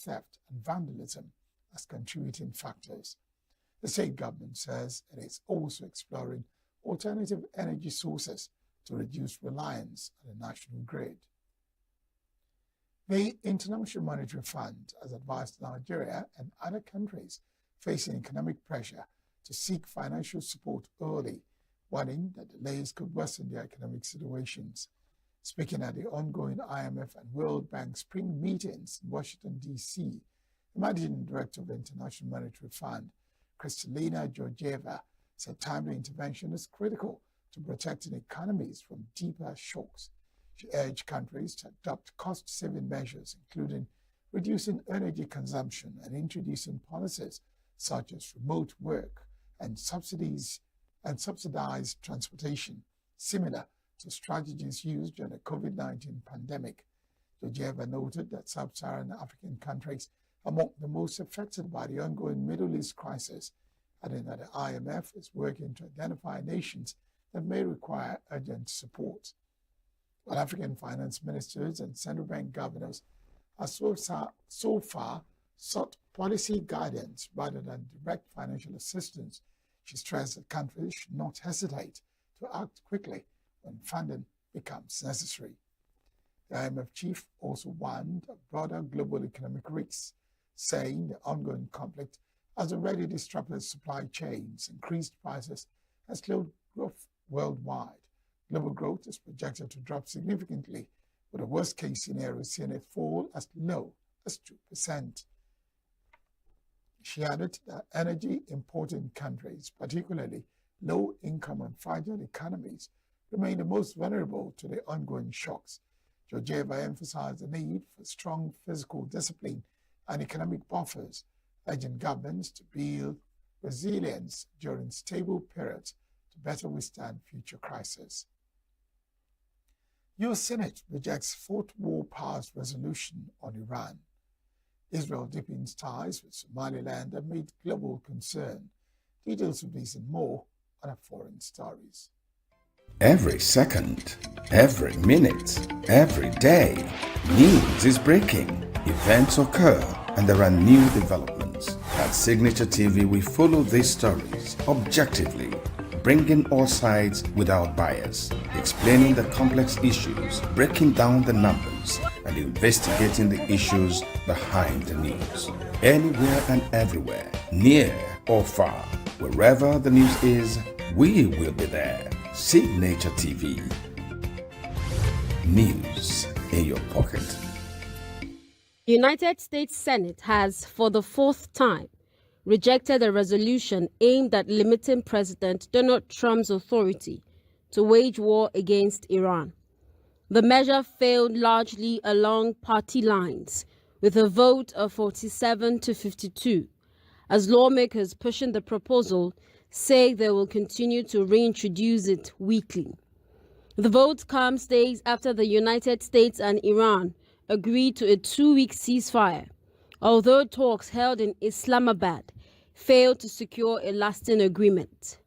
theft and vandalism as contributing factors. The state government says it is also exploring alternative energy sources to reduce reliance on the national grid. The International Monetary Fund has advised Nigeria and other countries facing economic pressure to seek financial support early, warning that delays could worsen their economic situations. Speaking at the ongoing IMF and World Bank spring meetings in Washington, D.C., the Managing Director of the International Monetary Fund, Kristalina Georgieva, said timely intervention is critical to protecting economies from deeper shocks. She urged countries to adopt cost-saving measures, including reducing energy consumption and introducing policies such as remote work and subsidized transportation, similar to strategies used during the COVID-19 pandemic. Georgieva noted that sub-Saharan African countries are among the most affected by the ongoing Middle East crisis, adding that the IMF is working to identify nations that may require urgent support. While African finance ministers and central bank governors have so far sought policy guidance rather than direct financial assistance, she stressed that countries should not hesitate to act quickly when funding becomes necessary. The IMF chief also warned of broader global economic risks, saying the ongoing conflict has already disrupted supply chains, increased prices, and slowed growth worldwide. Global growth is projected to drop significantly, with a worst-case scenario seeing it fall as low as 2%. She added that energy-importing countries, particularly low-income and fragile economies, remain the most vulnerable to the ongoing shocks. Georgieva emphasized the need for strong fiscal discipline and economic buffers, urging governments to build resilience during stable periods to better withstand future crises. U.S. Senate rejects fourth war powers resolution on Iran. Israel deepens ties with Somaliland amid global concern. Details of these and more on our foreign stories. Every second, every minute, every day, news is breaking, events occur, and there are new developments. At Signature TV, we follow these stories objectively, bringing all sides without bias, explaining the complex issues, breaking down the numbers, and investigating the issues behind the news. Anywhere and everywhere, near or far, wherever the news is, we will be there. Signature TV. News in your pocket. The United States Senate has, for the fourth time, rejected a resolution aimed at limiting President Donald Trump's authority to wage war against Iran. The measure failed largely along party lines, with a vote of 47 to 52, as lawmakers pushing the proposal say they will continue to reintroduce it weekly. The vote comes days after the United States and Iran agreed to a 2-week ceasefire, although talks held in Islamabad failed to secure a lasting agreement.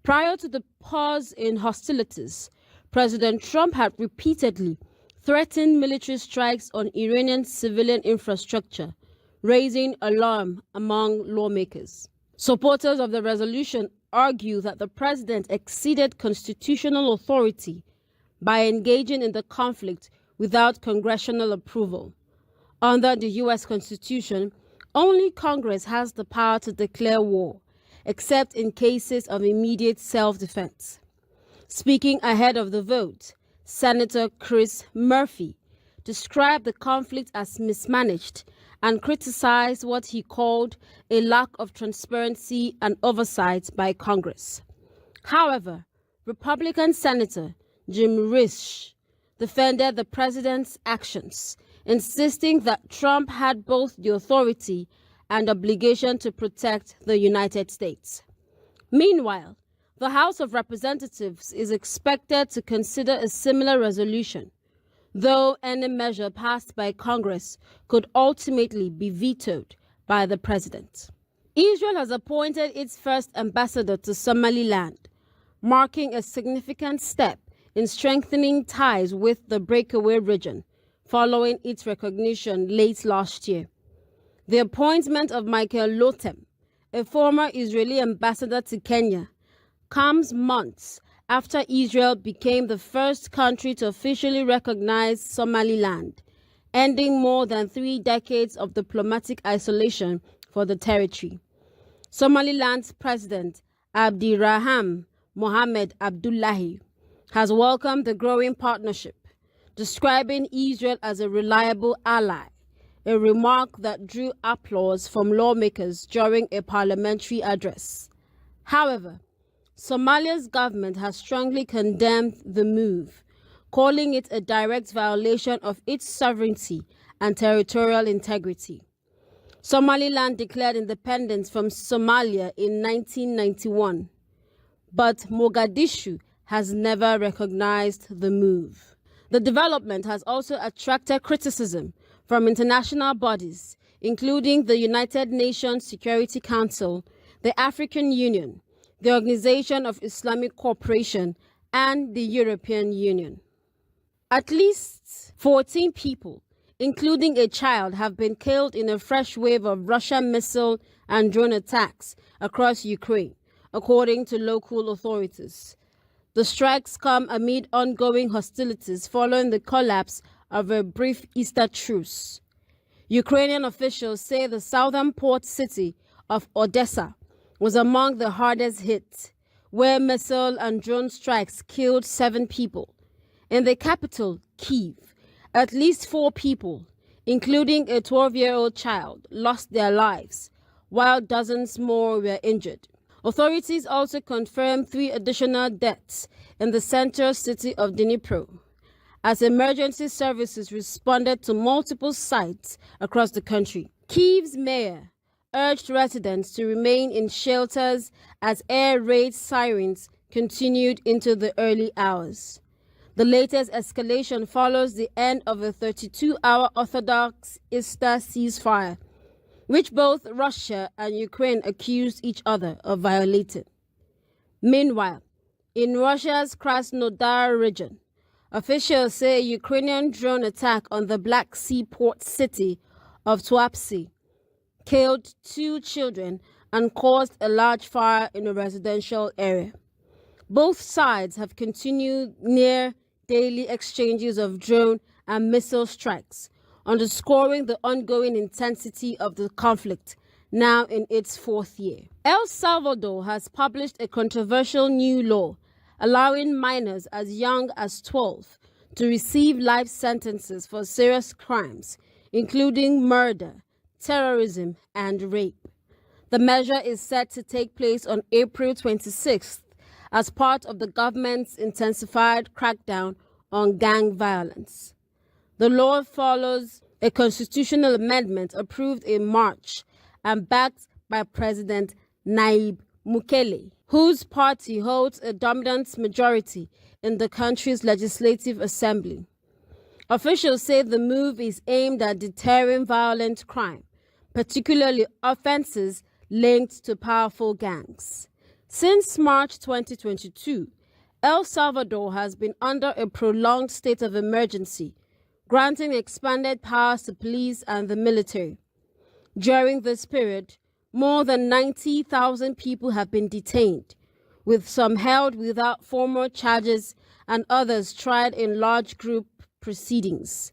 Prior to the pause in hostilities, President Trump had repeatedly threatened military strikes on Iranian civilian infrastructure, raising alarm among lawmakers. Supporters of the resolution argue that the president exceeded constitutional authority by engaging in the conflict without congressional approval. Under the U.S. Constitution, only Congress has the power to declare war, except in cases of immediate self-defense. Speaking ahead of the vote, Senator Chris Murphy described the conflict as mismanaged and criticized what he called a lack of transparency and oversight by Congress. However, Republican Senator Jim Risch defended the president's actions, insisting that Trump had both the authority and obligation to protect the United States. Meanwhile, the House of Representatives is expected to consider a similar resolution, though any measure passed by Congress could ultimately be vetoed by the president. Israel has appointed its first ambassador to Somaliland, marking a significant step in strengthening ties with the breakaway region following its recognition late last year. The appointment of Michael Lotem, a former Israeli ambassador to Kenya, comes months after Israel became the first country to officially recognize Somaliland, ending more than 3 decades of diplomatic isolation for the territory. Somaliland's president, Abdirahman Mohamed Abdullahi, has welcomed the growing partnership, describing Israel as a reliable ally, a remark that drew applause from lawmakers during a parliamentary address. However, Somalia's government has strongly condemned the move, calling it a direct violation of its sovereignty and territorial integrity. Somaliland declared independence from Somalia in 1991, but Mogadishu has never recognized the move. The development has also attracted criticism from international bodies, including the United Nations Security Council, the African Union, the Organization of Islamic Cooperation, and the European Union. At least 14 people, including a child, have been killed in a fresh wave of Russian missile and drone attacks across Ukraine, according to local authorities. The strikes come amid ongoing hostilities following the collapse of a brief Easter truce. Ukrainian officials say the southern port city of Odessa was among the hardest hit, where missile and drone strikes killed 7 people. In the capital, Kyiv, at least 4 people, including a 12-year-old child, lost their lives, while dozens more were injured. Authorities also confirmed 3 additional deaths in the central city of Dnipro, as emergency services responded to multiple sites across the country. Kyiv's mayor urged residents to remain in shelters as air raid sirens continued into the early hours. The latest escalation follows the end of a 32-hour Orthodox Easter ceasefire, which both Russia and Ukraine accused each other of violating. Meanwhile, in Russia's Krasnodar region, officials say a Ukrainian drone attack on the Black Sea port city of Tuapse killed 2 children and caused a large fire in a residential area. Both sides have continued near daily exchanges of drone and missile strikes, underscoring the ongoing intensity of the conflict, now in its 4th year. El Salvador has published a controversial new law allowing minors as young as 12 to receive life sentences for serious crimes, including murder, terrorism, and rape. The measure is set to take place on April 26th as part of the government's intensified crackdown on gang violence. The law follows a constitutional amendment approved in March and backed by President Nayib Bukele, whose party holds a dominant majority in the country's legislative assembly. Officials say the move is aimed at deterring violent crime, particularly offenses linked to powerful gangs. Since March 2022, El Salvador has been under a prolonged state of emergency, granting expanded powers to police and the military. During this period, more than 90,000 people have been detained, with some held without formal charges and others tried in large group proceedings.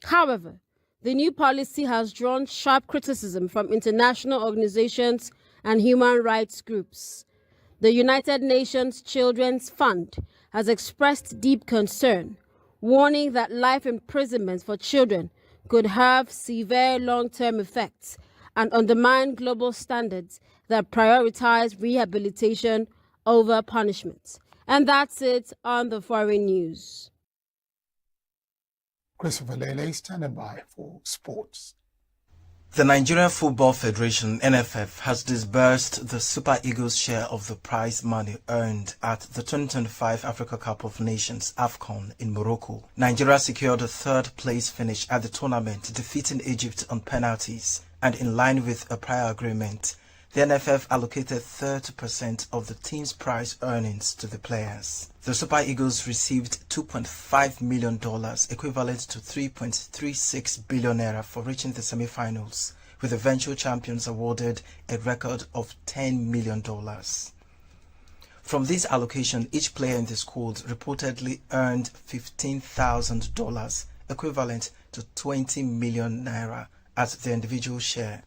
However, the new policy has drawn sharp criticism from international organizations and human rights groups. The United Nations Children's Fund has expressed deep concern, warning that life imprisonment for children could have severe long-term effects and undermine global standards that prioritize rehabilitation over punishment. And that's it on the foreign news. Christopher Lele standing by for sports. The Nigerian Football Federation, NFF, has disbursed the Super Eagles' share of the prize money earned at the 2025 Africa Cup of Nations, AFCON, in Morocco. Nigeria secured a 3rd place finish at the tournament, defeating Egypt on penalties, and in line with a prior agreement, the NFF allocated 30% of the team's prize earnings to the players. The Super Eagles received $2.5 million, equivalent to 3.36 billion naira, for reaching the semi-finals, with the eventual champions awarded a record of $10 million. From this allocation, each player in the squad reportedly earned $15,000, equivalent to 20 million naira, as their individual share.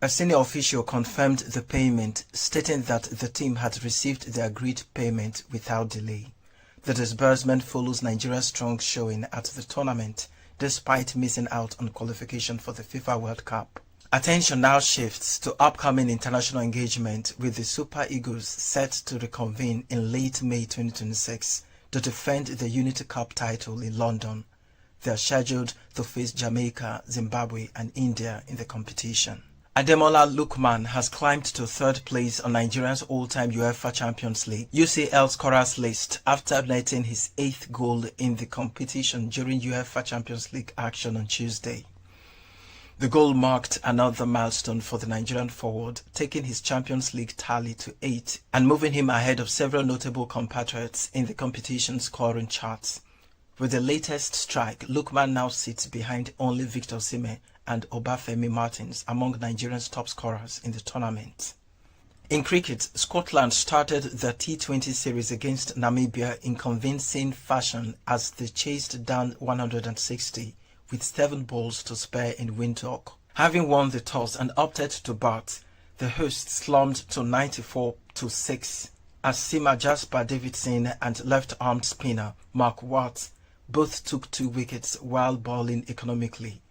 A senior official confirmed the payment, stating that the team had received the agreed payment without delay. The disbursement follows Nigeria's strong showing at the tournament, despite missing out on qualification for the FIFA World Cup. Attention now shifts to upcoming international engagement, with the Super Eagles set to reconvene in late May 2026 to defend the Unity Cup title in London. They are scheduled to face Jamaica, Zimbabwe and India in the competition. Ademola Lookman has climbed to third place on Nigeria's all-time UEFA Champions League UCL scorers list after netting his 8th goal in the competition during UEFA Champions League action on Tuesday. The goal marked another milestone for the Nigerian forward, taking his Champions League tally to 8 and moving him ahead of several notable compatriots in the competition scoring charts. With the latest strike, Lookman now sits behind only Victor Osimhen and Obafemi Martins among Nigeria's top scorers in the tournament. In cricket, Scotland started the T20 series against Namibia in convincing fashion as they chased down 160 with 7 balls to spare in Windhoek. Having won the toss and opted to bat, the hosts slumped to 94-6 as Sima Jasper Davidson and left-armed spinner Mark Watt both took 2 wickets while bowling economically.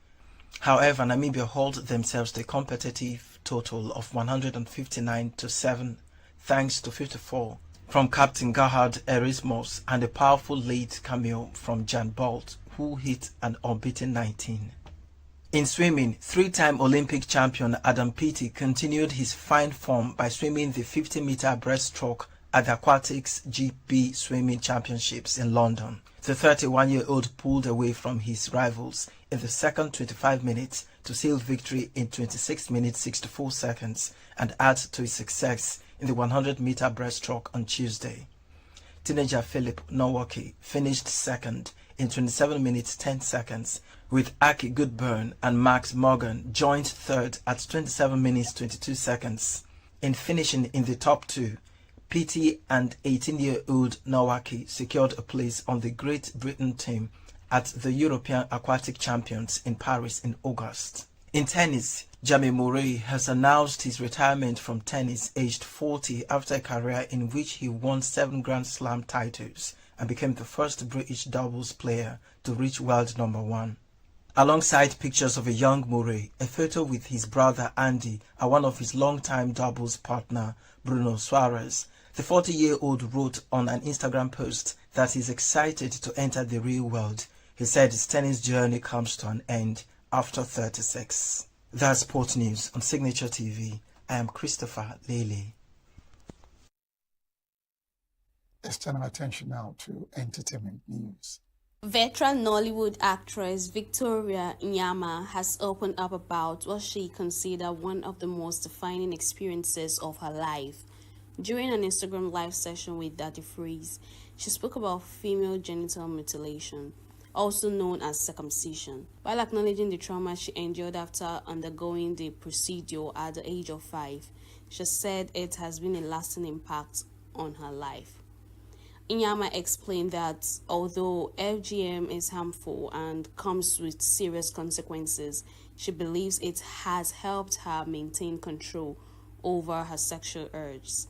However, Namibia hauled themselves to a competitive total of 159-7 thanks to 54 from captain Gerhard Erasmus and a powerful late cameo from Jan Bolt, who hit an unbeaten 19. In swimming, 3-time Olympic champion Adam Peaty continued his fine form by swimming the 50-meter breaststroke at the Aquatics GP Swimming Championships in London. The 31-year-old pulled away from his rivals in the second 25 minutes to seal victory in 26 minutes 64 seconds and add to his success in the 100-meter breaststroke on Tuesday. Teenager Philip Nowaki finished second in 27 minutes 10 seconds, with Aki Goodburn and Max Morgan joined third at 27 minutes 22 seconds. In finishing in the top 2, PT and 18-year-old Nowaki secured a place on the Great Britain team at the European Aquatic Champions in Paris in August. In tennis, Jamie Murray has announced his retirement from tennis aged 40 after a career in which he won 7 Grand Slam titles and became the first British doubles player to reach world number 1. Alongside pictures of a young Murray, a photo with his brother Andy and one of his longtime doubles partner Bruno Suarez, the 40-year-old wrote on an Instagram post that he's excited to enter the real world. He said his tennis journey comes to an end after 36. That's Sport News on Signature TV. I am Christopher Lele. Let's turn our attention now to entertainment news. Veteran Nollywood actress Victoria Nyama has opened up about what she considered one of the most defining experiences of her life. During an Instagram live session with Daddy Freeze, she spoke about female genital mutilation, also known as circumcision, while acknowledging the trauma she endured after undergoing the procedure at the age of 5. She said it has been a lasting impact on her life. Inyama explained that although FGM is harmful and comes with serious consequences, she believes it has helped her maintain control over her sexual urges.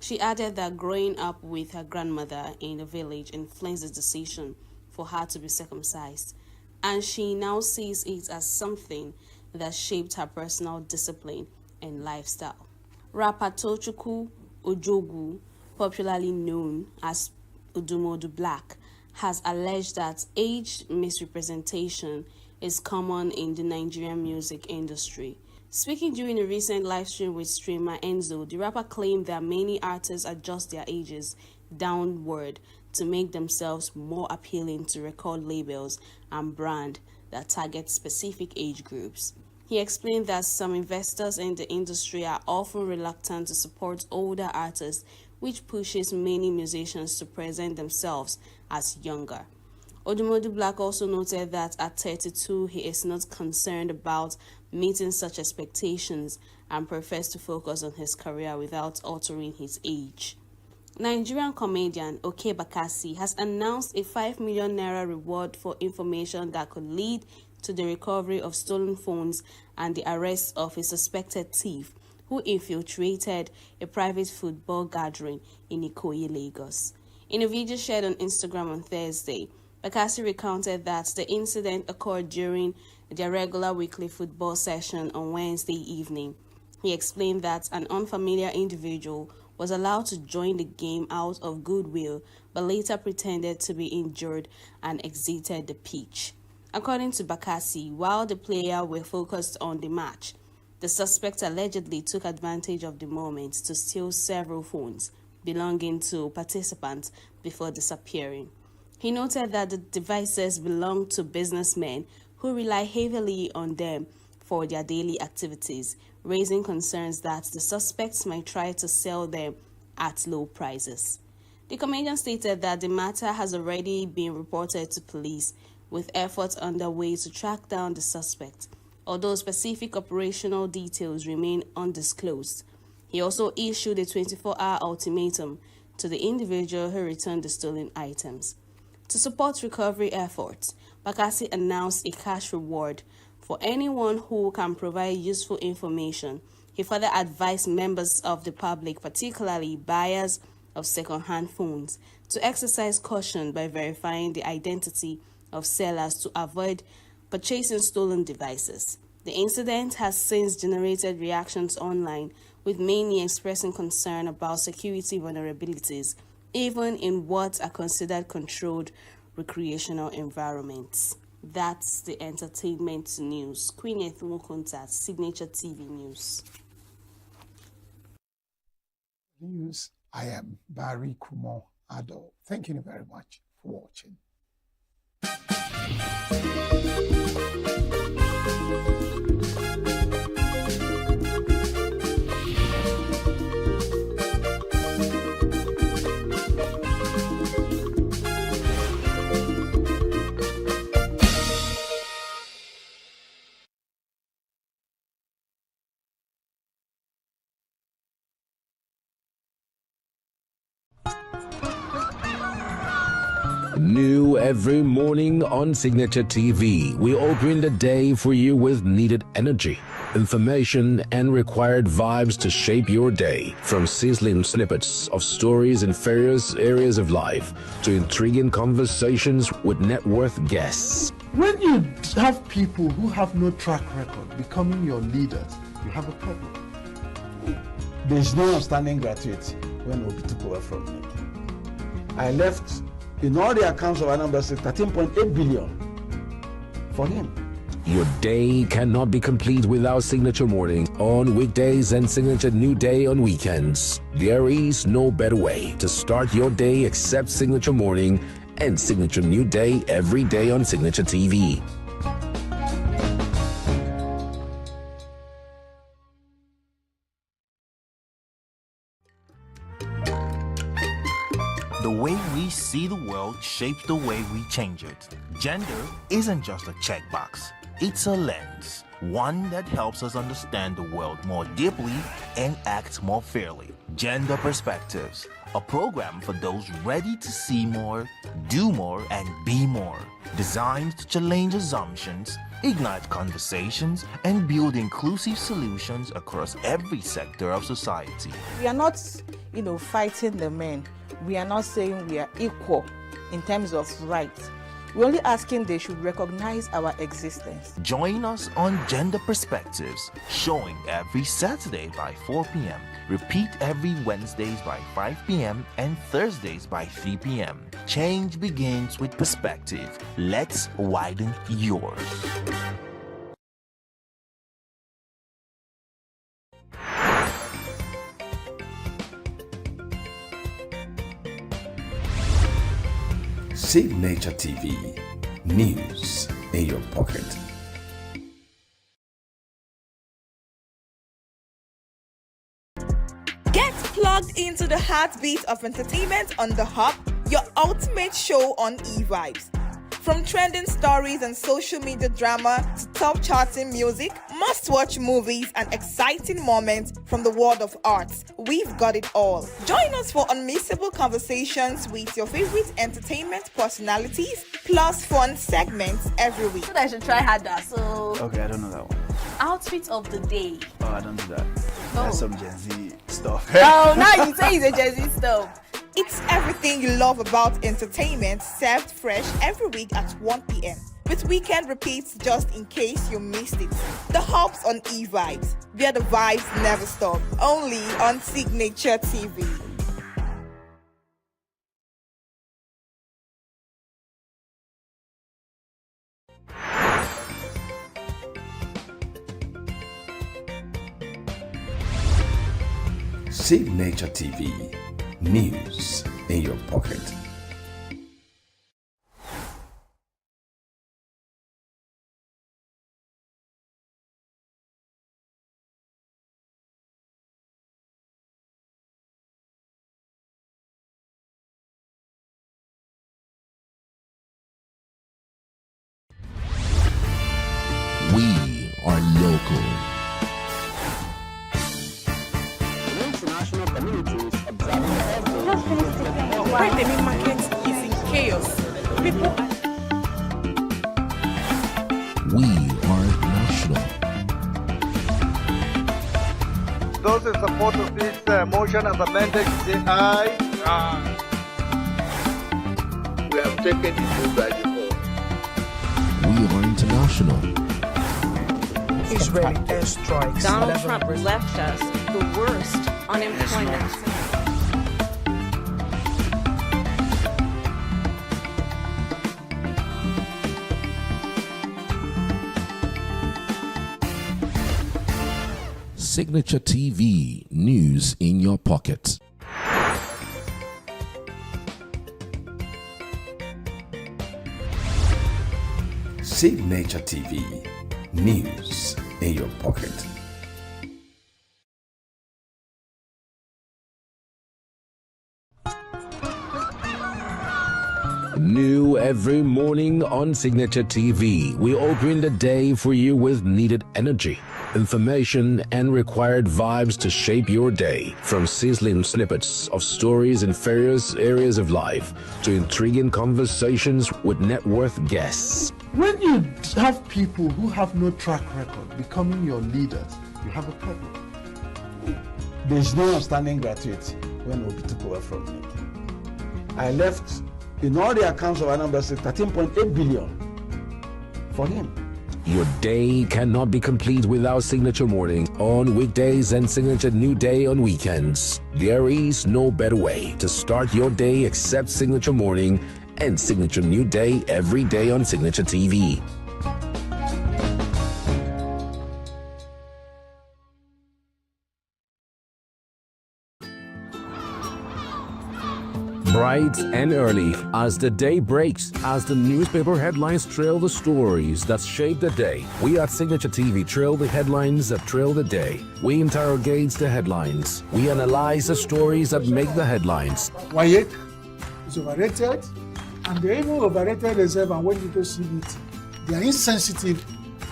She added that growing up with her grandmother in the village influenced the decision for her to be circumcised, and she now sees it as something that shaped her personal discipline and lifestyle. Rapper Tochukwu Ojogu, popularly known as Udumodu Black, has alleged that age misrepresentation is common in the Nigerian music industry. Speaking during a recent live stream with streamer Enzo, the rapper claimed that many artists adjust their ages downward to make themselves more appealing to record labels and brands that target specific age groups. He explained that some investors in the industry are often reluctant to support older artists, which pushes many musicians to present themselves as younger. Odumodu Black also noted that at 32, he is not concerned about meeting such expectations and prefers to focus on his career without altering his age. Nigerian comedian Oke Bakassi has announced a 5 million naira reward for information that could lead to the recovery of stolen phones and the arrest of a suspected thief who infiltrated a private football gathering in Ikoyi, Lagos. In a video shared on Instagram on Thursday, Bakassi recounted that the incident occurred during their regular weekly football session on Wednesday evening. He explained that an unfamiliar individual was allowed to join the game out of goodwill, but later pretended to be injured and exited the pitch. According to Bakassi, while the players were focused on the match, the suspect allegedly took advantage of the moment to steal several phones belonging to participants before disappearing. He noted that the devices belonged to businessmen who rely heavily on them for their daily activities, raising concerns that the suspects might try to sell them at low prices. The comedian stated that the matter has already been reported to police, with efforts underway to track down the suspect, although specific operational details remain undisclosed. He also issued a 24-hour ultimatum to the individual who returned the stolen items. To support recovery efforts, Bakassi announced a cash reward for anyone who can provide useful information. He further advised members of the public, particularly buyers of second-hand phones, to exercise caution by verifying the identity of sellers to avoid purchasing stolen devices. The incident has since generated reactions online, with many expressing concern about security vulnerabilities, even in what are considered controlled recreational environments. That's the entertainment news. Queen Ethmokunta, Signature TV News. News. I am Barry Kumo Ado. Thank you very much for watching. New every morning on Signature TV, we open the day for you with needed energy, information, and required vibes to shape your day. From sizzling snippets of stories in various areas of life to intriguing conversations with net worth guests. When you have people who have no track record becoming your leaders, you have a problem. There's no outstanding gratuity when Obi took over from me. I left in all the accounts of Anambra State 13.8 billion for him. Your day cannot be complete without Signature Morning on weekdays and Signature New Day on weekends. There is no better way to start your day except Signature Morning and Signature New Day every day on Signature TV. The way we see the world shapes the way we change it. Gender isn't just a checkbox. It's a lens, one that helps us understand the world more deeply and act more fairly. Gender Perspectives, a program for those ready to see more, do more, and be more. Designed to challenge assumptions, ignite conversations, and build inclusive solutions across every sector of society. We are not, fighting the men. We are not saying we are equal in terms of rights. We're only asking they should recognize our existence. Join us on Gender Perspectives, showing every Saturday by 4 p.m. Repeat every Wednesdays by 5 p.m. and Thursdays by 3 p.m. Change begins with perspective. Let's widen yours. Signature TV, news in your pocket. Get plugged into the heartbeat of entertainment on The Hub, your ultimate show on eVibes. From trending stories and social media drama to top charting music, must-watch movies and exciting moments from the world of arts, we've got it all. Join us for unmissable conversations with your favorite entertainment personalities, plus fun segments every week. I should try harder, so... Okay, I don't know that one. Outfit of the day. Oh, I don't do that. That's some Gen Z stuff. Oh, now you say it's a Gen Z stuff. It's everything you love about entertainment, served fresh every week at 1 p.m. with weekend repeats just in case you missed it. The Hops on E-Vibes, where the vibes never stop. Only on Signature TV. Signature TV. News in your pocket. We are local. International communities observing Where the main market is in chaos. People We are national. Those in support of this motion as amended say aye. We have taken it to by default. We are international. Israeli airstrikes. Donald Trump left us the worst unemployment. Signature TV, news in your pocket. Signature TV, news in your pocket. New every morning on Signature TV, we open the day for you with needed energy, information, and required vibes to shape your day. From sizzling snippets of stories in various areas of life to intriguing conversations with net worth guests. When you have people who have no track record becoming your leaders, you have a problem. There's no outstanding gratuity when Obi took over from me. I left, in all the accounts of Anambra State, 13.8 billion for him. Your day cannot be complete without Signature Morning on weekdays and Signature New Day on weekends. There is no better way to start your day except Signature Morning and Signature New Day every day on Signature TV. Bright and early as the day breaks, as the newspaper headlines trail the stories that shape the day, we at Signature TV trail the headlines that trail the day. We interrogate the headlines. We analyze the stories that make the headlines. Why is overrated, and they even overrated themselves, and when you go see it, they are insensitive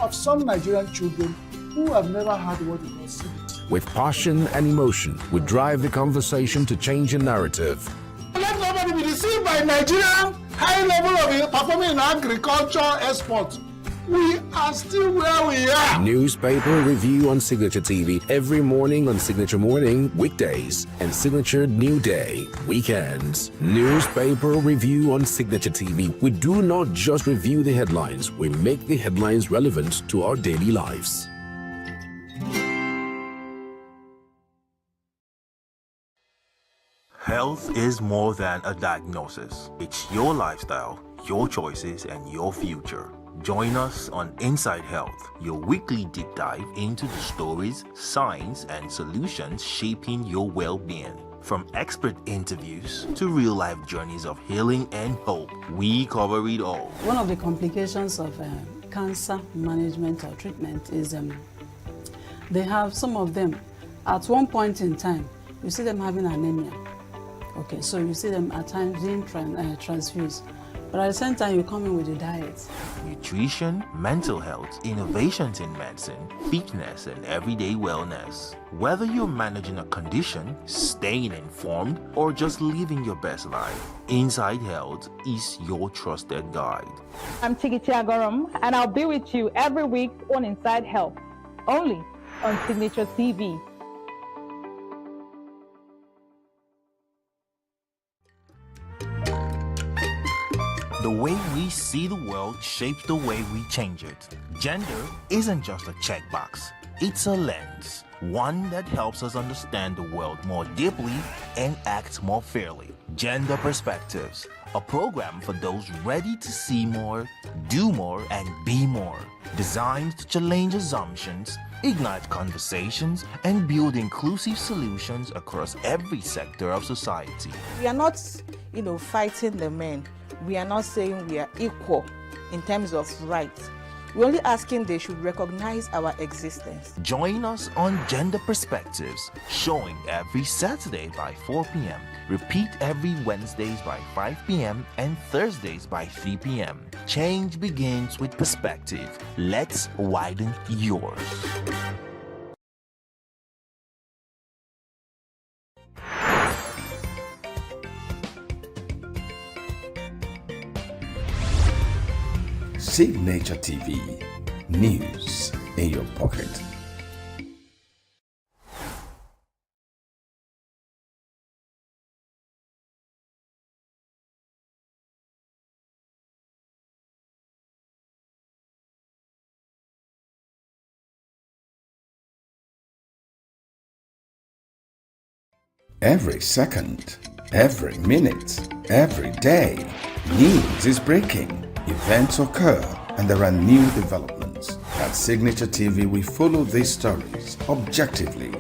of some Nigerian children who have never had what they call CBT. With passion and emotion, we drive the conversation to change the narrative. Let nobody be deceived by Nigerian high level of performing in agriculture export. We are still where we are. Newspaper review on Signature TV every morning on Signature Morning weekdays and Signature New Day weekends. Newspaper review on Signature TV. We do not just review the headlines, we make the headlines relevant to our daily lives. Health is more than a diagnosis. It's your lifestyle, your choices, and your future. Join us on Inside Health, your weekly deep dive into the stories, science, and solutions shaping your well-being. From expert interviews to real-life journeys of healing and hope, we cover it all. One of the complications of cancer management or treatment is they have, some of them, at one point in time, you see them having anemia. Okay, so you see them at times being transfused. But at the same time, you come in with a diet. Nutrition, mental health, innovations in medicine, fitness, and everyday wellness. Whether you're managing a condition, staying informed, or just living your best life, Inside Health is your trusted guide. I'm Tigiti Agorum, and I'll be with you every week on Inside Health, only on Signature TV. The way we see the world shapes the way we change it. Gender isn't just a checkbox, it's a lens, one that helps us understand the world more deeply and act more fairly. Gender Perspectives, a program for those ready to see more, do more, and be more. Designed to challenge assumptions, ignite conversations, and build inclusive solutions across every sector of society. We are not, fighting the men. We are not saying we are equal in terms of rights. We're only asking they should recognize our existence. Join us on Gender Perspectives, showing every Saturday by 4 p.m. Repeat every Wednesdays by 5 p.m. and Thursdays by 3 p.m. Change begins with perspective. Let's widen yours. Signature TV, news in your pocket. Every second, every minute, every day, news is breaking. Events occur and there are new developments. At Signature TV, we follow these stories objectively,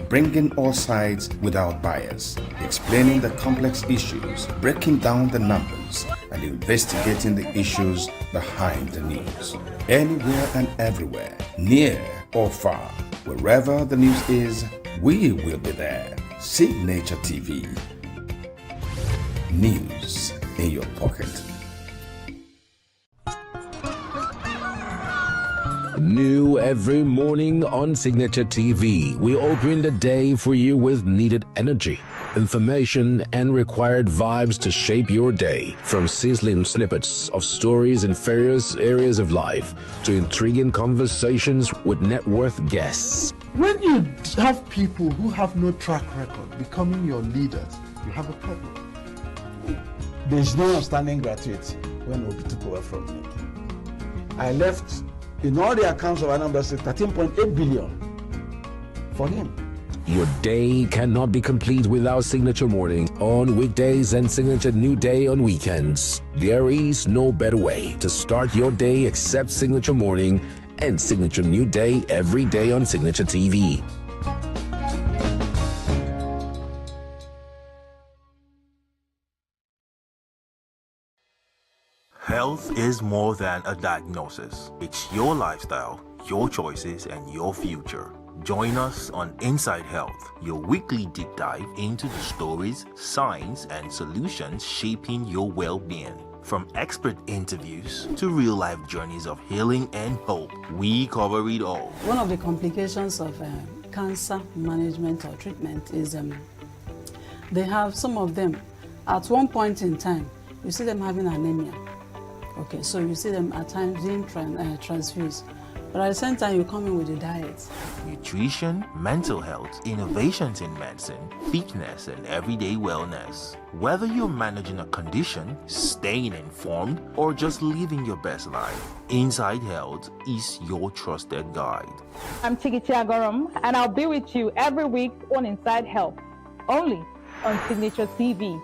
bringing all sides without bias, explaining the complex issues, breaking down the numbers, and investigating the issues behind the news. Anywhere and everywhere, near or far, wherever the news is, we will be there. Signature TV. News in your pocket. New every morning on Signature TV, we open the day for you with needed energy, information, and required vibes to shape your day. From sizzling snippets of stories in various areas of life to intriguing conversations with net worth guests. When you have people who have no track record becoming your leaders, you have a problem. There's no outstanding gratuity when Obi took over from me. I left in all the accounts of Anambra State 13.8 billion for him. Your day cannot be complete without Signature Morning on weekdays and Signature New Day on weekends. There is no better way to start your day except Signature Morning and Signature New Day every day on Signature TV. Health is more than a diagnosis. It's your lifestyle, your choices, and your future. Join us on Inside Health, your weekly deep dive into the stories, science, and solutions shaping your well-being. From expert interviews to real-life journeys of healing and hope, we cover it all. One of the complications of cancer management or treatment is they have some of them at one point in time, you see them having anemia. Okay, so you see them at times being transfused. But at the same time, you come in with a diet. Nutrition, mental health, innovations in medicine, fitness, and everyday wellness. Whether you're managing a condition, staying informed, or just living your best life, Inside Health is your trusted guide. I'm Tigiti Agorum, and I'll be with you every week on Inside Health, only on Signature TV.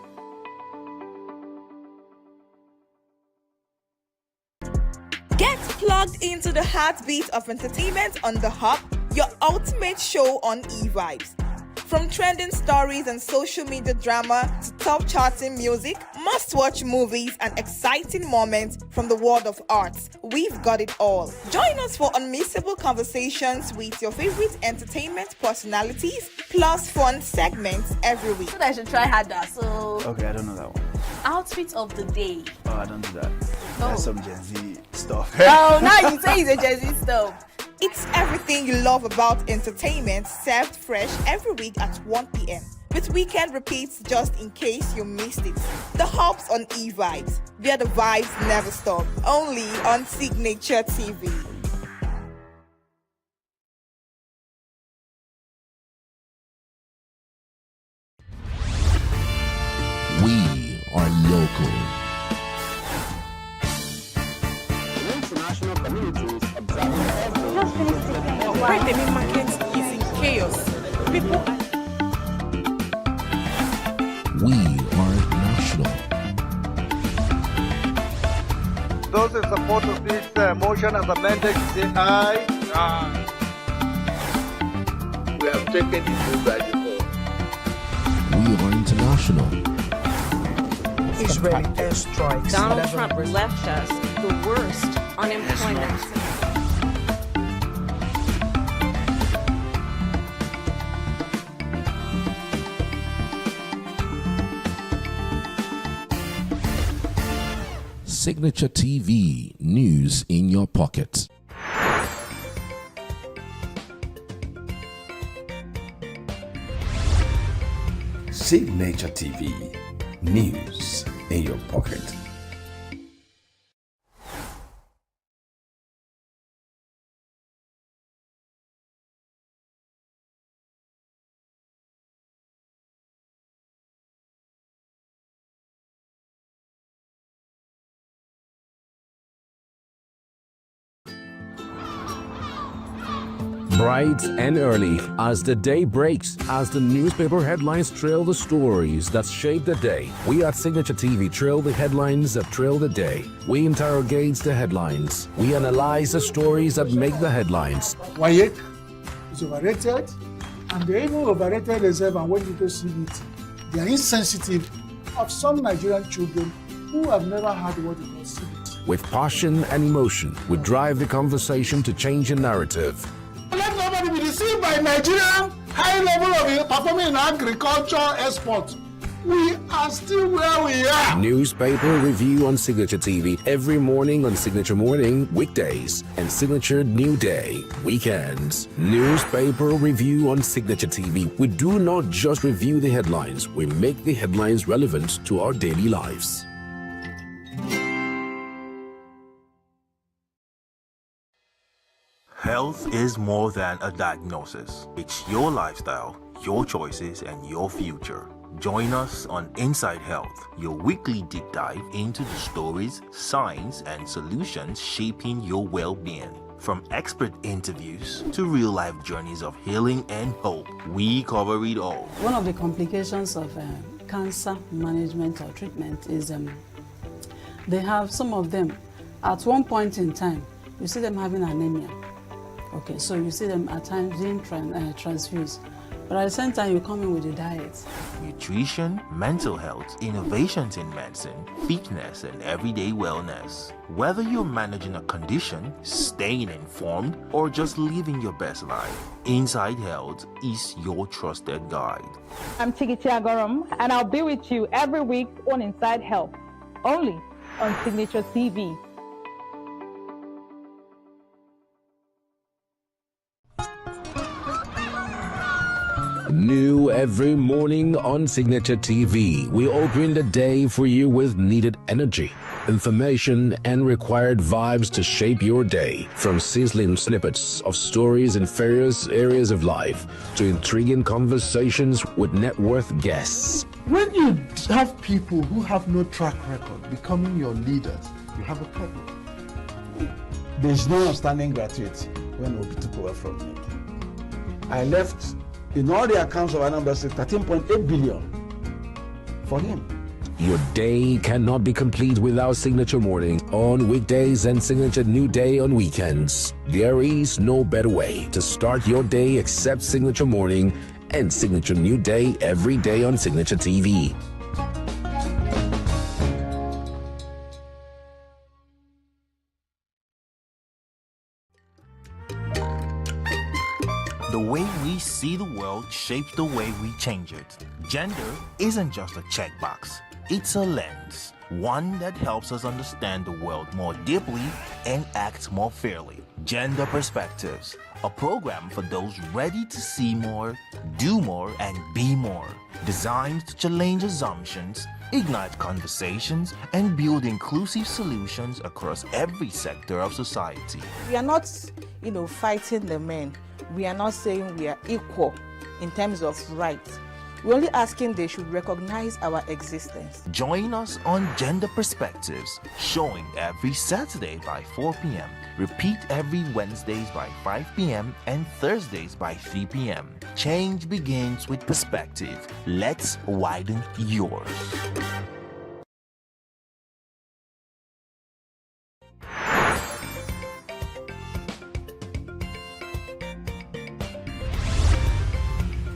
Get plugged into the heartbeat of entertainment on The Hub, your ultimate show on e-vibes. From trending stories and social media drama to top charting music, must-watch movies and exciting moments from the world of arts, we've got it all. Join us for unmissable conversations with your favorite entertainment personalities, plus fun segments every week. So I should try harder, so... Okay, I don't know that one. Outfit of the day. Oh, I don't do that. That's some Gen Z stuff. Oh, now you say it's a Gen Z stuff. It's everything you love about entertainment, served fresh every week at 1 p.m. with weekend repeats just in case you missed it. The Hops on E-Vibes, where the vibes never stop. Only on Signature TV. We are local. The international community is observing every Right, market is in chaos. People We are national. Those in support of this motion as amended, say aye. We have taken the news by default. We are international. Israeli airstrikes. Donald Trump left us the worst unemployment. Signature TV, news in your pocket. Signature TV, news in your pocket. Bright and early as the day breaks, as the newspaper headlines trail the stories that shape the day. We at Signature TV trail the headlines that trail the day. We interrogate the headlines. We analyze the stories that make the headlines. Why is overrated, and they even overrated themselves. And when you go see it, they are insensitive of some Nigerian children who have never had what they call CBT. With passion and emotion, we drive the conversation to change a narrative. Let nobody be deceived by Nigerian high level of performing in agriculture export. We are still where we are. Newspaper review on Signature TV every morning on Signature Morning, weekdays, and Signature New Day, weekends. Newspaper review on Signature TV. We do not just review the headlines, we make the headlines relevant to our daily lives. Health is more than a diagnosis. It's your lifestyle, your choices, and your future. Join us on Inside Health, your weekly deep dive into the stories, science, and solutions shaping your well-being. From expert interviews to real-life journeys of healing and hope, we cover it all. One of the complications of cancer management or treatment is they have some of them at one point in time, you see them having anemia. Okay, so you see them at times being transfused. But at the same time, you come in with a diet. Nutrition, mental health, innovations in medicine, fitness, and everyday wellness. Whether you're managing a condition, staying informed, or just living your best life, Inside Health is your trusted guide. I'm Chigichi Agorum, and I'll be with you every week on Inside Health, only on Signature TV. New every morning on Signature TV. We open the day for you with needed energy, information, and required vibes to shape your day. From sizzling snippets of stories in various areas of life to intriguing conversations with net worth guests. When you have people who have no track record becoming your leaders, you have a problem. There's no outstanding gratuity when Obi took over from me. I left, in all the accounts of our numbers, 13.8 billion for him. Your day cannot be complete without Signature Morning on weekdays and Signature New Day on weekends. There is no better way to start your day except Signature Morning and Signature New Day every day on Signature TV. The way we see the world shapes the way we change it. Gender isn't just a checkbox. It's a lens, one that helps us understand the world more deeply and act more fairly. Gender Perspectives, a program for those ready to see more, do more, and be more. Designed to challenge assumptions, ignite conversations, and build inclusive solutions across every sector of society. We are not, fighting the men. We are not saying we are equal in terms of rights. We're only asking they should recognize our existence. Join us on Gender Perspectives, showing every Saturday by 4 p.m. Repeat every Wednesdays by 5 p.m. and Thursdays by 3 p.m. Change begins with perspective. Let's widen yours.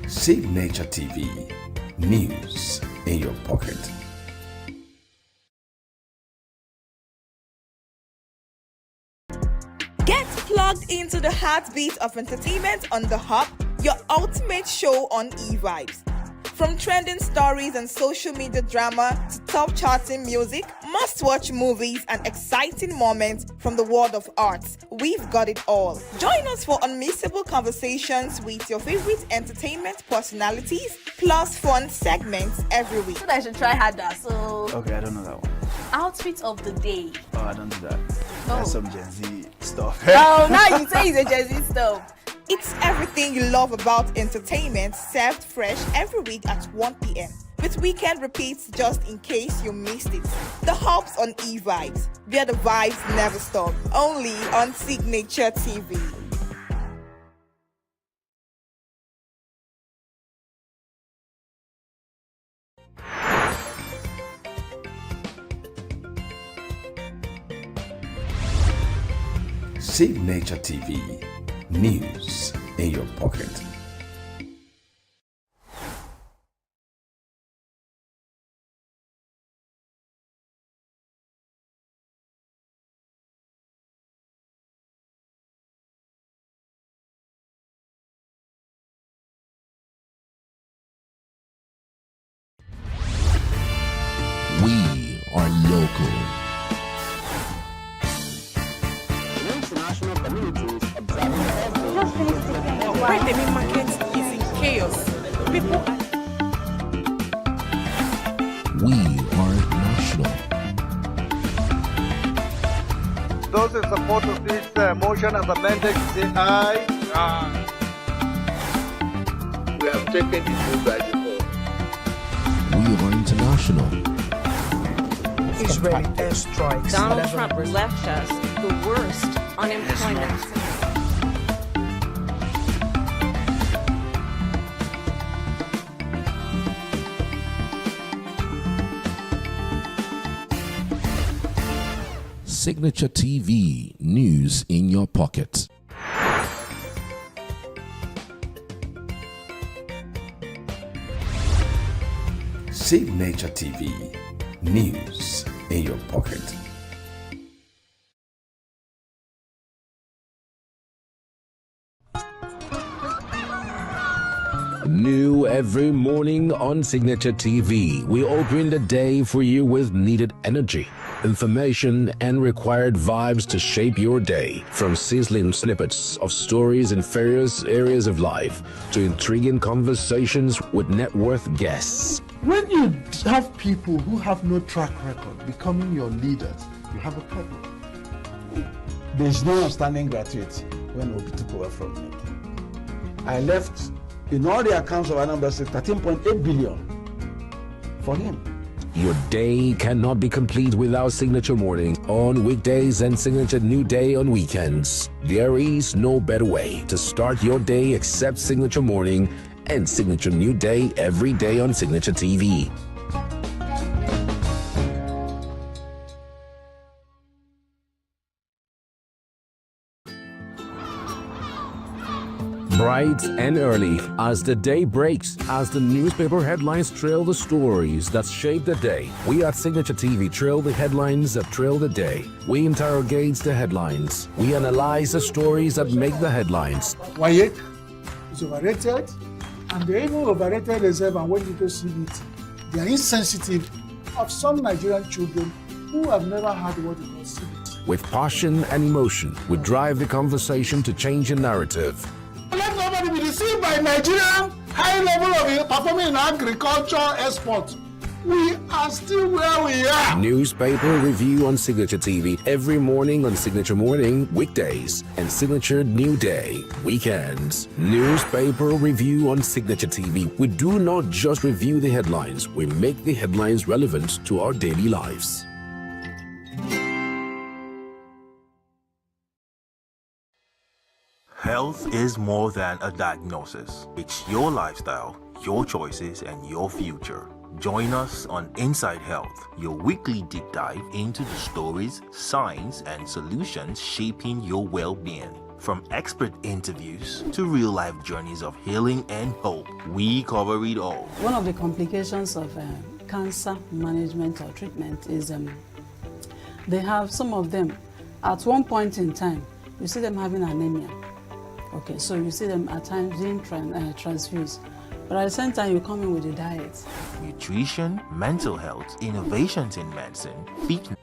Signature TV, news in your pocket. Get plugged into the heartbeat of entertainment on The Hub, your ultimate show on eVibes. From trending stories and social media drama to top charting music, must-watch movies and exciting moments from the world of arts, we've got it all. Join us for unmissable conversations with your favorite entertainment personalities, plus fun segments every week. So I should try harder. So Okay, I don't know that one. outfit of the day. Oh, I don't do that. That's some Gen Z stuff. Oh, now you say it's a Gen Z stuff. It's everything you love about entertainment, served fresh every week at 1 p.m. with weekend repeats just in case you missed it. The Hub's on eVibes, where the vibes never stop. Only on Signature TV. Signature TV, news in your pocket. We are local. International communities observe Why the main market is in chaos. People are We are national. Those in support of this motion as amended, say aye. We have taken the vote by default. We are international. Israeli airstrikes. Donald Trump left us the worst unemployment. Signature TV, news in your pocket. Signature TV, news in your pocket. New every morning on Signature TV, we open the day for you with needed energy, information, and required vibes to shape your day. From sizzling snippets of stories in various areas of life to intriguing conversations with net worth guests. When you have people who have no track record becoming your leaders, you have a problem. There's no outstanding gratuity when Obi took over from me. I left in all the accounts of Anambra State 13.8 billion for him. Your day cannot be complete without Signature Morning on weekdays and Signature New Day on weekends. There is no better way to start your day except Signature Morning and Signature New Day every day on Signature TV. Bright and early as the day breaks, as the newspaper headlines trail the stories that shape the day. We at Signature TV trail the headlines that trail the day. We interrogate the headlines. We analyze the stories that make the headlines. Why it is overrated, and they even overrated themselves, and when you go see it, they are insensitive of some Nigerian children who have never had what we call CBT. With passion and emotion, we drive the conversation to change a narrative. Let nobody be deceived by Nigerian high level of performing in agriculture export. We are still where we are. Newspaper review on Signature TV every morning on Signature Morning, weekdays, and Signature New Day, weekends. Newspaper review on Signature TV. We do not just review the headlines, we make the headlines relevant to our daily lives. Health is more than a diagnosis. It's your lifestyle, your choices, and your future. Join us on Inside Health, your weekly deep dive into the stories, science, and solutions shaping your well-being. From expert interviews to real-life journeys of healing and hope, we cover it all. One of the complications of cancer management or treatment is they have some of them at one point in time, you see them having anemia. Okay, so you see them at times being transfused. But at the same time, you come in with a diet. Nutrition, mental health, innovations in medicine, fitness.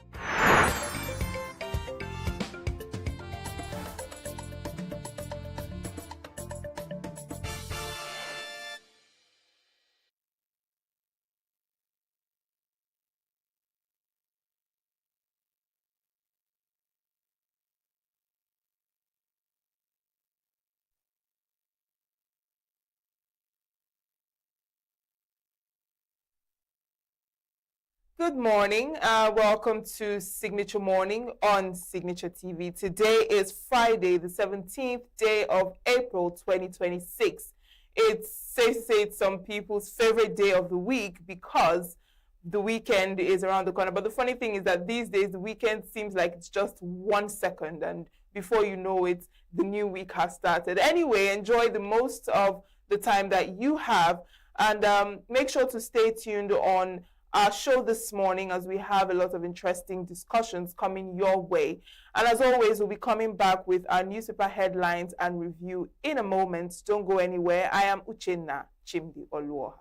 Good morning. Welcome to Signature Morning on Signature TV. Today is Friday, the 17th day of April 2026. It's safe to say it's some people's favorite day of the week because the weekend is around the corner. But the funny thing is that these days, the weekend seems like it's just 1 second. And before you know it, the new week has started. Anyway, enjoy the most of the time that you have. And make sure to stay tuned on our show this morning as we have a lot of interesting discussions coming your way. And as always, we'll be coming back with our newspaper headlines and review in a moment. Don't go anywhere. I am Uchenna Chimdi Oluoha.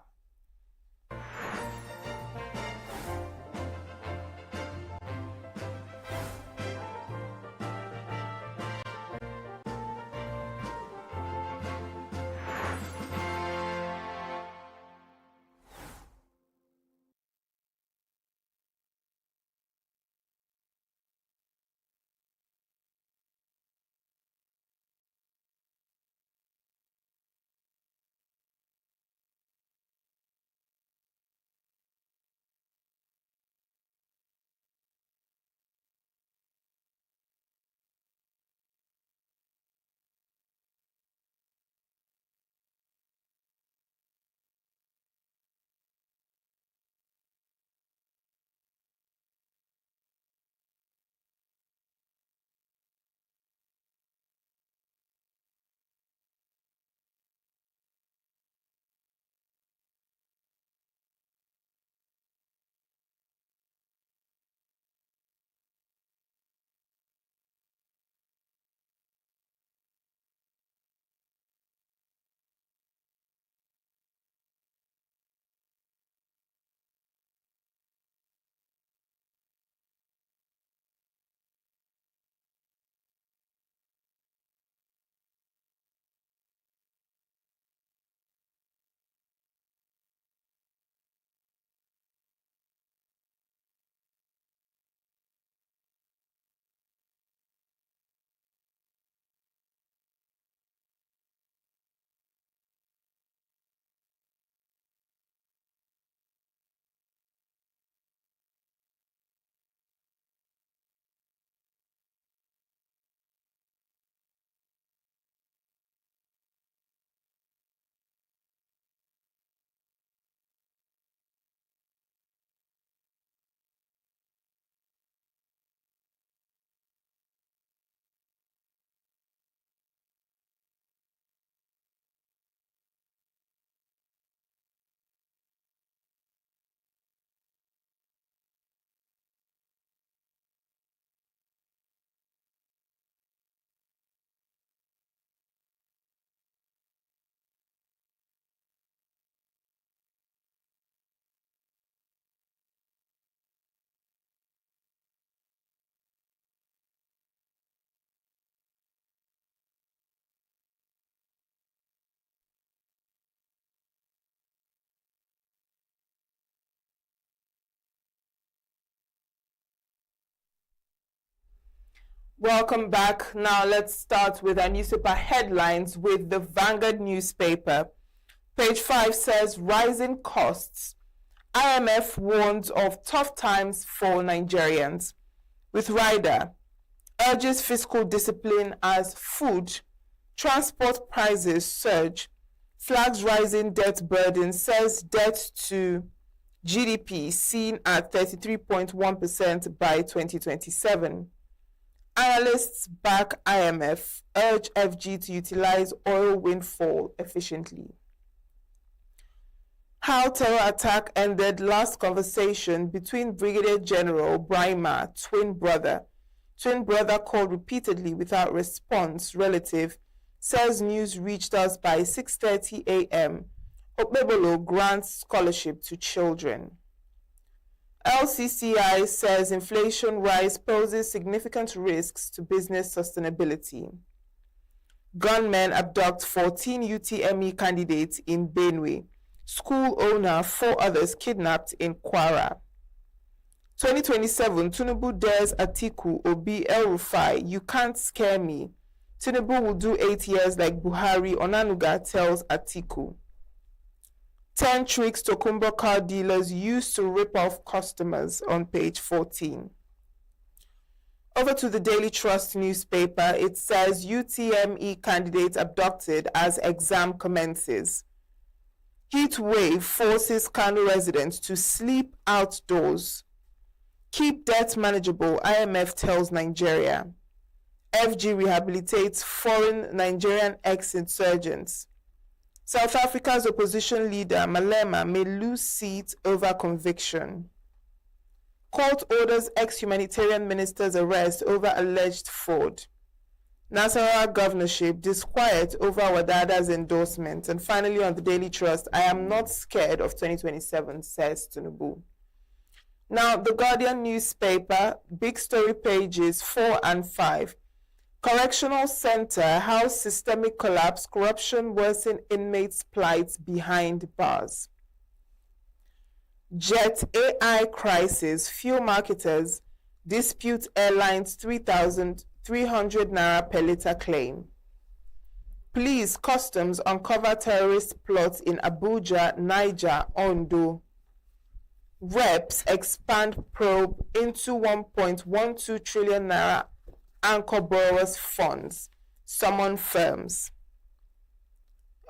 Welcome back. Now let's start with our newspaper headlines with the Vanguard newspaper. Page 5 says, rising costs. IMF warns of tough times for Nigerians. With Rider, urges fiscal discipline as food, transport prices surge. Flags rising debt burden, says debt to GDP seen at 33.1% by 2027. Analysts back IMF, urge FG to utilize oil windfall efficiently. How terror attack ended last conversation between Brigadier General Brahima, twin brother. Twin brother called repeatedly without response. Relative says news reached us by 6:30 a.m. Okpebolo grants scholarship to children. LCCI says inflation rise poses significant risks to business sustainability. Gunmen abduct 14 UTME candidates in Benue. School owner, 4 others kidnapped in Kwara. 2027, Tinubu dares Atiku, Obi, El Rufai, you can't scare me. Tinubu will do 8 years like Buhari, Onanuga tells Atiku. 10 tricks Tokumbo car dealers use to rip off customers on page 14. Over to the Daily Trust newspaper, it says UTME candidates abducted as exam commences. Heat wave forces Kano residents to sleep outdoors. Keep debt manageable, IMF tells Nigeria. FG rehabilitates foreign Nigerian ex-insurgents. South Africa's opposition leader, Malema, may lose seat over conviction. Court orders ex-humanitarian minister's arrest over alleged fraud. Nasarawa governorship disquiet over Wadada's endorsement. And finally, on the Daily Trust, I am not scared of 2027, says Tinubu. Now, the Guardian newspaper, big story pages 4 and 5. Correctional Center, how systemic collapse, corruption worsen inmates' plight behind bars. Jet AI crisis, fuel marketers dispute airlines 3,300 naira per litre claim. Police customs uncover terrorist plots in Abuja, Niger, Ondo. Reps expand probe into 1.12 trillion naira anchor borrowers funds, summon firms.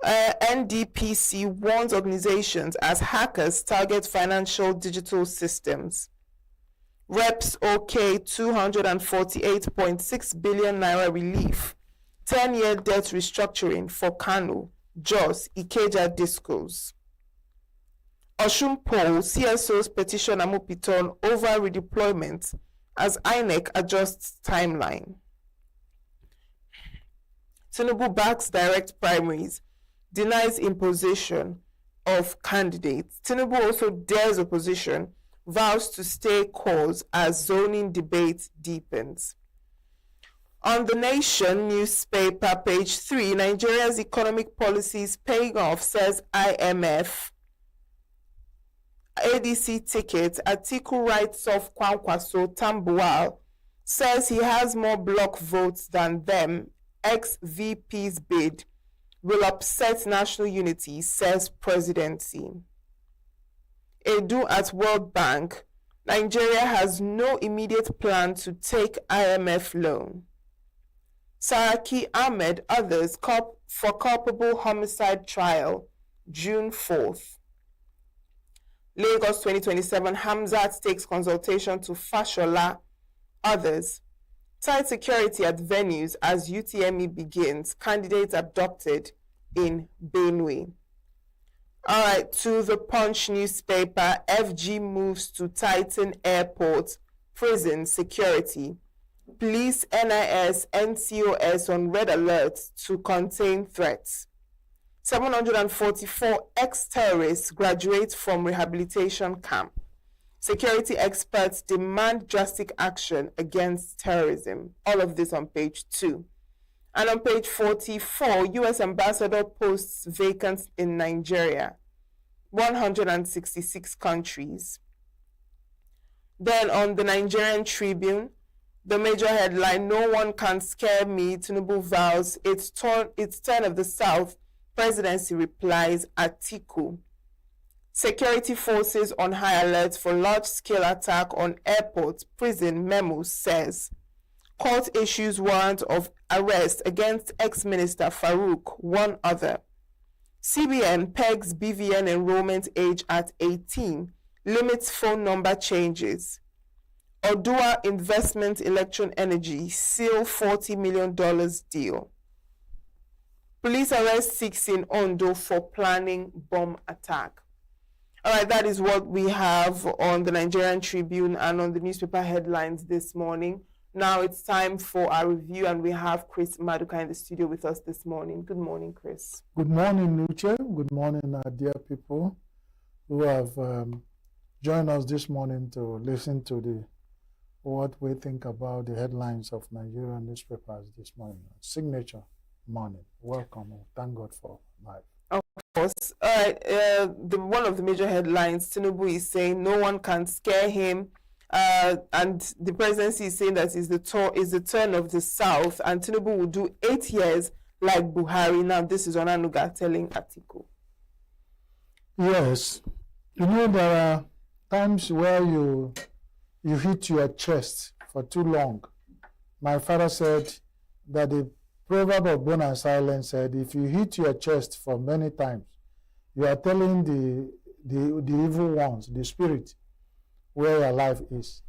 NDPC warns organizations as hackers target financial digital systems. Reps OK 248.6 billion naira relief, 10-year debt restructuring for Kano, Jos, Ikeja discos. Oshun poll, CSO's petition Amupiton over redeployment as INEC adjusts timeline. Tinubu backs direct primaries, denies imposition of candidates. Tinubu also dares opposition, vows to stay course as zoning debate deepens. On the Nation newspaper, page 3, Nigeria's economic policies paying off, says IMF. ADC ticket, Atiku writes off Kwankwaso Tambuwal, says he has more block votes than them. Ex-VP's bid will upset national unity, says presidency. Edu at World Bank, Nigeria has no immediate plan to take IMF loan. Saraki Ahmed, others for culpable homicide trial, June 4th. Lagos 2027, Hamzat takes consultation to Fashola, others. Tight security at venues as UTME begins, candidates abducted in Benue. All right, to the Punch newspaper, FG moves to tighten airport, prison security. Police, NIS, NCOS on red alert to contain threats. 744 ex-terrorists graduate from rehabilitation camp. Security experts demand drastic action against terrorism. All of this on page 2. And on page 44, U.S. ambassador posts vacant in Nigeria. 166 countries. Then on the Nigerian Tribune, The major headline, no one can scare me, Tinubu vows it's turn of the South, presidency replies, Atiku. Security forces on high alert for large-scale attack on airport, prison, memo says. Court issues warrant of arrest against ex-minister Farouk, one other. CBN pegs BVN enrollment age at 18, limits phone number changes. Odua Investment Electron Energy seal $40 million deal. Police arrest 6 in Ondo for planning bomb attack. All right, that is what we have on the Nigerian Tribune and on the newspaper headlines this morning. Now it's time for our review, and we have Chris Maduka in the studio with us this morning. Good morning, Chris. Good morning, Nuche. Good morning, our dear people who have joined us this morning to listen to what we think about the headlines of Nigerian newspapers this morning. Signature morning. Welcome. Thank God for life. Of course. All right. One of the major headlines, Tinubu is saying no one can scare him. And the presidency is saying that is the turn of the South, and Tinubu will do 8 years like Buhari. Now, this is Onanuga telling Atiku. Yes. You know, there are times where you hit your chest for too long. My father said that the proverb of bone and silence said, if you hit your chest for many times, you are telling the evil ones, the spirit, where your life is.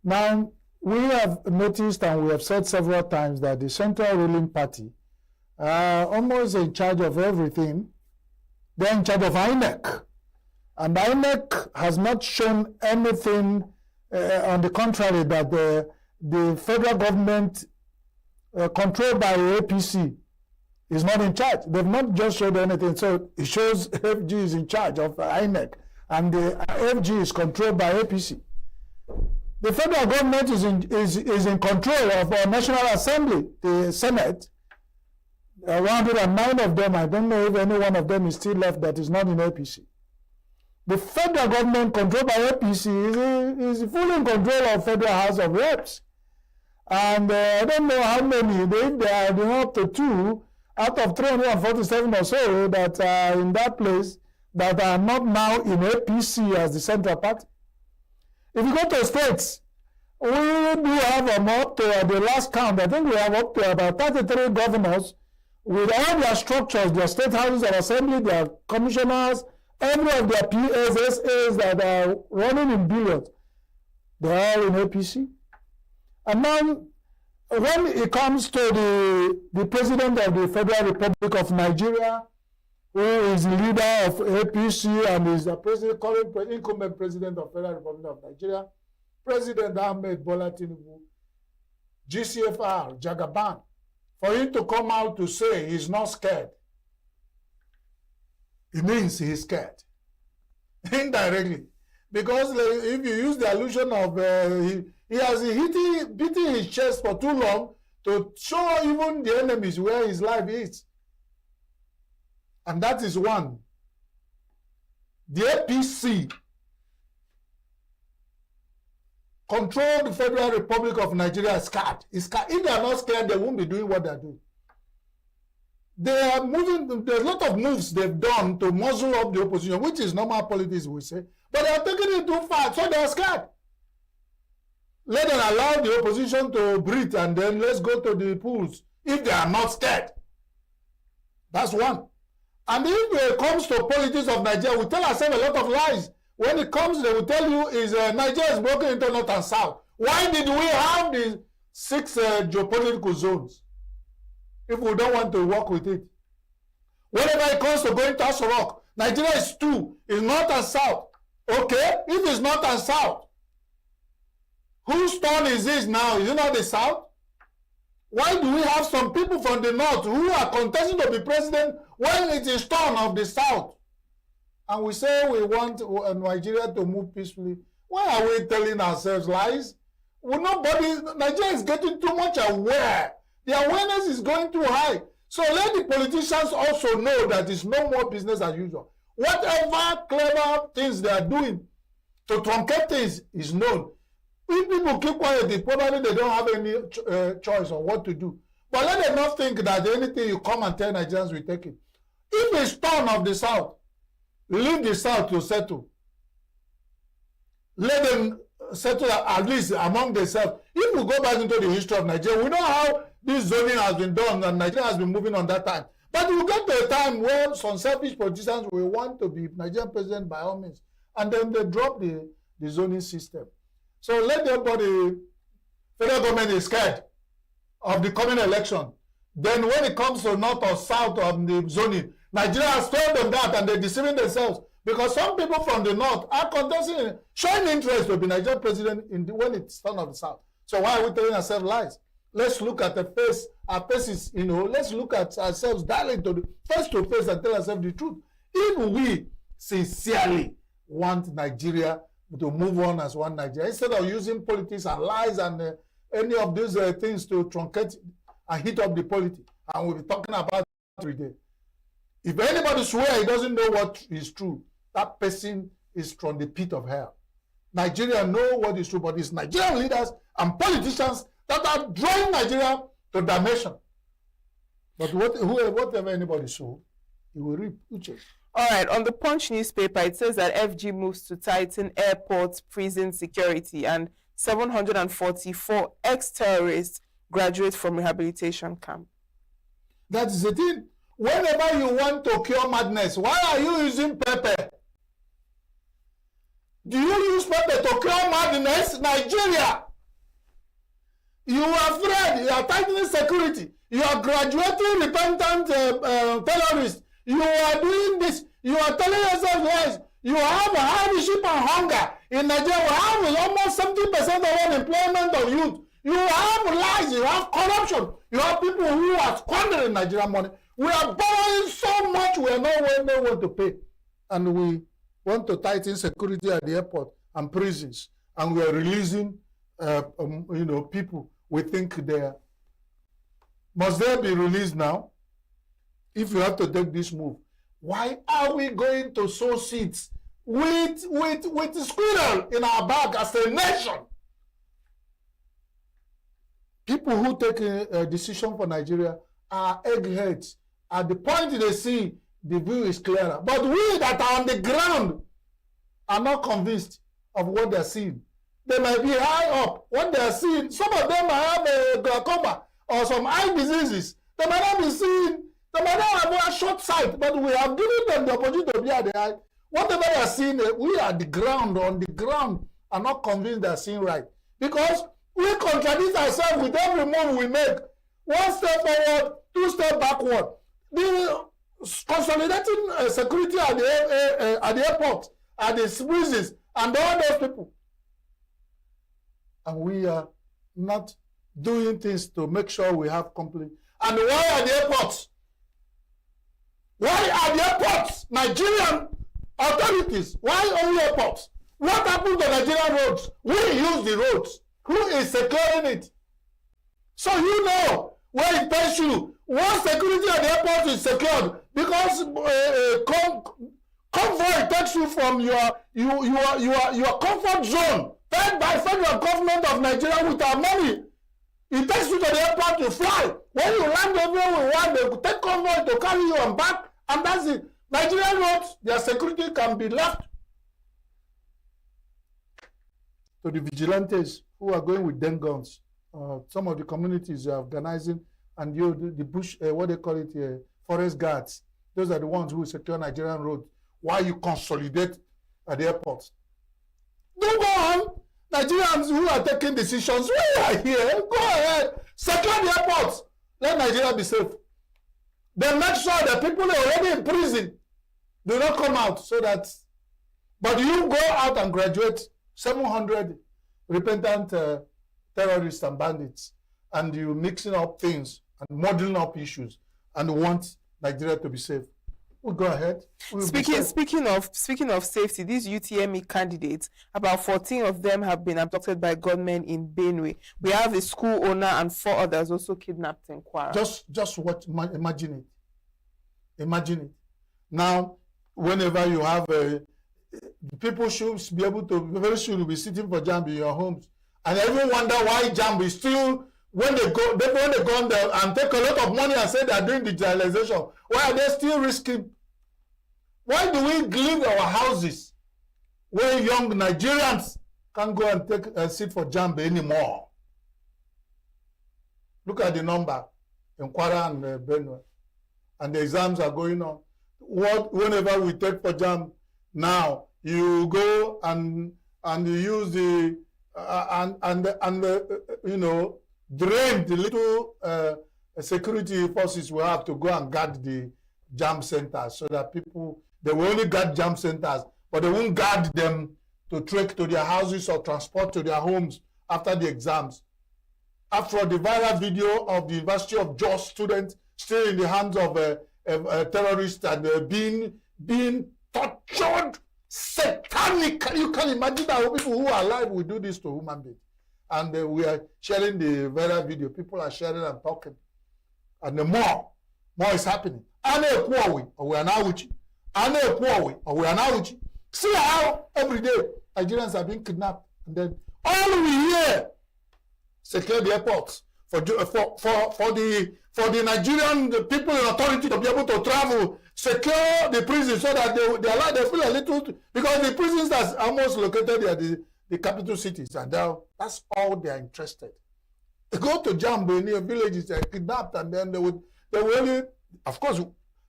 Now, we have noticed and we have said several times that the central ruling party are almost in charge of everything. They're in charge of INEC. And INEC has not shown anything on the contrary that the federal government controlled by APC is not in charge. They've not just showed anything. So it shows FG is in charge of INEC and the FG is controlled by APC. The federal government is in control of our National Assembly, the Senate. 109 of them, I don't know if any one of them is still left that is not in APC. The federal government controlled by APC is fully in control of Federal House of Reps. And I don't know how many, if they are up to 2 out of 347 or so that are in that place that are not now in APC as the central party. If you go to states, we do have up to the last count, I think we have up to about 33 governors with all their structures, their state houses of assembly, their commissioners, every of their PSSAs that are running in billions. They are all in APC. And now, when it comes to the president of the Federal Republic of Nigeria, who is the leader of APC and is the current incumbent president of the Federal Republic of Nigeria, President Ahmed Bola Tinubu, GCFR, Jagaban, for him to come out to say he's not scared, it means he's scared. Indirectly. Because if you use the allusion of he has beaten his chest for too long to show even the enemies where his life is. And that is one. The APC control the Federal Republic of Nigeria is scared. If they are not scared, they won't be doing what they are doing. They are moving, there's a lot of moves they've done to muzzle up the opposition, which is normal politics, we say. But they are taking it too far, so they are scared. Let them allow the opposition to breathe and then let's go to the polls if they are not scared. That's one. And if it comes to politics of Nigeria, we tell ourselves a lot of lies. When it comes, they will tell you is Nigeria is broken into north and south. Why did we have the 6 geopolitical zones if we don't want to work with it? Whenever it comes to going to Aso Rock, Nigeria is 2, is north and south. Okay, if it's north and south, whose turn is this now? Is it not the south? Why do we have some people from the north who are contesting to be president when it is turn of the south? And we say we want Nigeria to move peacefully. Why are we telling ourselves lies? Well, Nigeria is getting too much aware. The awareness is going too high. So let the politicians also know that it's no more business as usual. Whatever clever things they are doing, to truncate things is known. If people keep quiet, probably they don't have any choice on what to do. But let them not think that anything you come and tell Nigerians will take it. If it's turn of the South, leave the South to settle. Let them settle at least among themselves. If we go back into the history of Nigeria, we know how this zoning has been done and Nigeria has been moving on that time. But we get to a time where some selfish politicians will want to be Nigerian president by all means. And then they drop the zoning system. So let everybody, federal government is scared of the coming election. Then when it comes to north or south of the zoning, Nigeria has failed on that and they're deceiving themselves. Because some people from the north are contesting, showing interest to be Nigerian president when it's turn of the south. So why are we telling ourselves lies? Let's look at our faces, let's look at ourselves directly face to face and tell ourselves the truth. If we sincerely want Nigeria to move on as one Nigeria, instead of using politics and lies and any of these things to truncate and heat up the politics, and we'll be talking about it every day. If anybody swears he doesn't know what is true, that person is from the pit of hell. Nigeria know what is true, but it's Nigerian leaders and politicians that are drawing Nigeria to damnation. But whatever anybody sow, he will reap. All right, on the Punch newspaper, it says that FG moves to tighten airport prison security and 744 ex-terrorists graduate from rehabilitation camp. That is the thing. Whenever you want to cure madness, why are you using pepper? Do you use pepper to cure madness? Nigeria! You are afraid. You are tightening security. You are graduating repentant terrorists. You are doing this. You are telling yourself lies. You have hardship and hunger. In Nigeria, we have almost 70% of unemployment of youth. You have lies. You have corruption. You have people who are squandering Nigerian money. We are borrowing so much we are not willing to pay. And we want to tighten security at the airport and prisons. And we are releasing people we think they are. Must they be released now? If you have to take this move, why are we going to sow seeds with squirrel in our bag as a nation? People who take a decision for Nigeria are eggheads. At the point they see, the view is clearer. But we that are on the ground are not convinced of what they're seeing. They might be high up. What they're seeing, some of them might have a glaucoma or some eye diseases. They might not be seeing, they might not have a short sight, but we have given them the opportunity to be at the eye. Whatever they are seeing, we are on the ground, are not convinced they are seeing right. Because we contradict ourselves with every move we make. One step forward, two steps backward. The consolidating security at the airport, at the prisons, and all those people. And we are not doing things to make sure we have complete. And why are the airports? Why are the airports? Nigerian authorities, why only airports? What happened to Nigerian roads? We use the roads. Who is securing it? So you know where it tells you what security at the airport is secured, because convoy takes you from your comfort zone, paid by federal government of Nigeria with our money. It takes you to the airport to fly. When you land everywhere we want, they take convoy to carry you and back, and that's it. Nigerian roads, their security can be left to the vigilantes who are going with den guns. Some of the communities are organizing, and the bush, what they call it, forest guards. Those are the ones who secure Nigerian roads. Why you consolidate at the airports? Don't go on. Nigerians who are taking decisions, we are here. Go ahead. Secure the airports. Let Nigeria be safe. Then make sure that people are already in prison do not come out, so that. But you go out and graduate 700 repentant terrorists and bandits, and you mixing up things and modeling up issues, and want Nigeria to be safe. We'll go ahead. Speaking of safety, these UTME candidates, about 14 of them have been abducted by gunmen in Benue. We have a school owner and 4 others also kidnapped in Kwara. Just what? Imagine it. Imagine it. Now, whenever you have people should be able to, very soon, be sitting for JAMB in your homes. And everyone wonder why JAMB is still, when they go on there and take a lot of money and say they are doing digitalization, why are they still risking? Why do we leave our houses where young Nigerians can't go and take a seat for JAMB anymore? Look at the number in Kwara and Benue. And the exams are going on. Whenever we take for JAMB now, you go and you use the drain the little security forces will have to go and guard the JAMB centers, so that people, they will only guard JAMB centers, but they won't guard them to trek to their houses or transport to their homes after the exams. After the viral video of the University of Jos students still in the hands of terrorists and being tortured satanically. You can imagine that people who are alive will do this to human beings. And we are sharing the viral video. People are sharing and talking. And the more is happening. See how every day Nigerians are being kidnapped. And then all we hear, secure the airports for the Nigerian people in authority to be able to travel, secure the prisons so that they feel a little, because the prisons are almost located at the capital cities, and that's all they are interested. They go to JAMB near villages, they are kidnapped, and then they will only, of course,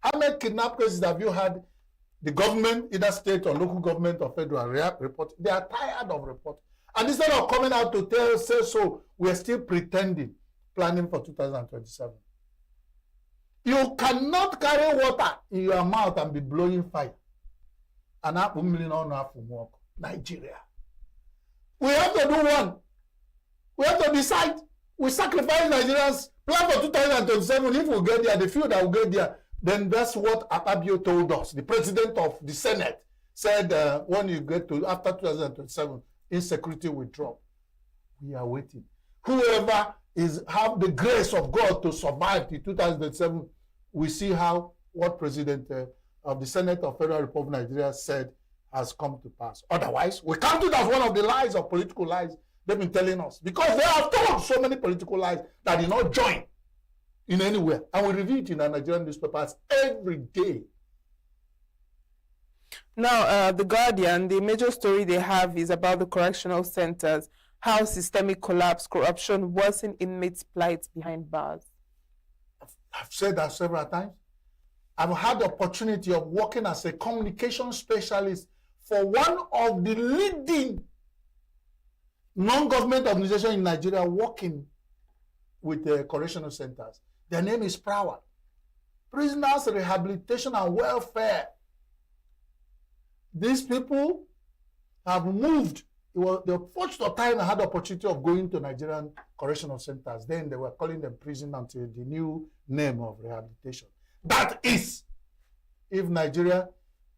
how many kidnap cases have you had? The government, either state or local government or federal, report? They are tired of reporting. And instead of coming out to say so, we are still pretending, planning for 2027. You cannot carry water in your mouth and be blowing fire. And Nigeria. We have to do one. We have to decide. We sacrifice Nigerians, plan for 2027. If we get there, the few that will get there, then that's what Akpabio told us. The president of the Senate said when you get to after 2027, insecurity will drop. We are waiting. Whoever have the grace of God to survive till 2007, we see how what President of the Senate of Federal Republic of Nigeria said has come to pass. Otherwise, we count it as one of the lies or political lies they've been telling us, because they have told so many political lies that did not join in anywhere. And we review it in our Nigerian newspapers every day. Now, The Guardian, the major story they have is about the correctional centers, how systemic collapse, corruption worsen inmates' plight behind bars. I've said that several times. I've had the opportunity of working as a communication specialist for one of the leading non-government organizations in Nigeria working with the correctional centers. Their name is PRAWA, Prisoners Rehabilitation and Welfare. These people have moved. It was the first time I had the opportunity of going to Nigerian correctional centers. Then they were calling them prison until the new name of rehabilitation. That is, if Nigeria,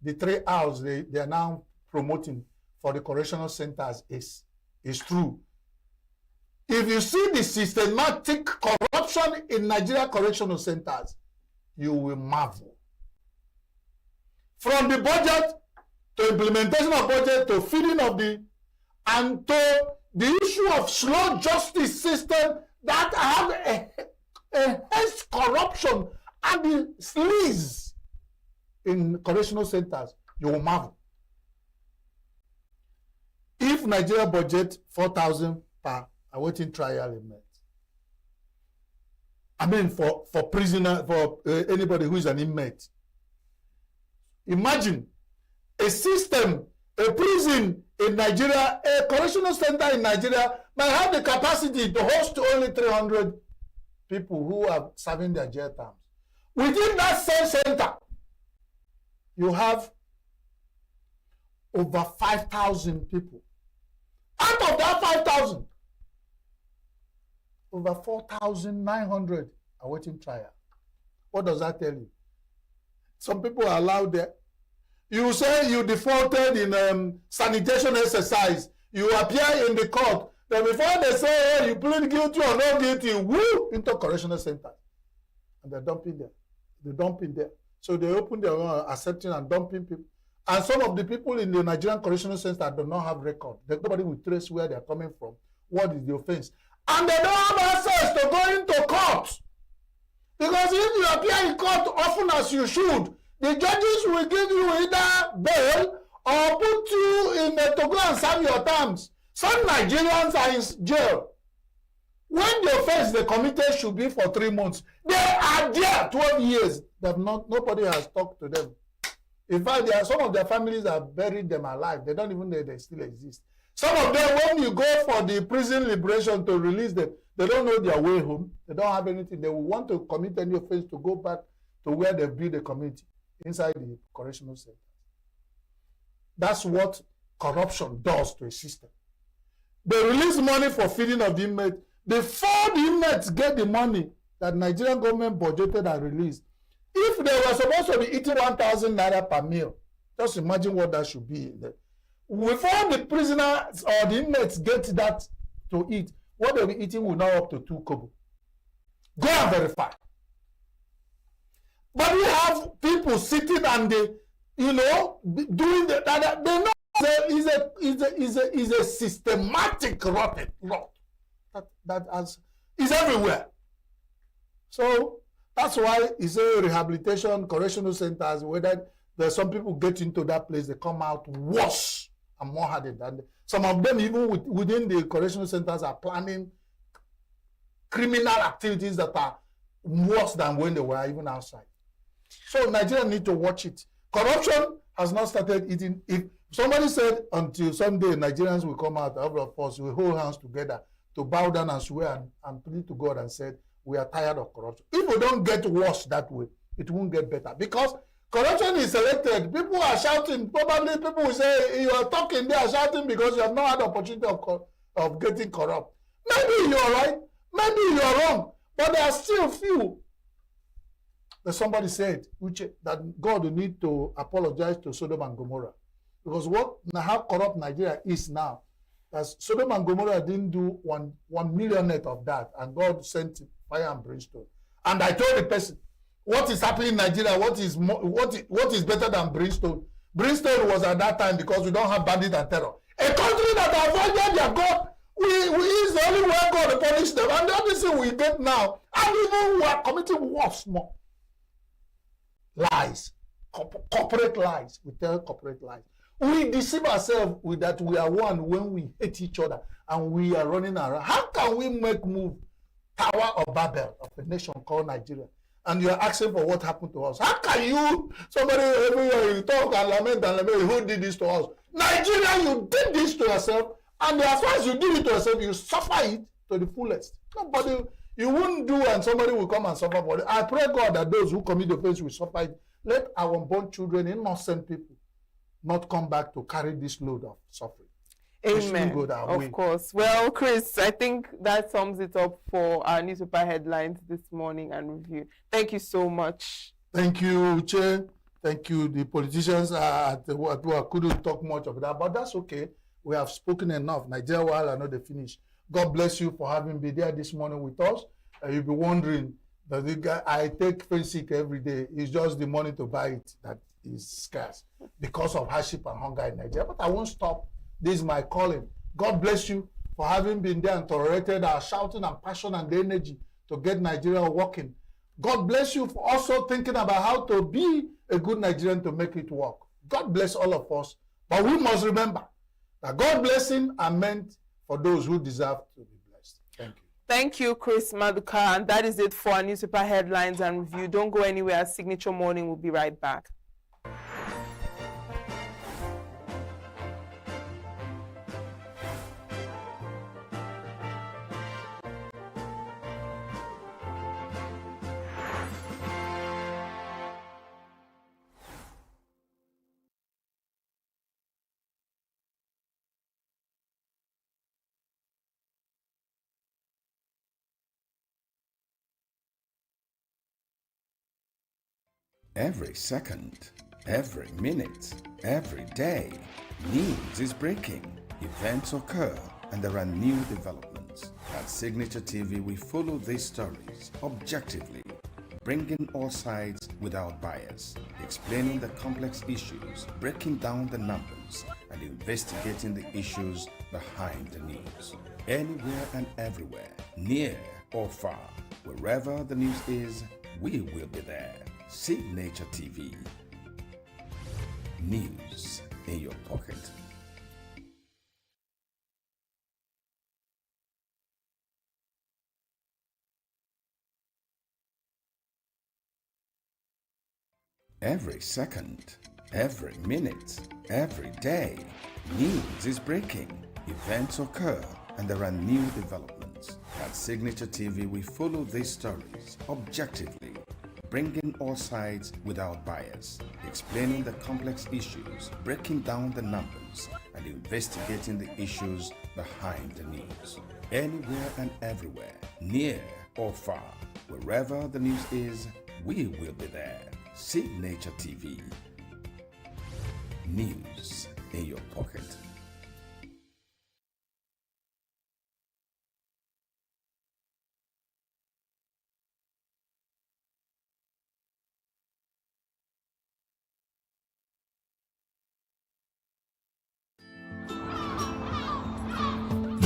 the 3 hours they are now promoting for the correctional centers is true. If you see the systematic corruption in Nigeria correctional centers, you will marvel. From the budget to implementation of budget to feeding of and to the issue of slow justice system that have a health corruption and the sleaze in correctional centers, you will marvel. If Nigeria budget 4,000 per awaiting trial inmate, I mean for prisoner, for anybody who is an inmate, imagine a system, a prison in Nigeria, a correctional center in Nigeria might have the capacity to host only 300 people who are serving their jail terms. Within that same center, you have over 5,000 people. Out of that 5,000, over 4,900 are waiting trial. What does that tell you? Some people are allowed there. You say you defaulted in sanitation exercise. You appear in the court. Then before they say, hey, you plead guilty or not guilty, woo, into correctional center. And they're dumping there. They're dumping there. So they open their own accepting and dumping people. And some of the people in the Nigerian Correctional Center do not have record. Nobody will trace where they are coming from. What is the offense? And they don't have access to go into court. Because if you appear in court often as you should, the judges will give you either bail or put you in to go and serve your terms. Some Nigerians are in jail. When the offense they committed should be for 3 months, they are there 12 years. Nobody has talked to them. In fact, some of their families have buried them alive. They don't even know they still exist. Some of them, when you go for the prison liberation to release them, they don't know their way home. They don't have anything. They will want to commit any offense to go back to where they build a community, inside the correctional center. That's what corruption does to a system. They release money for feeding of the inmates. Before the inmates get the money that Nigerian government budgeted and released, if they were supposed to be eating 1,000 naira per meal, just imagine what that should be. Before the prisoners or the inmates get that to eat, what they'll be eating will now up to 2 kobo. Go and verify. But we have people sitting and they, doing that. They know is a systematic rot that is everywhere. So that's why it's a rehabilitation, correctional centers, whether there's some people get into that place, they come out worse and more hardened. And some of them, even within the correctional centers, are planning criminal activities that are worse than when they were even outside. So Nigeria need to watch it. Corruption has not started eating. If somebody said until someday Nigerians will come out, all of us will hold hands together to bow down and swear and plead to God and said, we are tired of corruption. If we don't get worse that way, it won't get better. Because corruption is selected. People are shouting. Probably people will say, you are talking, they are shouting because you have not had the opportunity of getting corrupt. Maybe you are right. Maybe you are wrong. But there are still few. That somebody said that God will need to apologize to Sodom and Gomorrah. Because how corrupt Nigeria is now, as Sodom and Gomorrah didn't do 1 millionth of that, and God sent fire and brimstone. And I told the person, what is happening in Nigeria? What is better than brimstone? Brimstone was at that time because we don't have bandit and terror. A country that avoided their God, we is the only way God to punish them. And the other thing we get now, and even we are committing worse more. Lies, corporate lies. We tell corporate lies. We deceive ourselves with that we are one when we hate each other and we are running around. How can we make move Tower of Babel of a nation called Nigeria? And you are asking for what happened to us. How can you, somebody everywhere, you talk and lament, who did this to us? Nigeria, you did this to yourself, and as far as you did it to yourself, you suffer it to the fullest. Nobody, you wouldn't do, and somebody will come and suffer for it. I pray God that those who commit the offense will suffer it. Let our unborn children, innocent people, not come back to carry this load of suffering. Amen. Of course. Well, Chris, I think that sums it up for our newspaper headlines this morning and review. Thank you so much. Thank you, Uche. Thank you. The politicians couldn't talk much of that, but that's okay. We have spoken enough. Nigeria, while I know they finish. God bless you for having been there this morning with us. You'll be wondering, I take Fensic every day. It's just the money to buy it that is scarce because of hardship and hunger in Nigeria. But I won't stop. This is my calling. God bless you for having been there and tolerated our shouting and passion and the energy to get Nigeria working. God bless you for also thinking about how to be a good Nigerian to make it work. God bless all of us. But we must remember that God's blessing are meant for those who deserve to be blessed. Thank you. Thank you, Chris Maduka. And that is it for our newspaper headlines and review. Don't go anywhere. Signature Morning will be right back. Every second, every minute, every day, news is breaking, events occur, and there are new developments. At Signature TV, we follow these stories objectively. bringing all sides without bias, explaining the complex issues, breaking down the numbers, and investigating the issues behind the news. Anywhere and everywhere, near or far, wherever the news is, we will be there. Signature TV. News in your pocket. Every second, every minute, every day, news is breaking. Events occur and there are new developments. At Signature TV, we follow these stories objectively, bringing all sides without bias, explaining the complex issues, breaking down the numbers, and investigating the issues behind the news. Anywhere and everywhere, near or far, wherever the news is, we will be there. Signature TV. News in your pocket.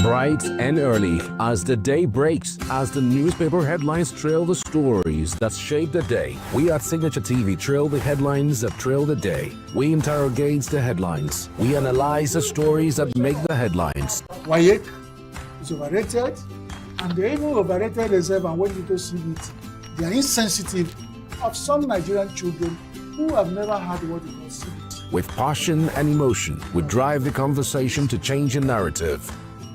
Bright and early, as the day breaks, as the newspaper headlines trail the stories that shape the day, we at Signature TV trail the headlines that trail the day. We interrogate the headlines. We analyze the stories that make the headlines. WAEC is overrated, and they even overrated themselves and went into CBT. They are insensitive of some Nigerian children who have never heard what it was CBT. With passion and emotion, we drive the conversation to change the narrative.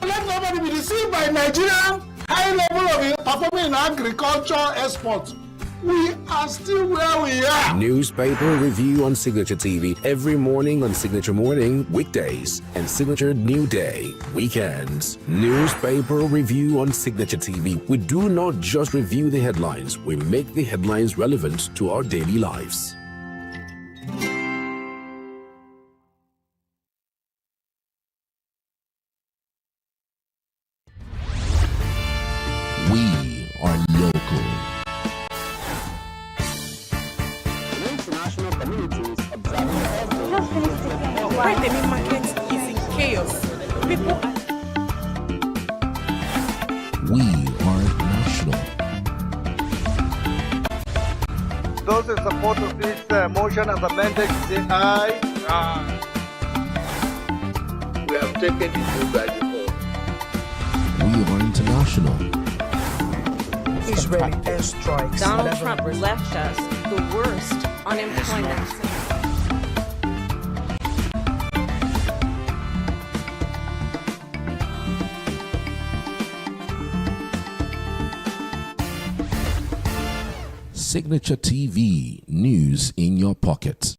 Let nobody be deceived by Nigerian high level of performing in agriculture export. We are still where we are. Newspaper review on Signature TV every morning on Signature Morning, weekdays, and Signature New Day, weekends. Newspaper review on Signature TV. We do not just review the headlines, we make the headlines relevant to our daily lives. We are local. International communities observing Why the main market is in chaos? People are... We are national. Those in support of this motion as amended, say aye. Aye. We have taken the vote by default. We are international. Israeli airstrikes. Donald Trump left us the worst unemployment. Signature TV, news in your pocket.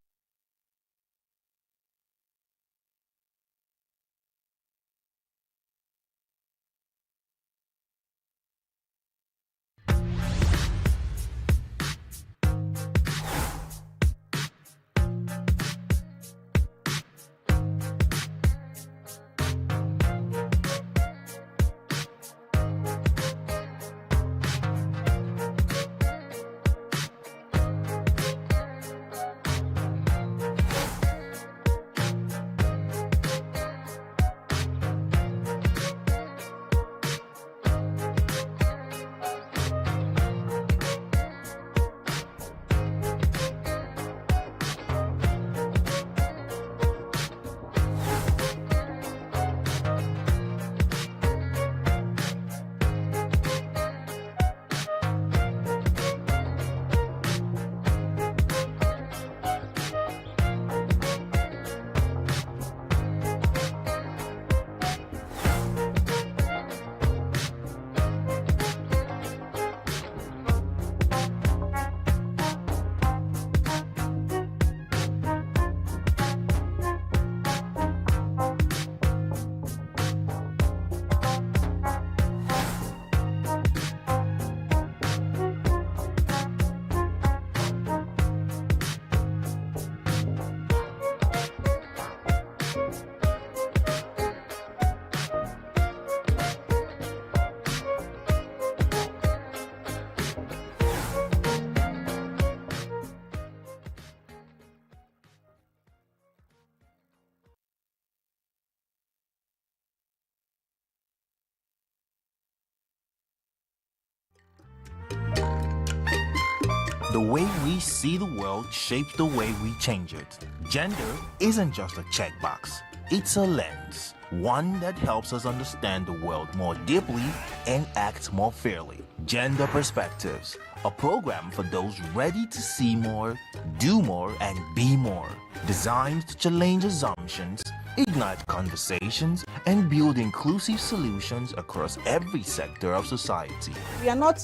The way we see the world shapes the way we change it. Gender isn't just a checkbox, it's a lens, one that helps us understand the world more deeply and act more fairly. Gender Perspectives, a program for those ready to see more, do more, and be more. Designed to challenge assumptions, ignite conversations, and build inclusive solutions across every sector of society. We are not,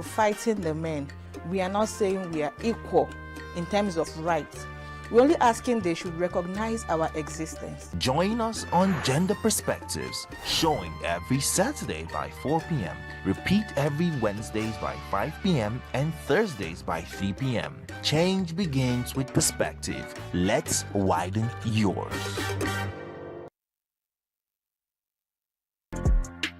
fighting the men. We are not saying we are equal in terms of rights. We're only asking they should recognize our existence. Join us on Gender Perspectives, showing every Saturday by 4 p.m. Repeat every Wednesdays by 5 p.m. and Thursdays by 3 p.m. Change begins with perspective. Let's widen yours.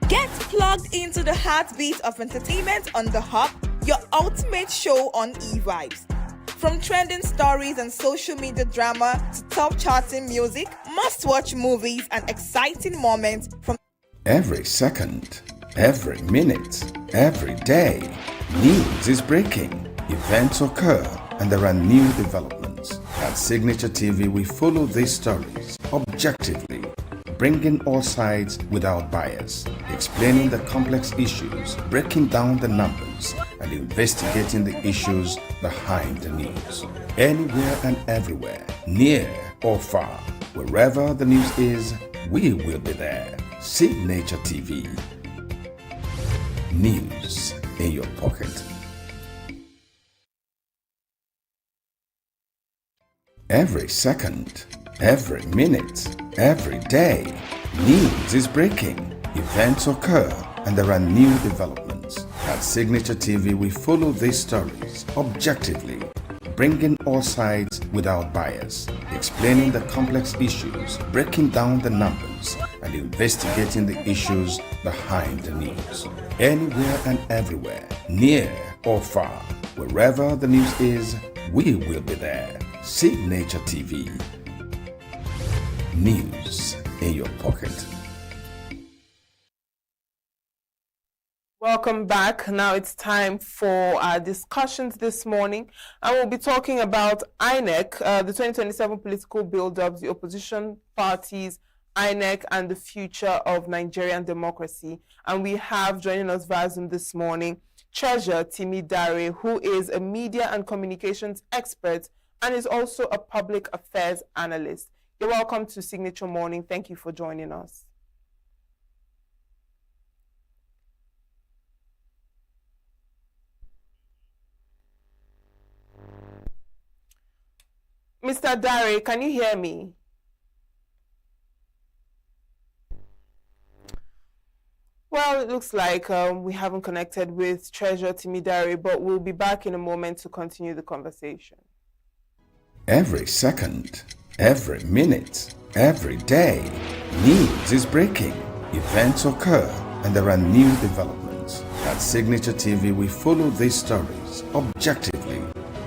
Get plugged into the heartbeat of entertainment on The Hub, your ultimate show on e-vibes. From trending stories and social media drama to top charting music, must-watch movies and exciting moments from Every second, every minute, every day, news is breaking, events occur, and there are new developments. At Signature TV, we follow these stories objectively, bringing all sides without bias, explaining the complex issues, breaking down the numbers, and investigating the issues behind the news. Anywhere and everywhere, near or far, wherever the news is, we will be there. Signature TV. News in your pocket. Every second, every minute, every day, news is breaking, events occur, and there are new developments. At Signature TV, we follow these stories objectively, bringing all sides without bias, explaining the complex issues, breaking down the numbers, and investigating the issues behind the news. Anywhere and everywhere, near or far, wherever the news is, we will be there. Signature TV. News in your pocket. Welcome back. Now it's time for our discussions this morning, and we'll be talking about INEC, the 2027 political build-ups, the opposition parties, INEC, and the future of Nigerian democracy. And we have joining us via Zoom this morning Treasurer Timi Dare, who is a media and communications expert and is also a public affairs analyst. You're welcome to Signature Morning. Thank you for joining us. Mr. Dare, can you hear me? Well, it looks like we haven't connected with Treasurer Timi Dare, but we'll be back in a moment to continue the conversation. Every second, every minute, every day, news is breaking, events occur, and there are new developments. At Signature TV, we follow these stories objectively,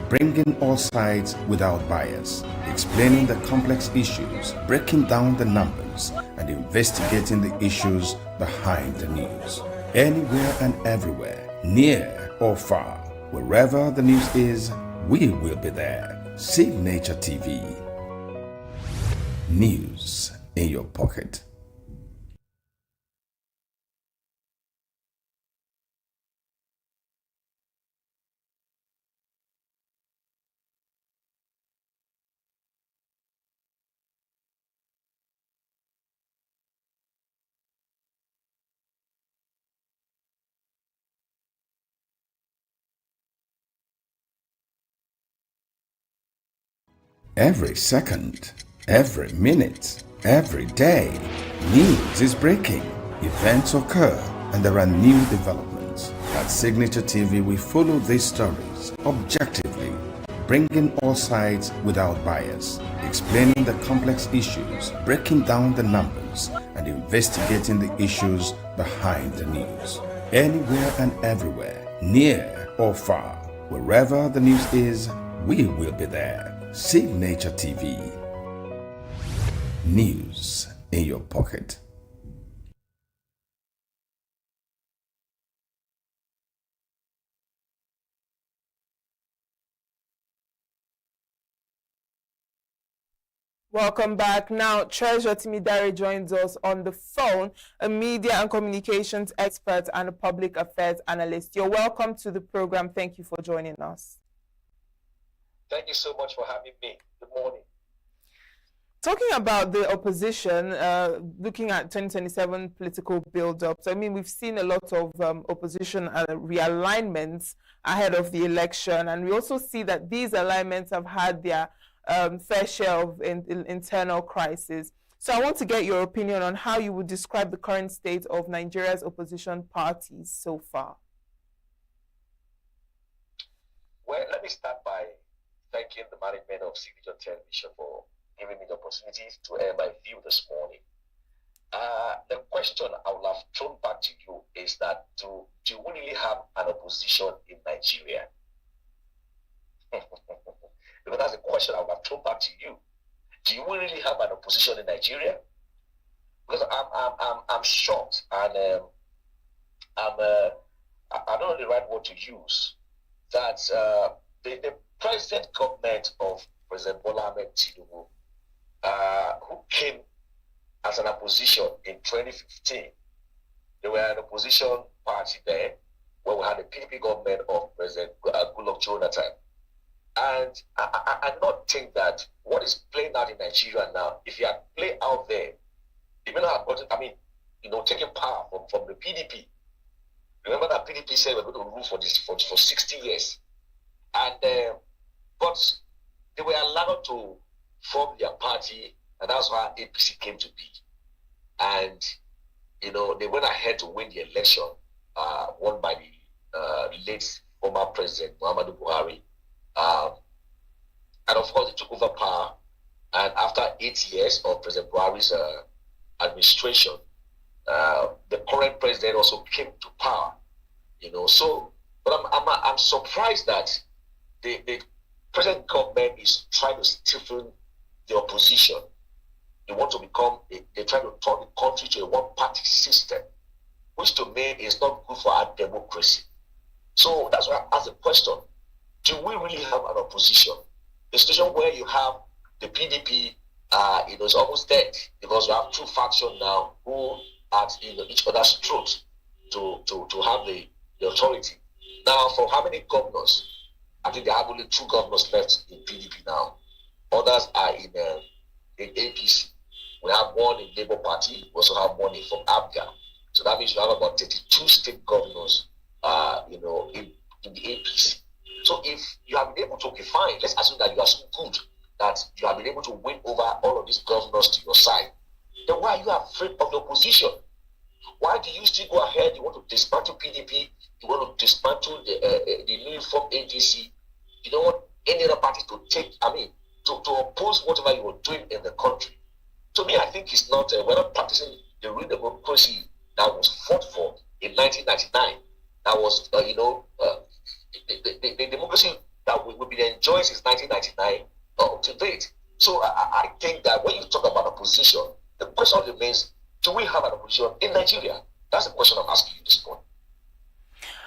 bringing all sides without bias, explaining the complex issues, breaking down the numbers, and investigating the issues behind the news. Anywhere and everywhere, near or far, wherever the news is, we will be there. Signature TV. News in your pocket. Every second, every minute, every day, news is breaking, events occur, and there are new developments. At Signature TV, we follow these stories objectively, bringing all sides without bias, explaining the complex issues, breaking down the numbers, and investigating the issues behind the news. Anywhere and everywhere, near or far, wherever the news is, we will be there. Signature TV. News in your pocket. Welcome back. Now, Treasure Timidare joins us on the phone, a media and communications expert and a public affairs analyst. You're welcome to the program. Thank you for joining us. Thank you so much for having me. Good morning. Talking about the opposition, looking at 2027 political build-ups, I mean, we've seen a lot of opposition realignments ahead of the election, and we also see that these alignments have had their fair share of internal crisis. So I want to get your opinion on how you would describe the current state of Nigeria's opposition parties so far. Well, let me start by thanking the management of Signature Television for giving me the opportunity to air my view this morning. The question I would have thrown back to you is that do we really have an opposition in Nigeria? Because that's the question I would have thrown back to you. Do you really have an opposition in Nigeria? Because I'm shocked, and I don't know the right word to use, that the present government of President Bola Ahmed Tinubu, who came as an opposition in 2015, they were an opposition party there, where we had the PDP government of President Goodluck Jonathan. And I not think that what is playing out in Nigeria now, if you had played out there, you may not have gotten, taking power from the PDP. Remember that PDP said we're going to rule for 60 years. And but they were allowed to form their party, and that's how APC came to be. And they went ahead to win the election, won by the late former president Muhammadu Buhari. And of course, they took over power. And after 8 years of President Buhari's administration, the current president also came to power. So, but I'm surprised that the present government is trying to stiffen the opposition. They want to they're trying to turn the country to a one-party system, which to me is not good for our democracy. So that's why I ask the question, do we really have an opposition? A situation where you have the PDP, is almost dead, because you have two factions now who are each other's throat to have the authority. Now, for how many governors? I think they have only 2 governors left in PDP now. Others are in APC. We have one in Labour Party. We also have one from ABGA. So that means you have about 32 state governors, in the APC. So if you have been able to, fine, let's assume that you are so good that you have been able to win over all of these governors to your side. Then why are you afraid of the opposition? Why do you still go ahead? You want to dismantle PDP? You want to dismantle the newly formed ADC? You don't want any other party to to oppose whatever you were doing in the country. To me, I think it's not, we're not practicing the real democracy that was fought for in 1999. That was, the democracy that we've been enjoying since 1999 to date. So I think that when you talk about opposition, the question remains, do we have an opposition in Nigeria? That's the question I'm asking you this morning.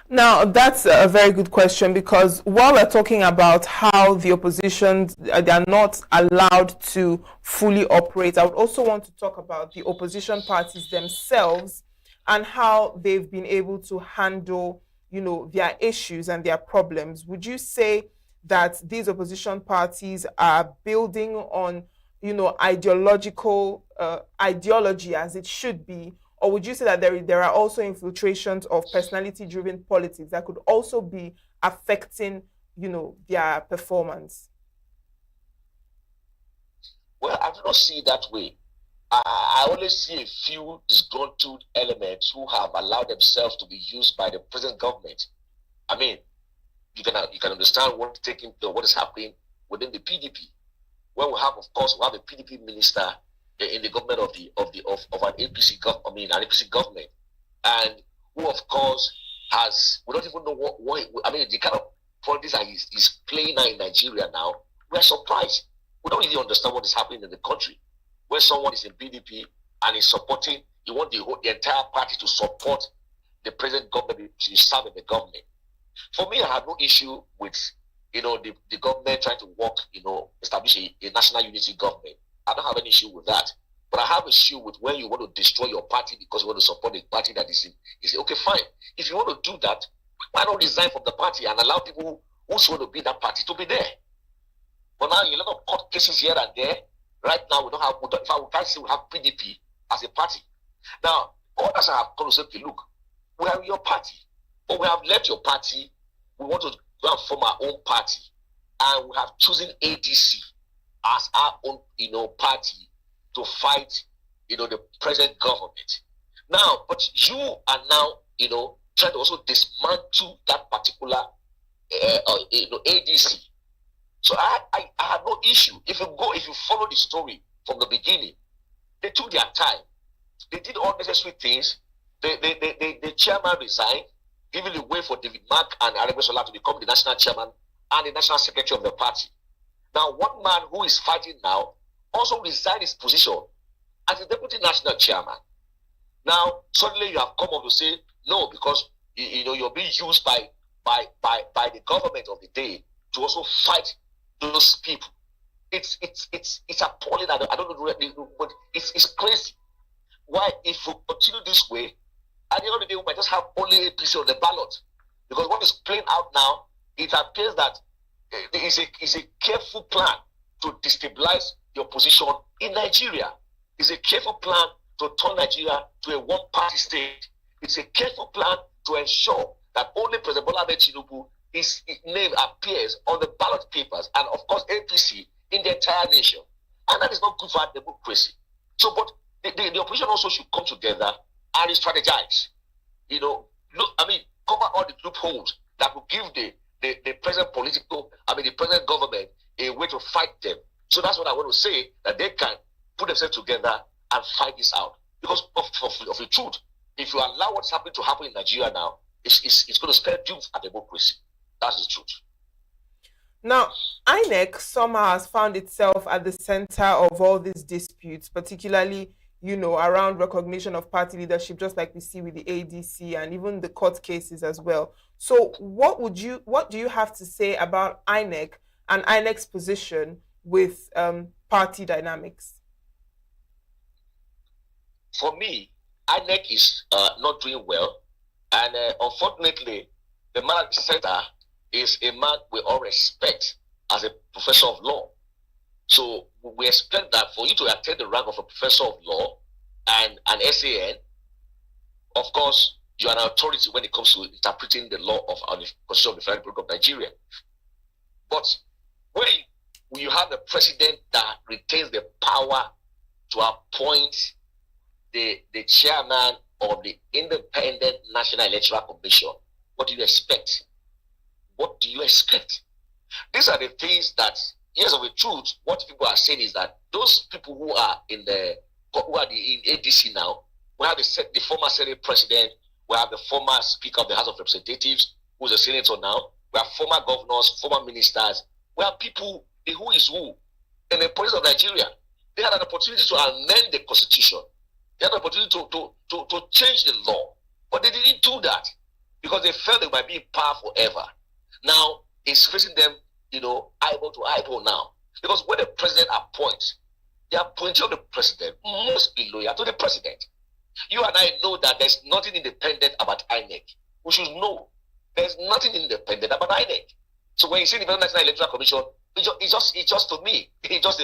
Now, that's a very good question, because while we're talking about how the opposition, they are not allowed to fully operate, I would also want to talk about the opposition parties themselves and how they've been able to handle, their issues and their problems. Would you say that these opposition parties are building on, ideology as it should be? Or would you say that there are also infiltrations of personality-driven politics that could also be affecting, their performance? Well, I do not see it that way. I only see a few disgruntled elements who have allowed themselves to be used by the present government. I mean, you can understand what is happening within the PDP. When we have a PDP minister in the government of an APC government, and who of course we don't even know the kind of politics that he's playing now in Nigeria now. We're surprised. We don't really understand what is happening in the country. When someone is in PDP and is supporting, you want the entire party to support the present government, to serve in the government. For me, I have no issue with the government trying to work, establish a national unity government. I don't have any issue with that. But I have issue with when you want to destroy your party because you want to support a party that is in. You say, okay, fine. If you want to do that, why not resign from the party and allow people who want to be in that party to be there? But now, a lot of court cases here and there. Right now, we don't have. In fact, we can't say we have PDP as a party. Now, others have come to say, okay, look, we are your party, but we have left your party. We want to go and form our own party, and we have chosen ADC as our own, party to fight, the present government. Now, but you are now, trying to also dismantle that particular, ADC. So I have no issue. If you follow the story from the beginning, they took their time. They did all necessary things. The chairman resigned, giving the way for David Mark and Aregbesola to become the national chairman and the national secretary of the party. Now, one man who is fighting now also resigned his position as the deputy national chairman. Now, suddenly you have come up to say no because you're being used by the government of the day to also fight those people. It's appalling. I don't know, but it's crazy. Why, if we continue this way, at the end of the day, we might just have only a piece on the ballot. Because what is playing out now, it appears that it's a careful plan to destabilize your position in Nigeria. It's a careful plan to turn Nigeria to a one-party state. It's a careful plan to ensure that only President Bola Ahmed Tinubu, his name appears on the ballot papers, and of course APC in the entire nation. And that is not good for our democracy. So, but the opposition also should come together and strategize. Cover all the loopholes that will give the present the present government a way to fight them. So that's what I want to say, that they can put themselves together and fight this out. Because of the truth, if you allow what's happening to happen in Nigeria now, it's going to spell doom for democracy. That's the truth. Now, INEC somehow has found itself at the center of all these disputes, particularly, around recognition of party leadership, just like we see with the ADC and even the court cases as well. So what do you have to say about INEC and INEC's position with party dynamics? For me, INEC is not doing well. And unfortunately, the man at the center is a man we all respect as a professor of law. So we expect that for you to attain the rank of a professor of law and an SAN, of course, you are an authority when it comes to interpreting the law of the Constitution of the Federal Republic of Nigeria. But when you have a president that retains the power to appoint the chairman of the Independent National Electoral Commission, what do you expect? What do you expect? These are the things that, yes, of the truth, what people are saying is that those people who are in ADC now, we have the former Senate president, we have the former Speaker of the House of Representatives, who's a senator now, we have former governors, former ministers, we have people, the who is who, in the police of Nigeria. They had an opportunity to amend the constitution. They had an opportunity to change the law, but they didn't do that because they felt they might be in power forever. Now, it's facing them, eyeball to eyeball now. Because when the president appoints, the appointee of the president must be loyal to the president. You and I know that there's nothing independent about INEC. We should know there's nothing independent about INEC. So when you see the National Electoral Commission, it's just to me, it's just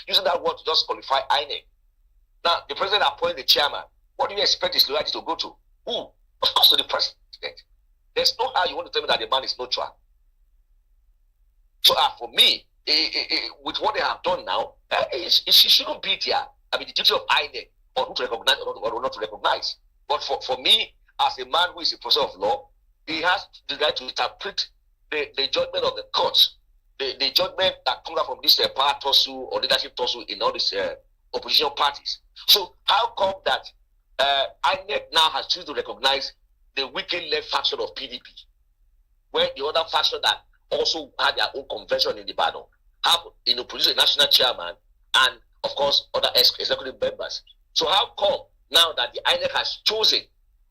using that word to just qualify INEC. Now, the president appoints the chairman. What do you expect his loyalty to go to? Who? Of course, to the president. There's no how you want to tell me that the man is neutral. So for me, with what they have done now, it shouldn't be there. The duty of INEC or who to recognize or not to recognize. But for me, as a man who is a professor of law, he has the right to interpret the judgment of the courts, the judgment that comes out from this power tussle or leadership tussle in all these opposition parties. So how come that INEC now has chosen to recognize the wicked left faction of PDP, where the other faction that also had their own convention in the battle have produced a national chairman and of course other executive members. So how come now that the INEC has chosen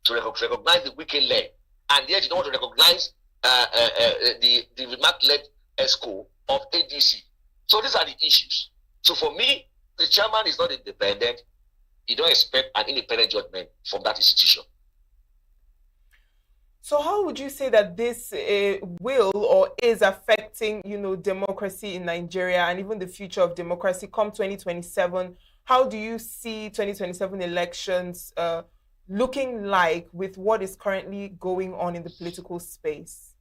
to recognize the wicked left and yet you don't want to recognize the remark-led ESCO of ADC? So these are the issues. So for me, the chairman is not independent, you don't expect an independent judgment from that institution. So how would you say that this will or is affecting, democracy in Nigeria and even the future of democracy come 2027? How do you see 2027 elections looking like with what is currently going on in the political space?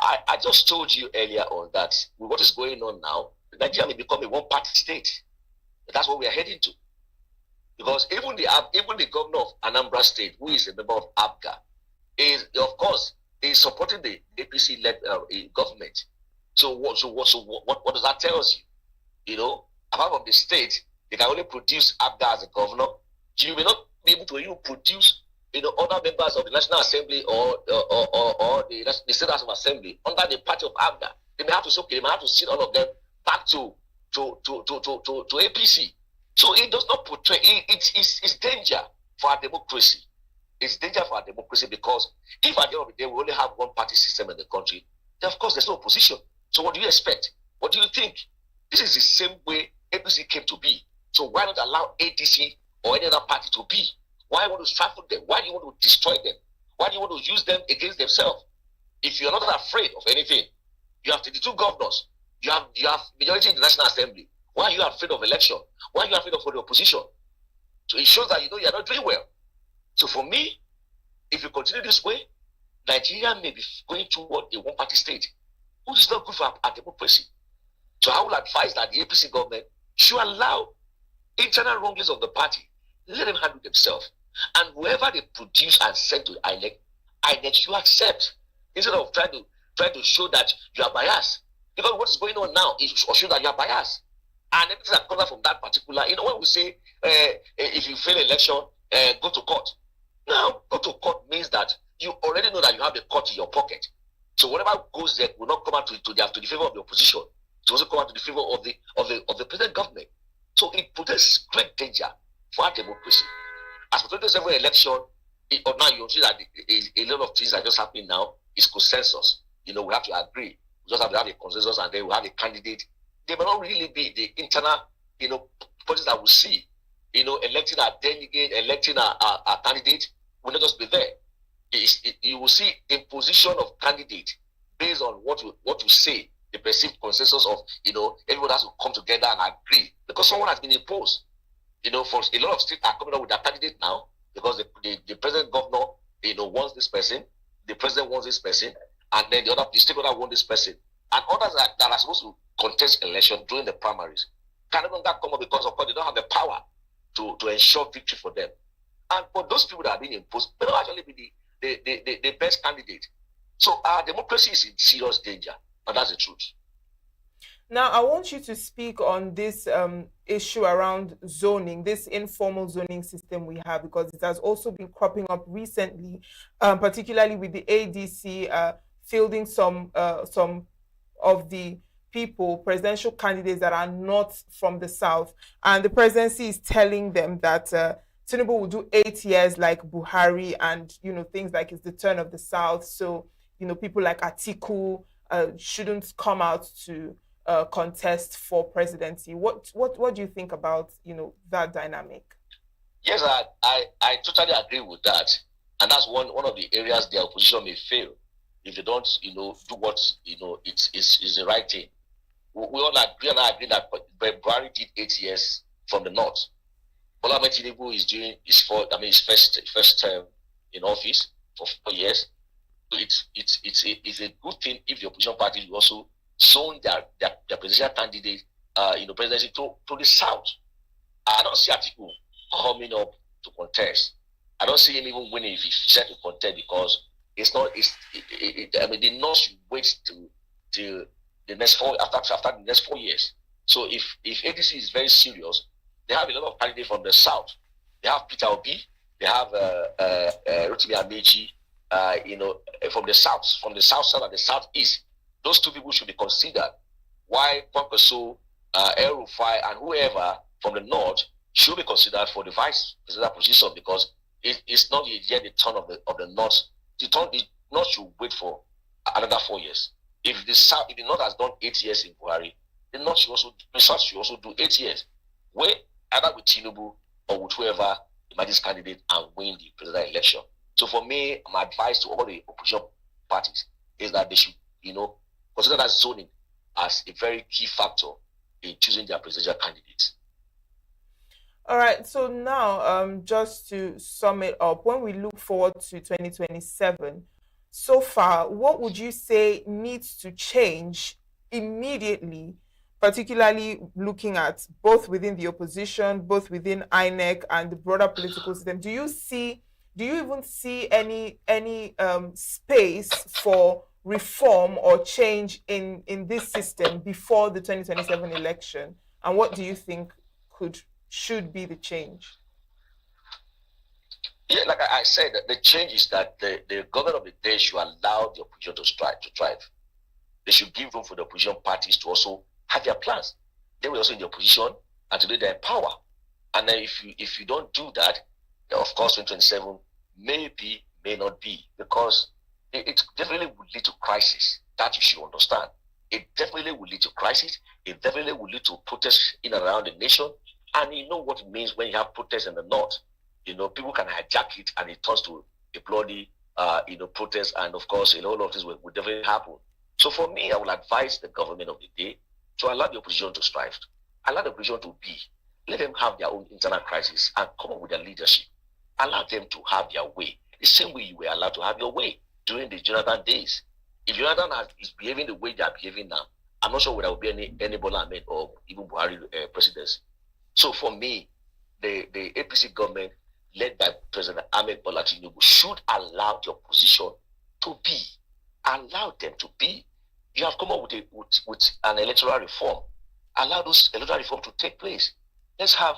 I just told you earlier on that with what is going on now, Nigeria may become a one-party state. That's what we are heading to. Because even the governor of Anambra State, who is a member of APGA, is supporting the APC-led government. So what does that tell you? Apart from the state, they can only produce APGA as a governor. You may not be able to even produce other members of the National Assembly or the State House of Assembly under the party of APGA. They may have to sit all of them back to APC. So it does not portray. It's danger for our democracy. It's danger for our democracy because if at the end of the day we only have one party system in the country, then of course there's no opposition. So what do you expect? What do you think? This is the same way APC came to be. So why not allow ADC or any other party to be? Why want to stifle them? Why do you want to destroy them? Why do you want to use them against themselves? If you're not afraid of anything, you have 32 governors. You have majority in the National Assembly. Why are you afraid of election? Why are you afraid of the opposition? So it shows that you're not doing well. So for me, if you continue this way, Nigeria may be going toward a one-party state, which is not good for our democracy. So I would advise that the APC government should allow internal wranglings of the party. Let them handle themselves. And whoever they produce and send to INEC should accept, instead of trying to show that you are biased. Because what is going on now is to show that you are biased. And everything that comes from that particular, when we say if you fail election, go to court. Now, go to court means that you already know that you have the court in your pocket. So whatever goes there will not come out to the favor of the opposition. It will also come out to the favor of the present government. So it poses great danger for our democracy. As for 2027 election, now you see that a lot of things are just happening now. It's consensus. We have to agree. We just have to have a consensus, and then we have a candidate. They may not really be the internal, policies that we see. Electing our delegate, electing our candidate will not just be there. You will see imposition of candidate based on what you say, the perceived consensus of, everyone has to come together and agree because someone has been imposed. For a lot of states are coming up with their candidate now because the present governor, wants this person, the president wants this person, and then the stakeholder wants this person. And others that are supposed to contest election during the primaries can even come up because, of course, they don't have the power to ensure victory for them. And for those people that are being imposed, they don't actually be the best candidate. So our democracy is in serious danger, and that's the truth. Now, I want you to speak on this issue around zoning, this informal zoning system we have, because it has also been cropping up recently, particularly with the ADC fielding some of the presidential candidates that are not from the South. And the presidency is telling them that Tinubu will do 8 years like Buhari and, things like it's the turn of the South. So, people like Atiku shouldn't come out to contest for presidency. What do you think about, that dynamic? Yes, I totally agree with that. And that's one of the areas the opposition may fail if they don't, do what, is the right thing. We all agree, and I agree that Buhari did 8 years from the north. Bola Ahmed Tinubu is doing his first term in office for 4 years. So it's a good thing if the opposition party will also zone their presidential candidate, presidency to the south. I don't see Atiku coming up to contest. I don't see him even winning if he's set to contest because the north should wait till the next after the next 4 years. So if ADC is very serious, they have a lot of candidates from the south. They have Peter Obi, they have Rotimi Amechi, from the south side and the southeast. Those two people should be considered. Why Kwankwaso, El Rufai, and whoever from the north should be considered for the vice president position because it's not yet the turn of the north. The north should wait for another 4 years. If the north has done 8 years in Buhari, the south should also do 8 years. Wait either with Tinubu or with whoever emerges candidate and win the presidential election. So for me, my advice to all the opposition parties is that they should, consider that zoning as a very key factor in choosing their presidential candidates. All right, so now just to sum it up, when we look forward to 2027, so far, what would you say needs to change immediately, particularly looking at both within the opposition, both within INEC and the broader political system? Do you even see any space for reform or change in this system before the 2027 election? And what do you think should be the change? Yeah, like I said, the change is that the government of the day should allow the opposition to thrive. They should give room for the opposition parties to also have their plans. They will also in the opposition, and today they're in power. And then if you don't do that, then of course 2027 may not be, because it definitely would lead to crisis. That you should understand. It definitely will lead to crisis. It definitely will lead to protests in and around the nation. And you know what it means when you have protests in the north. People can hijack it and it turns to a bloody, protest. And of course, a whole lot of this will definitely happen. So for me, I will advise the government of the day to allow the opposition to strive, allow the opposition to be. Let them have their own internal crisis and come up with their leadership. Allow them to have their way. The same way you were allowed to have your way during the Jonathan days. If Jonathan is behaving the way they are behaving now, I'm not sure whether there will be any Bola Ahmed or even Buhari presidency. So for me, the APC government led by President Ahmed Bola Tinubu should allow the opposition to be. Allow them to be. You have come up with an electoral reform. Allow those electoral reform to take place. Let's have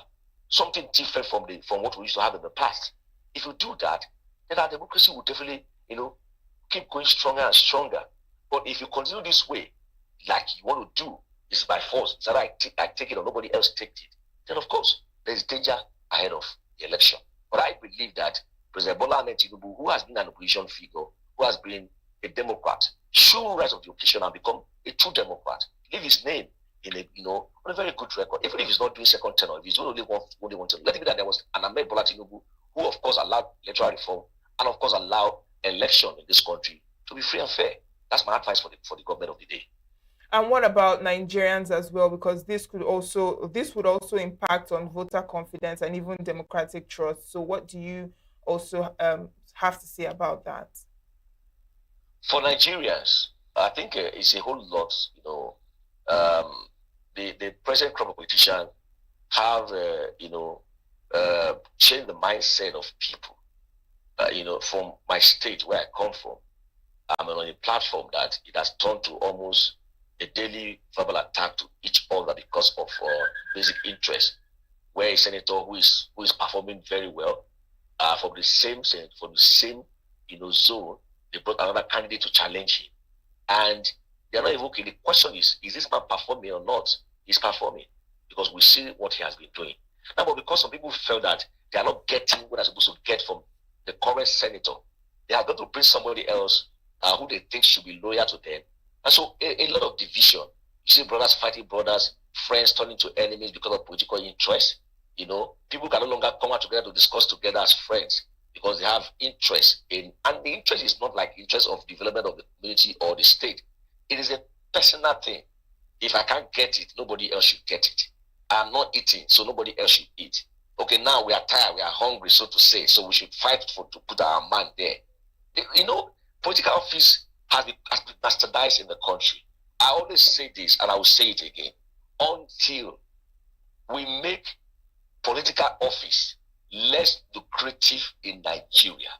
something different from what we used to have in the past. If you do that, then our democracy will definitely, keep going stronger and stronger. But if you continue this way, like you want to do, it's by force, so I take it or nobody else takes it, then of course there's danger ahead of the election. But I believe that President Bola Ahmed Tinubu, who has been an opposition figure, who has been a Democrat, should rise of the occasion and become a true Democrat. Leave his name on a very good record. Even if he's not doing second term, or if he's doing only one term, let it be that there was an Ahmed Bola Tinubu who, of course, allowed electoral reform and, of course, allowed election in this country to be free and fair. That's my advice for the government of the day. And what about Nigerians as well? Because this would also impact on voter confidence and even democratic trust. So what do you also have to say about that? For Nigerians, I think it's a whole lot. The present crop of politicians have changed the mindset of people. From my state where I come from, I'm on a platform that it has turned to almost a daily verbal attack to each other because of basic interest. Where a senator who is performing very well, from the same zone, they brought another candidate to challenge him, and they're not even okay. The question is this man performing or not? He's performing because we see what he has been doing. Now, but because some people felt that they are not getting what they're supposed to get from the current senator, they are going to bring somebody else who they think should be loyal to them. And so a lot of division. You see brothers fighting brothers, friends turning to enemies because of political interest. People can no longer come out together to discuss together as friends because they have interest in, and the interest is not like interest of development of the community or the state. It is a personal thing. If I can't get it, nobody else should get it. I'm not eating, so nobody else should eat. Okay, now we are tired, we are hungry, so to say, so we should fight to put our man there. Political office has been bastardized in the country. I always say this, and I will say it again. Until we make political office less lucrative in Nigeria,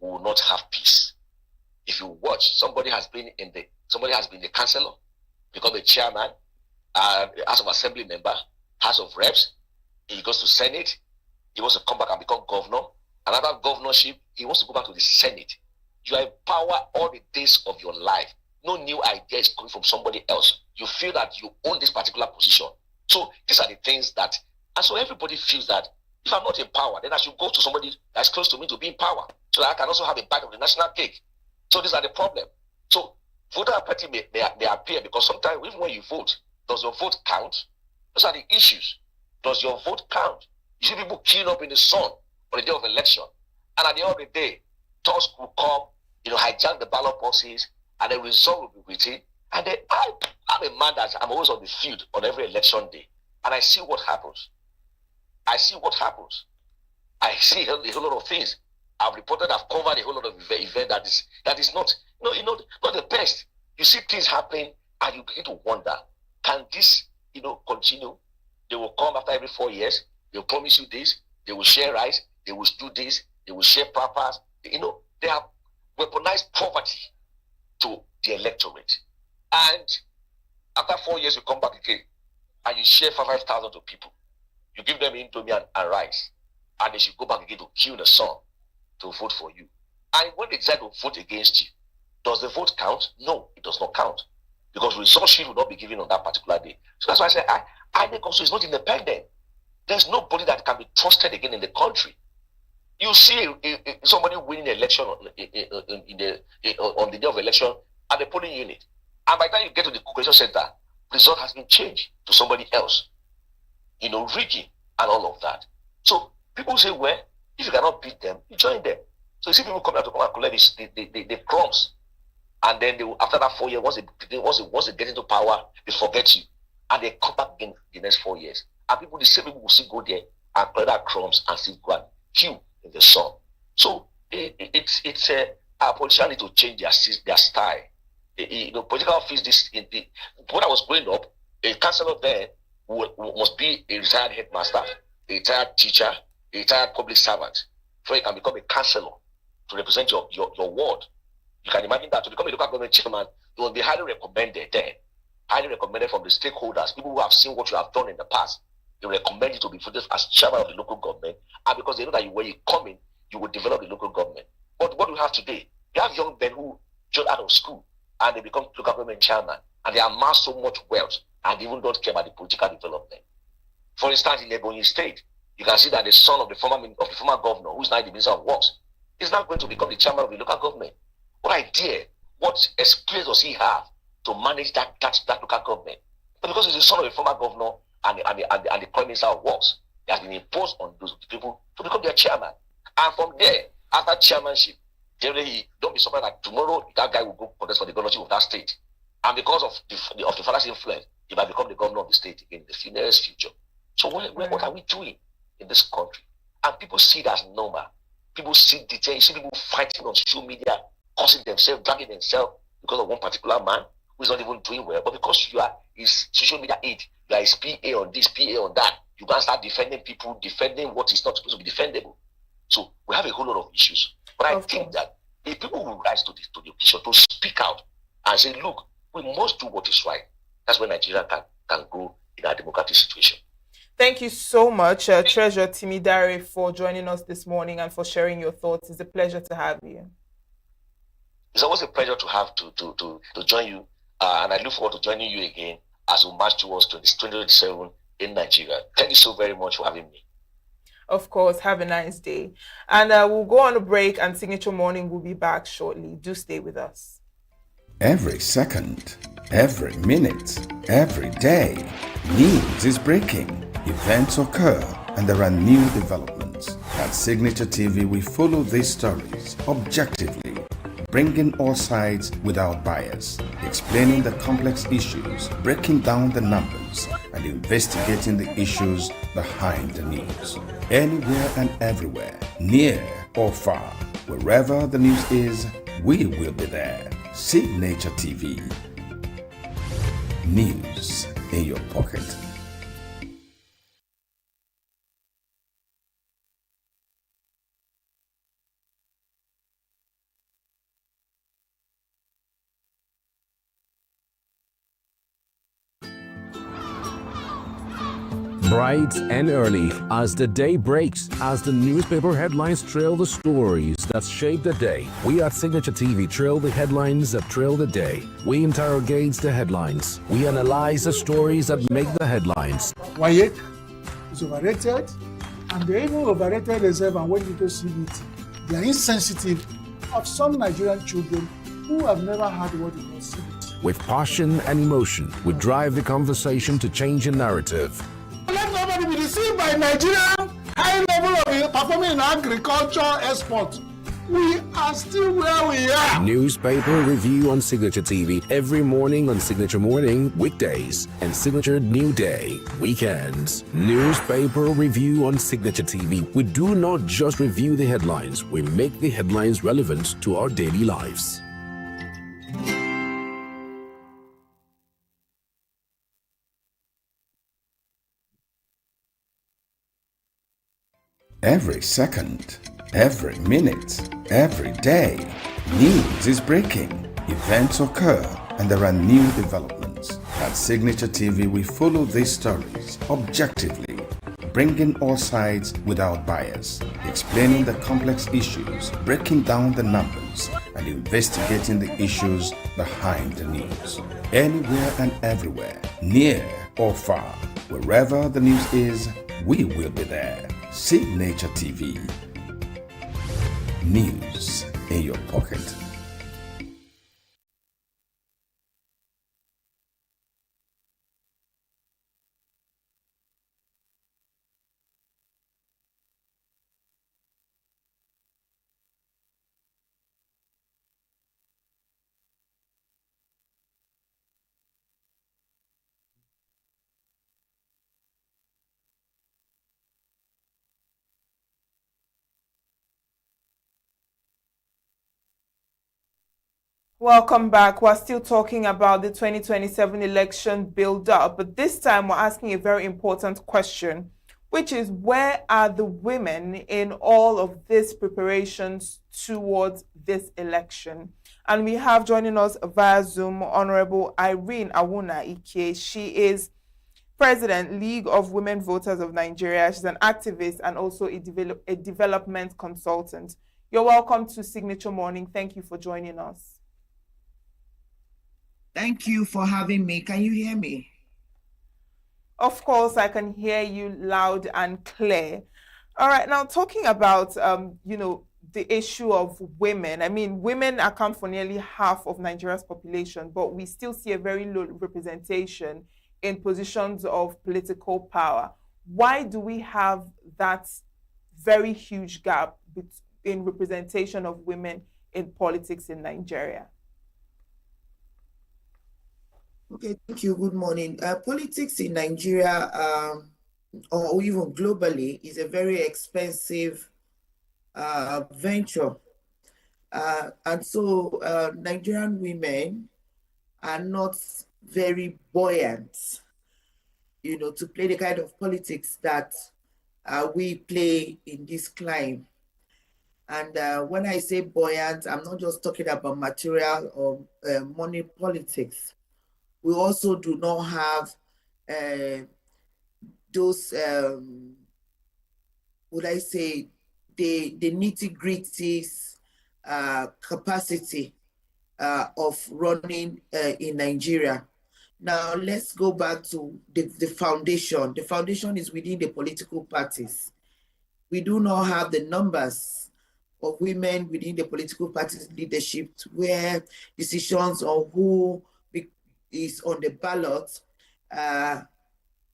we will not have peace. If you watch, somebody has been the councillor, become a chairman, House of Assembly member, House of Reps, he goes to Senate, he wants to come back and become governor, another governorship, he wants to go back to the Senate. You are in power all the days of your life. No new idea is coming from somebody else. You feel that you own this particular position. So these are the things that, and so everybody feels that if I'm not in power, then I should go to somebody that's close to me to be in power, so that I can also have a bite of the national cake. So these are the problem. So voter apathy may appear because sometimes even when you vote, does your vote count? Those are the issues. Does your vote count? You see people queuing up in the sun on the day of election. And at the end of the day, Tusk will come, hijack the ballot boxes, and the result will be written. And then I'm a man that I'm always on the field on every election day. And I see what happens. I see a whole lot of things. I've covered a whole lot of event that is not the best. You see things happening and you begin to wonder, can this, continue? They will come after every 4 years. They'll promise you this. They will share rice. They will do this. They will share papas. They have weaponized poverty to the electorate. And after 4 years, you come back again and you share 5,000 to people. You give them indomie and rice. And they should go back again to queue in the sun to vote for you. And when they decide to vote against you, does the vote count? No, it does not count. Because result sheet will not be given on that particular day. So that's why I say INEC also is not independent. There's nobody that can be trusted again in the country. You see somebody winning an election on the day of election at the polling unit. And by the time you get to the calculation center, result has been changed to somebody else. Rigging and all of that. So people say, well, if you cannot beat them, you join them. So you see people come out to come and collect the crumbs. And then after that 4 years, once they get into power, they forget you. And they come back again the next 4 years. And the same people will still go there and collect that crumbs and still go and queue in the sun. So it's our politicians need to change their style. Political office, when I was growing up, a councillor there must be a retired headmaster, a retired teacher, a retired public servant, so you can become a councillor to represent your ward. You can imagine that to become a local government chairman, you will be highly recommended there, highly recommended from the stakeholders, people who have seen what you have done in the past. They recommend you to be voted as chairman of the local government, and because they know that when you come in, you will develop the local government. But what do we have today? We have young men who just out of school and they become local government chairman, and they amass so much wealth and they even don't care about the political development. For instance, in Ebonyi State, you can see that the son of the former governor, who is now the Minister of Works, is now going to become the chairman of the local government. What idea, what experience does he have to manage that local government? But because he's the son of the former governor and the Prime Minister of Works, he has been imposed on those people to become their chairman. And from there, after chairmanship, generally, don't be surprised that tomorrow that guy will go contest for the governorship of that state. And because of the father's influence, he might become the governor of the state in the nearest future. So what are we doing in this country? And people see it as normal. People see detail. You see people fighting on social media, causing themselves, dragging themselves because of one particular man who is not even doing well. But because you are his social media aide, you are his PA on this, PA on that, you can start defending people, defending what is not supposed to be defendable. So we have a whole lot of issues. But I think that if people will rise to the occasion to speak out and say, look, we must do what is right, that's when Nigeria can go in a democratic situation. Thank you so much, Treasurer Timidare, for joining us this morning and for sharing your thoughts. It's a pleasure to have you. It's always a pleasure to have to join you, and I look forward to joining you again as we march towards 2027 in Nigeria. Thank you so very much for having me. Of course, have a nice day. And we'll go on a break, and Signature Morning will be back shortly. Do stay with us. Every second, every minute, every day, news is breaking, events occur, and there are new developments. At Signature TV, we follow these stories objectively, bringing all sides without bias, explaining the complex issues, breaking down the numbers, and investigating the issues behind the news. Anywhere and everywhere, near or far, wherever the news is, we will be there. Signature TV. News in your pocket. Bright and early as the day breaks, as the newspaper headlines trail the stories that shape the day. We at Signature TV trail the headlines that trail the day. We interrogate the headlines. We analyze the stories that make the headlines. Wyatt is overrated, and they even overrated themselves, and when you go see it, they are insensitive of some Nigerian children who have never had what they see. With passion and emotion, we drive the conversation to change a narrative. Let nobody be deceived. by Nigeria high level of performing in agriculture export, we are still where we are. Newspaper review on Signature TV every morning on Signature Morning, weekdays, and Signature New Day, weekends. Newspaper review on Signature TV. We do not just review the headlines, we make the headlines relevant to our daily lives. Every second, every minute, every day, news is breaking, events occur, and there are new developments. At Signature TV, we follow these stories objectively, bringing all sides without bias, explaining the complex issues, breaking down the numbers, and investigating the issues behind the news. Anywhere and everywhere, near or far, wherever the news is, we will be there. Signature TV. News in your pocket. Welcome back. We're still talking about the 2027 election build-up, but this time we're asking a very important question, which is where are the women in all of these preparations towards this election? And we have joining us via Zoom Honorable Irene Awuna Ike. She is President, League of Women Voters of Nigeria. She's an activist and also a development consultant. You're welcome to Signature Morning. Thank you for joining us. Thank you for having me. Can you hear me? Of course, I can hear you loud and clear. All right, now talking about, the issue of women. I mean, women account for nearly half of Nigeria's population, but we still see a very low representation in positions of political power. Why do we have that very huge gap in representation of women in politics in Nigeria? Okay, thank you. Good morning. Politics in Nigeria, or even globally, is a very expensive venture. And so Nigerian women are not very buoyant, to play the kind of politics that we play in this climb. And when I say buoyant, I'm not just talking about material or money politics. We also do not have those, would I say, the nitty-gritties capacity of running in Nigeria. Now, let's go back to the foundation. The foundation is within the political parties. We do not have the numbers of women within the political parties leadership where decisions on who is on the ballot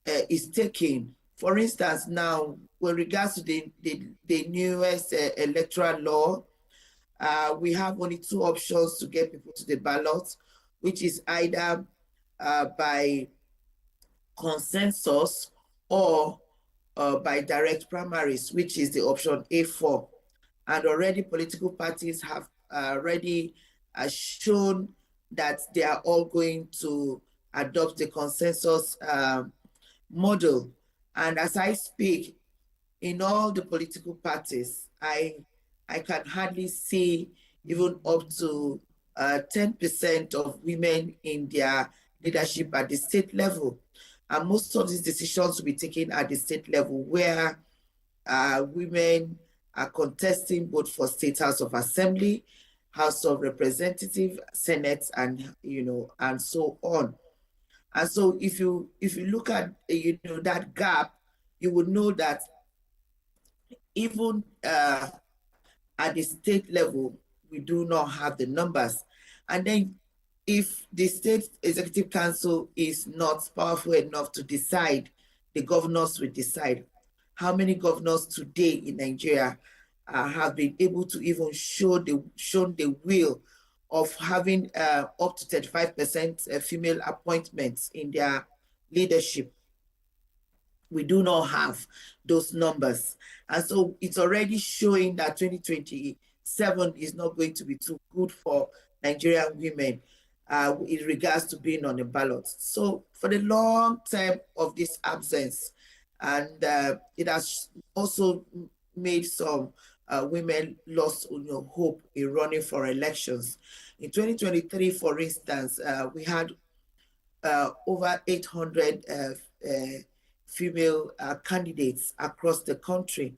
is taken. For instance, now, with regards to the newest electoral law, we have only two options to get people to the ballot, which is either by consensus or by direct primaries, which is the option A4. And already political parties have already shown that they are all going to adopt the consensus model. And as I speak, in all the political parties, I can hardly see even up to 10% of women in their leadership at the state level. And most of these decisions will be taken at the state level where women are contesting both for State House of Assembly, House of Representatives, Senate, and and so on. And so if you look at that gap, you would know that even at the state level, we do not have the numbers. And then if the State Executive Council is not powerful enough to decide, the governors will decide. how many governors today in Nigeria have been able to even shown the will of having up to 35% female appointments in their leadership. We do not have those numbers. And so it's already showing that 2027 is not going to be too good for Nigerian women in regards to being on the ballot. So for the long term of this absence, and it has also made some women lost hope in running for elections. In 2023, for instance, we had over 800 female candidates across the country,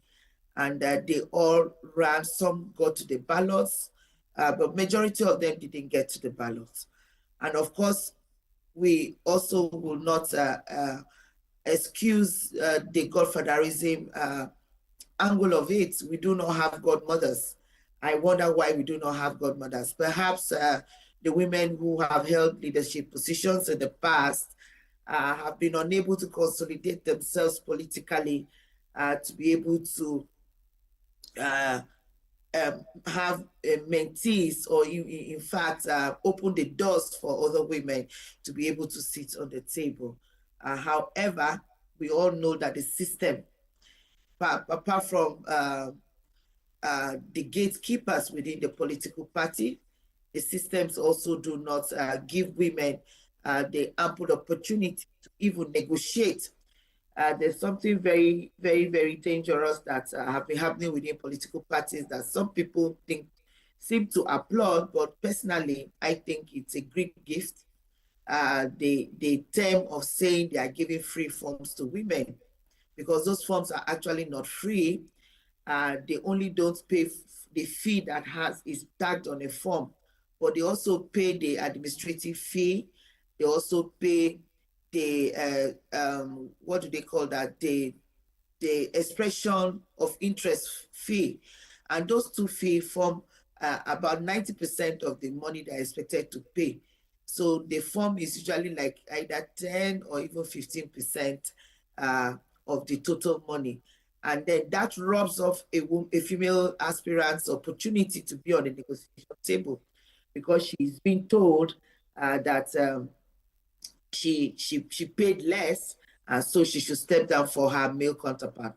and they all ran. Some got to the ballots, but majority of them didn't get to the ballots. And of course, we also will not excuse the godfatherism angle of it. We do not have godmothers. I wonder why we do not have godmothers. Perhaps the women who have held leadership positions in the past have been unable to consolidate themselves politically to be able to have mentees, or in fact open the doors for other women to be able to sit on the table. However, we all know that the system, apart from the gatekeepers within the political party, the systems also do not give women the ample opportunity to even negotiate. There's something very, very, very dangerous that have been happening within political parties that some people seem to applaud, but personally, I think it's a great gift. The term of saying they are giving free forms to women, because those forms are actually not free. They only don't pay the fee that is tagged on a form, but they also pay the administrative fee. They also pay the what do they call that? The expression of interest fee, and those two fees form about 90% of the money they're expected to pay. So the form is usually like either 10 or even 15% of the total money. And then that robs off a female aspirant's opportunity to be on the negotiation table, because she's been told that she paid less, and so she should step down for her male counterpart.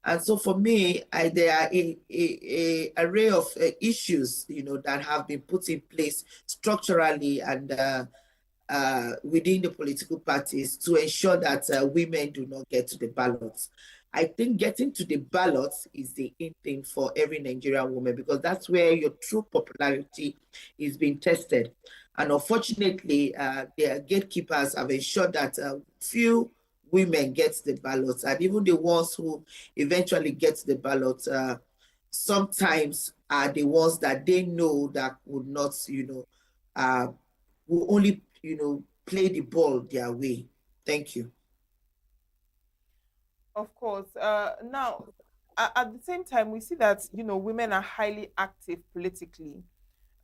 And so for me, there are a array of issues, that have been put in place structurally and within the political parties to ensure that women do not get to the ballots. I think getting to the ballots is the in thing for every Nigerian woman, because that's where your true popularity is being tested. And unfortunately, their gatekeepers have ensured that few women get the ballots, and even the ones who eventually get the ballots sometimes are the ones that they know that would not, will only, play the ball their way. Thank you. Of course. Now, at the same time, we see that, women are highly active politically.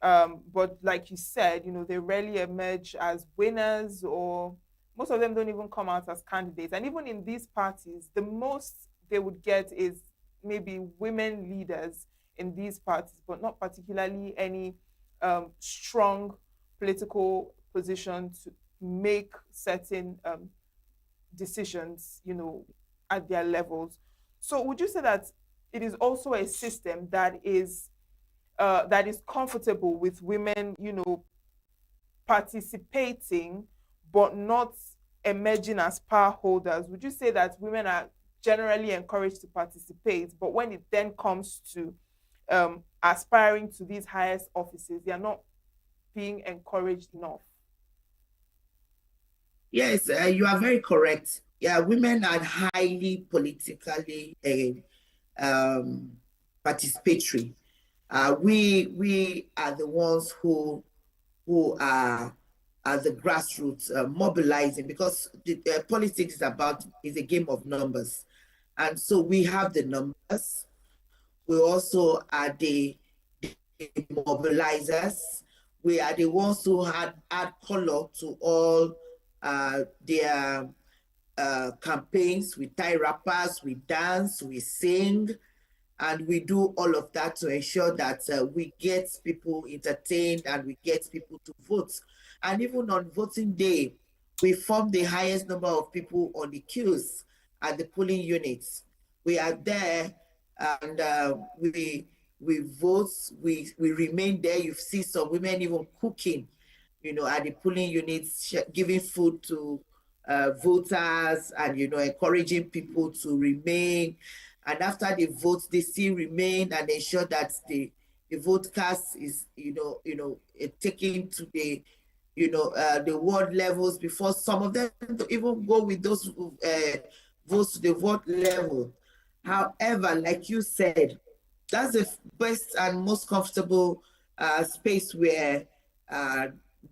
But like you said, they rarely emerge as winners, or most of them don't even come out as candidates. And even in these parties, the most they would get is maybe women leaders in these parties, but not particularly any strong political position to make certain decisions, at their levels. So would you say that it is also a system that is comfortable with women, participating, but not emerging as power holders? Would you say that women are generally encouraged to participate, but when it then comes to aspiring to these highest offices, they are not being encouraged enough? Yes, you are very correct. Yeah, women are highly politically participatory. We are the ones who are the grassroots mobilizing, because the politics is a game of numbers, and so we have the numbers. We also are the mobilizers. We are the ones who add color to all their campaigns, we tie wrappers, we dance, we sing, and we do all of that to ensure that we get people entertained and we get people to vote. And even on voting day, we form the highest number of people on the queues at the polling units. We are there and we vote, we remain there. You see some women even cooking, at the polling units, giving food to voters and, encouraging people to remain. And after the votes, they still remain and ensure that the vote cast is, taken to the world levels before some of them to even go with those votes to the world level. However, like you said, that's the best and most comfortable space where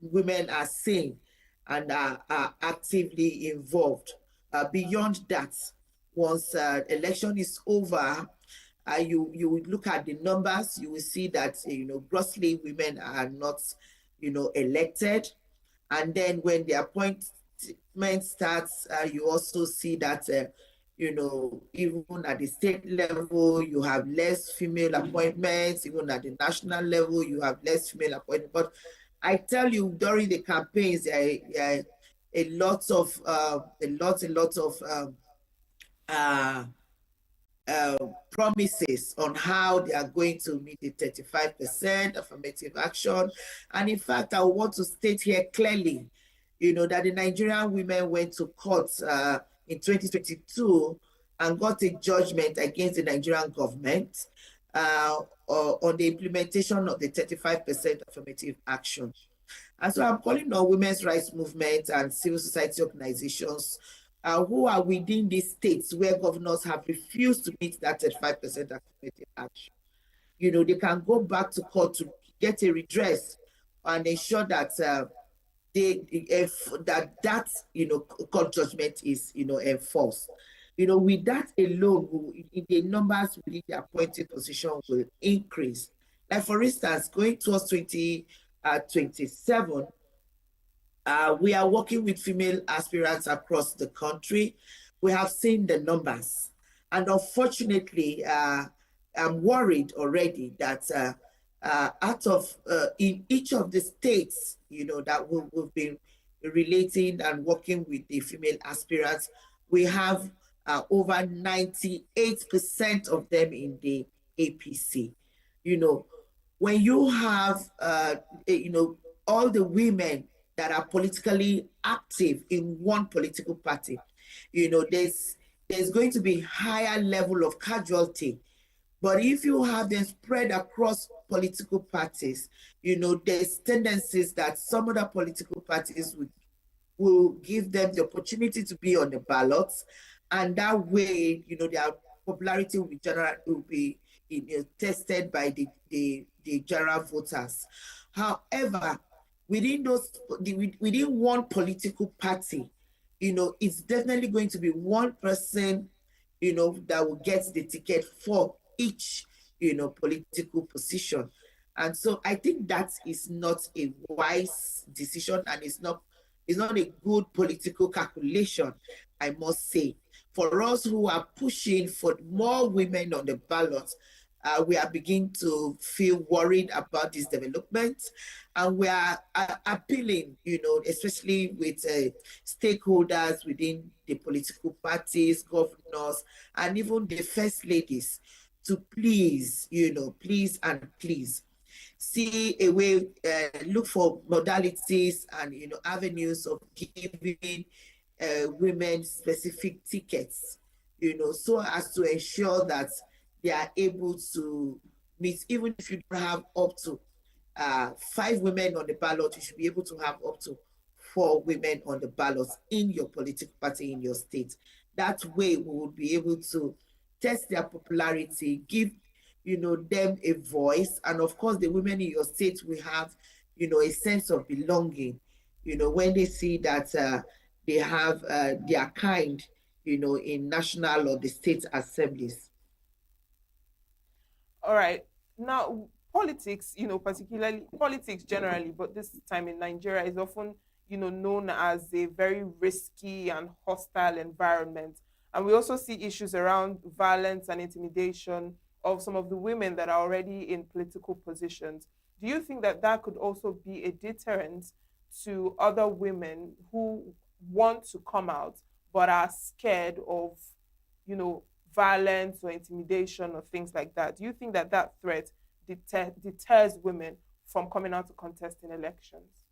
women are seen and are actively involved. Beyond that, once election is over, you would look at the numbers, you will see that grossly women are not elected. And then when the appointment starts, you also see that even at the state level, you have less female appointments. Even at the national level, you have less female appointments. But I tell you, during the campaigns, there are a lot of promises on how they are going to meet the 35% affirmative action. And in fact, I want to state here clearly, that the Nigerian women went to court in 2022 and got a judgment against the Nigerian government on the implementation of the 35% affirmative action. And so I'm calling on women's rights movement and civil society organizations who are within these states where governors have refused to meet that 35% affirmative action. They can go back to court to get a redress and ensure that that court judgment is enforced. With that alone, the numbers within the appointed position will increase. Like for instance, going towards 2027, we are working with female aspirants across the country. We have seen the numbers. And unfortunately, I'm worried already that in each of the states, that we've been relating and working with the female aspirants, we have over 98% of them in the APC. When you have, all the women that are politically active in one political party, there's going to be higher level of casualty. But if you have them spread across political parties, there's tendencies that some other political parties will give them the opportunity to be on the ballots. And that way, their popularity will be tested by the general voters. However, within one political party, it's definitely going to be one person, that will get the ticket for each, political position. And so I think that is not a wise decision, and it's not a good political calculation, I must say. For us who are pushing for more women on the ballot, we are beginning to feel worried about this development, and we are appealing, especially with stakeholders within the political parties, governors, and even the first ladies, to please, please see a way, look for modalities and avenues of giving women specific tickets, so as to ensure that they are able to meet. Even if you don't have up to 5 women on the ballot, you should be able to have up to 4 women on the ballot in your political party in your state. That way we will be able to test their popularity, give them a voice, and of course the women in your state will have a sense of belonging when they see that they have their kind in national or the state assemblies. All right. Now, politics, particularly politics generally, but this time in Nigeria is often, known as a very risky and hostile environment. And we also see issues around violence and intimidation of some of the women that are already in political positions. Do you think that that could also be a deterrent to other women who want to come out but are scared of, violence or intimidation or things like that? Do you think that that threat deters women from coming out to contest in elections?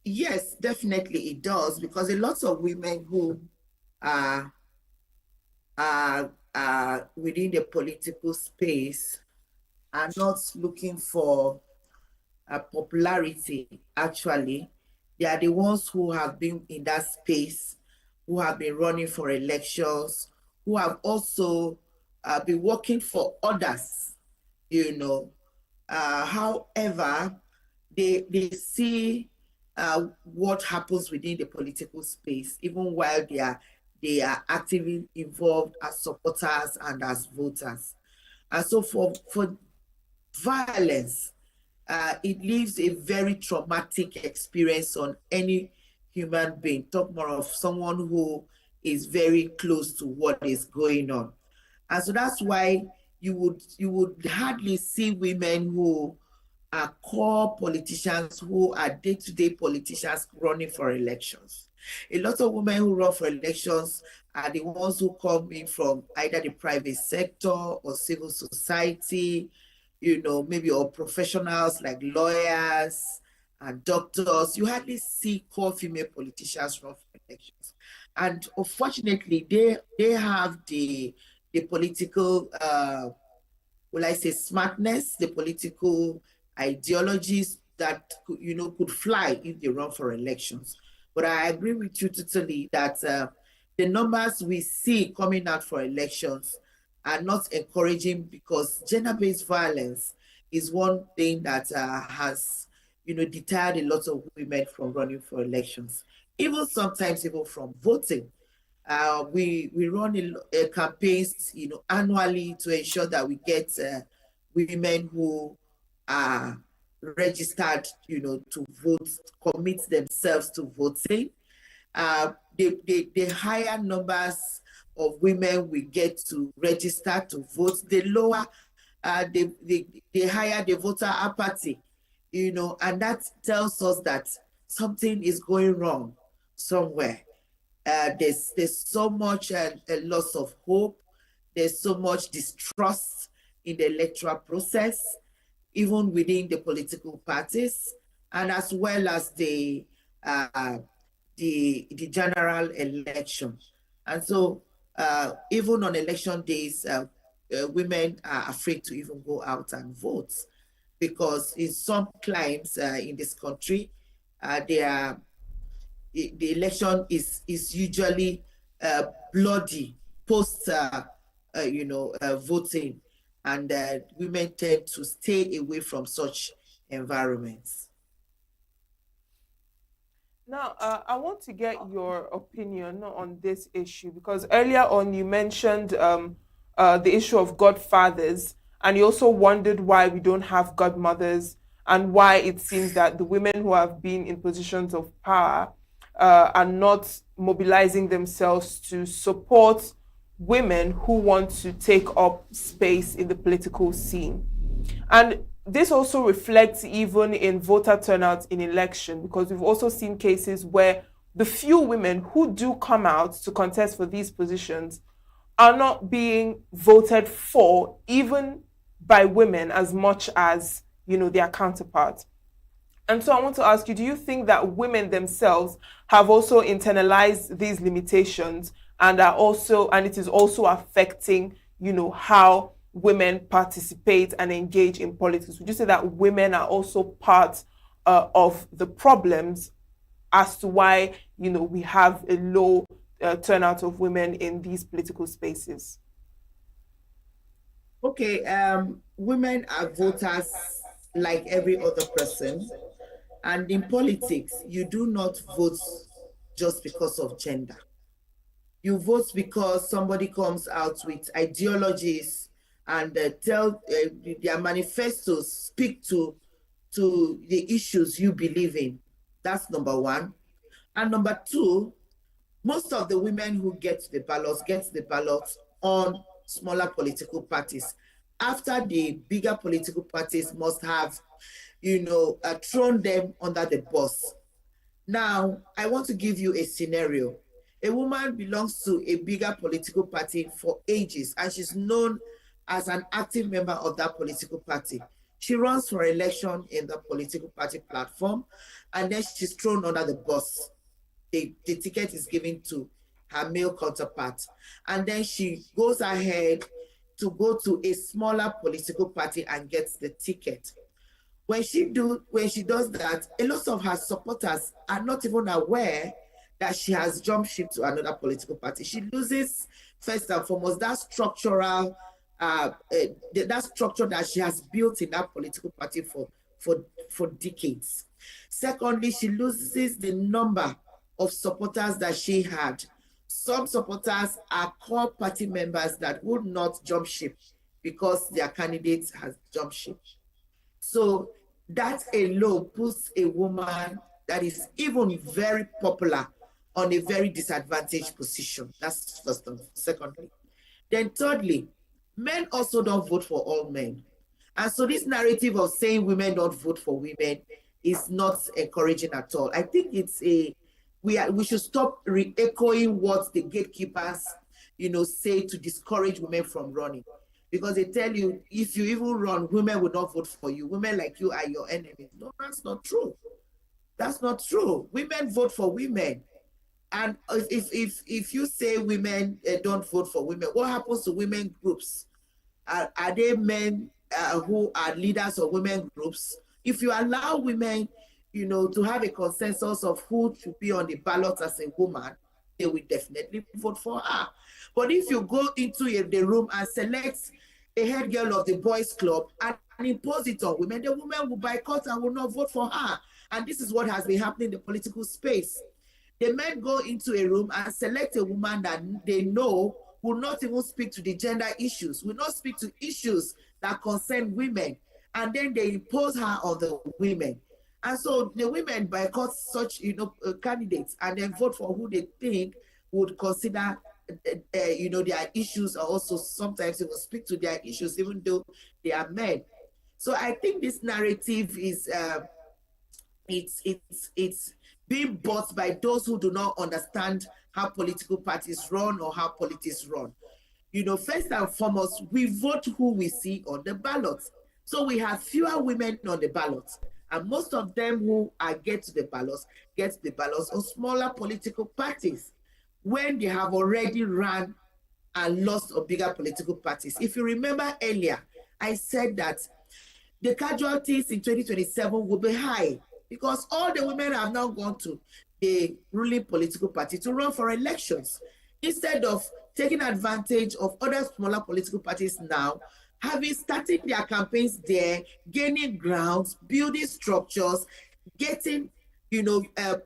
Yes, definitely it does, because a lot of women who are within the political space are not looking for popularity. Actually, they are the ones who have been in that space, who have been running for elections, who have also been working for others, However, they see what happens within the political space, even while they are actively involved as supporters and as voters. And so for violence, it leaves a very traumatic experience on any human being. Talk more of someone who is very close to what is going on. And so that's why you would hardly see women who are core politicians, who are day-to-day politicians running for elections. A lot of women who run for elections are the ones who come in from either the private sector or civil society, maybe or professionals like lawyers and doctors. You hardly see core female politicians run for elections. And unfortunately, they have the political, will I say, smartness, the political ideologies that could fly if they run for elections. But I agree with you totally that the numbers we see coming out for elections are not encouraging, because gender-based violence is one thing that has deterred a lot of women from running for elections, even sometimes even from voting. We run campaigns, annually to ensure that we get women who are registered, to vote, commit themselves to voting. The higher numbers of women we get to register to vote, the lower, the higher the voter apathy, and that tells us that something is going wrong somewhere. There's so much a loss of hope. There's so much distrust in the electoral process, even within the political parties, and as well as the general election. And so even on election days, women are afraid to even go out and vote, because in some climes in this country, the election is usually bloody post voting, and women tend to stay away from such environments. Now, I want to get your opinion on this issue, because earlier on you mentioned the issue of godfathers, and you also wondered why we don't have godmothers, and why it seems that the women who have been in positions of power are not mobilizing themselves to support women who want to take up space in the political scene. And this also reflects even in voter turnout in election, because we've also seen cases where the few women who do come out to contest for these positions are not being voted for, even by women, as much as their counterparts. And so I want to ask you, do you think that women themselves have also internalized these limitations, and it is also affecting, how women participate and engage in politics? Would you say that women are also part of the problems as to why, we have a low turnout of women in these political spaces? Okay, women are voters like every other person. And in politics, you do not vote just because of gender. You vote because somebody comes out with ideologies and tell their manifestos speak to to the issues you believe in. That's number one. And number two, most of the women who get to the ballots on smaller political parties. After the bigger political parties must have, thrown them under the bus. Now, I want to give you a scenario. A woman belongs to a bigger political party for ages, and she's known as an active member of that political party. She runs for election in the political party platform, and then she's thrown under the bus. The ticket is given to her male counterpart. And then she goes ahead to go to a smaller political party and gets the ticket. When she does that, a lot of her supporters are not even aware that she has jumped ship to another political party. She loses, first and foremost, that structural, that structure that she has built in that political party for decades. Secondly, she loses the number of supporters that she had. Some supporters are core party members that would not jump ship because their candidate has jumped ship. So that alone puts a woman that is even very popular on a very disadvantaged position. That's first and secondly. Then thirdly, men also don't vote for all men. And so this narrative of saying women don't vote for women is not encouraging at all. I think it's we should stop re-echoing what the gatekeepers, say to discourage women from running. Because they tell you, if you even run, women will not vote for you. Women like you are your enemies. No, that's not true. That's not true. Women vote for women. And if you say women don't vote for women, what happens to women groups? Are they men who are leaders of women groups? If you allow women, to have a consensus of who should be on the ballot as a woman, they will definitely vote for her. But if you go into the room and select a head girl of the boys' club and impose it on women, the women will boycott and will not vote for her. And this is what has been happening in the political space. The men go into a room and select a woman that they know will not even speak to the gender issues, will not speak to issues that concern women, and then they impose her on the women. And so the women boycott such, candidates and then vote for who they think would consider, their issues, or also sometimes they will speak to their issues, even though they are men. So I think this narrative is, it's being bought by those who do not understand how political parties run or how politics run. First and foremost, we vote who we see on the ballot. So we have fewer women on the ballot. And most of them who get to the ballots on smaller political parties when they have already run and lost on bigger political parties. If you remember earlier, I said that the casualties in 2027 will be high because all the women have now gone to the ruling political party to run for elections instead of taking advantage of other smaller political parties now, having started their campaigns there, gaining grounds, building structures, getting,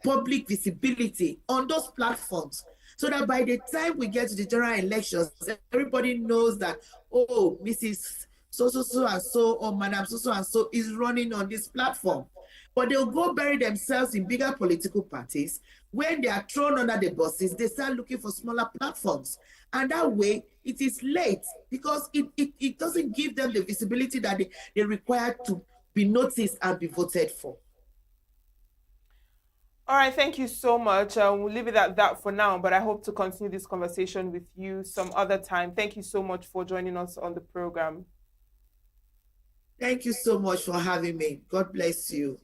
public visibility on those platforms, so that by the time we get to the general elections, everybody knows that, oh, Mrs. So and so, or Madam so and so is running on this platform. But they'll go bury themselves in bigger political parties. When they are thrown under the buses, they start looking for smaller platforms. And that way, it is late because it doesn't give them the visibility that they require to be noticed and be voted for. All right, thank you so much. We'll leave it at that for now, but I hope to continue this conversation with you some other time. Thank you so much for joining us on the program. Thank you so much for having me. God bless you.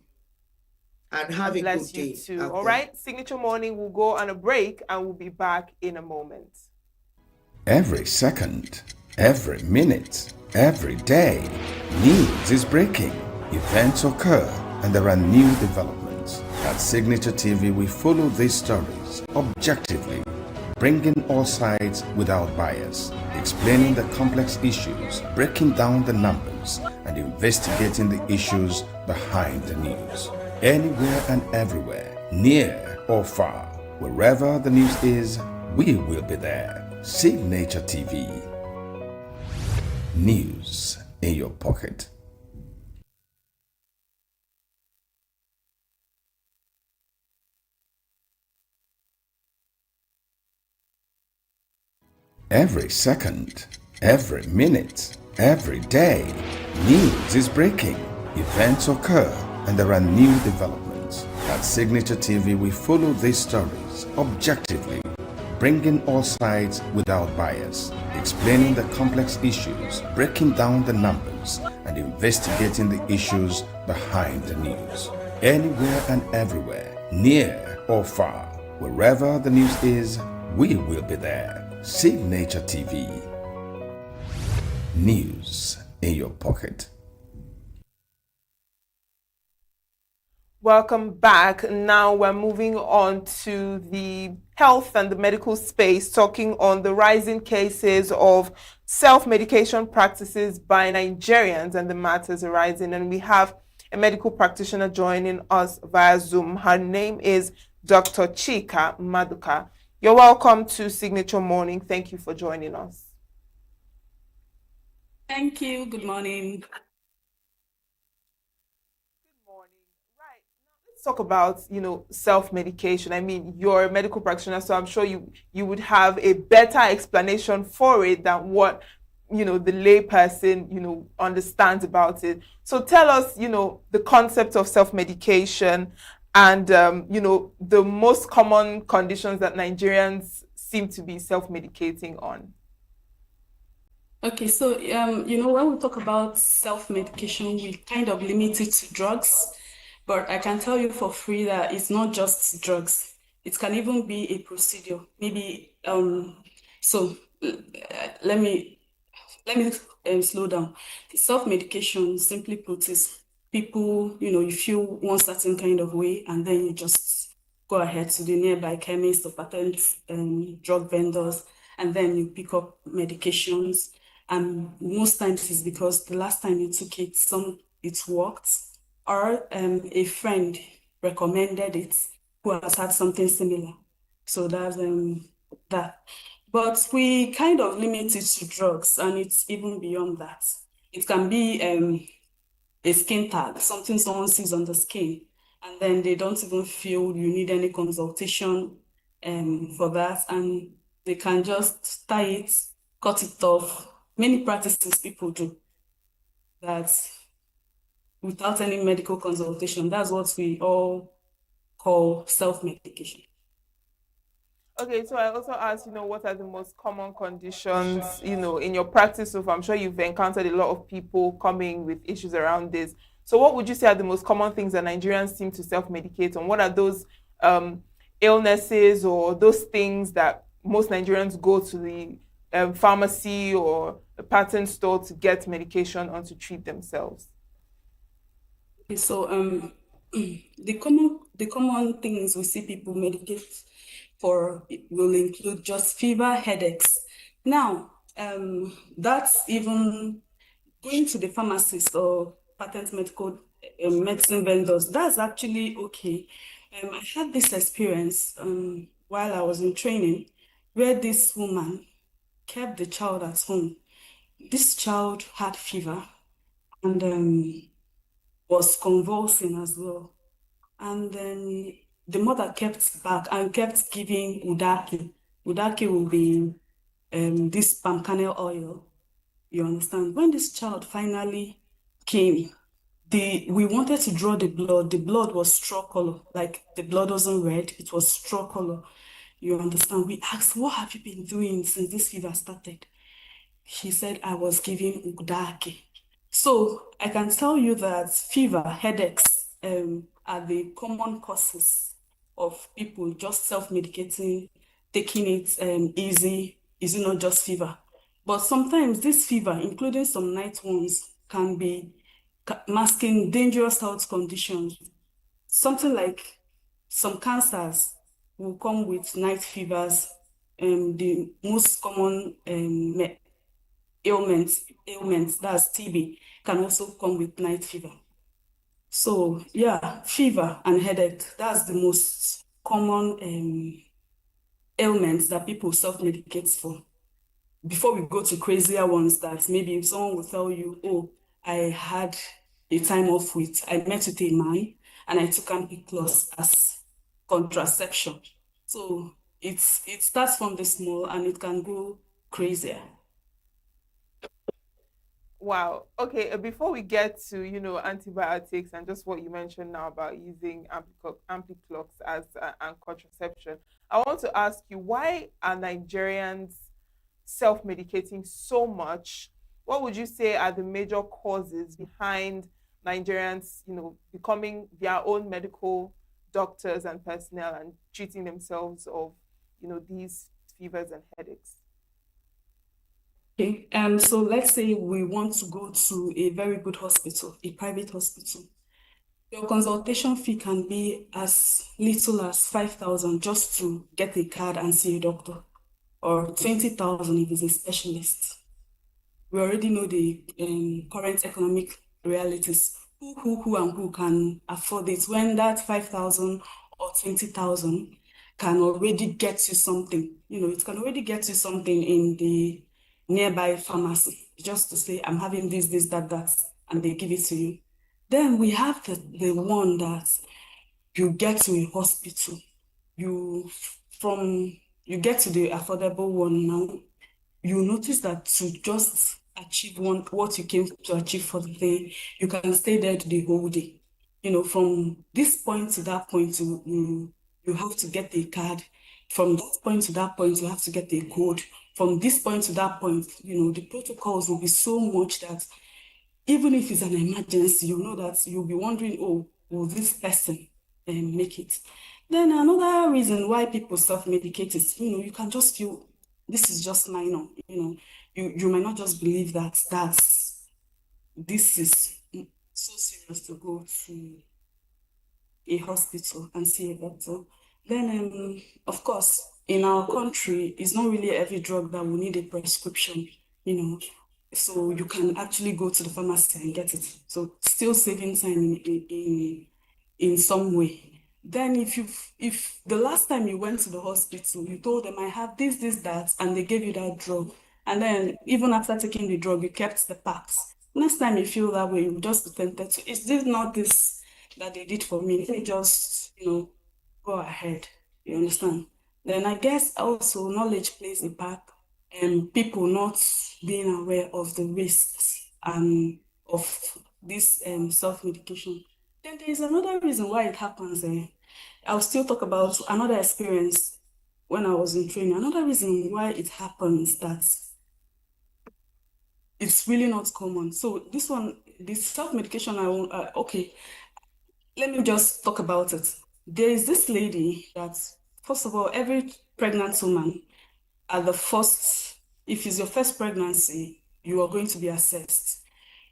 And have a good day. Too. All right, Signature Morning will go on a break and we'll be back in a moment. Every second, every minute, every day, news is breaking, events occur, and there are new developments. At Signature TV, we follow these stories objectively, bringing all sides without bias, explaining the complex issues, breaking down the numbers, and investigating the issues behind the news. Anywhere and everywhere, near or far, wherever the news is, we will be there. Signature TV. News in your pocket. Every second, every minute, every day, news is breaking, events occur, and there are new developments. At Signature TV, we follow these stories objectively, bringing all sides without bias, explaining the complex issues, breaking down the numbers, and investigating the issues behind the news. Anywhere and everywhere, near or far, wherever the news is, we will be there. Signature TV. News in your pocket. Welcome back. Now we're moving on to the health and the medical space, talking on the rising cases of self-medication practices by Nigerians and the matters arising. And we have a medical practitioner joining us via Zoom. Her name is Dr. Chika Maduka. You're welcome to Signature Morning. Thank you for joining us. Thank you. Good morning. Let's talk about, self-medication. I mean, you're a medical practitioner, so I'm sure you would have a better explanation for it than what, the lay person, understands about it. So tell us, the concept of self-medication and, the most common conditions that Nigerians seem to be self-medicating on. Okay, so, when we talk about self-medication, we kind of limit it to drugs. But I can tell you for free that it's not just drugs. It can even be a procedure. Maybe so let me slow down. Self-medication, simply put, is people, you feel one certain kind of way, and then you just go ahead to the nearby chemist or patent drug vendors, and then you pick up medications. And most times it's because the last time you took it, it worked, or a friend recommended it who has had something similar. So that's that. But we kind of limit it to drugs, and it's even beyond that. It can be a skin tag, something someone sees on the skin, and then they don't even feel you need any consultation for that, and they can just tie it, cut it off. Many practices people do that without any medical consultation. That's what we all call self-medication. Okay, so I also asked, what are the most common conditions, in your practice? So I'm sure you've encountered a lot of people coming with issues around this. So what would you say are the most common things that Nigerians seem to self-medicate on? What are those illnesses or those things that most Nigerians go to the pharmacy or a patent store to get medication on to treat themselves? Okay, so the common things we see people medicate for will include just fever, headaches. Now, that's even going to the pharmacist or patent medical medicine vendors. That's actually okay. I had this experience while I was in training, where this woman kept the child at home. This child had fever and was convulsing as well. And then the mother kept back and kept giving Udaki. Udaki will be this palm kernel oil. You understand? When this child finally came, we wanted to draw the blood. The blood was straw color, like the blood wasn't red, it was straw color. You understand? We asked, what have you been doing since this fever started? She said, I was giving Udaki. So I can tell you that fever, headaches are the common causes of people just self-medicating, taking it easy. Is it not just fever? But sometimes this fever, including some night ones, can be masking dangerous health conditions. Something like some cancers will come with night fevers. The most common ailments, that's TB, can also come with night fever. So yeah, fever and headache, that's the most common ailments that people self-medicate for. Before we go to crazier ones that maybe if someone will tell you, oh, I had a time off I met with a man and I took ampiclos as contraception. So it starts from the small and it can go crazier. Wow. Okay. Before we get to antibiotics and just what you mentioned now about using ampiclox as and contraception, I want to ask you, why are Nigerians self-medicating so much? What would you say are the major causes behind Nigerians, becoming their own medical doctors and personnel and treating themselves of, these fevers and headaches? Okay, so let's say we want to go to a very good hospital, a private hospital. Your consultation fee can be as little as 5,000 just to get a card and see a doctor, or 20,000 if it's a specialist. We already know the current economic realities. Who can afford it when that 5,000 or 20,000 can already get you something. It can already get you something in the nearby pharmacy, just to say, I'm having this, that, and they give it to you. Then we have the one that you get to a hospital. You get to the affordable one now. You notice that to just achieve what you came to achieve for the day, you can stay there the whole day. From this point to that point, you have to get a card. From that point to that point, you have to get a code. From this point to that point, the protocols will be so much that even if it's an emergency, you know that you'll be wondering, oh, will this person make it? Then another reason why people self-medicate is, you can just feel this is just minor. You might not just believe that this is so serious to go to a hospital and see a doctor. Then, of course, in our country, it's not really every drug that will need a prescription, so you can actually go to the pharmacy and get it. So still saving time in some way. Then if the last time you went to the hospital, you told them I have this, that, and they gave you that drug, and then even after taking the drug, you kept the packs. Next time you feel that way, you just be tempted to, is this not this that they did for me? Let me just, go ahead. You understand? Then I guess also knowledge plays a part, and people not being aware of the risks of this self-medication. Then there is another reason why it happens. I'll still talk about another experience when I was in training. Another reason why it happens that it's really not common. So this one, this self-medication, okay, let me just talk about it. There is this lady that, first of all, every pregnant woman at the first, if it's your first pregnancy, you are going to be assessed.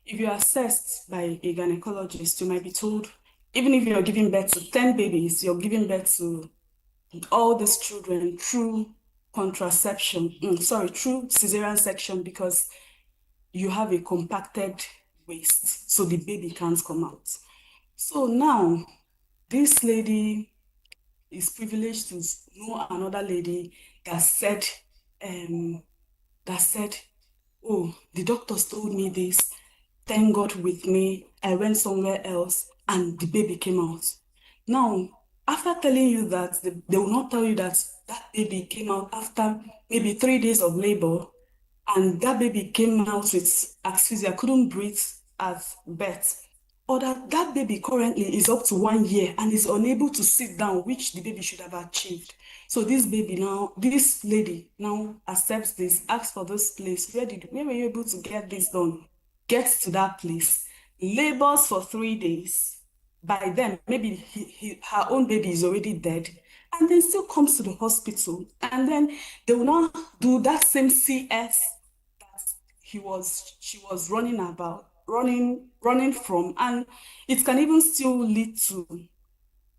If you're assessed by a gynecologist, you might be told, even if you're giving birth to 10 babies, you're giving birth to all these children through contraception, through cesarean section, because you have a compacted waist, so the baby can't come out. So now, this lady is privileged to know another lady that said, oh, the doctors told me this, thank God with me, I went somewhere else, and the baby came out. Now, after telling you that, they will not tell you that that baby came out after maybe 3 days of labor, and that baby came out with asphyxia, couldn't breathe at birth, or that baby currently is up to 1 year and is unable to sit down, which the baby should have achieved. So this lady now accepts this, asks for this place. Where were you able to get this done? Gets to that place, labors for 3 days. By then, maybe her own baby is already dead, and then still comes to the hospital, and then they will not do that same CS she was running from, and it can even still lead to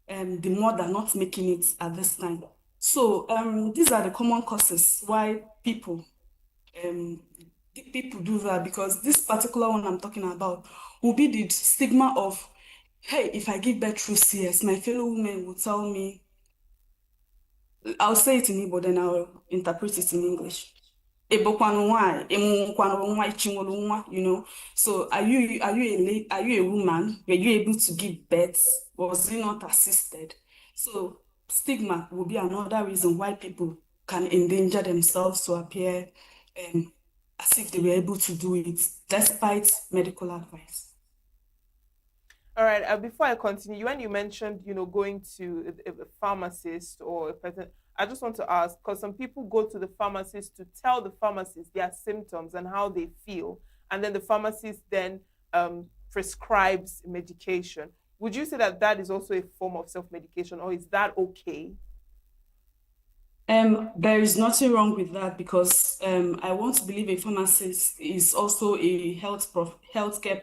the mother not making it at this time. So these are the common causes why people do that, because this particular one I'm talking about will be the stigma of, hey, if I give birth through CS, my fellow women will tell me, I'll say it in Igbo, then I'll interpret it in English. You know, so are you a woman? Were you able to give birth? Was it not assisted? So stigma will be another reason why people can endanger themselves to appear as if they were able to do it despite medical advice. All right. Before I continue, when you mentioned, going to a pharmacist or a person, I just want to ask, because some people go to the pharmacist to tell the pharmacist their symptoms and how they feel, and then the pharmacist then prescribes medication. Would you say that that is also a form of self-medication, or is that okay? There is nothing wrong with that because I want to believe a pharmacist is also a healthcare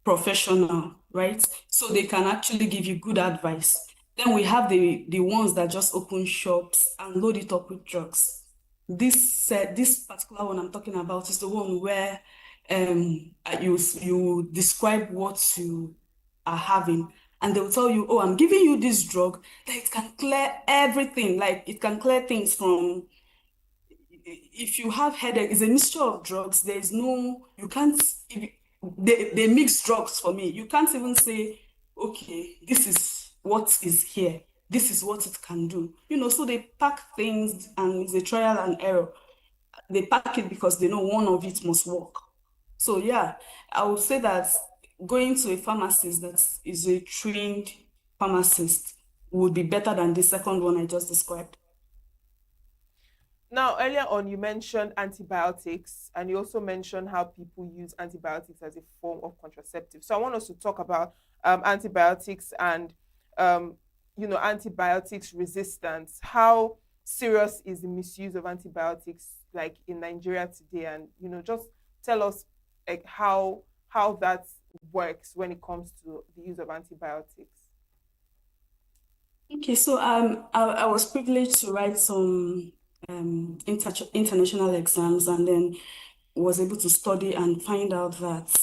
professional, right? So they can actually give you good advice. Then we have the ones that just open shops and load it up with drugs. This particular one I'm talking about is the one where you describe what you are having, and they'll tell you, oh, I'm giving you this drug that it can clear everything, like it can clear things from, if you have headache, it's a mixture of drugs. There's no, you can't, they mix drugs for me. You can't even say, okay, this is what is here. This is what it can do. So they pack things and it's a trial and error. They pack it because they know one of it must work. So yeah, I would say that going to a pharmacist that is a trained pharmacist would be better than the second one I just described. Now, earlier on, you mentioned antibiotics, and you also mentioned how people use antibiotics as a form of contraceptive. So I want us to talk about antibiotics and, antibiotics resistance. How serious is the misuse of antibiotics, like in Nigeria today? And, just tell us like how that works when it comes to the use of antibiotics. Okay, so I was privileged to write some international exams and then was able to study and find out that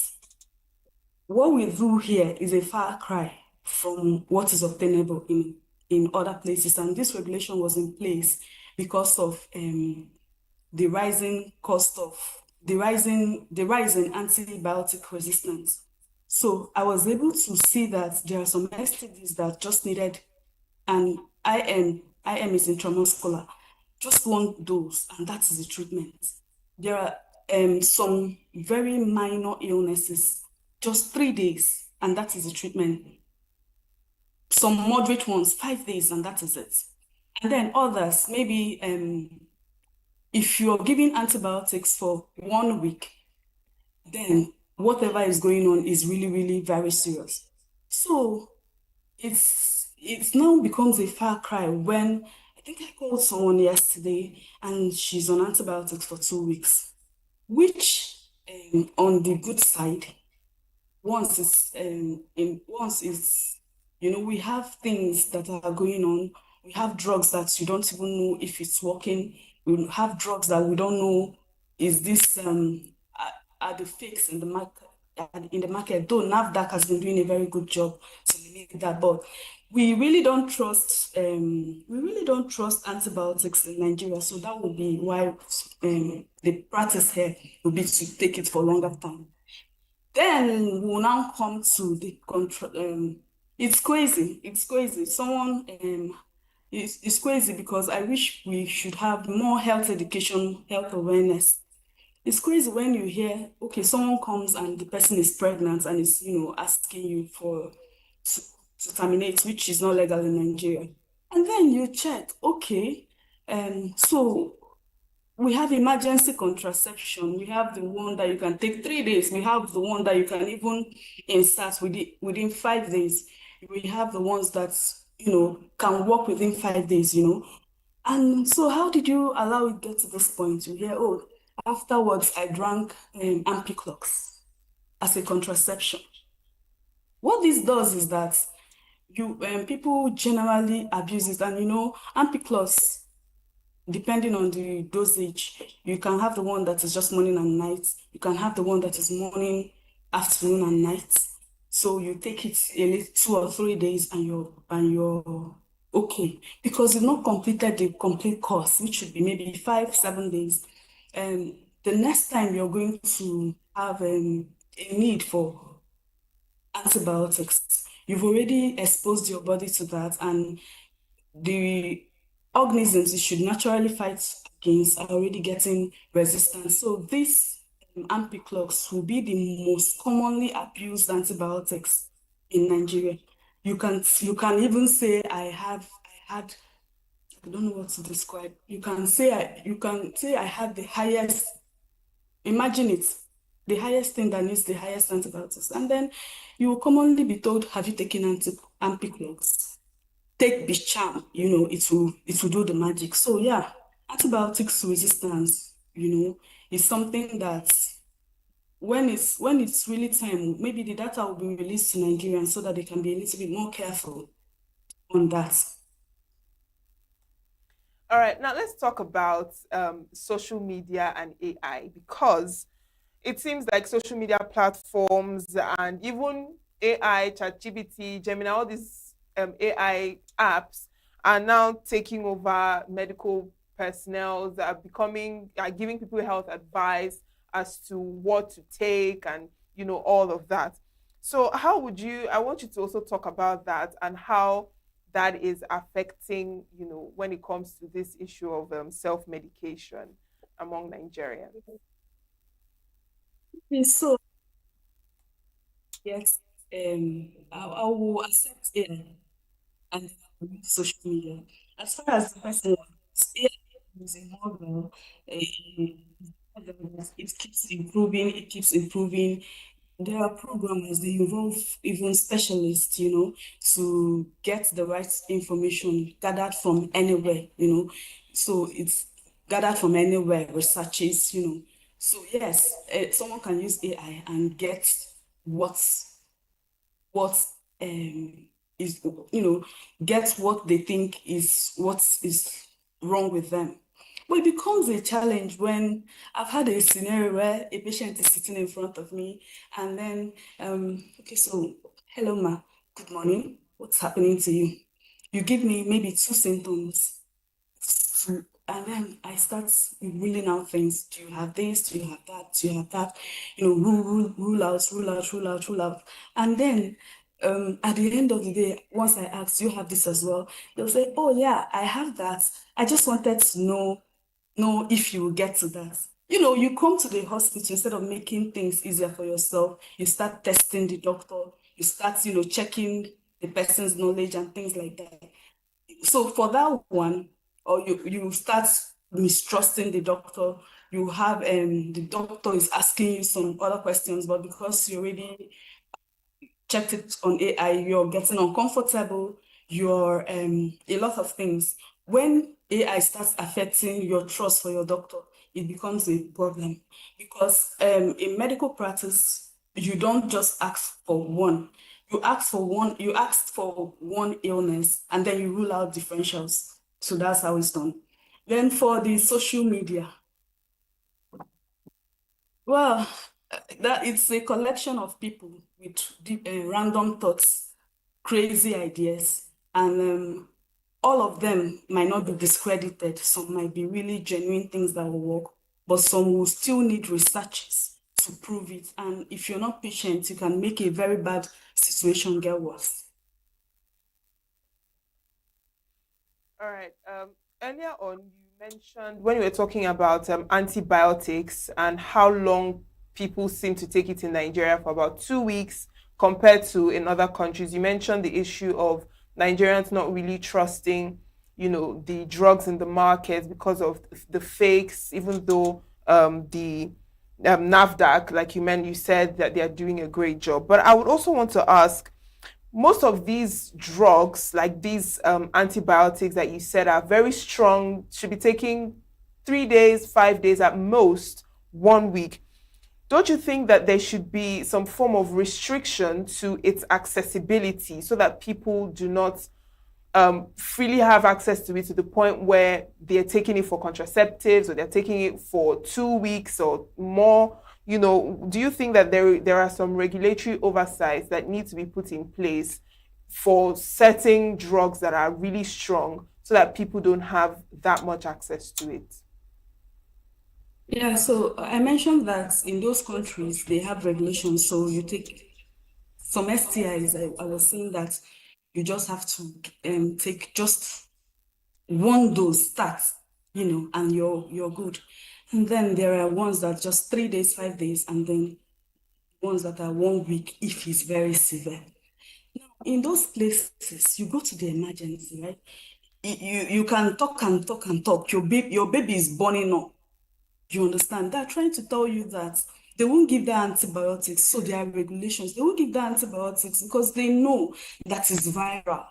what we do here is a far cry from what is obtainable in other places. And this regulation was in place because of the rising cost of the rise in antibiotic resistance. So I was able to see that there are some STDs that just needed an IM is intramuscular, just one dose, and that is the treatment. There are some very minor illnesses, just 3 days, and that is the treatment. Some moderate ones, 5 days, and that is it. And then others, maybe if you're giving antibiotics for 1 week, then whatever is going on is really, really very serious. So it now becomes a far cry when I think I called someone yesterday and she's on antibiotics for 2 weeks, which on the good side, once is we have things that are going on. We have drugs that you don't even know if it's working. We have drugs that we don't know is this are the fakes in the market. Though NAFDAC has been doing a very good job to limit that, but we really don't trust antibiotics in Nigeria. So that would be why the practice here would be to take it for longer time. Then we'll now come to the control. It's crazy. It's crazy. It's crazy because I wish we should have more health education, health awareness. It's crazy when you hear, okay, someone comes and the person is pregnant and is, asking you to terminate, which is not legal in Nigeria. And then you check, okay, so we have emergency contraception. We have the one that you can take 3 days. We have the one that you can even insert within 5 days. We have the ones that, can work within 5 days, And so how did you allow it get to this point? You hear, oh, afterwards I drank Ampiclox as a contraception. What this does is that people generally abuse it, and Ampiclox, depending on the dosage, you can have the one that is just morning and night. You can have the one that is morning, afternoon, and night. So you take it 2 or 3 days, and you're okay, because you've not completed the complete course, which should be maybe 5-7 days. The next time you're going to have a need for antibiotics, you've already exposed your body to that, and the organisms it should naturally fight against are already getting resistant. So these ampiclox will be the most commonly abused antibiotics in Nigeria. You can even say I don't know what to describe. You can say I had the highest. Imagine it, the highest thing that needs the highest antibiotics, and then you will commonly be told, "Have you taken ampiclox? Take Bicham, it will do the magic." So yeah, antibiotics resistance, is something that when it's really time, maybe the data will be released to Nigerians so that they can be a little bit more careful on that. All right, now let's talk about social media and AI, because it seems like social media platforms and even AI, ChatGPT, Gemini, all these AI apps are now taking over medical personnel that are giving people health advice as to what to take and all of that. So I want you to also talk about that and how that is affecting, when it comes to this issue of self-medication among Nigerians. Okay, so yes, I will accept AI and social media. As far as the person wants, AI is a model. It keeps improving. It keeps improving. There are programmers, they involve even specialists, to get the right information gathered from anywhere. So it's gathered from anywhere, researches. So yes, someone can use AI and get what's what is get what they think is what is wrong with them. But it becomes a challenge when I've had a scenario where a patient is sitting in front of me and then okay, so hello ma, good morning, what's happening to you? You give me maybe two symptoms, and then I start ruling out things. Do you have this? Do you have that? Do you have that? Rule out, rule out, rule out, rule out. And then at the end of the day, once I ask, do you have this as well? They'll say, oh yeah, I have that. I just wanted to know if you will get to that. You come to the hospital, instead of making things easier for yourself, you start testing the doctor, you start, checking the person's knowledge and things like that. So for that one, or you start mistrusting the doctor, you have the doctor is asking you some other questions, but because you already checked it on AI, you're getting uncomfortable, you're a lot of things. When AI starts affecting your trust for your doctor, it becomes a problem, because in medical practice, you don't just ask for one. You ask for one illness and then you rule out differentials. So that's how it's done. Then for the social media, well, that it's a collection of people with random thoughts, crazy ideas, and all of them might not be discredited. Some might be really genuine things that will work, but some will still need researches to prove it. And if you're not patient, you can make a very bad situation get worse. All right. Earlier on, you mentioned when you were talking about antibiotics and how long people seem to take it in Nigeria, for about 2 weeks compared to in other countries. You mentioned the issue of Nigerians not really trusting, the drugs in the market because of the fakes, even though the NAFDAC, like you said that they are doing a great job. But I would also want to ask, most of these drugs, like these antibiotics that you said are very strong, should be taking 3 days, 5 days at most, 1 week. Don't you think that there should be some form of restriction to its accessibility so that people do not freely have access to it to the point where they're taking it for contraceptives or they're taking it for 2 weeks or more? Do you think that there are some regulatory oversights that need to be put in place for certain drugs that are really strong so that people don't have that much access to it? Yeah, so I mentioned that in those countries, they have regulations. So you take some STIs, I was saying that you just have to take just one dose starts, and you're good. And then there are ones that just 3 days, 5 days, and then ones that are 1 week if it's very severe. Now, in those places, you go to the emergency, right? You can talk and talk and talk. Your baby is burning up. You understand? They're trying to tell you that they won't give the antibiotics, so there are regulations. They won't give the antibiotics because they know that is viral.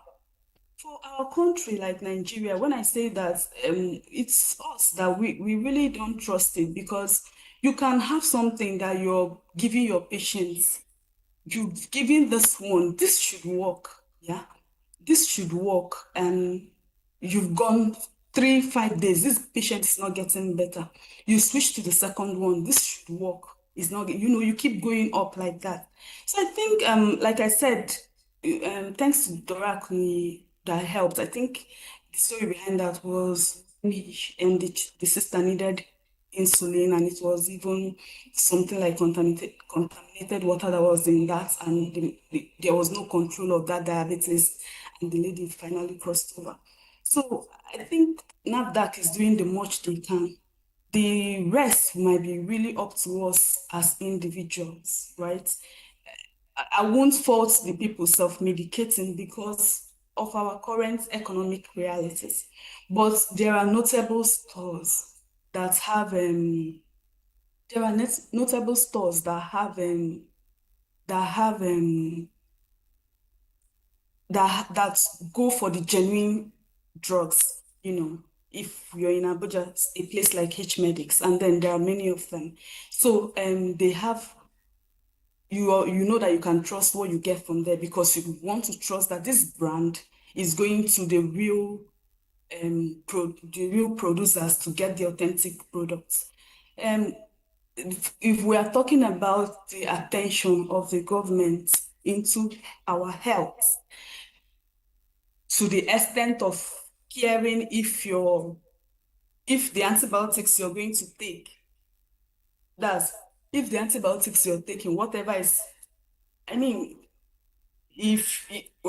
For our country like Nigeria, when I say that, it's us that we really don't trust it, because you can have something that you're giving your patients. You've given this one, this should work. Yeah, this should work. And you've gone 3, 5 days, this patient is not getting better. You switch to the second one, this should work. It's not, you keep going up like that. So I think, like I said, thanks to Dora Kuni that helped. I think the story behind that was the sister needed insulin, and it was even something like contaminated water that was in that, and there was no control of that diabetes, and the lady finally crossed over. So I think NAFDAC is doing the much they can. The rest might be really up to us as individuals, right? I won't fault the people self-medicating because of our current economic realities, but there are notable stores that have notable stores that have that go for the genuine drugs. If you're in Abuja, a place like H Medics, and then there are many of them. So they have, you know that you can trust what you get from there, because you want to trust that this brand is going to the real producers to get the authentic products. If we are talking about the attention of the government into our health, to the extent of caring if the antibiotics you're going to take, that's if the antibiotics you're taking, whatever is, I mean,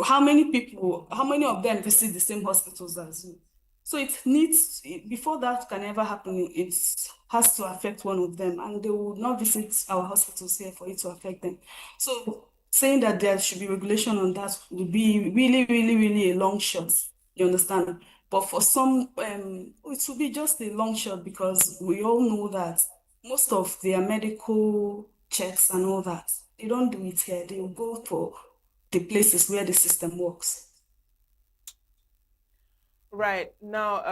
how many of them visit the same hospitals as you? So it needs, before that can ever happen, it has to affect one of them, and they will not visit our hospitals here for it to affect them. So saying that there should be regulation on that would be really, really, really a long shot. You understand? But for some, it will be just a long shot, because we all know that most of their medical checks and all that, they don't do it here. They will go for the places where the system works. Right. Now,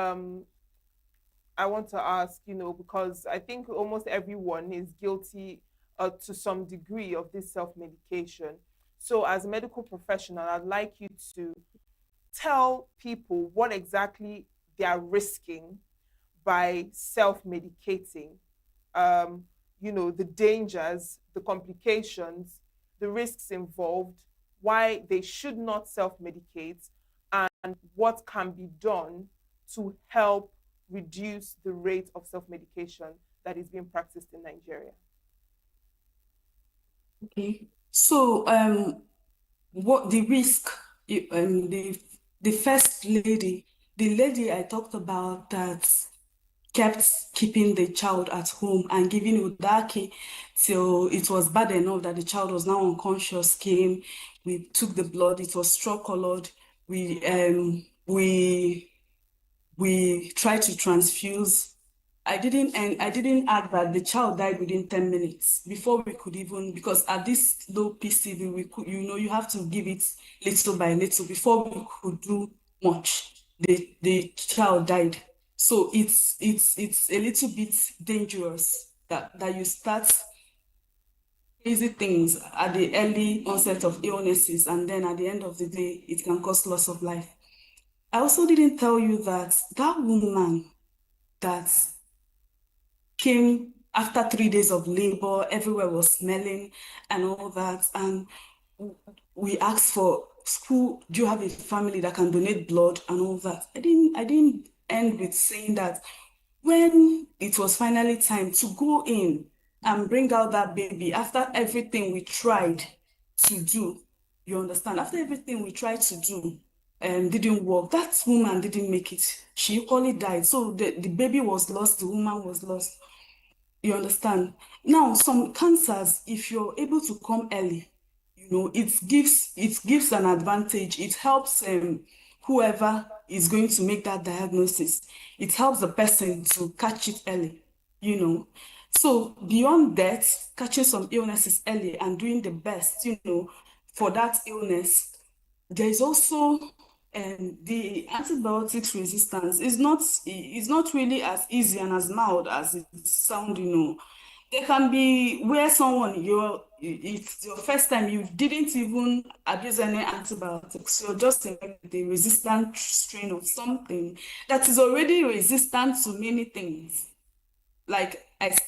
I want to ask, because I think almost everyone is guilty to some degree of this self-medication. So as a medical professional, I'd like you to tell people what exactly they are risking by self-medicating. The dangers, the complications, the risks involved, why they should not self-medicate, and what can be done to help reduce the rate of self-medication that is being practiced in Nigeria. Okay. So what the risk, the first lady, the lady I talked about that kept keeping the child at home and giving Udaki till it was bad enough that the child was now unconscious, came, we took the blood, it was straw colored, we tried to transfuse. I didn't add that the child died within 10 minutes before we could even, because at this low PCV, we could, you have to give it little by little before we could do much. The child died. So it's a little bit dangerous that you start crazy things at the early onset of illnesses, and then at the end of the day, it can cause loss of life. I also didn't tell you that woman that came after 3 days of labor, everywhere was smelling and all that, and we asked for school, do you have a family that can donate blood and all that? I didn't end with saying that when it was finally time to go in and bring out that baby, after everything we tried to do, you understand, after everything we tried to do, didn't work. That woman didn't make it. She equally died. So the baby was lost, the woman was lost. You understand? Now, some cancers, if you're able to come early, it gives an advantage. It helps whoever is going to make that diagnosis. It helps the person to catch it early, So beyond that, catching some illnesses early and doing the best, for that illness, there is also the antibiotics resistance is not really as easy and as mild as it sounds, There can be where it's your first time, you didn't even abuse any antibiotics. You're just in the resistant strain of something that is already resistant to many things. Let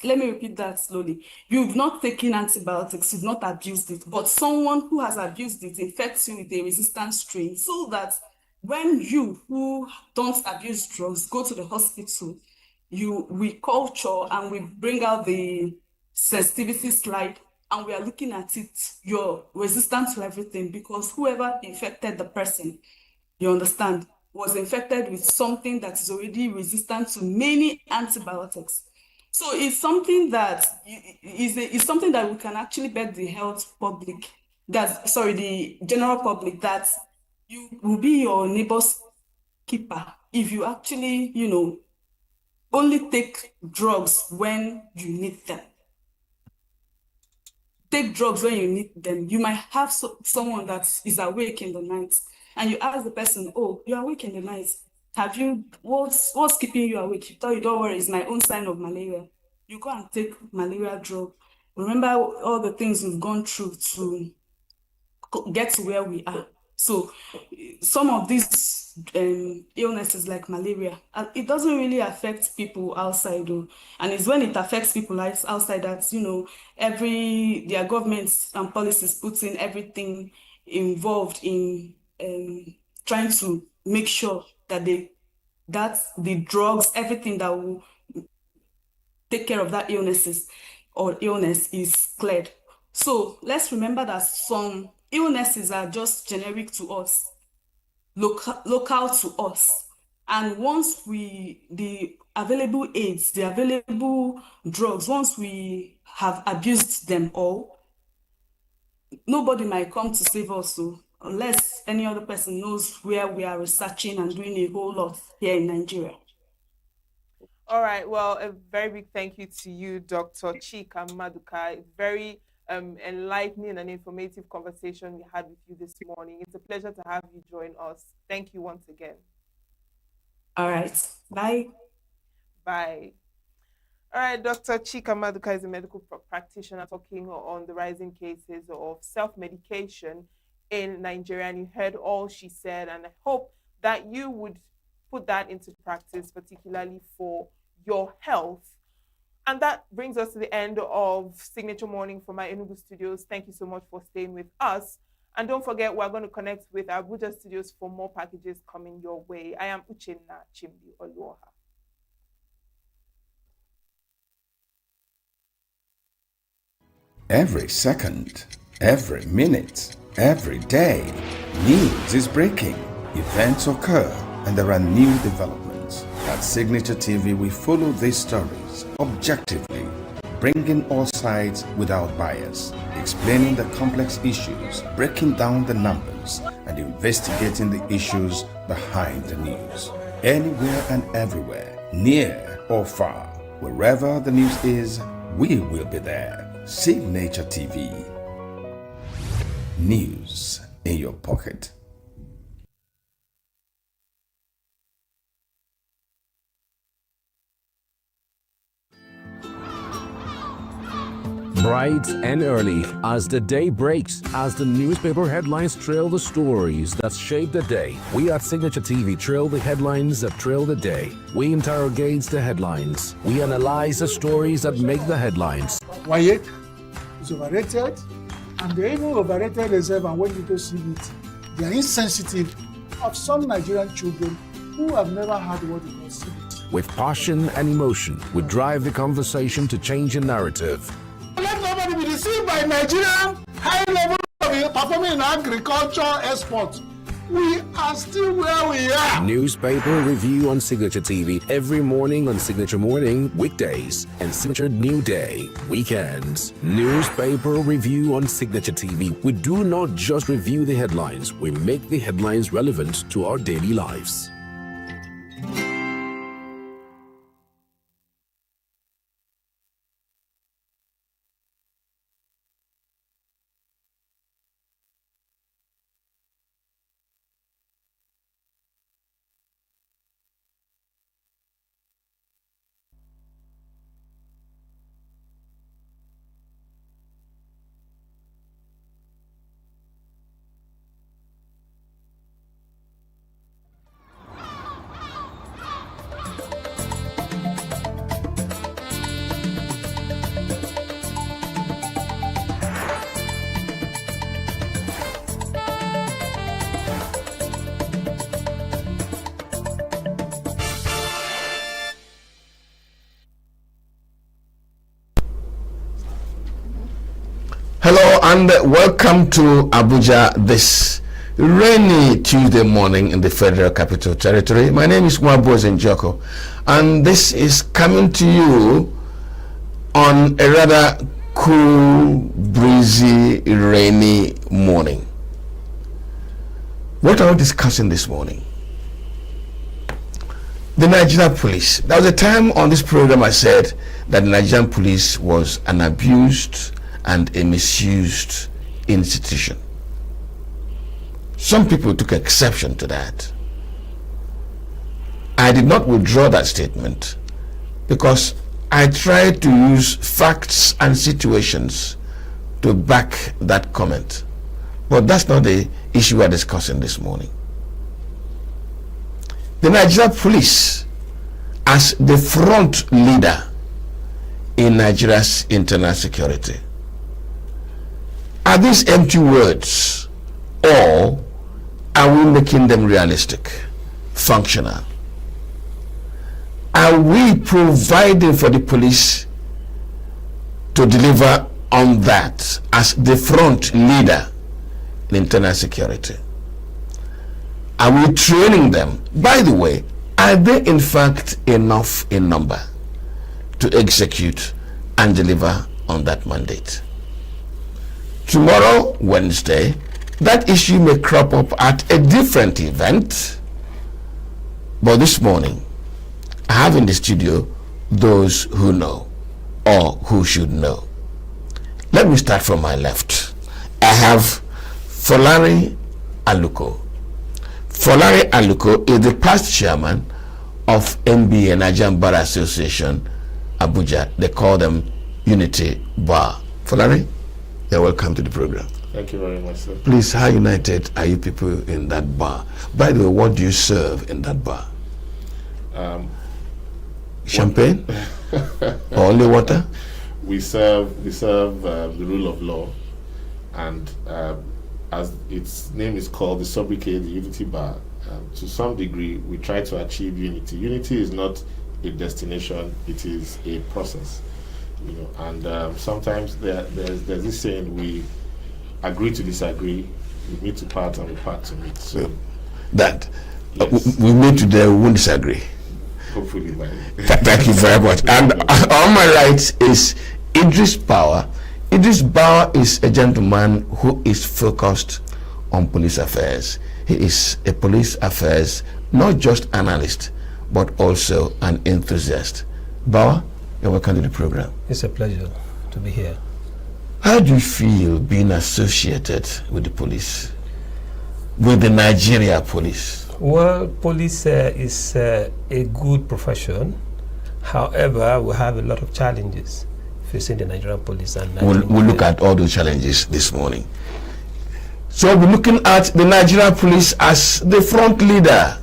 me repeat that slowly. You've not taken antibiotics, you've not abused it, but someone who has abused it infects you with a resistant strain, so that when you who don't abuse drugs go to the hospital, we culture and we bring out the sensitivity slide and we are looking at it, you're resistant to everything because whoever infected the person, you understand, was infected with something that is already resistant to many antibiotics. So it's something that is something that we can actually beg the the general public, that you will be your neighbor's keeper if you actually, only take drugs when you need them. Take drugs when you need them. You might have someone that is awake in the night, and you ask the person, "Oh, you're awake in the night. What's keeping you awake?" You tell you, "Don't worry, it's my own sign of malaria." You go and take malaria drug. Remember all the things we've gone through to get to where we are. So some of these illnesses like malaria, it doesn't really affect people outside though. And it's when it affects people outside that, their governments and policies put in everything involved in trying to make sure that the drugs, everything that will take care of that illness is cleared. So let's remember that some illnesses are just generic to us, local to us. And once the available aids, the available drugs, once we have abused them all, nobody might come to save us, unless any other person knows where we are researching and doing a whole lot here in Nigeria. All right. Well, a very big thank you to you, Dr. Chika Maduka. Very enlightening and informative conversation we had with you this morning. It's a pleasure to have you join us. Thank you once again. All right. Bye. Bye. All right, Dr. Chika Maduka is a medical practitioner talking on the rising cases of self-medication in Nigeria. And you heard all she said, and I hope that you would put that into practice, particularly for your health. And that brings us to the end of Signature Morning from my ENUGU studios. Thank you so much for staying with us. And don't forget, we're going to connect with our Abuja studios for more packages coming your way. I am Uchenna Chimbi Oluoha. Every second, every minute, every day, news is breaking, events occur, and there are new developments. At Signature TV, we follow these stories objectively, bringing all sides without bias, explaining the complex issues, breaking down the numbers, and investigating the issues behind the news. Anywhere and everywhere, near or far, wherever the news is, we will be there. Signature TV. News in your pocket. Bright and early as the day breaks, as the newspaper headlines trail the stories that shape the day, we at Signature TV trail the headlines that trail the day. We interrogate the headlines. We analyze the stories that make the headlines. Why is overrated, and they even overrated themselves, and when people see it, they are insensitive of some Nigerian children who have never had what they call CBT. With passion and emotion, we drive the conversation to change a narrative. Let nobody be deceived by Nigerian high level of performing in agriculture export. We are still where we are. Newspaper review on Signature TV every morning on Signature Morning, weekdays, and Signature New Day, weekends. Newspaper review on Signature TV. We do not just review the headlines, we make the headlines relevant to our daily lives. Hello and welcome to Abuja this rainy Tuesday morning in the Federal Capital Territory. My name is Mwaboz Njoko, and this is coming to you on a rather cool, breezy, rainy morning. What are we discussing this morning? The Nigerian police. There was a time on this program I said that the Nigerian police was an abused and a misused institution. Some people took exception to that. I did not withdraw that statement because I tried to use facts and situations to back that comment. But that's not the issue we're discussing this morning. The Nigerian police, as the front leader in Nigeria's internal security, are these empty words, or are we making them realistic, functional? Are we providing for the police to deliver on that as the front leader in internal security? Are we training them? By the way, are they in fact enough in number to execute and deliver on that mandate? Tomorrow, Wednesday, that issue may crop up at a different event. But this morning, I have in the studio those who know or who should know. Let me start from my left. I have Folari Aluko. Folari Aluko is the past chairman of NBA, Nigerian Bar Association, Abuja. They call them Unity Bar. Folari, you're welcome to the program. Thank you very much, sir. Please, how united are you people in that bar? By the way, what do you serve in that bar? Champagne? Or only water? We serve the rule of law, and as its name is called, the sobriquet, the Unity Bar. To some degree, we try to achieve unity. Unity is not a destination; it is a process. You know, and sometimes there's this saying: we agree to disagree, we meet to part, and we part to meet. So that yes. We meet today, we won't disagree. Hopefully, thank you very much. And on my right is Idris Power. Idris Power is a gentleman who is focused on police affairs. He is a police affairs, not just analyst, but also an enthusiast. Power, you're welcome to the program. It's a pleasure to be here. How do you feel being associated with the police, with the Nigeria police? Well, police is a good profession. However, we have a lot of challenges facing the Nigerian police. And we'll look at all those challenges this morning. So we're looking at the Nigerian police as the front leader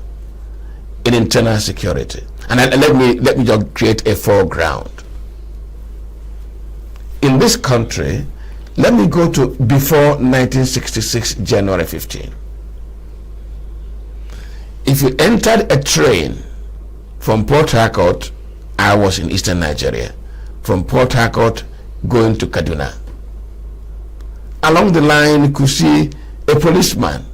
in internal security. And let me just create a foreground. In this country, let me go to before 1966, January 15. If you entered a train from Port Harcourt, I was in eastern Nigeria, from Port Harcourt going to Kaduna. Along the line, you could see a policeman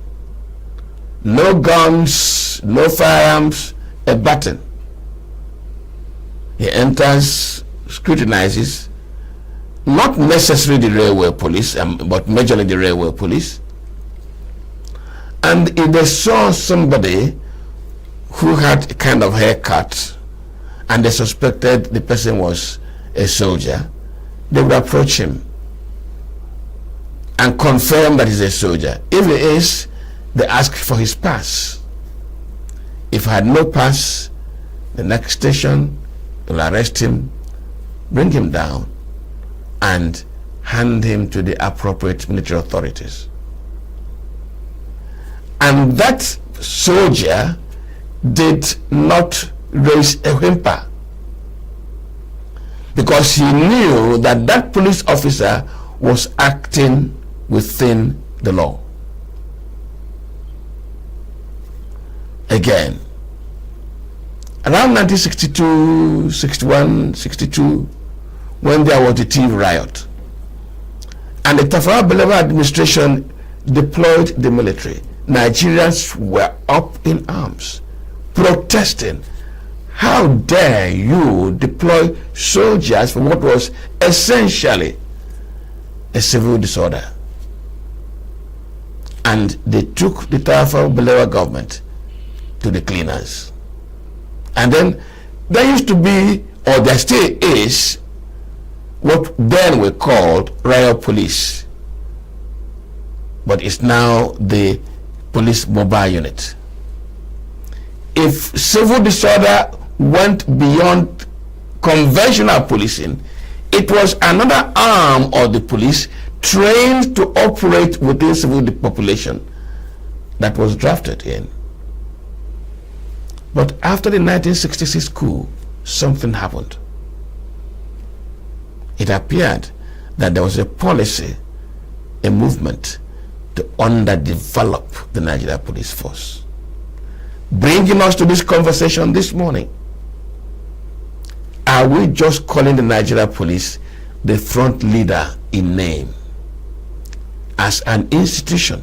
no guns, no firearms, a button. He enters, scrutinizes, not necessarily the railway police, but majorly the railway police. And if they saw somebody who had a kind of haircut and they suspected the person was a soldier, they would approach him and confirm that he's a soldier. If he is, they ask for his pass. If he had no pass, the next station will arrest him, bring him down, and hand him to the appropriate military authorities. And that soldier did not raise a whimper, because he knew that that police officer was acting within the law. Again, around 1962, 61, 62, when there was the tea riot, and the Tafawa Balewa administration deployed the military, Nigerians were up in arms, protesting. How dare you deploy soldiers for what was essentially a civil disorder? And they took the Tafawa Balewa government to the cleaners. And then there used to be, or there still is, what then we called riot police, but it's now the police mobile unit. If civil disorder went beyond conventional policing, it was another arm of the police trained to operate within civil population that was drafted in. But after the 1966 coup, something happened. It appeared that there was a policy, a movement to underdevelop the Nigeria police force. Bringing us to this conversation this morning, are we just calling the Nigeria police the front leader in name? As an institution,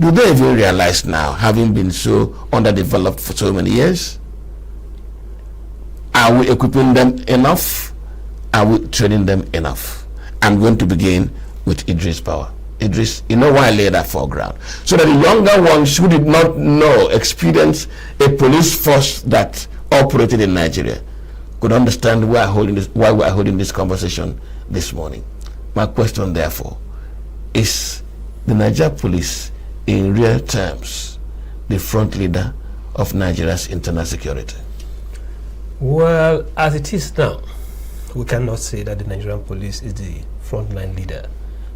do they even realize now, having been so underdeveloped for so many years? Are we equipping them enough? Are we training them enough? I'm going to begin with Idris Power. Idris, you know why I lay that foreground? So that the younger ones who did not know, experience a police force that operated in Nigeria could understand why we're holding this conversation this morning. My question, therefore, is the Nigeria police, in real terms, the front leader of Nigeria's internal security? Well, as it is now, we cannot say that the Nigerian police is the frontline leader,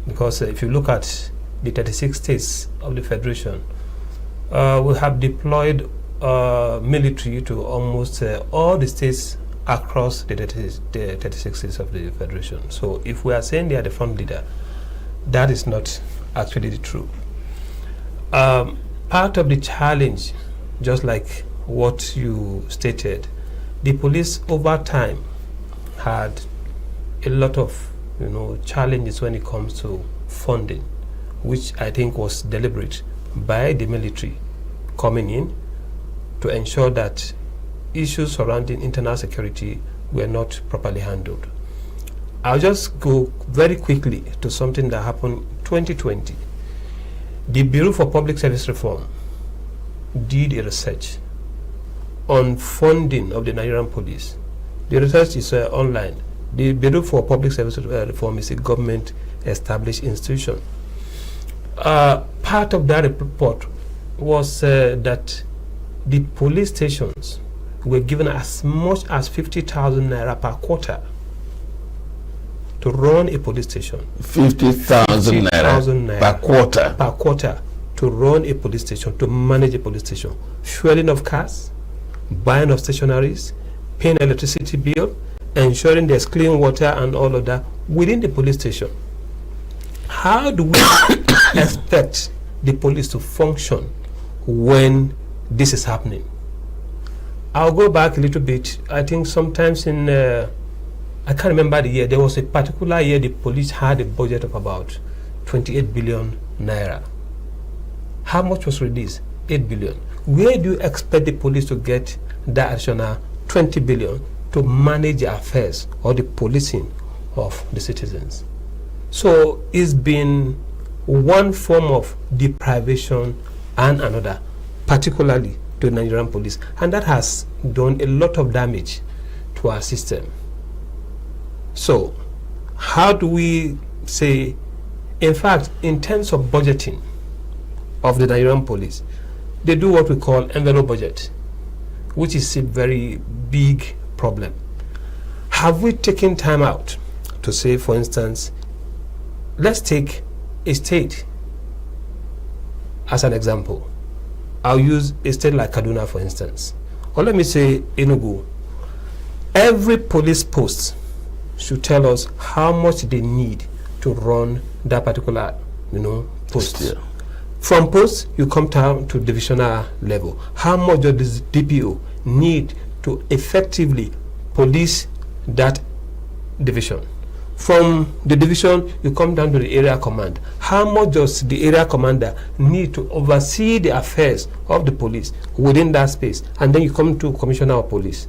because if you look at the 36 states of the Federation, we have deployed military to almost all the states across the 36 states of the Federation. So if we are saying they are the front leader, that is not actually the truth. Part of the challenge, just like what you stated, the police over time had a lot of challenges when it comes to funding, which I think was deliberate by the military coming in to ensure that issues surrounding internal security were not properly handled. I'll just go very quickly to something that happened 2020. The Bureau for Public Service Reform did a research on funding of the Nigerian police. The research is online. The Bureau for Public Service Reform is a government-established institution. Part of that report was that the police stations were given as much as 50,000 naira per quarter to run a police station. 50,000 naira per quarter? Per quarter to run a police station, to manage a police station. Fueling of cars, buying of stationaries, paying electricity bill, ensuring there's clean water and all of that within the police station. How do we expect the police to function when this is happening? I'll go back a little bit. I think sometimes in, I can't remember the year, there was a particular year the police had a budget of about 28 billion naira. How much was released? 8 billion. Where do you expect the police to get that additional 20 billion to manage the affairs or the policing of the citizens? So it's been one form of deprivation and another, particularly to the Nigerian police, and that has done a lot of damage to our system. So how do we say, in fact, in terms of budgeting of the Nigerian police, they do what we call envelope budget, which is a very big problem. Have we taken time out to say, for instance, let's take a state as an example. I'll use a state like Kaduna, for instance, or let me say ENUGU. Every police post should tell us how much they need to run that particular, post. Yeah. From post, you come down to divisional level. How much does the DPO need to effectively police that division? From the division, you come down to the area command. How much does the area commander need to oversee the affairs of the police within that space? And then you come to commissioner of police.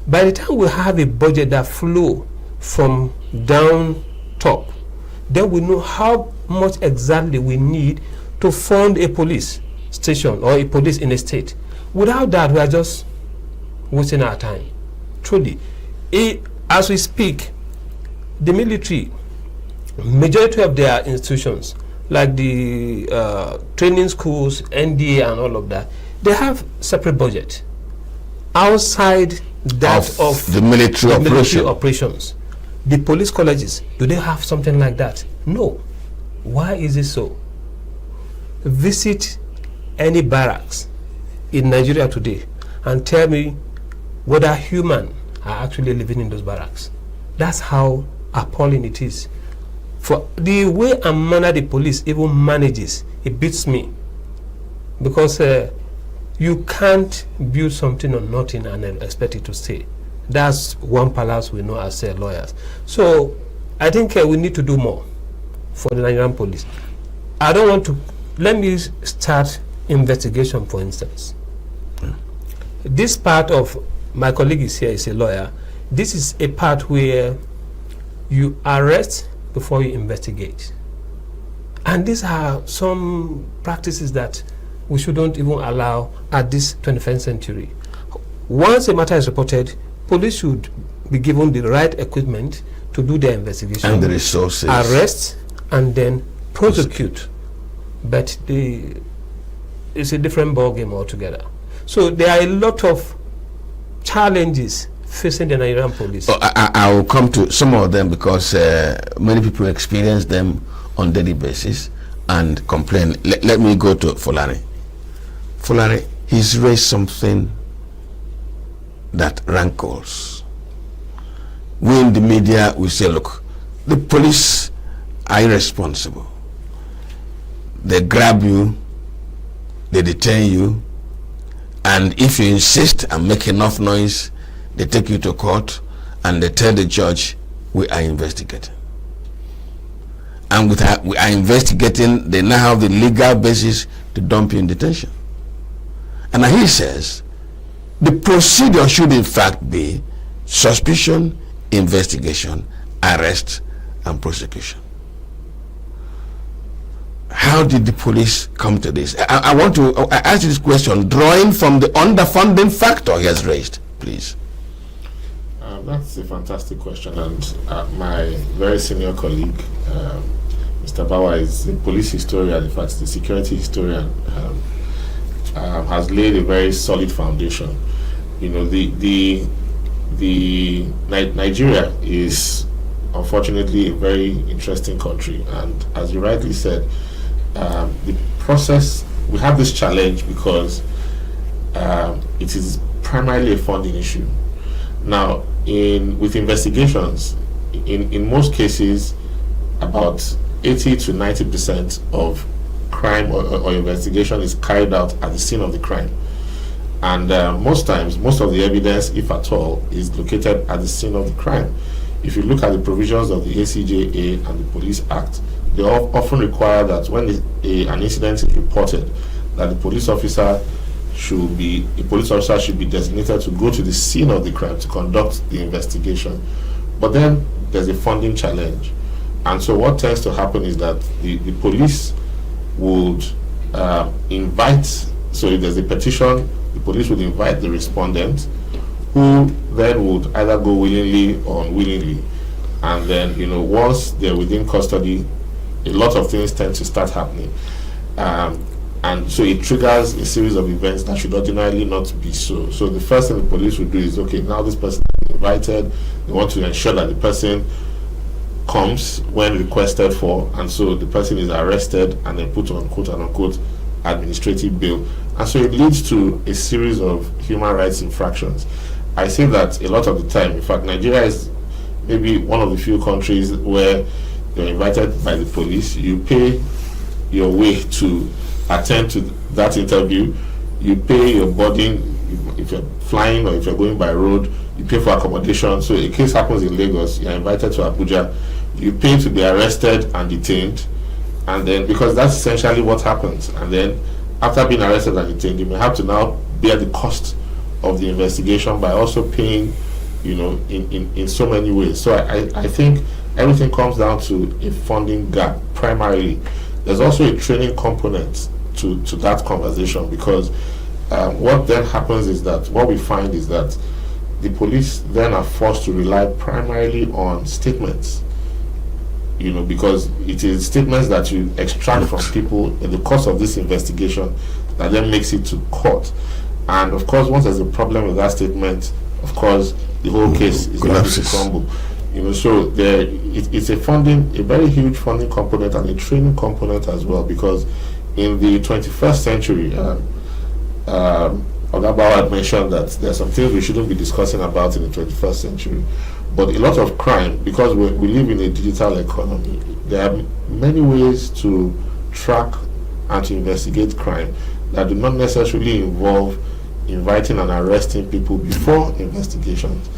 By the time we have a budget that flow from down top, then we know how much exactly we need to fund a police station or a police in a state. Without that, we are just wasting our time. Truly, as we speak, the military, majority of their institutions, like the training schools, NDA and all of that, they have separate budget outside that of the military operations. The police colleges, do they have something like that? No. Why is it so? Visit any barracks in Nigeria today and tell me whether humans are actually living in those barracks. That's how appalling it is. For the way and manner the police even manages, it beats me. Because you can't build something on nothing and expect it to stay. That's one palace we know as lawyers. So I think we need to do more for the Nigerian police. I don't want to, let me start investigation, for instance. This part of, my colleague is here, is a lawyer. This is a part where you arrest before you investigate. And these are some practices that we shouldn't even allow at this 21st century. Once a matter is reported, police should be given the right equipment to do their investigation. And the resources. Arrest and then prosecute. But it's a different ballgame altogether. So there are a lot of challenges facing the Nigerian police. I will come to some of them because many people experience them on daily basis and complain. Let me go to Fulani. Fulani, he's raised something that rankles. We in the media, we say, look, the police are irresponsible. They grab you, they detain you, and if you insist and make enough noise, they take you to court and they tell the judge, we are investigating. And we are investigating, they now have the legal basis to dump you in detention. And he says, the procedure should in fact be suspicion, investigation, arrest, and prosecution. How did the police come to this? I want to ask you this question, drawing from the underfunding factor he has raised, please. That's a fantastic question, and my very senior colleague, Mr. Bawa, is a police historian, in fact, the security historian, has laid a very solid foundation. You know, Nigeria is unfortunately a very interesting country, and as you rightly said, the process, we have this challenge because it is primarily a funding issue. Now, with investigations, in most cases, about 80 to 90% of crime or investigation is carried out at the scene of the crime. And most times, most of the evidence, if at all, is located at the scene of the crime. If you look at the provisions of the ACJA and the Police Act, they often require that when an incident is reported, that a police officer should be designated to go to the scene of the crime to conduct the investigation. But then there's a funding challenge. And so what tends to happen is that the police would invite, so if there's a petition, the police would invite the respondent, who then would either go willingly or unwillingly. And then, once they're within custody, a lot of things tend to start happening. And so it triggers a series of events that should ordinarily not be so. So the first thing the police would do is, okay, now this person is invited, they want to ensure that the person comes when requested for, and so the person is arrested and then put on quote unquote administrative bail. And so it leads to a series of human rights infractions. I say that a lot of the time. In fact, Nigeria is maybe one of the few countries where you're invited by the police, you pay your way to attend to that interview, you pay your boarding, if you're flying or if you're going by road, you pay for accommodation. So a case happens in Lagos, you're invited to Abuja, you pay to be arrested and detained, and then, because that's essentially what happens, and then after being arrested and detained, you may have to now bear the cost of the investigation by also paying, in so many ways. So I think everything comes down to a funding gap primarily. There's also a training component to that conversation, because what then happens is that what we find is that the police then are forced to rely primarily on statements, because it is statements that you extract from people in the course of this investigation that then makes it to court. And of course, once there's a problem with that statement, of course, the whole case is likely to crumble. So it's a very huge funding component and a training component as well, because in the 21st century, Ogabawa had mentioned that there are some things we shouldn't be discussing about in the 21st century. But a lot of crime, because we live in a digital economy, there are many ways to track and to investigate crime that do not necessarily involve inviting and arresting people before investigations.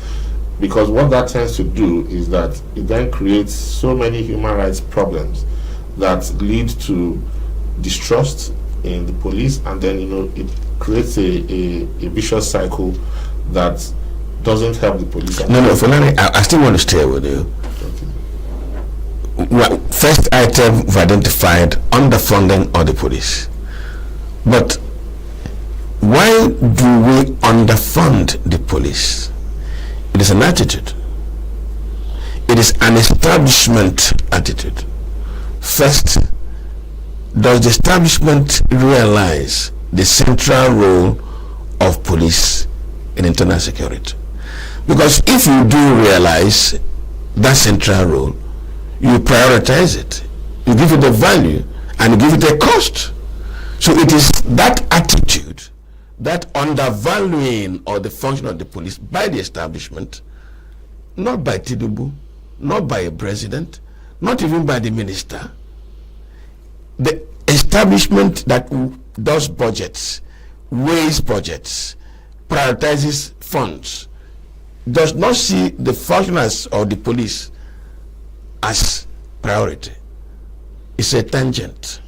Because what that tends to do is that it then creates so many human rights problems that lead to distrust in the police, and then it creates a vicious cycle that doesn't help the police. No, Fulani, I still want to stay with you. Well, first item we've identified underfunding of the police. But why do we underfund the police? It is an attitude. It is an establishment attitude. First, does the establishment realize the central role of police in internal security? Because if you do realize that central role, you prioritize it, you give it a value, and you give it a cost. So it is that attitude, that undervaluing of the function of the police by the establishment, not by Tinubu, not by a president, not even by the minister. The establishment that does budgets, weighs budgets, prioritizes funds, does not see the functionaries of the police as priority. It's a tangent.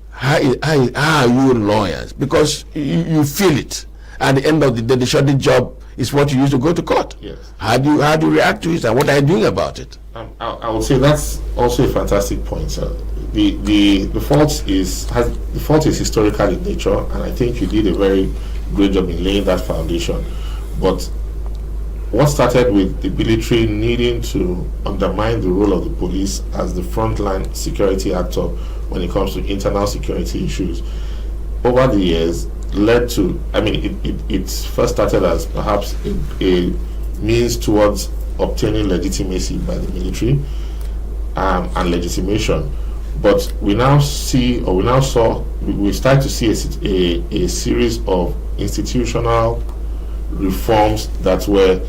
How are you lawyers? Because you feel it. At the end of the day, the shoddy job is what you use to go to court. Yes. How do you react to it, and what are you doing about it? I would say that's also a fantastic point, sir. The fault is historical in nature, and I think you did a very great job in laying that foundation. But what started with the military needing to undermine the role of the police as the frontline security actor when it comes to internal security issues, over the years led to, it first started as perhaps a means towards obtaining legitimacy by the military and legitimation. But we start to see a series of institutional reforms that were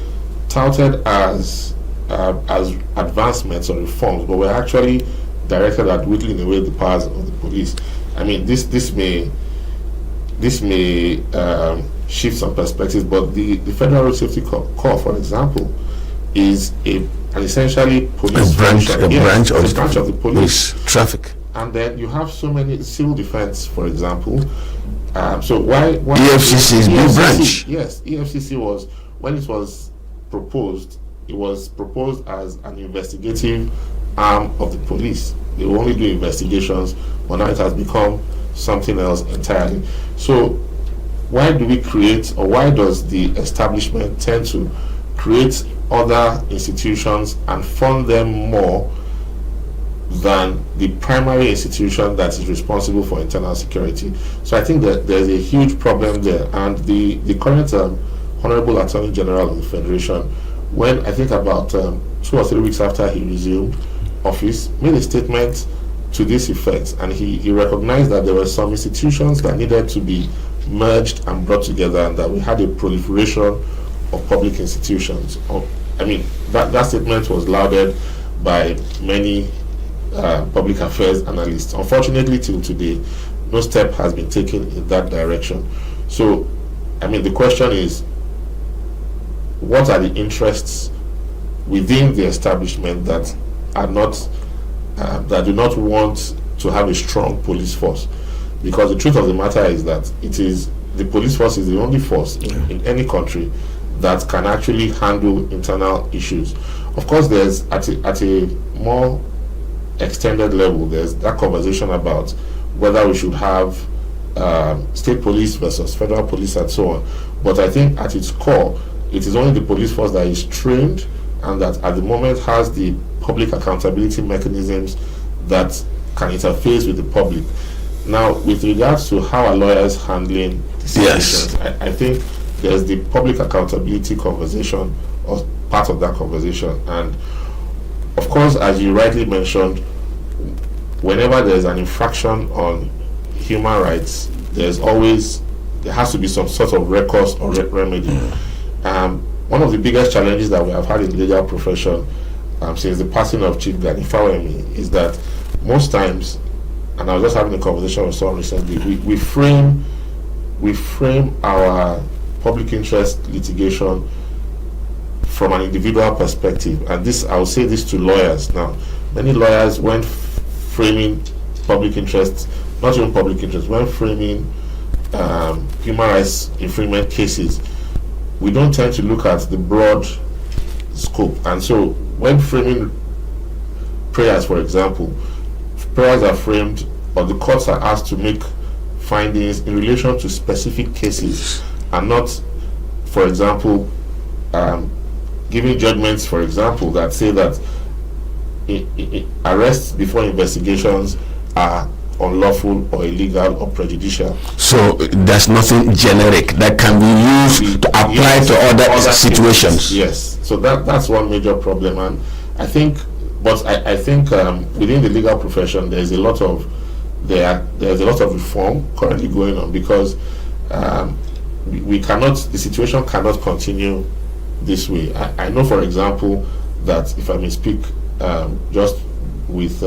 touted as advancements or reforms, but were actually directed at whittling away the powers of the police. This may shift some perspectives, but the Federal Road Safety Corps, for example, is an essentially police branch of the police traffic. And then you have so many civil defense, for example. So why EFCC is big branch? Yes, EFCC was, when it was proposed, it was proposed as an investigative arm of the police. They will only do investigations, but now it has become something else entirely. So why do we create, or why does the establishment tend to create other institutions and fund them more than the primary institution that is responsible for internal security? So I think that there's a huge problem there, and the current Honorable Attorney General of the Federation, when I think about 2 or 3 weeks after he resumed office, made a statement to this effect, and he recognized that there were some institutions that needed to be merged and brought together, and that we had a proliferation of public institutions. I mean, that statement was lauded by many public affairs analysts. Unfortunately, till today, no step has been taken in that direction. So, I mean, the question is, what are the interests within the establishment that are not, that do not want to have a strong police force? Because the truth of the matter is that the police force is the only force in any country that can actually handle internal issues. Of course, there's at a more extended level, there's that conversation about whether we should have state police versus federal police and so on. But I think at its core, it is only the police force that is trained and that at the moment has the public accountability mechanisms that can interface with the public. Now, with regards to how are lawyers handling situations, I think there's the public accountability conversation, or part of that conversation. And of course, as you rightly mentioned, whenever there's an infraction on human rights, there has to be some sort of recourse or remedy. One of the biggest challenges that we have had in the legal profession since the passing of Chief Gani Fawemi is that most times, and I was just having a conversation with someone recently, we frame our public interest litigation from an individual perspective. And this, I will say this to lawyers now. Many lawyers, when framing public interest, not even public interest, when framing human rights infringement cases, we don't tend to look at the broad scope. And so when framing prayers, for example, prayers are framed, or the courts are asked to make findings in relation to specific cases, and not, for example, giving judgments, for example, that say that arrests before investigations are unlawful or illegal or prejudicial. So there's nothing generic that can be used to apply to other situations. Cases, yes. So that's one major problem, and I think within the legal profession there's a lot of reform currently going on, because the situation cannot continue this way. I know, for example, that if I may speak just with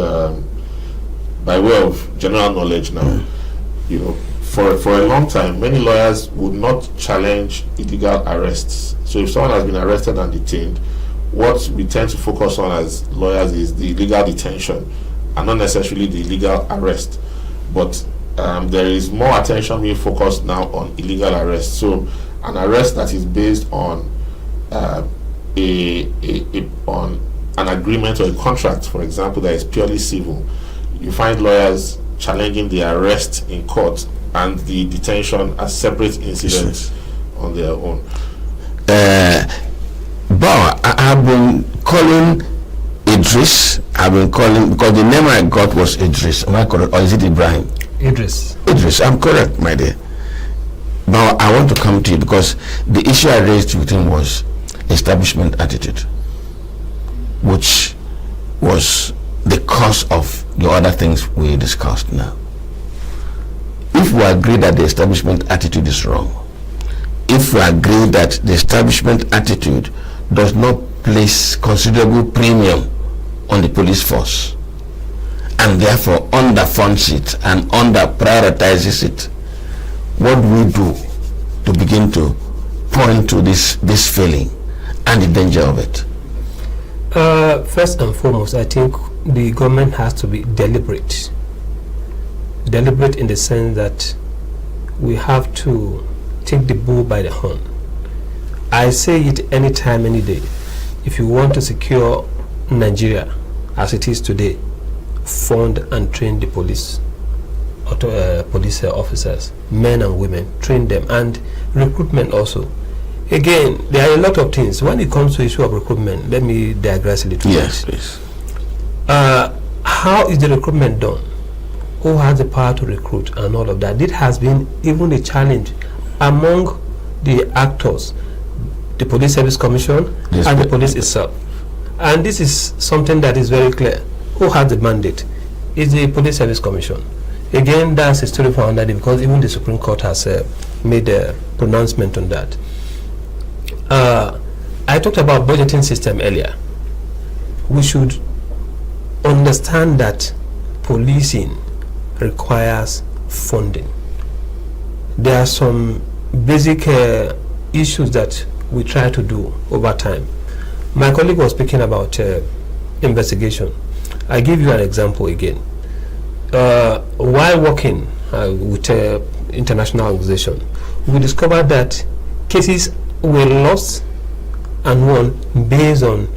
by way of general knowledge now, you know, for a long time, many lawyers would not challenge illegal arrests. So if someone has been arrested and detained, what we tend to focus on as lawyers is the illegal detention and not necessarily the illegal arrest. But there is more attention being focused now on illegal arrest. So an arrest that is based on on an agreement or a contract, for example, that is purely civil, you find lawyers challenging the arrest in court and the detention as separate incidents on their own. But I have been calling Idris. I've been calling, because the name I got was Idris. Am I correct, or is it Ibrahim? Idris. Idris, I'm correct, my dear. But I want to come to you because the issue I raised with him was establishment attitude, which was the cause of the other things we discussed now. If we agree that the establishment attitude is wrong, if we agree that the establishment attitude does not place considerable premium on the police force and therefore underfunds it and under-prioritizes it, what do we do to begin to point to this failing and the danger of it? First and foremost, I think the government has to be deliberate deliberate in the sense that we have to take the bull by the horn. I say it any time, any day. If you want to secure Nigeria as it is today, fund and train the police officers, men and women, train them, and recruitment also. Again, there are a lot of things. When it comes to issue of recruitment, let me digress a little bit. Yes, please. How is the recruitment done? Who has the power to recruit and all of that? It has been even a challenge among the actors, the Police Service Commission and the police itself. And this is something that is very clear. Who has the mandate? It's the Police Service Commission. Again, that's a story for another day, because even the Supreme Court has made a pronouncement on that. I talked about budgeting system earlier. We should understand that policing requires funding. There are some basic issues that we try to do over time. My colleague was speaking about investigation. I give you an example again. While working with international organization, we discovered that cases were lost and won based on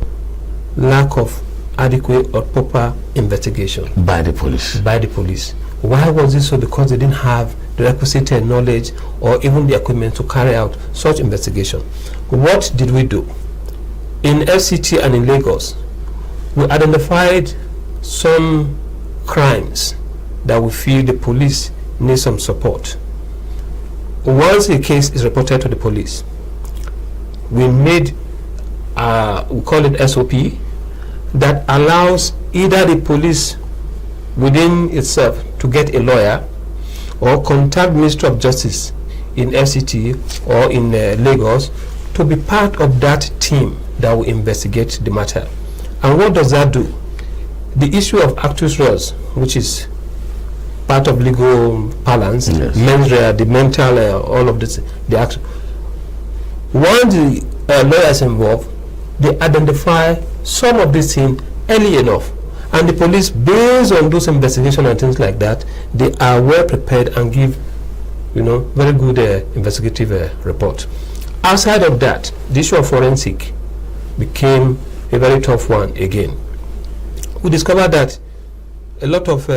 lack of adequate or proper investigation by the police. Why was this so? Because they didn't have the requisite knowledge or even the equipment to carry out such investigation. What did we do? In FCT and in Lagos, we identified some crimes that we feel the police need some support. Once a case is reported to the police, we made, we call it SOP, that allows either the police within itself to get a lawyer or contact Ministry of Justice in FCT or in Lagos to be part of that team that will investigate the matter. And what does that do? The issue of actus reus, which is part of legal parlance, mens rea, the mental, all of this, the action. Once the lawyers involved, they identify some of these things early enough, and the police, based on those investigations and things like that, they are well prepared and give, very good investigative report. Outside of that, the issue of forensic became a very tough one again. We discovered that a lot of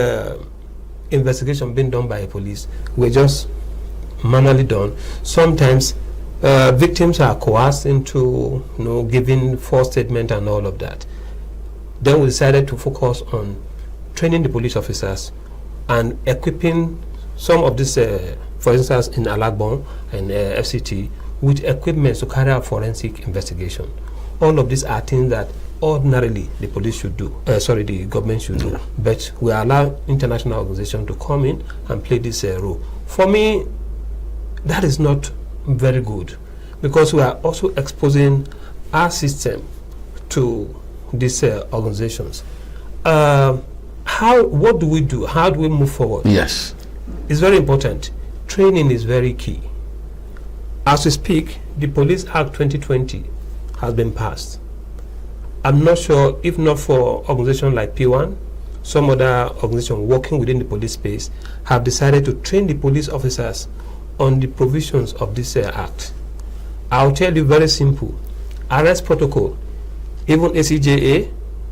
investigation being done by police were just manually done. Sometimes victims are coerced into giving false statement and all of that. Then we decided to focus on training the police officers and equipping some of this, for instance, in Alagbon and FCT, with equipment to carry out forensic investigation. All of these are things that ordinarily the police should do, the government should do, but we allow international organizations to come in and play this role. For me, that is not very good, because we are also exposing our system to these organizations. What do we do? How do we move forward? Yes. It's very important. Training is very key. As we speak, the Police Act 2020 has been passed. I'm not sure, if not for organizations like P1, some other organizations working within the police space have decided to train the police officers on the provisions of this act. I'll tell you very simple. Arrest protocol, even ACJA,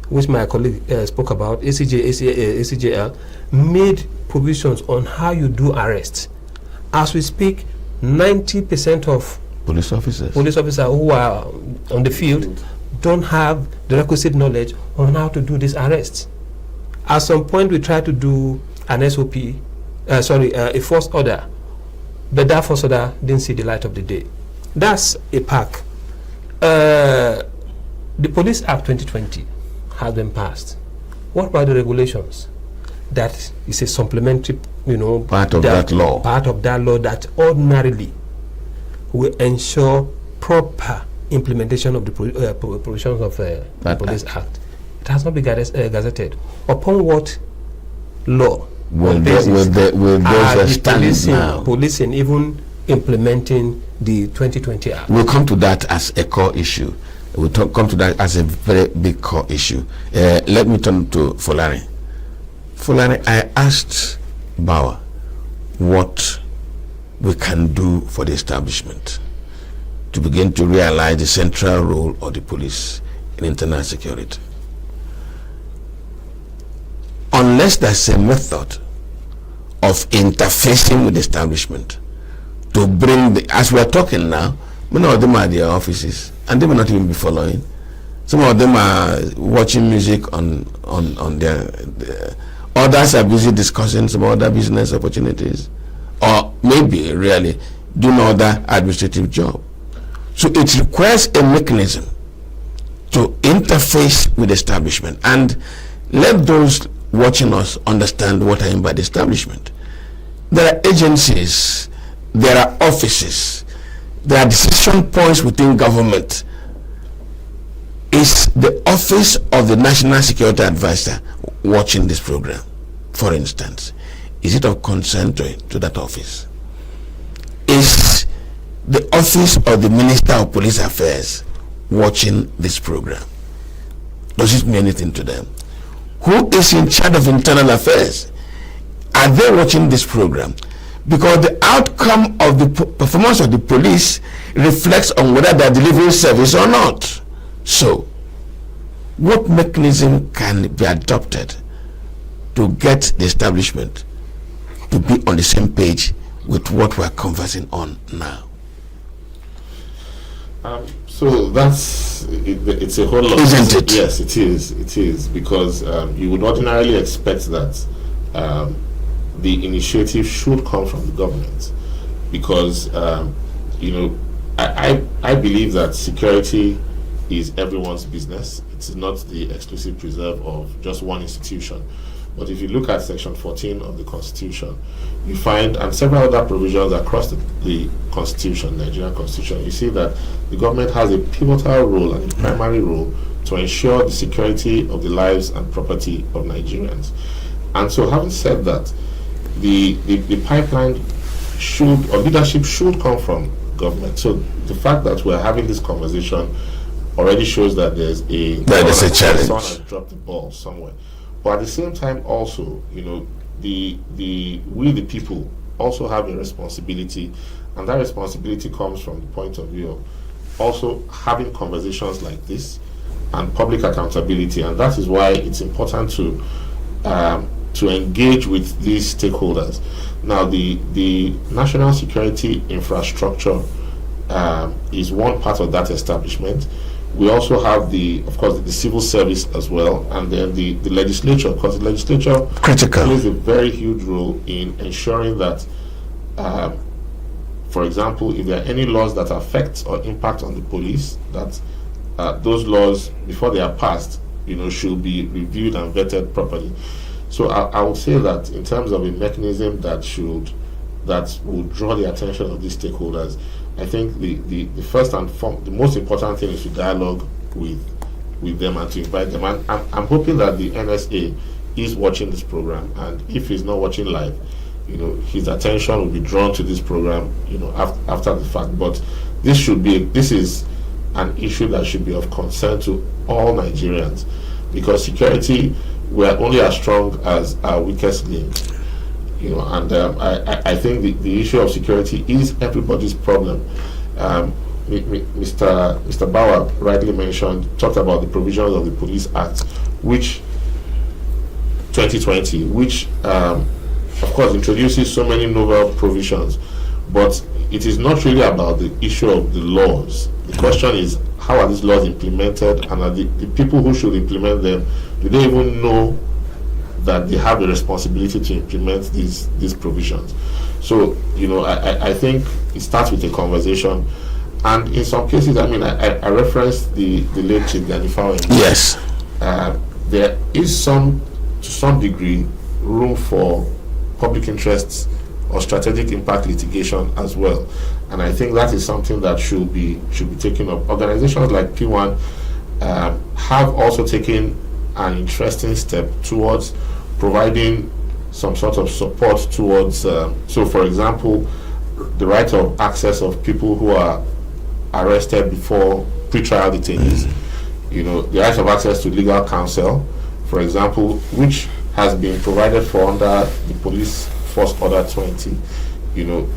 which my colleague spoke about, ACJL, made provisions on how you do arrests. As we speak, 90% of police officers who are on the field don't have the requisite knowledge on how to do these arrests. At some point, we tried to do an SOP, a force order, but that force order didn't see the light of the day. That's a pack. The Police Act 2020 has been passed. What about the regulations? That is a supplementary, part of that law. Part of that law that ordinarily will ensure proper implementation of the provisions of the Police Act. It has not been gazetted. Upon what law? Will those stand now? Policing even implementing the 2020 Act. We'll come to that as a core issue. We'll come to that as a very big core issue. Let me turn to Fulani. Fulani, I asked Bauer what we can do for the establishment to begin to realize the central role of the police in internal security. Unless there's a method of interfacing with the establishment to bring the, as we're talking now, many of them are at their offices and they may not even be following. Some of them are watching music on their others are busy discussing some other business opportunities, or maybe really doing other administrative job. So it requires a mechanism to interface with the establishment and let those watching us understand what I mean by the establishment. There are agencies, there are offices, there are decision points within government. Is the office of the National Security Advisor watching this program, for instance? Is it of concern to that office? Is the office of the Minister of Police Affairs watching this program? Does it mean anything to them? Who is in charge of internal affairs? Are they watching this program? Because the outcome of the performance of the police reflects on whether they are delivering service or not. So, what mechanism can be adopted to get the establishment to be on the same page with what we're conversing on now? So that's it's a whole lot, isn't it? Yes, it is. It is, because you would ordinarily expect that the initiative should come from the government, because you know, I believe that security is everyone's business. It's not the exclusive preserve of just one institution. But if you look at Section 14 of the Constitution, you find, and several other provisions across the Constitution, Nigerian Constitution, you see that the government has a pivotal role and a primary role to ensure the security of the lives and property of Nigerians. And so, having said that, the pipeline should, or leadership should, come from government. So the fact that we're having this conversation already shows that there's a challenge. Someone has dropped the ball somewhere. But at the same time, also, you know, we the people also have a responsibility, and that responsibility comes from the point of view of also having conversations like this and public accountability. And that is why it's important to engage with these stakeholders. Now, the national security infrastructure is one part of that establishment. We also have of course, the civil service as well, and then the legislature, because the legislature plays a very huge role in ensuring that, for example, if there are any laws that affect or impact on the police, that those laws, before they are passed, you know, should be reviewed and vetted properly. So I would say that in terms of a mechanism that will draw the attention of these stakeholders, I think the first and the most important thing is to dialogue with them and to invite them. And I'm hoping that the NSA is watching this program, and if he's not watching live, you know, his attention will be drawn to this program, you know, after the fact. But this is an issue that should be of concern to all Nigerians, because security, we are only as strong as our weakest link. You know, and I think the issue of security is everybody's problem. Mr. Bauer rightly talked about the provisions of the Police Act, which 2020, which of course introduces so many novel provisions, but it is not really about the issue of the laws. The question is, how are these laws implemented, and are the people who should implement them, do they even know that they have the responsibility to implement these provisions? So, you know, I think it starts with a conversation, and in some cases, I mean, I referenced the late Chief Ganifawa. Yes. There is to some degree, room for public interests or strategic impact litigation as well, and I think that is something that should be taken up. Organizations like P1 have also taken an interesting step towards providing some sort of support towards, so for example, the right of access of people who are arrested before pre-trial detainees, you know, the right of access to legal counsel, for example, which has been provided for under the police Force Order 20.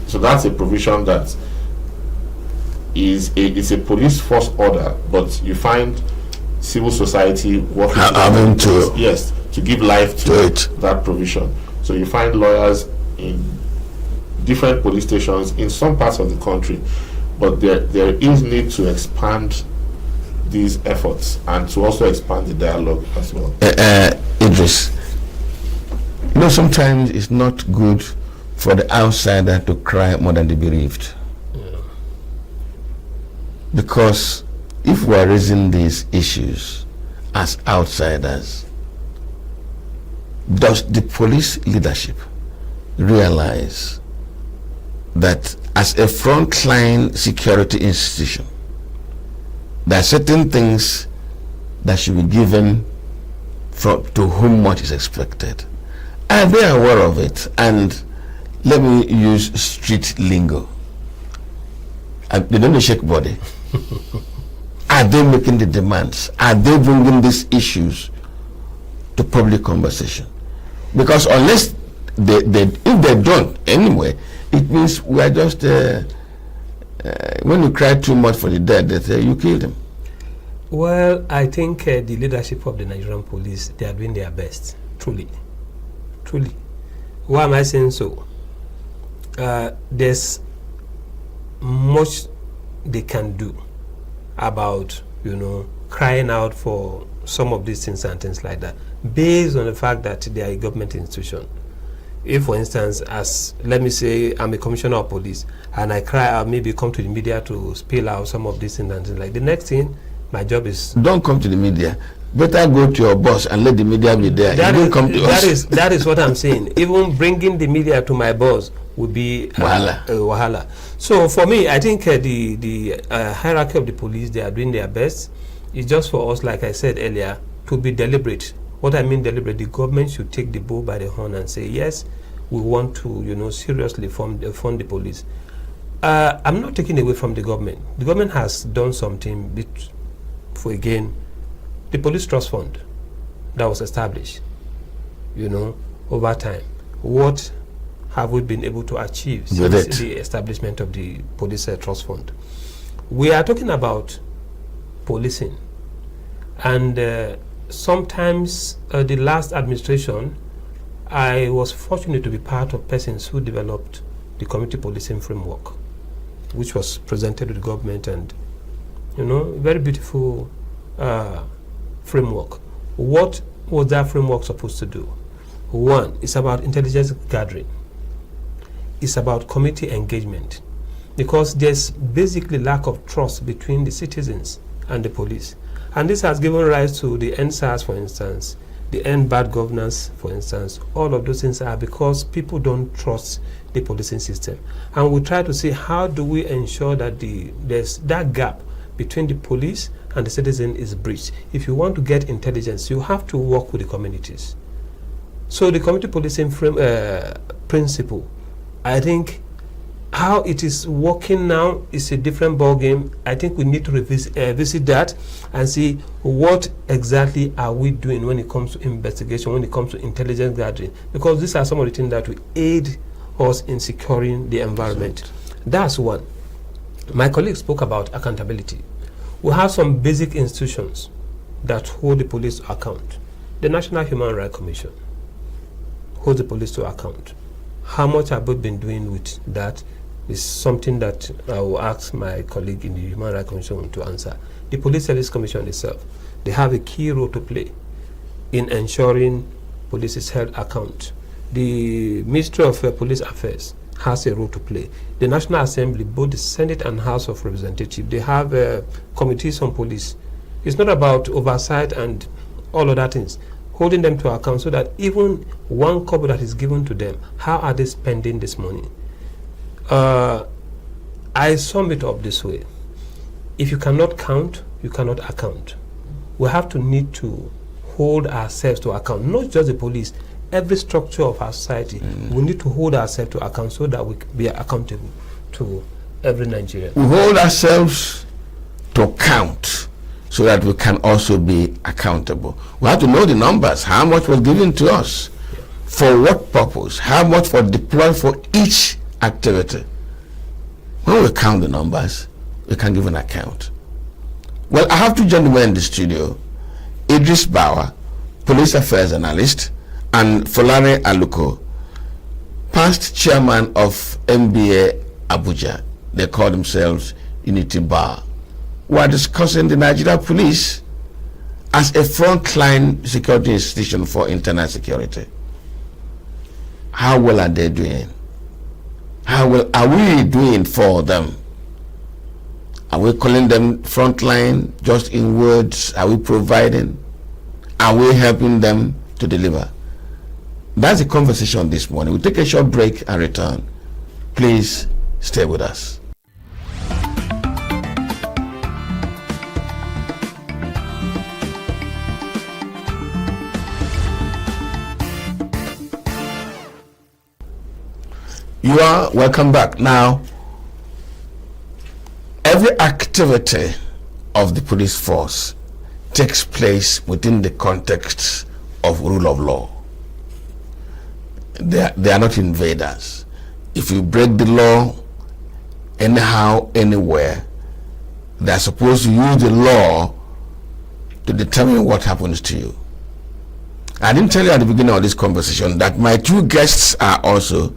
So that's a provision that it's a police force order, but you find civil society working to give life to that provision. So you find lawyers in different police stations in some parts of the country, but there is need to expand these efforts and to also expand the dialogue as well. Idris, sometimes it's not good for the outsider to cry more than the bereaved. Because if we are raising these issues as outsiders, does the police leadership realize that as a frontline security institution, there are certain things that should be given to whom much is expected? Are they aware of it? And let me use street lingo. They don't shake body. Are they making the demands? Are they bringing these issues to public conversation? Because unless if they don't anyway, it means we are just when you cry too much for the dead, they say you killed him. Well, I think the leadership of the Nigerian police, they are doing their best, truly. Why am I saying so? There's much they can do about crying out for some of these things and things like that, based on the fact that they are a government institution. If, for instance, let me say I'm a commissioner of police and I cry out, maybe come to the media to spill out some of these things and things like that, the next thing, my job is... Don't come to the media. Better go to your boss and let the media be there. That is what I'm saying. Even bringing the media to my boss would be wahala. So for me, I think the hierarchy of the police, they are doing their best. It's just for us, like I said earlier, to be deliberate. What I mean deliberate, the government should take the bull by the horn and say, yes, we want to, seriously fund the police. I'm not taking away from the government. The government has done something for, again, the police trust fund that was established, over time. What have we been able to achieve since the establishment of the police trust fund? We are talking about policing, and sometimes the last administration, I was fortunate to be part of persons who developed the community policing framework, which was presented to the government, and very beautiful framework. What was that framework supposed to do? One, it's about intelligence gathering. It's about community engagement, because there's basically lack of trust between the citizens and the police. And this has given rise to the NSAS, for instance, the end bad governance, for instance. All of those things are because people don't trust the policing system. And we try to see how do we ensure that there's that gap between the police and the citizen is breached. If you want to get intelligence, you have to work with the communities. So the community policing principle, I think how it is working now is a different ball game. I think we need to visit that and see what exactly are we doing when it comes to investigation, when it comes to intelligence gathering, because these are some of the things that will aid us in securing the environment. That's one. My colleague spoke about accountability. We have some basic institutions that hold the police to account. The National Human Rights Commission holds the police to account. How much have we been doing with that is something that I will ask my colleague in the Human Rights Commission to answer. The Police Service Commission itself, they have a key role to play in ensuring police is held account. The Ministry of Police Affairs has a role to play. The National Assembly, both the Senate and House of Representatives, they have committees on police. It's not about oversight and all of that things, holding them to account so that even one kobo that is given to them, how are they spending this money? I sum it up this way. If you cannot count, you cannot account. We need to hold ourselves to account, not just the police, every structure of our society. We need to hold ourselves to account so that we be accountable to every Nigerian. We hold ourselves to count so that we can also be accountable. We have to know the numbers, how much was given to us for what purpose, how much for deployed for each activity. When we count the numbers, we can give an account. Well, I have two gentlemen in the studio, Idris Bauer, police affairs analyst, and Folare Aluko, past chairman of MBA Abuja. They call themselves Unity Bar. We are discussing the Nigeria police as a frontline security institution for internal security. How well are they doing? How well are we doing for them? Are we calling them frontline just in words? Are we providing? Are we helping them to deliver? That's the conversation this morning. We'll take a short break and return. Please stay with us. You are welcome back. Now, every activity of the police force takes place within the context of rule of law. They are not invaders. If you break the law anyhow, anywhere, they are supposed to use the law to determine what happens to you. I didn't tell you at the beginning of this conversation that my two guests are also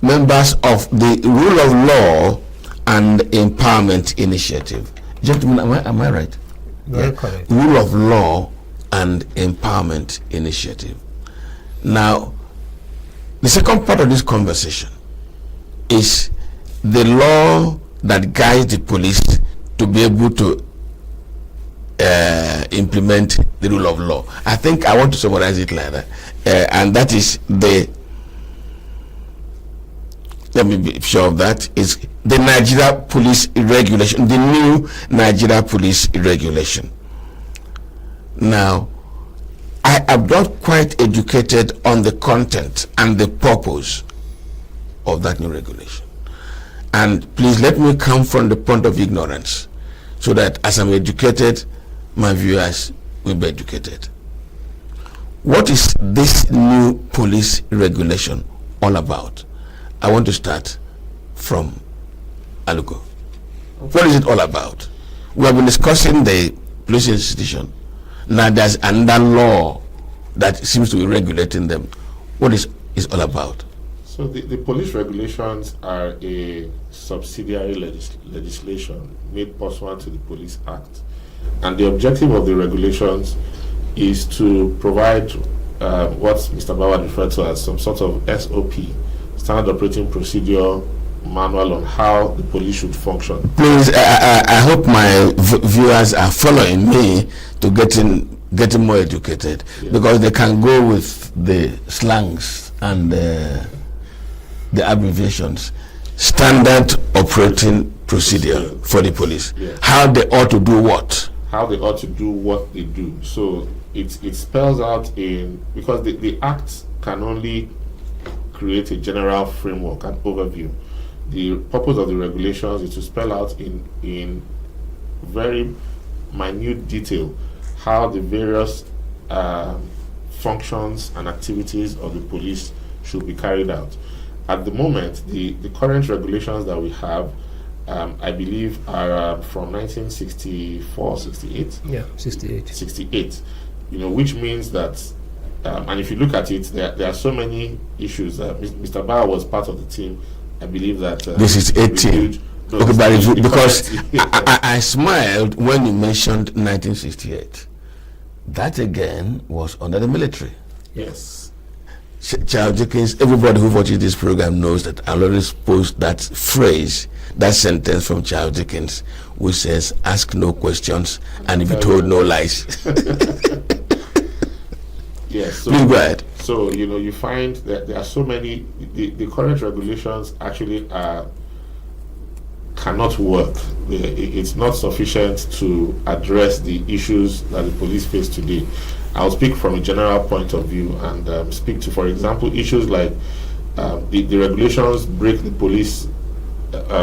members of the Rule of Law and Empowerment Initiative. Gentlemen, am I right? Very correct. Rule of Law and Empowerment Initiative. Now, the second part of this conversation is the law that guides the police to be able to implement the rule of law. I think I want to summarize it like that. And that is let me be sure of that, is the Nigeria Police Regulation, the new Nigeria Police Regulation. Now, I am not quite educated on the content and the purpose of that new regulation. And please let me come from the point of ignorance, so that as I'm educated, my viewers will be educated. What is this new police regulation all about? I want to start from Aluko. What is it all about? We have been discussing the police institution. Now there's another law that seems to be regulating them. What is all about? So the police regulations are a subsidiary legislation made pursuant to the Police Act. And the objective of the regulations is to provide what Mr. Bauer referred to as some sort of SOP, standard operating procedure manual on how the police should function. Please, I hope my viewers are following me to getting more educated, because they can go with the slangs and the abbreviations. Standard operating procedure for the police. Yeah. How they ought to do what? How they ought to do what they do. So it spells out because the Act can only create a general framework and overview. The purpose of the regulations is to spell out in very minute detail how the various functions and activities of the police should be carried out. At the moment, the current regulations that we have, I believe, are from 1964, 68? Yeah, 68. 68. Which means that, and if you look at it, there are so many issues. Mr. Bauer was part of the team. I believe that this is 18. Because I smiled when you mentioned 1968. That again was under the military. Yes. Charles Dickens, everybody who watches this program knows that I'll always post that phrase, that sentence from Charles Dickens, which says, "Ask no questions and be told no lies." Yes. So, please go ahead. So, you find that there are so many, the current regulations actually cannot work. It's not sufficient to address the issues that the police face today. I'll speak from a general point of view and speak to, for example, issues like the regulations break the police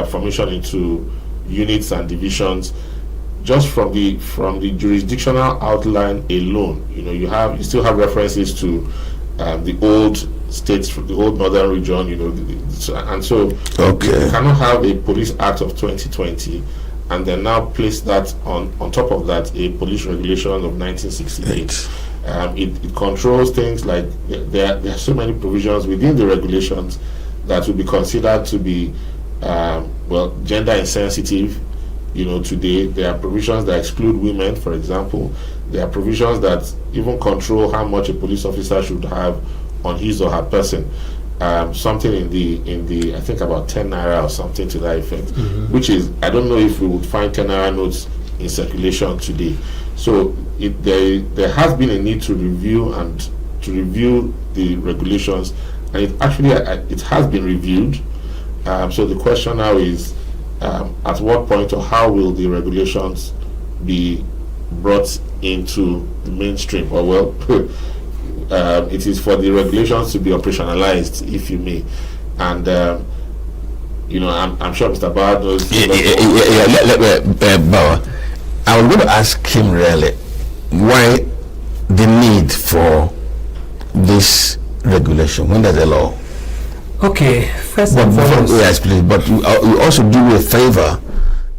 formation into units and divisions. Just from the jurisdictional outline alone, you still have references to the old states, the old northern region, and so you cannot have a Police Act of 2020 and then now place that on top of that a police regulation of 1968. It controls things like there are so many provisions within the regulations that would be considered to be gender insensitive. Today there are provisions that exclude women, for example. There are provisions that even control how much a police officer should have on his or her person. Something in the I think about 10 naira or something to that effect, which is, I don't know if we would find 10 naira notes in circulation today. So there has been a need to review the regulations, and it has been reviewed. So the question now is, at what point or how will the regulations be brought into the mainstream? It is for the regulations to be operationalized, if you may, and I'm sure Mr. Bauer knows. Bauer, I was going to ask him really why the need for this regulation when there's a law. Okay, first and foremost. Yes, please. But you also do me a favor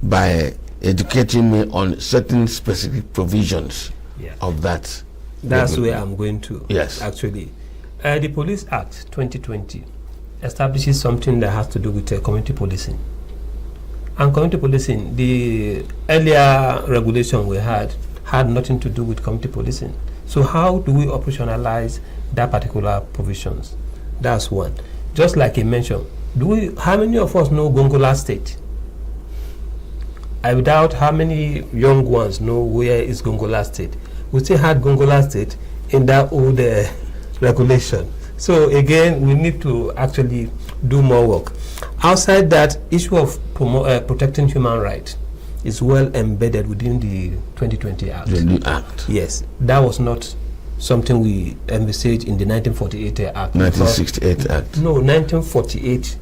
by educating me on certain specific provisions of that. That's where I'm going to. Yes. Actually, the Police Act 2020 establishes something that has to do with community policing. And community policing, the earlier regulation we had nothing to do with community policing. So how do we operationalize that particular provisions? That's one. Just like he mentioned, how many of us know Gongola State? I doubt how many young ones know where is Gongola State. We still had Gongola State in that old regulation. So again, we need to actually do more work. Outside that, issue of protecting human rights is well embedded within the 2020 Act. The new Act. Yes, that was not something we envisaged in the 1948 Act. 1968 Act. No, 1948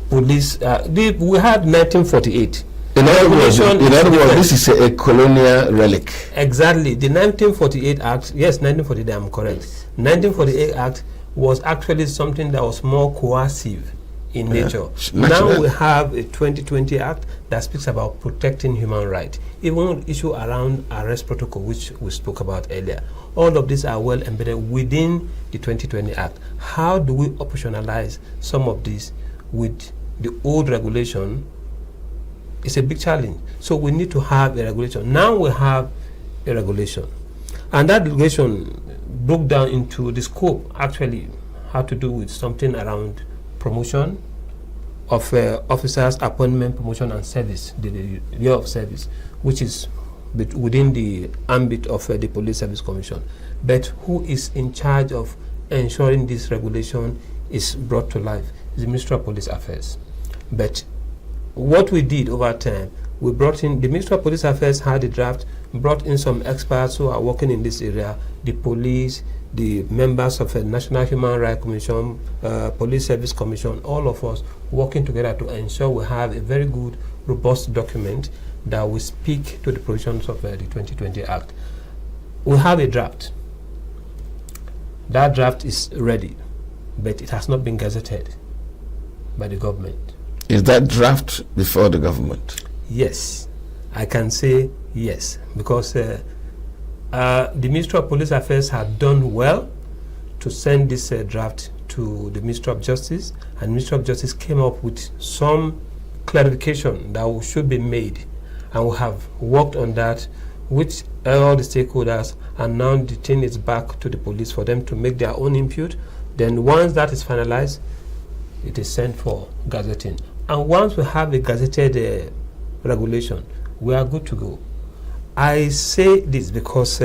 Police. We had 1948. In other words, this is a colonial relic. Exactly. The 1948 Act, yes, 1948, I'm correct. 1948 Act was actually something that was more coercive in nature. Now we have a 2020 Act that speaks about protecting human rights. Even issue around arrest protocol, which we spoke about earlier. All of these are well embedded within the 2020 Act. How do we operationalize some of these with the old regulation? It's a big challenge. So we need to have a regulation. Now we have a regulation. And that regulation broke down into the scope, actually, had to do with something around promotion of officers, appointment, promotion, and service, the year of service, which is within the ambit of the Police Service Commission. But who is in charge of ensuring this regulation is brought to life is the Ministry of Police Affairs. But what we did over time, we brought in, the Ministry of Police Affairs had a draft, brought in some experts who are working in this area, the police, the members of the National Human Rights Commission, Police Service Commission, all of us working together to ensure we have a very good, robust document that will speak to the provisions of the 2020 Act. We have a draft. That draft is ready, but it has not been gazetted by the government. Is that draft before the government? Yes, I can say yes, because the Ministry of Police Affairs had done well to send this draft to the Ministry of Justice, and the Ministry of Justice came up with some clarification that should be made, and we have worked on that with all the stakeholders, and now the thing is back to the police for them to make their own input. Then once that is finalized, it is sent for gazetting. And once we have a gazetted regulation, we are good to go. I say this because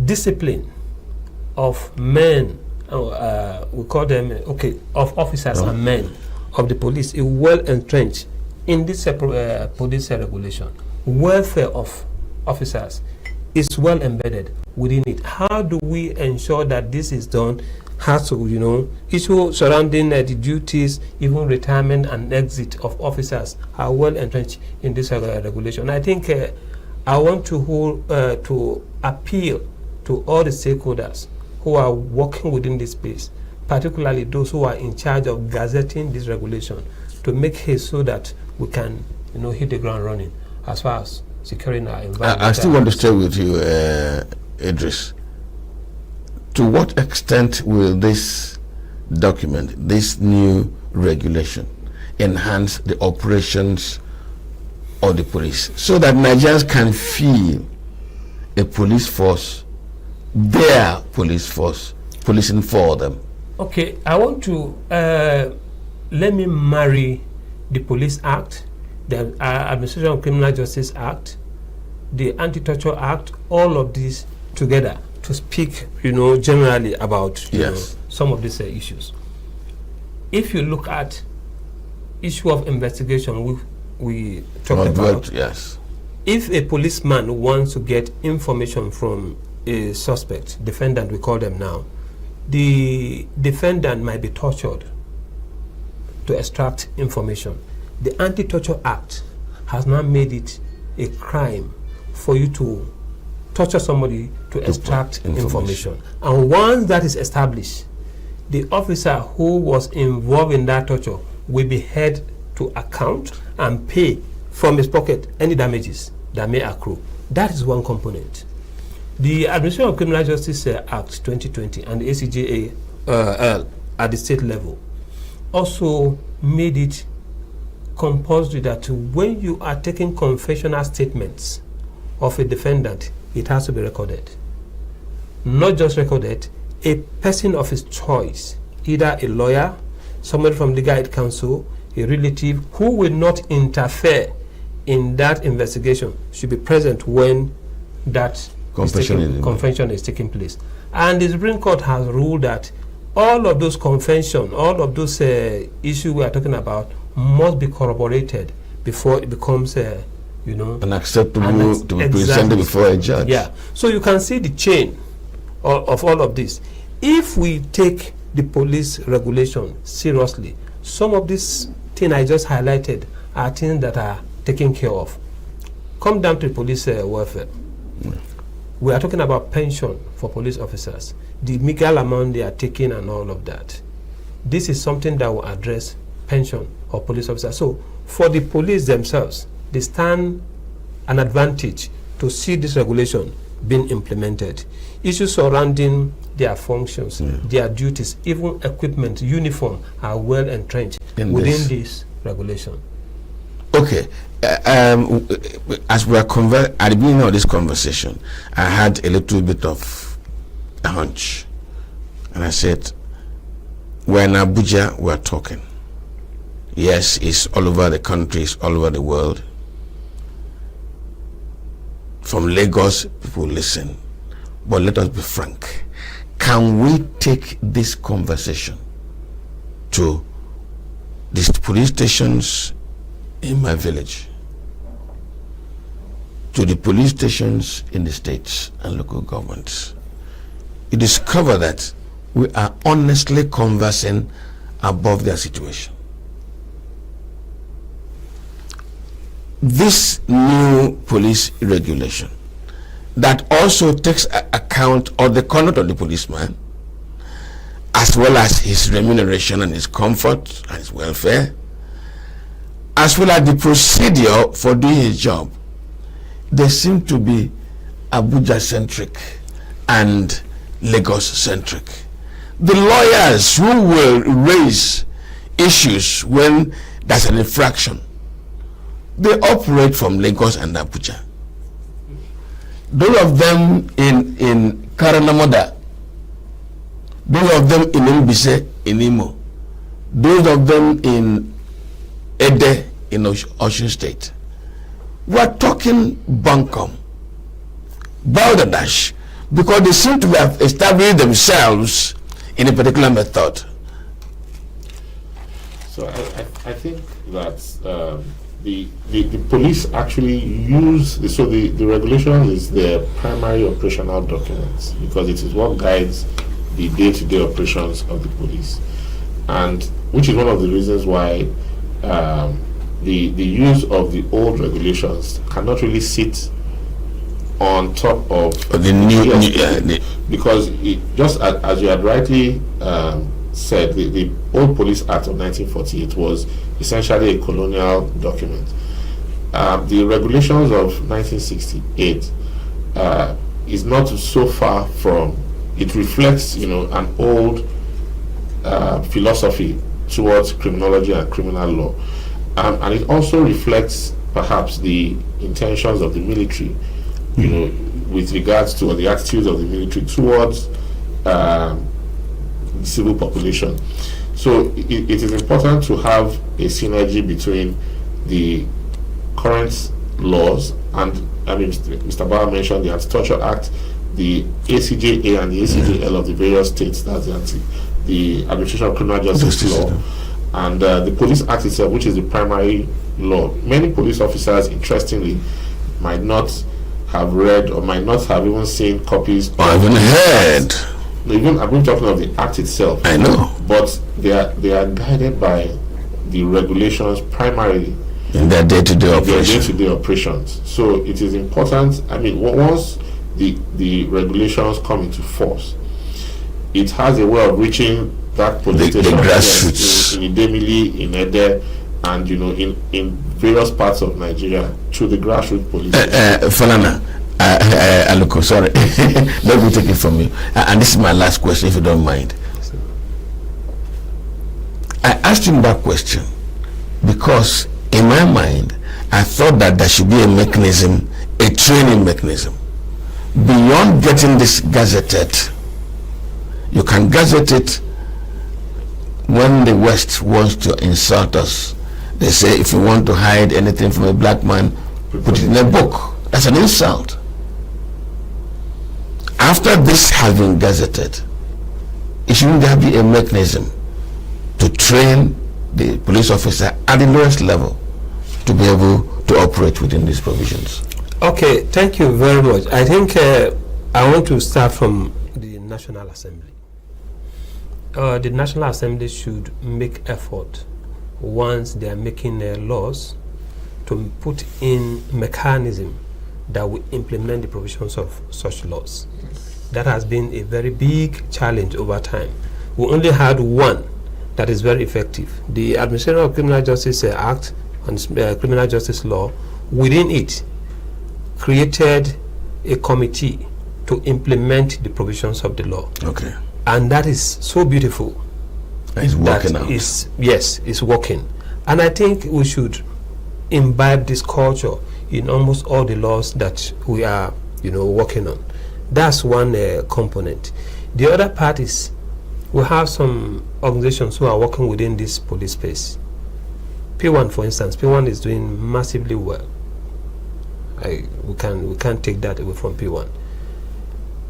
discipline of men, we call them, of officers and men of the police is well entrenched in this police regulation. Welfare of officers is well embedded within it. How do we ensure that this is done? Has to, issue surrounding the duties, even retirement and exit of officers are well entrenched in this regulation. I think I want to appeal to all the stakeholders who are working within this space, particularly those who are in charge of gazetting this regulation, to make haste so that we can, hit the ground running as far as securing our environment. I still want to stay with you, Idris. To what extent will this document, this new regulation, enhance the operations of the police so that Nigerians can feel a police force, their police force, policing for them? Okay, I want to let me marry the Police Act, the Administration of Criminal Justice Act, the Anti-Torture Act, all of these together to speak, generally about some of these issues. If you look at issue of investigation, we talked about. Yes. If a policeman wants to get information from a suspect, defendant, we call them now, the defendant might be tortured to extract information. The Anti-Torture Act has now made it a crime for you to torture somebody to extract information. And once that is established, the officer who was involved in that torture will be held to account and pay from his pocket any damages that may accrue. That is one component. The Administration of Criminal Justice Act 2020 and the ACJA at the state level also made it compulsory that when you are taking confessional statements of a defendant, it has to be recorded. Not just recorded, a person of his choice, either a lawyer, somebody from legal aid counsel, a relative who will not interfere in that investigation, should be present when that confession is taking place. And the Supreme Court has ruled that all of those all of those issues we are talking about must be corroborated before it becomes unacceptable to be presented before a judge. Yeah. So you can see the chain of all of this. If we take the police regulation seriously, some of these things I just highlighted are things that are taken care of. Come down to police welfare. We are talking about pension for police officers, the meager amount they are taking and all of that. This is something that will address pension of police officers. So for the police themselves, they stand an advantage to see this regulation being implemented. Issues surrounding their functions, their duties, even equipment, uniform are well entrenched within this regulation. Okay. As we are at the beginning of this conversation, I had a little bit of a hunch. And I said, we're in Abuja, we're talking. Yes, it's all over the country, it's all over the world. From Lagos, people listen. But let us be frank. Can we take this conversation to these police stations in my village, to the police stations in the states and local governments? You discover that we are honestly conversing above their situation. This new police regulation that also takes account of the conduct of the policeman, as well as his remuneration and his comfort and his welfare, as well as the procedure for doing his job, they seem to be Abuja-centric and Lagos-centric. The lawyers who will raise issues when there's an infraction, they operate from Lagos and Abuja. Those of them in Karanamoda, those of them in Mbise, in Imo, those of them in Ede, in Osun State. We're talking Bankom, Balderdash, because they seem to have established themselves in a particular method. So I think that the police actually use, so the regulation is their primary operational documents, because it is what guides the day-to-day operations of the police, and which is one of the reasons why the use of the old regulations cannot really sit on top of the new, because just as you had rightly said, the old Police Act of 1948 was essentially a colonial document. The regulations of 1968 is not so far from. It reflects, an old philosophy towards criminology and criminal law, and it also reflects perhaps the intentions of the military, with regards to the attitudes of the military towards the civil population. So it is important to have a synergy between the current laws and, Mr. Bauer mentioned the Anti-Torture Act, the ACJA and the ACJL of the various states, that's the Administration of Criminal Justice Law, and the Police Act itself, which is the primary law. Many police officers, interestingly, might not have read or might not have even seen copies or even heard. Even I've been talking of the Act itself. I know. But they are guided by the regulations primarily in their day-to-day operations. So it is important. Once the regulations come into force, it has a way of reaching that police station, the grassroots in Idemili, in Ede, and in various parts of Nigeria, to the grassroots police. Falana, Aluko, sorry, let me take it from you. And this is my last question, if you don't mind. I asked him that question because in my mind, I thought that there should be a mechanism, a training mechanism. Beyond getting this gazetted, you can gazette it when the West wants to insult us. They say if you want to hide anything from a black man, put it in a book. That's an insult. After this has been gazetted, it shouldn't there be a mechanism to train the police officer at the lowest level to be able to operate within these provisions? Okay, thank you very much. I think I want to start from the National Assembly. The National Assembly should make effort once they are making laws to put in mechanism that will implement the provisions of such laws. That has been a very big challenge over time. We only had one that is very effective. The Administration of Criminal Justice Act and Criminal Justice Law, within it, created a committee to implement the provisions of the law. Okay. And that is so beautiful. It's working out. Yes, it's working. And I think we should imbibe this culture in almost all the laws that we are, working on. That's one component. The other part is we have some organizations who are working within this police space. P1, for instance, P1 is doing massively well. We can't take that away from P1.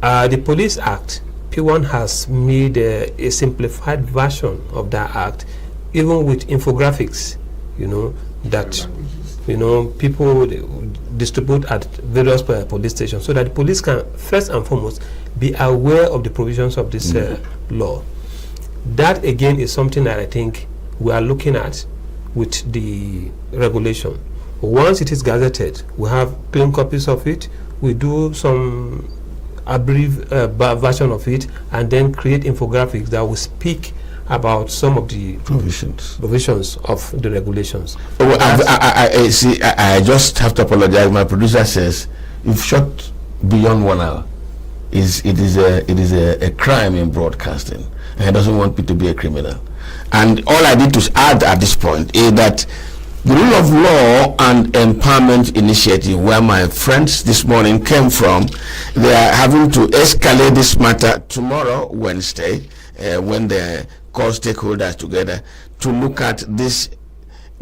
The Police Act, P1 has made a simplified version of that act, even with infographics, that people distribute at various police stations, so that the police can first and foremost be aware of the provisions of this law. That again is something that I think we are looking at with the regulation. Once it is gazetted, we have clean copies of it. We do some abbreviated version of it, and then create infographics that will speak about some of the provisions of the regulations. Well, I just have to apologize. My producer says you've shot beyond 1 hour. It is a crime in broadcasting, and he doesn't want me to be a criminal. And all I need to add at this point is that the Rule of Law and Empowerment Initiative, where my friends this morning came from, they are having to escalate this matter tomorrow, Wednesday, when they call stakeholders together to look at this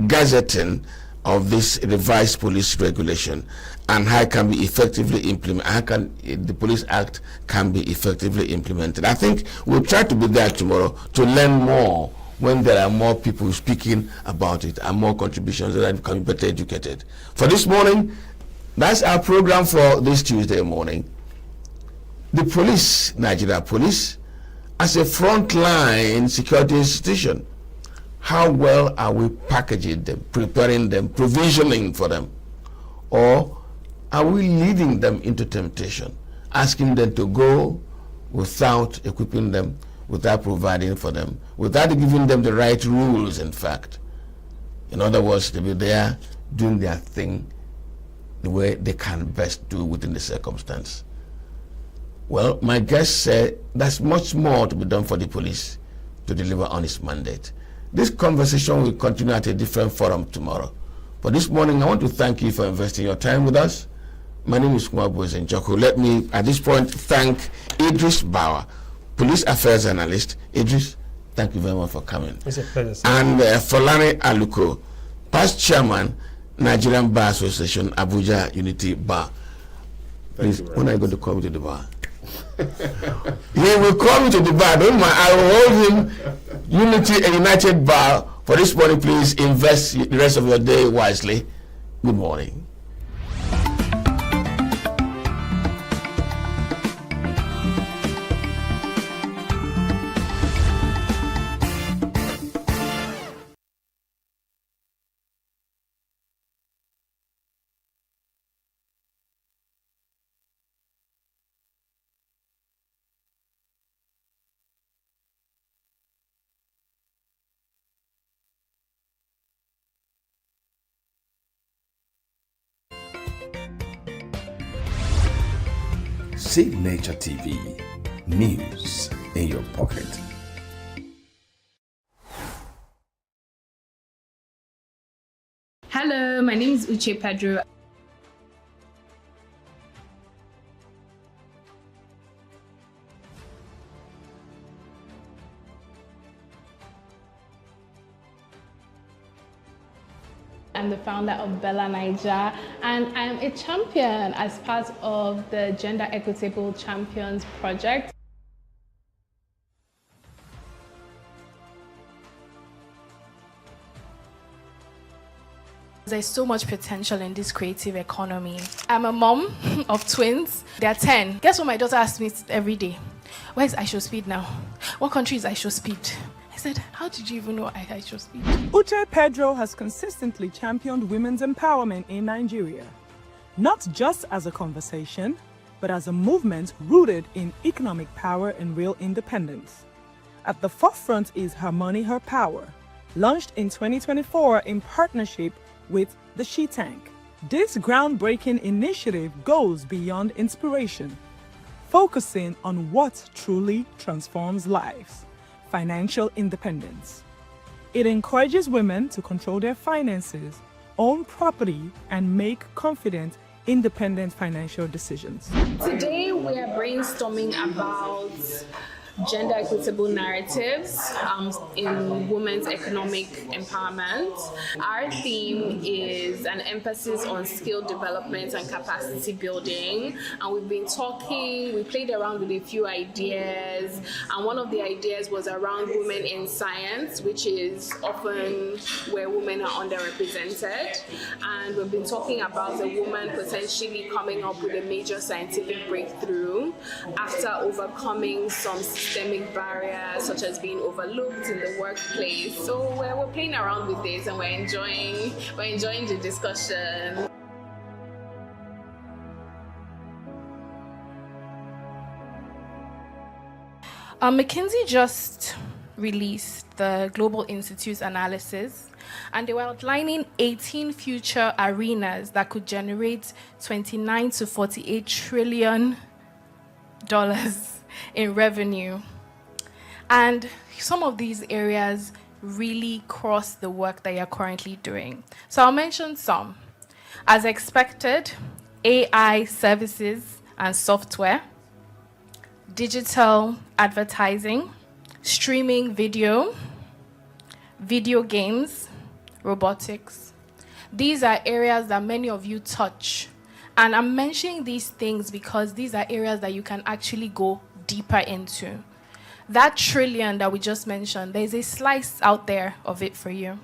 gazetting of this revised police regulation and how it can be effectively implemented, how can the Police Act can be effectively implemented. I think we'll try to be there tomorrow to learn more when there are more people speaking about it and more contributions that can be better educated. For this morning, that's our program for this Tuesday morning. The police, Nigeria Police, as a frontline security institution, how well are we packaging them, preparing them, provisioning for them? Or are we leading them into temptation, asking them to go without equipping them, without providing for them, without giving them the right rules, in fact? In other words, to be there doing their thing the way they can best do within the circumstance. Well, my guest said there's much more to be done for the police to deliver on its mandate. This conversation will continue at a different forum tomorrow. But this morning, I want to thank you for investing your time with us. My name is Kumabuz Njoku. Let me, at this point, thank Idris Bauer, Police Affairs Analyst. Idris, thank you very much for coming. It's a pleasure, sir. And Folani Aluko, Past Chairman, Nigerian Bar Association, Abuja Unity Bar. Please, when are you going to come to the bar? He will come to the bar. Don't mind. I will hold him Unity and United Bar. For this morning, please invest the rest of your day wisely. Good morning. Signature TV, news in your pocket. Hello, my name is Uche Pedro. I'm the founder of Bella Niger, and I'm a champion as part of the Gender Equitable Champions Project. There's so much potential in this creative economy. I'm a mom of twins. They're 10. Guess what my daughter asks me every day? Where's I Show Speed now? What country is I Show Speed? I said, how did you even know I Show Speed? Uche Pedro has consistently championed women's empowerment in Nigeria, not just as a conversation, but as a movement rooted in economic power and real independence. At the forefront is Her Money, Her Power, launched in 2024 in partnership with the She Tank. This groundbreaking initiative goes beyond inspiration, focusing on what truly transforms lives: financial independence. It encourages women to control their finances, own property, and make confident, independent financial decisions. Today we are brainstorming about gender equitable narratives in women's economic empowerment. Our theme is an emphasis on skill development and capacity building, and we've been talking, we played around with a few ideas, and one of the ideas was around women in science, which is often where women are underrepresented, and we've been talking about a woman potentially coming up with a major scientific breakthrough after overcoming some systemic barriers such as being overlooked in the workplace. So we're playing around with this and we're enjoying the discussion. McKinsey just released the Global Institute's analysis, and they were outlining 18 future arenas that could generate $29 to $48 trillion in revenue. And some of these areas really cross the work that you're currently doing. So I'll mention some. As expected, AI services and software, digital advertising, streaming video, video games, robotics. These are areas that many of you touch. And I'm mentioning these things because these are areas that you can actually go deeper into. That trillion that we just mentioned, there's a slice out there of it for you.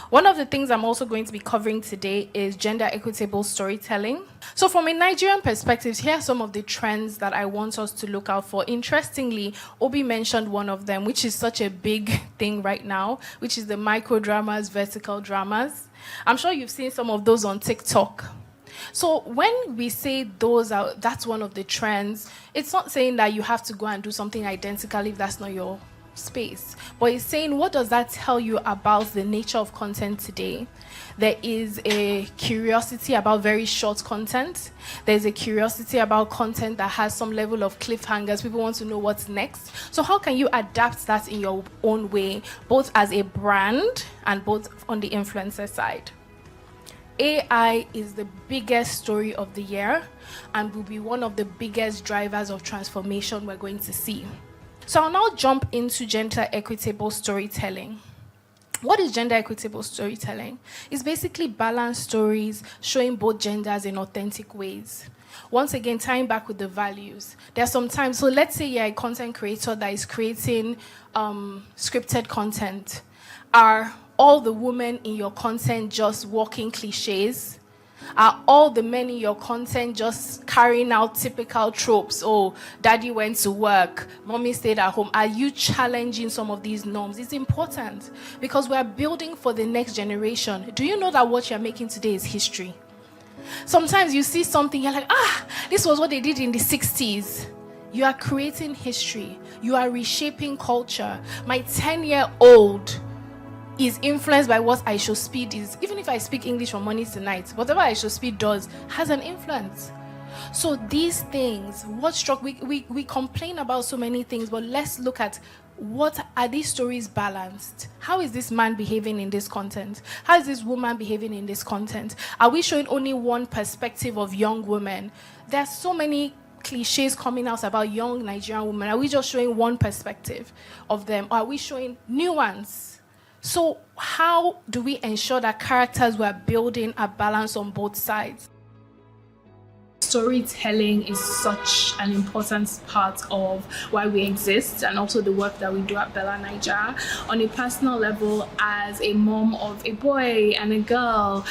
One of the things I'm also going to be covering today is gender equitable storytelling. So from a Nigerian perspective, here are some of the trends that I want us to look out for. Interestingly, Obi mentioned one of them, which is such a big thing right now, which is the micro dramas, vertical dramas. I'm sure you've seen some of those on TikTok. So when we say that's one of the trends, it's not saying that you have to go and do something identical if that's not your space. But it's saying, what does that tell you about the nature of content today? There is a curiosity about very short content. There's a curiosity about content that has some level of cliffhangers. People want to know what's next. So how can you adapt that in your own way, both as a brand and both on the influencer side? AI is the biggest story of the year and will be one of the biggest drivers of transformation we're going to see. So I'll now jump into gender equitable storytelling. What is gender equitable storytelling? It's basically balanced stories showing both genders in authentic ways. Once again, tying back with the values. There are some times, so let's say you're a content creator that is creating scripted content. Are all the women in your content just walking cliches? Are all the men in your content just carrying out typical tropes? Oh, daddy went to work, mommy stayed at home. Are you challenging some of these norms? It's important because we're building for the next generation. Do you know that what you're making today is history? Sometimes you see something, you're like, this was what they did in the 60s. You are creating history. You are reshaping culture. My 10-year-old is influenced by what I Show Speed is. Even if I speak English from morning to night, whatever I Show Speed does has an influence. So these things, what struck, we complain about so many things, but let's look at what are these stories balanced? How is this man behaving in this content? How is this woman behaving in this content? Are we showing only one perspective of young women? There are so many cliches coming out about young Nigerian women. Are we just showing one perspective of them? Or are we showing nuance? So how do we ensure that characters we're building are balanced on both sides? Storytelling is such an important part of why we exist and also the work that we do at Bella Naija. On a personal level, as a mom of a boy and a girl,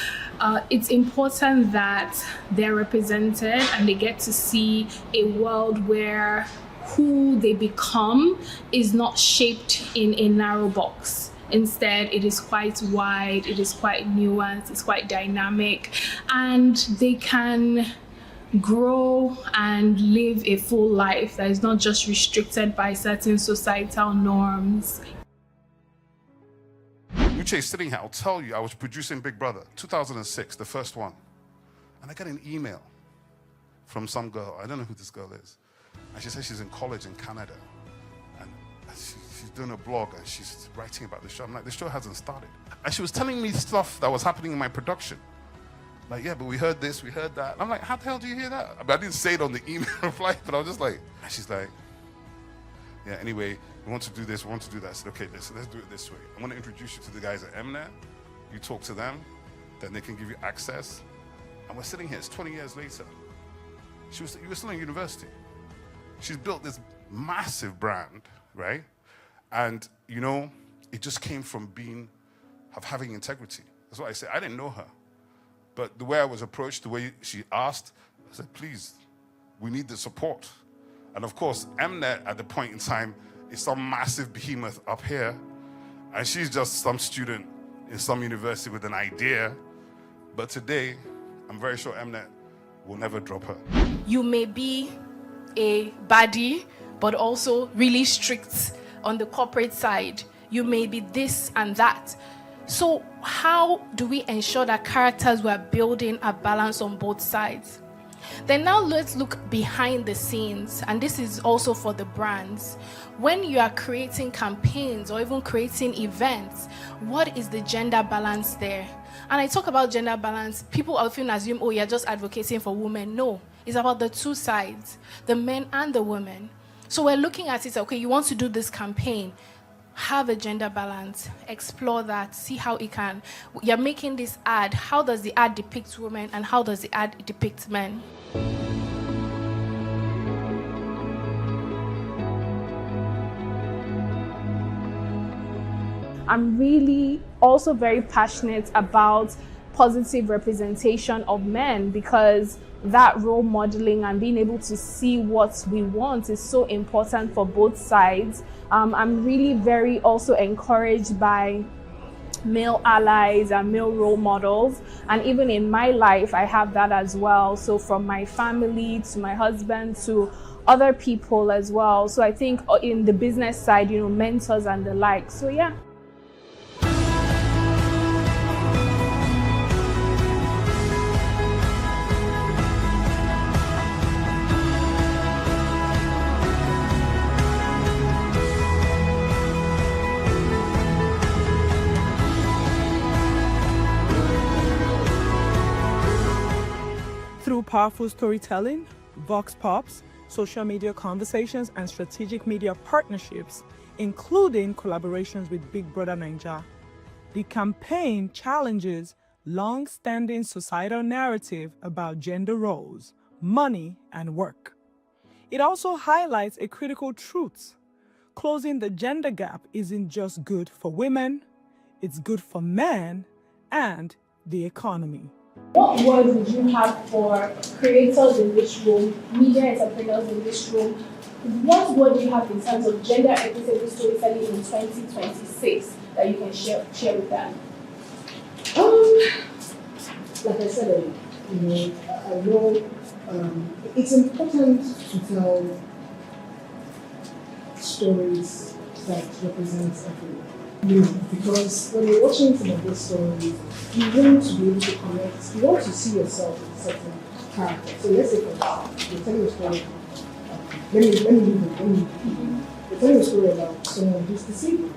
it's important that they're represented and they get to see a world where who they become is not shaped in a narrow box. Instead, it is quite wide, it is quite nuanced, it's quite dynamic, and they can grow and live a full life that is not just restricted by certain societal norms. Uche sitting here, I'll tell you, I was producing Big Brother, 2006, the first one. And I got an email from some girl, I don't know who this girl is. And she says she's in college in Canada. And she's doing a blog and she's writing about the show. I'm like, the show hasn't started. And she was telling me stuff that was happening in my production. Like, yeah, but we heard this, we heard that. I'm like, how the hell do you hear that? I mean, I didn't say it on the email reply, but I was just like, and she's like, yeah, anyway, we want to do this, we want to do that. I said, okay, let's do it this way. I'm going to introduce you to the guys at Mnet. You talk to them, then they can give you access. And we're sitting here, it's 20 years later. You were still in university. She's built this massive brand, right? And, you know, it just came from having integrity. That's what I say. I didn't know her. But the way I was approached, the way she asked, I said, please, we need the support. And of course, Mnet at the point in time is some massive behemoth up here. And she's just some student in some university with an idea. But today, I'm very sure Mnet will never drop her. You may be a baddie, but also really strict on the corporate side. You may be this and that. So how do we ensure that characters we're building are balanced on both sides? Then now let's look behind the scenes, and this is also for the brands. When you are creating campaigns or even creating events, what is the gender balance there? And I talk about gender balance, people often assume, oh, you're just advocating for women. No, it's about the two sides, the men and the women. So we're looking at it, okay, you want to do this campaign, have a gender balance, explore that, see how it can. You're making this ad, how does the ad depict women and how does the ad depict men? I'm really also very passionate about positive representation of men because that role modeling and being able to see what we want is so important for both sides. I'm really very also encouraged by male allies and male role models. And even in my life, I have that as well. So from my family to my husband to other people as well. So I think in the business side, mentors and the like. So yeah. Through powerful storytelling, vox pops, social media conversations, and strategic media partnerships, including collaborations with Big Brother Naija, the campaign challenges long-standing societal narrative about gender roles, money, and work. It also highlights a critical truth. Closing the gender gap isn't just good for women, it's good for men and the economy. What words would you have for creators in this room, media entrepreneurs in this room? What word do you have in terms of gender equitable storytelling in 2026 that you can share with them? Like I said, I know it's important to tell stories that represent everyone. Because when you're watching some of these stories, you want to be able to connect, you want to see yourself in a certain character. So let's say for example, you're telling a story, you're telling a story about someone who's disabled.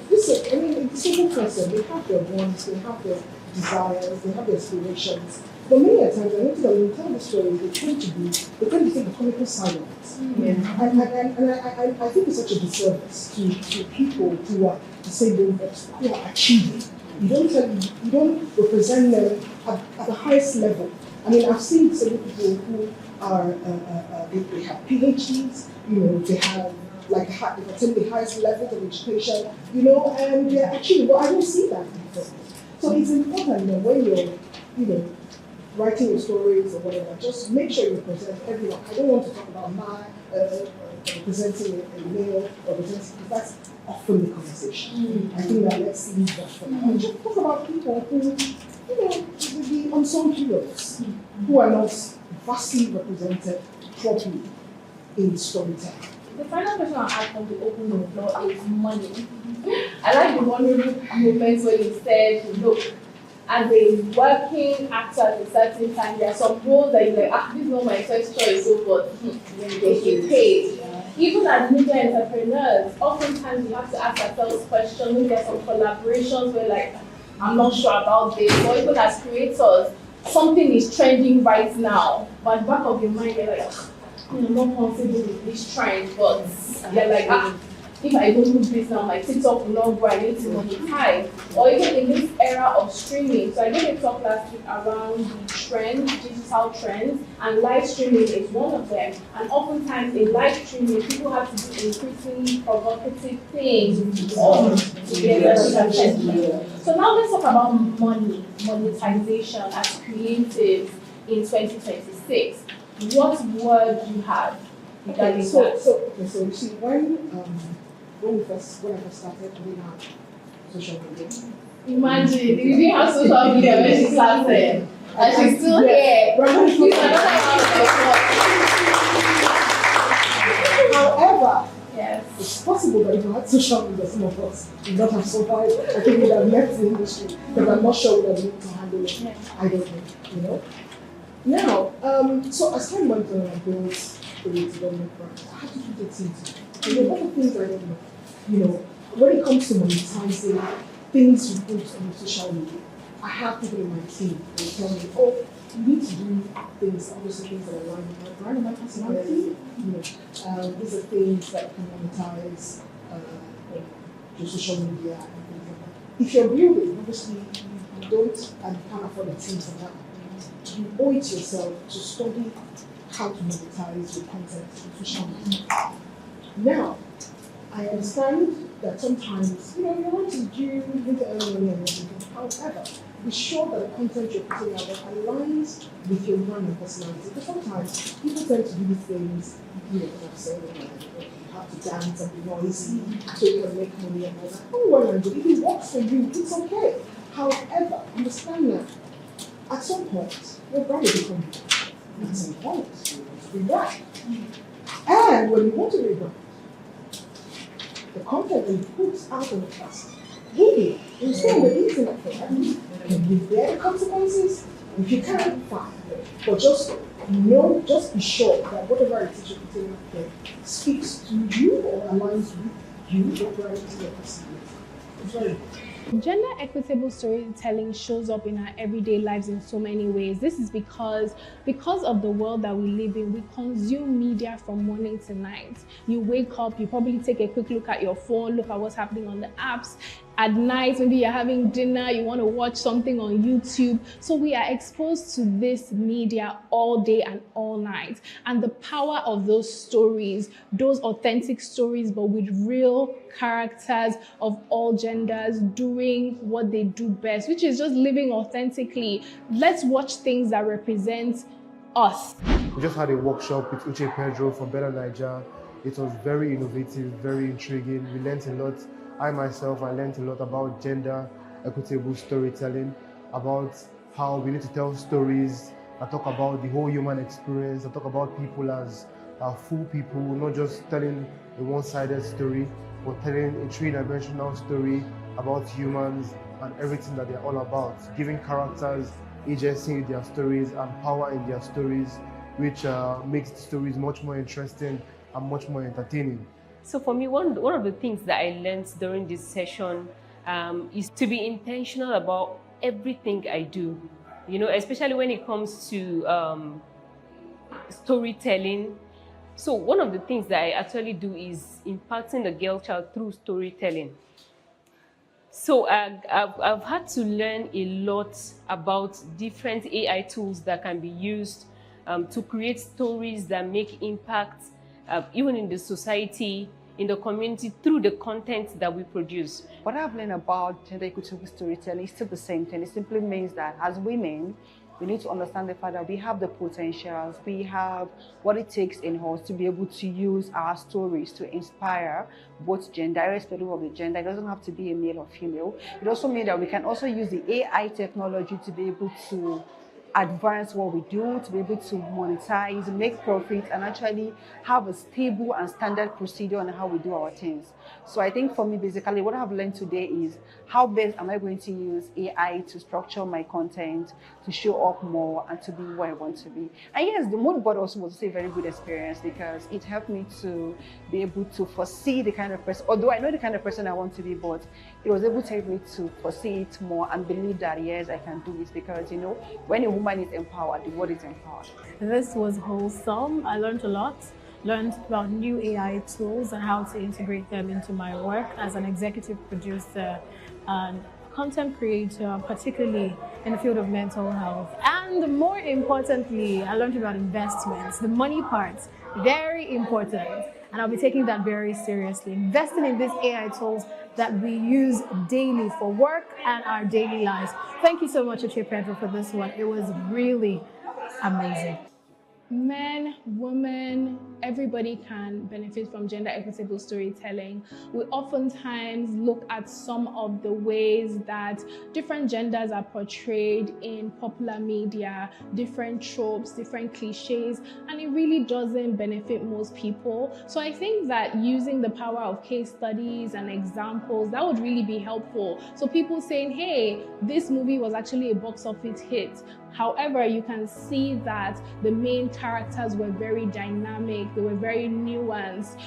Disabled person, they have their wants, they have their desires, they have their aspirations. But many a times, I notice that when you tell the stories, they tend to take the comical side of it. Yeah. And I think it's such a disservice to people who are disabled but who are achieving. You don't represent them at the highest level. I mean, I've seen disabled people who are they have PhDs, they have they attend the highest levels of education, and they're achieving. But I don't see that before. So it's important that when you're writing your stories or whatever, just make sure you represent everyone. I don't want to talk about representing a male or representing, because that's often the conversation. I think that let's leave that for now. Just talk about people who, the unsung heroes, who are not vastly represented properly in storytelling. The final question I'll ask from the open floor is money. I like the vulnerable moments where you said, look, as a working actor at a certain time, there are some roles that you're like, this is not my first choice, so but they get paid. Even as media entrepreneurs, oftentimes we have to ask ourselves questions. Maybe there's some collaborations where I'm not sure about this, or even as creators, something is trending right now, but at the back of your mind, you're like, I'm not comfortable with this trend, but you're like, if I don't do this now, my TikTok will not go, I need to monetize. Or even in this era of streaming. So I gave a talk last week around the trends, digital trends, and live streaming is one of them. And oftentimes in live streaming, people have to do increasingly provocative things to get their attention. So now let's talk about monetization as creatives in 2026. What word do you have regarding that? So you see, when I first started doing social media. Imagine, you didn't have social media when she started. And she's still here. However, yes, it's possible that if I had social media, some of us would not have survived. I think we would have left the industry, because I'm not sure we would have been able to handle it. I don't know, Now, so as time went on, I built the development brand. I had to put a team to it. A lot of things I don't know. When it comes to monetizing things you put on social media, I have people in my team who tell me, you need to do things, obviously things that align with my brand and my personality. These are things that can monetize your social media and things like that. If you're building, obviously you don't and you can't afford a team for that. You owe it to yourself to study how to monetize your content on social media. Now, I understand that sometimes, you want to do, you need to earn money and everything. However, be sure that the content you're putting out aligns with your brand and personality. Because sometimes people tend to do these things, I've said, you have to dance and be noisy so you can make money and all that. Oh, well and good. If it works for you, it's okay. However, understand that at some point, your brand will become you. At some point, you want to rebrand. And when you want to rebrand, the content that you put out on the past, really, you stay on the internet for that. Can you bear the consequences? If you can, fine. But just know, just be sure that whatever it is you're putting out there speaks to you or aligns with you, whatever it is you're perceiving. It's very important. Gender equitable storytelling shows up in our everyday lives in so many ways. This is because of the world that we live in, we consume media from morning to night. You wake up, you probably take a quick look at your phone, look at what's happening on the apps. At night, maybe you're having dinner, you want to watch something on YouTube. So we are exposed to this media all day and all night. And the power of those stories, those authentic stories, but with real characters of all genders doing what they do best, which is just living authentically. Let's watch things that represent us. We just had a workshop with Uche Pedro from Better Niger. It was very innovative, very intriguing. We learned a lot. I learned a lot about gender equitable storytelling, about how we need to tell stories that talk about the whole human experience, that talk about people as full people, not just telling a one-sided story, but telling a three-dimensional story about humans and everything that they're all about, giving characters agency in their stories and power in their stories, which makes the stories much more interesting and much more entertaining. So for me, one of the things that I learned during this session is to be intentional about everything I do, you know, especially when it comes to storytelling. So one of the things that I actually do is impacting the girl child through storytelling. So I've had to learn a lot about different AI tools that can be used to create stories that make impact even in the society, in the community, through the content that we produce. What I've learned about gender equitable storytelling is still the same thing. It simply means that as women, we need to understand the fact that we have the potentials, we have what it takes in us to be able to use our stories to inspire both gender, irrespective of the gender. It doesn't have to be a male or female. It also means that we can also use the AI technology to be able to advance what we do, to be able to monetize, make profit, and actually have a stable and standard procedure on how we do our things. So I think for me, basically, what I've learned today is how best am I going to use AI to structure my content, to show up more, and to be where I want to be. And yes, the mood board also was a very good experience because it helped me to be able to foresee the kind of person, although I know the kind of person I want to be, but it was able to help me to foresee it more and believe that, yes, I can do it because, you know, when a woman is empowered, the world is empowered. This was wholesome. I learned a lot. Learned about new AI tools and how to integrate them into my work as an executive producer and content creator, particularly in the field of mental health. And more importantly, I learned about investments, the money part, very important. And I'll be taking that very seriously. Investing in these AI tools that we use daily for work and our daily lives. Thank you so much, Uche Pedro, for this one. It was really amazing. Men, women, everybody can benefit from gender equitable storytelling. We oftentimes look at some of the ways that different genders are portrayed in popular media, different tropes, different cliches, and it really doesn't benefit most people. So I think that using the power of case studies and examples, that would really be helpful. So people saying, hey, this movie was actually a box office hit. However, you can see that the main characters were very dynamic, they were very nuanced.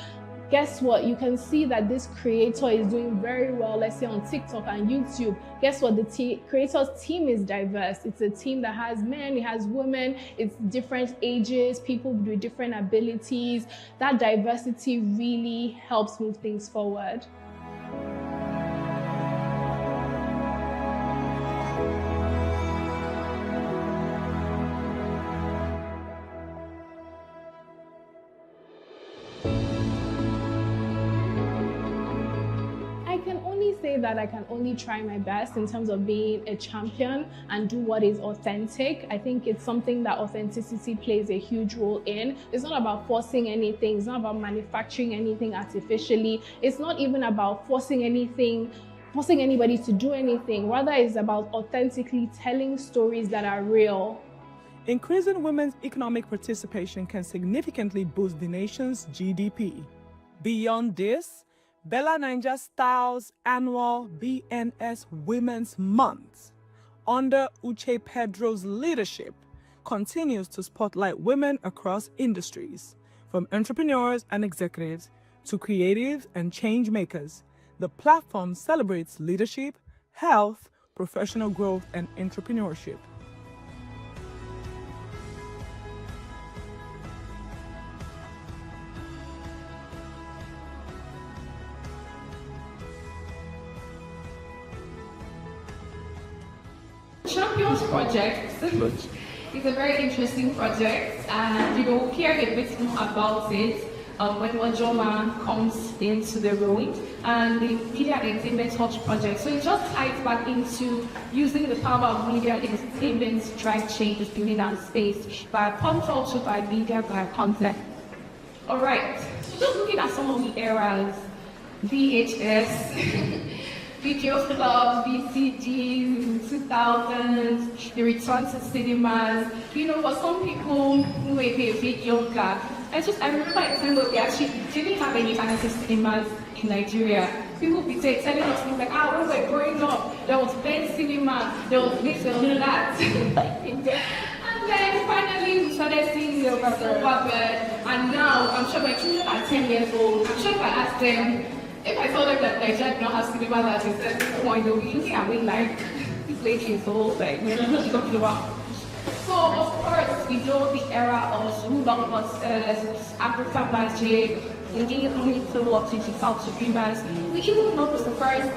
Guess what? You can see that this creator is doing very well, let's say on TikTok and YouTube. Guess what? The creator's team is diverse. It's a team that has men, it has women, it's different ages, people with different abilities. That diversity really helps move things forward. that I can only try my best in terms of being a champion and do what is authentic. I think it's something that authenticity plays a huge role in. It's not about forcing anything. It's not about manufacturing anything artificially. It's not even about forcing anybody to do anything. Rather, it's about authentically telling stories that are real. Increasing women's economic participation can significantly boost the nation's GDP. Beyond this, Bella Naija Styles' annual BNS Women's Month, under Uche Pedro's leadership, continues to spotlight women across industries, from entrepreneurs and executives to creatives and change makers. The platform celebrates leadership, health, professional growth, and entrepreneurship. Champions project is a very interesting project, and we'll hear a bit more about it when Wajoma comes into the room, and the Media Entertainment Touch project. So it just ties back into using the power of media entertainment to drive change within our space by pumped also by media, by content. All right, so just looking at some of the eras, VHS, Video Club, VCGs, 2000s, the return to cinemas. You know, for some people who may be a bit younger, I remember at the time that we actually didn't have any fantasy cinemas in Nigeria. People would be telling us things like, when we were growing up, there was Ben Cinema, there was this and that. And then finally we started seeing the Overbird, and now I'm sure my children are 10 years old. I'm sure if I asked them, if I told them that Nigeria did not have cinema at a certain point, they'll be looking at me like, this lady is old, like, what are you talking about? So, of course, we know the era of blockbusters, African Magic, Indian Community War, South Supremers. We even know the first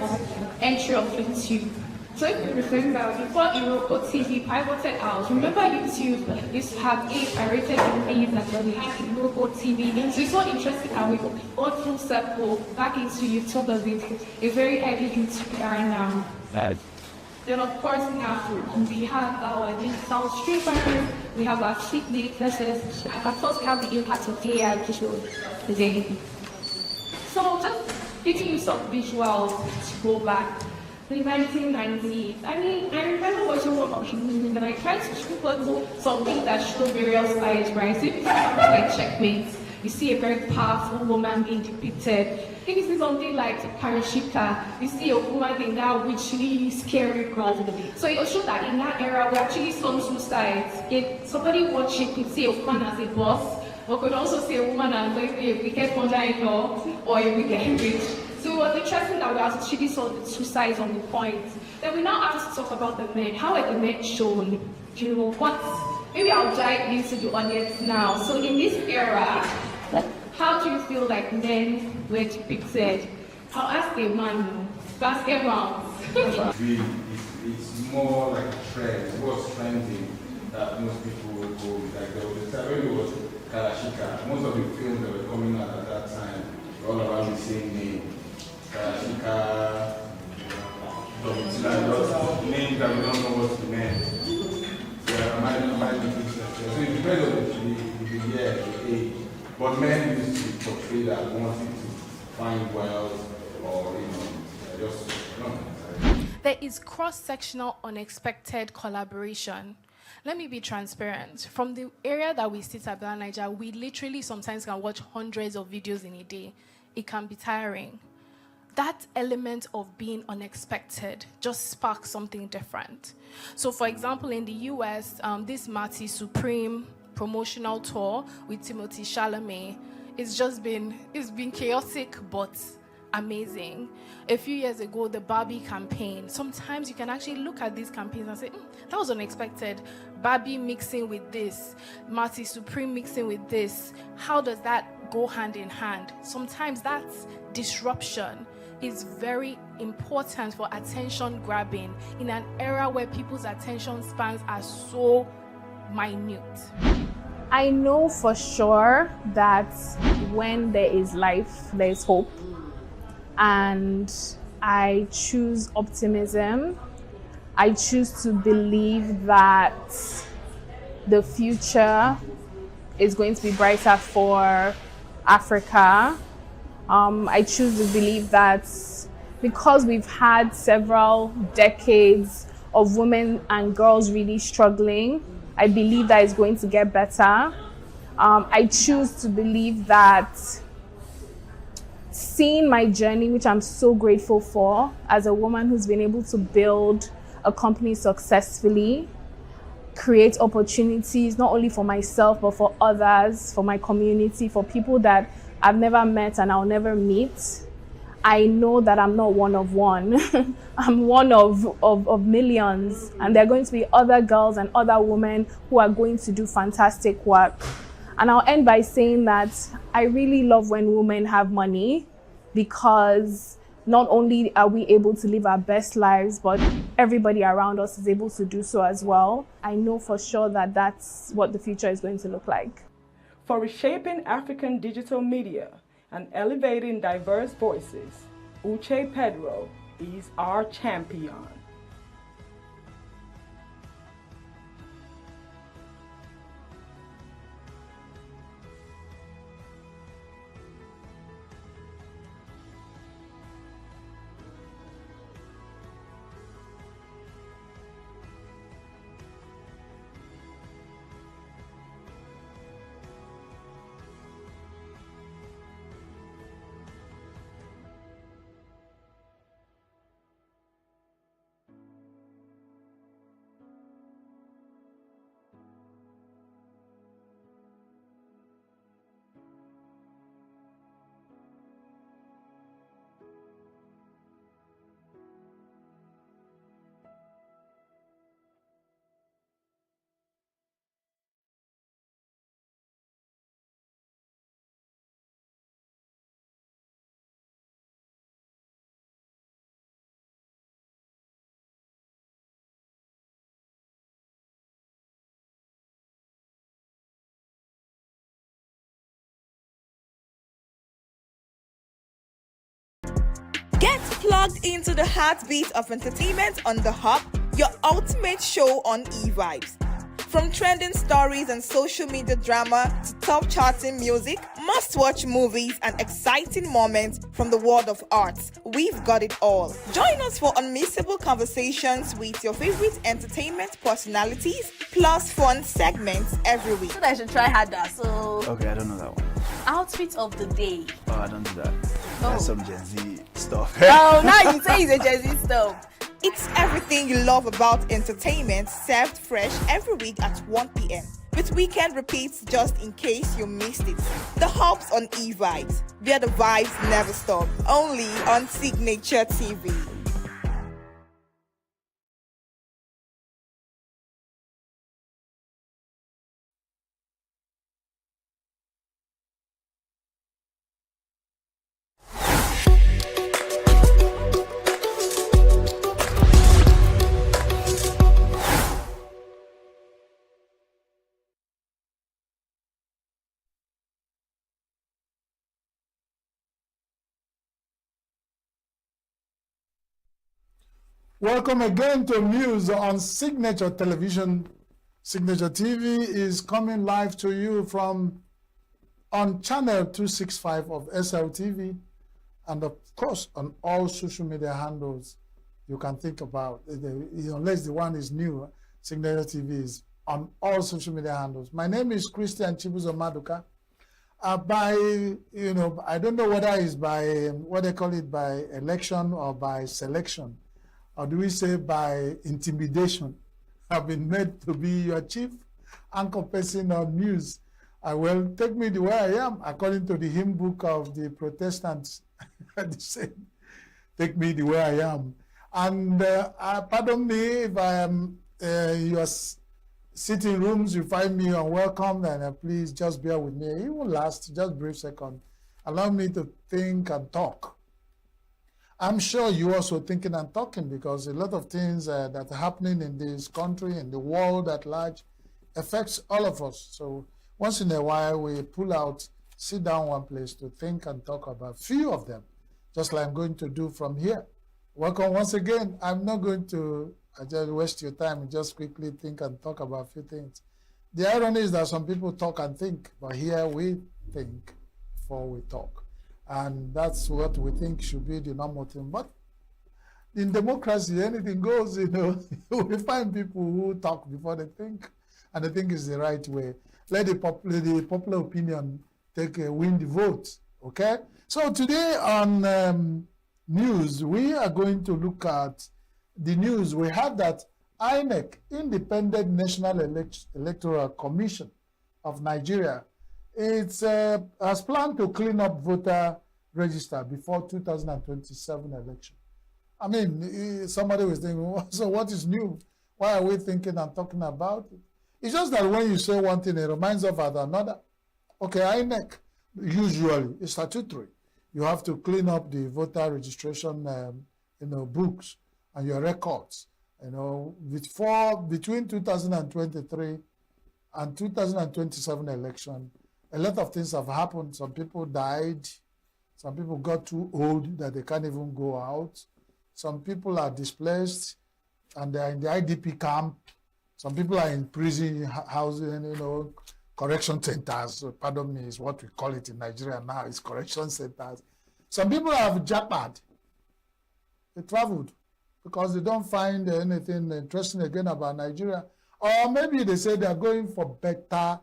entry of YouTube. So if you remember, before ENUGU TV pivoted out, remember YouTube used to have 8 pirated movies that were like ENUGU TV. So it's so interesting how we go full circle back into YouTube as a very heavy YouTube era now. Then of course we have our digital streamers, we have our sleep businesses, of course we have the impact of AI today. So just giving you some visuals to go back. The 1990s. I mean, I remember watching one of them, and I tried to show something that showed various sides, right? So if you like Checkmate, you see a very powerful woman being depicted. If you see something like Parashika, you see a woman in that witchly, scary girl. So it will show that in that era, we actually saw two sides. If somebody watching could see a woman as a boss, or could also see a woman as maybe a wicked mother-in-law or a wicked witch. So it was interesting that we actually saw the two sides on the point. Then we now have to talk about the men. How are the men shown? You know what? Maybe I'll dive into the audience now. So in this era, how do you feel like men were depicted? I'll ask a man, basketball. It's more like a trend. It was trending that most people would go with. Like there was a time when it was Kalashika. Most of the films that were coming out at that time were all around the same name. Kalashika, names that we don't know what to mean. So it depends on the year, the age. But men used to portray that wanting to find wealth or, just, There is cross-sectional unexpected collaboration. Let me be transparent. From the area that we sit at Bella Naija, we literally sometimes can watch hundreds of videos in a day. It can be tiring. That element of being unexpected just sparks something different. So for example, in the US, this Marty Supreme promotional tour with Timothy Chalamet, it's been chaotic, but amazing. A few years ago, the Barbie campaign, sometimes you can actually look at these campaigns and say, that was unexpected. Barbie mixing with this, Marty Supreme mixing with this. How does that go hand in hand? Sometimes that's disruption is very important for attention grabbing in an era where people's attention spans are so minute. I know for sure that when there is life, there is hope. And I choose optimism. I choose to believe that the future is going to be brighter for Africa. I choose to believe that because we've had several decades of women and girls really struggling, I believe that it's going to get better. I choose to believe that seeing my journey, which I'm so grateful for, as a woman who's been able to build a company successfully, create opportunities not only for myself but for others, for my community, for people that I've never met and I'll never meet. I know that I'm not one of one. I'm one of millions, and there are going to be other girls and other women who are going to do fantastic work. And I'll end by saying that I really love when women have money, because not only are we able to live our best lives, but everybody around us is able to do so as well. I know for sure that that's what the future is going to look like. For reshaping African digital media and elevating diverse voices, Uche Pedro is our champion. Get plugged into the heartbeat of entertainment on The Hub, your ultimate show on eVibes. From trending stories and social media drama to top charting music, must-watch movies and exciting moments from the world of arts, we've got it all. Join us for unmissable conversations with your favorite entertainment personalities, plus fun segments every week. So I should try harder, so... Okay, I don't know that one. Outfit of the day. Oh, I don't do that. That's some Gen Z stuff. Oh, now you say it's a Gen Z stuff. It's everything you love about entertainment, served fresh every week at 1 p.m. with weekend repeats just in case you missed it. The Hub's on eVibes, where the vibes never stop. Only on Signature TV. Welcome again to Muse on Signature Television. Signature TV is coming live to you from on channel 265 of SLTV, and of course on all social media handles you can think about. Unless the one is new, Signature TV is on all social media handles. My name is Christian Chibuzo Maduka. I don't know whether it's by what they call it, by election or by selection, or do we say by intimidation, I've been made to be your chief anchor person on news. Well, take me the way I am, according to the hymn book of the Protestants. They say, take me the way I am. And pardon me if I am your sitting rooms, you find me unwelcome, and please just bear with me. It will last just a brief second. Allow me to think and talk. I'm sure you're also thinking and talking, because a lot of things that are happening in this country and the world at large affects all of us. So once in a while, we pull out, sit down one place to think and talk about a few of them, just like I'm going to do from here. Welcome once again. I'm not going to just waste your time and just quickly think and talk about a few things. The irony is that some people talk and think, but here we think before we talk. And that's what we think should be the normal thing. But in democracy, anything goes, you know. We find people who talk before they think, and they think is the right way. Let the popular opinion win the vote, okay? So today on news, we are going to look at the news. We had that INEC, Independent National Electoral Commission of Nigeria, has planned to clean up voter register before 2027 election. I mean, somebody was thinking, so what is new? Why are we thinking and talking about it? It's just that when you say one thing, it reminds of another. Okay, INEC, usually, is statutory. You have to clean up the voter registration, books and your records. Between 2023 and 2027 election, a lot of things have happened. Some people died. Some people got too old that they can't even go out. Some people are displaced and they're in the IDP camp. Some people are in prison housing, correction centers. Pardon me, is what we call it in Nigeria now. It's correction centers. Some people have jackpot. They traveled because they don't find anything interesting again about Nigeria. Or maybe they say they're going for better,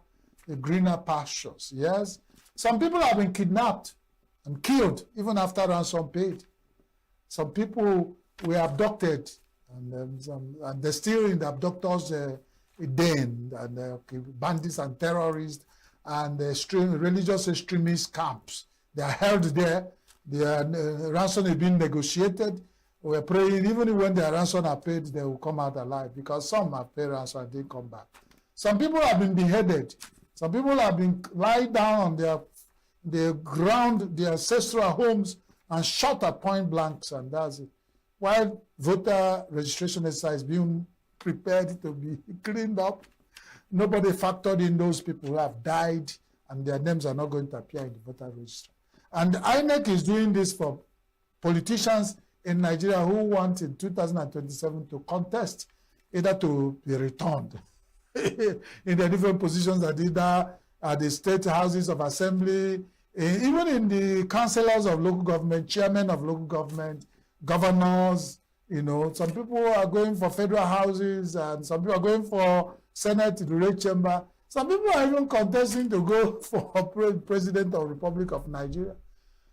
greener pastures. Yes. Some people have been kidnapped and killed even after ransom paid. Some people were abducted and they're still in the abductors' den, and bandits and terrorists and religious extremist camps. They are held there. Their ransom is being negotiated. We're praying even when their ransom are paid, they will come out alive, because some have paid ransom and didn't come back. Some people have been beheaded. Some people have been lied down on their ground, their ancestral homes, and shot at point blanks, and that's it. While voter registration exercise is being prepared to be cleaned up, nobody factored in those people who have died, and their names are not going to appear in the voter register. And INEC is doing this for politicians in Nigeria who want in 2027 to contest, either to be returned in the different positions that either at the state houses of assembly, even in the councillors of local government, chairmen of local government, governors. Some people are going for federal houses, and some people are going for Senate, the Red Chamber. Some people are even contesting to go for President of the Republic of Nigeria.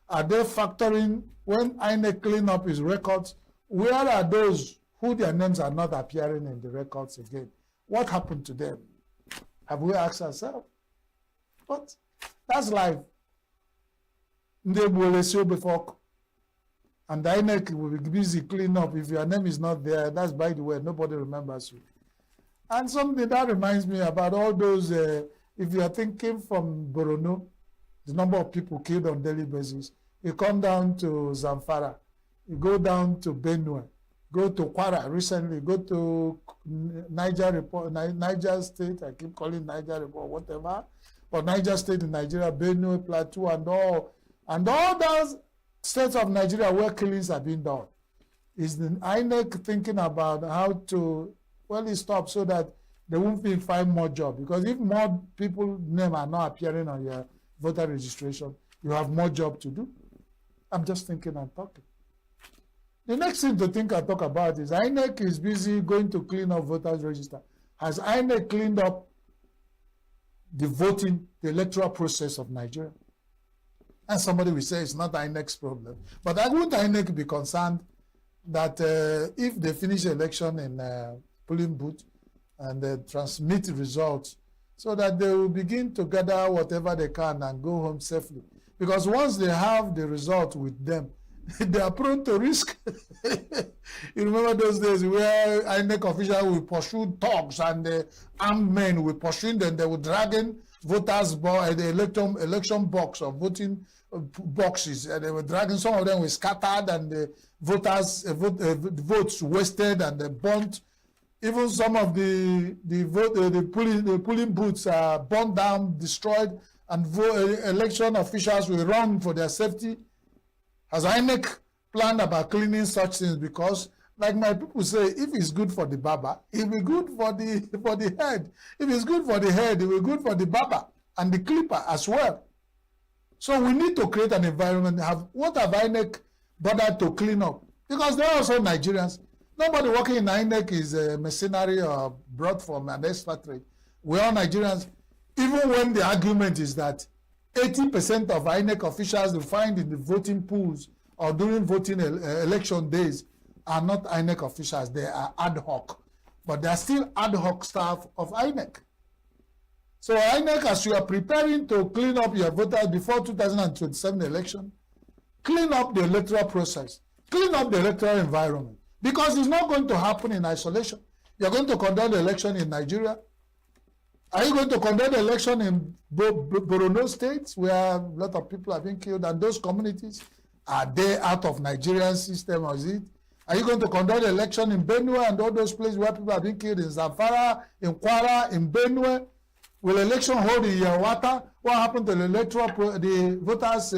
Are they factoring, when INEC clean up his records, where are those who their names are not appearing in the records again? What happened to them? Have we asked ourselves? But that's life. Before. And the INEC will be busy cleaning up. If your name is not there, that's, by the way, nobody remembers you. And something that reminds me about all those, if you are thinking from Borno, the number of people killed on daily basis, you come down to Zamfara, you go down to Benue, go to Kwara recently, go to Niger State, I keep calling Niger Report, whatever, but Niger State in Nigeria, Benue, Plateau, and all those states of Nigeria where killings have been done. Is the INEC thinking about how to, stop so that they won't find more jobs? Because if more people's names are not appearing on your voter registration, you have more job to do. I'm just thinking and talking. The next thing to think and talk about is INEC is busy going to clean up voters register. Has INEC cleaned up the voting, the electoral process of Nigeria? And somebody will say it's not INEC's problem. But I wouldn't INEC be concerned that if they finish the election in polling booth and they transmit results, so that they will begin to gather whatever they can and go home safely. Because once they have the result with them, they are prone to risk. You remember those days where INEC officials will pursue thugs and armed men will pursue them. They will drag in voters' the election box or voting boxes, and they were dragging. Some of them were scattered, and the votes wasted and they burnt. Even some of the polling booths are burned down, destroyed, and election officials will run for their safety. Has INEC plan about cleaning such things because, like my people say, if it's good for the barber, it will be good for the head. If it's good for the head, it will be good for the barber and the clipper as well. So we need to create an environment. What have INEC bothered to clean up? Because they're also Nigerians. Nobody working in INEC is a mercenary or brought from an expatriate. We're all Nigerians. Even when the argument is that 80% of INEC officials you find in the voting pools or during voting election days are not INEC officials. They are ad hoc. But they are still ad hoc staff of INEC. So INEC, as you are preparing to clean up your voters before 2027 election, clean up the electoral process, clean up the electoral environment. Because it's not going to happen in isolation. You're going to conduct the election in Nigeria. Are you going to conduct the election in Borno states where a lot of people have been killed, and those communities, are they out of Nigerian system or is it? Are you going to conduct the election in Benue and all those places where people have been killed, in Zamfara, in Kwara, in Benue? Will election hold in Yawata? What happened to the voters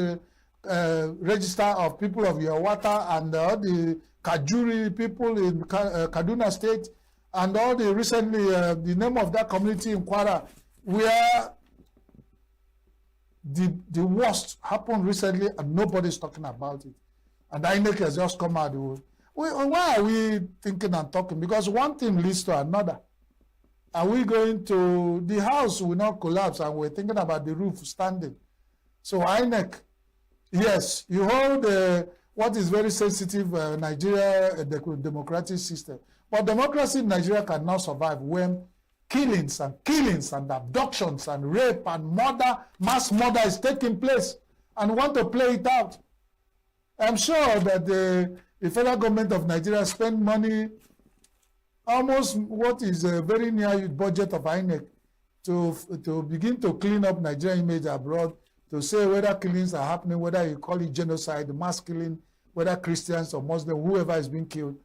register of people of Yawata and all the Kajuri people in Kaduna State, and all the recently, the name of that community in Kwara, where the worst happened recently and nobody's talking about it. And INEC has just come out. Why are we thinking and talking? Because one thing leads to another. Are we going to, the house will not collapse and we're thinking about the roof standing. So INEC, yes, you hold what is very sensitive Nigeria, the democratic system. But democracy in Nigeria cannot survive when killings and abductions and rape and murder, mass murder is taking place, and want to play it out. I'm sure that the federal government of Nigeria spend money, almost what is very near budget of INEC, to begin to clean up Nigerian image abroad, to say whether killings are happening, whether you call it genocide, mass killing, whether Christians or Muslims, whoever is being killed.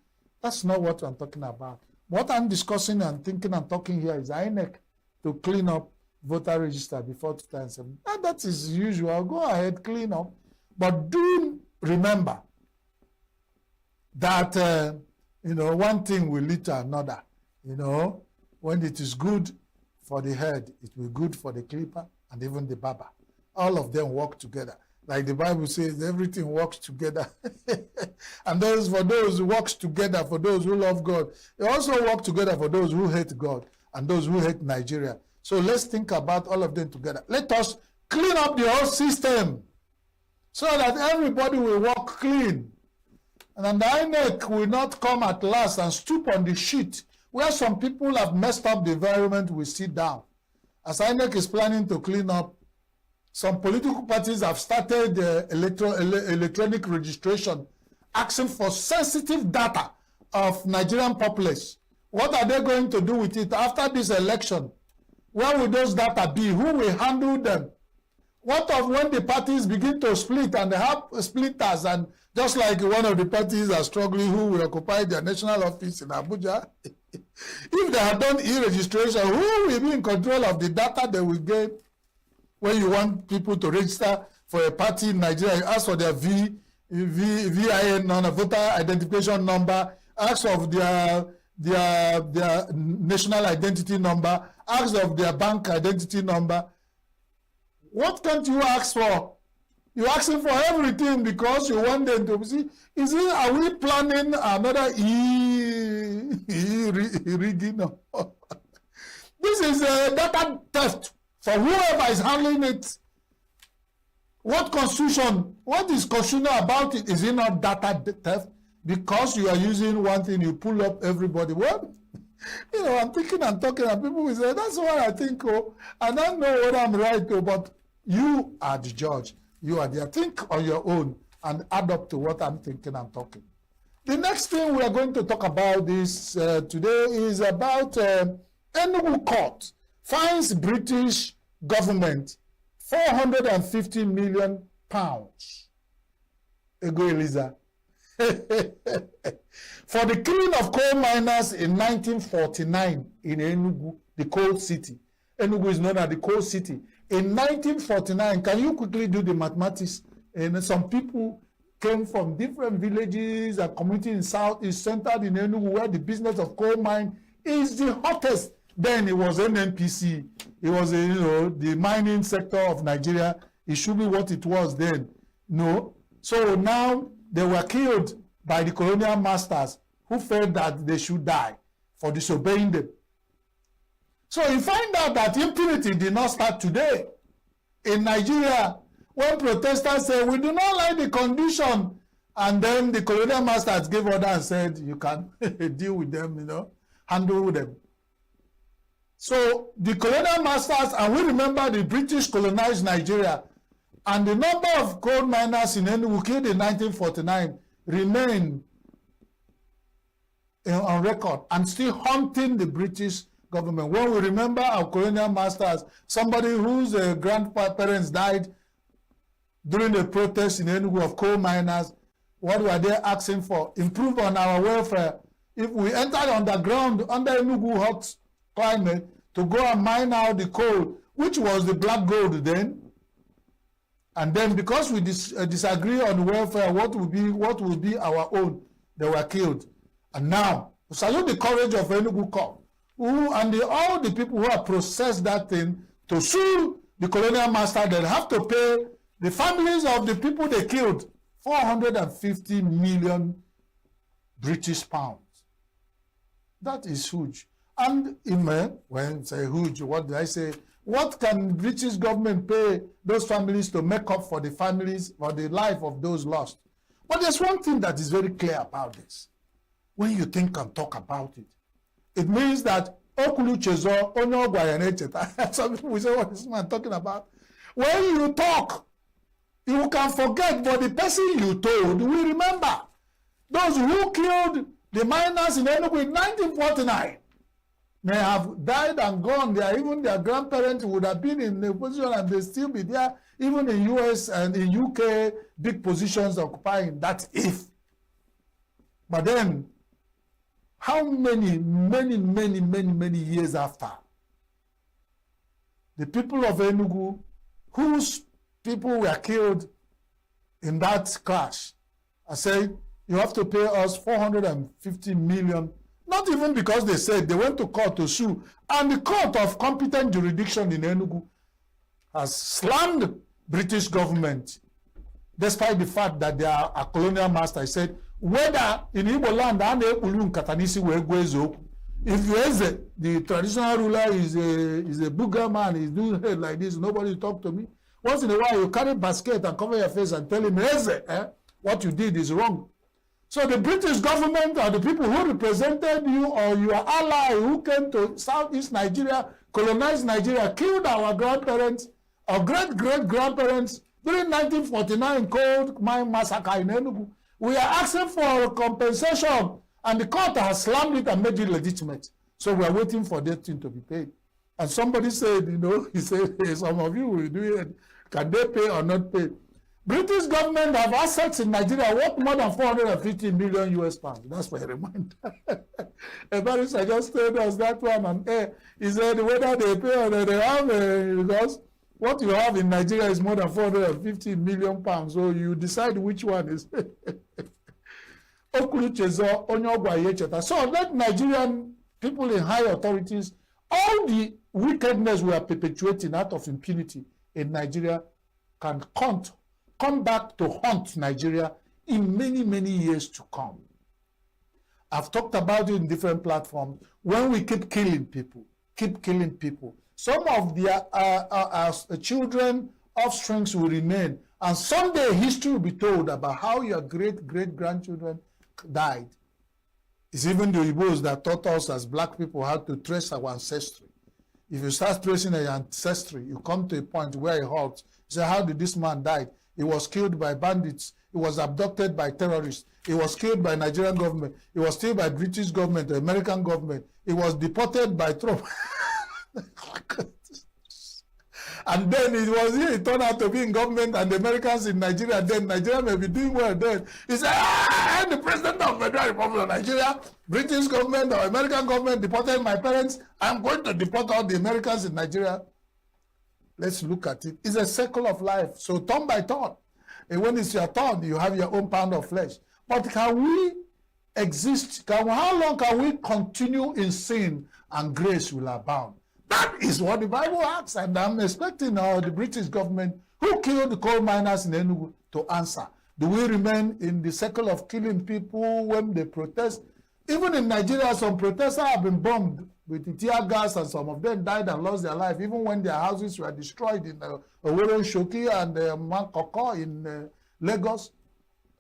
That's not what I'm talking about. What I'm discussing and thinking and talking here is INEC to clean up voter register before 2007. And that is usual. Go ahead, clean up. But do remember that, one thing will lead to another. When it is good for the head, it will be good for the clipper and even the barber. All of them work together. Like the Bible says, everything works together. And for those who works together, for those who love God, they also work together for those who hate God and those who hate Nigeria. So let's think about all of them together. Let us clean up the whole system so that everybody will work clean. And then the INEC will not come at last and stoop on the shit where some people have messed up the environment will sit down. As INEC is planning to clean up, some political parties have started electronic registration, asking for sensitive data of Nigerian populace. What are they going to do with it after this election? Where will those data be? Who will handle them? What of when the parties begin to split and they have splitters, and just like one of the parties are struggling who will occupy their national office in Abuja? If they have done e-registration, who will be in control of the data they will get? When you want people to register for a party in Nigeria, you ask for their VIN number, voter identification number, ask of their national identity number, ask of their bank identity number. What can't you ask for? You're asking for everything because you want them to see. Are we planning another rigging? This is data theft. For whoever is handling it, what is constitutional about it? Is it not data theft? Because you are using one thing, you pull up everybody. Well, I'm thinking and talking, and people will say, that's what I think, I don't know whether I'm right, but you are the judge. You are there. Think on your own and add up to what I'm thinking and talking. The next thing we are going to talk about today is about ENUGU Court fines British government £450 million. Ego Eliza. For the killing of coal miners in 1949 in ENUGU, the coal city. ENUGU is known as the coal city. In 1949, can you quickly do the mathematics? And some people came from different villages and communities in South is centered in Enugu, where the business of coal mine is the hottest. Then it was NNPC. It was, the mining sector of Nigeria. It should be what it was then. No. So now they were killed by the colonial masters who felt that they should die for disobeying them. So you find out that impunity did not start today. In Nigeria, when protesters say, we do not like the condition, and then the colonial masters gave order and said, you can deal with them, handle them. So the colonial masters, and we remember the British colonized Nigeria, and the number of gold miners in Enugu killed in 1949 remain on record and still haunting the British government. When we remember our colonial masters, somebody whose grandparents died during the protest in Enugu of coal miners, what were they asking for? Improve on our welfare. If we entered underground under Enugu hot climate to go and mine out the coal, which was the black gold then, and then because we disagree on welfare, what will be our own, they were killed. And now, salute the courage of Enugu Corp, all the people who have processed that thing to sue the colonial master. They have to pay the families of the people they killed 450 million British pounds. That is huge. And when say huge, what did I say? What can British government pay those families to make up for the families, for the life of those lost? But there's one thing that is very clear about this. When you think and talk about it, it means that Okulu Chezo, some people will say, what is this man talking about? When you talk, you can forget, but the person you told will remember. Those who killed the miners in Enugu in 1949 may have died and gone. Even their grandparents would have been in a position and they still be there, even in US and in UK, big positions occupying. That's if. But then, how many years after, the people of Enugu, whose people were killed in that crash, I said, you have to pay us 450 million. Not even because they said, they went to court to sue. And the court of competent jurisdiction in Enugu has slammed British government, despite the fact that they are a colonial master. I said, whether in Igbo land and if the traditional ruler is a booger man, he's doing head like this, nobody talk to me. Once in a while, you carry a basket and cover your face and tell him, what you did is wrong. So the British government or the people who represented you or your ally who came to Southeast Nigeria, colonized Nigeria, killed our grandparents or great-great-grandparents during 1949 coal mine massacre in Enugu. We are asking for compensation, and the court has slammed it and made it legitimate. So we are waiting for that thing to be paid. And somebody said, he said, hey, some of you will do it. Can they pay or not pay? British government have assets in Nigeria worth more than 450 million US pounds. That's my reminder. A barrister just told us that one on air. He said whether they pay or they have, because what you have in Nigeria is more than 450 million pounds. So you decide which one is. So let Nigerian people in high authorities, all the wickedness we are perpetuating out of impunity in Nigeria can come back to haunt Nigeria in many years to come. I've talked about it in different platforms. When we keep killing people, some of their children, offsprings will remain, and someday history will be told about how your great-great-grandchildren died. It's even the Igbos that taught us as black people how to trace our ancestry. If you start tracing your ancestry, you come to a point where it halts. You say, how did this man die? He was killed by bandits. He was abducted by terrorists. He was killed by Nigerian government. He was killed by British government, the American government. He was deported by Trump. And then it turned out to be in government, and the Americans in Nigeria, then Nigeria may be doing well then. He said, the president of the Federal Republic of Nigeria, British government or American government deported my parents. I'm going to deport all the Americans in Nigeria. Let's look at it. It's a circle of life. So turn by turn. And when it's your turn, you have your own pound of flesh. But can we exist? How long can we continue in sin and grace will abound? That is what the Bible asks. And I'm expecting the British government who killed the coal miners in ENUGU to answer. Do we remain in the circle of killing people when they protest? Even in Nigeria, some protesters have been bombed with the tear gas, and some of them died and lost their life, even when their houses were destroyed in Owerri Shoki and Mankoko in Lagos.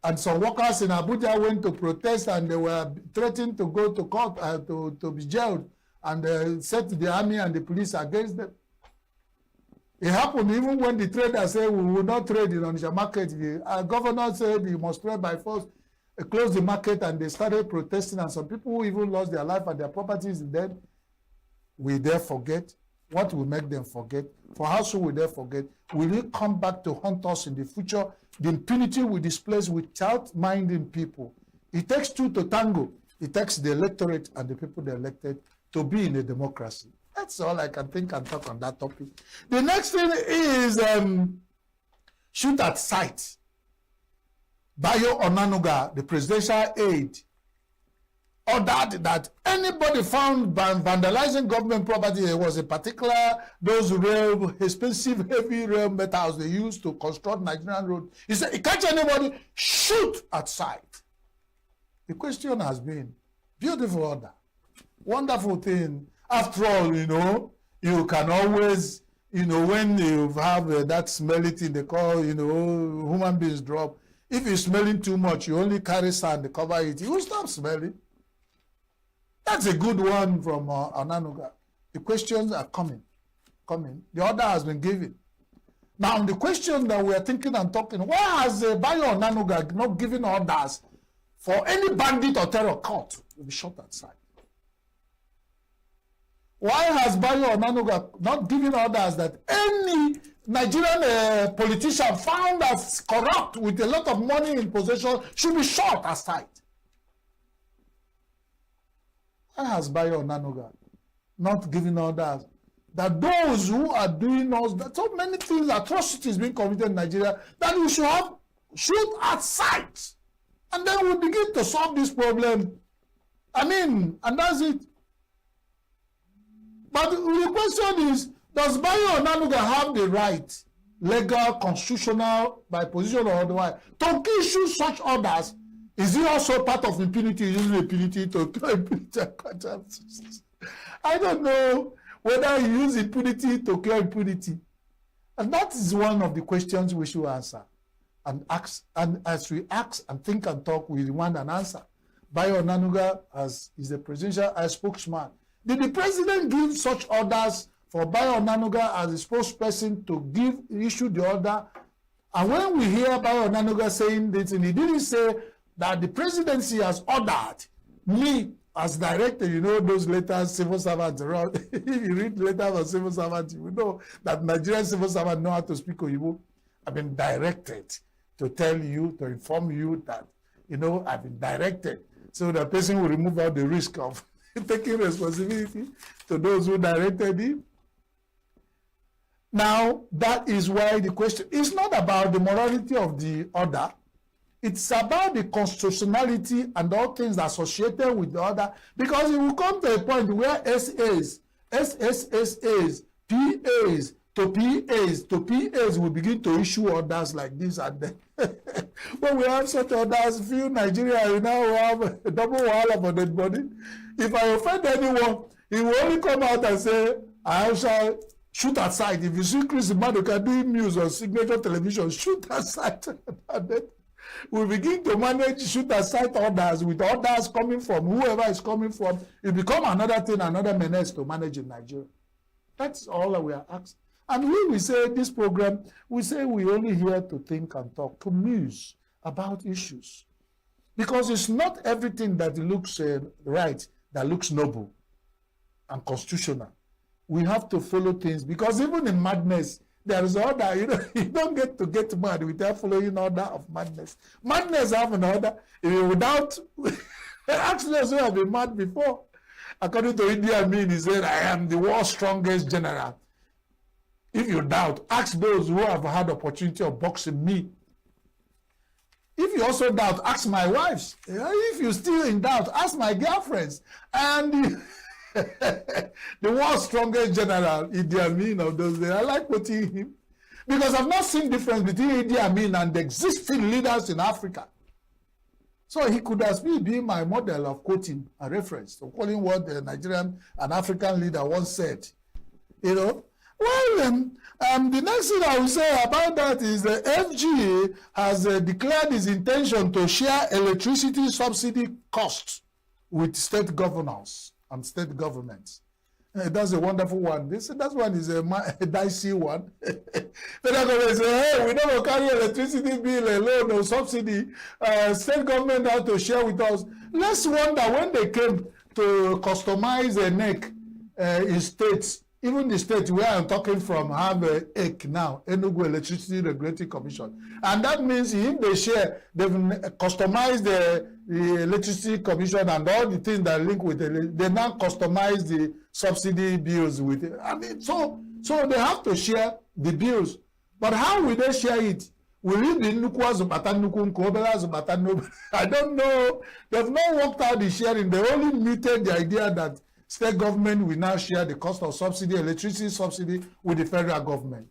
And some workers in Abuja went to protest, and they were threatened to go to court to be jailed, and set the army and the police against them. It happened even when the traders said we will not trade in Onitsha market. The governor said you must trade by force. Closed the market, and they started protesting, and some people who even lost their life and their properties dead. Will they forget? What will make them forget? For how soon will they forget? Will it come back to haunt us in the future? The impunity we displace without minding people. It takes two to tango. It takes the electorate and the people they elected to be in a democracy. That's all I can think and talk on that topic. The next thing is shoot at sight. Bayo Onanuga, the presidential aide, ordered that anybody found vandalizing government property, there was a particular, those rail, expensive, heavy rail metals they used to construct Nigerian road. He said, you catch anybody, shoot at sight. The question has been, beautiful order, wonderful thing. After all, you can always, when you have that smelly thing they call, human beings drop. If you're smelling too much, you only carry sand to cover it. You will stop smelling. That's a good one from Onanuga. The questions are coming. The order has been given. Now, the question that we are thinking and talking, why has Bayo Onanuga not given orders for any bandit or terror caught to be shot at sight? Why has Bayo Onanuga not given orders that any Nigerian politician found as corrupt with a lot of money in possession should be shot at sight? Why has Bayo Onanuga not given orders that those who are doing us, that so many things, atrocities being committed in Nigeria, that we should have shoot at sight, and then we begin to solve this problem? And that's it. But the question is, does Bayo Onanuga have the right, legal, constitutional, by position or otherwise, to issue such orders? Is he also part of impunity, using impunity to cure impunity? I don't know whether he uses impunity to cure impunity. And that is one of the questions we should answer. And as we ask and think and talk, we want an answer. Bayo Onanuga is the presidential spokesman. Did the president give such orders for Bayo Onanuga as a spokesperson to issue the order? And when we hear Bayo Onanuga saying this, and he didn't say that the presidency has ordered me as director, those letters civil servants around. If you read letters of civil servants, you know that Nigerian civil servants know how to speak Oyibo. I've been directed to tell you, to inform you that, I've been directed. So the person will remove out the risk of taking responsibility to those who directed him. Now, that is why the question is not about the morality of the order. It's about the constitutionality and all things associated with the order. Because it will come to a point where SSSAs, PAs to PAs will begin to issue orders like this. And then when we have such orders, few Nigeria, we now have a double wahala for dead body. If I offend anyone, he will only come out and say, I shall shoot aside. If you see Chris Maduka doing news on Signature Television, shoot aside. And then we begin to manage shoot aside orders with orders coming from whoever is coming from. It become another thing, another menace to manage in Nigeria. That's all that we are asked. And when we say this program, we say we're only here to think and talk, to muse about issues. Because it's not everything that looks right, that looks noble and constitutional. We have to follow things, because even in madness, there is order. You don't get mad without following order of madness. Madness have an order. Without, actually, those who have been mad before. According to Idi Amin, he said, I am the world's strongest general. If you doubt, ask those who have had opportunity of boxing me. If you also doubt, ask my wives. If you're still in doubt, ask my girlfriends. And the world's strongest general, Idi Amin of those days, I like quoting him. Because I've not seen difference between Idi Amin and the existing leaders in Africa. So he could as well be my model of quoting a reference, to quoting what the Nigerian and African leader once said. You know? Well, the next thing I will say about that is the FGA has declared its intention to share electricity subsidy costs with state governors and state governments. That's a wonderful one. That one is a dicey one. Federal government say, hey, we don't carry electricity bill alone, no subsidy. State government have to share with us. Let's wonder when they came to customize a NEC in states, even the state where I'm talking from have a EC now, ENUGU Electricity Regulatory Commission. And that means if they share, they've customized the Electricity Commission and all the things that link with it. They now customize the subsidy bills with it. I mean, so they have to share the bills. But how will they share it? Will it be I don't know. They've not worked out the sharing. They only muted the idea that state government will now share the cost of subsidy, electricity subsidy with the federal government.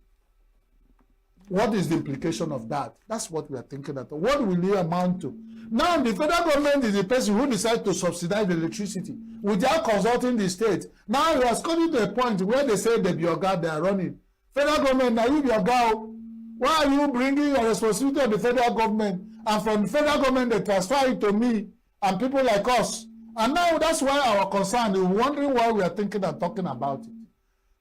What is the implication of that? That's what we are thinking about. What will it amount to? Now, the federal government is the person who decides to subsidize the electricity without consulting the state. Now, it has come to a point where they say they be your guy, they are running. Federal government, now you be your guy. Why are you bringing your responsibility on the federal government? And from the federal government, they transfer it to me and people like us. And now that's why our concern is wondering why we are thinking and talking about it.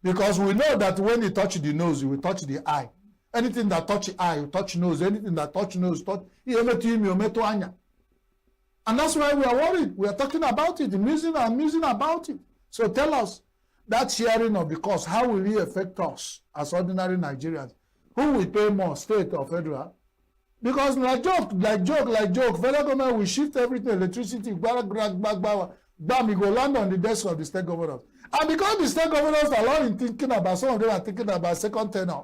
Because we know that when you touch the nose, you will touch the eye. Anything that touch the eye, you touch nose. Anything that touch nose, touch. And that's why we are worried. We are talking about it, musing about it. So tell us, that sharing of the cost, how will it affect us as ordinary Nigerians? Who will pay more, state or federal? Because like joke, federal government will shift everything, electricity, we go land on the desk of the state governors. And because the state governors are all thinking about, some of them are thinking about second tenure.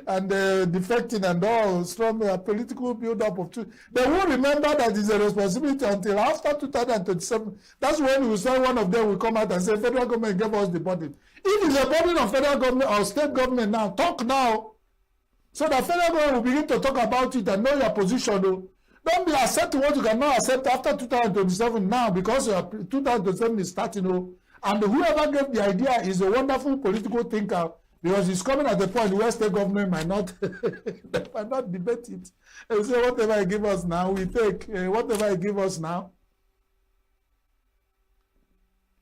And defecting and all, strong political build-up of two. They won't remember that it's a responsibility until after 2027. That's when we will say one of them will come out and say, federal government gave us the burden. If it's a burden of federal government or state government now, talk now. So the federal government will begin to talk about it and know your position. Though. Don't be accepting what you cannot accept after 2027 now because 2027 is starting. And whoever gave the idea is a wonderful political thinker because he's coming at the point where state government might not, might not debate it. And say, whatever you give us now, we take. Whatever you give us now.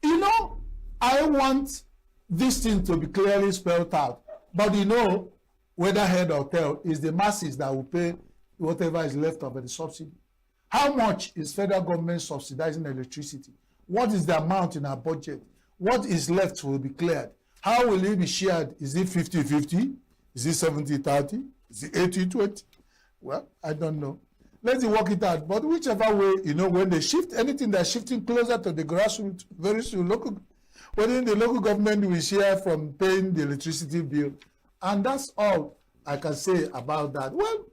You know, I want this thing to be clearly spelled out. But you know, whether head or tail, is the masses that will pay whatever is left of the subsidy. How much is federal government subsidizing electricity? What is the amount in our budget? What is left will be cleared. How will it be shared? Is it 50-50? Is it 70-30? Is it 80-20? Well, I don't know. Let's work it out. But whichever way, you know, when they shift anything that's shifting closer to the grassroots, very soon, within the local government will share from paying the electricity bill. And that's all I can say about that. Well,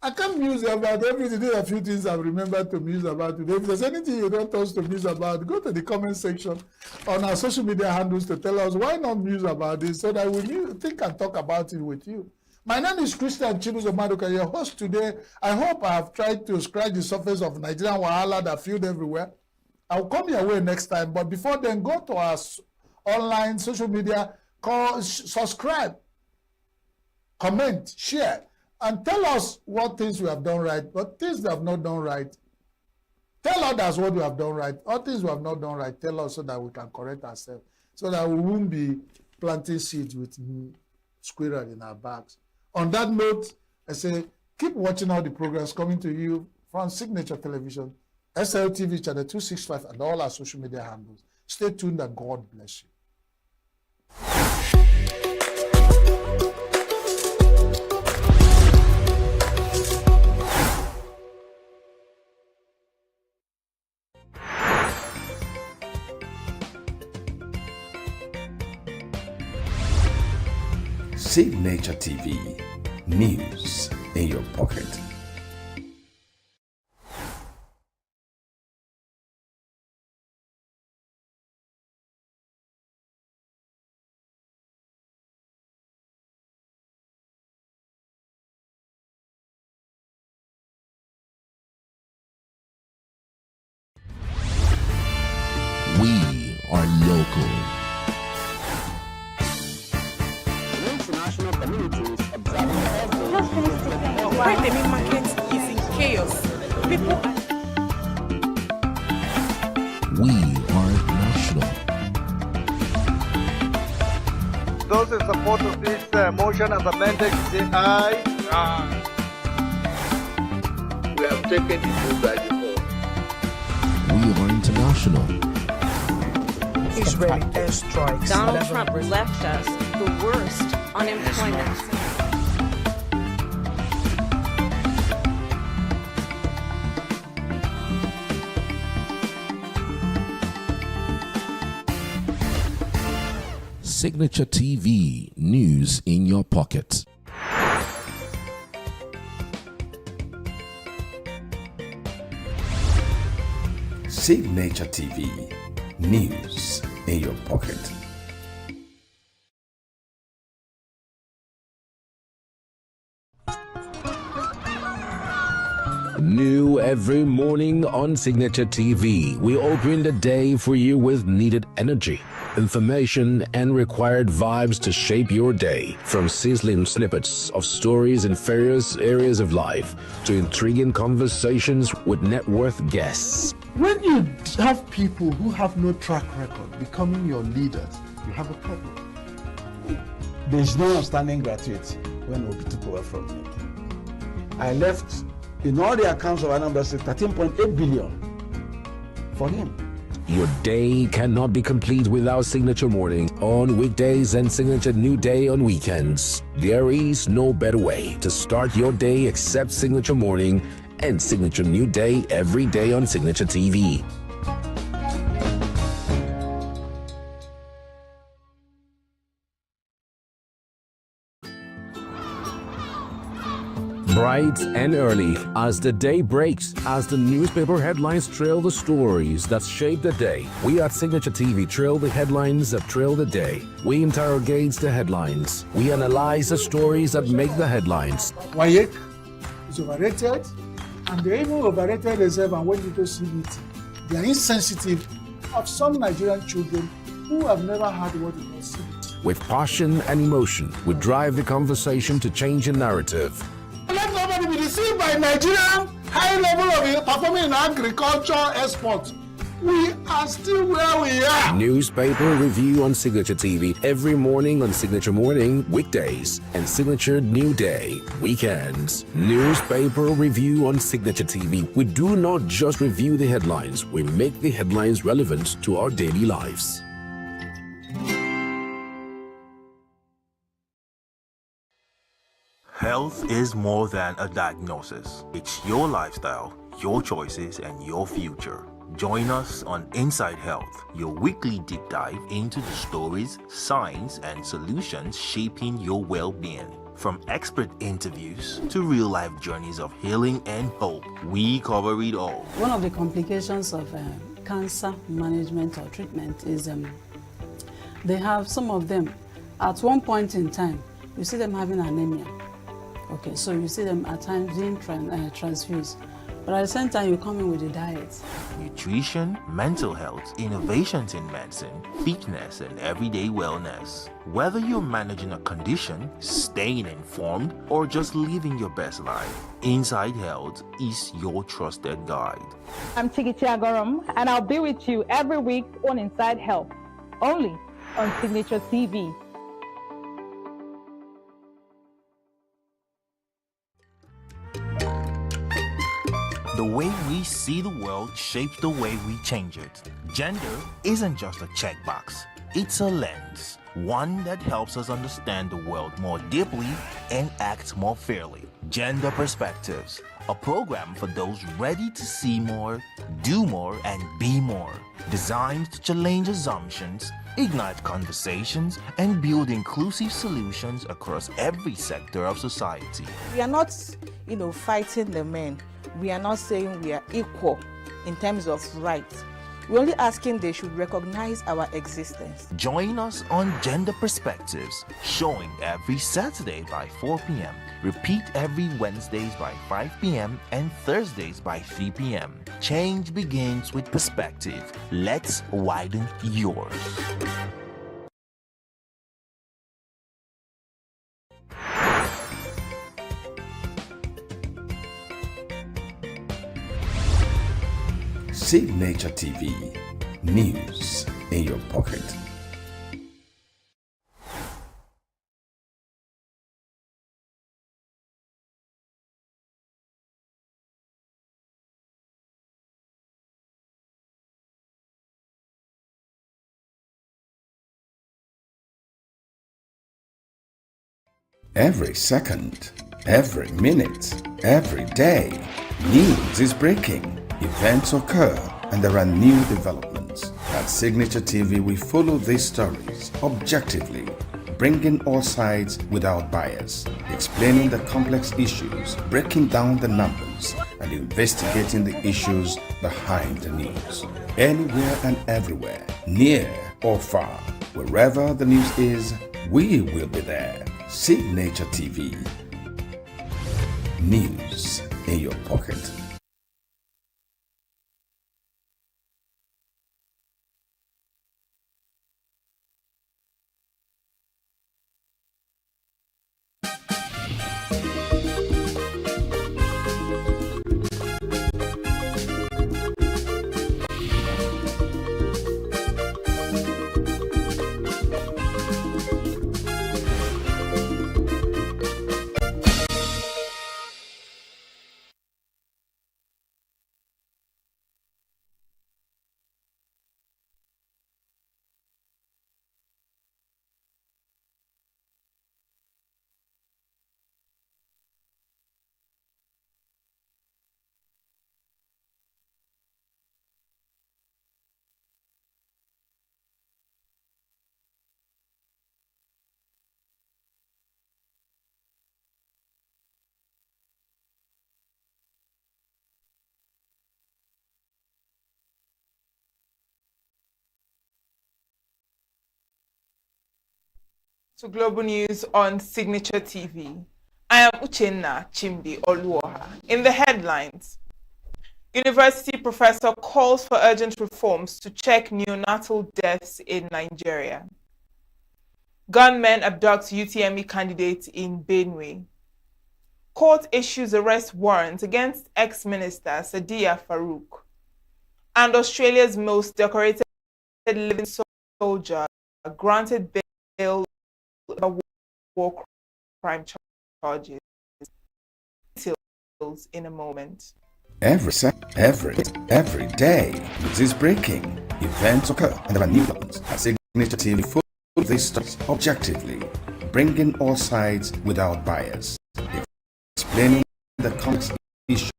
I can't muse about everything. There are a few things I've remembered to muse about today. If there's anything you don't want us to muse about, go to the comment section on our social media handles to tell us why not muse about this so that we think and talk about it with you. My name is Christian Chibuzo Maduka, your host today. I hope I have tried to scratch the surface of Nigerian wahala that filled everywhere. I'll come your way next time. But before then, go to our online social media, subscribe, comment, share, and tell us what things we have done right, what things we have not done right. Tell others what we have done right, or things we have not done right. Tell us so that we can correct ourselves, so that we won't be planting seeds with squirrel in our bags. On that note, I say keep watching all the programs coming to you from Signature Television, SLTV Channel 265, and all our social media handles. Stay tuned and God bless you. Signature TV, news in your pocket. We are local. International communities observing Why the main market is in chaos. People are... We are national. Those in support of this motion as amended, say aye. Aye. We have taken the vote by default. We are international. Israeli airstrikes. Donald Trump left us the worst unemployment. Signature TV, news in your pocket. Signature TV, news in your pocket. New every morning on Signature TV, we open the day for you with needed energy, information, and required vibes to shape your day. From sizzling snippets of stories in various areas of life to intriguing conversations with net worth guests. When you have people who have no track record becoming your leaders, you have a problem. There's no outstanding graduate when Obi took over from me. I left in all the accounts of Anambra State 13.8 billion for him. Your day cannot be complete without Signature Morning on weekdays and Signature New Day on weekends. There is no better way to start your day except Signature Morning and Signature New Day every day on Signature TV. Bright and early as the day breaks, as the newspaper headlines trail the stories that shape the day. We at Signature TV trail the headlines that trail the day. We interrogate the headlines. We analyze the stories that make the headlines. WAEC is overrated, and they even overrated themselves and went into CBT. They are insensitive of some Nigerian children who have never had what it was CBT. With passion and emotion, we drive the conversation to change the narrative. Let nobody be deceived by Nigerian high level of performing in agriculture export. We are still where we are. Newspaper review on Signature TV every morning on Signature Morning weekdays and Signature New Day weekends. Newspaper review on Signature TV. We do not just review the headlines, we make the headlines relevant to our daily lives. Health is more than a diagnosis. It's your lifestyle, your choices, and your future. Join us on Inside Health, your weekly deep dive into the stories, science, and solutions shaping your well-being. From expert interviews to real-life journeys of healing and hope, we cover it all. One of the complications of cancer management or treatment is they have some of them, at one point in time, you see them having anemia. Okay, so you see them at times being transfused. But at the same time, you come in with a diet. Nutrition, mental health, innovations in medicine, fitness, and everyday wellness. Whether you're managing a condition, staying informed, or just living your best life, Inside Health is your trusted guide. I'm Tigiti Agorum, and I'll be with you every week on Inside Health, only on Signature TV. The way we see the world shapes the way we change it. Gender isn't just a checkbox, it's a lens. One that helps us understand the world more deeply and act more fairly. Gender Perspectives, a program for those ready to see more, do more, and be more. Designed to challenge assumptions, ignite conversations, and build inclusive solutions across every sector of society. We are not fighting the men. We are not saying we are equal in terms of rights. We're only asking they should recognize our existence. Join us on Gender Perspectives, showing every Saturday by 4 p.m. Repeat every Wednesdays by 5 p.m. and Thursdays by 3 p.m. Change begins with perspective. Let's widen yours. Signature TV, news in your pocket. Every second, every minute, every day, news is breaking. Events occur and there are new developments. At Signature TV, we follow these stories objectively, bringing all sides without bias, explaining the complex issues, breaking down the numbers, and investigating the issues behind the news. Anywhere and everywhere, near or far, wherever the news is, we will be there. Signature TV. News in your pocket. To Global News on Signature TV. I am Uchenna Chimdi Oluoha. In the headlines, University professor calls for urgent reforms to check neonatal deaths in Nigeria. Gunmen abduct UTME candidate in Benue. Court issues arrest warrant against ex-minister Sadiya Farouk. And Australia's most decorated living soldier granted bail war crime charges. Details in a moment. Every day, news is breaking. Events occur and there are new developments. At Signature TV, follow these stories objectively, bringing all sides without bias, explaining the complex issues,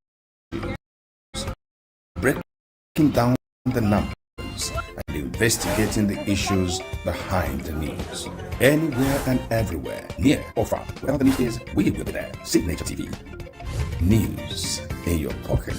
breaking down the numbers, and investigating the issues behind the news. Anywhere and everywhere, near or far, wherever the news is, we will be there. Signature TV. News in your pocket.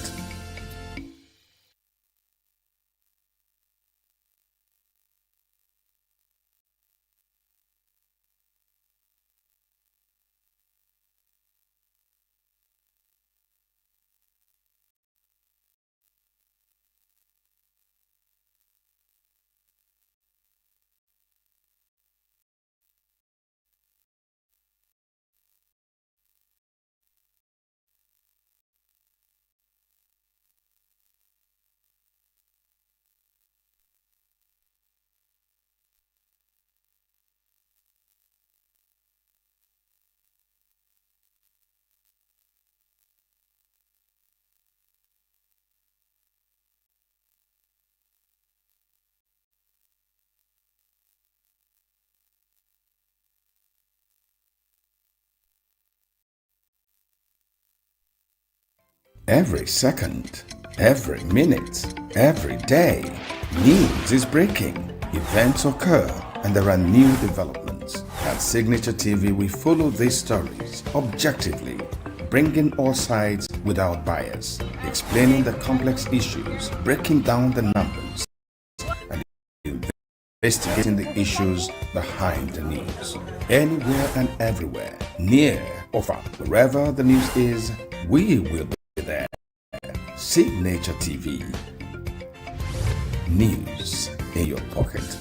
Every second, every minute, every day, news is breaking. Events occur and there are new developments. At Signature TV, we follow these stories objectively, bringing all sides without bias, explaining the complex issues, breaking down the numbers, and investigating the issues behind the news. Anywhere and everywhere, near or far, wherever the news is, we will be there. Signature TV. News in your pocket.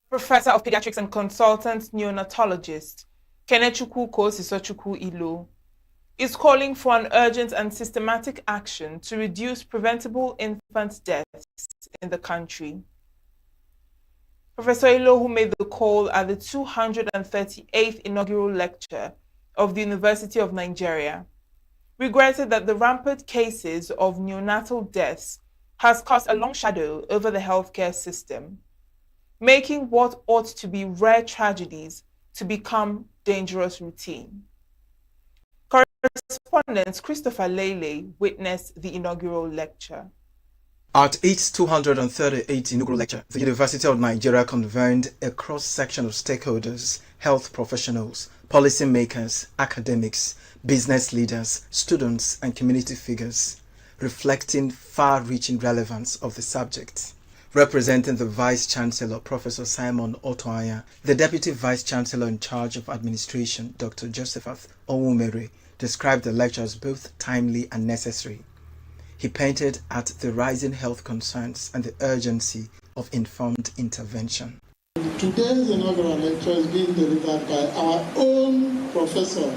Professor of Pediatrics and consultant neonatologist Kenechukwu Kosisochukwu Ilo is calling for an urgent and systematic action to reduce preventable infant deaths in the country. Professor Ilo, who made the call at the 238th inaugural lecture of the University of Nigeria, regretted that the rampant cases of neonatal deaths has cast a long shadow over the healthcare system, making what ought to be rare tragedies to become dangerous routine. Correspondent Christopher Lele witnessed the inaugural lecture. At its 238th inaugural lecture, the University of Nigeria convened a cross-section of stakeholders, health professionals, policymakers, academics, business leaders, students, and community figures, reflecting far-reaching relevance of the subject. Representing the Vice-Chancellor, Professor Simon Otoanya, the Deputy Vice-Chancellor in charge of administration, Dr. Josephat Onwumere, described the lecture as both timely and necessary. He painted at the rising health concerns and the urgency of informed intervention. Today's inaugural lecture is being delivered by our own Professor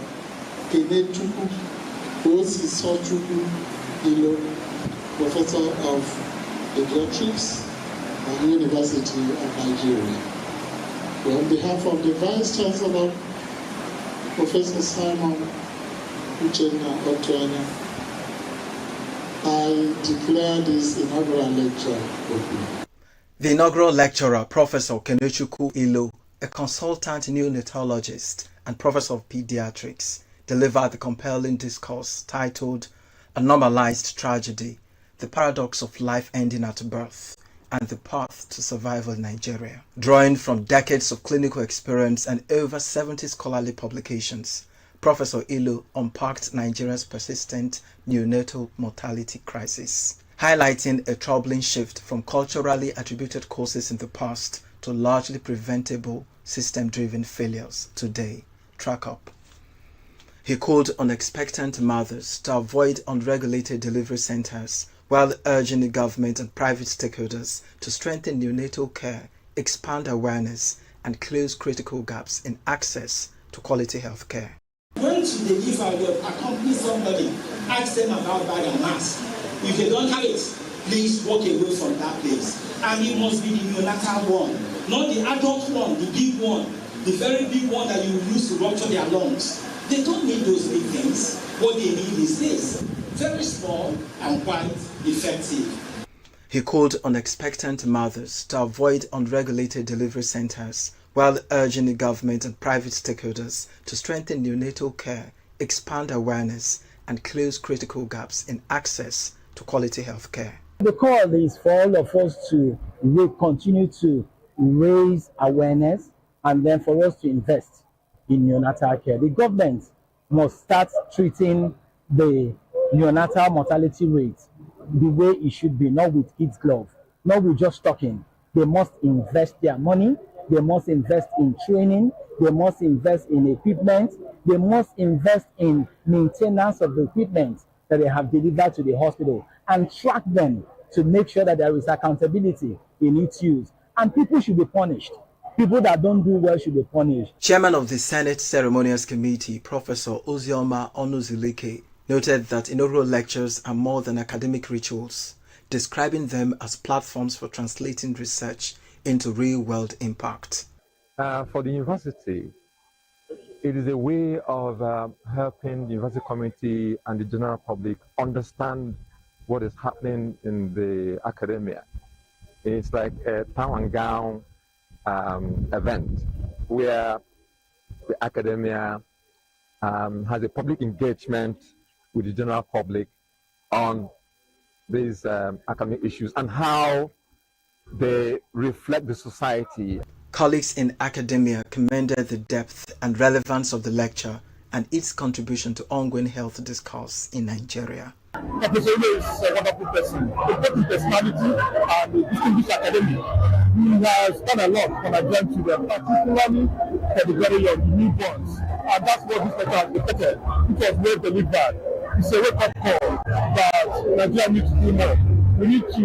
Kenechukwu Kosisochukwu Ilo, Professor of Pediatrics at the University of Nigeria. Well, on behalf of the Vice Chancellor, Professor Simon Otoanya, I declare this inaugural lecture open. The inaugural lecturer, Professor Kenechukwu Ilo, a consultant neonatologist and professor of pediatrics, delivered the compelling discourse titled A Normalized Tragedy, the Paradox of Life Ending at Birth and the Path to Survival in Nigeria. Drawing from decades of clinical experience and over 70 scholarly publications, Professor Ilo unpacked Nigeria's persistent neonatal mortality crisis, highlighting a troubling shift from culturally attributed causes in the past to largely preventable system-driven failures today. Track up. He called on expectant mothers to avoid unregulated delivery centers while urging the government and private stakeholders to strengthen neonatal care, expand awareness, and close critical gaps in access to quality health care. When they accompany somebody, ask them about bag and mask. If they don't have it, please walk away from that place. And it must be the neonatal one, not the adult one, the big one, the very big one that you use to rupture their lungs. They don't need those big things. What they need is this, very small and quite effective. He called on expectant mothers to avoid unregulated delivery centers while urging the government and private stakeholders to strengthen neonatal care, expand awareness, and close critical gaps in access to quality health care. The call is for all of us to continue to raise awareness and then for us to invest in neonatal care. The government must start treating the neonatal mortality rate the way it should be, not with kids' glove, not with just talking. They must invest their money, they must invest in training, they must invest in equipment, they must invest in maintenance of the equipment that they have delivered to the hospital and track them to make sure that there is accountability in its use. And people should be punished. People that don't do well should be punished. Chairman of the Senate Ceremonials Committee, Professor Ozioma Onuzulike, noted that inaugural lectures are more than academic rituals, describing them as platforms for translating research into real-world impact. For the university, It is a way of helping the university community and the general public understand what is happening in the academia. It's like a town and gown event where the academia has a public engagement with the general public on these academic issues and how they reflect the society. Colleagues in academia commended the depth and relevance of the lecture and its contribution to ongoing health discourse in Nigeria. Professor Ilo is a wonderful person, a great personality and a distinguished academic. He has done a lot for Nigerian children, particularly for the very young, the newborns. And that's what this lecture has depicted. It was well delivered. It's a wake-up call that Nigeria needs to do more. We need to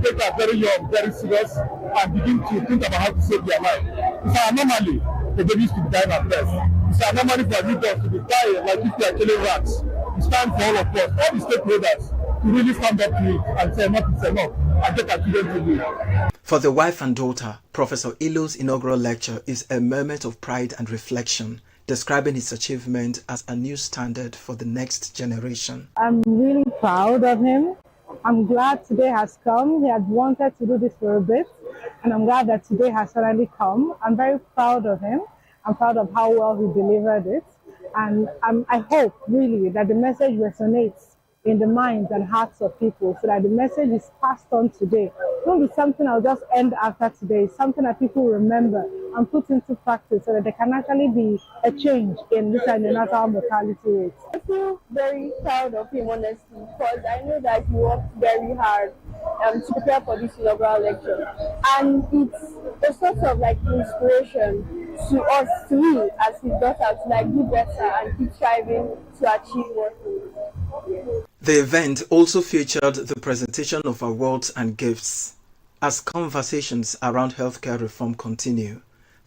take our very young very serious and begin to think about how to save their life. It's an anomaly for babies to die at birth. It's an anomaly for newborns to be dying like if they are killing rats. It's time for all of us, all the stakeholders, to really stand up to it and say enough is enough and get our children to live. For the wife and daughter, Professor Ilo's inaugural lecture is a moment of pride and reflection, describing his achievement as a new standard for the next generation. I'm really proud of him. I'm glad today has come. He had wanted to do this for a bit, and I'm glad that today has finally come. I'm very proud of him. I'm proud of how well he delivered it. And I hope really that the message resonates in the minds and hearts of people so that the message is passed on today. It won't be something I'll just end after today. It's something that people remember and put into practice so that there can actually be a change in this neonatal mortality rate. I feel very proud of him, honestly, because I know that he worked very hard to prepare for this inaugural lecture. And it's a sort of like inspiration to us, to me, as his daughter, to like do better and keep striving to achieve what he wants. The event also featured the presentation of awards and gifts. As conversations around healthcare reform continue,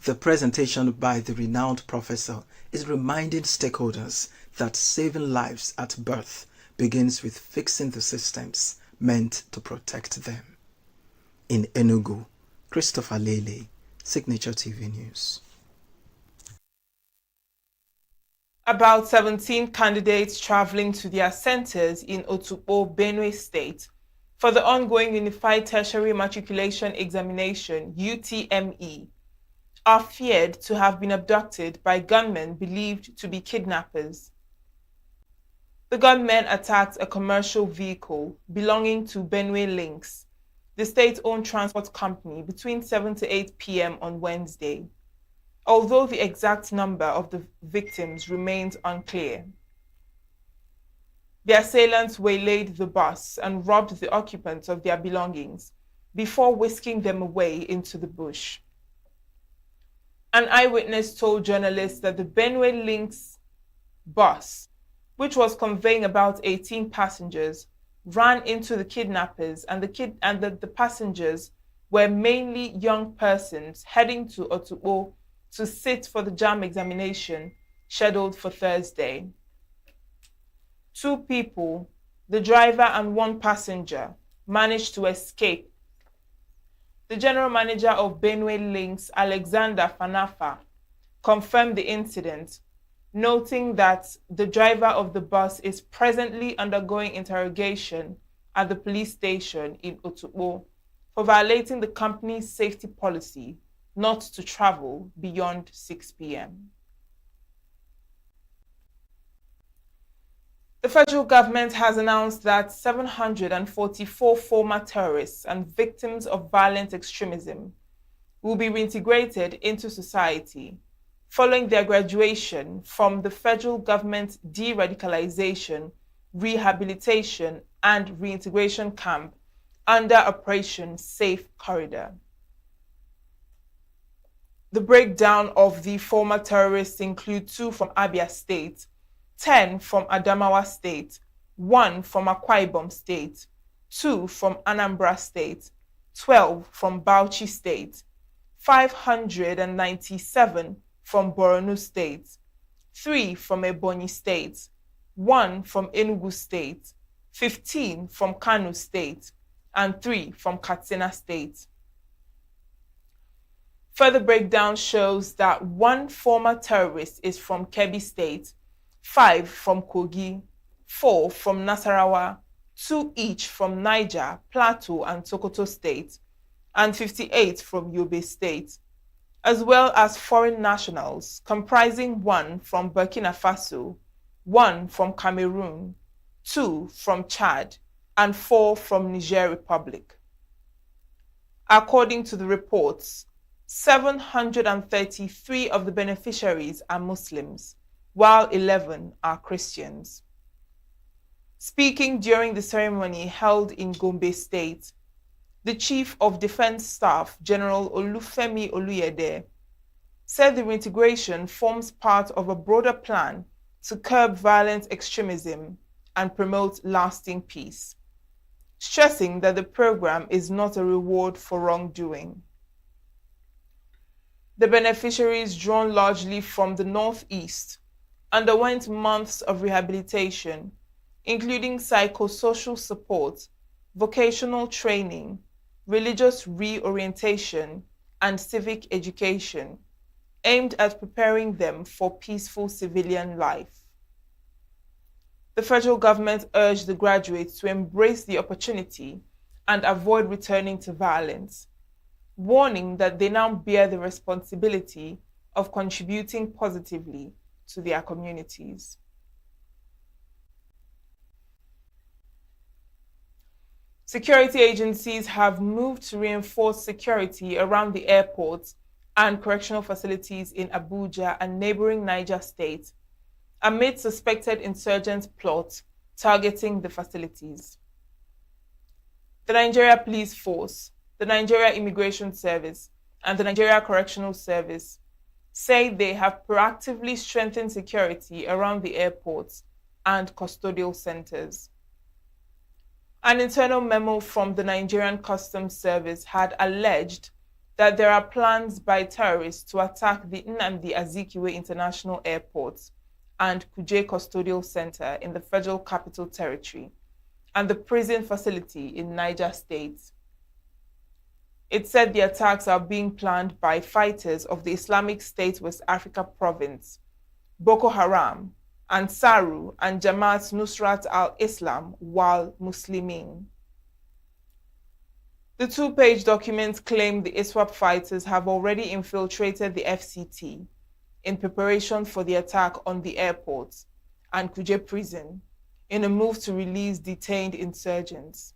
the presentation by the renowned professor is reminding stakeholders that saving lives at birth begins with fixing the systems meant to protect them. In ENUGU, Christopher Lele, Signature TV News. About 17 candidates traveling to their centers in Otukpo, Benue State for the ongoing Unified Tertiary Matriculation Examination, UTME, are feared to have been abducted by gunmen believed to be kidnappers. The gunmen attacked a commercial vehicle belonging to Benue Links, the state-owned transport company, between 7 to 8 p.m. on Wednesday, although the exact number of the victims remains unclear. The assailants waylaid the bus and robbed the occupants of their belongings before whisking them away into the bush. An eyewitness told journalists that the Benue Links bus, which was conveying about 18 passengers, ran into the kidnappers, and the passengers were mainly young persons heading to Otukpo to sit for the JAMB examination scheduled for Thursday. 2 people, the driver and 1 passenger, managed to escape. The general manager of Benue Links, Alexander Fanafa, confirmed the incident, noting that the driver of the bus is presently undergoing interrogation at the police station in Otukpo for violating the company's safety policy not to travel beyond 6 p.m. The federal government has announced that 744 former terrorists and victims of violent extremism will be reintegrated into society following their graduation from the federal government de-radicalization, rehabilitation, and reintegration camp under Operation Safe Corridor. The breakdown of the former terrorists include 2 from Abia State, 10 from Adamawa State, 1 from Akwa Ibom State, 2 from Anambra State, 12 from Bauchi State, 597 from Borno State, 3 from Ebonyi State, 1 from ENUGU State, 15 from Kano State, and 3 from Katsina State. Further breakdown shows that 1 former terrorist is from Kebbi State, 5 from Kogi, 4 from Nasarawa, 2 each from Niger, Plateau, and Sokoto State, and 58 from Yobe State, as well as foreign nationals comprising 1 from Burkina Faso, 1 from Cameroon, 2 from Chad, and 4 from Niger Republic. According to the reports, 733 of the beneficiaries are Muslims, while 11 are Christians. Speaking during the ceremony held in Gombe State, the Chief of Defense Staff, General Olufemi Oluyede, said the reintegration forms part of a broader plan to curb violent extremism and promote lasting peace, stressing that the program is not a reward for wrongdoing. The beneficiaries, drawn largely from the Northeast, underwent months of rehabilitation, including psychosocial support, vocational training, religious reorientation, and civic education, aimed at preparing them for peaceful civilian life. The federal government urged the graduates to embrace the opportunity and avoid returning to violence, warning that they now bear the responsibility of contributing positively to their communities. Security agencies have moved to reinforce security around the airports and correctional facilities in Abuja and neighboring Niger State amid suspected insurgent plots targeting the facilities. The Nigeria Police Force, the Nigeria Immigration Service, and the Nigeria Correctional Service say they have proactively strengthened security around the airports and custodial centers. An internal memo from the Nigerian Customs Service had alleged that there are plans by terrorists to attack the Nnamdi Azikiwe International Airport and Kuje Custodial Center in the Federal Capital Territory and the prison facility in Niger State. It said the attacks are being planned by fighters of the Islamic State West Africa Province, Boko Haram, Ansaru, and Jamaat Nusrat al-Islam wal Muslimin. The 2-page document claimed the ISWAP fighters have already infiltrated the FCT in preparation for the attack on the airport and Kuje prison in a move to release detained insurgents.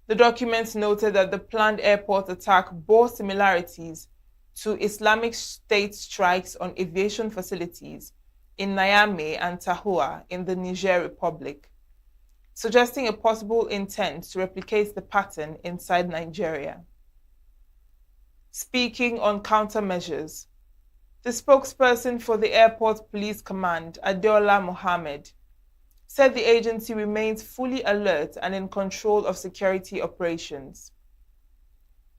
The document noted that the planned airport attack bore similarities to Islamic State strikes on aviation facilities in Niamey and Tahua in the Niger Republic, suggesting a possible intent to replicate the pattern inside Nigeria. Speaking on countermeasures, the spokesperson for the Airport Police Command, Adeola Mohammed, said the agency remains fully alert and in control of security operations.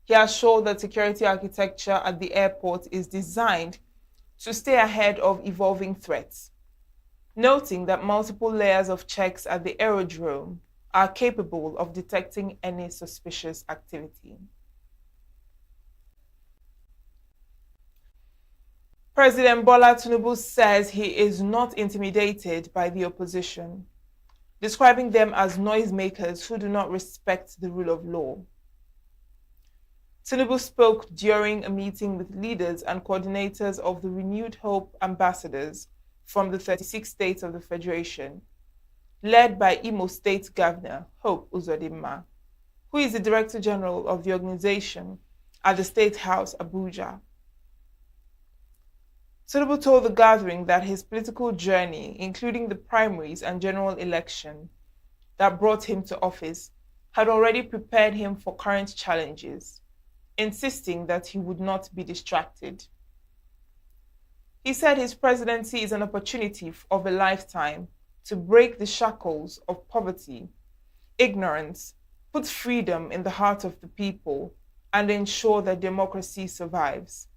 He assured that security architecture at the airport is designed to stay ahead of evolving threats, noting that multiple layers of checks at the aerodrome are capable of detecting any suspicious activity. President Bola Tinubu says he is not intimidated by the opposition, describing them as noisemakers who do not respect the rule of law. Tinubu spoke during a meeting with leaders and coordinators of the Renewed Hope ambassadors from the 36 states of the Federation, led by Imo State Governor Hope Uzodinma, who is the Director General of the organization at the State House, Abuja. Tinubu told the gathering that his political journey, including the primaries and general election that brought him to office, had already prepared him for current challenges, insisting that he would not be distracted. He said his presidency is an opportunity of a lifetime to break the shackles of poverty, ignorance, put freedom in the heart of the people, and ensure that democracy survives.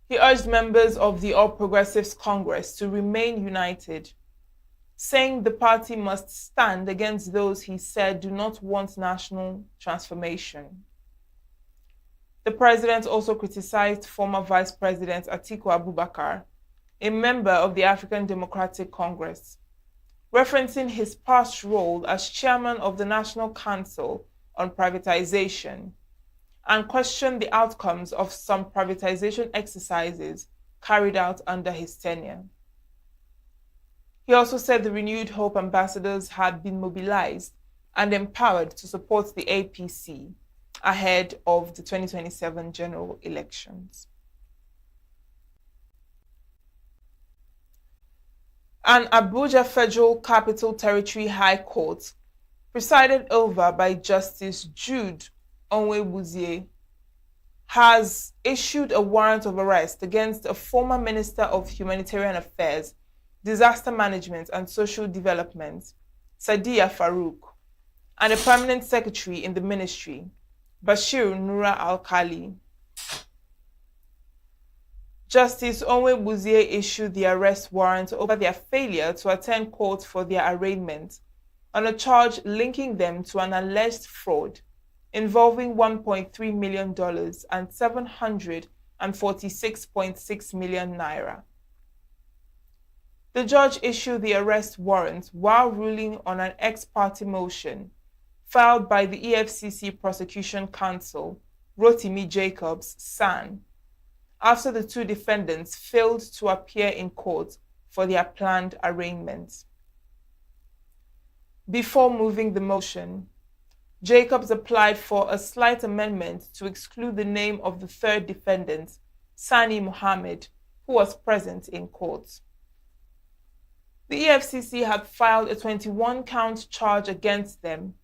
He urged members of the All Progressives Congress to remain united, saying the party must stand against those he said do not want national transformation. The president also criticized former Vice President Atiku Abubakar, a member of the African Democratic Congress, referencing his past role as chairman of the National Council on Privatization, and questioned the outcomes of some privatization exercises carried out under his tenure. He also said the renewed hope ambassadors had been mobilized and empowered to support the APC ahead of the 2027 general elections. An Abuja Federal Capital Territory High Court, presided over by Justice Jude Onwebuzie, has issued a warrant of arrest against a former Minister of Humanitarian Affairs, Disaster Management and Social Development, Sadiya Farouk, and a permanent secretary in the ministry, Bashir Nura Al-Khali. Justice Onwebuzie issued the arrest warrant over their failure to attend court for their arraignment on a charge linking them to an alleged fraud involving $1.3 million and 746.6 million naira. The judge issued the arrest warrant while ruling on an ex parte motion filed by the EFCC Prosecution Counsel, Rotimi Jacobs, SAN, after the two defendants failed to appear in court for their planned arraignment. Before moving the motion, Jacobs applied for a slight amendment to exclude the name of the third defendant, Sani Mohammed, who was present in court. The EFCC had filed a 21-count charge against them,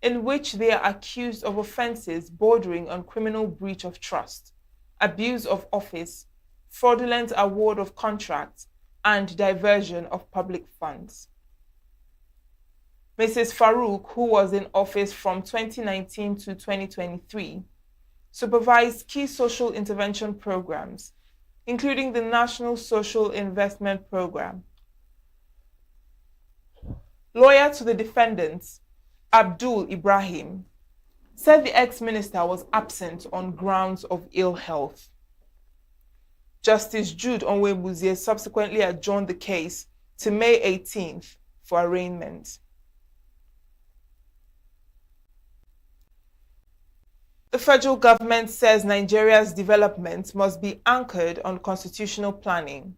in which they are accused of offenses bordering on criminal breach of trust, abuse of office, fraudulent award of contracts, and diversion of public funds. Mrs. Farouk, who was in office from 2019 to 2023, supervised key social intervention programs, including the National Social Investment Program. Lawyer to the defendants, Abdul Ibrahim, said the ex-minister was absent on grounds of ill health. Justice Jude Onwebuzie subsequently adjourned the case to May 18th for arraignment. The federal government says Nigeria's development must be anchored on constitutional planning,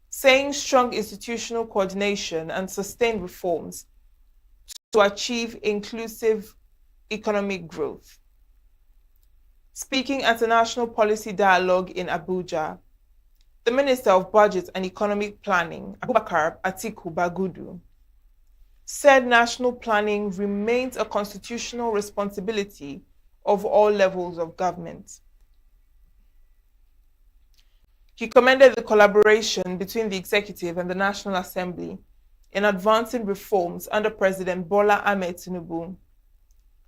saying strong institutional coordination and sustained reforms to achieve inclusive economic growth. Speaking at a national policy dialogue in Abuja, the Minister of Budget and Economic Planning, Abubakar Atiku Bagudu, said national planning remains a constitutional responsibility of all levels of government. He commended the collaboration between the executive and the National Assembly in advancing reforms under President Bola Ahmed Tinubu,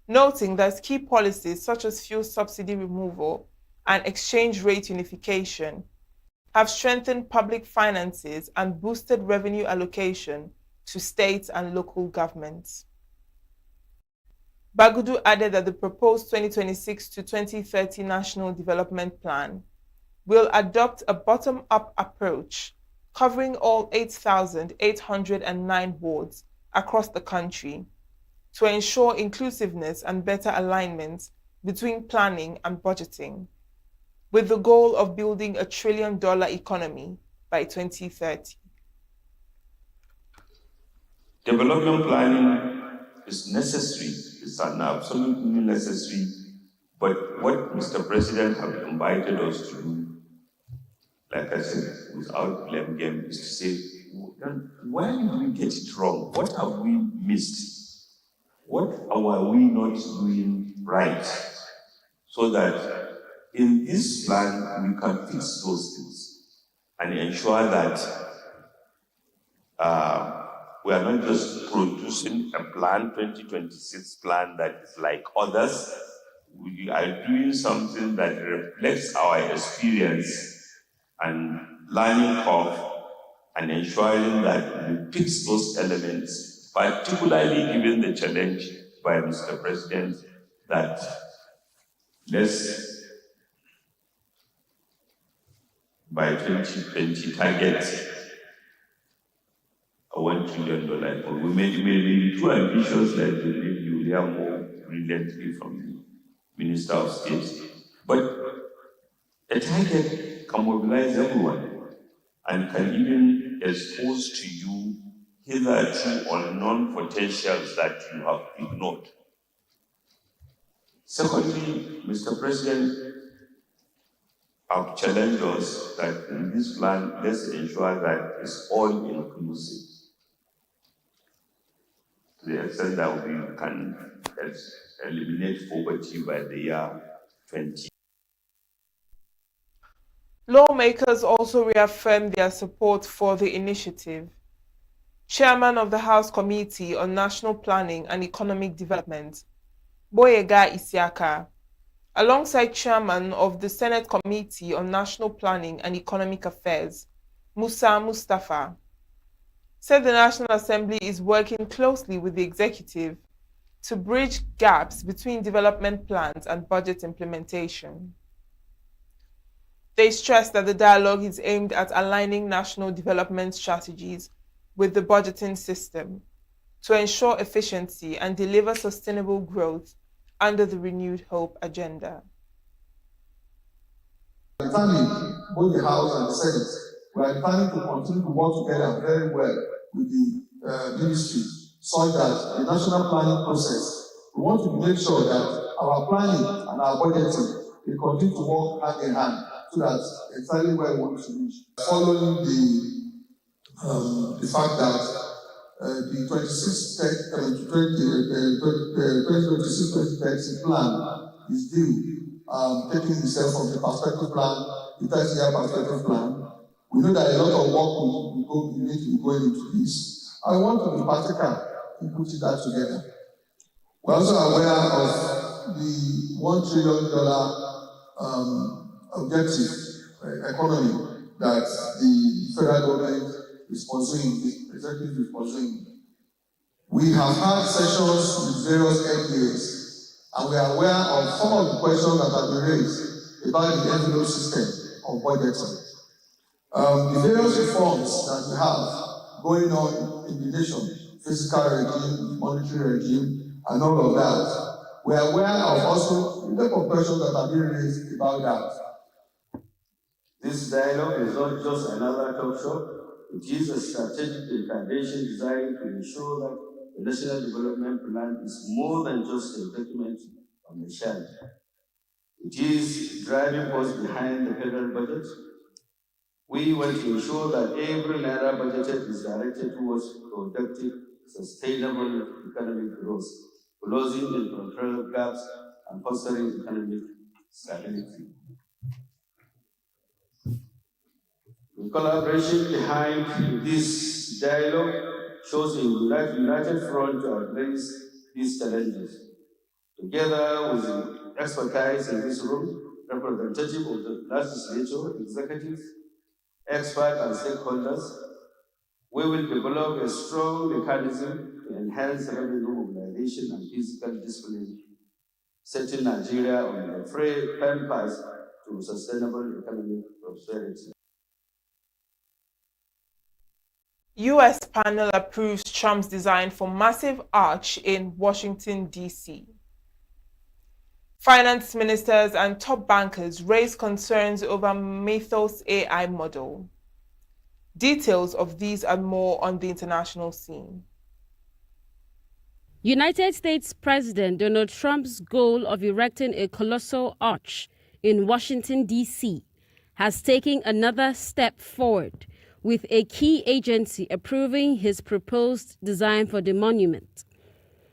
noting that key policies such as fuel subsidy removal and exchange rate unification have strengthened public finances and boosted revenue allocation to state and local governments. Bagudu added that the proposed 2026 to 2030 National Development Plan will adopt a bottom-up approach covering all 8,809 wards across the country to ensure inclusiveness and better alignment between planning and budgeting, with the goal of building $1 trillion economy by 2030. Development planning is necessary. It's an absolutely necessary. But what Mr. President has invited us to do, like I said, without blame game, is to say, why did we get it wrong? What have we missed? What are we not doing right? So that in this plan, we can fix those things and ensure that we are not just producing a plan, 2026 plan that is like others. We are doing something that reflects our experience and learning curve and ensuring that we fix those elements, particularly given the challenge by Mr. President that let's by 2020 target a $1 trillion fund. We may be too ambitious, like maybe you will hear more brilliantly from the Minister of State. But a target can mobilize everyone and can even expose to you hitherto unknown potentials that you have ignored. Secondly, Mr. President, I've challenged us that in this plan, let's ensure that it's all inclusive to the extent that we can eliminate poverty by the year 20. Lawmakers also reaffirmed their support for the initiative. Chairman of the House Committee on National Planning and Economic Development, Boyega Isiaka, alongside Chairman of the Senate Committee on National Planning and Economic Affairs, Musa Mustafa, said the National Assembly is working closely with the executive to bridge gaps between development plans and budget implementation. They stressed that the dialogue is aimed at aligning national development strategies with the budgeting system to ensure efficiency and deliver sustainable growth under the Renewed Hope agenda. Planning, both the House and the Senate, we are planning to continue to work together very well with the ministry, so that the national planning process, we want to make sure that our planning and our budgeting will continue to work hand in hand, so that exactly where we want to reach. Following the fact that the 2026-2030 plan is due, taking itself from the perspective plan, the 30-year perspective plan. We know that a lot of work will need to be going into this. I want to be practical in putting that together. We're also aware of the $1 trillion objective economy that the federal government is pursuing, the executive is pursuing. We have had sessions with various MPAs, and we are aware of some of the questions that have been raised about the envelope system of budgeting. The various reforms that we have going on in the nation, fiscal regime, monetary regime, and all of that, we are aware of also the type of questions that have been raised about that. This dialogue is not just another talk show. It is a strategic incarnation designed to ensure that the National Development Plan is more than just a document on the shelf. It is driving force behind the federal budget. We want to ensure that every naira budgeted is directed towards productive, sustainable economic growth, closing infrastructural gaps and fostering economic stability. The collaboration behind this dialogue shows a united front to address these challenges. Together with the expertise in this room, representatives of the legislature, executives, experts, and stakeholders, we will develop a strong mechanism to enhance revenue mobilization and fiscal discipline, setting Nigeria on a firm path to sustainable economic prosperity. US panel approves Trump's design for massive arch in Washington, D.C. Finance ministers and top bankers raise concerns over Mythos AI model. Details of these and more on the international scene. United States President Donald Trump's goal of erecting a colossal arch in Washington, D.C. has taken another step forward, with a key agency approving his proposed design for the monument.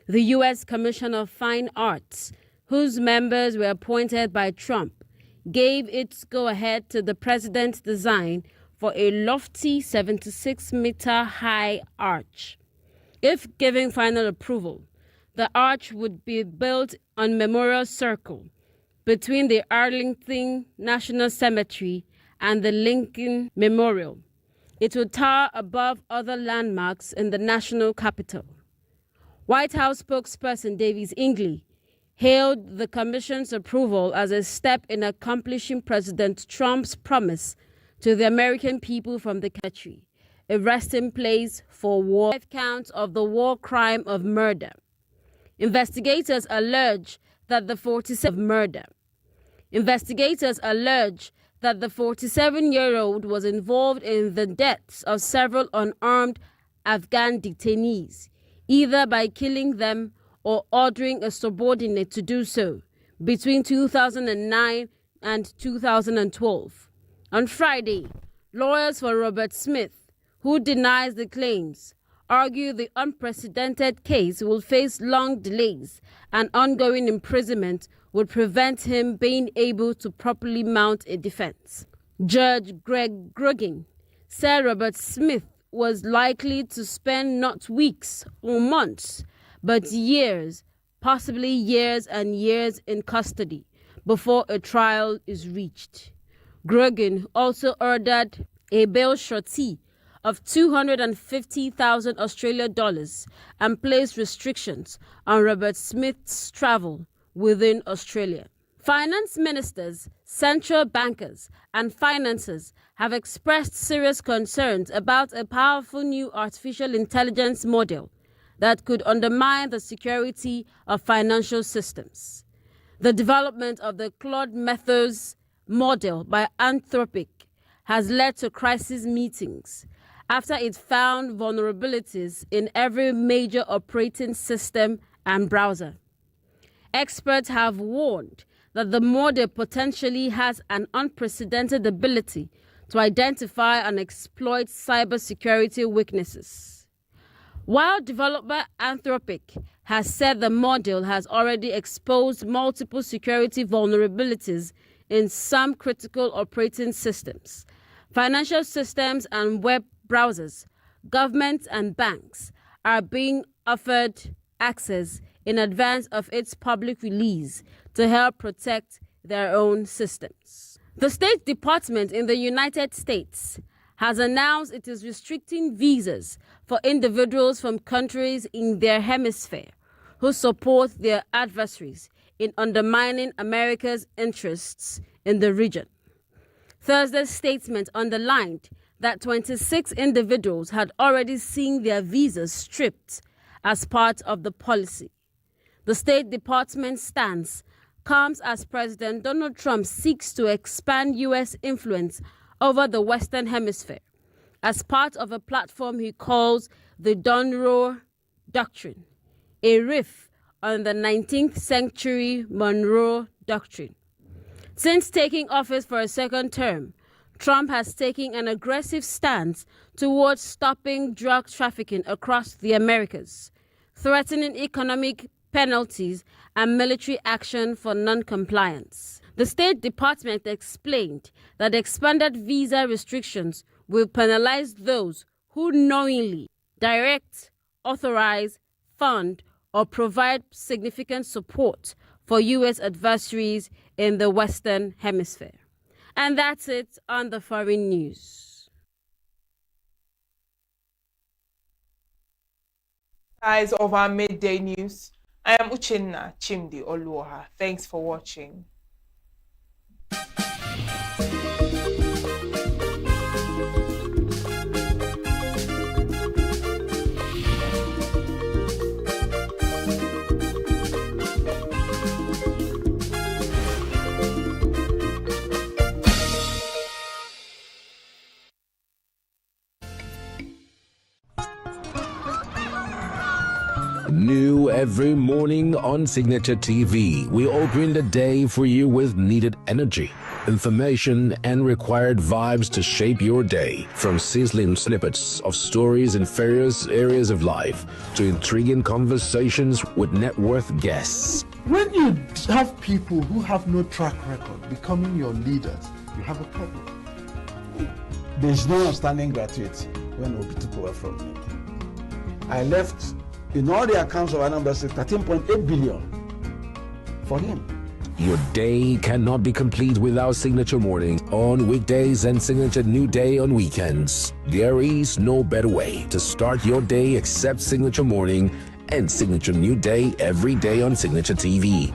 The U.S. Commission of Fine Arts, whose members were appointed by Trump, gave its go-ahead to the president's design for a lofty 76-meter-high arch. If given final approval, the arch would be built on Memorial Circle between the Arlington National Cemetery and the Lincoln Memorial. It would tower above other landmarks in the national capital. White House spokesperson Davis Ingley hailed the commission's approval as a step in accomplishing President Trump's promise to the American people from the country, a resting place for war. 5 counts of the war crime of murder. Investigators allege that the 47-year-old was involved in the deaths of several unarmed Afghan detainees, either by killing them or ordering a subordinate to do so, between 2009 and 2012. On Friday, lawyers for Robert Smith, who denies the claims, argue the unprecedented case will face long delays and ongoing imprisonment would prevent him being able to properly mount a defense. Judge Greg Grogan said Robert Smith was likely to spend not weeks or months, but years, possibly years and years in custody before a trial is reached. Grogan also ordered a bail surety of 250,000 Australian dollars and placed restrictions on Robert Smith's travel within Australia. Finance ministers, central bankers, and financiers have expressed serious concerns about a powerful new artificial intelligence model that could undermine the security of financial systems. The development of the Claude Methods model by Anthropic has led to crisis meetings after it found vulnerabilities in every major operating system and browser. Experts have warned that the model potentially has an unprecedented ability to identify and exploit cybersecurity weaknesses. While developer Anthropic has said the model has already exposed multiple security vulnerabilities in some critical operating systems, financial systems and web browsers, governments and banks are being offered access in advance of its public release to help protect their own systems. The State Department in the United States has announced it is restricting visas for individuals from countries in their hemisphere who support their adversaries in undermining America's interests in the region. Thursday's statement underlined that 26 individuals had already seen their visas stripped as part of the policy. The State Department's stance comes as President Donald Trump seeks to expand U.S. influence over the Western Hemisphere as part of a platform he calls the Monroe Doctrine, a riff on the 19th century Monroe Doctrine. Since taking office for a second term, Trump has taken an aggressive stance towards stopping drug trafficking across the Americas, threatening economic penalties and military action for non-compliance. The State Department explained that expanded visa restrictions will penalize those who knowingly direct, authorize, fund, or provide significant support for U.S. adversaries in the Western Hemisphere. And that's it on the foreign news. Guys, of our midday news, I am Uchenna Chimdi Oluoha. Thanks for watching. New every morning on Signature TV, we open the day for you with needed energy, information, and required vibes to shape your day. From sizzling snippets of stories in various areas of life to intriguing conversations with net worth guests. When you have people who have no track record becoming your leaders, you have a problem. There's no outstanding gratuity when Obi took over from me. I left in all the accounts of Anambra State 13.8 billion for him. Your day cannot be complete without Signature Mornings on weekdays and Signature New Day on weekends. There is no better way to start your day except Signature Morning and Signature New Day every day on Signature TV.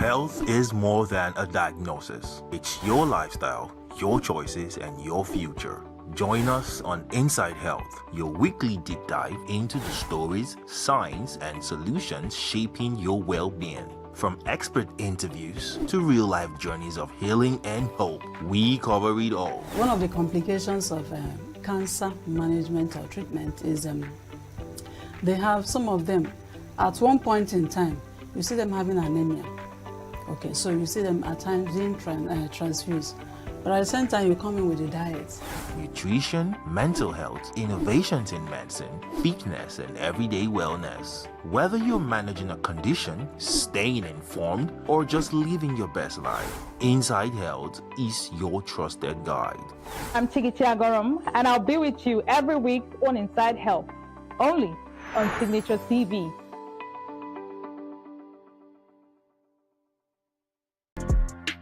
Health is more than a diagnosis. It's your lifestyle, your choices, and your future. Join us on Inside Health, your weekly deep dive into the stories, science, and solutions shaping your well-being. From expert interviews to real-life journeys of healing and hope, we cover it all. One of the complications of cancer management or treatment is they have some of them at one point in time, you see them having anemia. Okay, so you see them at times being transfused. But at the same time, you come in with a diet. Nutrition, mental health, innovations in medicine, fitness, and everyday wellness. Whether you're managing a condition, staying informed, or just living your best life, Inside Health is your trusted guide. I'm Chikichi Agorom, and I'll be with you every week on Inside Health, only on Signature TV.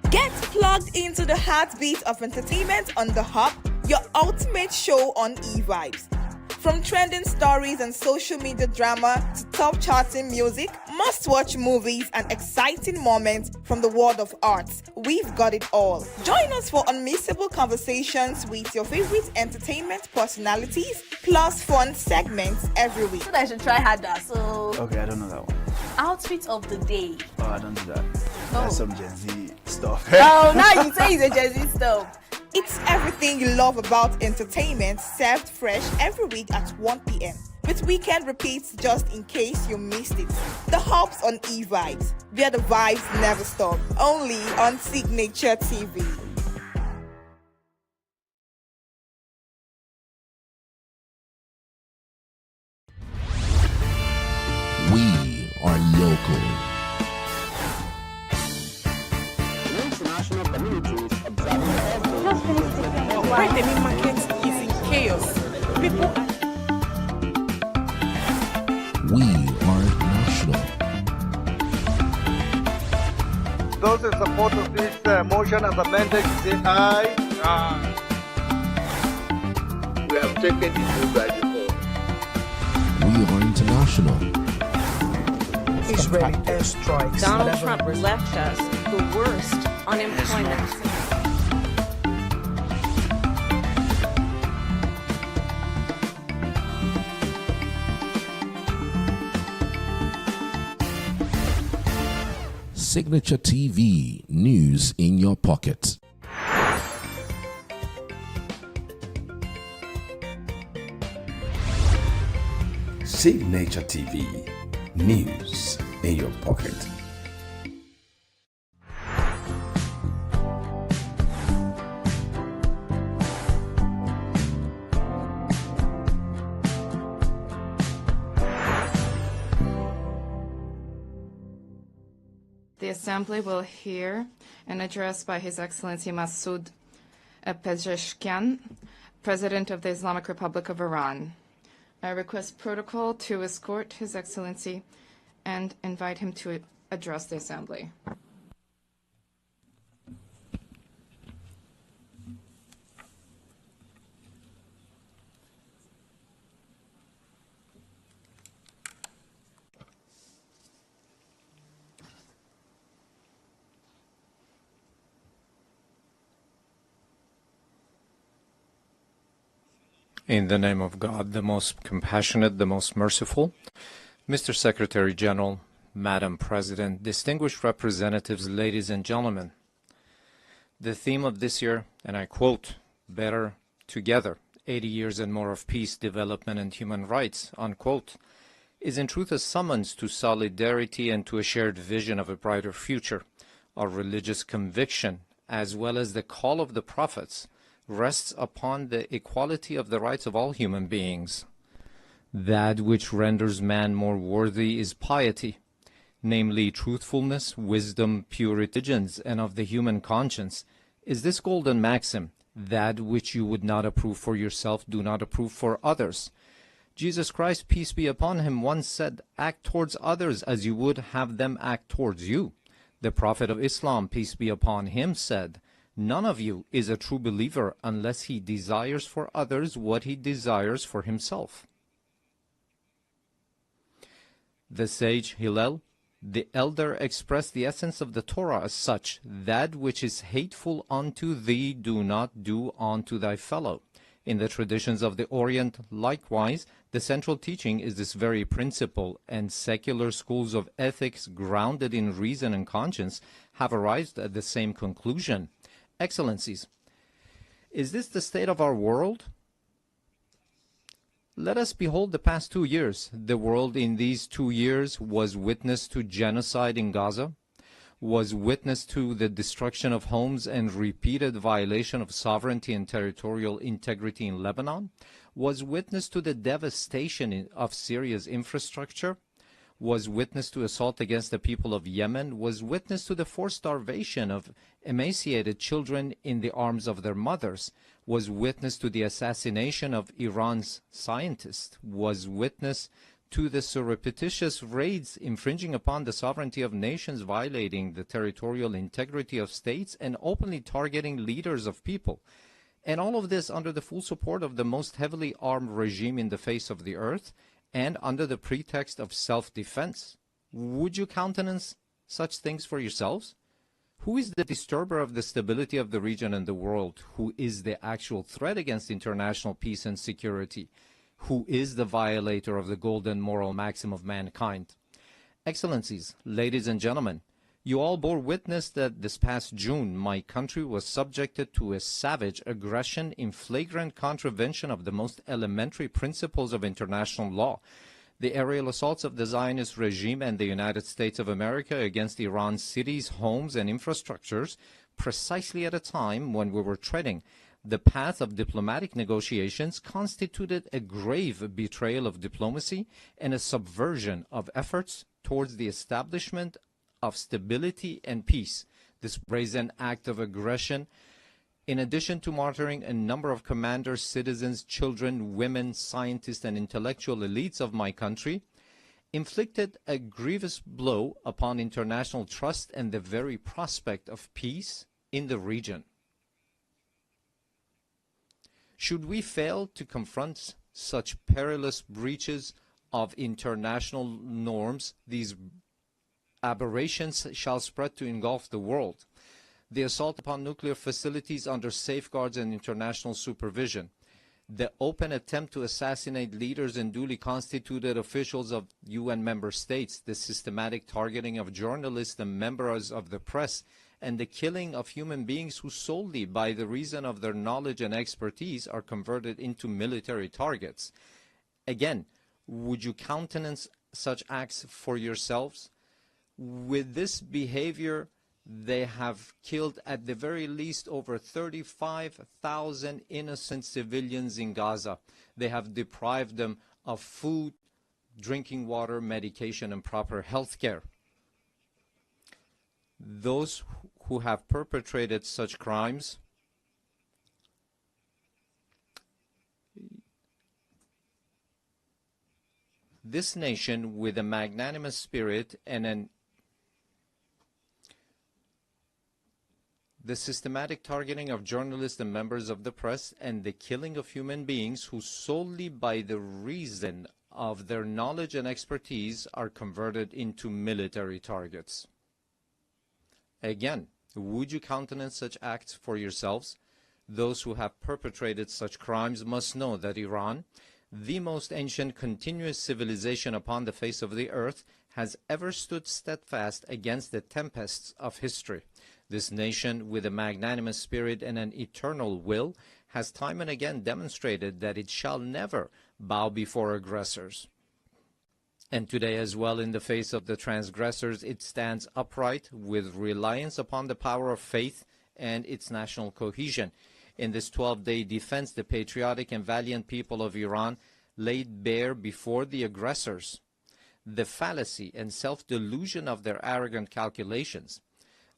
Get plugged into the heartbeat of entertainment on The Hub, your ultimate show on eVibes. From trending stories and social media drama to top charting music, must-watch movies and exciting moments from the world of arts, we've got it all. Join us for unmissable conversations with your favorite entertainment personalities, plus fun segments every week. I should try harder, so... Okay, I don't know that one. Outfit of the day. Oh, I don't do that. That's some Gen Z stuff. Oh, now you say it's a Gen Z stuff. It's everything you love about entertainment, served fresh every week at 1 p.m. with weekend repeats just in case you missed it. The Hub's on eVibes, where the vibes never stop. Only on Signature TV. We are local. International communities observing Right, the main market is in chaos. People are... We are national. Those in support of this motion as amended, say aye. Aye. We have taken the move by default. We are international. Israeli airstrikes. Donald Trump left us the worst unemployment. Signature TV, news in your pocket. Signature TV, news in your pocket. The Assembly will hear an address by His Excellency Masoud Pezeshkian, President of the Islamic Republic of Iran. I request protocol to escort His Excellency and invite him to address the Assembly. In the name of God, the most compassionate, the most merciful, Mr. Secretary General, Madam President, distinguished representatives, ladies and gentlemen, the theme of this year, and I quote, "Better Together, 80 years and more of peace, development, and human rights," unquote, is in truth a summons to solidarity and to a shared vision of a brighter future. Our religious conviction, as well as the call of the prophets, rests upon the equality of the rights of all human beings. That which renders man more worthy is piety, namely truthfulness, wisdom, purity, and of the human conscience. Is this golden maxim, that which you would not approve for yourself, do not approve for others? Jesus Christ, peace be upon him, once said, act towards others as you would have them act towards you. The Prophet of Islam, peace be upon him, said, none of you is a true believer unless he desires for others what he desires for himself. The sage Hillel, The elder expressed the essence of the Torah as such: that which is hateful unto thee, do not do unto thy fellow. In the traditions of the Orient, likewise, the central teaching is this very principle, and secular schools of ethics grounded in reason and conscience have arrived at the same conclusion. Excellencies, is this the state of our world? Let us behold the past 2 years. The world in these 2 years was witness to genocide in Gaza, was witness to the destruction of homes and repeated violation of sovereignty and territorial integrity in Lebanon, was witness to the devastation of Syria's infrastructure, was witness to assault against the people of Yemen, was witness to the forced starvation of emaciated children in the arms of their mothers, was witness to the assassination of Iran's scientists, was witness to the surreptitious raids infringing upon the sovereignty of nations, violating the territorial integrity of states, and openly targeting leaders of people. And all of this under the full support of the most heavily armed regime in the face of the earth, and under the pretext of self-defense. Would you countenance such things for yourselves? Who is the disturber of the stability of the region and the world? Who is the actual threat against international peace and security? Who is the violator of the golden moral maxim of mankind? Excellencies, ladies and gentlemen, you all bore witness that this past June my country was subjected to a savage aggression in flagrant contravention of the most elementary principles of international law. The aerial assaults of the Zionist regime and the United States of America against Iran's cities, homes, and infrastructures, precisely at a time when we were treading the path of diplomatic negotiations, constituted a grave betrayal of diplomacy and a subversion of efforts towards the establishment of stability and peace. This brazen act of aggression, in addition to martyring a number of commanders, citizens, children, women, scientists, and intellectual elites of my country, inflicted a grievous blow upon international trust and the very prospect of peace in the region. Should we fail to confront such perilous breaches of international norms, these aberrations shall spread to engulf the world. The assault upon nuclear facilities under safeguards and international supervision, the open attempt to assassinate leaders and duly constituted officials of UN member states, the systematic targeting of journalists and members of the press, and the killing of human beings who solely by the reason of their knowledge and expertise are converted into military targets. Again, would you countenance such acts for yourselves? With this behavior, they have killed at the very least over 35,000 innocent civilians in Gaza. They have deprived them of food, drinking water, medication, and proper health care. Those who have perpetrated such crimes this nation, with a magnanimous spirit and the systematic targeting of journalists and members of the press, and the killing of human beings who solely by the reason of their knowledge and expertise are converted into military targets. Again, would you countenance such acts for yourselves? Those who have perpetrated such crimes must know that Iran, the most ancient continuous civilization upon the face of the earth, has ever stood steadfast against the tempests of history. This nation, with a magnanimous spirit and an eternal will, has time and again demonstrated that it shall never bow before aggressors. And today as well, in the face of the transgressors, it stands upright with reliance upon the power of faith and its national cohesion. In this 12-day defense, the patriotic and valiant people of Iran laid bare before the aggressors the fallacy and self-delusion of their arrogant calculations.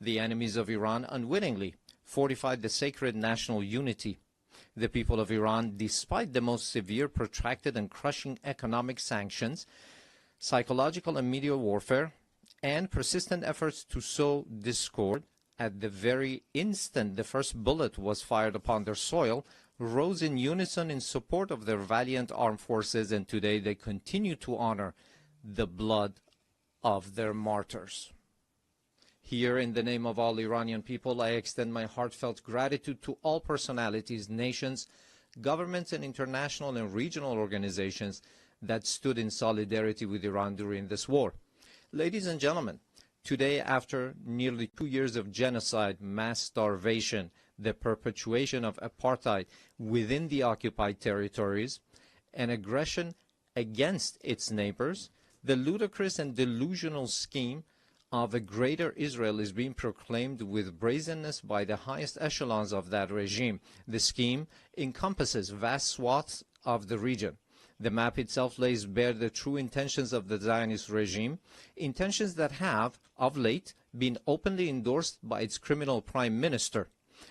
The enemies of Iran unwittingly fortified the sacred national unity. The people of Iran, despite the most severe, protracted, and crushing economic sanctions, psychological and media warfare, and persistent efforts to sow discord, at the very instant the first bullet was fired upon their soil, rose in unison in support of their valiant armed forces, and today they continue to honor the blood of their martyrs. Here, in the name of all Iranian people, I extend my heartfelt gratitude to all personalities, nations, governments, and international and regional organizations that stood in solidarity with Iran during this war. Ladies and gentlemen, today, after nearly 2 years of genocide, mass starvation, the perpetuation of apartheid within the occupied territories, and aggression against its neighbors, the ludicrous and delusional scheme of a greater Israel is being proclaimed with brazenness by the highest echelons of that regime. The scheme encompasses vast swaths of the region. The map itself lays bare the true intentions of the Zionist regime, intentions that have, of late, been openly endorsed by its criminal prime minister.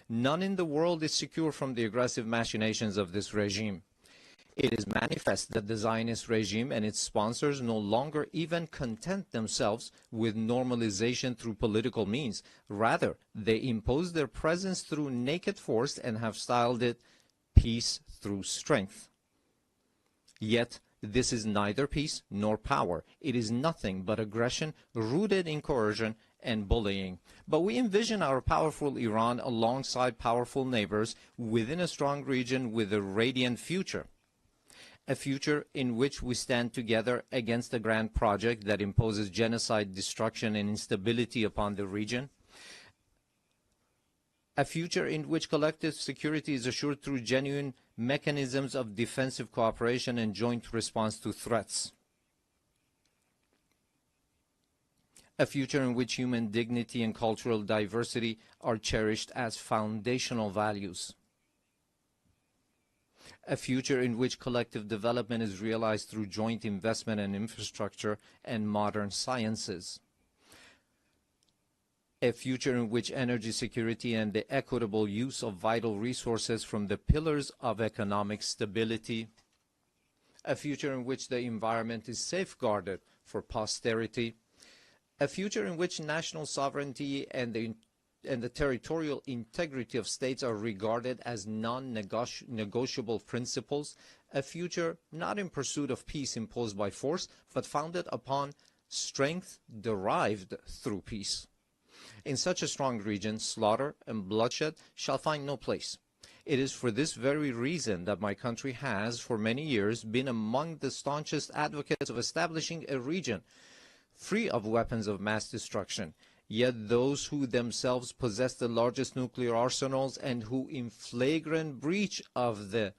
None in the world is secure from the aggressive machinations of this regime. It is manifest that the Zionist regime and its sponsors no longer even content themselves with normalization through political means. Rather, they impose their presence through naked force and have styled it peace through strength. Yet, this is neither peace nor power. It is nothing but aggression rooted in coercion and bullying. But we envision our powerful Iran alongside powerful neighbors within a strong region with a radiant future. A future in which we stand together against a grand project that imposes genocide, destruction, and instability upon the region. A future in which collective security is assured through genuine mechanisms of defensive cooperation and joint response to threats. A future in which human dignity and cultural diversity are cherished as foundational values. A future in which collective development is realized through joint investment in infrastructure and modern sciences. A future in which energy security and the equitable use of vital resources from the pillars of economic stability. A future in which the environment is safeguarded for posterity. A future in which national sovereignty and the territorial integrity of states are regarded as non-negotiable principles, a future not in pursuit of peace imposed by force, but founded upon strength derived through peace. In such a strong region, slaughter and bloodshed shall find no place. It is for this very reason that my country has, for many years, been among the staunchest advocates of establishing a region free of weapons of mass destruction. Yet those who themselves possess the largest nuclear arsenals and who in flagrant breach of the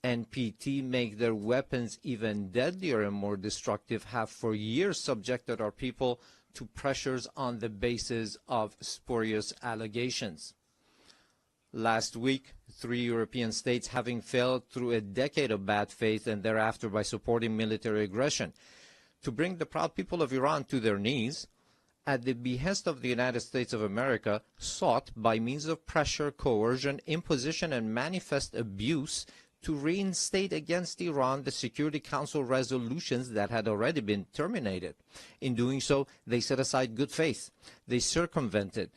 NPT make their weapons even deadlier and more destructive have for years subjected our people to pressures on the basis of spurious allegations. Last week, 3 European states, having failed through a decade of bad faith and thereafter by supporting military aggression to bring the proud people of Iran to their knees, at the behest of the United States of America, sought, by means of pressure, coercion, imposition, and manifest abuse, to reinstate against Iran the Security Council resolutions that had already been terminated. In doing so, they set aside good faith. They circumvented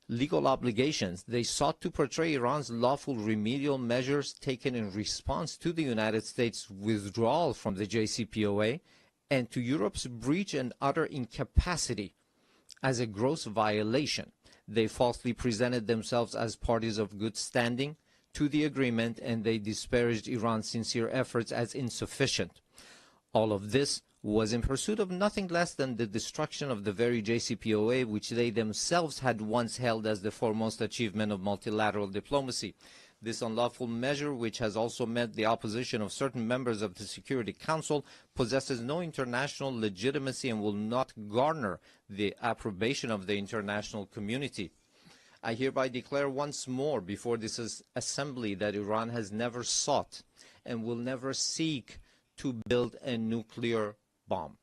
legal obligations. They sought to portray Iran's lawful remedial measures taken in response to the United States' withdrawal from the JCPOA and to Europe's breach and utter incapacity as a gross violation. They falsely presented themselves as parties of good standing to the agreement, and they disparaged Iran's sincere efforts as insufficient. All of this was in pursuit of nothing less than the destruction of the very JCPOA, which they themselves had once held as the foremost achievement of multilateral diplomacy. This unlawful measure, which has also met the opposition of certain members of the Security Council, possesses no international legitimacy and will not garner the approbation of the international community. I hereby declare once more before this assembly that Iran has never sought and will never seek to build a nuclear bomb.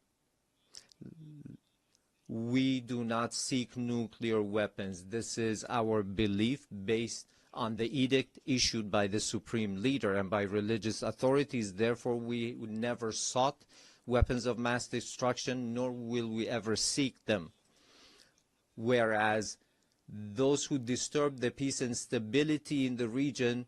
We do not seek nuclear weapons. This is our belief based on the edict issued by the supreme leader and by religious authorities. Therefore, we never sought weapons of mass destruction, nor will we ever seek them. Whereas those who disturb the peace and stability in the region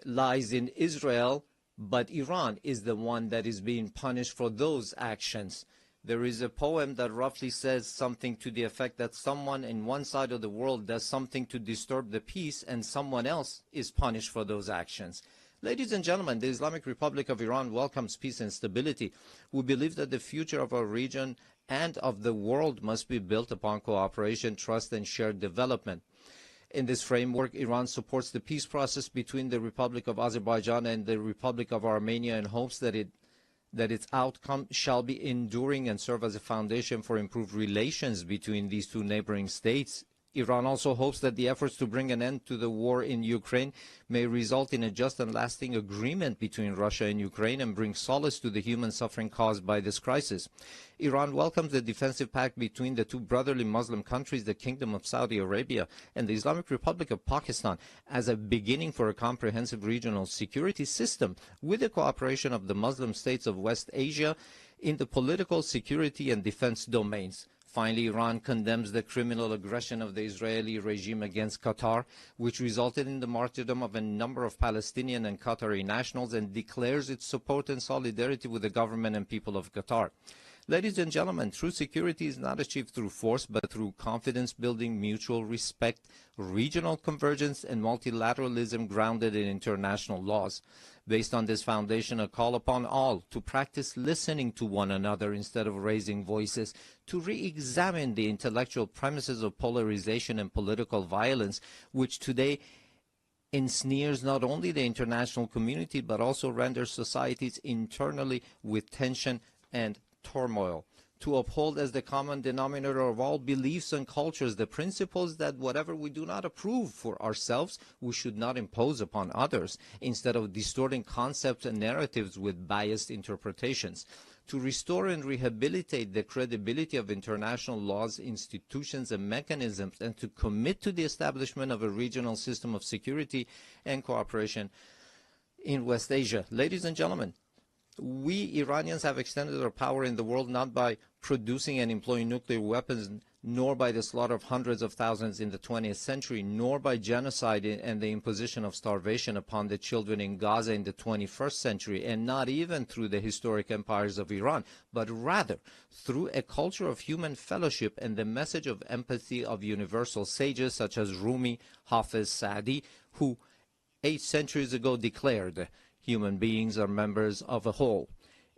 lies in Israel but Iran is the one that is being punished for those actions. There is a poem that roughly says something to the effect that someone in one side of the world does something to disturb the peace and someone else is punished for those actions. Ladies and gentlemen, the Islamic Republic of Iran welcomes peace and stability. We believe that the future of our region and of the world must be built upon cooperation, trust, and shared development. In this framework, Iran supports the peace process between the Republic of Azerbaijan and the Republic of Armenia and hopes that its outcome shall be enduring and serve as a foundation for improved relations between these two neighboring states. Iran also hopes that the efforts to bring an end to the war in Ukraine may result in a just and lasting agreement between Russia and Ukraine and bring solace to the human suffering caused by this crisis. Iran welcomes the defensive pact between the two brotherly Muslim countries, the Kingdom of Saudi Arabia and the Islamic Republic of Pakistan, as a beginning for a comprehensive regional security system with the cooperation of the Muslim states of West Asia in the political, security, and defense domains. Finally, Iran condemns the criminal aggression of the Israeli regime against Qatar, which resulted in the martyrdom of a number of Palestinian and Qatari nationals, and declares its support and solidarity with the government and people of Qatar. Ladies and gentlemen, true security is not achieved through force, but through confidence building, mutual respect, regional convergence, and multilateralism grounded in international laws. Based on this foundation, a call upon all to practice listening to one another instead of raising voices, to re-examine the intellectual premises of polarization and political violence, which today ensnares not only the international community, but also renders societies internally with tension and turmoil. To uphold as the common denominator of all beliefs and cultures the principles that whatever we do not approve for ourselves, we should not impose upon others, instead of distorting concepts and narratives with biased interpretations. To restore and rehabilitate the credibility of international laws, institutions, and mechanisms, and to commit to the establishment of a regional system of security and cooperation in West Asia. Ladies and gentlemen, we Iranians have extended our power in the world not by producing and employing nuclear weapons, nor by the slaughter of hundreds of thousands in the 20th century, nor by genocide and the imposition of starvation upon the children in Gaza in the 21st century, and not even through the historic empires of Iran, but rather through a culture of human fellowship and the message of empathy of universal sages such as Rumi, Hafiz, Saadi, who 8 centuries ago declared, "Human beings are members of a whole,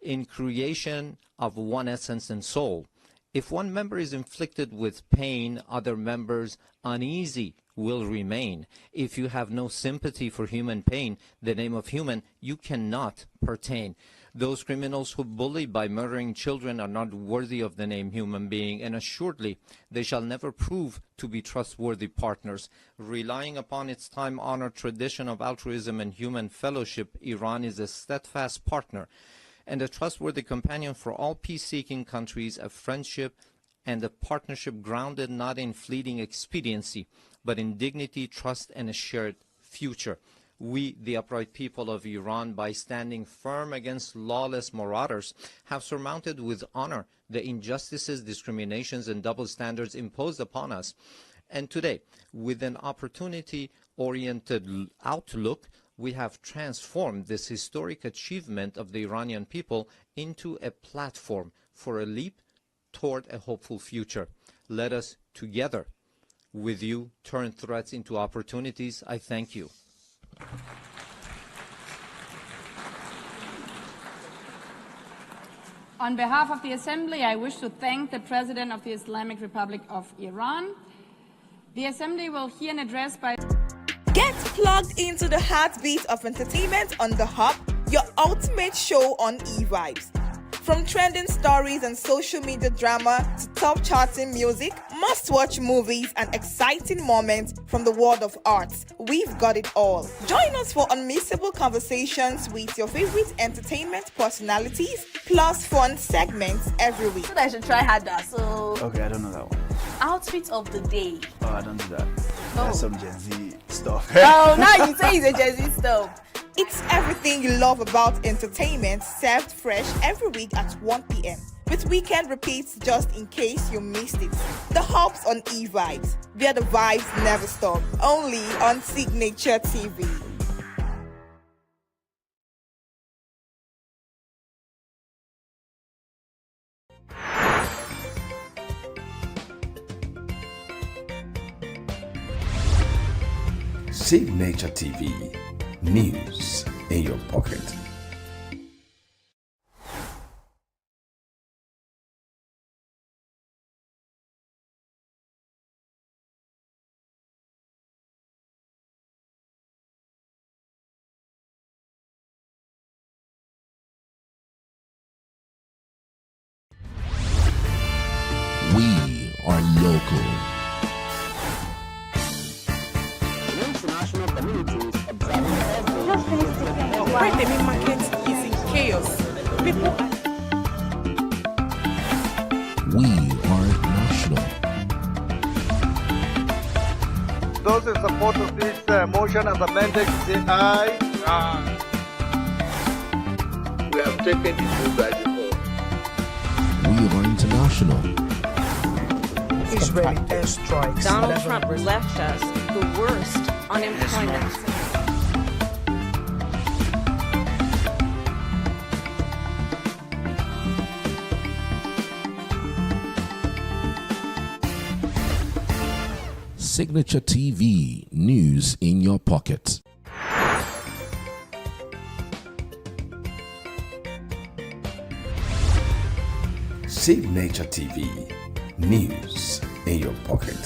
in creation of one essence and soul. If one member is inflicted with pain, other members uneasy will remain. If you have no sympathy for human pain, the name of human you cannot pertain. Those criminals who bully by murdering children are not worthy of the name human being, and assuredly they shall never prove to be trustworthy partners." Relying upon its time-honored tradition of altruism and human fellowship, Iran is a steadfast partner and a trustworthy companion for all peace-seeking countries, a friendship and a partnership grounded not in fleeting expediency, but in dignity, trust, and a shared future. We, the upright people of Iran, by standing firm against lawless marauders, have surmounted with honor the injustices, discriminations, and double standards imposed upon us. And today, with an opportunity-oriented outlook, we have transformed this historic achievement of the Iranian people into a platform for a leap toward a hopeful future. Let us together, with you, turn threats into opportunities. I thank you. On behalf of the Assembly, I wish to thank the President of the Islamic Republic of Iran. The Assembly will hear an address by... Get plugged into the heartbeat of entertainment on The Hub, your ultimate show on eVibes. From trending stories and social media drama to top charting music, must-watch movies and exciting moments from the world of arts, we've got it all. Join us for unmissable conversations with your favorite entertainment personalities, plus fun segments every week. So I should try harder, so... Okay, I don't know that one. Outfit of the day. Oh, I don't do that. Oh. That's some Gen Z stuff. Oh, now you say it's a Gen Z stuff. It's everything you love about entertainment, served fresh every week at 1 p.m. with weekend repeats just in case you missed it. The Hub's on eVibes, where the vibes never stop. Only on Signature TV. Signature TV, news in your pocket. We are local. International communities observing every Where the main market is in chaos. People are We are national. Those in support of this motion as amended, say aye. Aye. We have taken it through by default. We are international. Israeli airstrikes. Donald Trump left us the worst unemployment. Signature TV, news in your pocket. Signature TV, news in your pocket.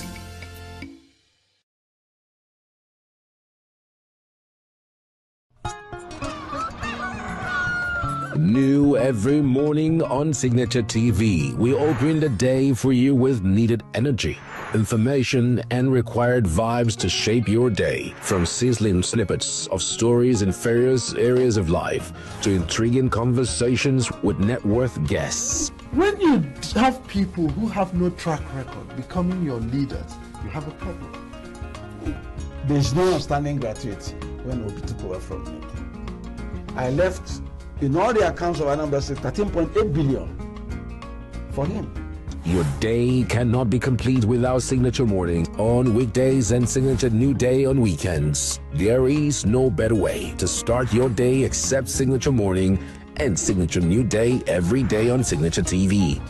New every morning on Signature TV. We open the day for you with needed energy, information, and required vibes to shape your day. From sizzling snippets of stories in various areas of life to intriguing conversations with net worth guests. When you have people who have no track record becoming your leaders, you have a problem. There's no outstanding graduate when Obi took over from me. I left, in all the accounts of Anambra State, 13.8 billion for him. Your day cannot be complete without Signature Morning on weekdays and Signature New Day on weekends. There is no better way to start your day except Signature Morning and Signature New Day every day on Signature TV.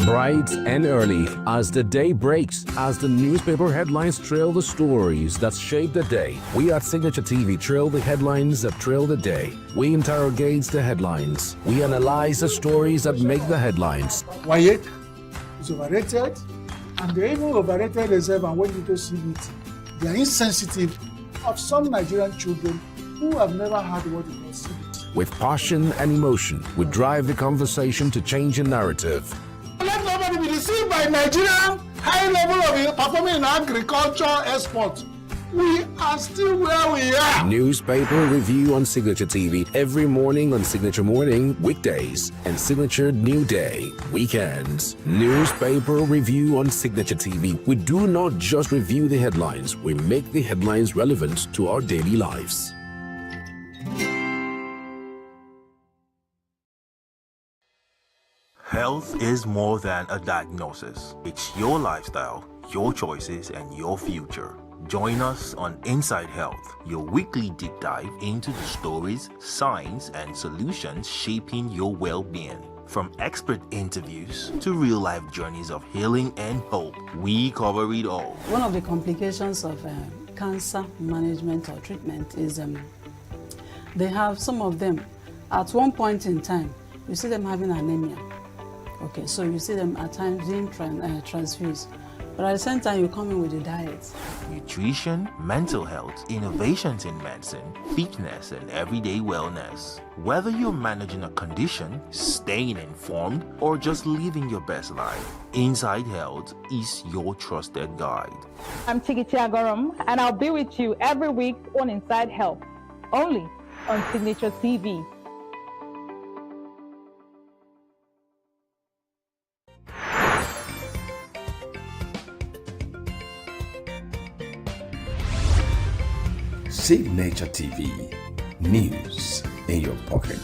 Bright and early as the day breaks, as the newspaper headlines trail the stories that shape the day. We at Signature TV trail the headlines that trail the day. We interrogate the headlines. We analyze the stories that make the headlines. Wyatt is overrated, and they even overrated themselves and went into CBT. They are insensitive of some Nigerian children who have never had what they call CBT. With passion and emotion, we drive the conversation to change a narrative. Let nobody be deceived by Nigerian high level of performing in agriculture export. We are still where we are. Newspaper review on Signature TV every morning on Signature Morning, weekdays, and Signature New Day, weekends. Newspaper review on Signature TV. We do not just review the headlines, we make the headlines relevant to our daily lives. Health is more than a diagnosis. It's your lifestyle, your choices, and your future. Join us on Inside Health, your weekly deep dive into the stories, science, and solutions shaping your well-being. From expert interviews to real-life journeys of healing and hope, we cover it all. One of the complications of cancer management or treatment is they have some of them, at one point in time, you see them having anemia. Okay, so you see them at times being transfused. But at the same time, you come in with a diet. Nutrition, mental health, innovations in medicine, fitness, and everyday wellness. Whether you're managing a condition, staying informed, or just living your best life, Inside Health is your trusted guide. I'm Chigichi Agorom, and I'll be with you every week on Inside Health, only on Signature TV. Signature TV, news in your pocket.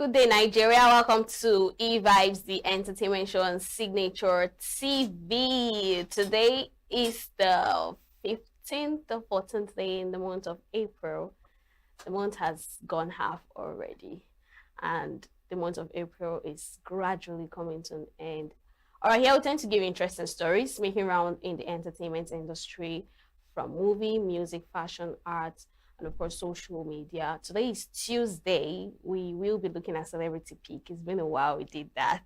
Good day, Nigeria. Welcome to E-Vibes, the entertainment show on Signature TV. Today is the 15th or 14th day in the month of April. The month has gone half already, and the month of April is gradually coming to an end. All right, here we tend to give interesting stories making round in the entertainment industry, from movie, music, fashion, art, and of course social media. Today is Tuesday. We will be looking at Celebrity Peak. It's been a while we did that.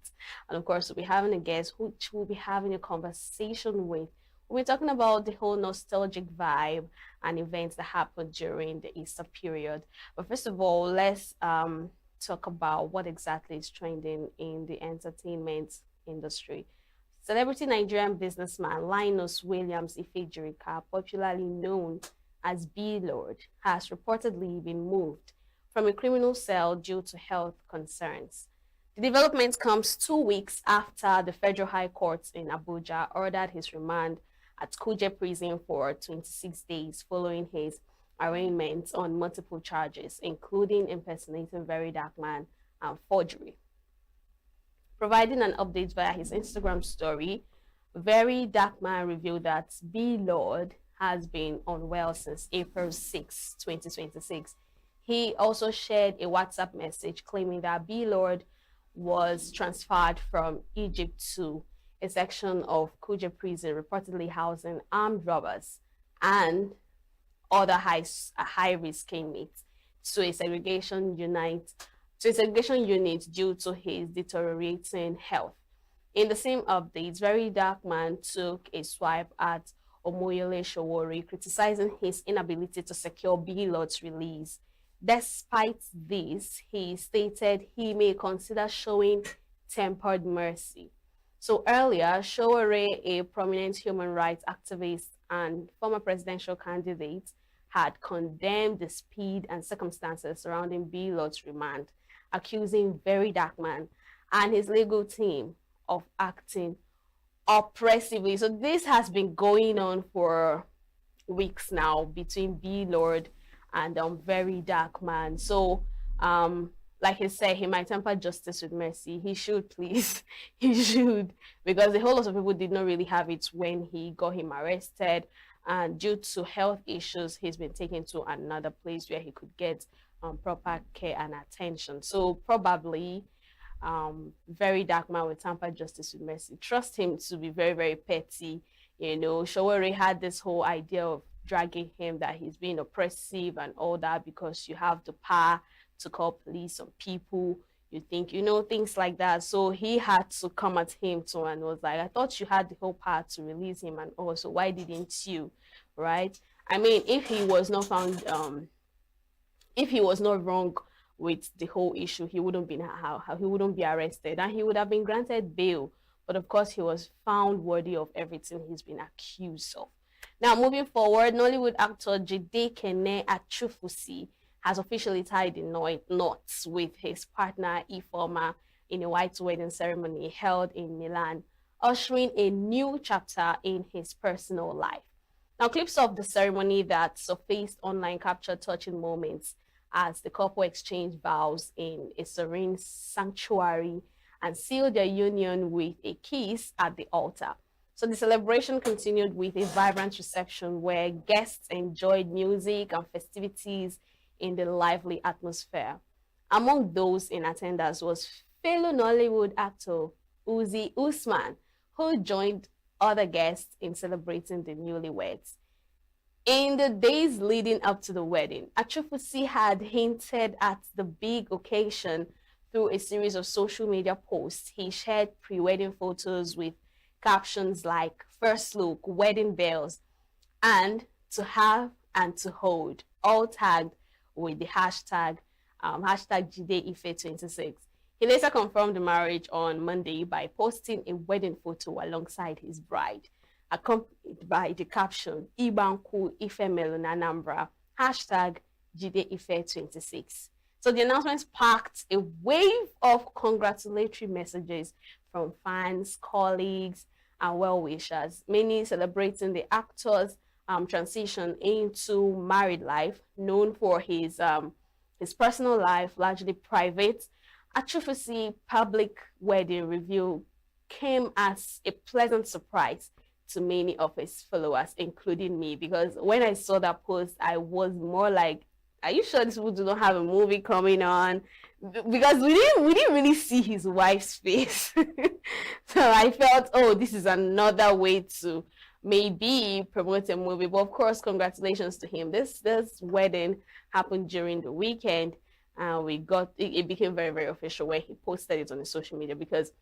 And of course we'll be having a guest which we'll be having a conversation with. We'll be talking about the whole nostalgic vibe and events that happened during the Easter period. But first of all, let's talk about what exactly is trending in the entertainment industry. Celebrity Nigerian businessman Linus Williams Ifejirika, popularly known as B-Lord, has reportedly been moved from a criminal cell due to health concerns. The development comes 2 weeks after the Federal High Court in Abuja ordered his remand at Kuje Prison for 26 days following his arraignment on multiple charges, including impersonating Very Dark Man and forgery. Providing an update via his Instagram story, Very Dark Man revealed that B-Lord has been unwell since April 6, 2026. He also shared a WhatsApp message claiming that B-Lord was transferred from Egypt to a section of Kuje prison reportedly housing armed robbers and other high-risk inmates to a segregation unit due to his deteriorating health. In the same updates, Very Dark Man took a swipe at Omoyele Sowore, criticizing his inability to secure B-Lord's release. Despite this, he stated he may consider showing tempered mercy. So earlier, Sowore, a prominent human rights activist and former presidential candidate, had condemned the speed and circumstances surrounding B-Lord's remand, accusing Very Dark Man and his legal team of acting oppressively. So this has been going on for weeks now between B-Lord and Very Dark Man. So like I said, he might temper justice with mercy. He should, please. He should, because a whole lot of people did not really have it when he got him arrested, and due to health issues he's been taken to another place where he could get proper care and attention. So probably Very Dark Man will tamper justice with mercy. Trust him to be very, very petty. You know, Sowore had this whole idea of dragging him that he's being oppressive and all that because you have the power to call police on people. You think, you know, things like that. So he had to come at him too and was like, I thought you had the whole power to release him, and also why didn't you? Right? I mean, if he was not found if he was not wrong with the whole issue, he wouldn't be he wouldn't be arrested, and he would have been granted bail. But of course, he was found worthy of everything he's been accused of. Now, moving forward, Nollywood actor Jide Kene Achufusi has officially tied the knots with his partner Ifeoma in a white wedding ceremony held in Milan, ushering a new chapter in his personal life. Now, clips of the ceremony that surfaced online captured touching moments as the couple exchanged vows in a serene sanctuary and sealed their union with a kiss at the altar. So the celebration continued with a vibrant reception where guests enjoyed music and festivities in the lively atmosphere. Among those in attendance was fellow Nollywood actor Uzi Usman, who joined other guests in celebrating the newlyweds. In the days leading up to the wedding, Achufusi had hinted at the big occasion through a series of social media posts. He shared pre-wedding photos with captions like "First look, wedding bells," and "To have and to hold," all tagged with the hashtag #JideIfe26. He later confirmed the marriage on Monday by posting a wedding photo alongside his bride, accompanied by the caption "Ibanku Ifemelu Anambra," #JideIfe26. So the announcement sparked a wave of congratulatory messages from fans, colleagues, and well-wishers, many celebrating the actor's transition into married life, known for his personal life, largely private, Achifusi public wedding reveal came as a pleasant surprise to many of his followers, including me, because when I saw that post, I was more like, are you sure these people do not have a movie coming on? Because we didn't really see his wife's face. So I felt, oh, this is another way to maybe promote a movie. But of course, congratulations to him. This wedding happened during the weekend, and it became very, very official when he posted it on his social media, because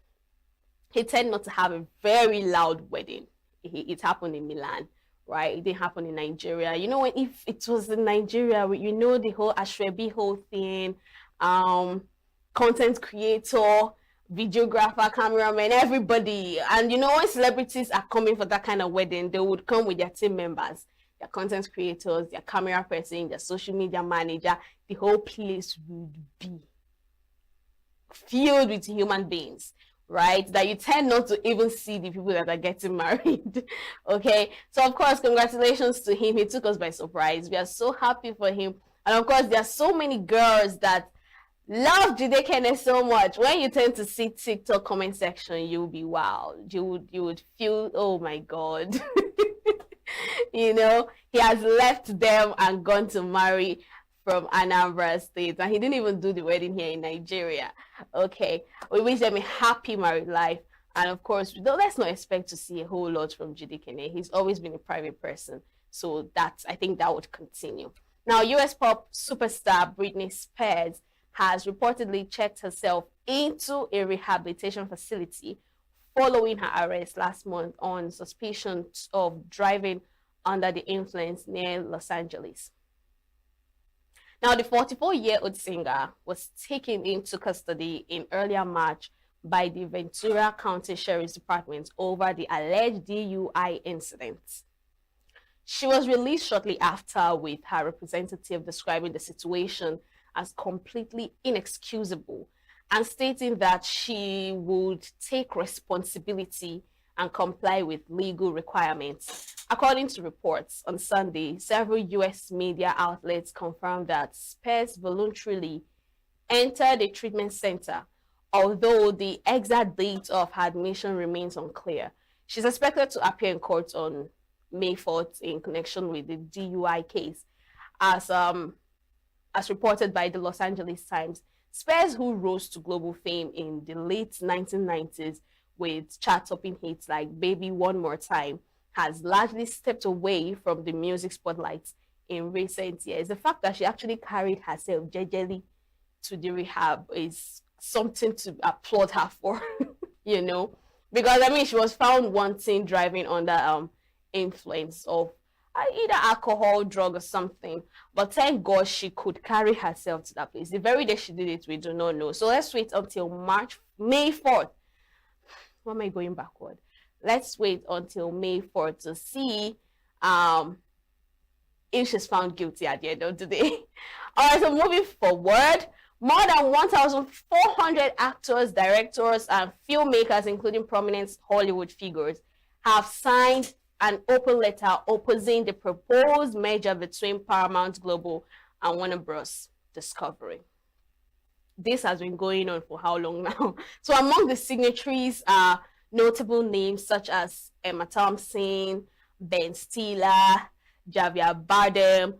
he tended not to have a very loud wedding. It happened in Milan, right? It didn't happen in Nigeria. You know, if it was in Nigeria, you know, the whole Ashwebi whole thing, content creator, videographer, cameraman, everybody. And you know, when celebrities are coming for that kind of wedding, they would come with their team members, their content creators, their camera person, their social media manager. The whole place would be filled with human beings, right? That you tend not to even see the people that are getting married. Okay, so of course, congratulations to him. He took us by surprise. We are so happy for him. And of course, there are so many girls that love Jide Kene so much. When you tend to see TikTok comment section, you'll be wow. You would feel, oh my God. You know, he has left them and gone to marry from Anambra State, and he didn't even do the wedding here in Nigeria. Okay, we wish them a happy married life, and of course, let's not expect to see a whole lot from Jide Kene. He's always been a private person, so I think that would continue. Now, US pop superstar Britney Spears has reportedly checked herself into a rehabilitation facility following her arrest last month on suspicion of driving under the influence near Los Angeles. Now, the 44-year-old singer was taken into custody in earlier March by the Ventura County Sheriff's Department over the alleged DUI incident. She was released shortly after, with her representative describing the situation as completely inexcusable and stating that she would take responsibility and comply with legal requirements. According to reports on Sunday, several U.S. media outlets confirmed that Spears voluntarily entered a treatment center, although the exact date of her admission remains unclear. She's expected to appear in court on May 4th in connection with the DUI case. As reported by the Los Angeles Times, Spears, who rose to global fame in the late 1990s with chart-topping hits like Baby One More Time, has largely stepped away from the music spotlight in recent years. The fact that she actually carried herself jejely to the rehab is something to applaud her for, you know, because I mean, she was found wanting driving under influence of either alcohol, drug, or something. But thank God she could carry herself to that place. The very day she did it, we do not know. So let's wait until May 4th. Why am I going backward? Let's wait until May 4th to see if she's found guilty at the end of the day. All right, so moving forward, more than 1,400 actors, directors, and filmmakers, including prominent Hollywood figures, have signed an open letter opposing the proposed merger between Paramount Global and Warner Bros. Discovery. This has been going on for how long now? So among the signatories are notable names such as Emma Thompson, Ben Stiller, Javier Bardem,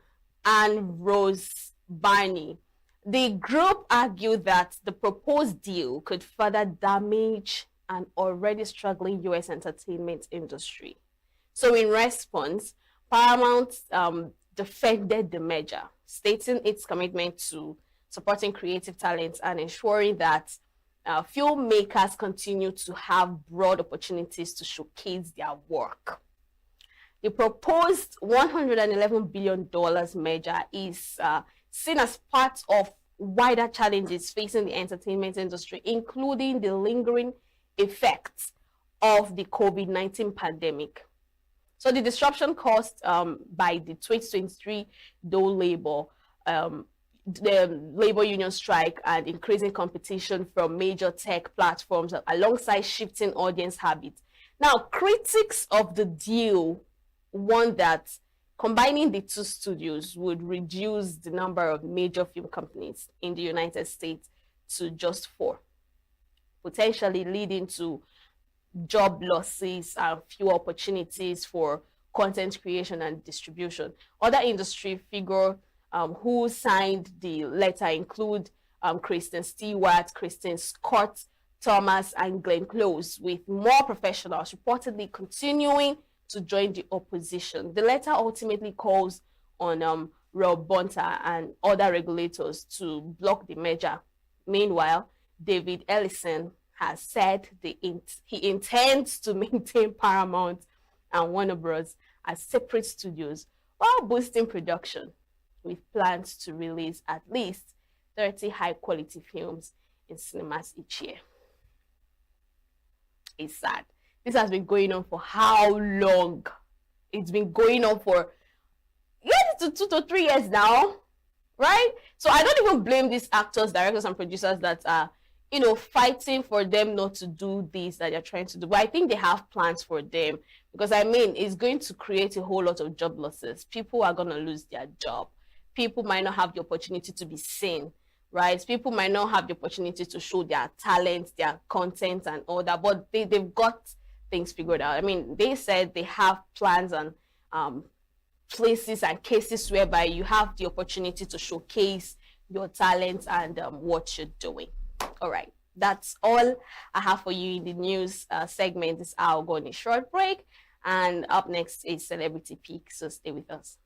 and Rose Barney. The group argued that the proposed deal could further damage an already struggling U.S. entertainment industry. So in response, Paramount defended the merger, stating its commitment to supporting creative talent and ensuring that filmmakers continue to have broad opportunities to showcase their work. The proposed $111 billion merger is seen as part of wider challenges facing the entertainment industry, including the lingering effects of the COVID-19 pandemic. So the disruption caused by the 2023 the labor union strike and increasing competition from major tech platforms alongside shifting audience habits. Now, critics of the deal warned that combining the two studios would reduce the number of major film companies in the United States to just 4, potentially leading to job losses and fewer opportunities for content creation and distribution. Other industry figures who signed the letter include Kristen Stewart, Kristen Scott, Thomas, and Glenn Close, with more professionals reportedly continuing to join the opposition. The letter ultimately calls on Rob Bonta and other regulators to block the merger. Meanwhile, David Ellison has said he intends to maintain Paramount and Warner Bros. As separate studios while boosting production, with plans to release at least 30 high-quality films in cinemas each year. It's sad. This has been going on for how long? It's been going on for 2 to 3 years now, right? So I don't even blame these actors, directors, and producers that are, fighting for them not to do this that they're trying to do. But I think they have plans for them, because I mean, it's going to create a whole lot of job losses. People are going to lose their job. People might not have the opportunity to be seen, right? People might not have the opportunity to show their talent, their content, and all that. But they've got things figured out. I mean, they said they have plans and places and cases whereby you have the opportunity to showcase your talent and what you're doing. All right, that's all I have for you in the news segment. This hour. I'll go on a short break, and up next is Celebrity Peak, so stay with us.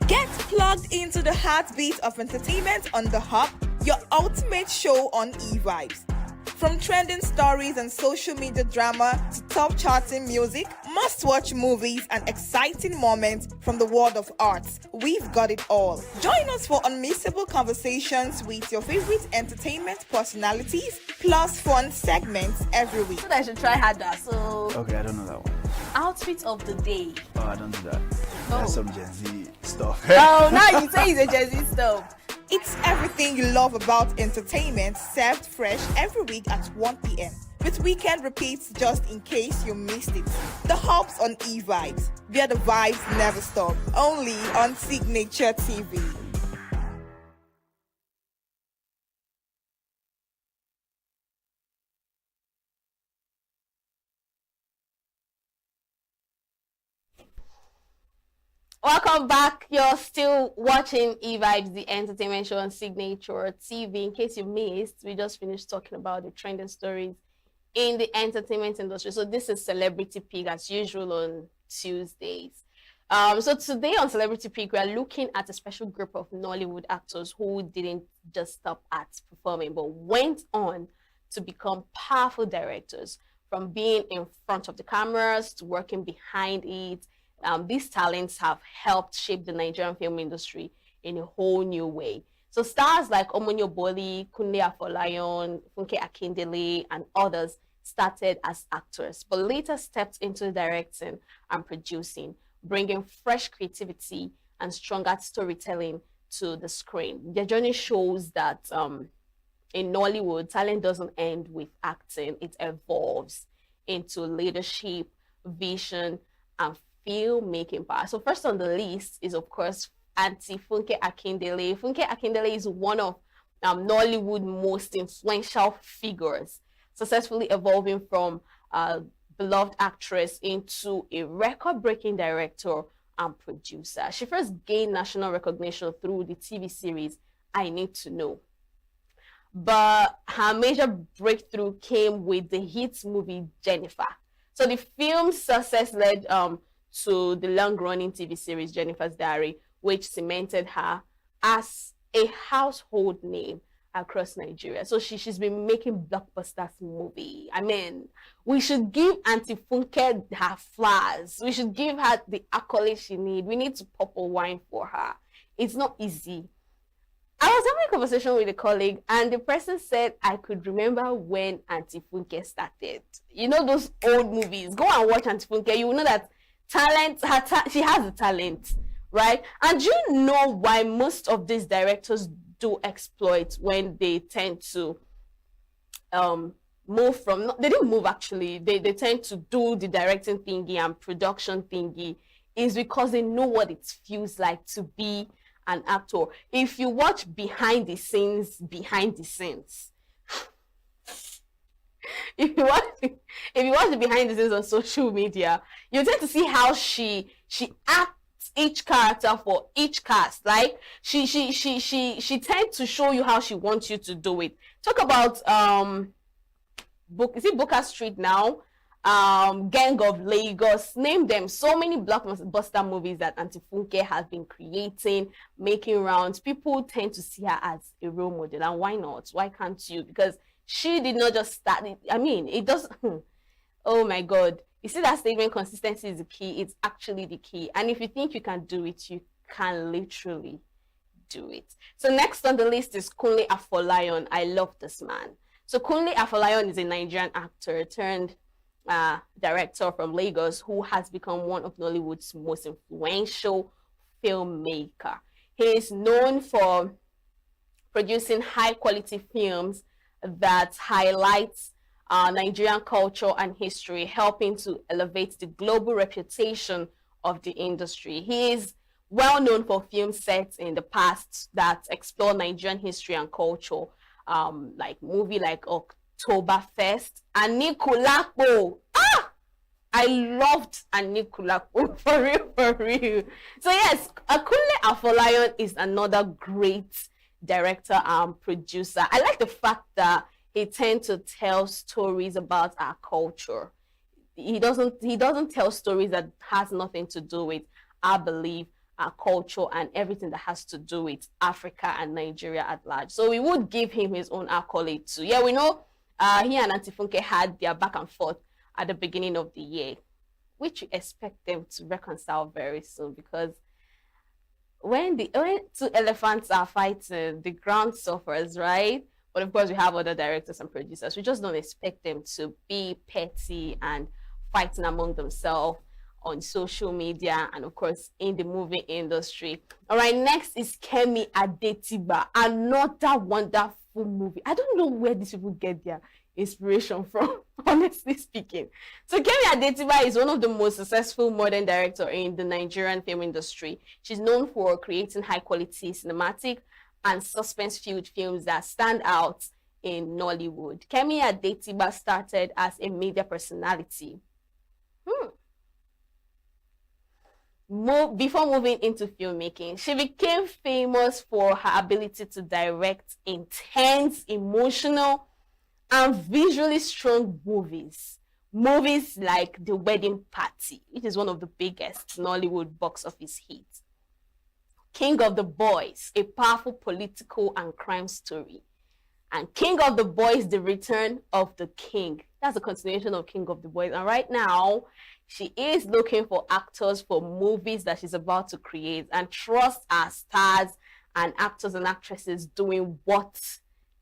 Get plugged into the heartbeat of entertainment on The Hub, your ultimate show on eVibes. From trending stories and social media drama to top charting music, must-watch movies and exciting moments from the world of arts, we've got it all. Join us for unmissable conversations with your favorite entertainment personalities, plus fun segments every week. I should try harder. So, Okay, I don't know that one. outfit of the day. Oh, I don't do that. That's some Gen Z stuff. Oh, now you say it's a Gen Z stuff. It's everything you love about entertainment, served fresh every week at 1 p.m. with weekend repeats just in case you missed it. The Hub's on eVibes, where the vibes never stop. Only on Signature TV. Welcome back. You're still watching eVibes, the entertainment show on Signature TV. In case you missed, we just finished talking about the trending stories in the entertainment industry. So this is Celebrity Peak as usual on Tuesdays. So today on Celebrity Peak, we are looking at a special group of Nollywood actors who didn't just stop at performing, but went on to become powerful directors, from being in front of the cameras to working behind it. These talents have helped shape the Nigerian film industry in a whole new way. So stars like Omonyo Boli, Kunle Afolayan, Funke Akindele, and others started as actors, but later stepped into directing and producing, bringing fresh creativity and stronger storytelling to the screen. Their journey shows that in Nollywood, talent doesn't end with acting. It evolves into leadership, vision, and filmmaking power. So first on the list is, of course, Auntie Funke Akindele. Funke Akindele is one of Nollywood's most influential figures, successfully evolving from a beloved actress into a record-breaking director and producer. She first gained national recognition through the TV series I Need to Know. But her major breakthrough came with the hit movie Jennifer. So the film's success led to the long-running TV series Jennifer's Diary, which cemented her as a household name across Nigeria. So she's been making blockbusters movie. I mean, we should give Auntie Funke her flowers. We should give her the accolades she needs. We need to pop a wine for her. It's not easy. I was having a conversation with a colleague, and the person said I could remember when Auntie Funke started. You know those old movies? Go and watch Auntie Funke. You will know that talent, she has the talent, right? And you know why most of these directors do exploit when they tend to move from, they didn't move actually, they tend to do the directing thingy and production thingy, is because they know what it feels like to be an actor. If you watch behind the scenes, if you watch the behind the scenes on social media, you tend to see how she acts each character for each cast. Like she tends to show you how she wants you to do it. Talk about is it Booker Street now? Gang of Lagos, name them. So many blockbuster movies that Auntie Funke has been creating, making rounds. People tend to see her as a role model, and why not? Why can't you? Because she did not just start it. I mean, it does. Oh my God! You see that statement? Consistency is the key. It's actually the key. And if you think you can do it, you can literally do it. So next on the list is Kunle Afolayan. I love this man. So Kunle Afolayan is a Nigerian actor turned director from Lagos who has become one of Nollywood's most influential filmmaker. He is known for producing high quality films that highlights Nigerian culture and history, helping to elevate the global reputation of the industry. He is well known for film sets in the past that explore Nigerian history and culture, like movie like Oktoberfest, Anikulapo. I loved Anikulapo, for real. So yes, Kunle Afolayan is another great director and producer. I like the fact that he tends to tell stories about our culture. He doesn't tell stories that has nothing to do with our belief, our culture, and everything that has to do with Africa and Nigeria at large. So we would give him his own accolade too. Yeah, we know he and Auntie Funke had their back and forth at the beginning of the year, which you expect them to reconcile very soon, because when two elephants are fighting, the ground suffers, right? But of course, we have other directors and producers. We just don't expect them to be petty and fighting among themselves on social media and of course in the movie industry. All right, next is Kemi Adetiba, another wonderful movie. I don't know where these people get their inspiration from, honestly speaking. So Kemi Adetiba is one of the most successful modern directors in the Nigerian film industry. She's known for creating high quality cinematic and suspense-filled films that stand out in Nollywood. Kemi Adetiba started as a media personality. Before moving into filmmaking, she became famous for her ability to direct intense, emotional, and visually strong movies. Movies like The Wedding Party, which is one of the biggest Nollywood box office hits. King of the Boys, a powerful political and crime story. And King of the Boys, The Return of the King. That's a continuation of King of the Boys. And right now, she is looking for actors for movies that she's about to create, and trust our stars and actors and actresses doing what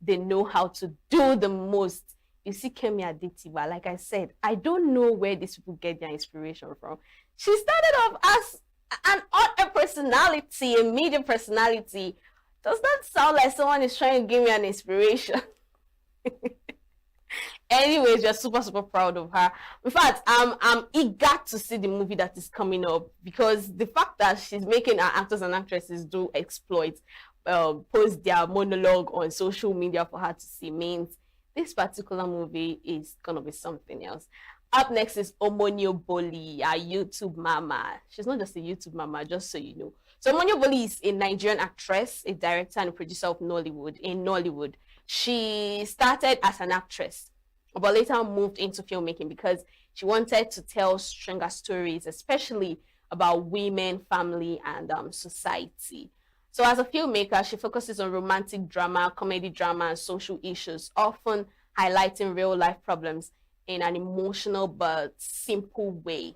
they know how to do the most. You see Kemi Adetiba, like I said, I don't know where these people get their inspiration from. She started off as an art personality, a media personality. Does that sound like someone is trying to give me an inspiration? Anyways, we're super proud of her. In fact, I'm eager to see the movie that is coming up, because the fact that she's making our actors and actresses do exploits, post their monologue on social media for her to see, means this particular movie is gonna be something else. Up next is Omonio Boli, our YouTube mama. She's not just a YouTube mama, just so you know. So Omonio Boli is a Nigerian actress, a director and a producer of Nollywood. She started as an actress, but later moved into filmmaking because she wanted to tell stronger stories, especially about women, family, and society. So as a filmmaker, she focuses on romantic drama, comedy drama, and social issues, often highlighting real-life problems in an emotional but simple way.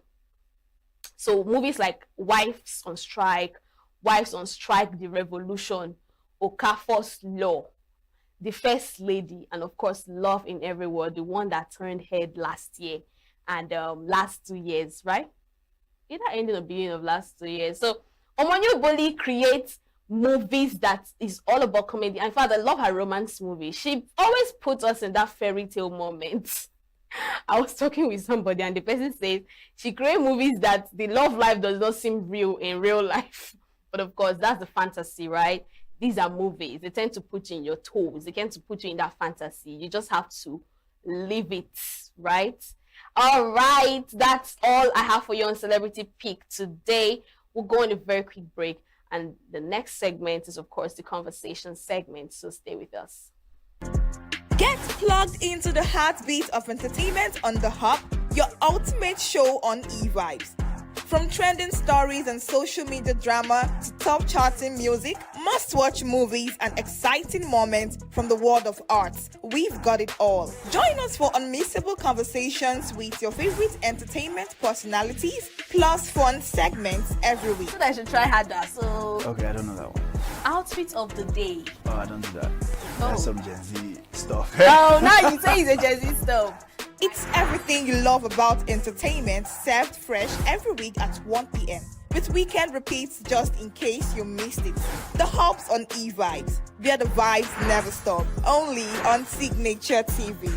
So movies like Wives on Strike, The Revolution, Okafor's Law, The First Lady, and of course Love in Every Word, the one that turned head last year and last 2 years, right? Either ending or beginning of last 2 years. So Omonyo Boli creates movies that is all about comedy. In fact, I love her romance movie. She always puts us in that fairy tale moment. I was talking with somebody and the person says she creates movies that the love life does not seem real in real life. But of course, that's the fantasy, right? These are movies. They tend to put you in your toes. They tend to put you in that fantasy. You just have to leave it, right? All right, that's all I have for you on Celebrity Pick today. We'll go on a very quick break, and the next segment is, of course, the conversation segment, so stay with us. Get plugged into the heartbeat of entertainment on The Hub, your ultimate show on eVibes. From trending stories and social media drama to top charting music, must-watch movies and exciting moments from the world of arts, we've got it all. Join us for unmissable conversations with your favorite entertainment personalities, plus fun segments every week. So I should try harder. So Okay, I don't know that one. outfit of the day. Oh, I don't do that. That's some Gen Z stuff. Oh, now you say it's a Gen Z stuff. It's everything you love about entertainment, served fresh every week at 1 p.m. with weekend repeats just in case you missed it. The Hub's on eVibes, where the vibes never stop. Only on Signature TV.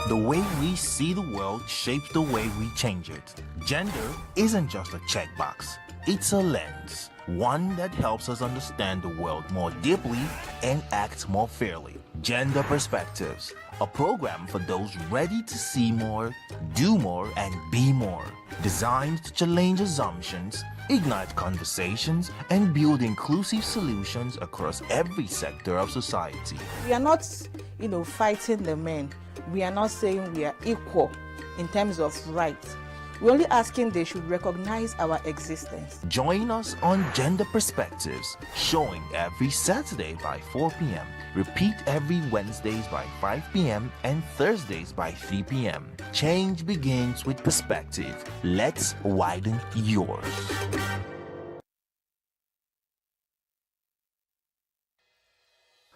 The way we see the world shapes the way we change it. Gender isn't just a checkbox, it's a lens. One that helps us understand the world more deeply and act more fairly. Gender Perspectives, a program for those ready to see more, do more, and be more. Designed to challenge assumptions, ignite conversations, and build inclusive solutions across every sector of society. We are not, fighting the men. We are not saying we are equal in terms of rights. We're only asking they should recognize our existence. Join us on Gender Perspectives, showing every Saturday by 4 p.m. Repeat every Wednesdays by 5 p.m. and Thursdays by 3 p.m. Change begins with perspective. Let's widen yours.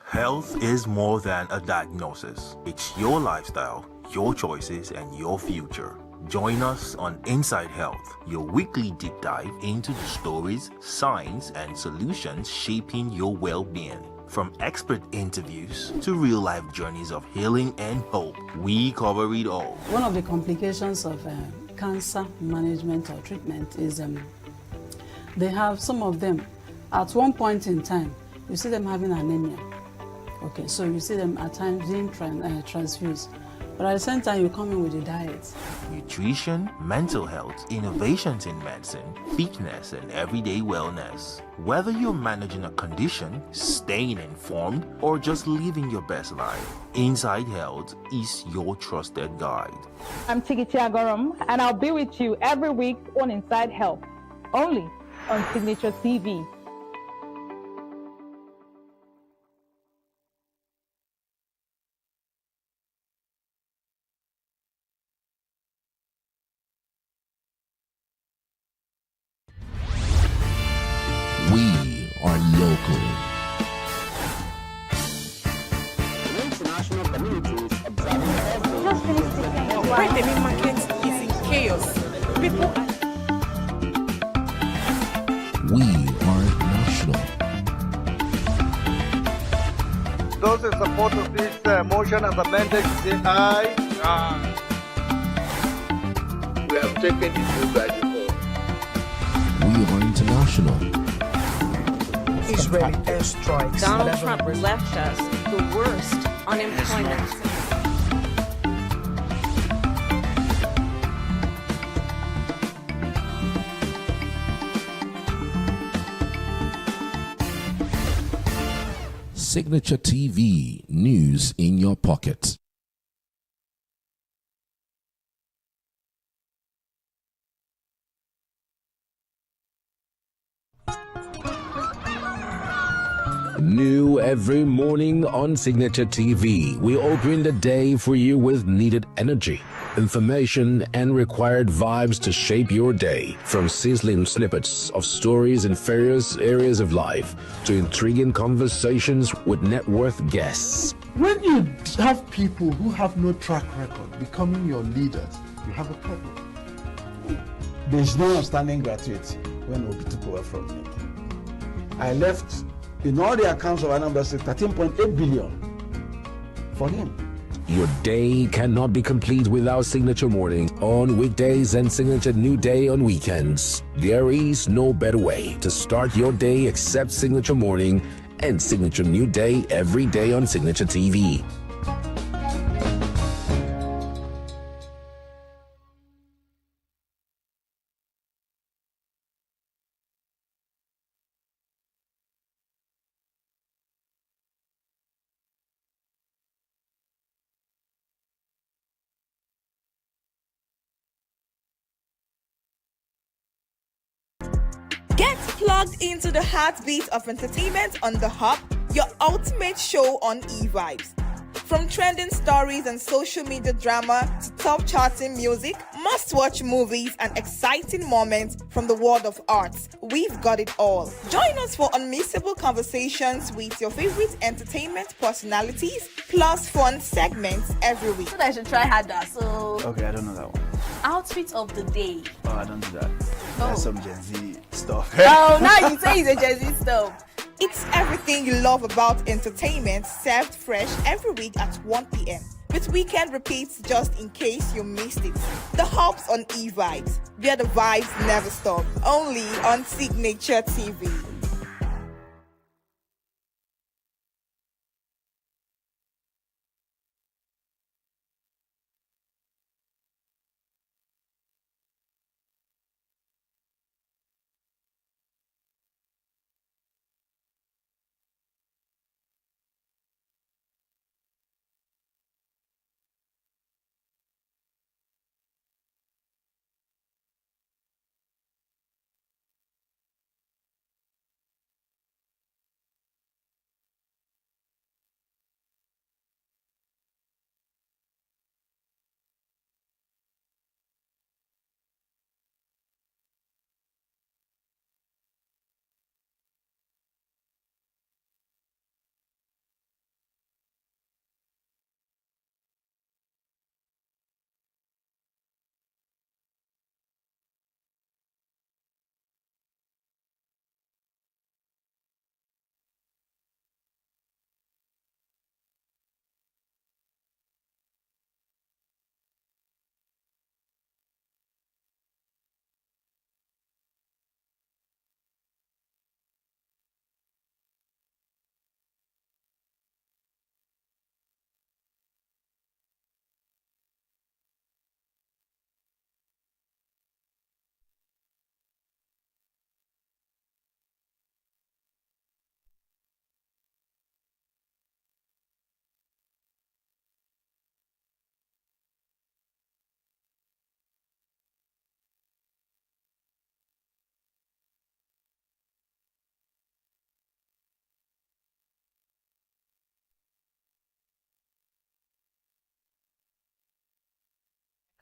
Health is more than a diagnosis. It's your lifestyle, your choices, and your future. Join us on Inside Health, your weekly deep dive into the stories, science, and solutions shaping your well-being. From expert interviews to real-life journeys of healing and hope, we cover it all. One of the complications of cancer management or treatment is they have some of them, at one point in time, you see them having anemia. Okay, so you see them at times being transfused. But at the same time, you come in with a diet. Nutrition, mental health, innovations in medicine, fitness, and everyday wellness. Whether you're managing a condition, staying informed, or just living your best life, Inside Health is your trusted guide. I'm Tigichi Agorom, and I'll be with you every week on Inside Health, only on Signature TV. We are local. The international community is observing every Why the main market is in chaos. People are... We are national. Those in support of this motion as amended, say aye. Aye. We have taken the view by default. We are international. Israeli airstrikes. Donald Trump left us the worst unemployment. Signature TV, news in your pocket. New every morning on Signature TV, we open the day for you with needed energy, information, and required vibes to shape your day. From sizzling snippets of stories in various areas of life to intriguing conversations with net worth guests. When you have people who have no track record becoming your leaders, you have a problem. There's no outstanding gratuity when Obi took over from me. I left in all the accounts of Anambra State 13.8 billion for him. Your day cannot be complete without Signature Morning on weekdays and Signature New Day on weekends. There is no better way to start your day except Signature Morning and Signature New Day every day on Signature TV. Get plugged into the heartbeat of entertainment on The Hub, your ultimate show on eVibes. From trending stories and social media drama to top charting music, must-watch movies and exciting moments from the world of arts, we've got it all. Join us for unmissable conversations with your favorite entertainment personalities, plus fun segments every week. So I should try harder. So Okay, I don't know that one. outfit of the day. Oh, I don't do that. That's some Gen Z stuff. Oh, now you say it's a Gen Z stuff. It's everything you love about entertainment, served fresh every week at 1 p.m. with weekend repeats just in case you missed it. The Hub's on eVibes, where the vibes never stop. Only on Signature TV.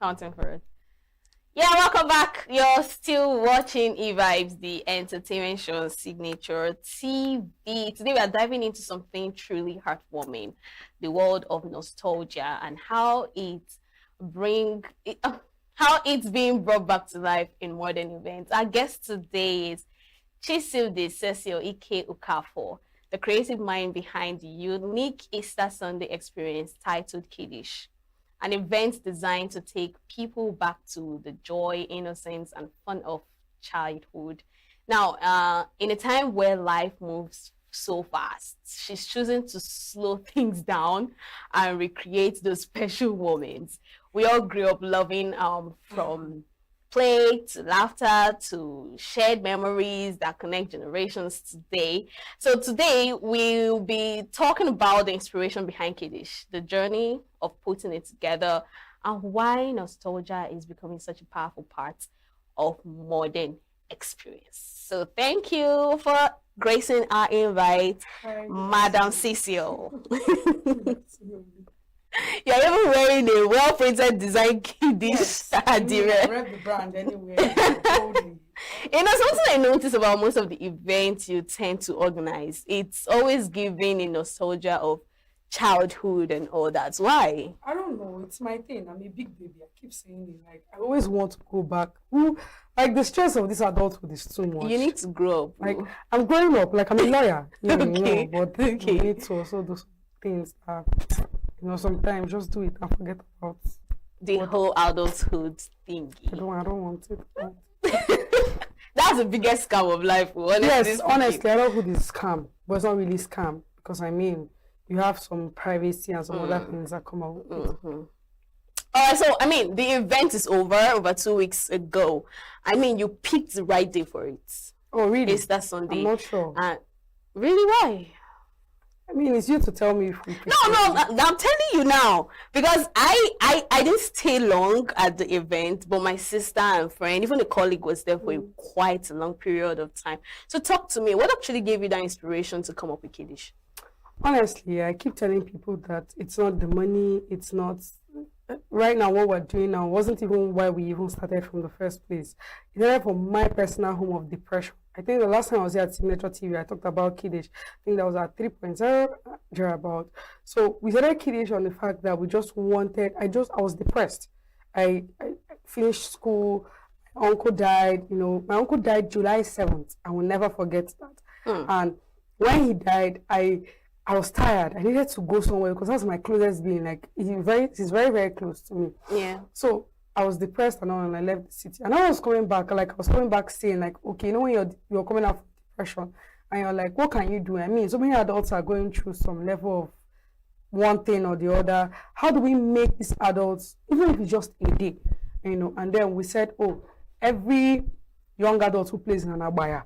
Counting for it. Yeah, welcome back. You're still watching eVibes, the entertainment show on Signature TV. Today we are diving into something truly heartwarming, the world of nostalgia and how it's being brought back to life in modern events. Our guest today is Chisilde Cecil Ike Okafor, the creative mind behind the unique Easter Sunday experience titled Kiddish, an event designed to take people back to the joy, innocence, and fun of childhood. Now, in a time where life moves so fast, she's choosing to slow things down and recreate those special moments we all grew up loving, from play to laughter to shared memories that connect generations today. So today we'll be talking about the inspiration behind Kiddish, the journey of putting it together, and why nostalgia is becoming such a powerful part of modern experience. So thank you for gracing our invite, Madam Cecil. You're even wearing a well-printed design Kiddish attire. Rep the brand anyway. You know, something I notice about most of the events you tend to organize, it's always giving a nostalgia of childhood and all that. Why? I don't know. It's my thing. I'm a big baby. I keep saying it. Like, I always want to go back. Like, the stress of this adulthood is too much. You need to grow up. Like, I'm growing up. Like, I'm a lawyer. Okay. But you need to also do things that, sometimes just do it and forget about the whole adulthood thing. I don't want it. That's the biggest scam of life. Honestly, yes, honestly, adulthood is scam. but it's not really scam because I mean, you have some privacy and some other things that come out with it. All right, so I mean, the event is over 2 weeks ago. I mean, you picked the right day for it. Oh, really? It's that Sunday. I'm not sure. Really, why? I mean, it's you to tell me if we picked No, I'm telling you now because I didn't stay long at the event, but my sister and friend, even a colleague, was there for quite a long period of time. So talk to me. What actually gave you that inspiration to come up with Kiddish? Honestly, I keep telling people that it's not the money, it's not right now what we're doing now wasn't even why we even started from the first place. It started from my personal home of depression. I think the last time I was here at Signature TV, I talked about Kiddish. I think that was at 3.0 thereabout. So we started Kiddish on the fact that we just wanted, I was depressed. I finished school, my uncle died, my uncle died July 7th. I will never forget that. And when he died, I was tired. I needed to go somewhere because that was my closest being. Like he's very, very close to me. Yeah. So I was depressed and all, and I left the city. And I was coming back, saying, like, okay, when you're coming out of depression, and you're like, what can you do? I mean, so many adults are going through some level of one thing or the other. How do we make these adults, even if it's just a day, And then we said, every young adult who plays in an abaya,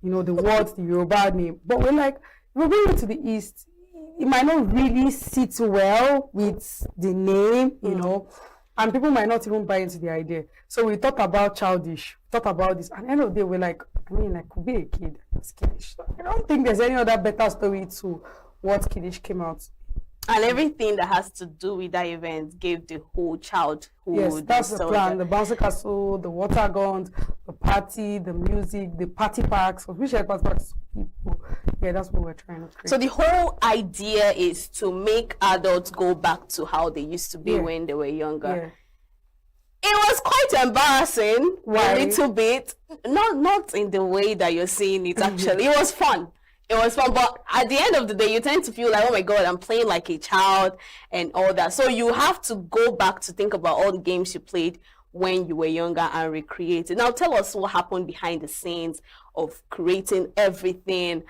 the words, the Yoruba name. But we're like, we're going to the East. It might not really sit well with the name, and people might not even buy into the idea. So we thought about childish, thought about this, and at the end of the day, we're like, I could be a kid. It's Kiddish. I don't think there's any other better story to what Kiddish came out. And everything that has to do with that event gave the whole childhood. Yes, that's the plan. The bouncy castle, the water guns, the party, the music, the party parks, which are party parks people. Yeah, that's what we're trying to create. So the whole idea is to make adults go back to how they used to be when they were younger. Yeah. It was quite embarrassing, a little bit. Not in the way that you're seeing it, actually. It was fun. It was fun, but at the end of the day, you tend to feel like, oh my God, I'm playing like a child and all that. So you have to go back to think about all the games you played when you were younger and recreate it. Now tell us what happened behind the scenes of creating everything,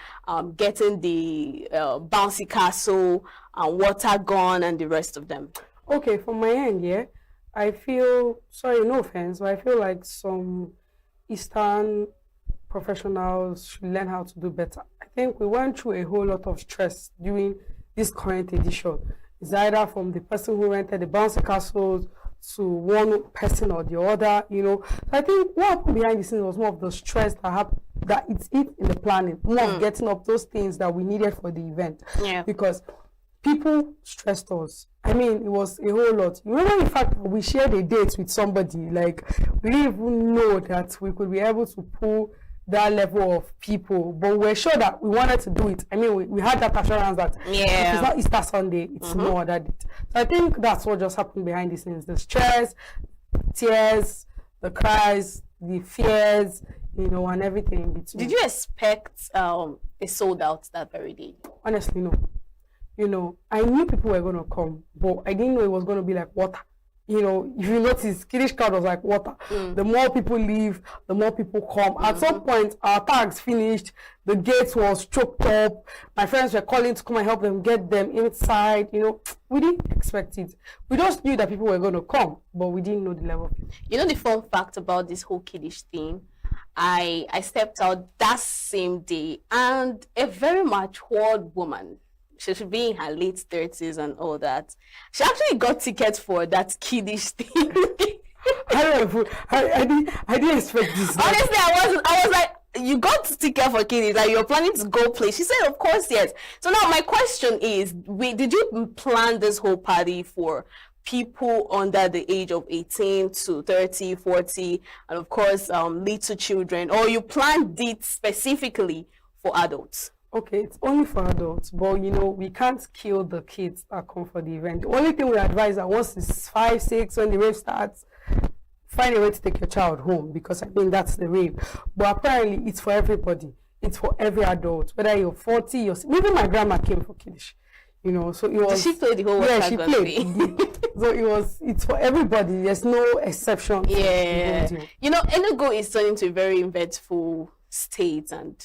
getting the bouncy castle, water gun, and the rest of them. Okay, from my end, I feel, sorry, no offense, but I feel like some Eastern professionals should learn how to do better. I think we went through a whole lot of stress during this current edition. It's either from the person who rented the bouncy castles to one person or the other, So I think what happened behind the scenes was more of the stress that it's in the planning, more of getting up those things that we needed for the event. Yeah. Because people stressed us. I mean, it was a whole lot. You remember, in fact, we shared a date with somebody, like, we didn't even know that we could be able to pull that level of people, but we're sure that we wanted to do it. I mean, we had that assurance that if it's not Easter Sunday, it's no other date. So I think that's what just happened behind the scenes. The stress, tears, the cries, the fears, and everything in between. Did you expect a sold out that very day? Honestly, no. I knew people were going to come, but I didn't know it was going to be like water. If you notice, Kiddish crowd was like water. The more people leave, the more people come. At some point, our tags finished. The gates was choked up. My friends were calling to come and help them get them inside. We didn't expect it. We just knew that people were going to come, but we didn't know the level of it. The fun fact about this whole Kiddish thing, I stepped out that same day, and a very matured woman, she should be in her late 30s and all that, she actually got tickets for that Kiddish thing. I didn't expect this. Honestly, I was like, you got ticket for Kiddish, like you're planning to go play. She said, of course, yes. So now my question is, did you plan this whole party for people under the age of 18 to 30, 40, and of course, little children, or you planned it specifically for adults? Okay, it's only for adults, but we can't kill the kids that come for the event. The only thing we advise that once it's 5, 6, when the rave starts, find a way to take your child home, because I think that's the rave. But apparently, it's for everybody. It's for every adult, whether you're 40, even my grandma came for Kiddish. So it was. Did she play the whole? Yeah, she played. So it's for everybody. There's no exception. Yeah. ENUGU is turning to a very eventful state and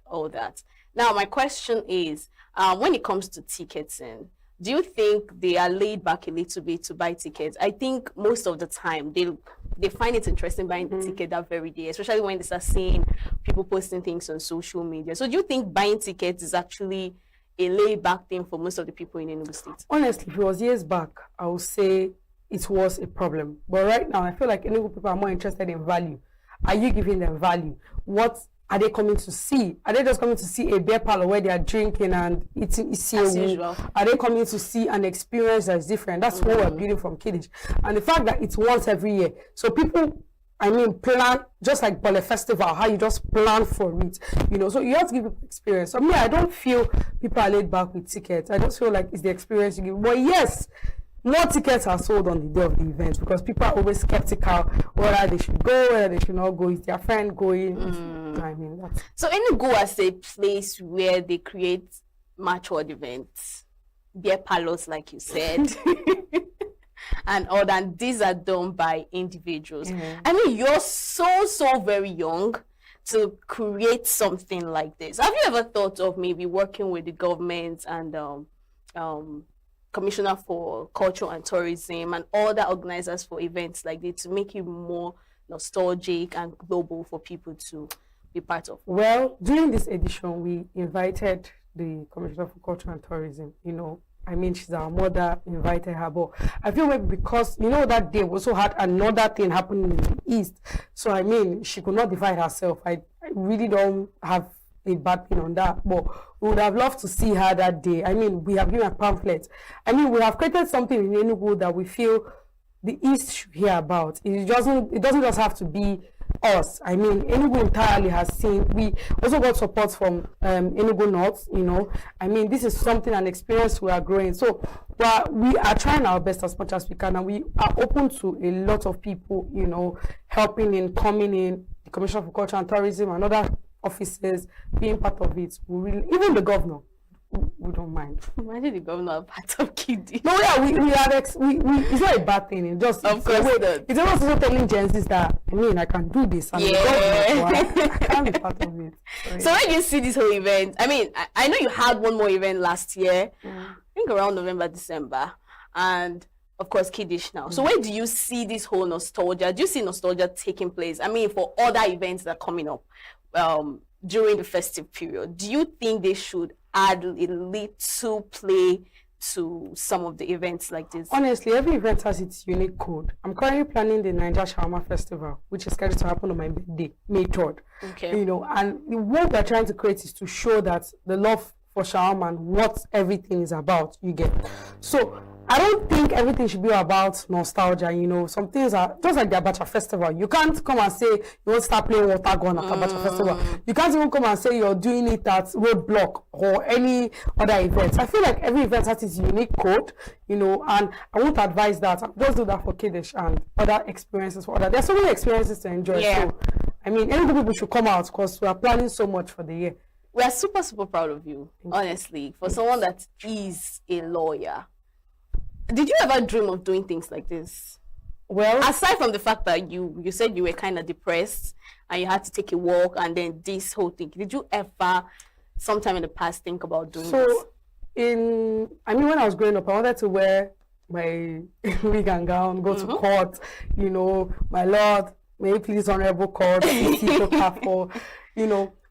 all that. Now, my question is, when it comes to ticketing, do you think they are laid back a little bit to buy tickets? I think most of the time they find it interesting buying the ticket that very day, especially when they start seeing people posting things on social media. So do you think buying tickets is actually a laid back thing for most of the people in Enugu State? Honestly, if it was years back, I would say it was a problem. But right now, I feel like Enugu people are more interested in value. Are you giving them value? What are they coming to see? Are they just coming to see a beer parlor where they are drinking and eating usual? Are they coming to see an experience that's different? That's what we're building from Kiddish. And the fact that it's once every year. So people, plan, just like Bole Festival, how you just plan for it. So you have to give people experience. So I don't feel people are laid back with tickets. I just feel like it's the experience you give. But yes, more tickets are sold on the day of the event because people are always skeptical whether they should go, whether they should not go. Is their friend going? So Enugu as a place where they create matured events, beer parlors, like you said, and all that. These are done by individuals. You're so very young to create something like this. Have you ever thought of maybe working with the government and Commissioner for Culture and Tourism and other organizers for events like this to make it more nostalgic and global for people to be part of? Well, during this edition, we invited the Commissioner for Culture and Tourism. She's our mother, invited her, but I feel maybe because, that day we also had another thing happening in the East. So, she could not divide herself. I really don't have a bad thing on that, but we would have loved to see her that day. We have given a pamphlet. We have created something in Enugu that we feel the East should hear about. It doesn't just have to be us. Enugu entirely has seen. We also got support from Enugu North. This is something, an experience we are growing. So we are trying our best as much as we can, and we are open to a lot of people, helping in, coming in, the Commissioner for Culture and Tourism and other officers being part of it. Even the governor, we don't mind. Imagine the governor part of Kiddish. No, yeah, we it's not a bad thing. It's just of course it's also telling Gen Zs that I can do this, and I can't be part of it. So when you see this whole event, I know you had one more event last year, I think around November, December, and of course Kiddish now. So where do you see this whole nostalgia? Do you see nostalgia taking place? For other events that are coming up during the festive period, do you think they should add a little play to some of the events like this? Honestly, every event has its unique code. I'm currently planning the Niger Shawarma Festival, which is scheduled to happen on my birthday, May 3rd. Okay. And what we're trying to create is to show that the love for shawarma and what everything is about, you get. So I don't think everything should be about nostalgia. Some things are just like the Abacha Festival. You can't come and say you want to start playing water gun at Abacha Festival. You can't even come and say you're doing it at Roadblock or any other events. I feel like every event has its unique code, and I won't advise that. I'll just do that for Kiddish and other experiences for other. There's so many experiences to enjoy. Yeah. So, any people should come out because we are planning so much for the year. We are super proud of you, honestly, for someone that is a lawyer. Did you ever dream of doing things like this? Well, aside from the fact that you said you were kind of depressed and you had to take a walk and then this whole thing, did you ever sometime in the past think about doing this? So when I was growing up, I wanted to wear my wig and gown, go to court, my lord, may you please honorable court,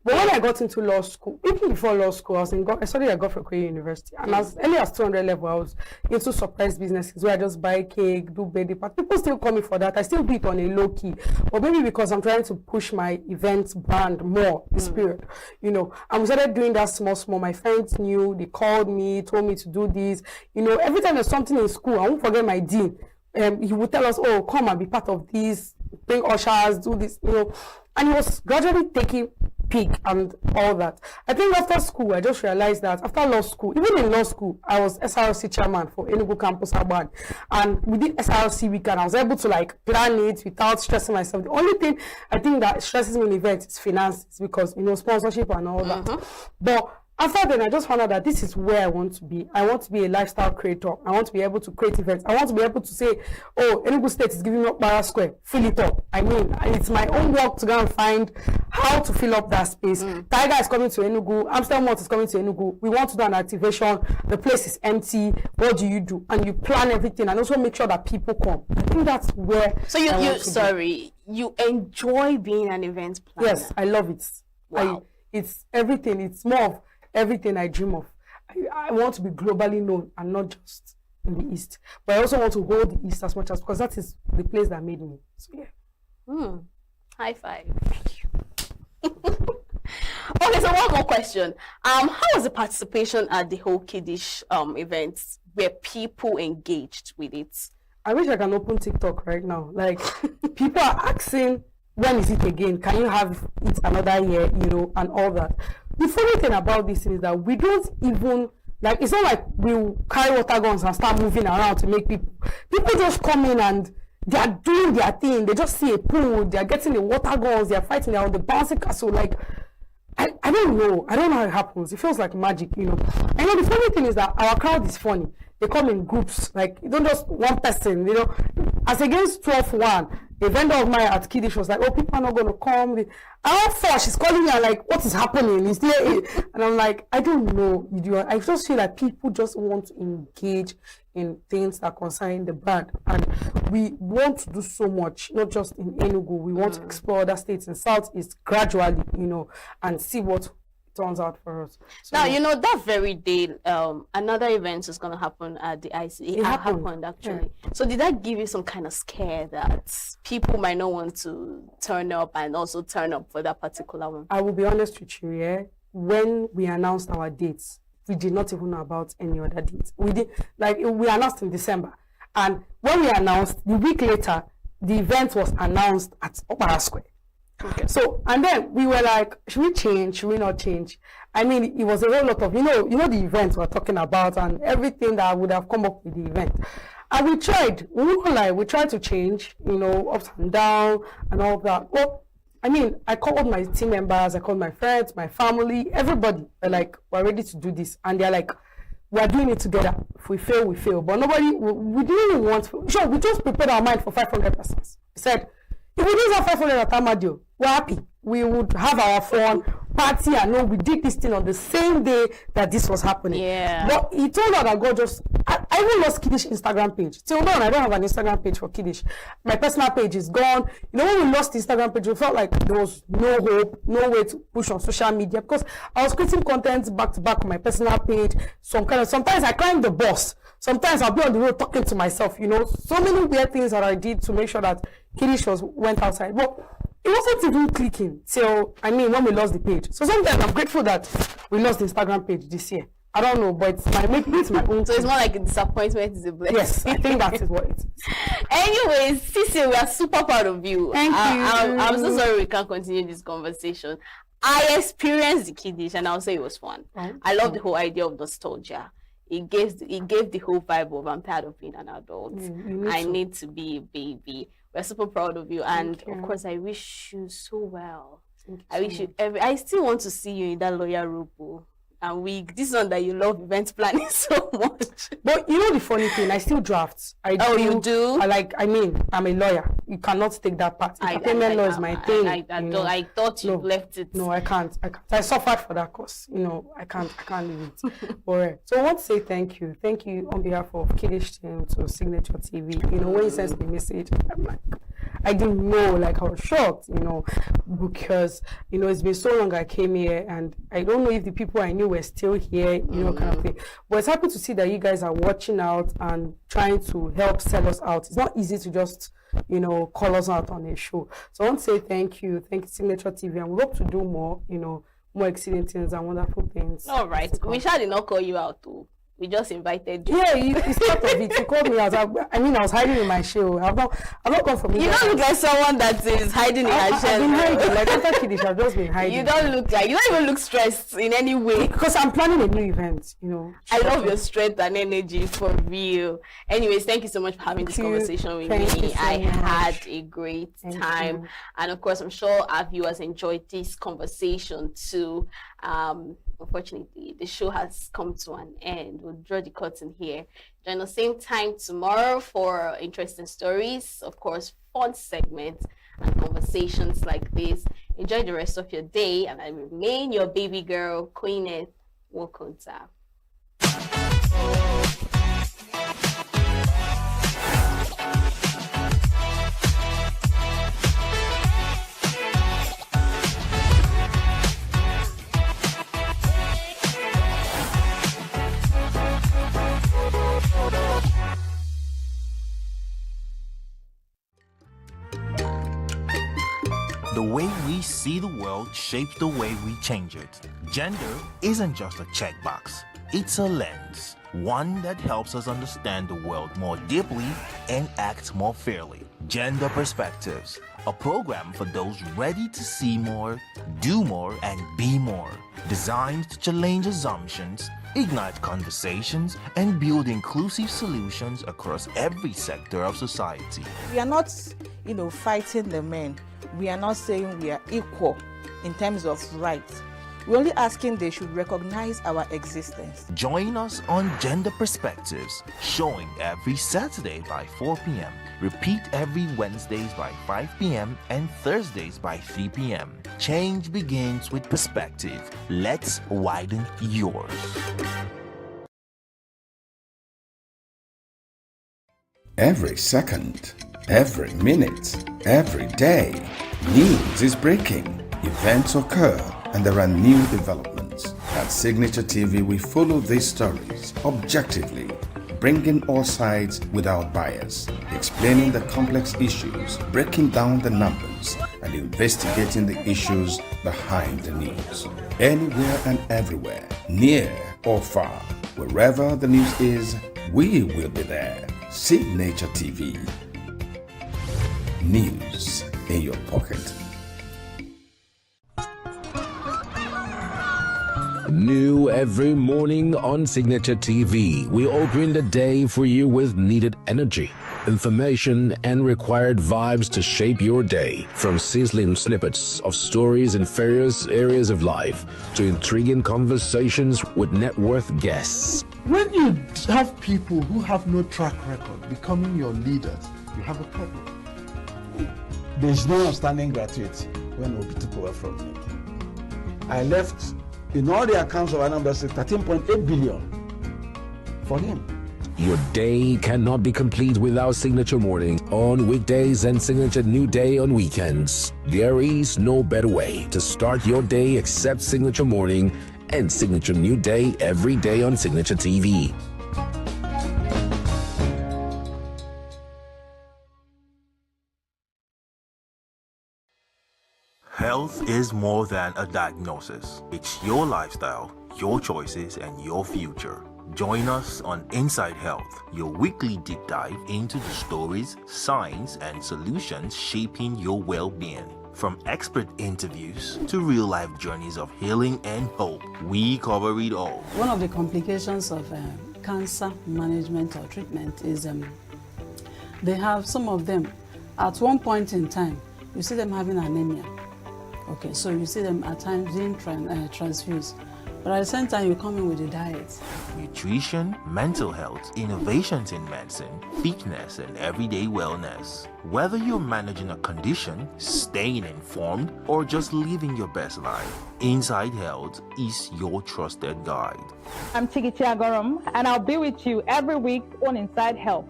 But when I got into law school, even before law school, I studied at Godfrey University. And as early as 200 level, I was into surprise businesses where I just buy cake, do birthday party. People still call me for that. I still do it on a low key. But maybe because I'm trying to push my event brand more this period, And we started doing that small. My friends knew, they called me, told me to do this. Every time there's something in school, I won't forget my dean. He would tell us, oh, come and be part of this, bring ushers, do this, And he was gradually taking peak and all that. I think after school, I just realized that after law school, even in law school, I was SRC chairman for Enugu Campus Urban. And we did SRC weekend. I was able to plan it without stressing myself. The only thing I think that stresses me in events is finances because, sponsorship and all that. But After then, I just found out that this is where I want to be. I want to be a lifestyle creator. I want to be able to create events. I want to be able to say, oh, Enugu State is giving me Okpara Square, fill it up. I mean, it's my own work to go and find how to fill up that space. Tiger is coming to Enugu. Amsterdam Malt is coming to Enugu. We want to do an activation. The place is empty. What do you do? And you plan everything and also make sure that people come. I think that's where. So you enjoy being an event planner? Yes, I love it. Wow. It's everything. It's more of everything I dream of. I want to be globally known and not just in the East. But I also want to hold the East as much as, because that is the place that made me. So yeah. High five. Thank you. Okay, so one more question. How was the participation at the whole Kiddish events? Were people engaged with it? I wish I can open TikTok right now. Like, people are asking, when is it again? Can you have it another year, and all that. The funny thing about this is that we don't even, like, it's not like we carry water guns and start moving around to make people just come in and they are doing their thing. They just see a pool, they are getting the water guns, they are fighting, they are on the bouncy castle. Like, I don't know how it happens. It feels like magic, And the funny thing is that our crowd is funny. They come in groups, like, you don't just one person, As against 12-1, a vendor of mine at Kiddish was like, oh, people are not going to come. And all four, she's calling me, and like, what is happening? Is there and I'm like, I don't know. I just feel like people just want to engage in things that concern the brand. And we want to do so much, not just in Enugu. We want to explore other states in Southeast gradually, and see what turns out for us. So, now, that very day, another event is going to happen at the IC. It happened actually. Yeah. So did that give you some kind of scare that people might not want to turn up and also turn up for that particular one? I will be honest with you, yeah. When we announced our dates, we did not even know about any other dates. We announced in December. And when we announced, the week later, the event was announced at Okpara Square. Okay. So, and then we were like, should we change? Should we not change? I mean, it was a whole lot of, the events we're talking about and everything that would have come up with the event. And we tried, we tried to change, ups and down and all that. Well, I mean, I called my team members, I called my friends, my family, everybody. They're like, we're ready to do this. And they're like, we're doing it together. If we fail, we fail. But we didn't want, we just prepared our mind for 500 persons. We said, if we didn't have 500 at Amadio, we're happy. We would have our fun, party, and know we did this thing on the same day that this was happening. Yeah. But it turned out that God just, I even lost Kiddish Instagram page. Till now, I don't have an Instagram page for Kiddish. My personal page is gone. When we lost the Instagram page, we felt like there was no hope, no way to push on social media, because I was creating content back to back on my personal page. Sometimes I climbed the bus. Sometimes I'll be on the road talking to myself, so many weird things that I did to make sure that Kiddish went outside. But it wasn't even clicking till, when we lost the page. So sometimes I'm grateful that we lost the Instagram page this year. I don't know, but it's my own. So it's more like a disappointment is a blessing. Yes, I think that is what it is. Anyways, Cecil, we are super proud of you. Thank you. I'm so sorry we can't continue this conversation. I experienced the Kiddish and I'll say it was fun. I love the whole idea of nostalgia. It gave the whole vibe of I'm tired of being an adult. I need to be a baby. We're super proud of you, and of course, I wish you so well. I wish you I still want to see you in that lawyer robe and wig. This one that you love event planning so much. But the funny thing, I still draft. You do? I'm a lawyer. You cannot take that part. Entertainment law is my thing. I thought you left it. No, I can't. I suffered for that course. I can't leave it. Alright. So I want to say thank you. Thank you on behalf of Kiddish team to Signature TV. When you sent the message, I'm like, I didn't know, I was shocked, because, it's been so long I came here and I don't know if the people I knew were still here, kind of thing. But it's happy to see that you guys are watching out and trying to help sell us out. It's not easy to just, call us out on a show. So I want to say thank you, Signature TV, and we hope to do more, more exciting things and wonderful things. All right. We did not call you out too. We just invited you. Yeah, it's part of it. You called me out. I was hiding in my shell. I've not come from you. You don't look like someone that is hiding in her shell. I've been hiding. Like after Kiddish, I've just been hiding. You don't even look stressed in any way. Because I'm planning a new event, I love your strength and energy, for real. Anyways, thank you so much for having this conversation with me. I had a great time. And of course, I'm sure our viewers enjoyed this conversation too. unfortunately, the show has come to an end. We'll draw the curtain here. Join us same time tomorrow for interesting stories, of course, fun segments and conversations like this. Enjoy the rest of your day, and I remain your baby girl, Queeneth Wokonta. The way we see the world shapes the way we change it. Gender isn't just a checkbox, it's a lens, one that helps us understand the world more deeply and act more fairly. Gender Perspectives, a program for those ready to see more, do more, and be more. Designed to challenge assumptions, ignite conversations, and build inclusive solutions across every sector of society. We are not, fighting the men. We are not saying we are equal in terms of rights. We're only asking they should recognize our existence. Join us on Gender Perspectives, showing every Saturday by 4 p.m. Repeat every Wednesdays by 5 p.m. and Thursdays by 3 p.m. Change begins with perspective. Let's widen yours. Every second, every minute, every day, news is breaking, events occur, and there are new developments. At Signature TV, we follow these stories objectively, bringing all sides without bias, explaining the complex issues, breaking down the numbers, and investigating the issues behind the news. Anywhere and everywhere, near or far, wherever the news is, we will be there. Signature TV. News in your pocket. New every morning on Signature TV, we open the day for you with needed energy, information, and required vibes to shape your day. From sizzling snippets of stories in various areas of life to intriguing conversations with net worth guests. When you have people who have no track record becoming your leaders, you have a problem. There's no outstanding graduate when Obi took over from me. I left, in all the accounts of Anambra State, 13.8 billion for him. Your day cannot be complete without Signature Morning on weekdays and Signature New Day on weekends. There is no better way to start your day except Signature Morning and Signature New Day every day on Signature TV. Health is more than a diagnosis. It's your lifestyle, your choices, and your future. Join us on Inside Health, your weekly deep dive into the stories, science, and solutions shaping your well-being. From expert interviews to real-life journeys of healing and hope, we cover it all. One of the complications of cancer management or treatment is they have some of them, at one point in time, you see them having anemia. Okay, so you see them at times being transfused. But at the same time, you come in with a diet. Nutrition, mental health, innovations in medicine, fitness, and everyday wellness. Whether you're managing a condition, staying informed, or just living your best life, Inside Health is your trusted guide. I'm Tigiti Agorum, and I'll be with you every week on Inside Health,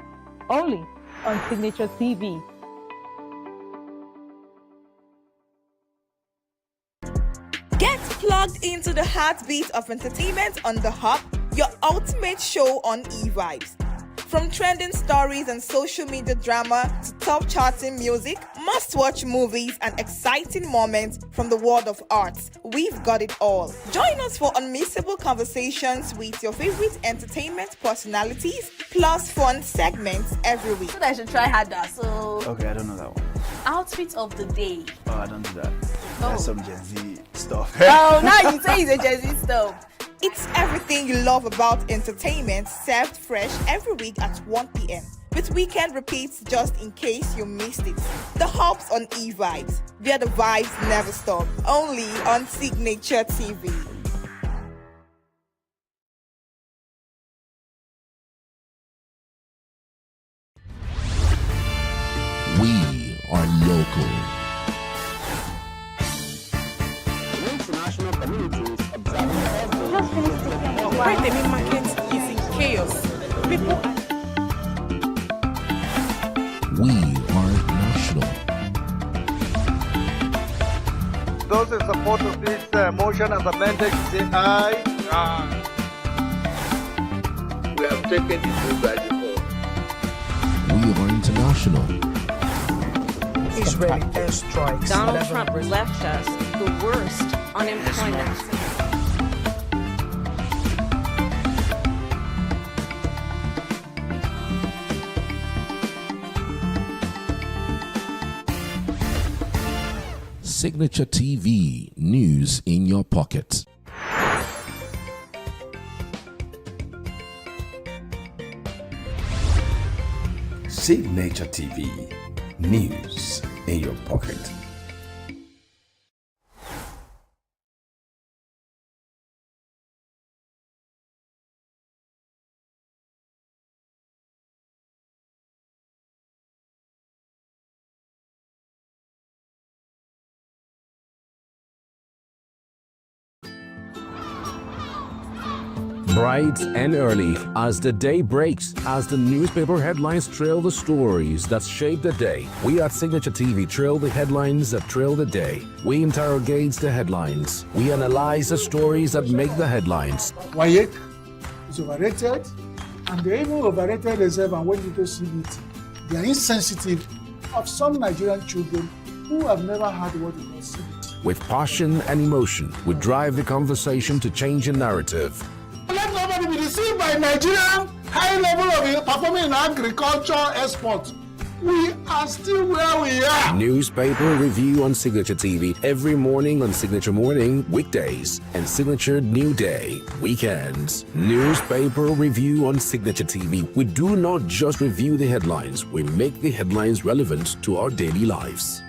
only on Signature TV. Get plugged into the heartbeat of entertainment on The Hub, your ultimate show on eVibes. From trending stories and social media drama to top charting music, must-watch movies and exciting moments from the world of arts, we've got it all. Join us for unmissable conversations with your favorite entertainment personalities, plus fun segments every week. So I should try harder. So Okay, I don't know that one. outfit of the day. Oh, I don't do that. That's some Gen Z stuff. Oh, now you say it's a Gen Z stuff. It's everything you love about entertainment, served fresh every week at 1 p.m. with weekend repeats just in case you missed it. The Hub's on eVibes, where the vibes never stop. Only on Signature TV. are local. The international community is observing Why the main market is in chaos. People We are national. Those in support of this motion as amended, say aye. Aye. We have taken the vote by default. We are international. Israeli airstrikes. Donald Trump left us the worst unemployment. Signature TV, news in your pocket. Signature TV, news in your pocket. Bright and early as the day breaks, as the newspaper headlines trail the stories that shape the day. We at Signature TV trail the headlines that trail the day. We interrogate the headlines. We analyze the stories that make the headlines. WAEC is overrated, and they even overrated themselves and went into CBT. They are insensitive of some Nigerian children who have never had what they call CBT. With passion and emotion, we drive the conversation to change the narrative. Let nobody be deceived by Nigerian high level of performing in agriculture export. We are still where we are. Newspaper review on Signature TV every morning on Signature Morning, weekdays, and Signature New Day, weekends. Newspaper review on Signature TV. We do not just review the headlines, we make the headlines relevant to our daily lives.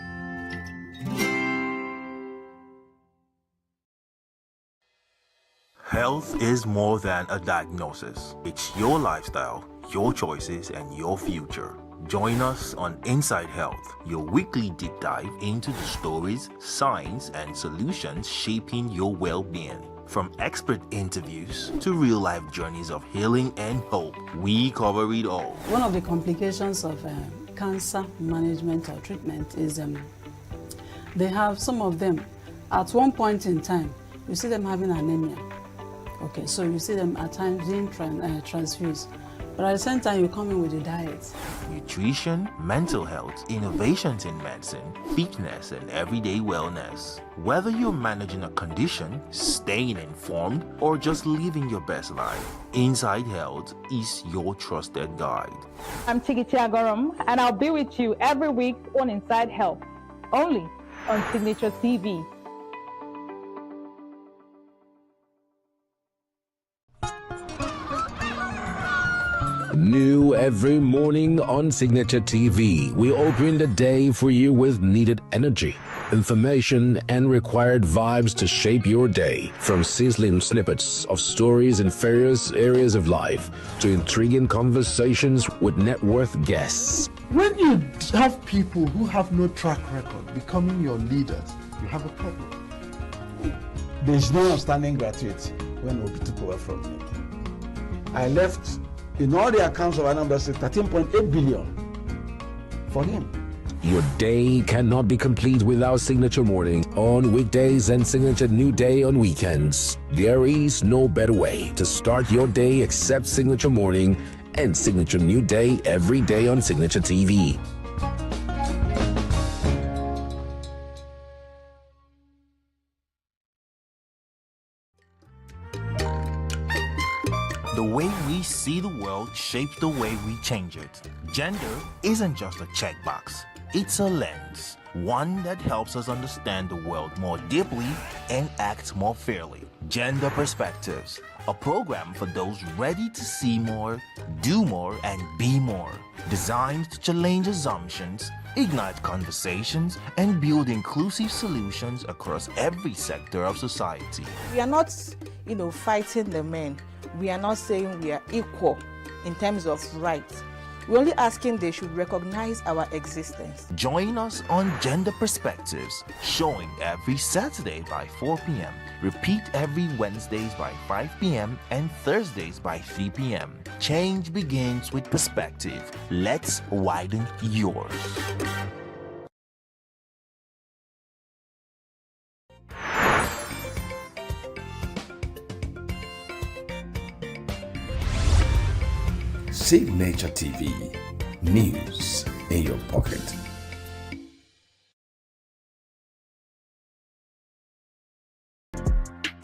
Health is more than a diagnosis. It's your lifestyle, your choices, and your future. Join us on Inside Health, your weekly deep dive into the stories, science, and solutions shaping your well-being. From expert interviews to real-life journeys of healing and hope, we cover it all. One of the complications of cancer management or treatment is they have some of them, at one point in time, you see them having anemia. Okay, so you see them at times being transfused. But at the same time, you come in with a diet. Nutrition, mental health, innovations in medicine, fitness, and everyday wellness. Whether you're managing a condition, staying informed, or just living your best life, Inside Health is your trusted guide. I'm Chigichi Agorom, and I'll be with you every week on Inside Health, only on Signature TV. New every morning on Signature TV, we open the day for you with needed energy, information, and required vibes to shape your day. From sizzling snippets of stories in various areas of life to intriguing conversations with net worth guests. When you have people who have no track record becoming your leaders, you have a problem. There is no outstanding gratuity when Obi took over from me. I left, in all the accounts of Anambra State, 13.8 billion for him. Your day cannot be complete without Signature Morning on weekdays and Signature New Day on weekends. There is no better way to start your day except Signature Morning and Signature New Day every day on Signature TV. The way we see the world shapes the way we change it. Gender isn't just a checkbox, it's a lens, one that helps us understand the world more deeply and act more fairly. Gender Perspectives, a program for those ready to see more, do more, and be more. Designed to challenge assumptions, ignite conversations, and build inclusive solutions across every sector of society. We are not, fighting the men. We are not saying we are equal in terms of rights. We're only asking they should recognize our existence. Join us on Gender Perspectives, showing every Saturday by 4 p.m. Repeat every Wednesdays by 5 p.m. and Thursdays by 3 p.m. Change begins with perspective. Let's widen yours. Signature TV, news in your pocket.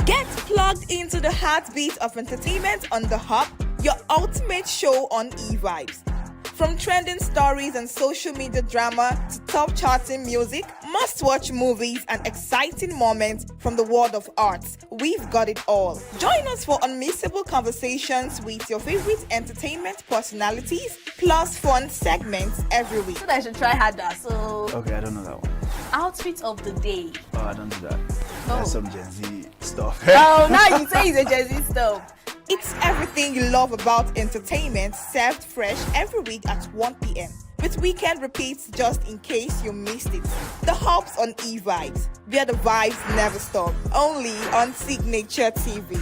Get plugged into the heartbeat of entertainment on The Hub, your ultimate show on eVibes. From trending stories and social media drama to top charting music, must-watch movies and exciting moments from the world of arts, we've got it all. Join us for unmissable conversations with your favorite entertainment personalities, plus fun segments every week. So I should try harder. So Okay, I don't know that one. outfit of the day. Oh, I don't do that. That's some Gen Z stuff. Oh, now you say it's a Gen Z stuff. It's everything you love about entertainment, served fresh every week at 1 p.m. with weekend repeats just in case you missed it. The Hub's on eVibes, where the vibes never stop. Only on Signature TV.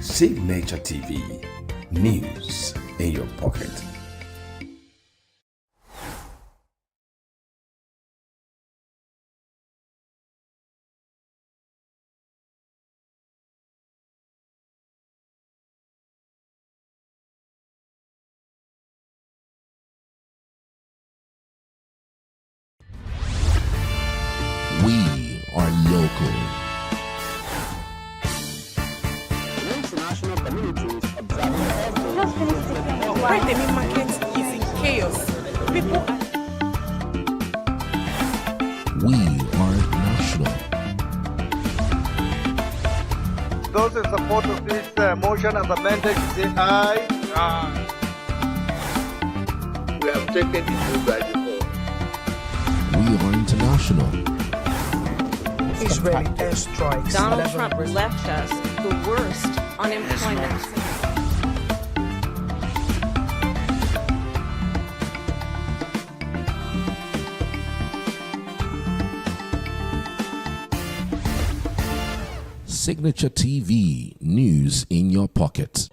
Signature TV, news in your pocket. We are local. International communities observing Why the meat market is in chaos. People We are national. Those in support of this motion as amended, say aye. Aye. We have taken the vote by default. We are international. Israeli airstrikes. Donald Trump left us the worst unemployment. Signature TV, news in your pocket.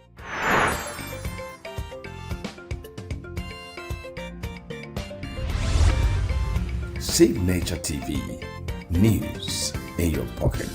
Signature TV, news in your pocket.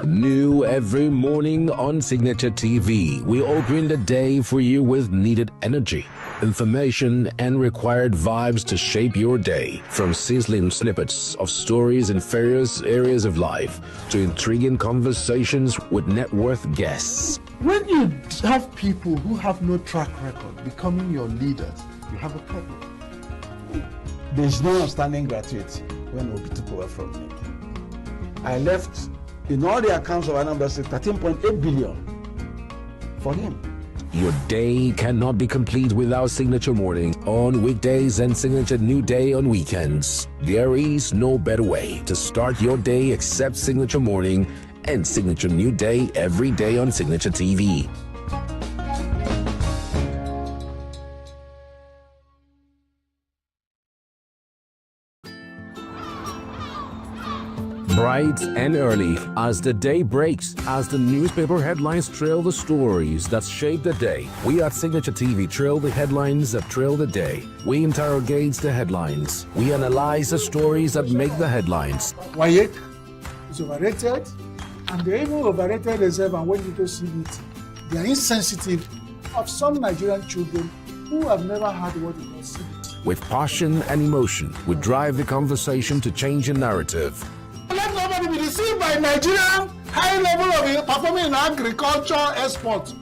New every morning on Signature TV, we open the day for you with needed energy, information, and required vibes to shape your day. From sizzling snippets of stories in various areas of life to intriguing conversations with net worth guests. When you have people who have no track record becoming your leaders, you have a problem. There's no outstanding gratuity when Obi took over from me. I left, in all the accounts of Anambra State, 13.8 billion for him. Your day cannot be complete without Signature Morning on weekdays and Signature New Day on weekends. There is no better way to start your day except Signature Morning and Signature New Day every day on Signature TV. Bright and early as the day breaks, as the newspaper headlines trail the stories that shape the day, we at Signature TV trail the headlines that trail the day. We interrogate the headlines. We analyze the stories that make the headlines. WAEC is overrated, and they even overrated reserve and went into CBT. They are insensitive of some Nigerian children who have never had what they call CBT. With passion and emotion, we drive the conversation to change a narrative. Let nobody be deceived by Nigerian high level of performing in agriculture export.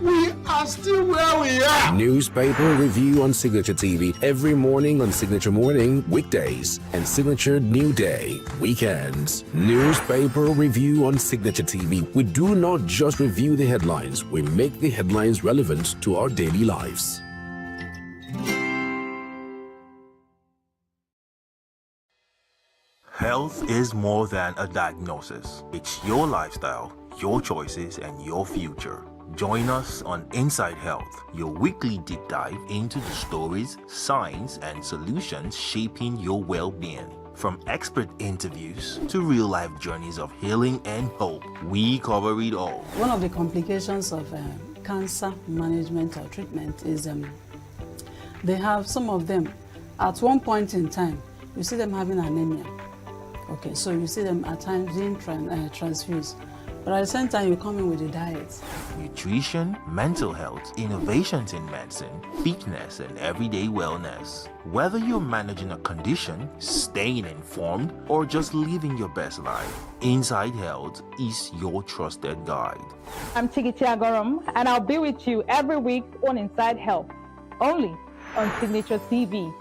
We are still where we are. Newspaper review on Signature TV every morning on Signature Morning, weekdays, and Signature New Day, weekends. Newspaper review on Signature TV. We do not just review the headlines, we make the headlines relevant to our daily lives. Health is more than a diagnosis. It's your lifestyle, your choices, and your future. Join us on Inside Health, your weekly deep dive into the stories, science, and solutions shaping your well-being. From expert interviews to real-life journeys of healing and hope, we cover it all. One of the complications of cancer management or treatment is they have some of them, at one point in time, you see them having anemia. Okay, so you see them at times being transfused. But at the same time, you come in with a diet. Nutrition, mental health, innovations in medicine, fitness, and everyday wellness. Whether you're managing a condition, staying informed, or just living your best life, Inside Health is your trusted guide. I'm Tigiti Agorum, and I'll be with you every week on Inside Health, only on Signature TV.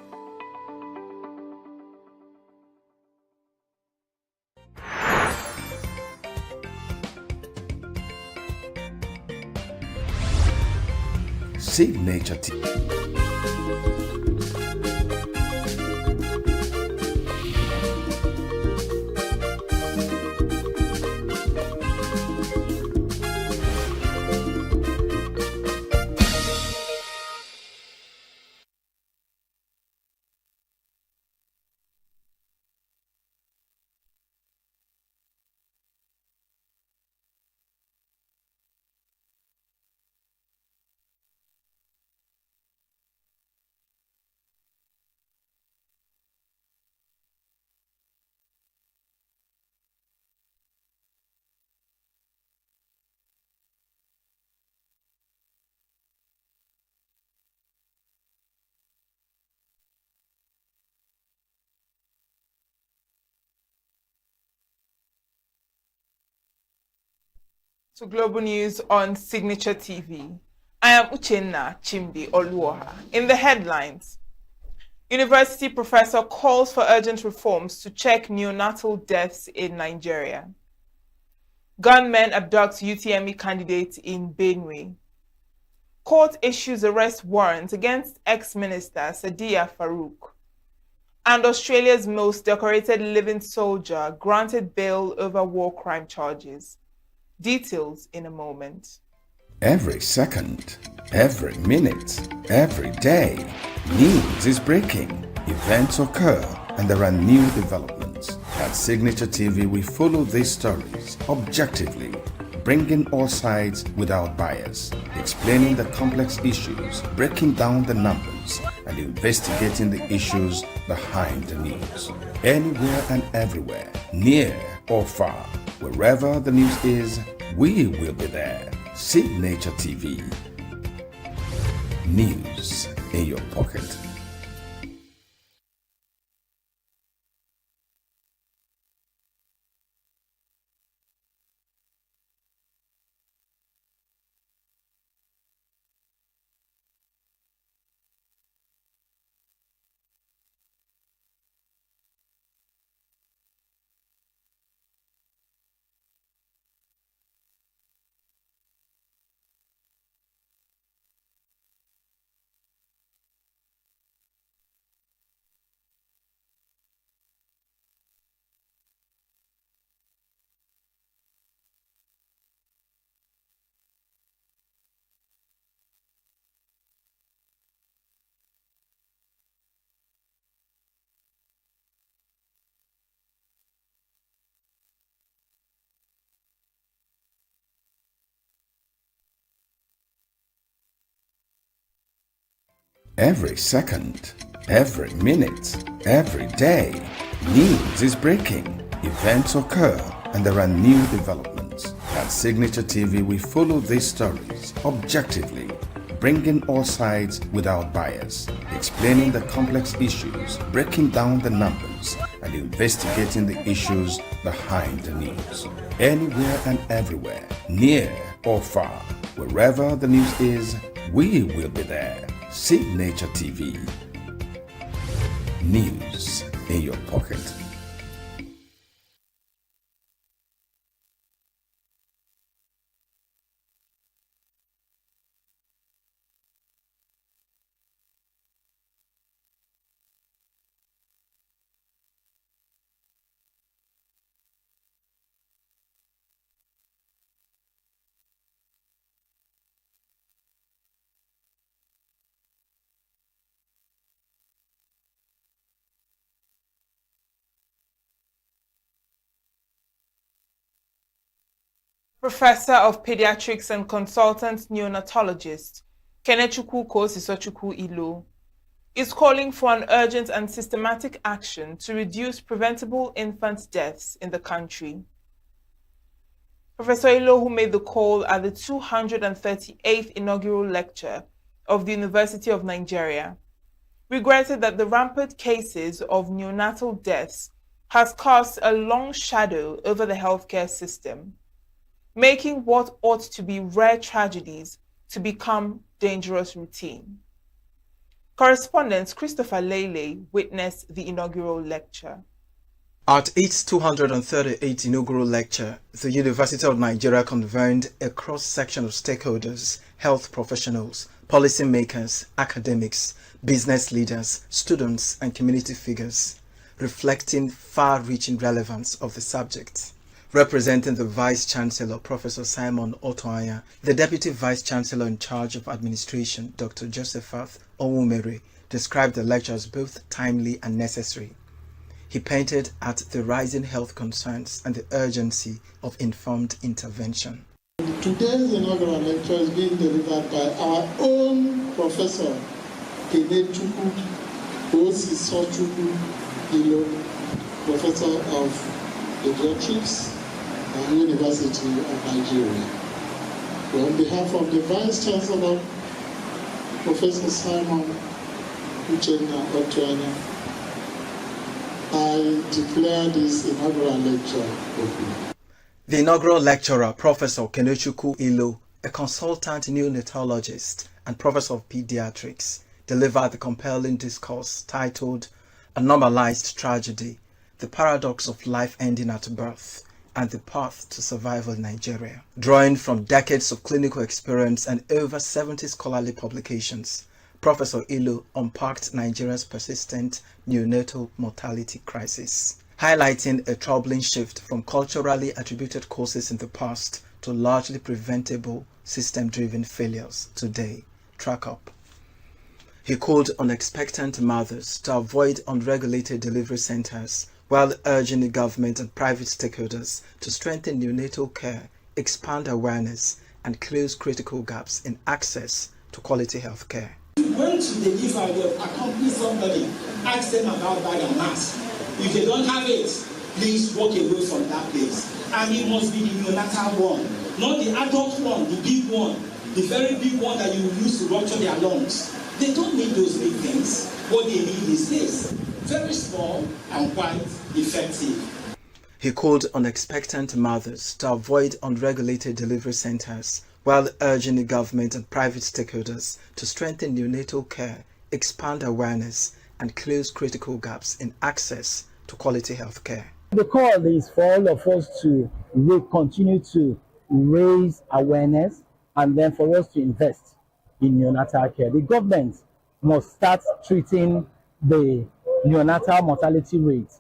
Signature TV. To Global News on Signature TV. I am Uchenna Chimbi Oluoha. In the headlines, University professor calls for urgent reforms to check neonatal deaths in Nigeria. Gunmen abduct UTME candidate in Benue. Court issues arrest warrant against ex-minister Sadiya Farouk. And Australia's most decorated living soldier granted bail over war crime charges. Details in a moment. Every second, every minute, every day, news is breaking, events occur, and there are new developments. At Signature TV, we follow these stories objectively, bringing all sides without bias, explaining the complex issues, breaking down the numbers, and investigating the issues behind the news. Anywhere and everywhere, near or far, wherever the news is, we will be there. Signature TV. News in your pocket. Every second, every minute, every day, news is breaking, events occur, and there are new developments. At Signature TV, we follow these stories objectively, bringing all sides without bias, explaining the complex issues, breaking down the numbers, and investigating the issues behind the news. Anywhere and everywhere, near or far, wherever the news is, We will be there. Signature TV. News in your pocket. Professor of Pediatrics and Consultant Neonatologist Kenechukwu Kosisochukwu Ilo is calling for an urgent and systematic action to reduce preventable infant deaths in the country. Professor Ilo, who made the call at the 238th inaugural lecture of the University of Nigeria, regretted that the rampant cases of neonatal deaths has cast a long shadow over the healthcare system, making what ought to be rare tragedies to become dangerous routine. Correspondent Christopher Lele witnessed the inaugural lecture. At its 238th inaugural lecture, the University of Nigeria convened a cross-section of stakeholders, health professionals, policymakers, academics, business leaders, students, and community figures, reflecting far-reaching relevance of the subject. Representing the Vice-Chancellor, Professor Simon Otoanya, the Deputy Vice-Chancellor in charge of administration, Dr. Josephat Onwumere, described the lecture as both timely and necessary. He painted at the rising health concerns and the urgency of informed intervention. Today's inaugural lecture is being delivered by our own Professor Kenechukwu Kosisochukwu Ilo, Professor of Pediatrics and University of Nigeria. On behalf of the Vice Chancellor, Professor Simon Uchenna Otuanya, I declare this inaugural lecture open. The inaugural lecturer, Professor Kenechukwu Ilo, a consultant neonatologist and professor of pediatrics, delivered the compelling discourse titled A Normalized Tragedy, the Paradox of Life Ending at Birth, and the Path to Survival in Nigeria. Drawing from decades of clinical experience and over 70 scholarly publications, Professor Ilo unpacked Nigeria's persistent neonatal mortality crisis, highlighting a troubling shift from culturally attributed causes in the past to largely preventable system-driven failures today. Track up. He called on expectant mothers to avoid unregulated delivery centers while urging the government and private stakeholders to strengthen neonatal care, expand awareness, and close critical gaps in access to quality health care. When to deliver, they accompany somebody, ask them about bag and mask. If they don't have it, please walk away from that place. And it must be the neonatal one, not the adult one, the big one, the very big one that you use to rupture their lungs. They don't need those big things. What they need is this, very small and quite effective. He called on expectant mothers to avoid unregulated delivery centers while urging the government and private stakeholders to strengthen neonatal care, expand awareness, and close critical gaps in access to quality health care. The call is for all of us to continue to raise awareness and then for us to invest in neonatal care. The government must start treating the neonatal mortality rate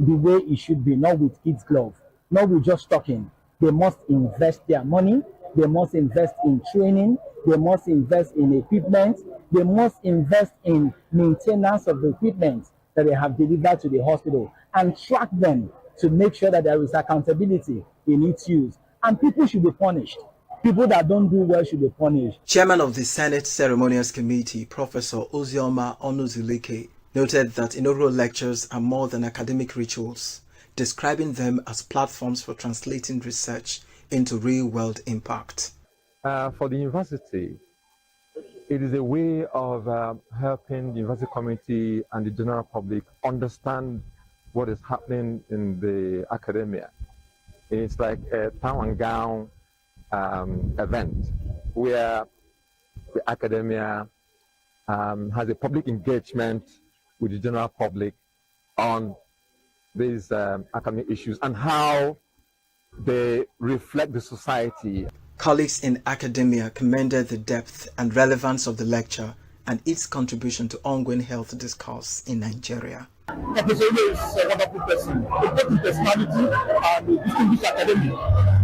the way it should be, not with kids' glove, not with just talking. They must invest their money, they must invest in training, they must invest in equipment, they must invest in maintenance of the equipment that they have delivered to the hospital and track them to make sure that there is accountability in its use. And people should be punished. People that don't do well should be punished. Chairman of the Senate Ceremonials Committee, Professor Ozioma Onuzulike, noted that inaugural lectures are more than academic rituals, describing them as platforms for translating research into real-world impact. For the university, it is a way of helping the university community and the general public understand what is happening in the academia. It's like a town and gown event where the academia has a public engagement with the general public on these academic issues and how they reflect the society. Colleagues in academia commended the depth and relevance of the lecture and its contribution to ongoing health discourse in Nigeria. Professor Ilo is a wonderful person, a great personality and a distinguished academic.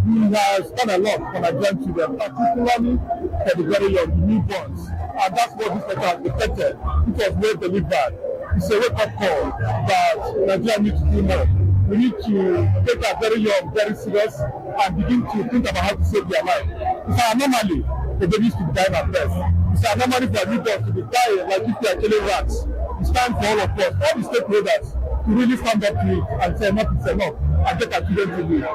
He has done a lot for Nigerian children, particularly for the very young, the newborns. And that's what this lecture has reflected. It was well delivered. It's a wake-up call that Nigeria needs to do more. We need to take our very young very serious and begin to think about how to save their life. It's an anomaly for babies to be dying at birth. It's an anomaly for newborns to be dying like if they are killing rats. It's time for all of us, all the stakeholders, to really stand up to it and say enough is enough and get our children to live.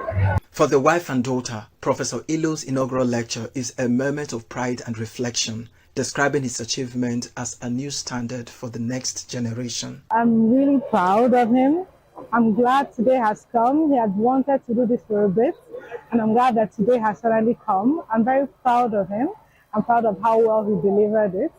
For the wife and daughter, Professor Ilo's inaugural lecture is a moment of pride and reflection, describing his achievement as a new standard for the next generation. I'm really proud of him. I'm glad today has come. He had wanted to do this for a bit, and I'm glad that today has finally come. I'm very proud of him. I'm proud of how well he delivered it.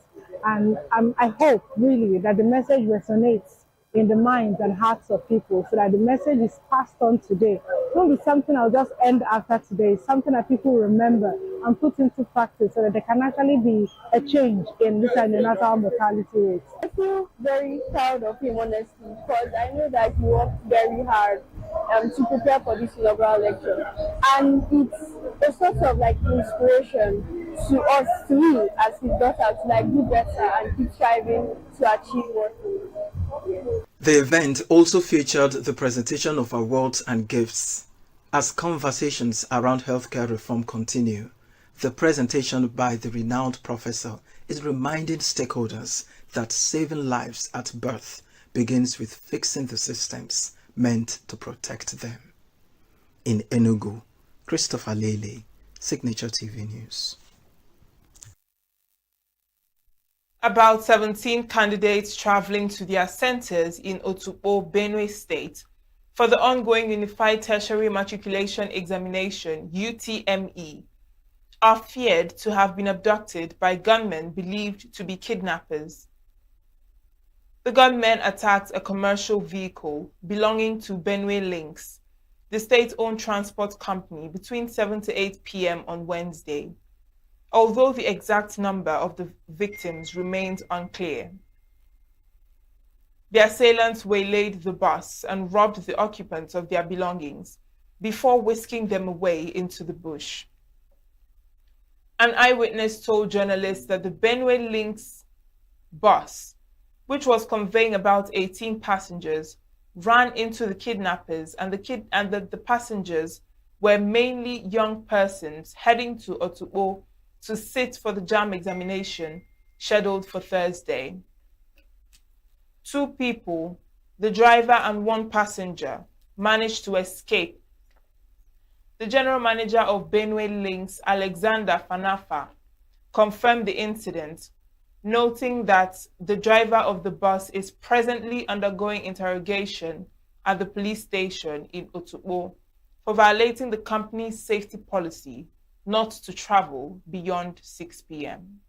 And I hope really that the message resonates in the minds and hearts of people so that the message is passed on today. It won't be something I'll just end after today. It's something that people remember and put into practice so that there can actually be a change in this neonatal mortality rates. I feel very proud of him, honestly, because I know that he worked very hard to prepare for this inaugural lecture. And it's a sort of like inspiration to us, to me, as his daughter, to like do better and keep striving to achieve what we want. The event also featured the presentation of awards and gifts. As conversations around healthcare reform continue, the presentation by the renowned professor is reminding stakeholders that saving lives at birth begins with fixing the systems meant to protect them. In ENUGU, Christopher Lele, Signature TV News. About 17 candidates traveling to their centers in Otukpo, Benue State for the ongoing Unified Tertiary Matriculation Examination, UTME, are feared to have been abducted by gunmen believed to be kidnappers. The gunmen attacked a commercial vehicle belonging to Benue Links, the state-owned transport company, between 7 to 8 p.m. on Wednesday, although the exact number of the victims remains unclear. The assailants waylaid the bus and robbed the occupants of their belongings before whisking them away into the bush. An eyewitness told journalists that the Benue Links bus, which was conveying about 18 passengers, ran into the kidnappers, and the passengers were mainly young persons heading to Otukpo to sit for the JAMB examination scheduled for Thursday. 2 people, the driver and 1 passenger, managed to escape. The general manager of Benue Links, Alexander Fanafa, confirmed the incident, noting that the driver of the bus is presently undergoing interrogation at the police station in Otukpo for violating the company's safety policy not to travel beyond 6 p.m.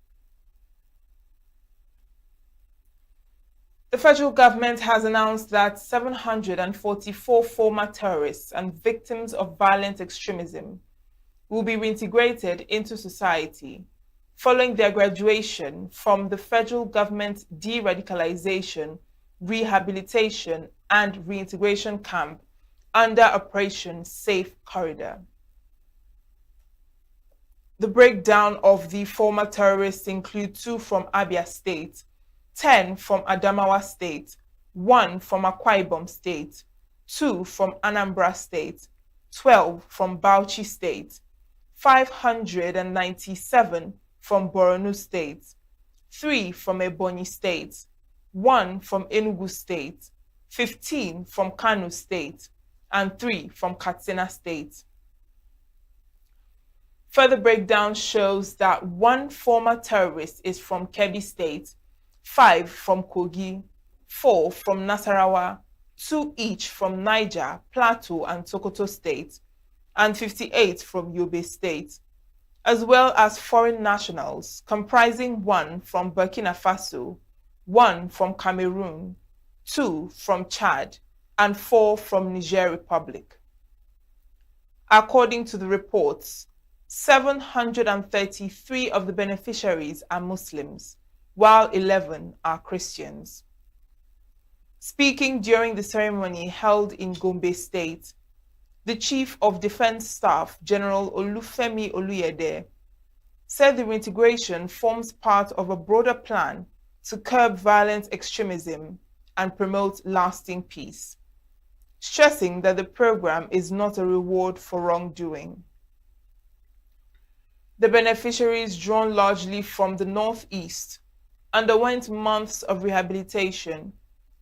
The federal government has announced that 744 former terrorists and victims of violent extremism will be reintegrated into society following their graduation from the federal government's de-radicalization, rehabilitation, and reintegration camp under Operation Safe Corridor. The breakdown of the former terrorists include 2 from Abia State, 10 from Adamawa State, 1 from Akwa Ibom State, 2 from Anambra State, 12 from Bauchi State, 597 from Borno State, 3 from Ebonyi State, 1 from Enugu State, 15 from Kano State, and 3 from Katsina State. Further breakdown shows that 1 former terrorist is from Kebbi State, 5 from Kogi, 4 from Nasarawa, 2 each from Niger, Plateau, and Sokoto State, and 58 from Yobe State. as well as foreign nationals, comprising 1 from Burkina Faso, 1 from Cameroon, 2 from Chad, and 4 from Niger Republic. According to the reports, 733 of the beneficiaries are Muslims, while 11 are Christians. Speaking during the ceremony held in Gombe State, the Chief of Defense Staff, General Olufemi Oluyede, said the reintegration forms part of a broader plan to curb violent extremism and promote lasting peace, stressing that the program is not a reward for wrongdoing. The beneficiaries, drawn largely from the Northeast, underwent months of rehabilitation,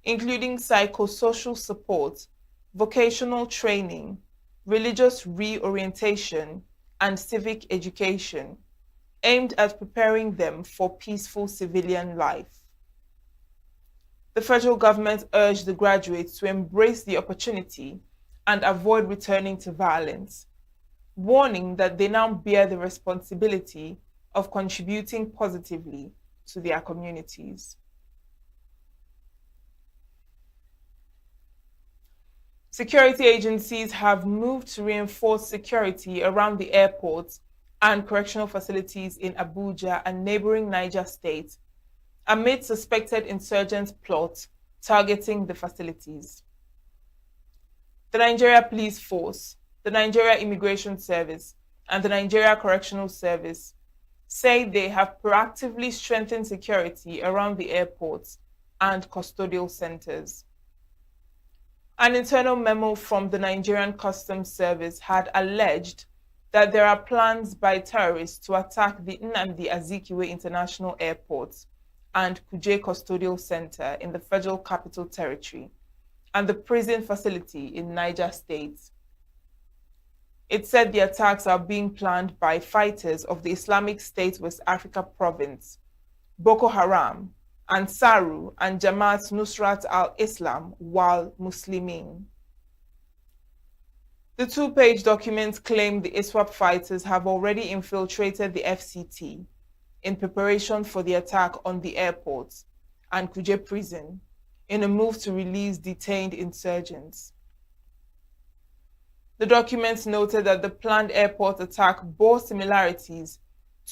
including psychosocial support, vocational training, religious reorientation, and civic education, aimed at preparing them for peaceful civilian life. The federal government urged the graduates to embrace the opportunity and avoid returning to violence, warning that they now bear the responsibility of contributing positively to their communities. Security agencies have moved to reinforce security around the airports and correctional facilities in Abuja and neighboring Niger State amid suspected insurgent plots targeting the facilities. The Nigeria Police Force, the Nigeria Immigration Service, and the Nigeria Correctional Service say they have proactively strengthened security around the airports and custodial centers. An internal memo from the Nigerian Customs Service had alleged that there are plans by terrorists to attack the Nnamdi Azikiwe International Airport and Kuje Custodial Center in the Federal Capital Territory and the prison facility in Niger State. It said the attacks are being planned by fighters of the Islamic State West Africa Province, Boko Haram, Ansaru, and Jamaat Nusrat al-Islam wal Muslimin. The two-page document claimed the ISWAP fighters have already infiltrated the FCT in preparation for the attack on the airport and Kuje prison in a move to release detained insurgents. The document noted that the planned airport attack bore similarities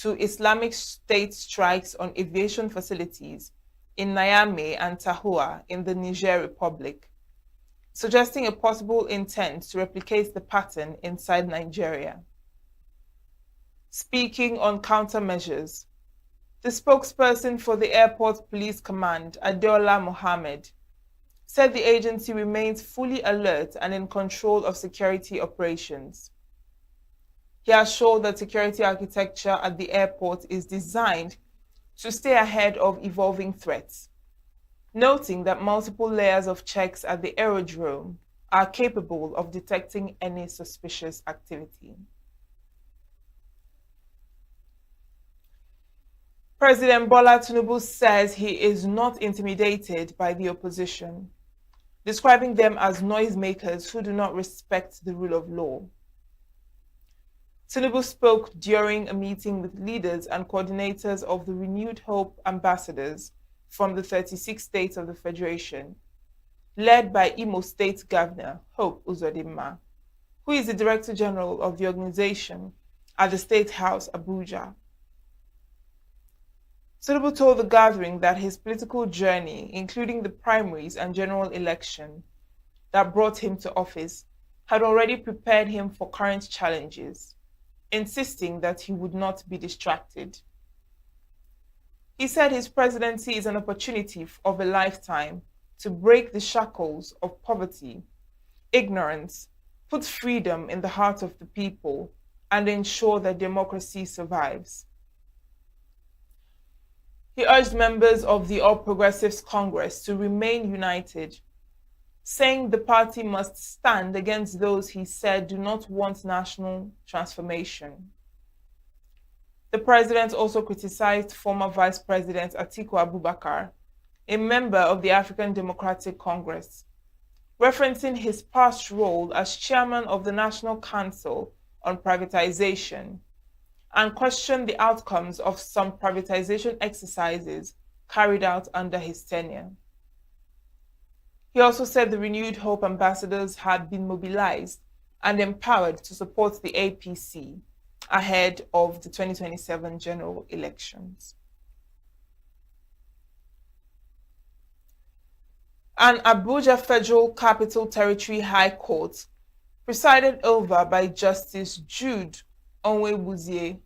to Islamic State strikes on aviation facilities in Niamey and Tahua in the Niger Republic, suggesting a possible intent to replicate the pattern inside Nigeria. Speaking on countermeasures, the spokesperson for the Airport Police Command, Adeola Mohammed, said the agency remains fully alert and in control of security operations. He assured that security architecture at the airport is designed to stay ahead of evolving threats, noting that multiple layers of checks at the aerodrome are capable of detecting any suspicious activity. President Bola Tinubu says he is not intimidated by the opposition, describing them as noisemakers who do not respect the rule of law. Tinubu spoke during a meeting with leaders and coordinators of the Renewed Hope ambassadors from the 36 states of the Federation, led by Imo State Governor Hope Uzodinma, who is the Director General of the organization at the State House, Abuja. Tinubu told the gathering that his political journey, including the primaries and general election that brought him to office, had already prepared him for current challenges, insisting that he would not be distracted. He said his presidency is an opportunity of a lifetime to break the shackles of poverty, ignorance, put freedom in the heart of the people, and ensure that democracy survives. He urged members of the All Progressives Congress to remain united, saying the party must stand against those he said do not want national transformation. The president also criticized former Vice President Atiku Abubakar, a member of the African Democratic Congress, referencing his past role as chairman of the National Council on Privatization, and questioned the outcomes of some privatization exercises carried out under his tenure. He also said the renewed hope ambassadors had been mobilized and empowered to support the APC ahead of the 2027 general elections. An Abuja Federal Capital Territory High Court, presided over by Justice Jude Onwebuzie,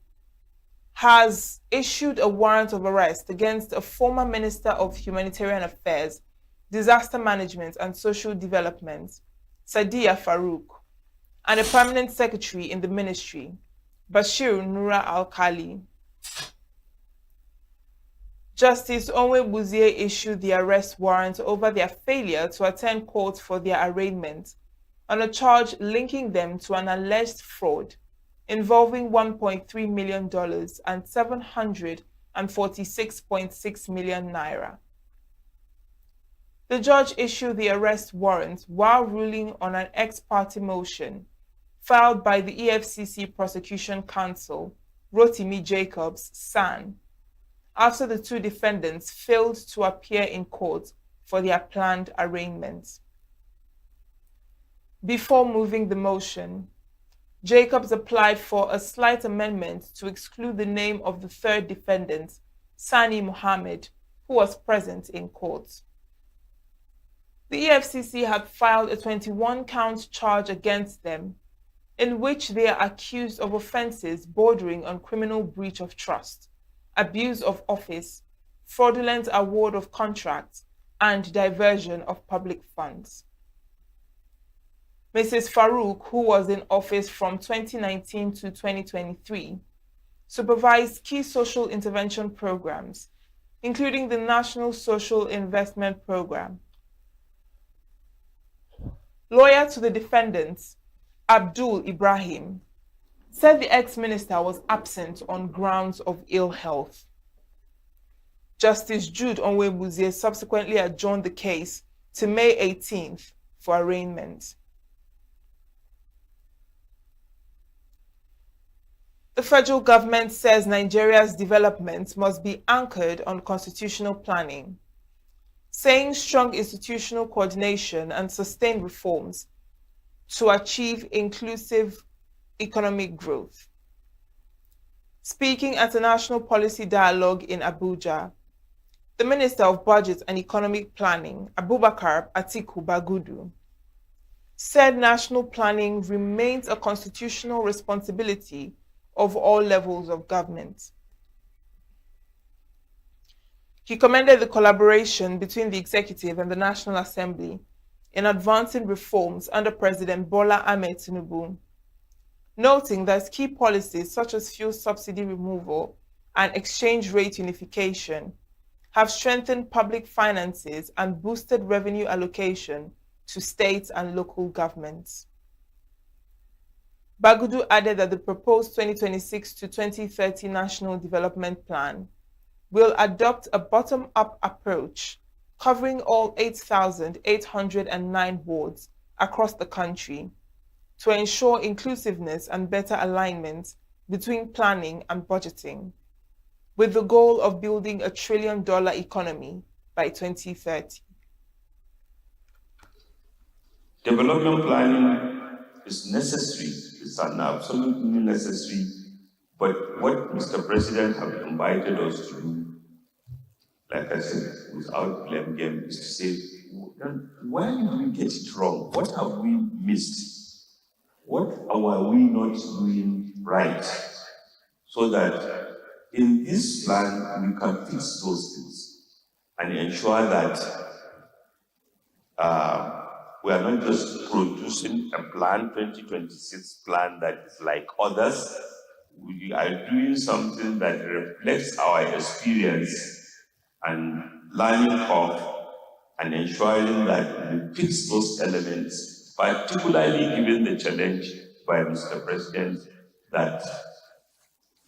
has issued a warrant of arrest against a former Minister of Humanitarian Affairs, Disaster Management and Social Development, Sadiya Farouk, and a permanent secretary in the ministry, Bashir Nura Al-Khali. Justice Onwebuzie issued the arrest warrant over their failure to attend court for their arraignment on a charge linking them to an alleged fraud involving $1.3 million and 746.6 million naira. The judge issued the arrest warrant while ruling on an ex parte motion filed by the EFCC Prosecution Counsel, Rotimi Jacobs, SAN, after the two defendants failed to appear in court for their planned arraignment. Before moving the motion, Jacobs applied for a slight amendment to exclude the name of the third defendant, Sani Mohammed, who was present in court. The EFCC had filed a 21-count charge against them, in which they are accused of offenses bordering on criminal breach of trust, abuse of office, fraudulent award of contracts, and diversion of public funds. Mrs. Farouk, who was in office from 2019 to 2023, supervised key social intervention programs, including the National Social Investment Program. Lawyer to the defendants, Abdul Ibrahim, said the ex-minister was absent on grounds of ill health. Justice Jude Onwebuzie subsequently adjourned the case to May 18th for arraignment. The federal government says Nigeria's development must be anchored on constitutional planning, saying strong institutional coordination and sustained reforms to achieve inclusive economic growth. Speaking at a national policy dialogue in Abuja, the Minister of Budget and Economic Planning, Abubakar Atiku Bagudu, said national planning remains a constitutional responsibility of all levels of government. He commended the collaboration between the executive and the National Assembly in advancing reforms under President Bola Ahmed Tinubu, noting that key policies such as fuel subsidy removal and exchange rate unification have strengthened public finances and boosted revenue allocation to state and local governments. Bagudu added that the proposed 2026 to 2030 National Development Plan will adopt a bottom-up approach covering all 8,809 wards across the country to ensure inclusiveness and better alignment between planning and budgeting, with the goal of building $1 trillion economy by 2030. Development planning is necessary. It's an absolutely necessary. But what Mr. President has invited us to do, like I said, without blame game, is to say, why did we get it wrong? What have we missed? What are we not doing right? So that in this plan, we can fix those things and ensure that we are not just producing a plan, 2026 plan that is like others. We are doing something that reflects our experience and learning curve and ensuring that we fix those elements, particularly given the challenge by Mr. President that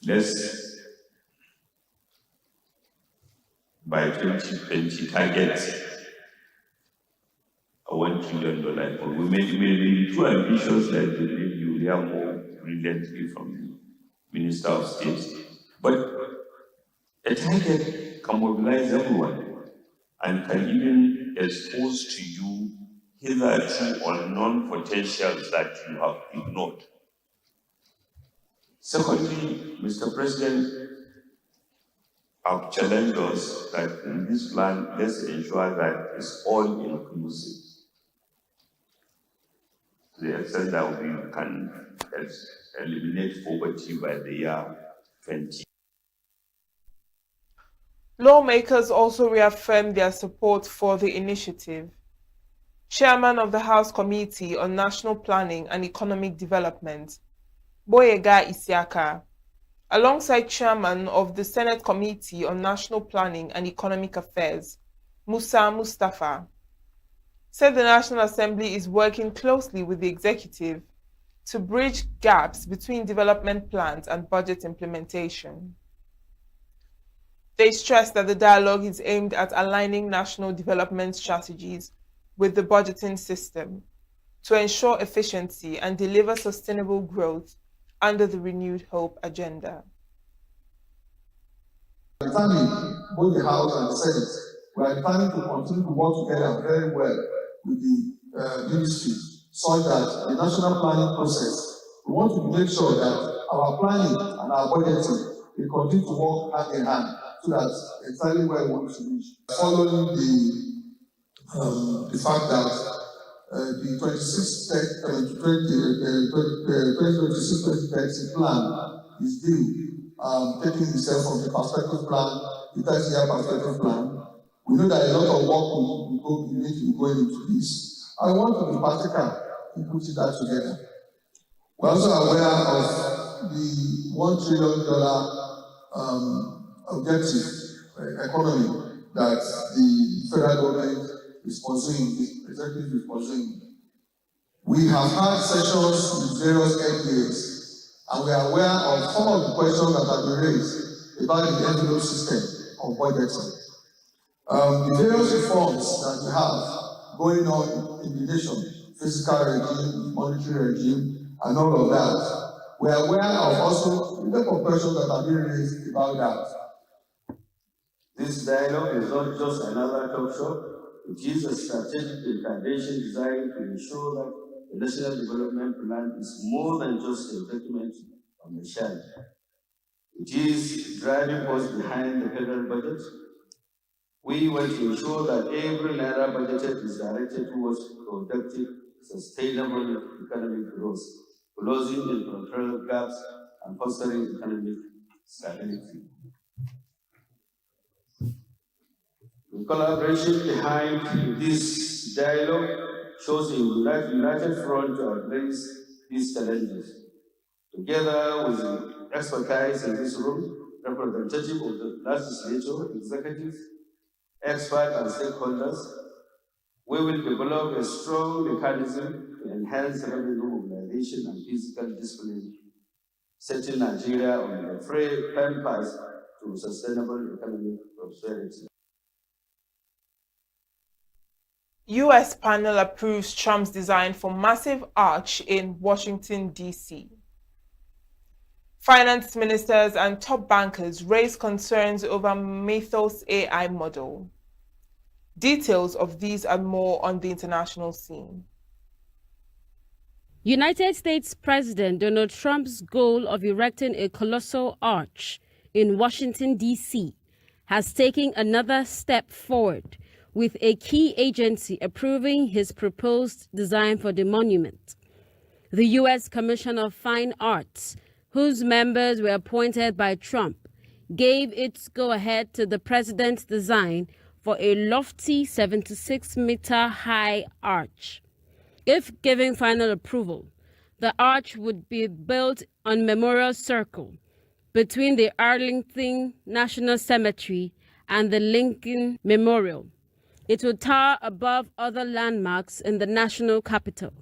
let's, by 2020, target a $1 trillion. We may be too ambitious, like maybe you hear more brilliantly from you. Minister of State. But a target can mobilize everyone and can even expose to you hitherto unknown potentials that you have ignored. Secondly, Mr. President, I've challenged us that in this plan, let's ensure that it's all inclusive. To the extent that we can eliminate poverty by the year 20. Lawmakers also reaffirmed their support for the initiative. Chairman of the House Committee on National Planning and Economic Development, Boyega Isiaka, alongside Chairman of the Senate Committee on National Planning and Economic Affairs, Musa Mustafa, said the National Assembly is working closely with the executive to bridge gaps between development plans and budget implementation. They stressed that the dialogue is aimed at aligning national development strategies with the budgeting system to ensure efficiency and deliver sustainable growth under the Renewed Hope agenda. Determined, both the House and the Senate, we are determined to continue to work together very well with the ministry, so that the national planning process, we want to make sure that our planning and our budgeting will continue to work hand in hand, so that exactly where we want to reach. Following the fact that the 2026-2030 plan is due, taking itself from the perspective plan, the 30-year perspective plan. We know that a lot of work will need to be going into this. I want to be practical in putting that together. We're also aware of the $1 trillion objective economy that the federal government is pursuing, the executive is pursuing. We have had sessions with various NDAs, and we are aware of some of the questions that have been raised about the envelope system of budgeting. The various reforms that we have going on in the nation, fiscal regime, monetary regime, and all of that, we are aware of also the type of questions that have been raised about that. This dialogue is not just another talk show, it is a strategic intervention designed to ensure that the National Development Plan is more than just a document on the shelf. It is driving force behind the federal budget. We want to ensure that every naira budgeted is directed towards productive, sustainable economic growth, closing infrastructural gaps, and fostering economic stability. The collaboration behind this dialogue shows a united front to address these challenges. Together with the expertise in this room, representative of the legislature, executives, experts, and stakeholders, we will develop a strong mechanism to enhance revenue mobilization and fiscal discipline, setting Nigeria on a firm path to sustainable economic prosperity. US panel approves Trump's design for massive arch in Washington, D.C. Finance ministers and top bankers raise concerns over Mythos AI model. Details of these and more on the international scene. United States President Donald Trump's goal of erecting a colossal arch in Washington, D.C. has taken another step forward, with a key agency approving his proposed design for the monument. The U.S. Commission of Fine Arts, whose members were appointed by Trump, gave its go-ahead to the president's design for a lofty 76-meter-high arch. If given final approval, the arch would be built on Memorial Circle between the Arlington National Cemetery and the Lincoln Memorial. It would tower above other landmarks in the national capital.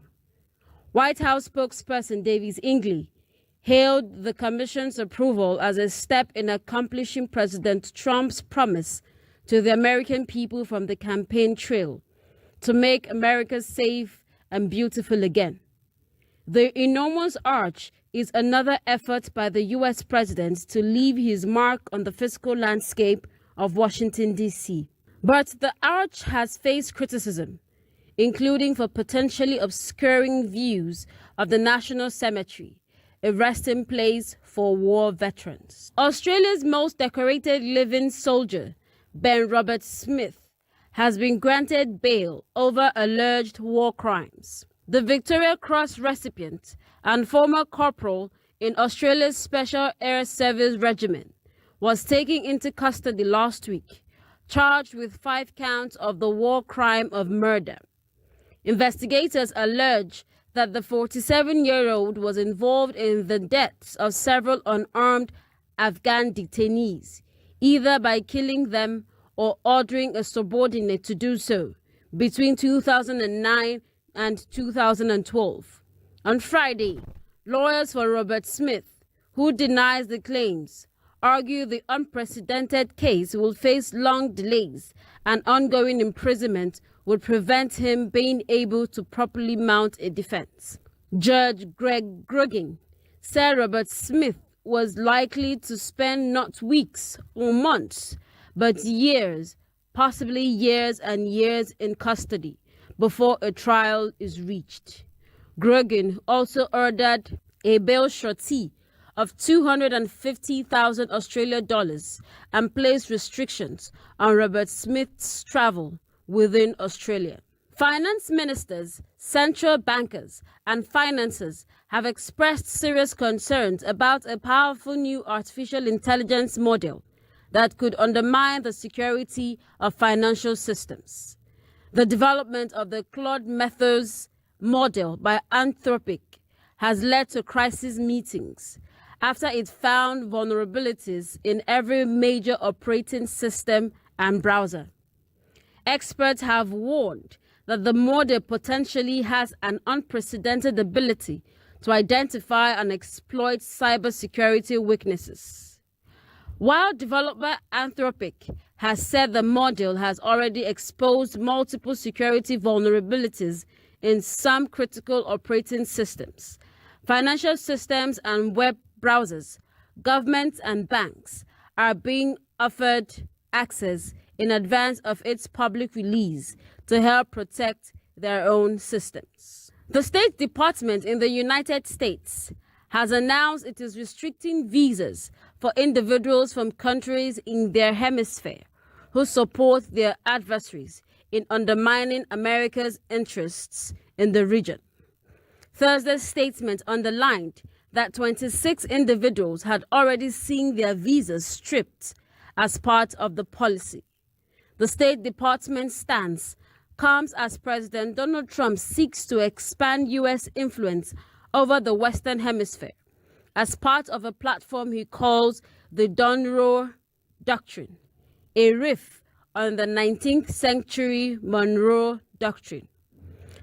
White House spokesperson Davis Ingley hailed the commission's approval as a step in accomplishing President Trump's promise to the American people from the campaign trail to make America safe and beautiful again. The enormous arch is another effort by the U.S. president to leave his mark on the fiscal landscape of Washington, D.C. But the arch has faced criticism, including for potentially obscuring views of the National Cemetery, a resting place for war veterans. Australia's most decorated living soldier, Ben Robert Smith, has been granted bail over alleged war crimes. The Victoria Cross recipient and former corporal in Australia's Special Air Service Regiment was taken into custody last week, charged with 5 counts of the war crime of murder. Investigators allege that the 47-year-old was involved in the deaths of several unarmed Afghan detainees, either by killing them or ordering a subordinate to do so, between 2009 and 2012. On Friday, lawyers for Robert Smith, who denies the claims, argue the unprecedented case will face long delays and ongoing imprisonment would prevent him being able to properly mount a defense. Judge Greg Grogan said Robert Smith was likely to spend not weeks or months, but years, possibly years and years in custody before a trial is reached. Grogan also ordered a bail surety of 250,000 Australian dollars and placed restrictions on Robert Smith's travel within Australia. Finance ministers, central bankers, and financiers have expressed serious concerns about a powerful new artificial intelligence model that could undermine the security of financial systems. The development of the Claude Methods model by Anthropic has led to crisis meetings after it found vulnerabilities in every major operating system and browser. Experts have warned that the model potentially has an unprecedented ability to identify and exploit cybersecurity weaknesses. While developer Anthropic has said the model has already exposed multiple security vulnerabilities in some critical operating systems, financial systems and web browsers, governments and banks are being offered access in advance of its public release to help protect their own systems. The State Department in the United States has announced it is restricting visas for individuals from countries in their hemisphere who support their adversaries in undermining America's interests in the region. Thursday's statement underlined that 26 individuals had already seen their visas stripped as part of the policy. The State Department's stance comes as President Donald Trump seeks to expand U.S. influence over the Western Hemisphere as part of a platform he calls the Monroe Doctrine, a riff on the 19th century Monroe Doctrine.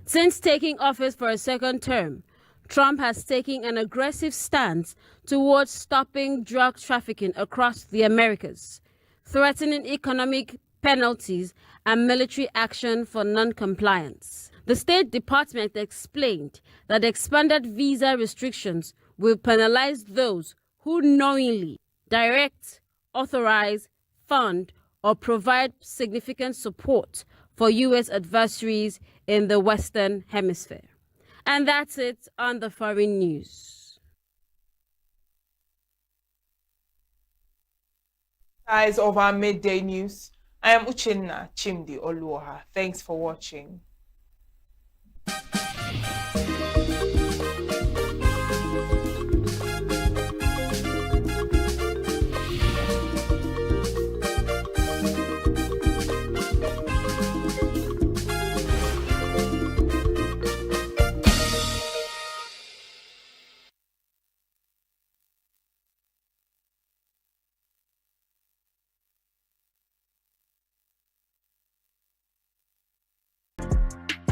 Since taking office for a second term, Trump has taken an aggressive stance towards stopping drug trafficking across the Americas, threatening economic penalties and military action for non-compliance. The State Department explained that expanded visa restrictions will penalize those who knowingly direct, authorize, fund, or provide significant support for U.S. adversaries in the Western Hemisphere. And that's it on the foreign news. Guys, of our midday news, I am Uchenna Chimdi Oluoha. Thanks for watching.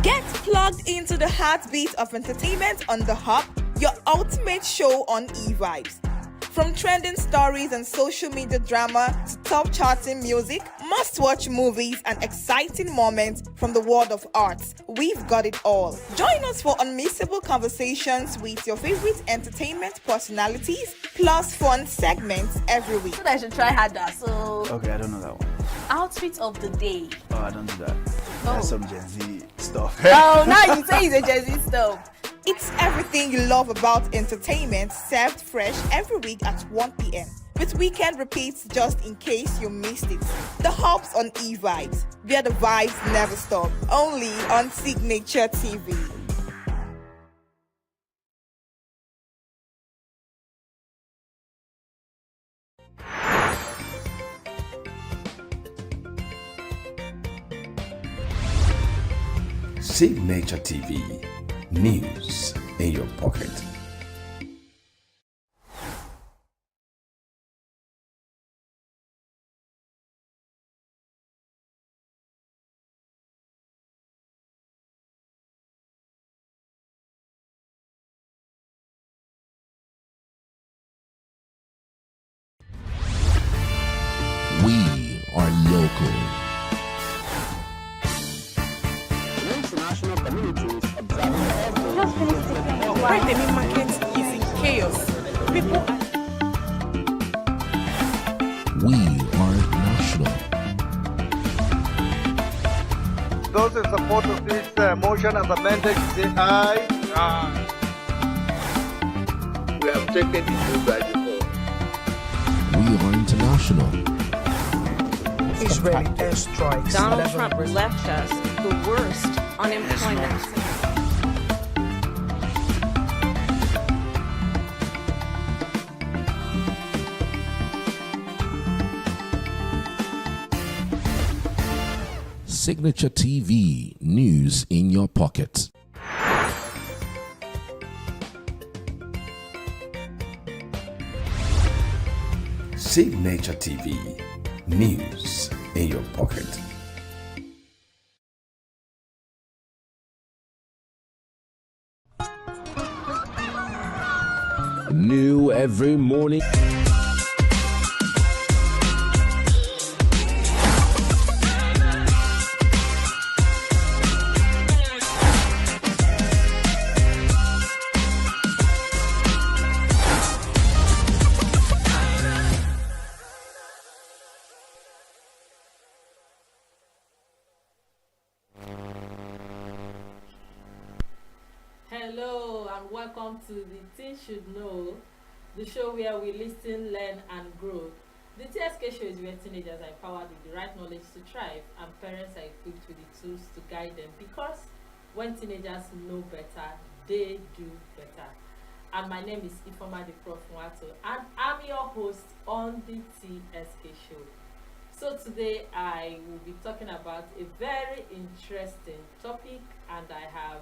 Get plugged into the heartbeat of entertainment on The Hub, your ultimate show on e-vibes. From trending stories and social media drama to top charting music, must-watch movies and exciting moments from the world of arts, we've got it all. Join us for unmissable conversations with your favorite entertainment personalities, plus fun segments every week. So I should try harder. So Okay, I don't know that one. outfit of the day. Oh, I don't do that. That's some Gen Z stuff. Oh, now you say it's a Gen Z stuff. It's everything you love about entertainment, served fresh every week at 1 p.m. with weekend repeats just in case you missed it. The Hubs on E-Vibes, where the vibes never stop. Only on Signature TV. Signature TV, news in your pocket. We are local. International communities observing Why the main market is in chaos. People We are national. Those in support of this motion as amended say aye. Aye. We have taken the vote by default. We are international. Israeli airstrikes. Donald Trump left us the worst unemployment. Signature TV, news in your pocket. Signature TV, news in your pocket. New every morning. Hello and welcome to the Teen Should Know, the show where we listen, learn and grow. The TSK show is where teenagers are empowered with the right knowledge to thrive and parents are equipped with the tools to guide them, because when teenagers know better, they do better. And my name is Ifoma the Prof Mwato and I'm your host on the TSK show. So today I will be talking about a very interesting topic, and I have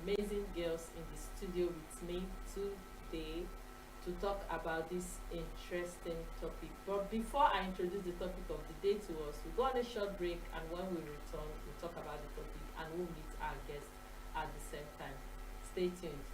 amazing girls in the studio with me today to talk about this interesting topic. But before I introduce the topic of the day to us, we'll go on a short break, and when we return, we'll talk about the topic and we'll meet our guests at the same time. Stay tuned.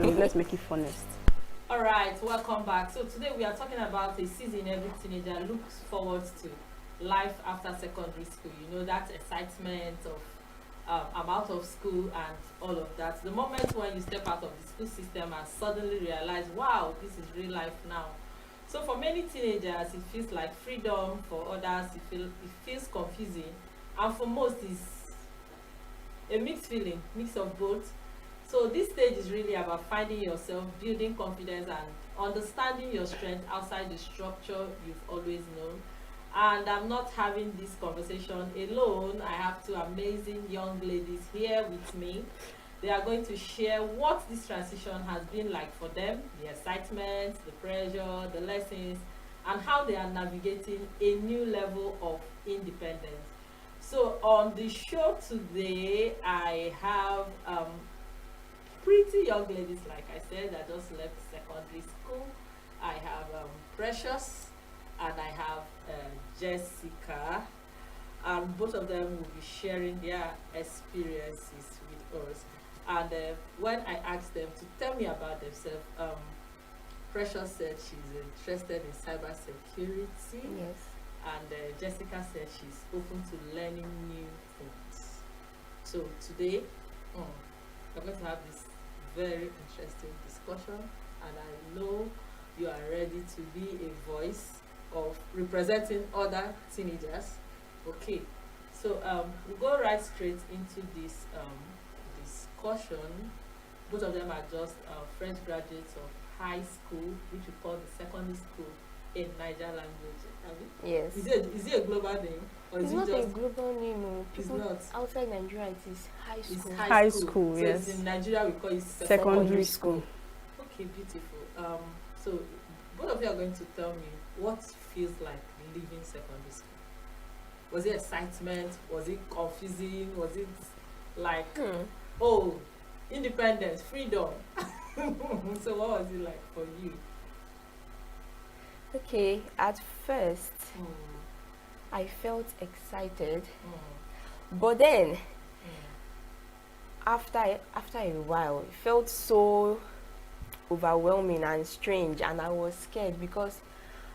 Let's make it honest. All right, welcome back. So today we are talking about a season every teenager looks forward to: life after secondary school. You know, that excitement of I'm out of school and all of that. The moment when you step out of the school system and suddenly realize, wow, this is real life now. So for many teenagers, it feels like freedom. For others, it feels confusing, and for most, it's a mixed feeling, mix of both. So this stage is really about finding yourself, building confidence and understanding your strength outside the structure you've always known. And I'm not having this conversation alone. I have two amazing young ladies here with me. They are going to share what this transition has been like for them, the excitement, the pressure, the lessons, and how they are navigating a new level of independence. So on the show today, I have pretty young ladies, like I said, that just left secondary school. I have Precious and I have Jessica, and both of them will be sharing their experiences with us. And when I asked them to tell me about themselves, Precious said she's interested in cybersecurity. Yes. And Jessica said she's open to learning new things. So today, we're going to have this very interesting discussion, and I know you are ready to be a voice of representing other teenagers. Okay, so we'll go right straight into this discussion. Both of them are just fresh graduates of high school, which we call the secondary school in Niger language. Yes. Is it a global name? Or It's is not it a just global name. It's People not. outside Nigeria, it is high school. It's High school, so yes. it's in Nigeria we call it Secondary school. Okay, beautiful. So both of you are going to tell me what feels like leaving secondary school. Was it excitement? Was it confusing? Was it like oh, independence, freedom? So what was it like for you? Okay, at first, I felt excited, but then after a while, it felt so overwhelming and strange, and I was scared because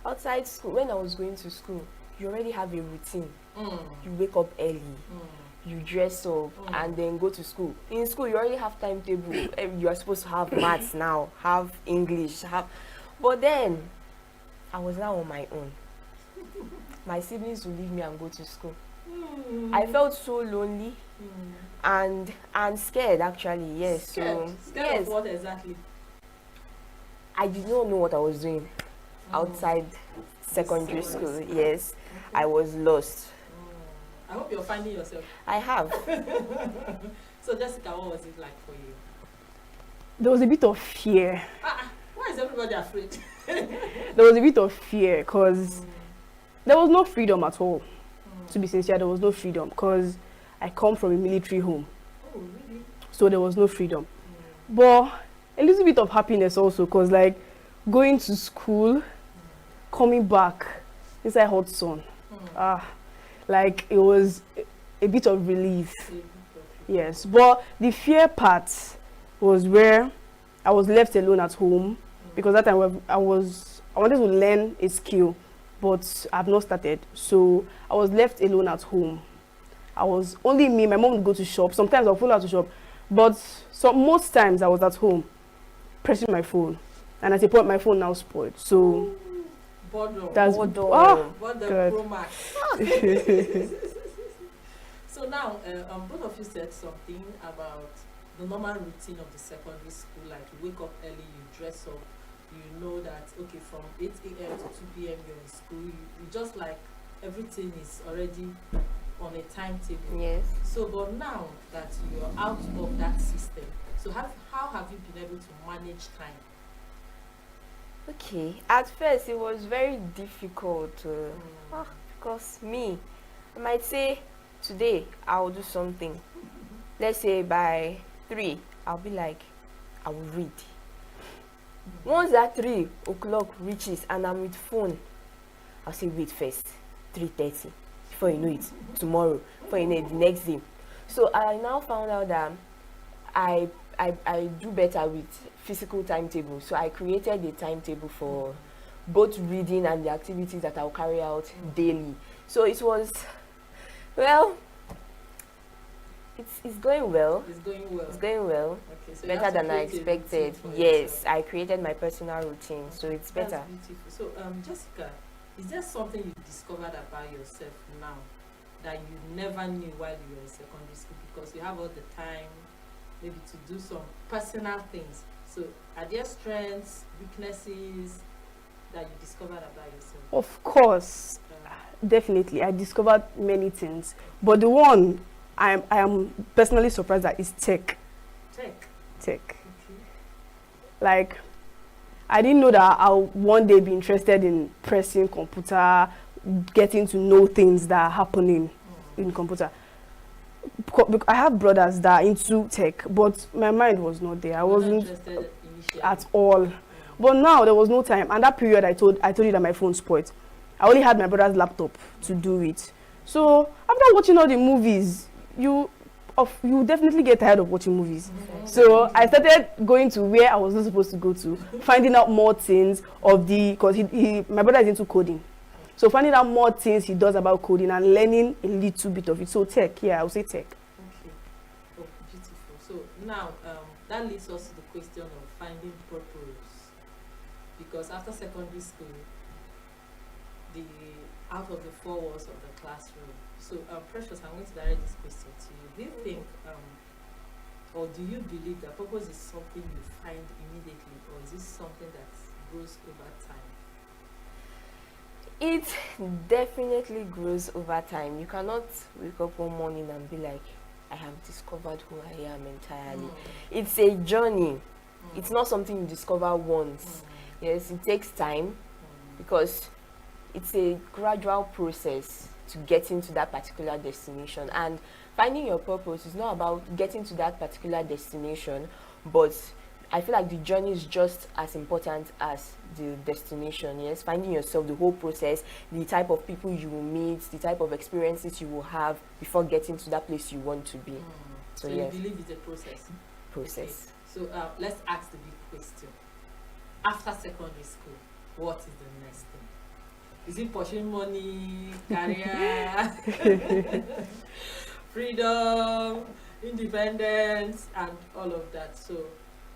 outside school, when I was going to school, you already have a routine. You wake up early, you dress up, and then go to school. In school, you already have timetable. You are supposed to have maths now, have English, but then I was now on my own. My siblings would leave me and go to school. I felt so lonely and scared, actually. Yes. Scared? So Scared yes. of what exactly? I did not know what I was doing outside secondary school. Yes, I was lost. I hope you're finding yourself. I have. So Jessica, what was it like for you? There was a bit of fear. Why is everybody afraid? There was a bit of fear because there was no freedom at all. To be sincere, there was no freedom because I come from a military home. Oh, really? So there was no freedom. But a little bit of happiness also because like going to school, coming back inside hot sun. Like it was a bit of relief. Yes, but the fear part was where I was left alone at home because that time I wanted to learn a skill, but I've not started. So I was left alone at home. I was only me. My mom would go to shop. Sometimes I'll follow her to shop, but most times I was at home pressing my phone, and at a point my phone now spoiled. So that's Pro Max. So now, both of you said something about the normal routine of the secondary school, like you wake up early, you dress up, you know that, okay, from 8 a.m. to 2 p.m. you're in school, you just like everything is already on a timetable. Yes. So, but now that you're out of that system, so how have you been able to manage time? Okay, at first it was very difficult because I might say today I'll do something. Let's say by 3, I'll be like, I will read. Once that 3 o'clock reaches and I'm with phone, I'll say wait first, 3:30. Before you know it, tomorrow. Before you know it, the next day. So I now found out that I do better with physical timetable. So I created a timetable for both reading and the activities that I'll carry out daily. So it was, well, it's going well. It's going well. It's going well. Okay, so better than I expected. Yes, I created my personal routine, so it's better. That's beautiful. So Jessica, is there something you discovered about yourself now that you never knew while you were in secondary school? Because you have all the time maybe to do some personal things. So are there strengths, weaknesses that you discovered about yourself? Of course, definitely. I discovered many things, but the one I am personally surprised at is tech. tech. Like, I didn't know that I'll one day be interested in pressing computer, getting to know things that are happening in computer. I have brothers that are into tech, but my mind was not there. I wasn't at all. But now there was no time, and that period I told you that my phone spoiled. I only had my brother's laptop to do it. So after watching all the movies, you definitely get tired of watching movies. So I started going to where I was not supposed to go to, finding out more things of because my brother is into coding. So finding out more things he does about coding and learning a little bit of it. So tech, yeah, I would say tech. Okay. Oh, beautiful. So now that leads us to the question of finding purpose. Because after secondary school, out of the 4 walls of the classroom. So Precious, I'm going to direct this question to you. Do you think or do you believe that purpose is something you find immediately, or is this something that grows over time? It definitely grows over time. You cannot wake up one morning and be like, I have discovered who I am entirely. It's a journey. It's not something you discover once. Yes, it takes time because it's a gradual process to get into that particular destination. And finding your purpose is not about getting to that particular destination, but I feel like the journey is just as important as the destination. Yes, finding yourself, the whole process, the type of people you will meet, the type of experiences you will have before getting to that place you want to be. So yes. You believe it's a process? Process. Okay. So let's ask the big question. After secondary school, what is the next thing? Is it pursuing money, career, freedom, independence, and all of that? So,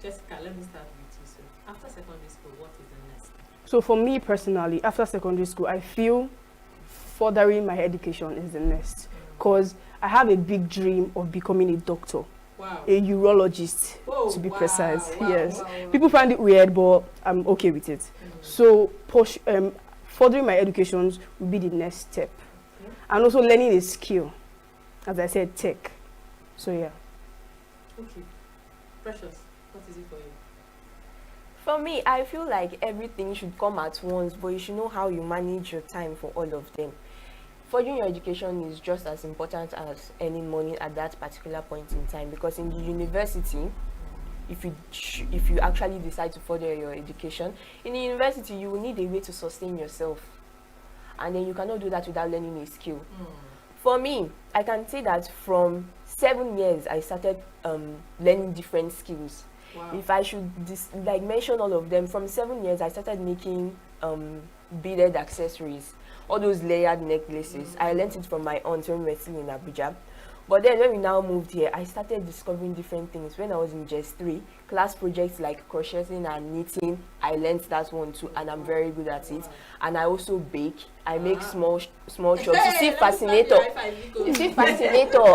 Jessica, let me start with you. So, after secondary school, what is the next thing? So for me personally, after secondary school, I feel furthering my education is the next. Because I have a big dream of becoming a doctor. Wow. A urologist, to be precise. Yes. People find it weird, but I'm okay with it. So furthering my education will be the next step. And also learning a skill. As I said, tech. So yeah. Okay. Precious, what is it for you? For me, I feel like everything should come at once, but you should know how you manage your time for all of them. Furthering your education is just as important as earning money at that particular point in time, because in the university, if you actually decide to further your education, in the university you will need a way to sustain yourself, and then you cannot do that without learning a skill. For me, I can say that from 7 years I started learning different skills. Wow. If I should mention all of them, from 7 years I started making beaded accessories, all those layered necklaces. I learned it from my aunt when we were still in Abuja. But then when we now moved here, I started discovering different things. When I was in JS 3, class projects like crocheting and knitting, I learned that one too, and I'm very good at it. And I also bake. I make small chops. You see Fascinator?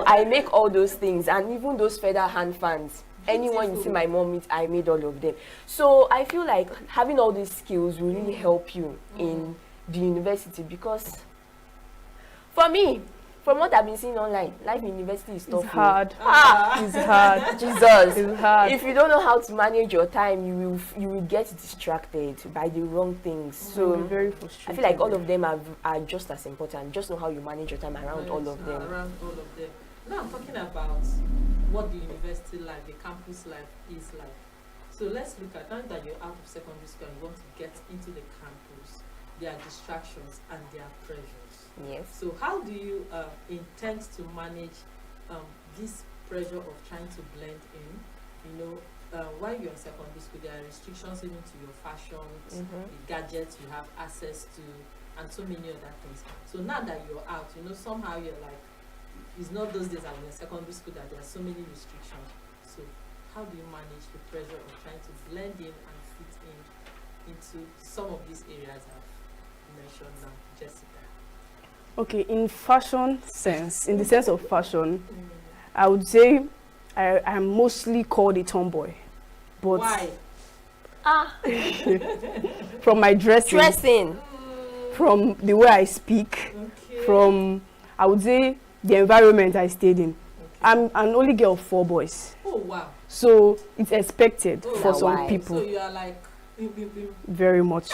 I make all those things, and even those feather hand fans. Anyone you see my mom meet, I made all of them. So I feel like having all these skills will really help you in the university, because for me, from what I've been seeing online, life in university is tough. It's hard. It's hard. Jesus. It's hard. If you don't know how to manage your time, you will get distracted by the wrong things. So very frustrating. I feel like all of them are just as important. Just know how you manage your time around all of them. Around all of them. Now I'm talking about what the university life, the campus life is like. So let's look at, now that you're out of secondary school and you want to get into the campus, there are distractions and there are pressures. Yes. So how do you intend to manage this pressure of trying to blend in? You know, while you're in secondary school, there are restrictions even to your fashion, the gadgets you have access to, and so many other things. So now that you're out, you know, somehow you're like, it's not those days I was in secondary school that there are so many restrictions. So how do you manage the pressure of trying to blend in and fit in into some of these areas I've mentioned now, Jessica? Okay, in the sense of fashion, I would say I am mostly called a tomboy. But why? From my dressing. From the way I speak, from, I would say, the environment I stayed in. I'm an only girl of 4 boys. Oh wow. So it's expected Oh, for some why? people. So you are like Very much.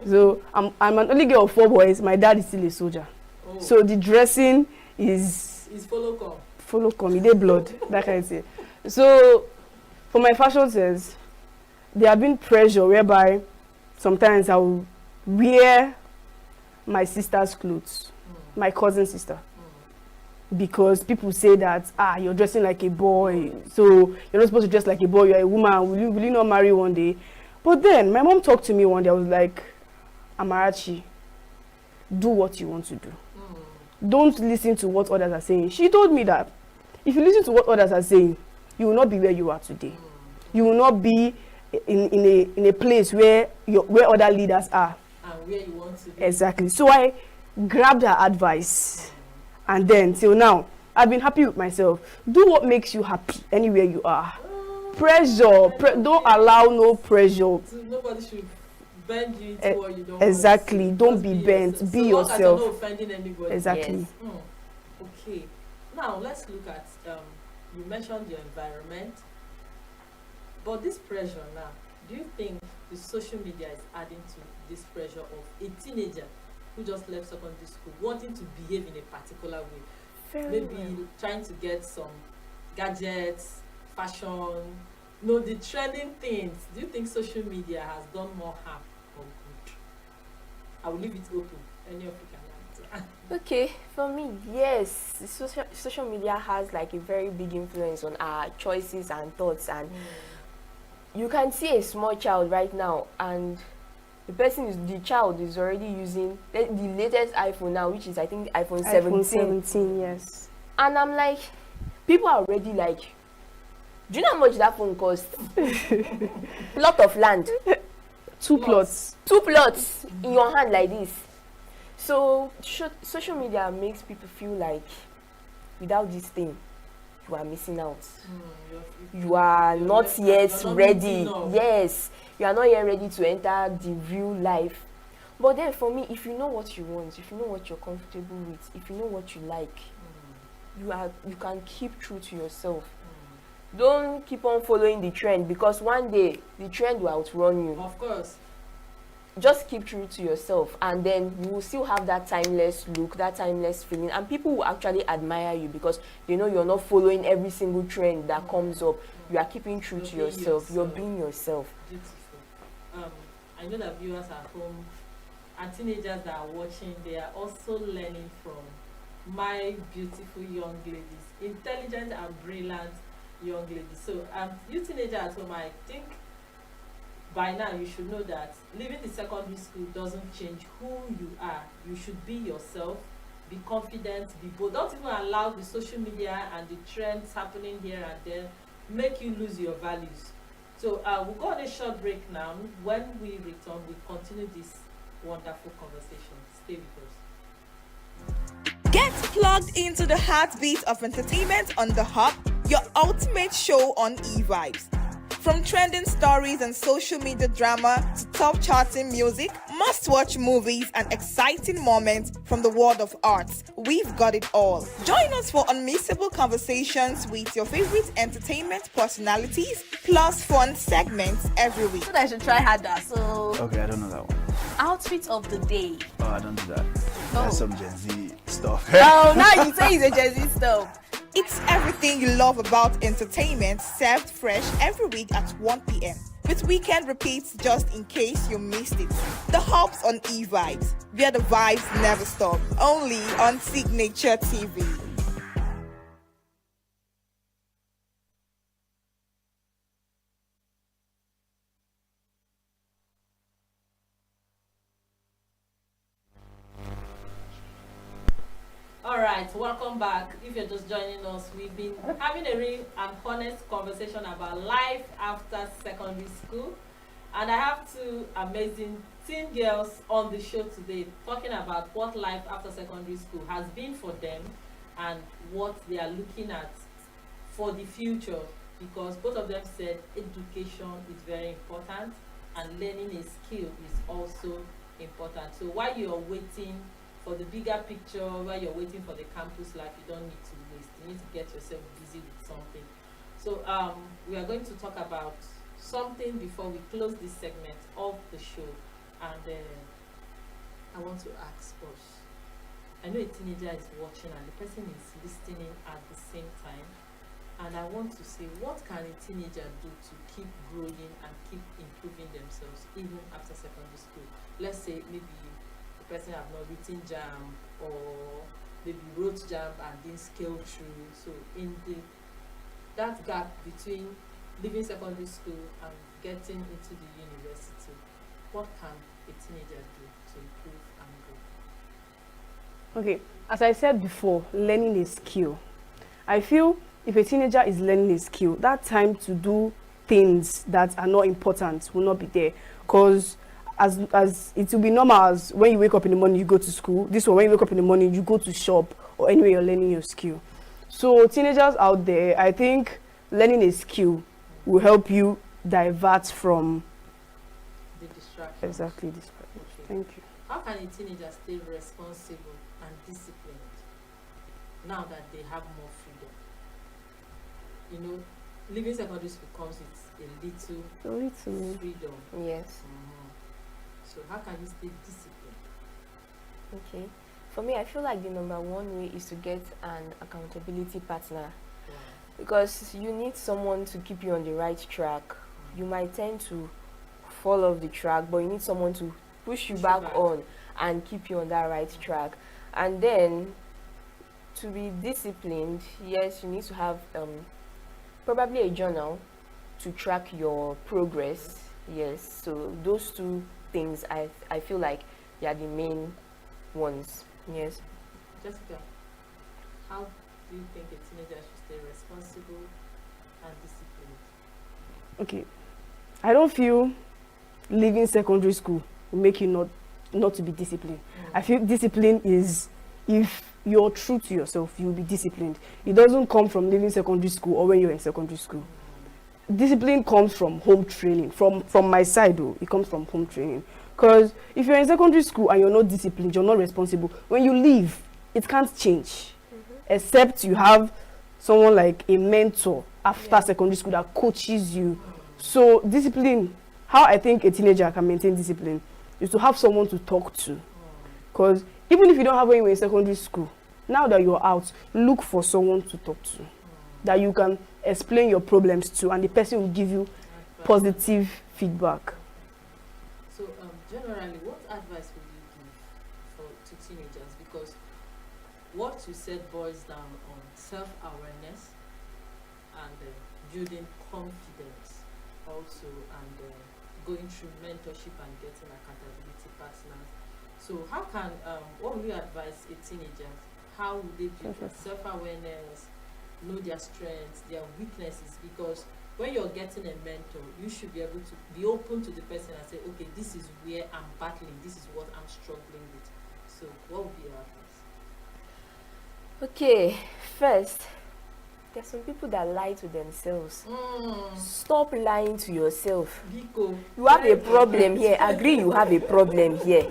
So I'm an only girl of 4 boys. My dad is still a soldier. Oh. So the dressing is follow come, e dey blood, that kind of thing. So for my fashion sense, there have been pressure whereby sometimes I will wear my sister's clothes, my cousin's sister, because people say that you're dressing like a boy, so you're not supposed to dress like a boy, you're a woman, will you not marry one day? But then my mom talked to me one day. I was like, Amarachi, do what you want to do. Don't listen to what others are saying. She told me that if you listen to what others are saying, you will not be where you are today. You will not be in a place where other leaders are. And where you want to be. Exactly. So I grabbed her advice, and then till now I've been happy with myself. Do what makes you happy anywhere you are. Pressure, don't allow no pressure. So nobody should bend you into what you don't exactly. want to. Don't be bent. Be so yourself. Long as you're not offending anybody. Exactly. Yes. Okay. Now let's look at you mentioned your environment, but this pressure now, do you think the social media is adding to this pressure of a teenager who just left secondary school wanting to behave in a particular way? Maybe trying to get some gadgets, fashion, the trending things. Do you think social media has done more harm or good? I will leave it open. Any of you can answer. Okay, for me, yes, social media has like a very big influence on our choices and thoughts, and you can see a small child right now, and the child is already using the latest iPhone now, which is I think iPhone 17. iPhone 17, yes. And I'm like, people are already like, do you know how much that phone costs? Plot of land. 2 plots. 2 plots in your hand like this. So social media makes people feel like without this thing, you are missing out. You are not yet ready. Yes, you are not yet ready to enter the real life. But then for me, if you know what you want, if you know what you're comfortable with, if you know what you like, you can keep true to yourself. Don't keep on following the trend, because one day the trend will outrun you. Of course. Just keep true to yourself, and then you will still have that timeless look, that timeless feeling, and people will actually admire you because they know you're not following every single trend that comes up. You are keeping true to yourself. You're being yourself. Beautiful. I know that viewers at home and teenagers that are watching, they are also learning from my beautiful young ladies, intelligent and brilliant young ladies. So you teenagers at home, I think by now you should know that leaving the secondary school doesn't change who you are. You should be yourself, be confident, be bold. Don't even allow the social media and the trends happening here and there make you lose your values. So we'll go on a short break now. When we return, we'll continue this wonderful conversation. Stay with us. Get plugged into the heartbeat of entertainment on The Hub, your ultimate show on e-vibes. From trending stories and social media drama to top charting music, must-watch movies and exciting moments from the world of arts, we've got it all. Join us for unmissable conversations with your favorite entertainment personalities, plus fun segments every week. So I should try harder. So Okay, I don't know that one. outfit of the day. Oh, I don't do that. That's some Gen Z stuff. Oh, now you say it's a Gen Z stuff. It's everything you love about entertainment, served fresh every week at 1 p.m. with weekend repeats just in case you missed it. The Hub's on e-vibes, where the vibes never stop. Only on Signature TV. Alright, welcome back. If you're just joining us, we've been having a real and honest conversation about life after secondary school. And I have 2 amazing teen girls on the show today talking about what life after secondary school has been for them and what they are looking at for the future, because both of them said education is very important and learning a skill is also important. So while you're waiting for the bigger picture, while you're waiting for the campus life, you don't need to waste. You need to get yourself busy with something. So we are going to talk about something before we close this segment of the show. And I want to ask us, I know a teenager is watching and the person is listening at the same time. And I want to say, what can a teenager do to keep growing and keep improving themselves even after secondary school? Let's say maybe the person have not written JAM, or maybe wrote JAM and didn't scale through. So in that gap between leaving secondary school and getting into the university, what can a teenager do to improve and grow? Okay, as I said before, learning a skill. I feel if a teenager is learning a skill, that time to do things that are not important will not be there. Because as it will be normal as when you wake up in the morning, you go to school. This one, when you wake up in the morning, you go to shop, or anyway, you're learning your skill. So teenagers out there, I think learning a skill will help you divert from The distraction. exactly this. Okay. Thank you. How can a teenager stay responsible and disciplined now that they have more freedom? You know, leaving secondary school comes with a little freedom. Yes. So how can you stay disciplined? Okay. For me, I feel like the number one way is to get an accountability partner. Because you need someone to keep you on the right track. You might tend to fall off the track, but you need someone to push you back on and keep you on that right track. And then, to be disciplined, yes, you need to have probably a journal to track your progress. Yes, so those two things, I feel like they are the main ones. Yes. Jessica, how do you think a teenager should stay responsible and disciplined? Okay, I don't feel leaving secondary school will make you not to be disciplined. I feel discipline is if you're true to yourself, you'll be disciplined. It doesn't come from leaving secondary school or when you're in secondary school. Discipline comes from home training. From my side though, it comes from home training. Because if you're in secondary school and you're not disciplined, you're not responsible, when you leave, it can't change. Except you have someone like a mentor after secondary school that coaches you. So discipline, how I think a teenager can maintain discipline is to have someone to talk to. Because even if you don't have anyone in secondary school, now that you're out, look for someone to talk to. That you can explain your problems to, and the person will give you positive feedback. So generally, what advice would you give to teenagers? Because what you said boils down on self-awareness and building confidence also, and going through mentorship and getting accountability partners. So how can, what would you advise a teenager? How would they build their self-awareness, know their strengths, their weaknesses? Because when you're getting a mentor, you should be able to be open to the person and say, okay, this is where I'm battling, this is what I'm struggling with. So what would be your advice? Okay, first, there's some people that lie to themselves. Stop lying to yourself. You have a problem here. Agree you have a problem here.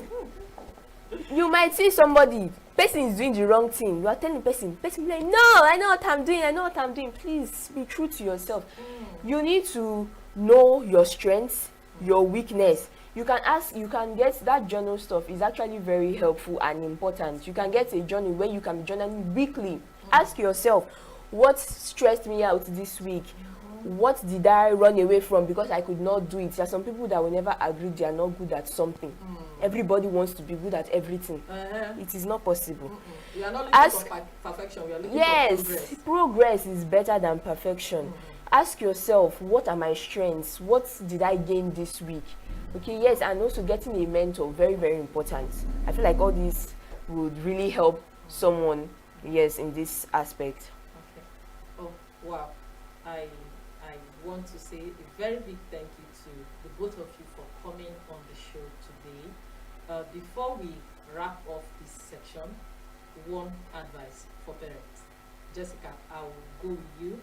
You might see somebody, person is doing the wrong thing. You are telling the person be like, no, I know what I'm doing. Please be true to yourself. You need to know your strengths, your weakness. You can get that journal stuff is actually very helpful and important. You can get a journal where you can be journaling weekly. Ask yourself, what stressed me out this week? What did I run away from because I could not do it? There are some people that will never agree they are not good at something. Everybody wants to be good at everything. It is not possible. We are not looking for perfection. We are looking for progress. Progress is better than perfection. Ask yourself, what are my strengths? What did I gain this week? Okay, yes, and also getting a mentor, very, very important. I feel like all these would really help someone, yes, in this aspect. Okay. Oh, wow. I want to say a very big thank you to the both of you for coming on the show today. Before we wrap off this section, one advice for parents. Jessica, I will go with you.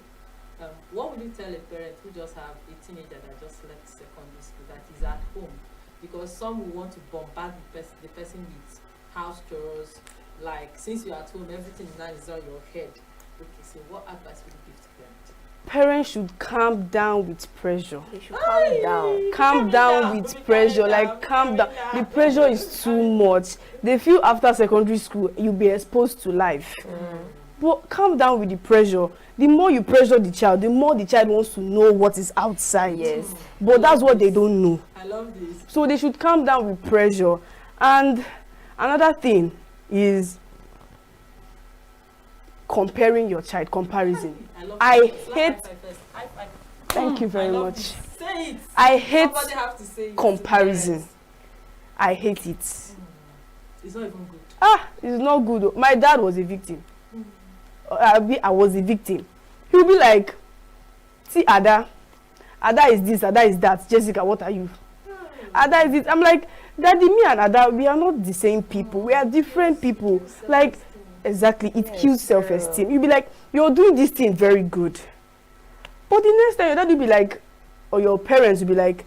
What would you tell a parent who just have a teenager that just left secondary school, that is at home? Because some will want to bombard the person with house chores, like since you're at home, everything now is on your head. Okay, so what advice would you give to parents? parents should calm down with pressure. They should calm down. Calm down with pressure, like calm down. The pressure is too much. They feel after secondary school you'll be exposed to life. But calm down with the pressure. The more you pressure the child, the more the child wants to know what is outside. Yes. But that's what they don't know. I love this. So they should calm down with pressure. And another thing is comparing your child, comparison. I hate. Thank you very much. Say it. I hate Somebody have to say it. comparison. I hate it. It's not even good. It's not good. My dad was a victim. I was a victim. He'll be like, see, Ada is this, Ada is that. Jessica, what are you? Ada is this. I'm like, Daddy, me and Ada, we are not the same people. We are different people. Like, exactly, it kills self-esteem. You'll be like, you're doing this thing very good. But the next time your dad will be like, or your parents will be like,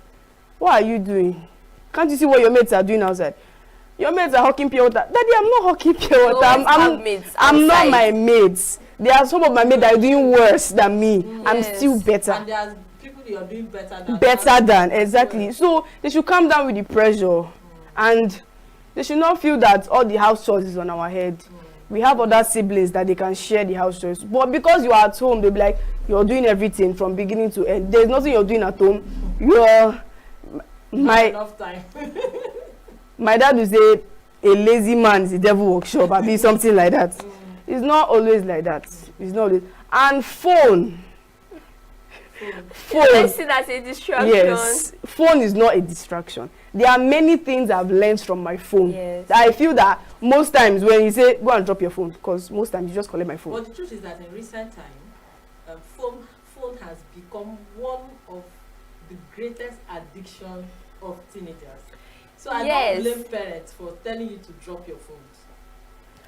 what are you doing? Can't you see what your mates are doing outside? Your mates are hawking pure water. Daddy, I'm not hawking pure water. I'm not my mates. There are some of my mates that are doing worse than me. Yes. I'm still better. And there are people you're doing better than. Better than, exactly. So they should calm down with the pressure. And they should not feel that all the house chores is on our head. We have other siblings that they can share the house chores. But because you are at home, they'll be like, you're doing everything from beginning to end. There's nothing you're doing at home. You're Enough time. my dad will say a lazy man is a devil workshop. I mean something like that. It's not always like that. It's not always. And phone. Let's see that as a distraction. Yes, phone is not a distraction. There are many things I've learned from my phone. Yes. I feel that most times when you say go and drop your phone, because most times you just collect my phone. But the truth is that in recent time, phone has become one of the greatest addiction of teenagers. So I don't blame parents for telling you to drop your phones.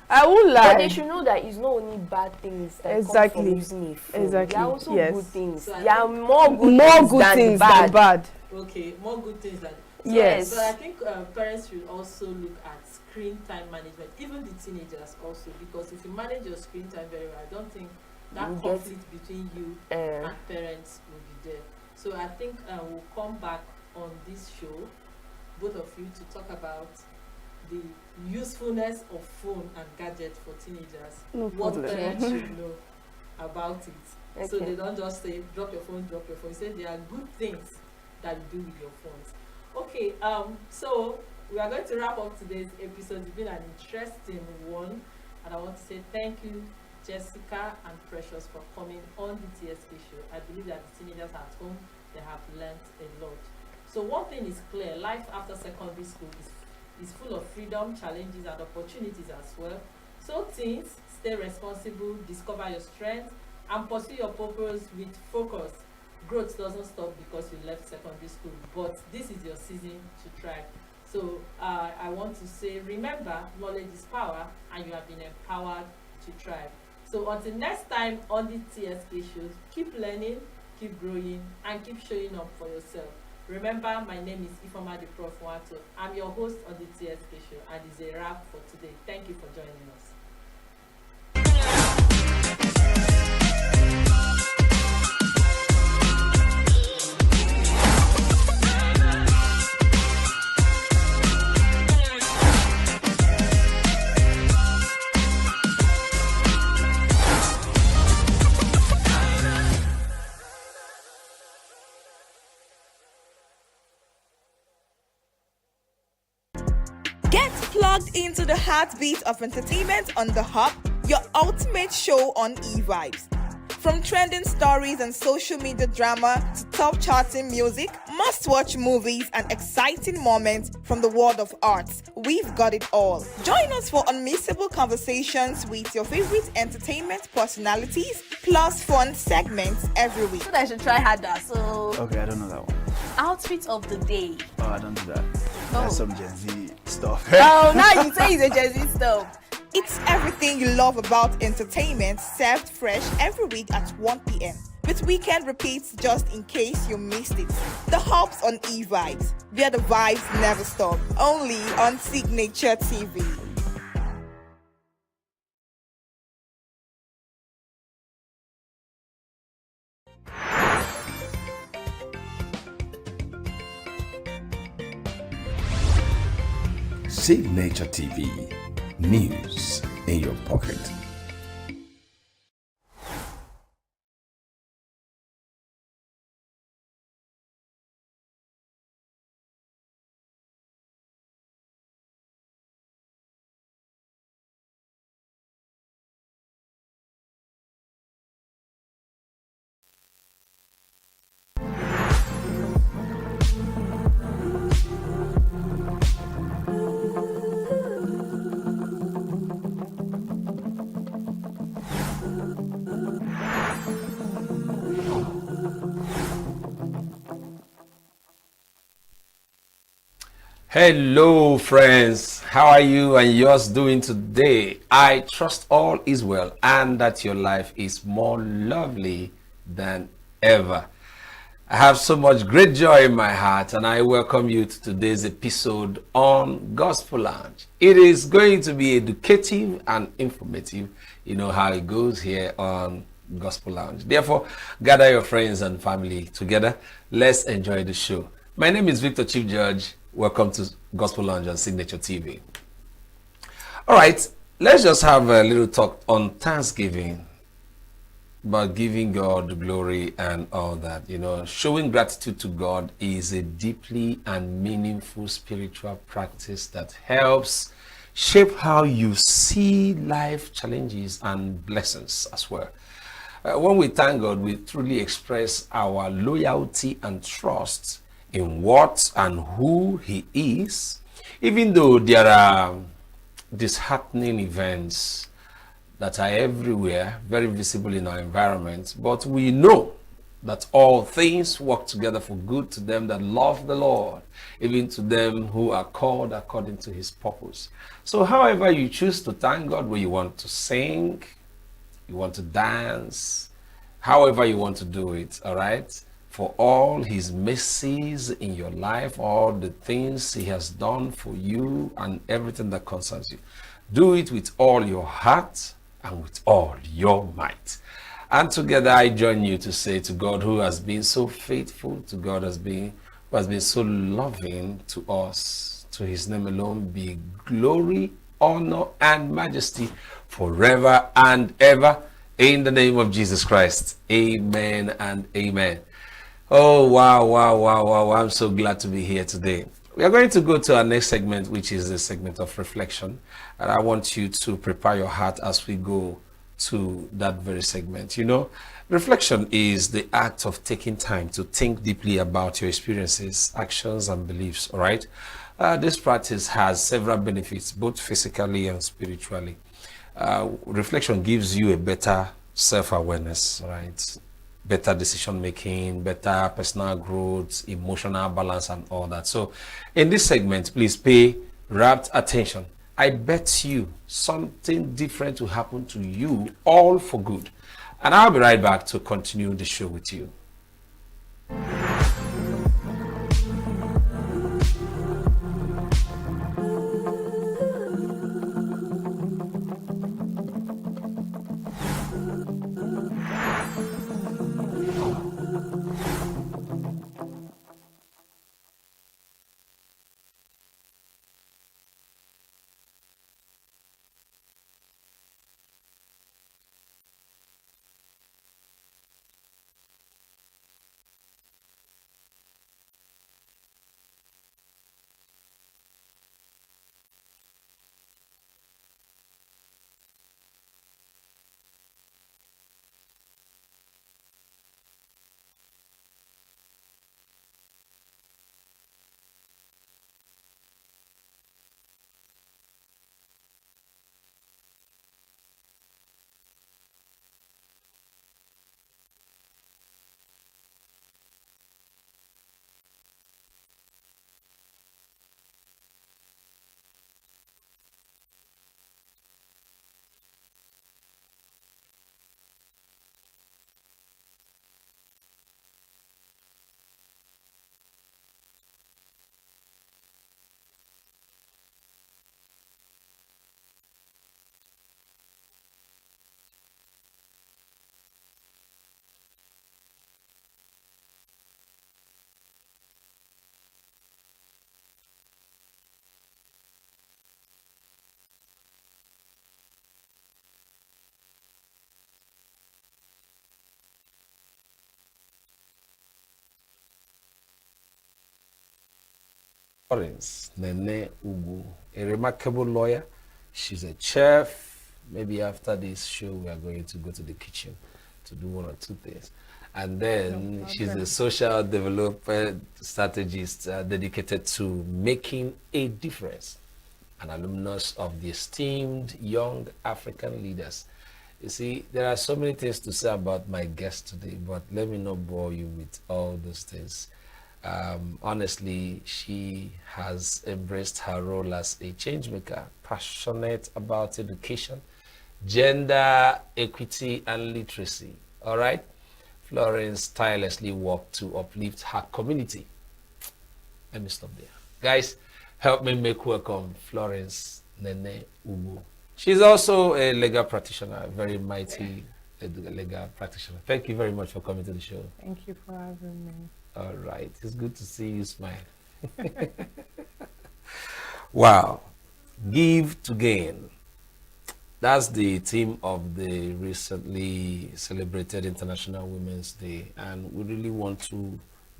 I won't lie. But they should know that it's not only bad things that come from using a phone. Exactly. There are also good things. So There are more good things than bad. Okay, more good things than. Yes. So I think parents should also look at screen time management, even the teenagers also, because if you manage your screen time very well, I don't think that conflict between you and parents will be there. So I think we'll come back on this show, both of you, to talk about the usefulness of phone and gadgets for teenagers. What parents should know about it. So they don't just say drop your phone, drop your phone. Say there are good things that you do with your phones. Okay, so we are going to wrap up today's episode. It's been an interesting one, and I want to say thank you, Jessica and Precious, for coming on the TSK show. I believe that the teenagers at home, they have learned a lot. So one thing is clear: life after secondary school is full of freedom, challenges, and opportunities as well. So teens, stay responsible, discover your strengths, and pursue your purpose with focus. Growth doesn't stop because you left secondary school, but this is your season to try. So I want to say, remember, knowledge is power, and you have been empowered to try. So until next time on the TSK shows, keep learning, keep growing, and keep showing up for yourself. Remember, my name is Ifeoma the Prof. Wato. I'm your host on the TSK show, and it's a wrap for today. Thank you for joining us. Plugged into the heartbeat of entertainment on The Hub, your ultimate show on e-vibes. From trending stories and social media drama to top charting music, must-watch movies and exciting moments from the world of arts, we've got it all. Join us for unmissable conversations with your favorite entertainment personalities, plus fun segments every week. So I should try harder. So Okay, I don't know that one. outfit of the day. Oh, I don't do that. That's some Gen Z stuff. Oh, now you say it's a Gen Z stuff. It's everything you love about entertainment, served fresh every week at 1 p.m. with weekend repeats just in case you missed it. The Hubs on e-vibes, where the vibes never stop. Only on Signature TV. Signature TV. News in your pocket. Hello friends, how are you and yours doing today? I trust all is well and that your life is more lovely than ever. I have so much great joy in my heart and I welcome you to today's episode on Gospel Lounge. It is going to be educative and informative. You know how it goes here on Gospel Lounge. Therefore, gather your friends and family together. Let's enjoy the show. My name is Victor Chief Judge. Welcome to Gospel Lounge on Signature TV. All right, let's just have a little talk on Thanksgiving, about giving God the glory and all that. You know, showing gratitude to God is a deeply and meaningful spiritual practice that helps shape how you see life challenges and blessings as well. When we thank God, we truly express our loyalty and trust in what and who He is, even though there are disheartening events that are everywhere, very visible in our environment. But we know that all things work together for good to them that love the Lord, even to them who are called according to His purpose. So however you choose to thank God, whether you want to sing, you want to dance, however you want to do it, all right? For all His mercies in your life, all the things He has done for you and everything that concerns you. Do it with all your heart and with all your might. And together I join you to say to God who has been so faithful, to God who has been so loving to us, to His name alone be glory, honor, and majesty forever and ever. In the name of Jesus Christ. Amen and amen. Oh, wow. I'm so glad to be here today. We are going to go to our next segment, which is the segment of reflection. And I want you to prepare your heart as we go to that very segment. You know, reflection is the act of taking time to think deeply about your experiences, actions, and beliefs, all right? This practice has several benefits, both physically and spiritually. Reflection gives you a better self-awareness, right? Better decision making, better personal growth, emotional balance, and all that. So in this segment, please pay rapt attention. I bet you something different will happen to you, all for good. And I'll be right back to continue the show with you. Florence Nene Ugu, a remarkable lawyer. She's a chef. Maybe after this show, we are going to go to the kitchen to do one or two things. And then she's a social development strategist dedicated to making a difference. An alumnus of the esteemed young African leaders. You see, there are so many things to say about my guest today, but let me not bore you with all those things. Honestly, she has embraced her role as a change maker, passionate about education, gender equity, and literacy. All right? Florence tirelessly worked to uplift her community. Let me stop there. Guys, help me make welcome Florence Nene Ugu. She's also a legal practitioner, a very mighty legal practitioner. Thank you very much for coming to the show. Thank you for having me. All right. It's good to see you smile. Wow. Give to gain. That's the theme of the recently celebrated International Women's Day. And we really want to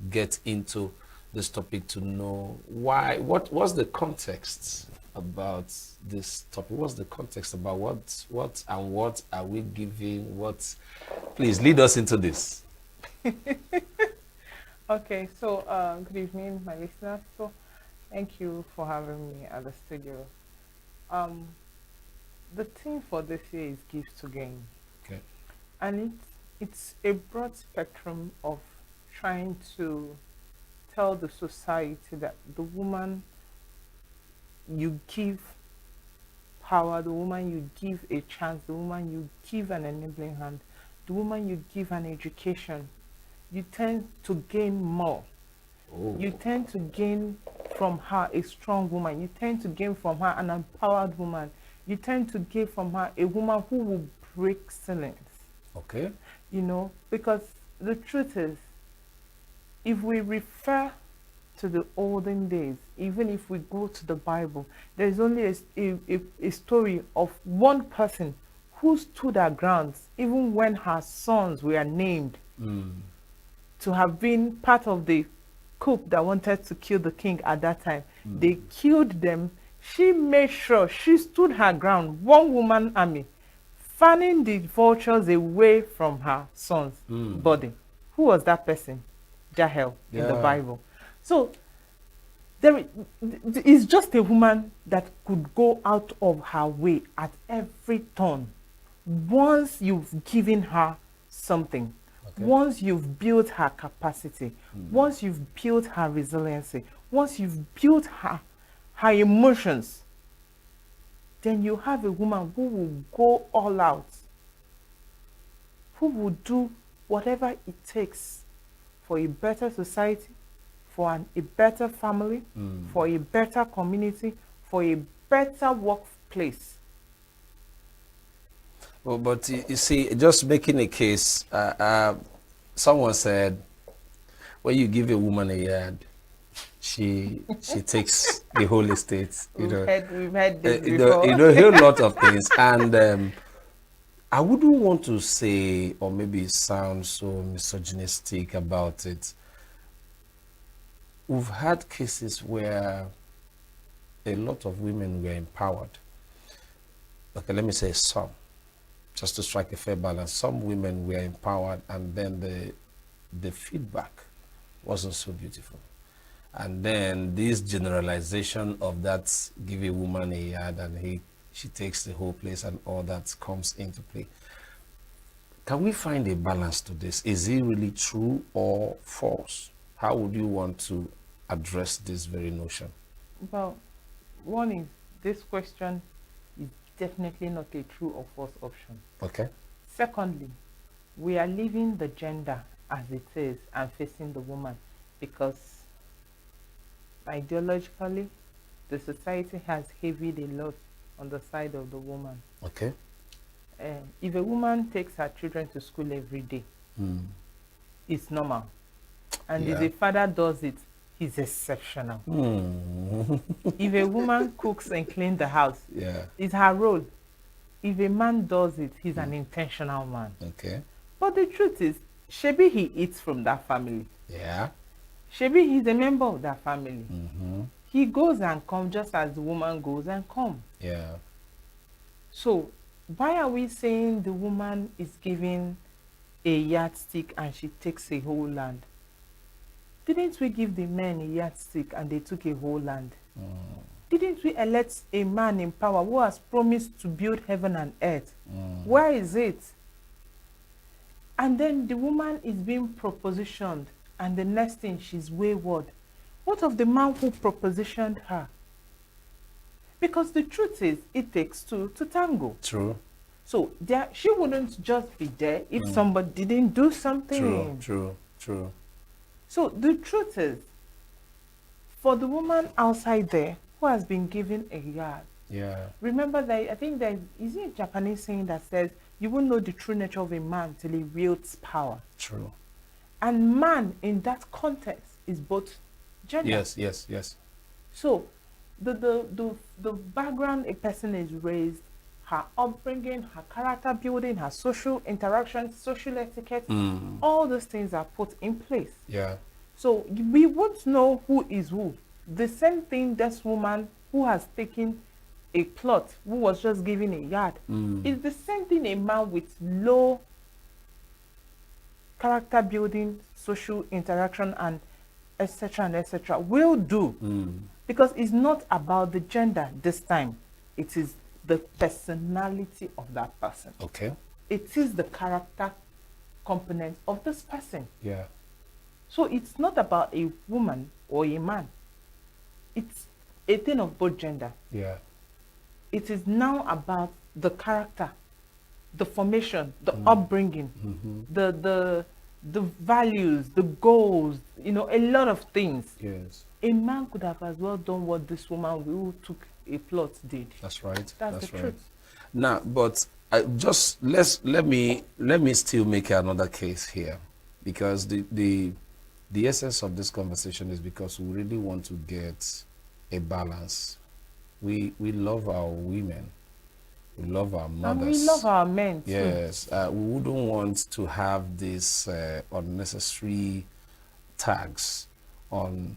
get into this topic to know why, what's the context about this topic? What's the context about what are we giving? Please lead us into this. Okay, so good evening, my listeners. So thank you for having me at the studio. The theme for this year is Give to Gain. Okay. And it's a broad spectrum of trying to tell the society that the woman you give power, the woman you give a chance, the woman you give an enabling hand, the woman you give an education, you tend to gain more. Oh. You tend to gain from her a strong woman. You tend to gain from her an empowered woman. You tend to gain from her a woman who will break ceilings. Okay. You know, because the truth is, if we refer to the olden days, even if we go to the Bible, there's only a story of one person who stood her grounds even when her sons were named to have been part of the coup that wanted to kill the king at that time. They killed them. She made sure she stood her ground, one woman army, fanning the vultures away from her son's body. Who was that person? Jahel in the Bible. So there is just a woman that could go out of her way at every turn. Once you've given her something, once you've built her capacity, once you've built her resiliency, once you've built her emotions, then you have a woman who will go all out, who will do whatever it takes for a better society, for a better family, for a better community, for a better workplace. Well, but you see, just making a case, someone said, when you give a woman a yard, she takes the whole estate. We've had this before. A whole lot of things. And I wouldn't want to say, or maybe sound so misogynistic about it. We've had cases where a lot of women were empowered. Okay, let me say some, just to strike a fair balance. Some women were empowered, and then the feedback wasn't so beautiful. And then this generalization of that, give a woman a yard and she takes the whole place and all that comes into play. Can we find a balance to this? Is it really true or false? How would you want to address this very notion? Well, one is, this question is definitely not a true or false option. Okay. Secondly, we are leaving the gender as it is and facing the woman, because ideologically, the society has heavied a lot on the side of the woman. Okay. If a woman takes her children to school every day, it's normal. And if a father does it, he's exceptional. If a woman cooks and cleans the house, it's her role. If a man does it, he's an intentional man. Okay. But the truth is, Shebi, he eats from that family. Yeah. Shebi, he's a member of that family. he goes and comes just as the woman goes and comes. Yeah. So why are we saying the woman is given a yardstick and she takes a whole land? Didn't we give the men a yardstick and they took a whole land? Didn't we elect a man in power who has promised to build heaven and earth? Where is it? And then the woman is being propositioned, and the next thing she's wayward. What of the man who propositioned her? Because the truth is, it takes two to tango. True. So there, she wouldn't just be there if somebody didn't do something. True. So the truth is, for the woman outside there who has been given a yard, Yeah. remember that I think there is a Japanese saying that says, you won't know the true nature of a man till he wields power. True. And man in that context is both gender. Yes. So the background a person is raised, her upbringing, her character building, her social interactions, social etiquette, all those things are put in place. Yeah. So we won't know who is who. The same thing this woman who has taken a plot, who was just given a yard, is the same thing a man with low character building, social interaction, and etc. will do. Because it's not about the gender this time. It is the personality of that person. Okay. It is the character component of this person. Yeah. So it's not about a woman or a man. It's a thing of both gender. Yeah. It is now about the character, the formation, the upbringing, the values, the goals, a lot of things. Yes. A man could have as well done what this woman who took a plot did. That's right. That's the right. truth. Now, but let me still make another case here, because the essence of this conversation is because we really want to get a balance. We love our women, we love our mothers, and we love our men too. Yes, we wouldn't want to have these unnecessary tags on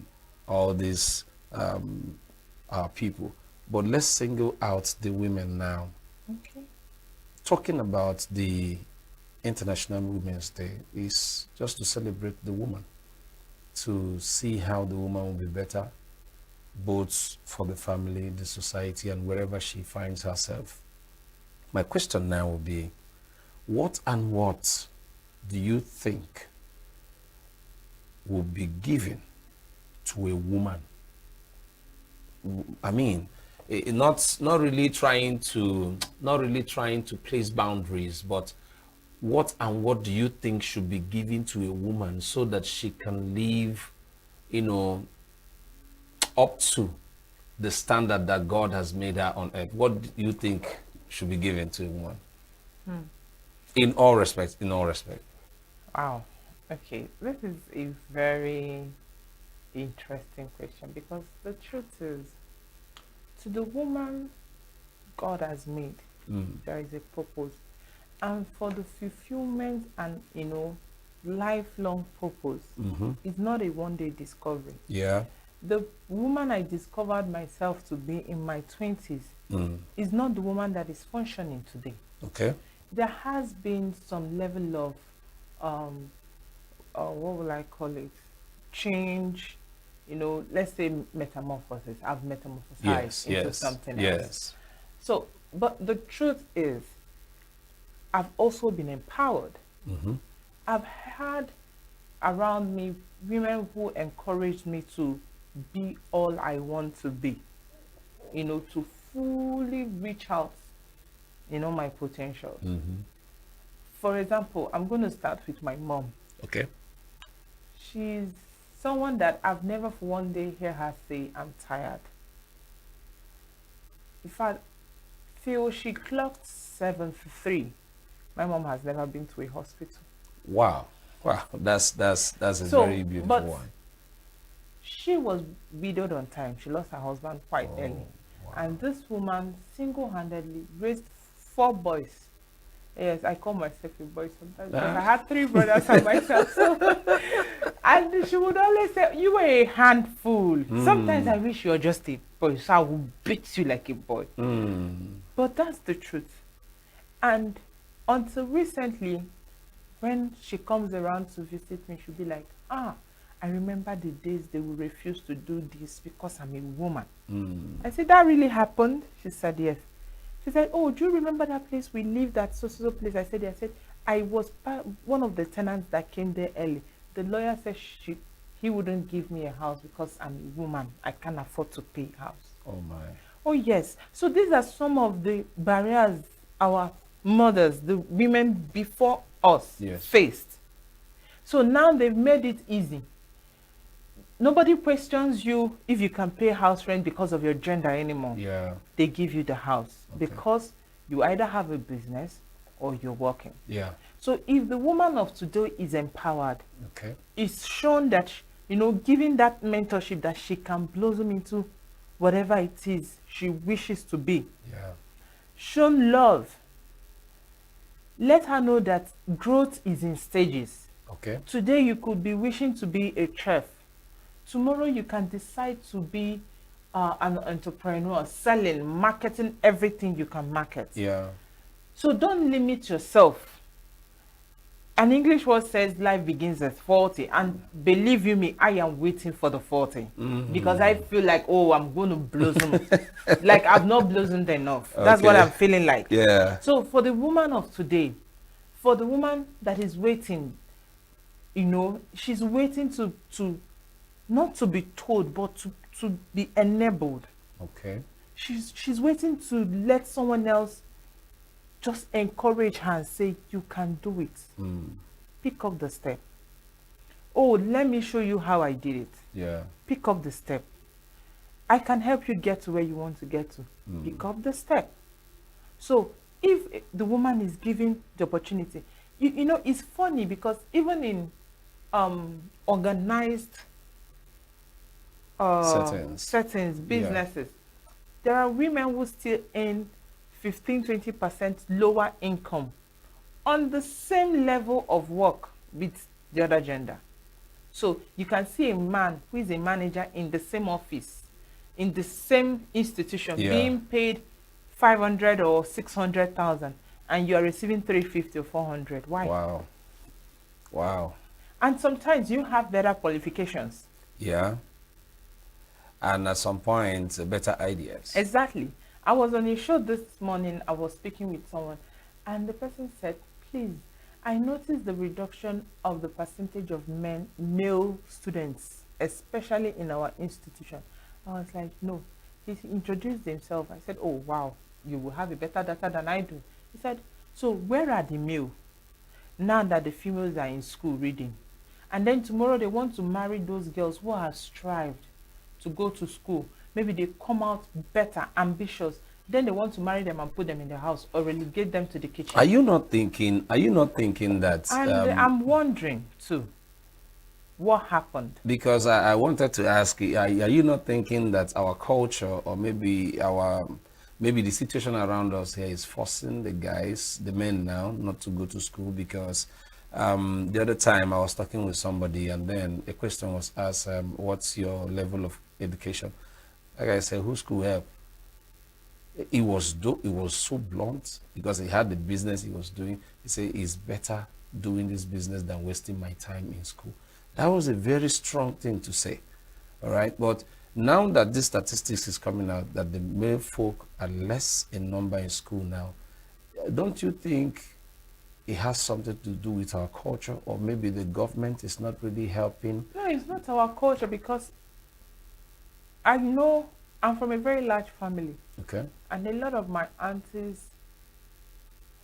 all these people. But let's single out the women now. Okay. Talking about the International Women's Day is just to celebrate the woman, to see how the woman will be better, both for the family, the society, and wherever she finds herself. My question now will be, what do you think will be given to a woman? I mean, not really trying to place boundaries, but what do you think should be given to a woman so that she can live, up to the standard that God has made her on earth? What do you think should be given to a woman? In all respects. Wow. Okay, this is a very interesting question, because the truth is, to the woman God has made, there is a purpose, and for the fulfillment and lifelong purpose, it's not a one-day discovery. Yeah. The woman I discovered myself to be in my 20s is not the woman that is functioning today. Okay. There has been some level of what will I call it, change, let's say metamorphosis. I've metamorphosized into something else. So, but the truth is, I've also been empowered. I've had around me women who encouraged me to be all I want to be, to fully reach out, my potential. For example, I'm going to start with my mom. Okay. She's someone that I've never for one day hear her say, I'm tired. In fact, till she clocked 73, my mom has never been to a hospital. Wow. That's a very beautiful one. She was widowed on time. She lost her husband quite early. Wow. And this woman single-handedly raised 4 boys Yes, I call myself a boy sometimes because I had 3 brothers and myself. So, and she would always say, "You were a handful." Sometimes I wish you were just a boy, so I would beat you like a boy. But that's the truth. And until recently, when she comes around to visit me, she'll be like, "Ah, I remember the days they will refuse to do this because I'm a woman." I said, "That really happened?" She said, "Yes." She said, "Oh, do you remember that place we lived at so place?" I said, "Yeah." I said, "I was one of the tenants that came there early. The lawyer said he wouldn't give me a house because I'm a woman. I can't afford to pay a house." Oh my. Oh yes. So these are some of the barriers our mothers, the women before us, faced. So now they've made it easy. Nobody questions you if you can pay house rent because of your gender anymore. Yeah. They give you the house because you either have a business or you're working. Yeah. So if the woman of today is empowered, okay, it's shown that, giving that mentorship that she can blossom into whatever it is she wishes to be. Yeah. Shown love. Let her know that growth is in stages. Okay. Today you could be wishing to be a chef. Tomorrow you can decide to be an entrepreneur, selling, marketing everything you can market. Yeah. So don't limit yourself. An English word says life begins at 40. And believe you me, I am waiting for the 40. Because I feel like, oh, I'm going to blossom. Like I've not blossomed enough. That's what I'm feeling like. Yeah. So for the woman of today, for the woman that is waiting, she's waiting to not to be told, but to be enabled. Okay. She's waiting to let someone else just encourage her and say, you can do it. Pick up the step. Oh, let me show you how I did it. Yeah. Pick up the step. I can help you get to where you want to get to. Pick up the step. So if the woman is given the opportunity, it's funny because even in organized settings, businesses, there are women who still earn 15-20% lower income on the same level of work with the other gender. So you can see a man who is a manager in the same office, in the same institution, being paid 500 or 600,000, and you are receiving 350 or 400. Why? Wow. Wow. And sometimes you have better qualifications. Yeah. And at some point, better ideas. Exactly. I was on a show this morning. I was speaking with someone, and the person said, please, I noticed the reduction of the percentage of male students, especially in our institution. I was like, no. He introduced himself. I said, oh, wow, you will have a better data than I do. He said, so where are the male now that the females are in school reading? And then tomorrow they want to marry those girls who have strived to go to school. Maybe they come out better, ambitious. Then they want to marry them and put them in the house or relegate them to the kitchen. Are you not thinking that... And I'm wondering too, what happened? Because I wanted to ask you, are you not thinking that our culture or maybe the situation around us here is forcing the guys, the men now, not to go to school? Because the other time I was talking with somebody and then a question was asked, what's your level of education? Like I said, who school help? It was so blunt because he had the business he was doing. He said, it's better doing this business than wasting my time in school. That was a very strong thing to say. All right. But now that this statistics is coming out that the male folk are less in number in school now, don't you think it has something to do with our culture, or maybe the government is not really helping? No, it's not our culture, because I know I'm from a very large family. Okay. And a lot of my aunties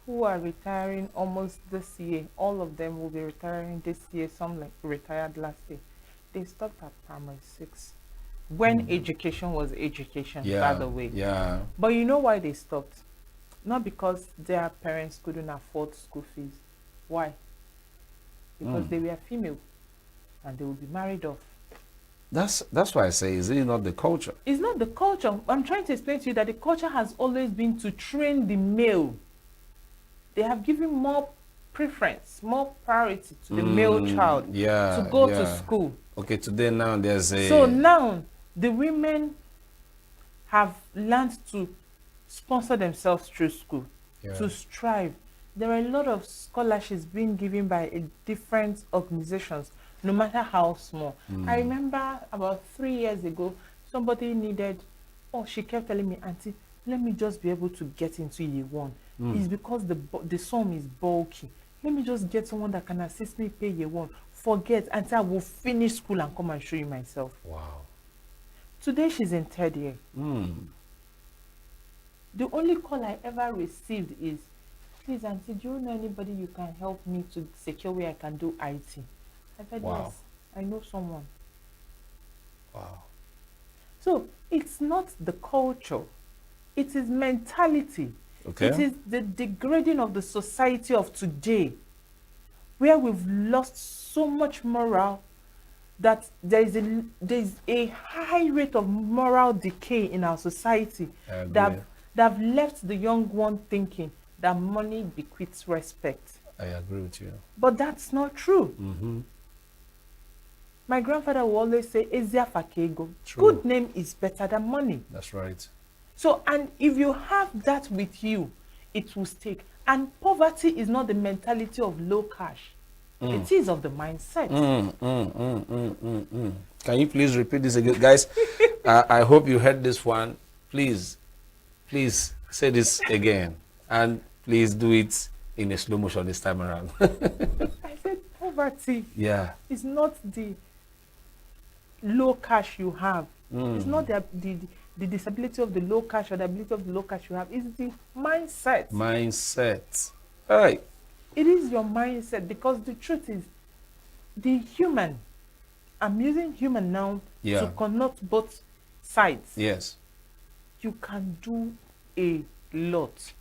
who are retiring almost this year, all of them will be retiring this year, some like retired last year. They stopped at primary 6 when education was education, by the way. Yeah. But you know why they stopped? Not because their parents couldn't afford school fees. Why? Because they were female and they would be married off. That's why I say, is it not the culture? It's not the culture. I'm trying to explain to you that the culture has always been to train the male they have given more preference, more priority to the male child to go to school. Okay, today now there's a... So now the women have learned to sponsor themselves through school, to strive. There are a lot of scholarships being given by different organizations, no matter how small. I remember about 3 years ago, somebody needed, she kept telling me, Auntie, let me just be able to get into year one. It's because the sum is bulky. Let me just get someone that can assist me pay year one. Forget until I will finish school and come and show you myself. Wow. Today she's in 3rd year. The only call I ever received is, please, Auntie, do you know anybody you can help me to secure where I can do IT? I said, yes, I know someone. Wow. So it's not the culture, it is mentality. Okay. It is the degrading of the society of today, where we've lost so much morale that there is a high rate of moral decay in our society that have left the young one thinking that money bequeaths respect. I agree with you. But that's not true. Mm-hmm. My grandfather will always say, Ezia Fakego. Good name is better than money. That's right. So, and if you have that with you, it will stick. And poverty is not the mentality of low cash. It is of the mindset. Can you please repeat this again? Guys, I hope you heard this one. Please say this again. And please do it in a slow motion this time around. I said poverty is not the low cash you have. It's not the disability of the low cash or the ability of the low cash you have. It's the mindset. Mindset. All right. It is your mindset, because the truth is, the human, I'm using human now to connote both sides. Yes. You can do a lot.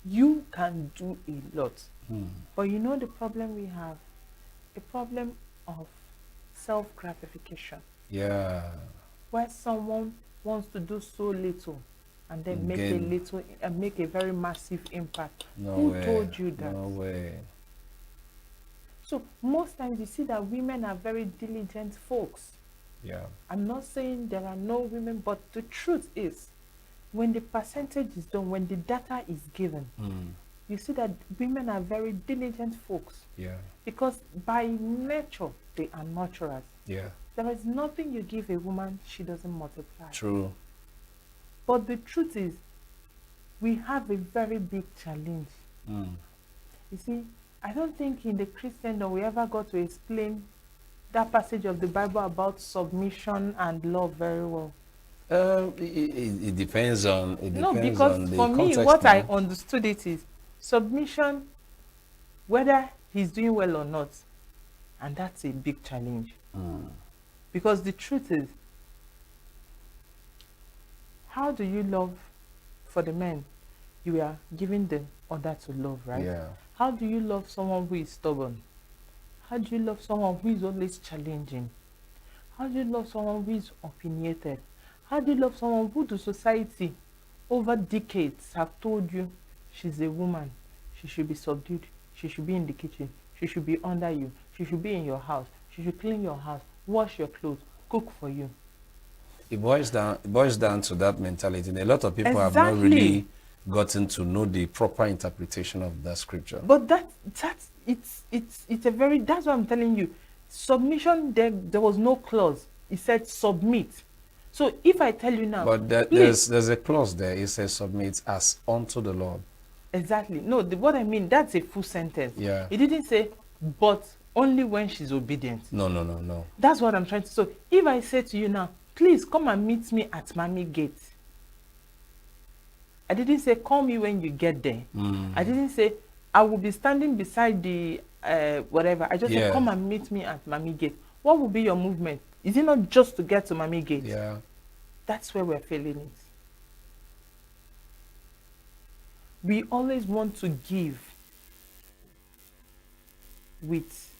You can do a lot. But you know the problem we have? A problem of self-gratification. Yeah. Where someone wants to do so little and then make a little and make a very massive impact. Who told you that? No way. So most times you see that women are very diligent folks. Yeah. I'm not saying there are no women, but the truth is, when the percentage is done, when the data is given, you see that women are very diligent folks. Yeah. Because by nature, they are nurturers. Yeah. There is nothing you give a woman she doesn't multiply. True. But the truth is, we have a very big challenge. You see, I don't think in the Christendom we ever got to explain that passage of the Bible about submission and love very well. It depends on because for me, what I understood it is submission, whether he's doing well or not, and that's a big challenge. Because the truth is, how do you love for the men? You are giving the order to love, right? Yeah. How do you love someone who is stubborn? How do you love someone who is always challenging? How do you love someone who is opinionated? How do you love someone who the society over decades have told you she's a woman, she should be subdued, she should be in the kitchen, she should be under you, she should be in your house, she should clean your house, wash your clothes, cook for you? It boils down to that mentality. And a lot of people have not really gotten to know the proper interpretation of that scripture. But it's a very, that's what I'm telling you. Submission, there was no clause. It said submit. So if I tell you now, but there's a clause there. It says submit as unto the Lord. Exactly. No, what I mean, that's a full sentence. Yeah. It didn't say, but only when she's obedient. No. That's what I'm trying to. So if I say to you now, please come and meet me at Mommy Gate. I didn't say call me when you get there. I didn't say I will be standing beside the whatever. I just said come and meet me at Mommy Gate. What will be your movement? Is it not just to get to Mommy Gate? Yeah. That's where we're failing it. We always want to give with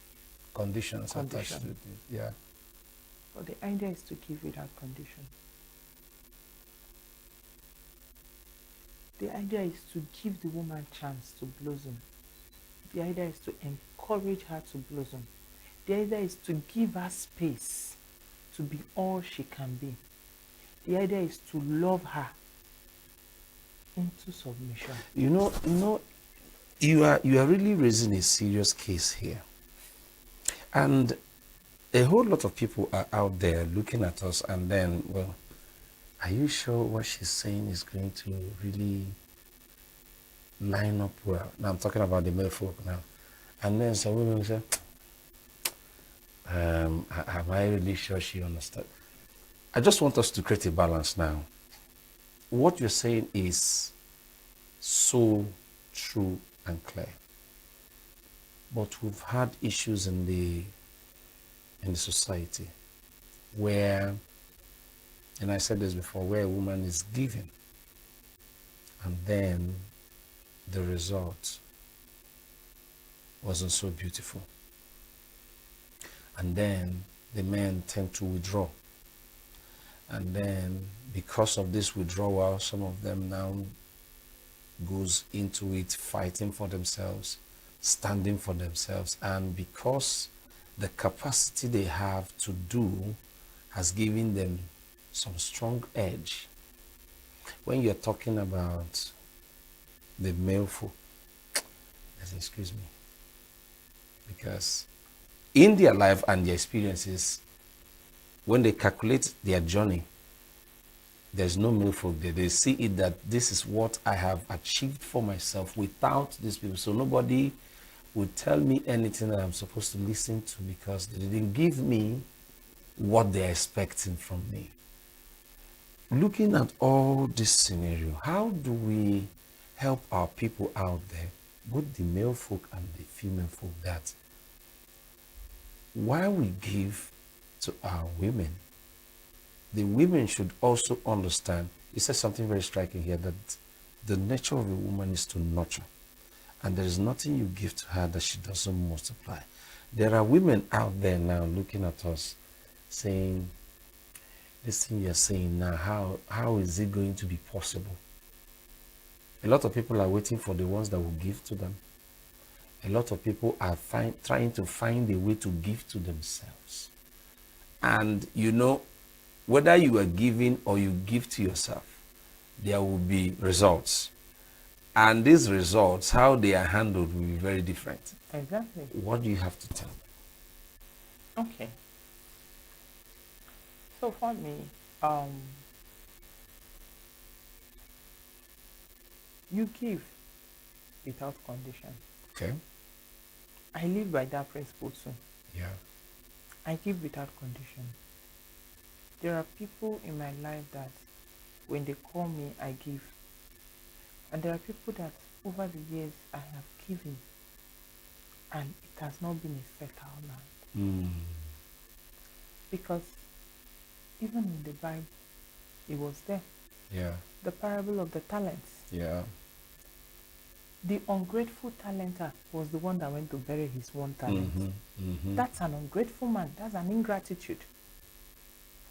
conditions attached to it. Yeah. But the idea is to give without condition. The idea is to give the woman chance to blossom. The idea is to encourage her to blossom. The idea is to give her space to be all she can be. The idea is to love her into submission. You are really raising a serious case here. And a whole lot of people are out there looking at us and then, well, are you sure what she's saying is going to really line up well? Now I'm talking about the male folk now. And then some women say, am I really sure she understands? I just want us to create a balance now. What you're saying is so true and clear. But we've had issues in the society where, and I said this before, where a woman is giving and then the result wasn't so beautiful. And then the men tend to withdraw. And then because of this withdrawal, some of them now goes into it fighting for themselves, standing for themselves. And because the capacity they have to do has given them some strong edge. When you're talking about the male folk, excuse me, because in their life and their experiences, when they calculate their journey, there's no male folk there. They see it that this is what I have achieved for myself without these people. So nobody would tell me anything that I'm supposed to listen to because they didn't give me what they're expecting from me. Looking at all this scenario, how do we help our people out there, both the male folk and the female folk, that while we give to our women, the women should also understand, you said something very striking here, that the nature of a woman is to nurture. And there is nothing you give to her that she doesn't multiply. There are women out there now looking at us saying, this thing you're saying now, how is it going to be possible? A lot of people are waiting for the ones that will give to them. A lot of people are trying to find a way to give to themselves. And whether you are giving or you give to yourself, there will be results. And these results, how they are handled, will be very different. Exactly. What do you have to tell me? Okay. So for me, you give without condition. Okay. I live by that principle too. Yeah. I give without condition. There are people in my life that when they call me, I give. And there are people that over the years I have given and it has not been a fertile land. Because even in the Bible, it was there. Yeah. The parable of the talents. Yeah. The ungrateful talenter was the one that went to bury his one talent. That's an ungrateful man. That's an ingratitude.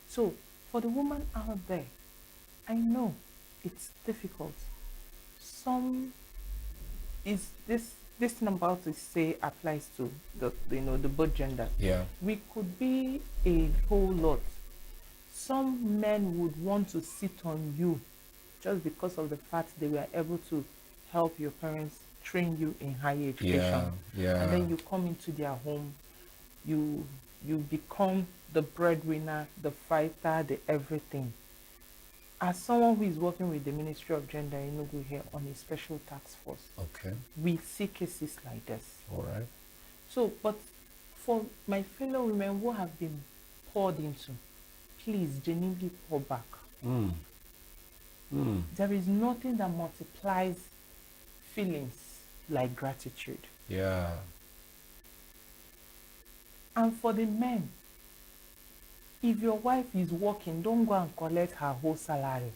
So, for the woman out there, I know it's difficult. Some is this thing I'm about to say applies to the both gender. Yeah. We could be a whole lot. Some men would want to sit on you just because of the fact they were able to help your parents train you in higher education. Yeah. And then you come into their home, you become the breadwinner, the fighter, the everything. As someone who is working with the Ministry of Gender in ENUGU here on a special task force, okay, we see cases like this. All right. So, but for my fellow women who have been poured into, please genuinely pour back. There is nothing that multiplies feelings like gratitude. Yeah. And for the men, if your wife is working, don't go and collect her whole salary.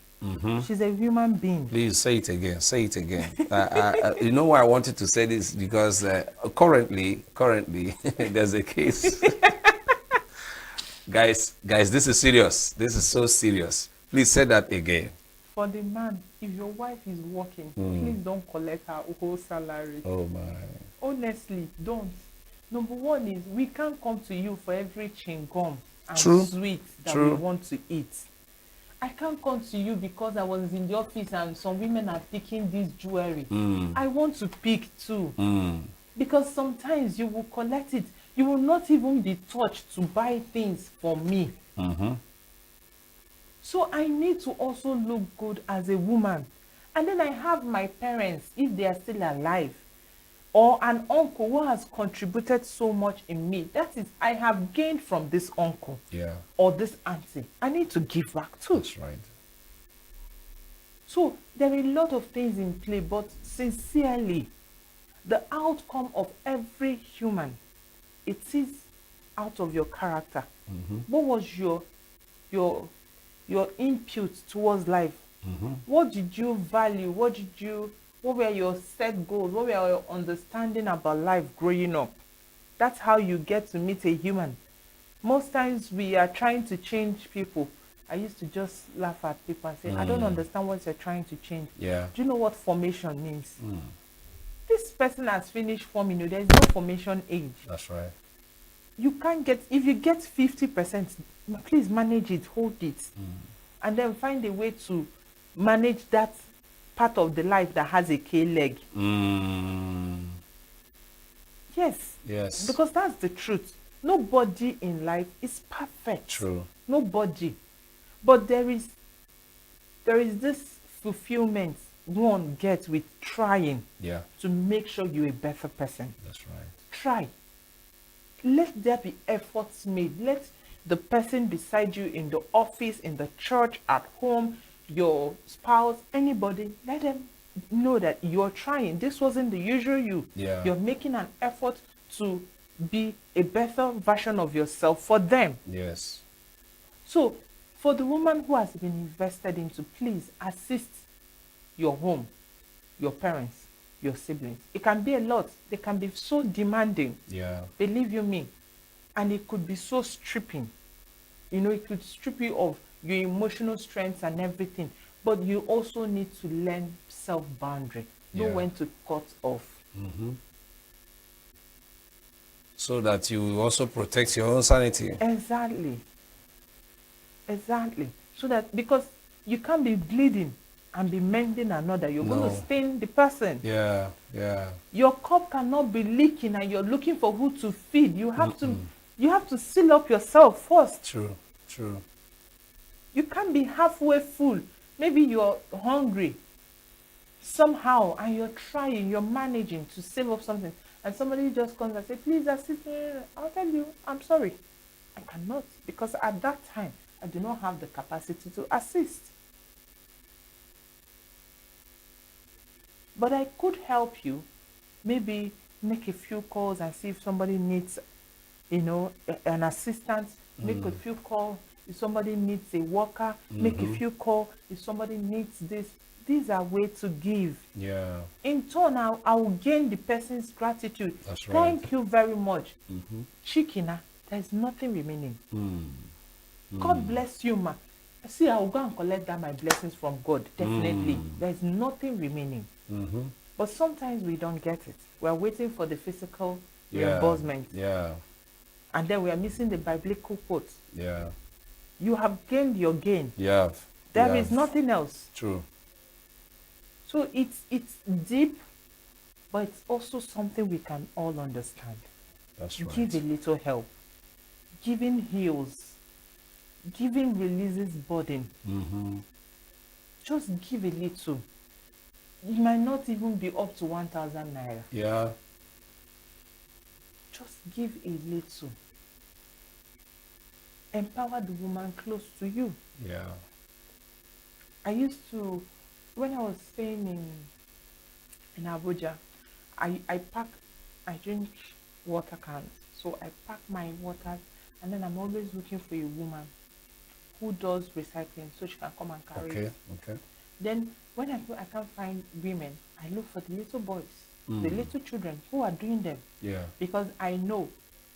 She's a human being. Please say it again. Say it again. You know why I wanted to say this? Because currently, there's a case. Guys, this is serious. This is so serious. Please say that again. For the man, if your wife is working, Mm. please don't collect her whole salary. Oh my. Honestly, don't. Number one is we can't come to you for every chewing gum and True. sweet that True. we want to eat. I can't come to you because I was in the office and some women are picking this jewelry. Mm. I want to pick too. Mm. Because sometimes you will collect it. You will not even be touched to buy things for me. Mm-hmm. So I need to also look good as a woman. And then I have my parents, if they are still alive, or an uncle who has contributed so much in me. That is, I have gained from this uncle Yeah. or this auntie. I need to give back too. That's right. So there are a lot of things in play, but sincerely, the outcome of every human, it is out of your character. Mm-hmm. What was your input towards life? Mm-hmm. What did you value? What were your set goals? What were your understanding about life growing up? That's how you get to meet a human. Most times we are trying to change people. I used to just laugh at people and say, I don't understand what you're trying to change. Yeah. Do you know what formation means? Mm. This person has finished forming you. There is no formation age. That's right. You can't get, if you get 50%, please manage it, hold it. And then find a way to manage that part of the life that has a K-leg. Mm. Yes. Yes. Because that's the truth. Nobody in life is perfect. True. Nobody. But there is this fulfillment one gets with trying to make sure you're a better person. That's right. Try. Let there be efforts made. Let the person beside you in the office, in the church, at home, your spouse, anybody, let them know that you're trying. This wasn't the usual you. Yeah. You're making an effort to be a better version of yourself for them. Yes. So, for the woman who has been invested into, please assist your home, your parents, your siblings. It can be a lot. They can be so demanding. Yeah. Believe you me. And it could be so stripping. You know, it could strip you of your emotional strength and everything. But you also need to learn self-boundary. Know when to cut off. Mm-hmm. So that you also protect your own sanity. Exactly. Exactly. So that, because you can't be bleeding and be mending another. You're going to stain the person. Yeah, yeah. Your cup cannot be leaking and you're looking for who to feed. You have to seal up yourself first. True, true. You can't be halfway full. Maybe you're hungry somehow and you're trying, you're managing to save up something. And somebody just comes and says, please assist me. I'll tell you, I'm sorry. I cannot, because at that time, I do not have the capacity to assist. But I could help you, maybe make a few calls and see if somebody needs, you know, an assistant. Make a few calls if somebody needs a worker. Make a few calls if somebody needs this. These are ways to give. Yeah. In turn, I will gain the person's gratitude. That's right. Thank you very much. Chikina, there's nothing remaining. God bless you, ma. See, I will go and collect that my blessings from God. Definitely. There's nothing remaining. But sometimes we don't get it. We're waiting for the physical reimbursement. Yeah. And then we are missing the biblical quote. Yeah. You have gained your gain. Yeah. There is nothing else. True. So it's deep, but it's also something we can all understand. That's right. Give a little help. Giving heals. Giving releases burden. Just give a little. It might not even be up to 1,000 naira. Yeah. Just give a little. Empower the woman close to you. Yeah. I used to, when I was staying in Abuja, I drink water cans. So I pack my water, and then I'm always looking for a woman who does recycling so she can come and carry it. Okay. Then when I can't find women, I look for the little boys, the little children who are doing them. Yeah. Because I know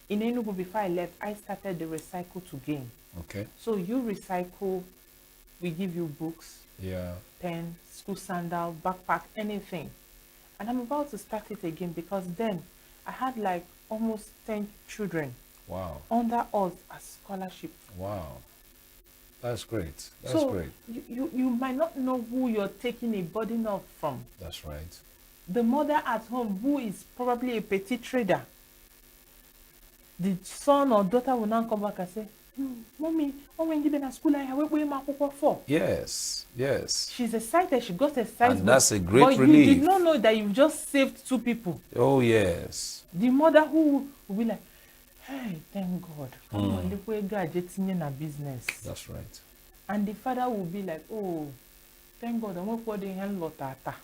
in ENUGU, before I left, I started the recycle to gain. Okay. So you recycle we give you books, pen, school sandal, backpack, anything. And I'm about to start it again because then I had like almost 10 children under us as scholarship. Wow. That's great. That's so great. You might not know who you're taking a burden off from. That's right. The mother at home who is probably a petty trader. The son or daughter will now come back and say, Mommy, when you been at school, I wait my for. Yes, yes. She's excited. She got excited. And that's a great but relief. You did not know that you've just saved 2 people. Oh, yes. The mother who will be like, hey, thank God. Come on, look where God is in a business. That's right. And the father will be like, oh, thank God, I'm not putting hand lotata.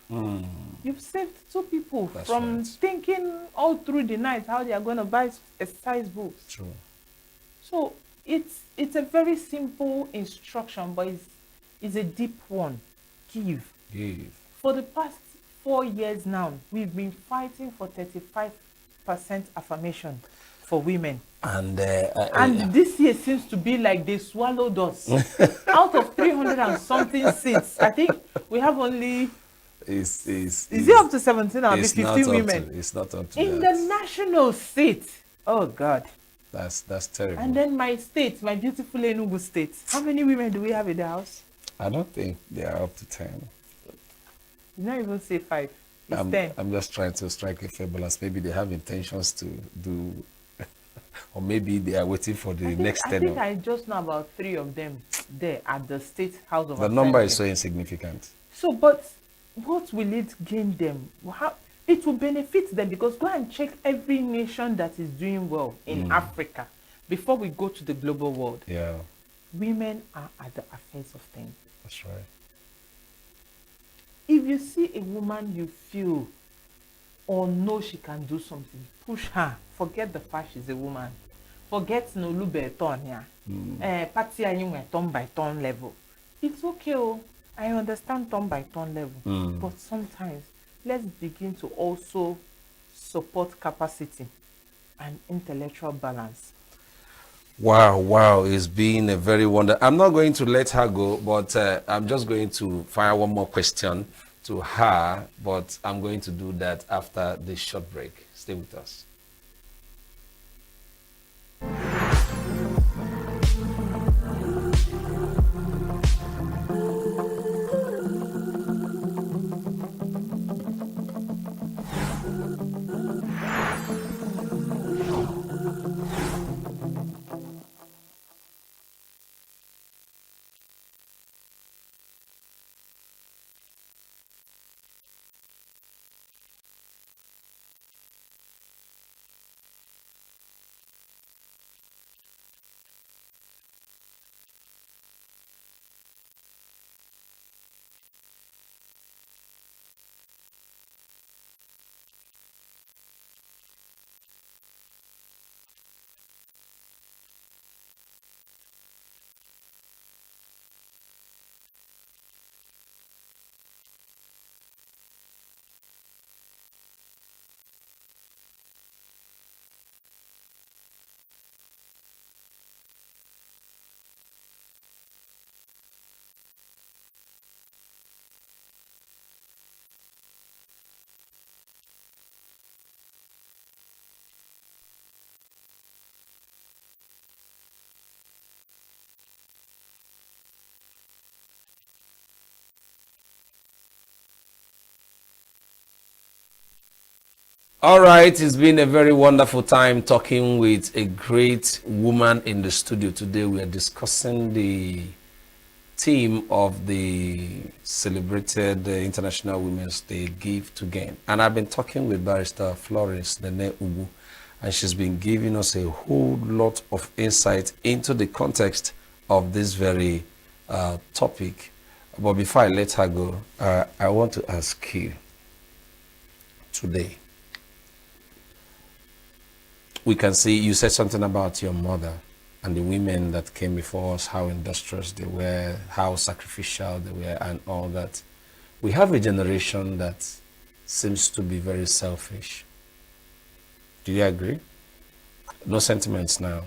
You've saved 2 people from thinking all through the night how they are going to buy exercise books. True. So it's a very simple instruction, but it's a deep one. Give. For the past 4 years now, we've been fighting for 35% affirmation for women. And this year seems to be like they swallowed us. Out of 300 and something seats, I think we have only... Is it up to 17 or 15 women? It's not up to in that. the national state. Oh, God. That's terrible. And then my state, my beautiful ENUGU state. How many women do we have in the house? I don't think they are up to 10. You don't even say 5. It's 10. I'm just trying to strike a fabulous. Maybe they have intentions to do, or maybe they are waiting for the next 10. I think I just know about 3 of them there at the State House of The number is so insignificant. So, but what will it gain them? It will benefit them, because go and check every nation that is doing well in Africa before we go to the global world. Yeah. Women are at the affairs of things. That's right. If you see a woman you feel or know she can do something, push her. Forget the fact she's a woman. Forget no lube turn here. Party turn by turn level. It's okay. I understand turn by turn level. But sometimes let's begin to also support capacity and intellectual balance. Wow, it's been a very wonderful. I'm not going to let her go, but I'm just going to fire one more question to her, but I'm going to do that after this short break. Stay with us. All right, it's been a very wonderful time talking with a great woman in the studio. Today we are discussing the theme of the celebrated International Women's Day, Give to Gain. And I've been talking with Barrister Florence ENUGU, and she's been giving us a whole lot of insight into the context of this very topic. But before I let her go, I want to ask you today. We can see you said something about your mother and the women that came before us, how industrious they were, how sacrificial they were, and all that. We have a generation that seems to be very selfish. Do you agree? No sentiments now.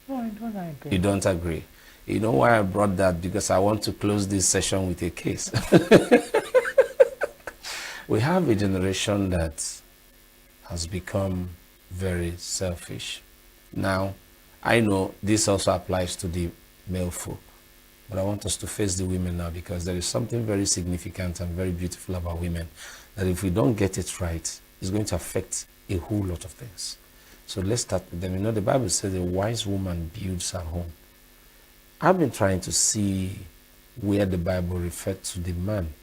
No, I don't agree. You don't agree. You know why I brought that? Because I want to close this session with a case. We have a generation that has become very selfish. Now, I know this also applies to the male folk, but I want us to face the women now, because there is something very significant and very beautiful about women, that if we don't get it right, it's going to affect a whole lot of things. So let's start with them. You know, the Bible says a wise woman builds her home. I've been trying to see where the Bible referred to the man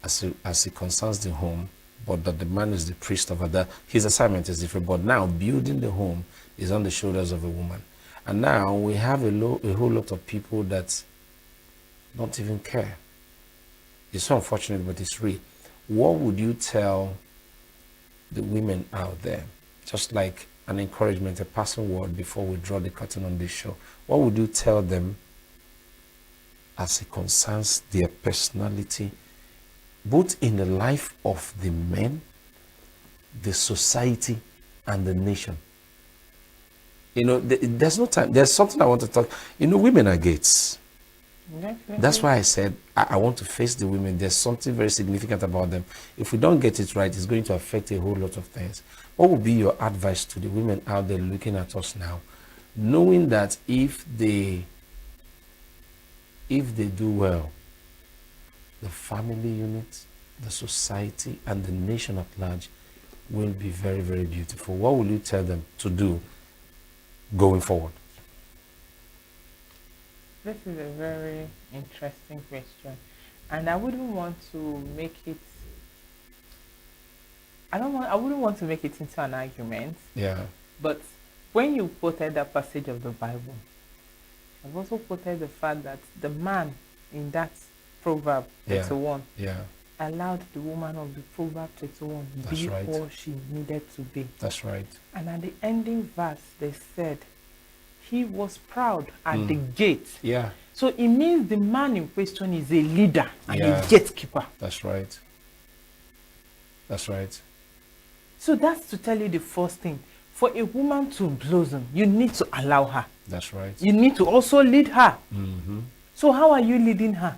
as it concerns the home, but that the man is the priest of that. His assignment is different, but now building the home is on the shoulders of a woman. And now we have a whole lot of people that don't even care. It's so unfortunate, but it's real. What would you tell the women out there, just like an encouragement, a passing word before we draw the curtain on this show? What would you tell them as it concerns their personality, both in the life of the men, the society, and the nation? You know, there's no time. There's something I want to talk. You know, women are gates. Definitely. That's why I said I want to face the women. There's something very significant about them. If we don't get it right, it's going to affect a whole lot of things. What would be your advice to the women out there looking at us now, knowing that if they do well, the family unit, the society, and the nation at large will be very, very beautiful? What will you tell them to do going forward? This is a very interesting question, and I wouldn't want to make it. I wouldn't want to make it into an argument. Yeah. But when you quoted that passage of the Bible, I've also quoted the fact that the man in that proverb 31 allowed the woman of the proverb 31 be all she needed to be. That's right. And at the ending verse, they said, he was proud at the gate. Yeah. So it means the man in question is a leader and a gatekeeper. That's right. That's right. So that's to tell you the first thing. For a woman to blossom, you need to allow her. That's right. You need to also lead her. Mm-hmm. So how are you leading her?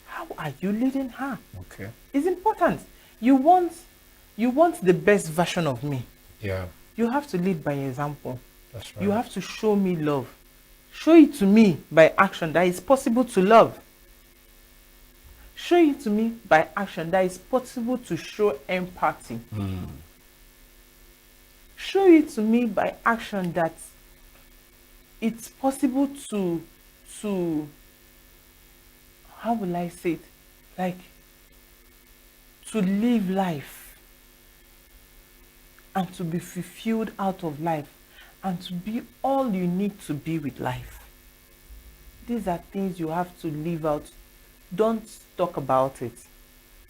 How are you leading her? Okay. It's important. You want the best version of me. Yeah. You have to lead by example. That's right. You have to show me love. Show it to me by action that it's possible to love. Show it to me by action that it's possible to show empathy. Show it to me by action that it's possible to how will I say it? Like, to live life and to be fulfilled out of life and to be all you need to be with life. These are things you have to live out. Don't talk about it.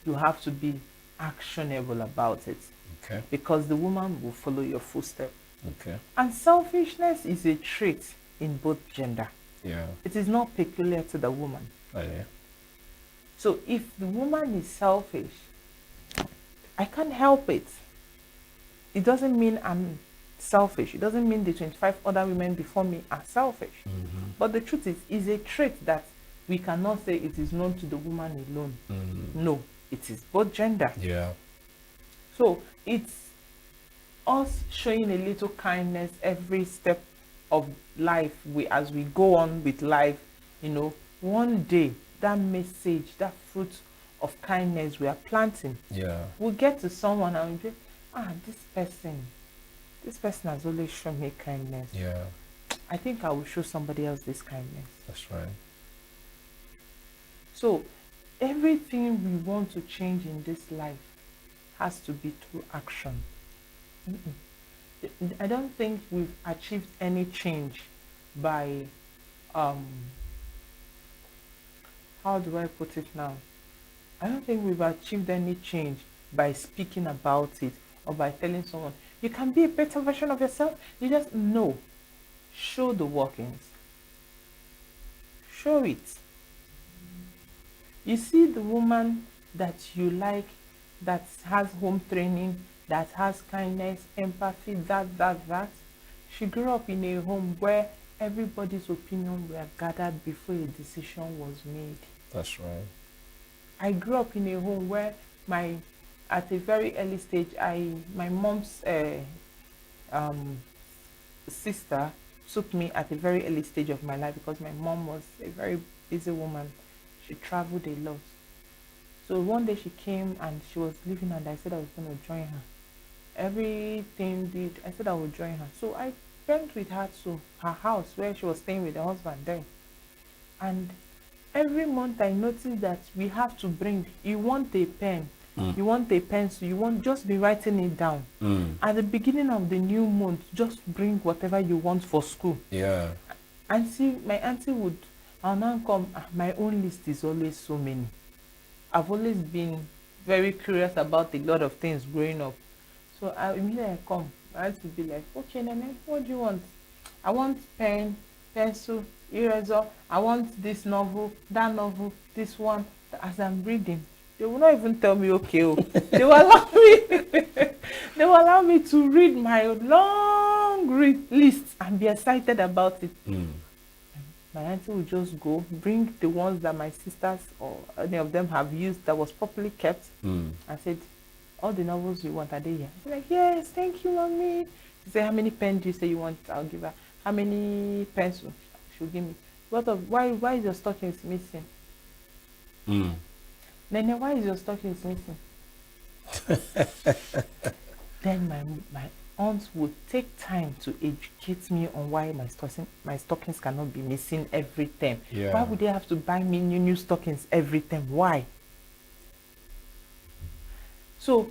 You have to be actionable about it. Okay. Because the woman will follow your footsteps. Okay. And selfishness is a trait in both gender. Yeah. It is not peculiar to the woman. Oh, yeah. So if the woman is selfish, I can't help it. It doesn't mean I'm selfish. It doesn't mean the 25 other women before me are selfish. Mm-hmm. But the truth is a trait that we cannot say it is known to the woman alone. Mm-hmm. No, it is both gender. Yeah. So it's us showing a little kindness every step of life. As we go on with life, you know, one day that message, that fruit of kindness we are planting, we'll get to someone and we'll be, this person has always shown me kindness. Yeah. I think I will show somebody else this kindness. That's right. So everything we want to change in this life has to be through action. I don't think we've achieved any change by how do I put it now? I don't think we've achieved any change by speaking about it or by telling someone, you can be a better version of yourself. You just know. Show the workings. Show it. You see the woman that you like, that has home training, that has kindness, empathy, that. She grew up in a home where everybody's opinion were gathered before a decision was made. That's right. I grew up in a home where at a very early stage, my mom's sister took me at a very early stage of my life because my mom was a very busy woman. She traveled a lot. So one day she came and she was leaving and I said I was going to join her. Everything I said I would join her. So I went with her to her house where she was staying with her husband there. And every month I noticed that we have to bring, you want a pen, you want a pencil, you want just be writing it down. At the beginning of the new month, just bring whatever you want for school. Yeah. My auntie would, I'll now come, my own list is always so many. I've always been very curious about a lot of things growing up. So immediately I come, I had to be like, okay, Nene, what do you want? I want pen, pencil, eraser. I want this novel, that novel, this one. As I'm reading, they will not even tell me, okay, oh. They will allow me to read my long list and be excited about it. My auntie would just go, bring the ones that my sisters or any of them have used that was properly kept, and said, all the novels you want, are they here? I'm like, yes, thank you, mommy. She said, how many pens do you say you want? I'll give her. How many pencils? She'll give me. Why is your stockings missing? Nene, why is your stockings missing? Then my aunt would take time to educate me on why my stockings cannot be missing every time. Yeah. Why would they have to buy me new stockings every time? Why? So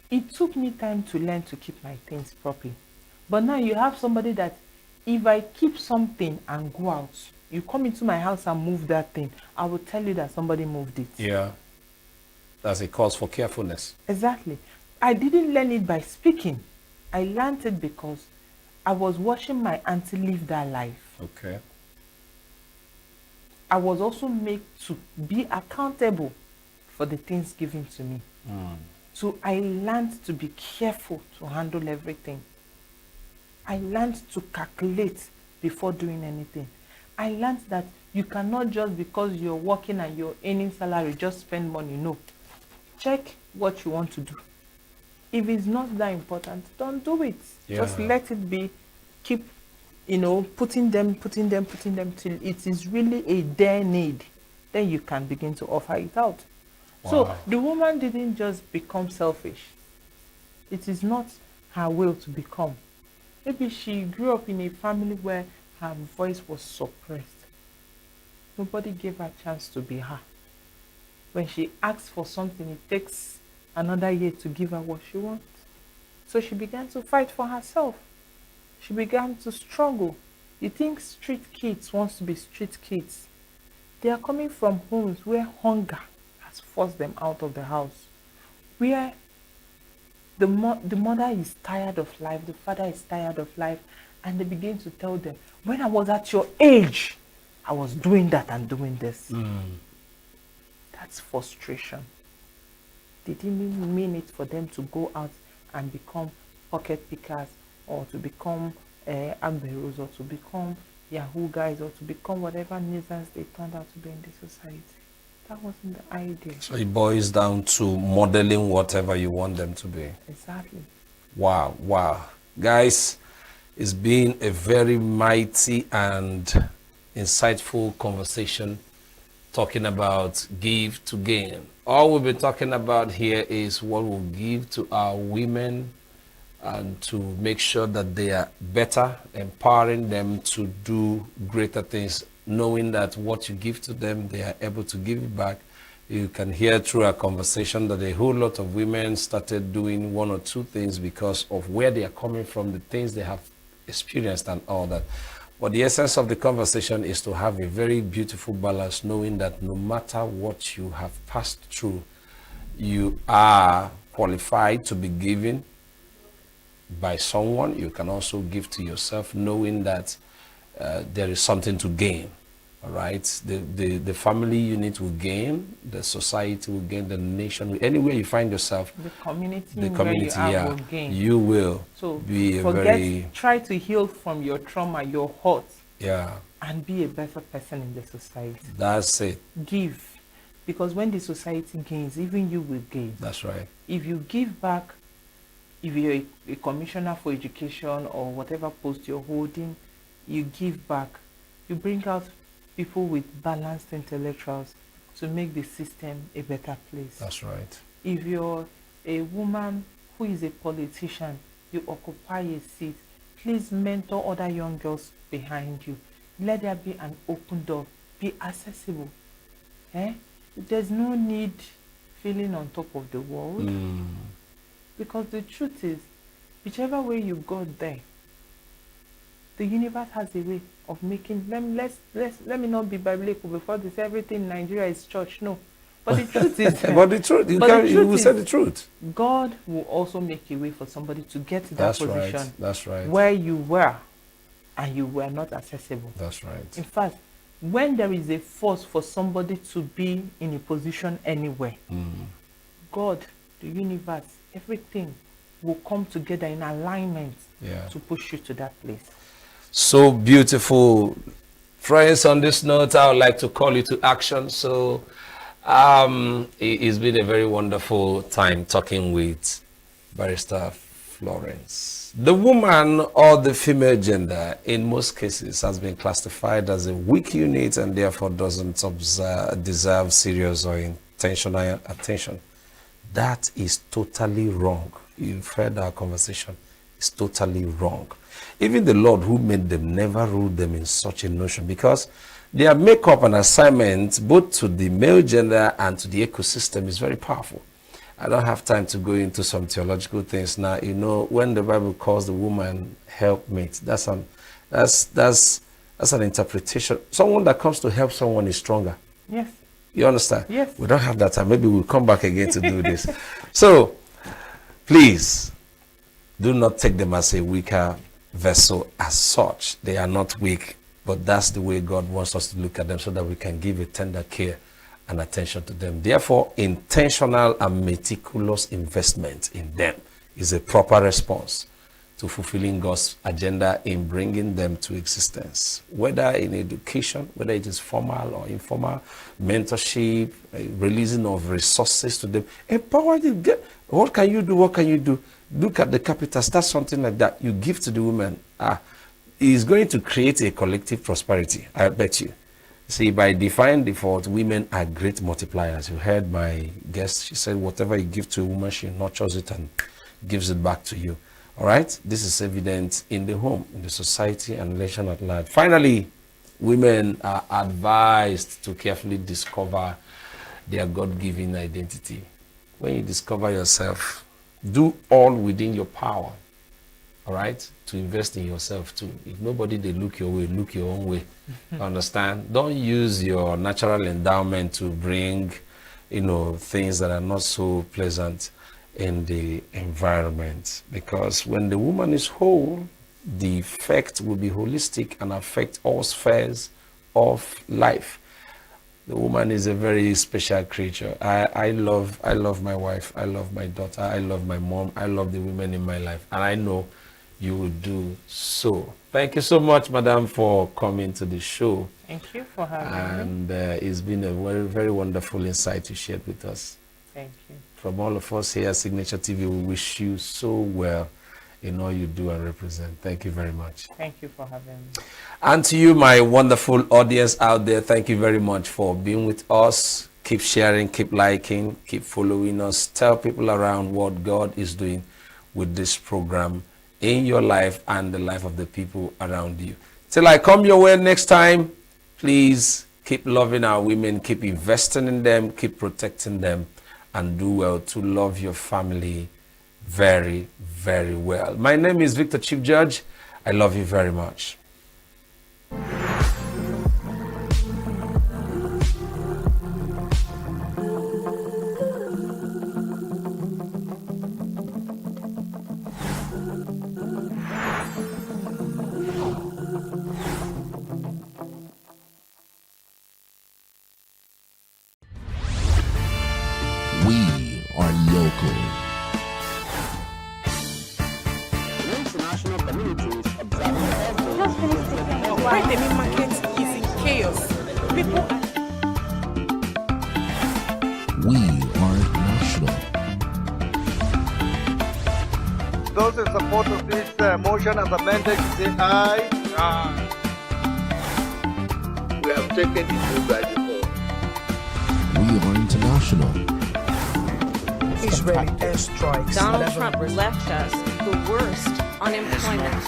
it took me time to learn to keep my things properly. But now you have somebody that if I keep something and go out, you come into my house and move that thing, I will tell you that somebody moved it. Yeah. That's a cause for carefulness. Exactly. I didn't learn it by speaking. I learned it because I was watching my auntie live that life. Okay. I was also made to be accountable for the things given to me. So I learned to be careful to handle everything. I learned to calculate before doing anything. I learned that you cannot just because you're working and you're earning salary, just spend money. No. Check what you want to do. If it's not that important, don't do it. Yeah. Just let it be. Keep, putting them till it is really a dire need. Then you can begin to offer it out. Wow. So the woman didn't just become selfish. It is not her will to become. Maybe she grew up in a family where her voice was suppressed. Nobody gave her a chance to be her. When she asks for something, it takes another year to give her what she wants. So she began to fight for herself. She began to struggle. You think street kids want to be street kids? They are coming from homes where hunger has forced them out of the house, where the mother is tired of life, the father is tired of life, and they begin to tell them, when I was at your age, I was doing that and doing this. That's frustration. They didn't mean it for them to go out and become pocket pickers or to become amberos or to become Yahoo guys or to become whatever nuisance they turned out to be in the society. That wasn't the idea. So it boils down to modeling whatever you want them to be. Exactly. Wow, wow. Guys, it's been a very mighty and insightful conversation talking about give to gain. All we've been talking about here is what we'll give to our women and to make sure that they are better, empowering them to do greater things, knowing that what you give to them, they are able to give it back. You can hear through our conversation that a whole lot of women started doing one or two things because of where they are coming from, the things they have experienced and all that. But the essence of the conversation is to have a very beautiful balance, knowing that no matter what you have passed through, you are qualified to be given by someone. You can also give to yourself, knowing that there is something to gain All right, the family unit will gain, the society will gain, the nation, anywhere you find yourself, the community, the community, where you are yeah, will gain. you will So be a forget, very, try to heal from your trauma, your hurt, yeah, and be a better person in the society. That's it. Give, because when the society gains, even you will gain. That's right. If you give back, if you're a commissioner for education or whatever post you're holding, you give back, you bring out people with balanced intellectuals to make the system a better place. That's right. If you're a woman who is a politician, you occupy a seat, please mentor other young girls behind you. Let there be an open door. Be accessible. There's no need feeling on top of the world. Because the truth is, whichever way you got there, the universe has a way of making them. Let me not be biblical before this. Everything in Nigeria is church. No, but the truth is, but the truth, you will say the truth. God will also make a way for somebody to get to that position. Right. That's right. Where you were, and you were not accessible. That's right. In fact, when there is a force for somebody to be in a position anywhere, God, the universe, everything will come together in alignment to push you to that place. So beautiful. Friends, on this note, I would like to call you to action. So it's been a very wonderful time talking with Barrister Florence. The woman or the female gender in most cases has been classified as a weak unit and therefore doesn't deserve serious or intentional attention. That is totally wrong. You've heard our conversation. It's totally wrong. Even the Lord who made them never ruled them in such a notion, because their makeup and assignment both to the male gender and to the ecosystem is very powerful. I don't have time to go into some theological things now. You know, when the Bible calls the woman helpmate, that's an interpretation. Someone that comes to help someone is stronger. Yes. You understand? Yes. We don't have that time. Maybe we'll come back again to do this. So, please, do not take them as a weaker vessel as such. They are not weak, but that's the way God wants us to look at them so that we can give a tender care and attention to them. Therefore, intentional and meticulous investment in them is a proper response to fulfilling God's agenda in bringing them to existence, whether in education, whether it is formal or informal, mentorship, releasing of resources to them, empower them. What can you do? What can you do? Look at the capital, start something like that. You give to the women. It's going to create a collective prosperity, I bet you. See, by defining default, women are great multipliers. You heard my guest, she said, whatever you give to a woman, she nurtures it and gives it back to you. All right? This is evident in the home, in the society, and nation at large. Finally, women are advised to carefully discover their God-given identity. When you discover yourself, do all within your power, all right, to invest in yourself too. If nobody, they look your way, look your own way. Understand? Don't use your natural endowment to bring, things that are not so pleasant in the environment, because when the woman is whole, the effect will be holistic and affect all spheres of life. The woman is a very special creature. I love my wife, I love my daughter, I love my mom, I love the women in my life, and I know you will do so. Thank you so much, madam, for coming to the show. Thank you for having me. And it's been a very, very wonderful insight you shared with us. Thank you. From all of us here at Signature TV, we wish you so well in all you do and represent. Thank you very much. Thank you for having me. And to you, my wonderful audience out there, thank you very much for being with us. Keep sharing, keep liking, keep following us. Tell people around what God is doing with this program in your life and the life of the people around you. Till I come your way next time, please keep loving our women, keep investing in them, keep protecting them, and do well to love your family very, very well. My name is Victor Chief Judge. I love you very much. are local. International communities observing Just finish taking where the main market is in chaos. People We are national. Those in support of this motion as amended, say aye. Aye. We have taken it through by default. We are international. Israeli airstrikes. Donald Trump left us the worst unemployment.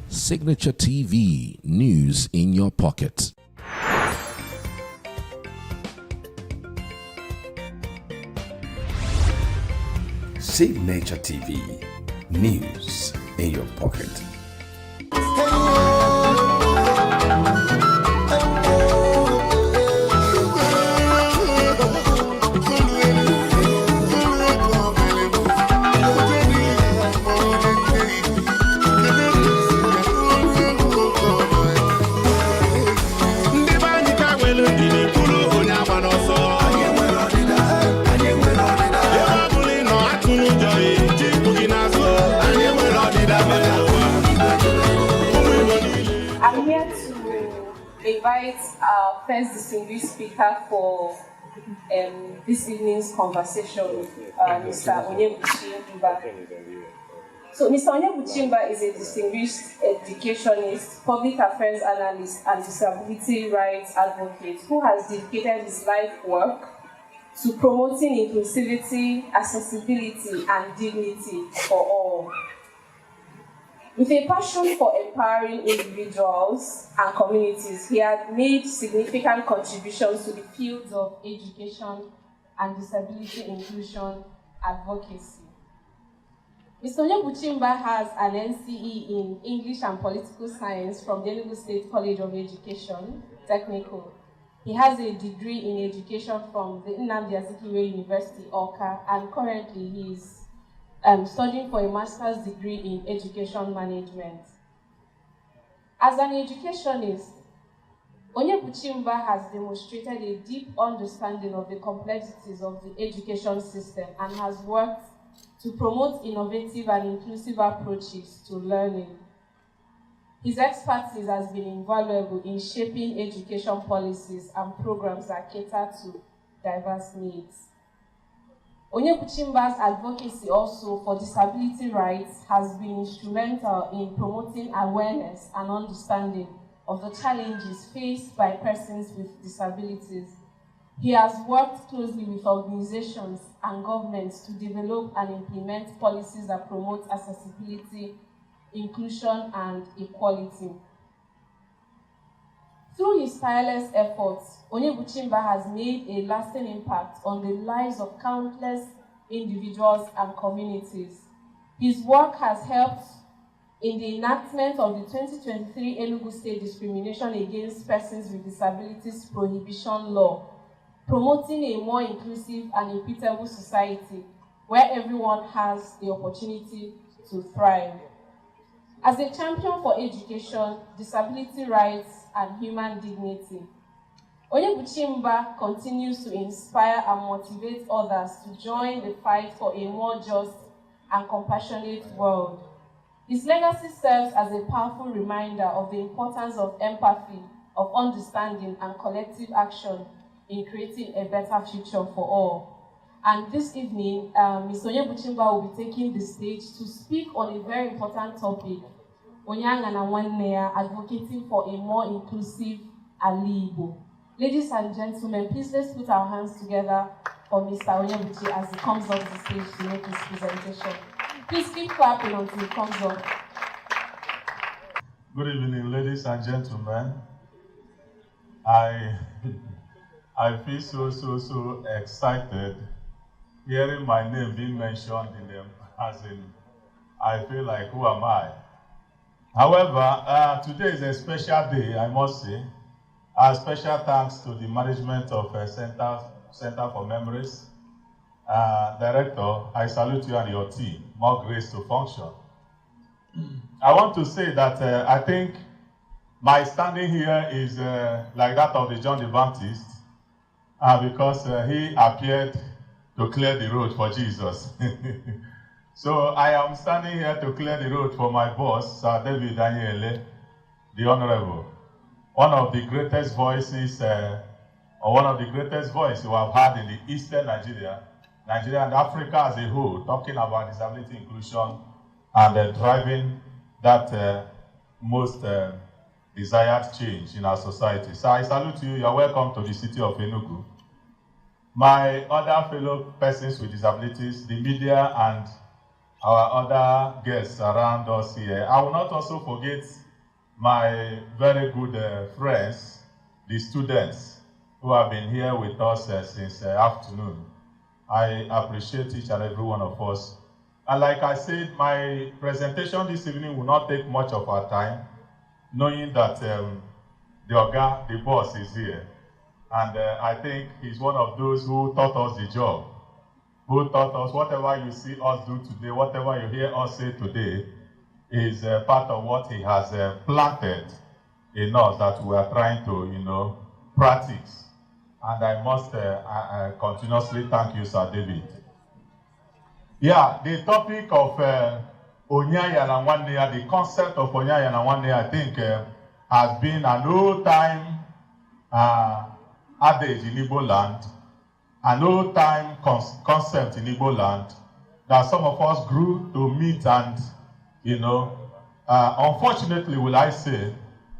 Signature TV, news in your pocket. Signature TV, news in your pocket. I'm here to invite our first distinguished speaker for this evening's conversation, Mr. Onyebuchi. So, Mr. Onyebuchi is a distinguished educationist, public affairs analyst, and disability rights advocate who has dedicated his life work to promoting inclusivity, accessibility, and dignity for all. With a passion for empowering individuals and communities, he has made significant contributions to the fields of education and disability inclusion advocacy. Mr. Onyebuchi has an NCE in English and Political Science from the ENUGU State College of Education, Technical. He has a degree in education from the Nnamdi Azikiwe University, Awka, and currently he is studying for a master's degree in education management. As an educationist, Onyebuchi has demonstrated a deep understanding of the complexities of the education system and has worked to promote innovative and inclusive approaches to learning. His expertise has been invaluable in shaping education policies and programs that cater to diverse needs. Onyebuchi's advocacy also for disability rights has been instrumental in promoting awareness and understanding of the challenges faced by persons with disabilities. He has worked closely with organizations and governments to develop and implement policies that promote accessibility, inclusion, and equality. Through his tireless efforts, Onyebuchi has made a lasting impact on the lives of countless individuals and communities. His work has helped in the enactment of the 2023 ENUGU State Discrimination Against Persons with Disabilities Prohibition Law, promoting a more inclusive and equitable society where everyone has the opportunity to thrive. As a champion for education, disability rights, and human dignity, Onyebuchi continues to inspire and motivate others to join the fight for a more just and compassionate world. His legacy serves as a powerful reminder of the importance of empathy, of understanding, and collective action in creating a better future for all. And this evening, Mr. Onyebuchi will be taking the stage to speak on a very important topic, Onyanga na Nwanne, advocating for a more inclusive Alibo. Ladies and gentlemen, please let's put our hands together for Mr. Onyebuchi as he comes off the stage to make his presentation. Please keep clapping until he comes up. Good evening, ladies and gentlemen. I feel so excited hearing my name being mentioned in them, as in, I feel like, who am I? However, today is a special day, I must say. Special thanks to the management of Center for Memories. Director, I salute you and your team. More grace to function. I want to say that I think my standing here is like that of the John the Baptist because he appeared to clear the road for Jesus. So I am standing here to clear the road for my boss, Sir David Daniele, the Honorable. One of the greatest voices, or one of the greatest voices we have had in the Eastern Nigeria and Africa as a whole, talking about disability inclusion and driving that most desired change in our society. So I salute you. You are welcome to the city of ENUGU. My other fellow persons with disabilities, the media, and our other guests around us here. I will not also forget my very good friends, the students who have been here with us since afternoon. I appreciate each and every one of us. And like I said, my presentation this evening will not take much of our time, knowing that the boss is here. And I think he's one of those who taught us the job, who taught us whatever you see us do today, whatever you hear us say today, is part of what he has planted in us that we are trying to, practice. And I must continuously thank you, Sir David. Yeah, the topic of Onyaya na Nwanne, the concept of Onyaya na Nwanne, I think has been an old-time adage in Igbo land, an old-time concept in Igbo land that some of us grew to meet and, unfortunately, will I say,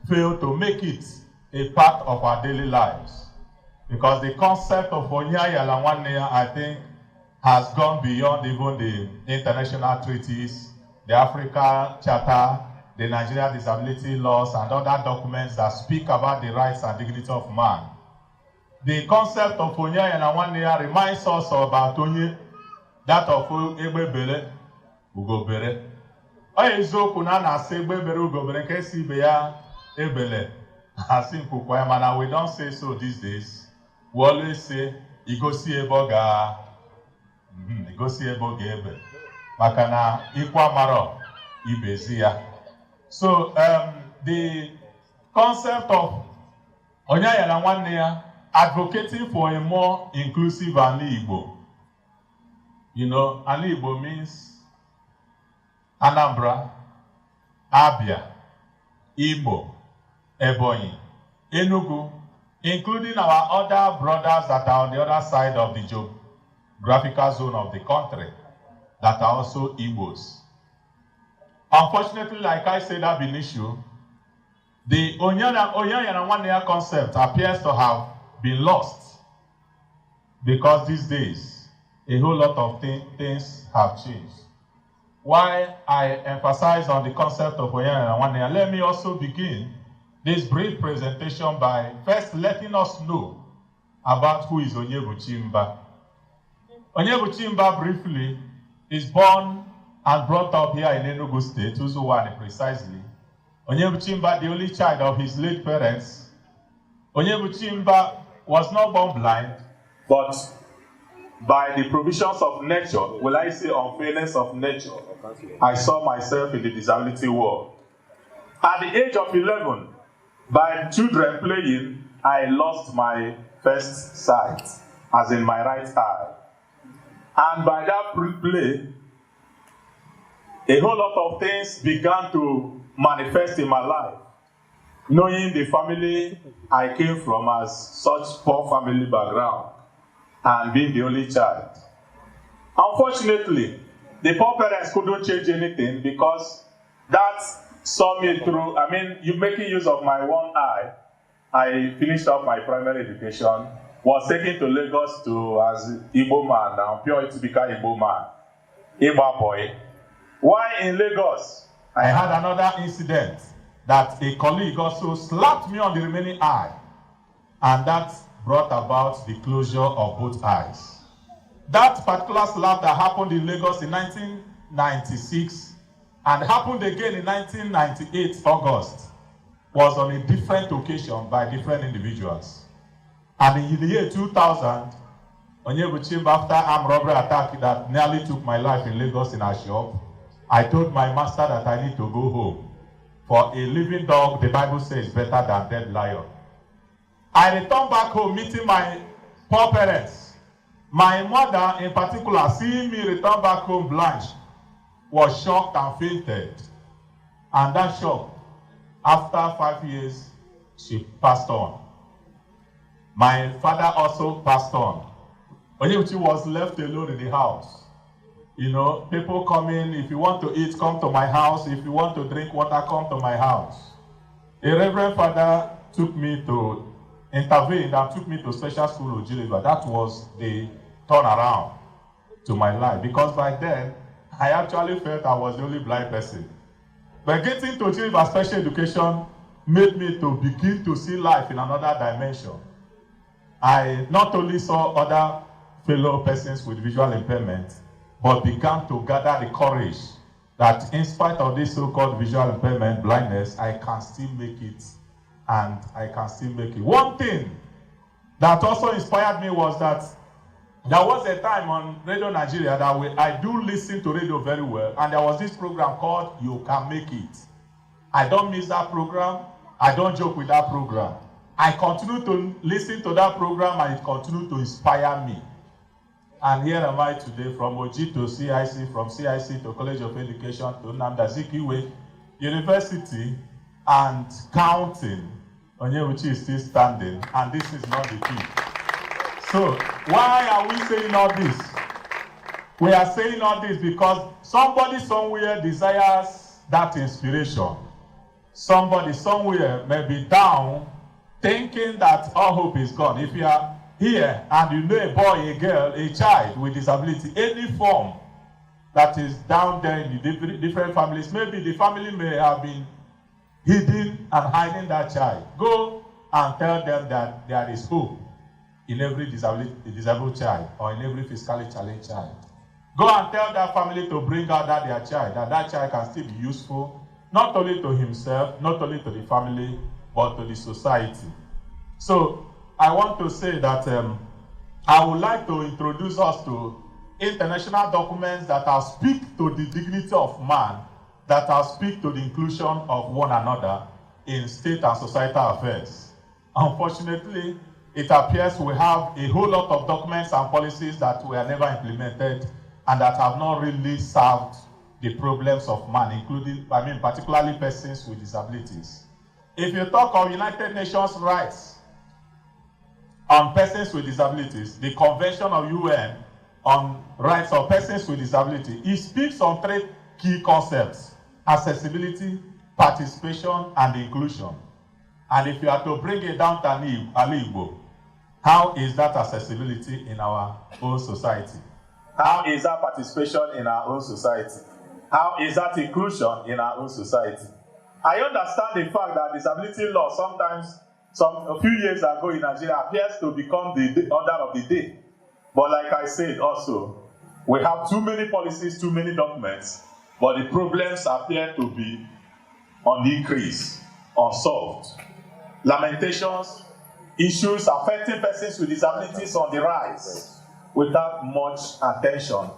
fail to make it a part of our daily lives. Because the concept of Onyaya na Nwanne, I think, has gone beyond even the international treaties, the Africa Charter, the Nigeria Disability Laws, and other documents that speak about the rights and dignity of man. The concept of Onyaya na Nwanne reminds us about Onye, that of Egbebere, Ugobere. Eziokwu na na-asị Egbebere Ugobere nke si ibe ya ebele. Asị nkwukwa ya, mana we don't say so these days. We always say, Igosi eboga, Igosi eboga ebe. Maka na ikwa maro ibezi ya. So the concept of Onyaya na Nwanne advocating for a more inclusive Ala Igbo. Ala Igbo means Anambra, Abia, Igbo, Ebonyi, Enugu, including our other brothers that are on the other side of the geographical zone of the country that are also Igbos. Unfortunately, like I said ab initio, the Onyaya na Nwanne concept appears to have been lost because these days a whole lot of things have changed. While I emphasize on the concept of Onyaya na Nwanne, let me also begin this brief presentation by first letting us know about who is Onyebuchi Mba. Onyebuchi Mba, briefly, is born and brought up here in Enugu State, Uzuwani precisely. Onyebuchi Mba, the only child of his late parents. Onyebuchi Mba was not born blind, but by the provisions of nature, will I say unfairness of nature, I saw myself in the disability world. At the age of 11, by children playing, I lost my first sight, as in my right eye. And by that play, a whole lot of things began to manifest in my life. Knowing the family I came from as such poor family background, and being the only child. Unfortunately, the poor parents couldn't change anything because that saw me through. You making use of my one eye. I finished up my primary education, was taken to Lagos as Igbo man now, pure typical Igbo man, Igbo boy. While in Lagos, I had another incident that a colleague also slapped me on the remaining eye, and that brought about the closure of both eyes. That particular slap that happened in Lagos in 1996 and happened again in 1998 August was on a different occasion by different individuals. And in the year 2000, Onyebuchi Mba, after armed robbery attack that nearly took my life in Lagos in a shop, I told my master that I need to go home. For a living dog, the Bible says, better than dead lion. I returned back home, meeting my poor parents. My mother, in particular, seeing me return back home blind, was shocked and fainted. And that shock, after 5 years, she passed on. My father also passed on. Onyewuchi was left alone in the house. You know, people come in, if you want to eat, come to my house. If you want to drink water, come to my house. A reverend father took me to intervene and took me to special school of Geneva. That was the turnaround to my life, because by then, I actually felt I was the only blind person. But getting to Geneva special education made me to begin to see life in another dimension. I not only saw other fellow persons with visual impairment, but began to gather the courage that in spite of this so-called visual impairment, blindness, I can still make it, and I can still make it. One thing that also inspired me was that there was a time on Radio Nigeria that I do listen to radio very well, and there was this program called You Can Make It. I don't miss that program. I don't joke with that program. I continue to listen to that program, and it continued to inspire me. And here am I today, from OG to CIC, from CIC to College of Education to Nnamdi Azikiwe University, and counting. Onyewuchi is still standing, and this is not the key. So, why are we saying all this? We are saying all this because somebody somewhere desires that inspiration. Somebody somewhere may be down, thinking that all hope is gone. If you are here and you know a boy, a girl, a child with disability, any form that is down there in the different families, maybe the family may have been hidden and hiding that child. Go and tell them that there is hope in every disabled child, or in every physically challenged child. Go and tell that family to bring out their child, that child can still be useful, not only to himself, not only to the family, but to the society. So, I want to say that I would like to introduce us to international documents that are speak to the dignity of man, that are speak to the inclusion of one another in state and societal affairs. Unfortunately, it appears we have a whole lot of documents and policies that were never implemented and that have not really solved the problems of man, including, particularly persons with disabilities. If you talk of United Nations rights on persons with disabilities, the Convention of UN on Rights of Persons with Disability, it speaks on three key concepts: accessibility, participation, and inclusion. And if you are to bring it down to Igbo, how is that accessibility in our own society? How is that participation in our own society? How is that inclusion in our own society? I understand the fact that disability law sometimes, a few years ago in Nigeria, appears to become the order of the day. But like I said also, we have too many policies, too many documents, but the problems appear to be on the increase, unsolved. Lamentations, issues affecting persons with disabilities on the rise, without much attention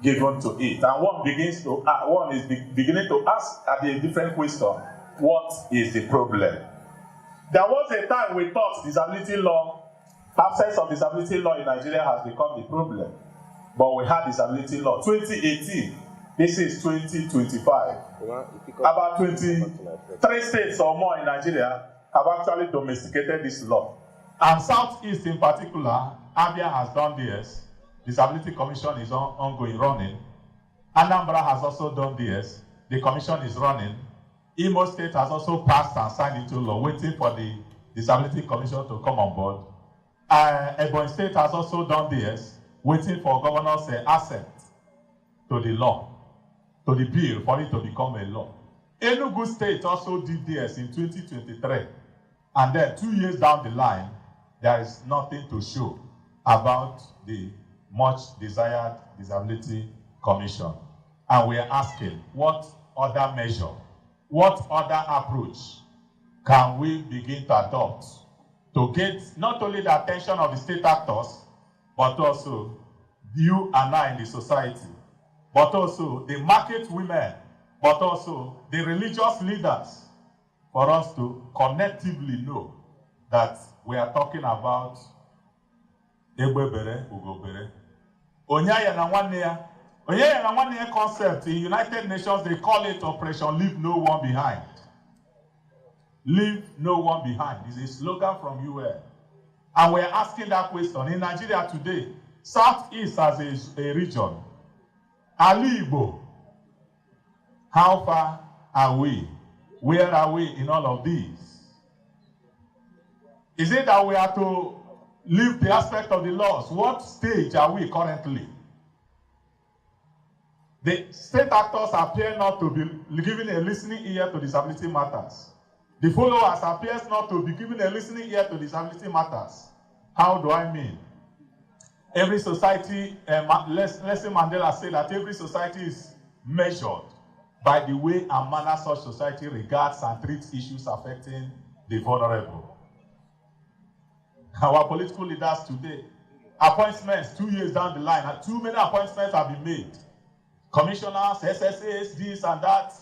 given to it. And one is beginning to ask a different question: what is the problem? There was a time we thought disability law, absence of disability law in Nigeria has become the problem. But we had disability law. 2018, this is 2025. About 23 states or more in Nigeria have actually domesticated this law. And Southeast in particular, Abia has done theirs. Disability Commission is ongoing, running. Anambra has also done theirs. The commission is running. Imo State has also passed and signed into law, waiting for the Disability Commission to come on board. Ebonyi State has also done theirs, waiting for governor's assent to the law, to the bill, for it to become a law. ENUGU State also did theirs in 2023. And then 2 years down the line, there is nothing to show about the much desired Disability Commission. And we are asking, what other measure, what other approach can we begin to adopt to get not only the attention of the state actors, but also you and I in the society, but also the market women, but also the religious leaders, for us to connectively know that we are talking about Egbebere, Ugobere. Onyaya na nwanne ya concept in United Nations, they call it Operation Leave No One Behind. Leave no one behind is a slogan from UN. And we're asking that question. In Nigeria today, Southeast as a region, Ali Igbo, how far are we? Where are we in all of these? Is it that we are to leave the aspect of the laws? What stage are we currently? The state actors appear not to be giving a listening ear to disability matters. The followers appears not to be giving a listening ear to disability matters. How do I mean? Every society, Nelson Mandela said that every society is measured by the way and manner such society regards and treats issues affecting the vulnerable. Our political leaders today, appointments 2 years down the line, too many appointments have been made. Commissioners, SSAs, this and that.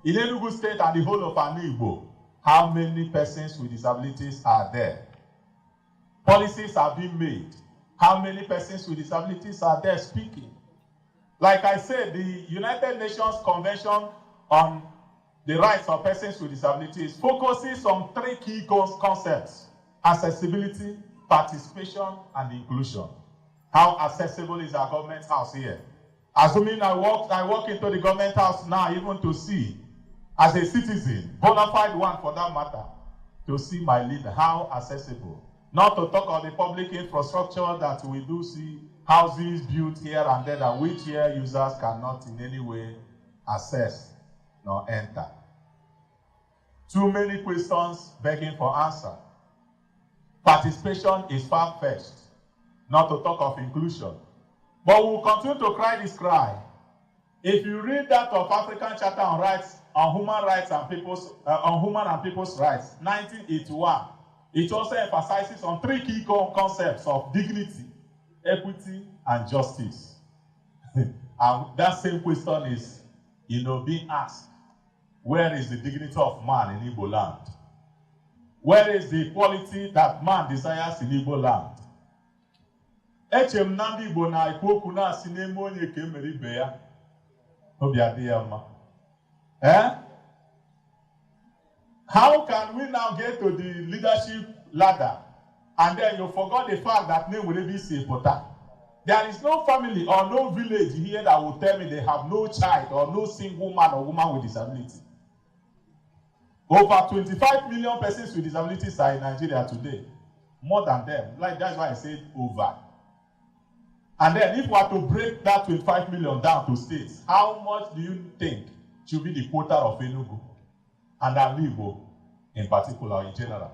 In ENUGU State and the whole of Igbo, how many persons with disabilities are there? Policies are being made. How many persons with disabilities are there speaking? Like I said, the United Nations Convention on the Rights of Persons with Disabilities focuses on 3 key concepts: accessibility, participation, and inclusion. How accessible is our government house here? Assuming I walk into the government house now, even to see, as a citizen, bona fide one for that matter, to see my leader, how accessible. Not to talk of the public infrastructure that we do see, houses built here and there that wheelchair users cannot in any way access nor enter. Too many questions begging for answer. Participation is far-fetched, not to talk of inclusion. But we will continue to cry this cry. If you read that of African Charter on Rights, on Human Rights and People's Rights, 1981, it also emphasizes on 3 key concepts of dignity, equity, and justice. And that same question is, being asked, where is the dignity of man in Igbo land? Where is the equality that man desires in Igbo land? Echem na ndị Igbo na-ekwu okwu na-asị n'eme onye ka emere ibe ya, obi adị ya mma. How can we now get to the leadership ladder and then you forgot the fact that name will be Sepota? There is no family or no village here that will tell me they have no child or no single man or woman with disability. Over 25 million persons with disabilities are in Nigeria today. More than them. Like that's why I said over. And then if we are to break that 25 million down to states, how much do you think should be the quota of ENUGU and Igbo in particular, in general?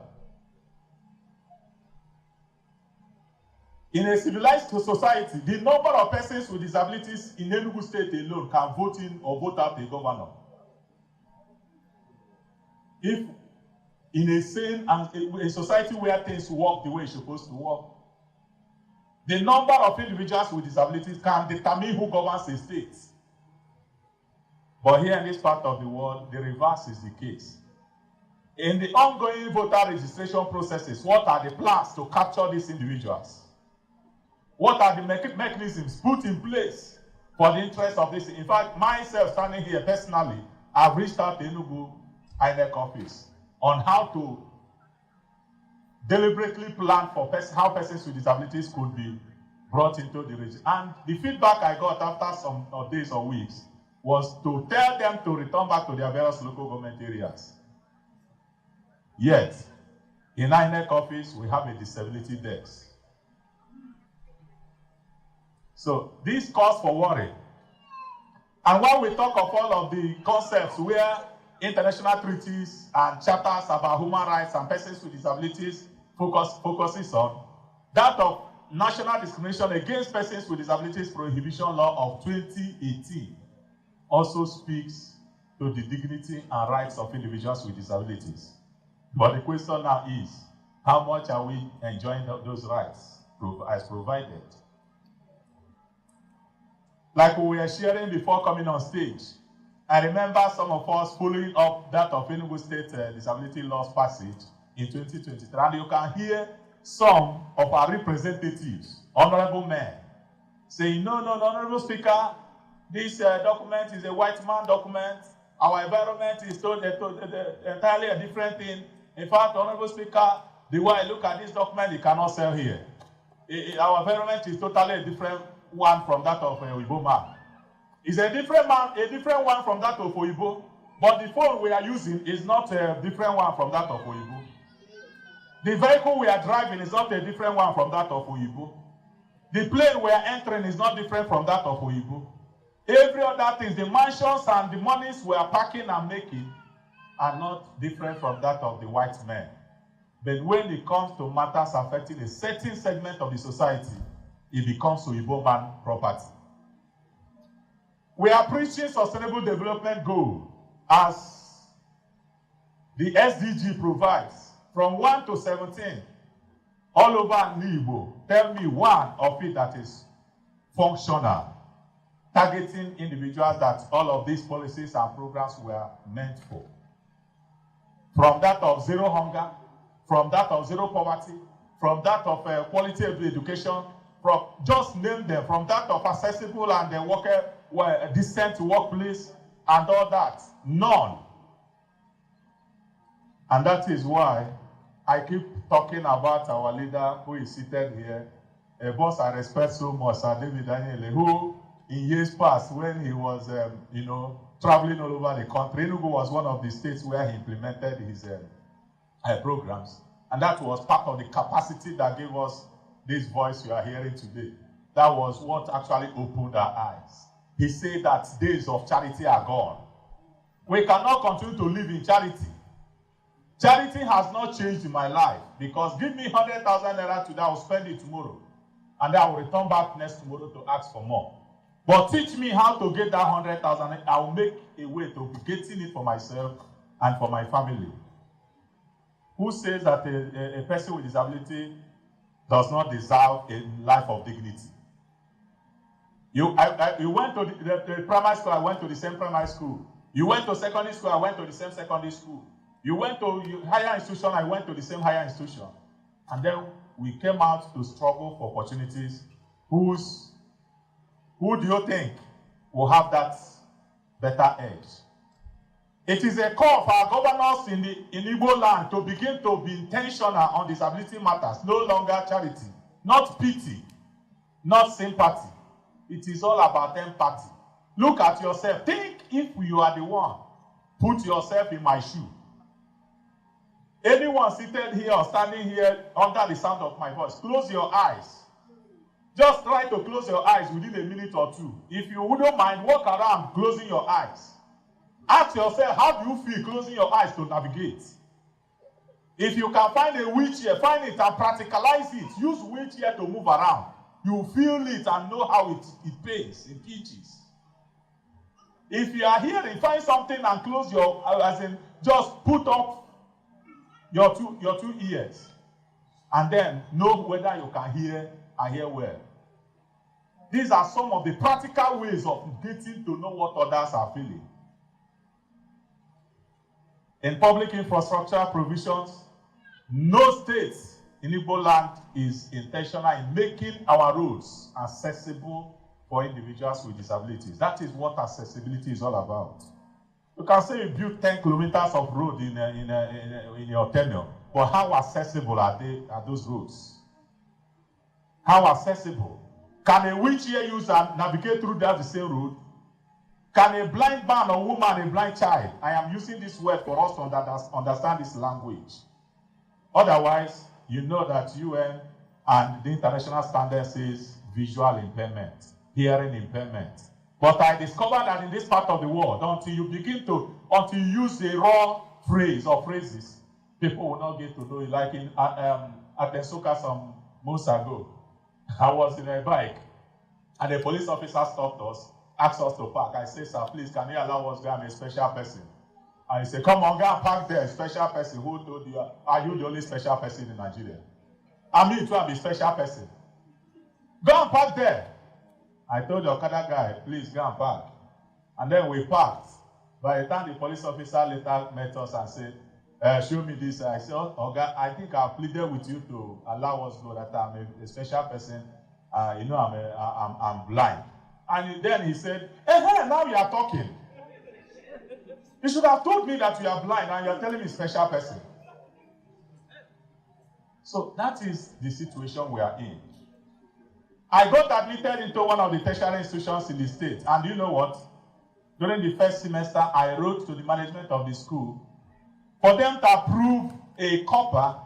In a civilized society, the number of persons with disabilities in ENUGU State alone can vote in or vote out a governor. If in a sane and a society where things work the way it's supposed to work, the number of individuals with disabilities can determine who governs a state. But here in this part of the world, the reverse is the case. In the ongoing voter registration processes, what are the plans to capture these individuals? What are the mechanisms put in place for the interest of this? In fact, myself standing here personally, I've reached out to ENUGU INEC office on how to deliberately plan for how persons with disabilities could be brought into the region. And the feedback I got after some days or weeks was to tell them to return back to their various local government areas. Yet, in INEC office, we have a disability desk. So, this calls for worry. And when we talk of all of the concepts where international treaties and chapters about human rights and persons with disabilities focuses on, that of National Discrimination Against Persons with Disabilities Prohibition Law of 2018 also speaks to the dignity and rights of individuals with disabilities. But the question now is, how much are we enjoying those rights as provided? like we were sharing before coming on stage. I remember some of us following up that of ENUGU State Disability Laws passage in 2023, and you can hear some of our representatives, honorable men, saying, no, Honorable Speaker, this document is a white man document. Our environment is entirely a different thing. In fact, Honorable Speaker, the way I look at this document, it cannot sell here. Our environment is totally a different one from that of Oyibo man. It's a different one from that of Oyibo, but the phone we are using is not a different one from that of Oyibo. The vehicle we are driving is not a different one from that of Oyibo. The plane we are entering is not different from that of Oyibo. Every other thing, the mansions and the monies we are packing and making are not different from that of the white men. But when it comes to matters affecting a certain segment of the society, it becomes Oyibo man property. We are preaching sustainable development goal as the SDG provides from 1 to 17 all over Igbo. Tell me one of it that is functional, targeting individuals that all of these policies and programs were meant for. From that of zero hunger, from that of zero poverty, from that of quality of education, from just name them, from that of accessible and decent workplace and all that. None. And that is why I keep talking about our leader who is seated here, a boss I respect so much, Sir David Daniele, who in years past when he was, traveling all over the country, ENUGU was one of the states where he implemented his programs. And that was part of the capacity that gave us this voice you are hearing today. That was what actually opened our eyes. He said that days of charity are gone. We cannot continue to live in charity. Charity has not changed in my life because give me 100,000 naira today, I will spend it tomorrow. And then I will return back next tomorrow to ask for more. But teach me how to get that 100,000, I will make a way to be getting it for myself and for my family. Who says that a person with disability does not deserve a life of dignity? You went to the primary school, I went to the same primary school. You went to secondary school, I went to the same secondary school. You went to higher institution, I went to the same higher institution. And then we came out to struggle for opportunities. Who do you think will have that better edge? It is a call for our governors in Igbo land to begin to be intentional on disability matters. No longer charity, not pity, not sympathy. It is all about empathy. Look at yourself. Think if you are the one. Put yourself in my shoe. Anyone seated here or standing here under the sound of my voice, close your eyes. Just try to close your eyes within a minute or two. If you wouldn't mind, walk around closing your eyes. Ask yourself, how do you feel closing your eyes to navigate? If you can find a wheelchair, find it and practicalize it. Use wheelchair to move around. You feel it and know how it pains, it teaches. If you are here and find something and close your, just put up your two ears and then know whether you can hear and hear well. These are some of the practical ways of getting to know what others are feeling. In public infrastructure provisions, no state in Igbo land is intentional in making our roads accessible for individuals with disabilities. That is what accessibility is all about. You can say you build 10 kilometers of road in your tenure, but how accessible are those roads? How accessible? Can a wheelchair user navigate through the same road? Can a blind man or woman, a blind child, I am using this word for us to understand this language. Otherwise, you know that UN and the international standard says visual impairment, hearing impairment. But I discovered that in this part of the world, until you use a raw phrase or phrases, people will not get to know it. Like in Atensoka some months ago, I was in a bike, and a police officer stopped us, asked us to park. I said, sir, please, can you allow us to have a special person? And he said, come on, go and park there, special person. Who told you, are you the only special person in Nigeria? I mean, to have a special person. Go and park there. I told the Okada guy, please go and park. And then we parked. By the time the police officer later met us and said, show me this, I said, Oga, I think I pleaded with you to allow us go that I'm a special person. I'm blind. And then he said, now you are talking. You should have told me that you are blind and you're telling me special person. So that is the situation we are in. I got admitted into one of the tertiary institutions in the state. And you know what? During the first semester, I wrote to the management of the school for them to approve a copper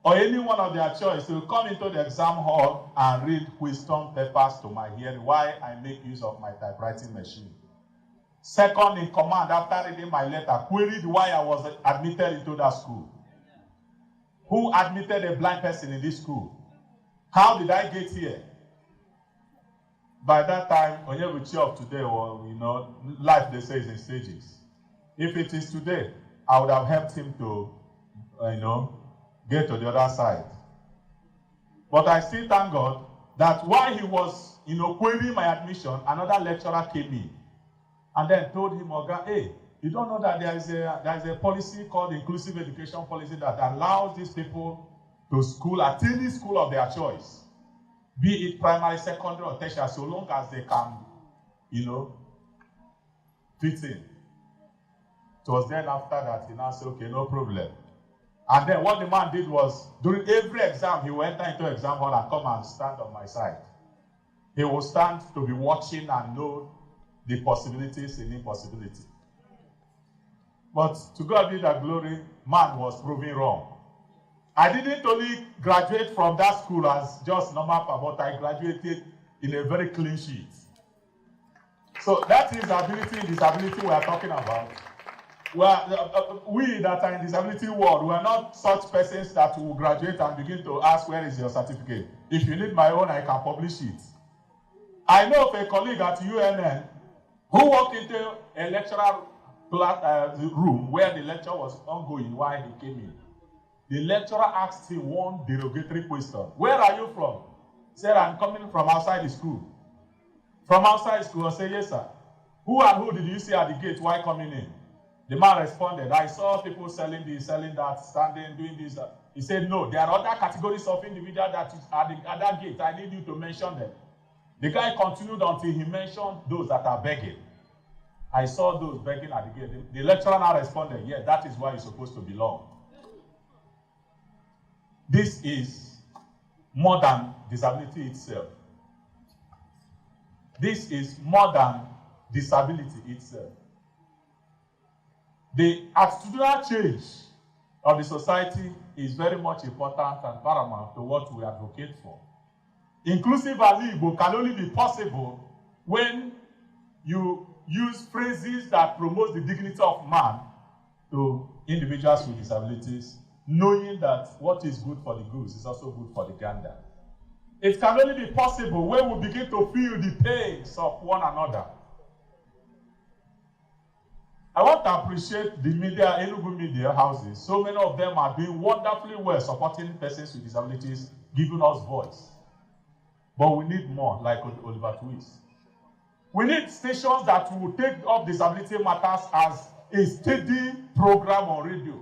or any one of their choice to come into the exam hall and read question papers to my hearing while I make use of my typewriting machine. Second in command, after reading my letter, queried why I was admitted into that school. Who admitted a blind person in this school? How did I get here? By that time, Onyebuchi of today, well, life they say is in stages. If it is today, I would have helped him to, get to the other side. But I still thank God that while he was, querying my admission, another lecturer came in and then told him, Oga, hey, you don't know that there is a policy called inclusive education policy that allows these people to school at any school of their choice, be it primary, secondary, or tertiary, so long as they can, fit in. It was then after that he now said, okay, no problem. And then what the man did was, during every exam, he will enter into exam hall and come and stand on my side. He will stand to be watching and know the possibilities and impossibility. But to God be the glory, man was proving wrong. I didn't only graduate from that school as just normal, but I graduated in a very clean sheet. So that is ability and disability we are talking about. Well, we that are in disability world, we are not such persons that will graduate and begin to ask, where is your certificate? If you need my own, I can publish it. I know of a colleague at UNN who walked into a lecturer room where the lecture was ongoing while he came in. The lecturer asked him one derogatory question. Where are you from? He said, I'm coming from outside the school. From outside the school? I said, yes, sir. Who and who did you see at the gate while coming in? The man responded, I saw people selling this, selling that, standing, doing this. He said, no, there are other categories of individuals that is at that gate. I need you to mention them. The guy continued until he mentioned those that are begging. I saw those begging at the gate. The lecturer now responded, yeah, that is where you're supposed to belong. This is more than disability itself. This is more than disability itself. The attitudinal change of the society is very much important and paramount to what we advocate for. Inclusive Igbo can only be possible when you use phrases that promote the dignity of man to individuals with disabilities, knowing that what is good for the goose is also good for the gander. It can only be possible when we begin to feel the pains of one another. I want to appreciate the media, ENUGU media houses. So many of them are doing wonderfully well supporting persons with disabilities, giving us voice. But we need more, like Oliver Twist. We need stations that will take up disability matters as a steady program on radio.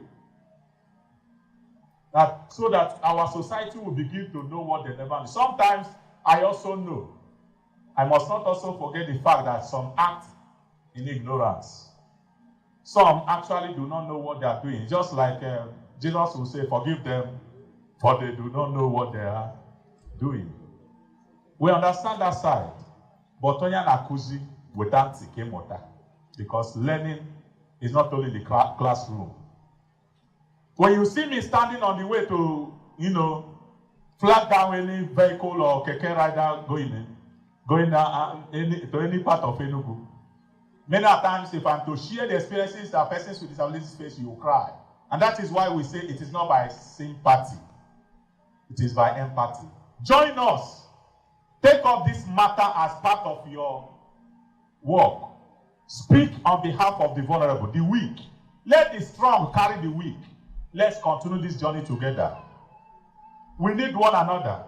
So that our society will begin to know what they never knew. Sometimes I also know. I must not also forget the fact that some act in ignorance. Some actually do not know what they are doing. Just like Jesus will say, forgive them, for they do not know what they are doing. We understand that side. But Tonya Nakuzi without Tikemota. Because learning is not only the classroom. When you see me standing on the way to, flag down any vehicle or keke rider going down to any part of Enugu, many times if I'm to share the experiences that persons with disabilities face, you will cry. And that is why we say it is not by sympathy. It is by empathy. Join us. Take up this matter as part of your work. Speak on behalf of the vulnerable, the weak. Let the strong carry the weak. Let's continue this journey together. We need one another.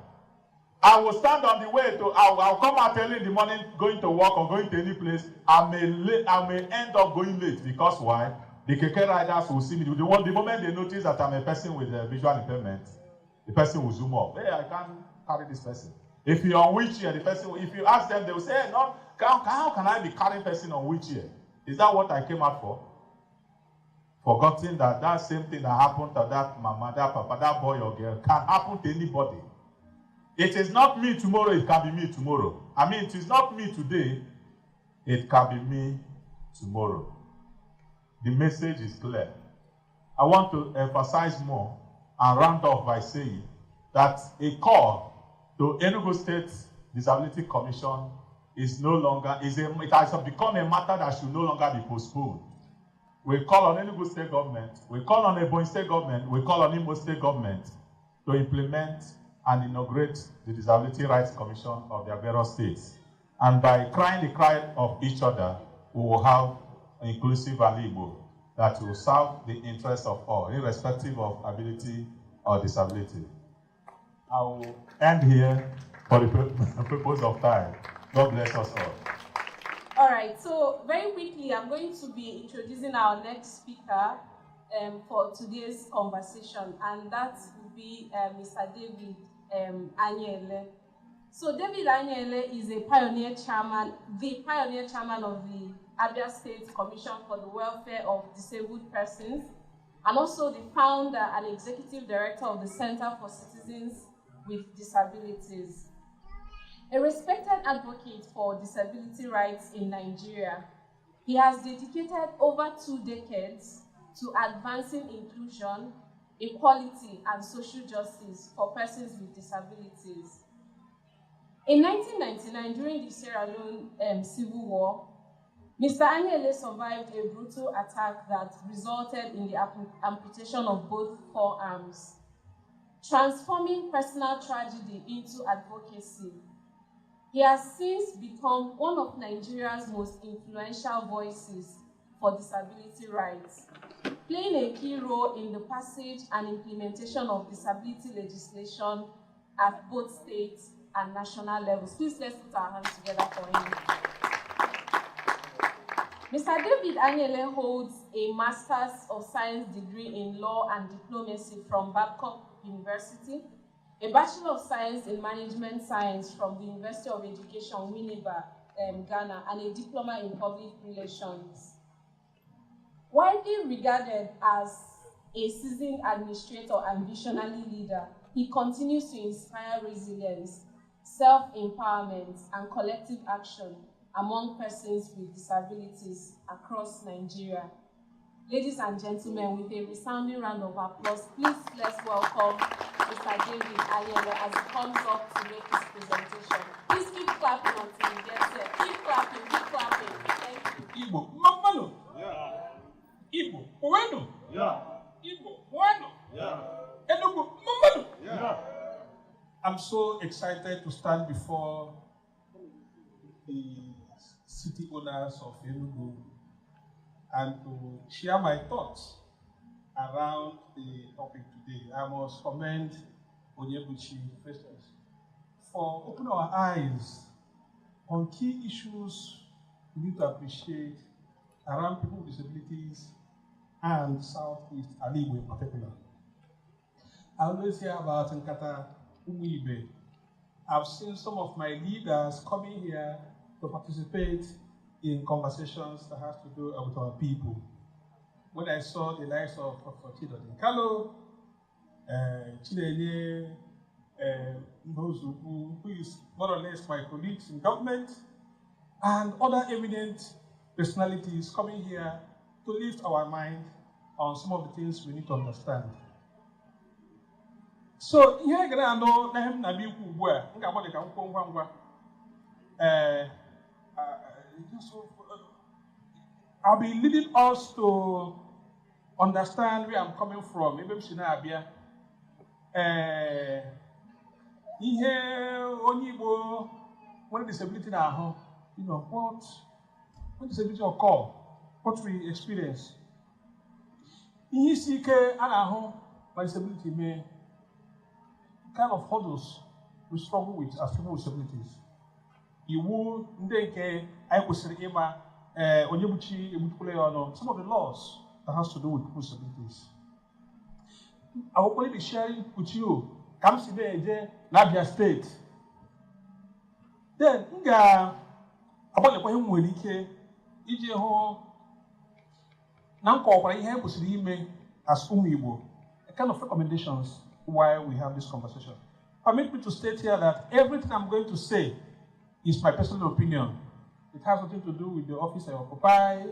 I will stand on the way to, I'll come out early in the morning, going to work or going to any place. I may end up going late because why? The keke riders will see me. The moment they notice that I'm a person with a visual impairment, the person will zoom up. Hey, I can't carry this person. If you're on wheelchair, the person, if you ask them, they will say, hey, no, how can I be carrying person on wheelchair? Is that what I came out for? Forgetting that that same thing that happened to that mama, that papa, that boy or girl can happen to anybody. It is not me tomorrow, it can be me tomorrow. I mean, it is not me today, it can be me tomorrow. The message is clear. I want to emphasize more and round off by saying that a call to ENUGU State Disability Commission is no longer, it has become a matter that should no longer be postponed. We call on ENUGU State Government, we call on Ebonyi State Government, we call on Imo State Government to implement and inaugurate the Disability Rights Commission of their various states. And by crying the cry of each other, we will have an inclusive Igbo that will serve the interests of all, irrespective of ability or disability. I will end here for the purpose of time. God bless us all. All right, so very quickly, I'm going to be introducing our next speaker for today's conversation, and that will be Mr. David Anyele. So David Anyele is a pioneer chairman, the pioneer chairman of the Abia State Commission for the Welfare of Disabled Persons, and also the founder and executive director of the Center for Citizens with Disabilities. A respected advocate for disability rights in Nigeria, he has dedicated over 2 decades to advancing inclusion, equality, and social justice for persons with disabilities. In 1999, during the Sierra Leone Civil War, Mr. Anyele survived a brutal attack that resulted in the amputation of both forearms, transforming personal tragedy into advocacy. He has since become one of Nigeria's most influential voices for disability rights, playing a key role in the passage and implementation of disability legislation at both state and national levels. Please let's put our hands together for him. Mr. David Anyele holds a Master's of Science degree in Law and Diplomacy from Babcock University, a Bachelor of Science in Management Science from the University of Education, Winneba, Ghana, and a Diploma in Public Relations. Widely regarded as a seasoned administrator and visionary leader, he continues to inspire resilience, self-empowerment, and collective action among persons with disabilities across Nigeria. Ladies and gentlemen, with a resounding round of applause, please let's welcome Mr. David Anyele as he comes up to make his presentation. Please keep clapping until he gets here. Keep clapping, keep clapping. Thank you. Igbo, mamano. Yeah. Igbo, bueno. Yeah. Igbo, bueno. Yeah. Enugu, mamano. Yeah. I'm so excited to stand before the city owners of Enugu and to share my thoughts around the topic today. I must commend Onyebuchi Festus for opening our eyes on key issues we need to appreciate around people with disabilities and Southeast Aligwe in particular. I always hear about Nkata Umuibe. I've seen some of my leaders coming here to participate in conversations that has to do with our people. When I saw the likes of Professor Chido Dinkalo, Chinenye, Mbozubu, who is more or less my colleagues in government, and other eminent personalities coming here to lift our mind on some of the things we need to understand. So, here I know Nahem Nabi Kubwa, Ngabodeka Nkongwangwa. I'll be leading us to understand where I'm coming from. Maybe Abia. Onyibo, when disability now, you know, what disability occur, what we experience. CK and disability may kind of hurdles we struggle with as people with disabilities. Iwu ndị nke anyị kwesịrị ịma onye buchi ebutukwala ya ọnụ, some of the laws that has to do with people with disabilities. I will only be sharing with you. Come to the Abia State. Then, about the point where you can, ije ho, nanko ihe kwesịrị ime as Igbo, a kind of recommendations why we have this conversation. Permit me to state here that everything I'm going to say is my personal opinion. It has nothing to do with the office I occupy,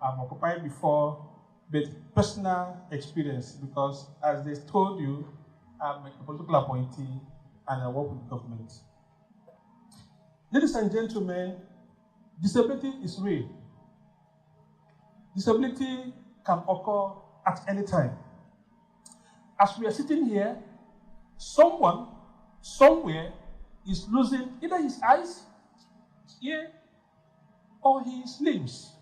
I've occupied before, but personal experience, because as they told you, I'm a political appointee and I work with the government. Ladies and gentlemen, disability is real. Disability can occur at any time. As we are sitting here, someone, somewhere, is losing either his eyes, his ear, or his limbs.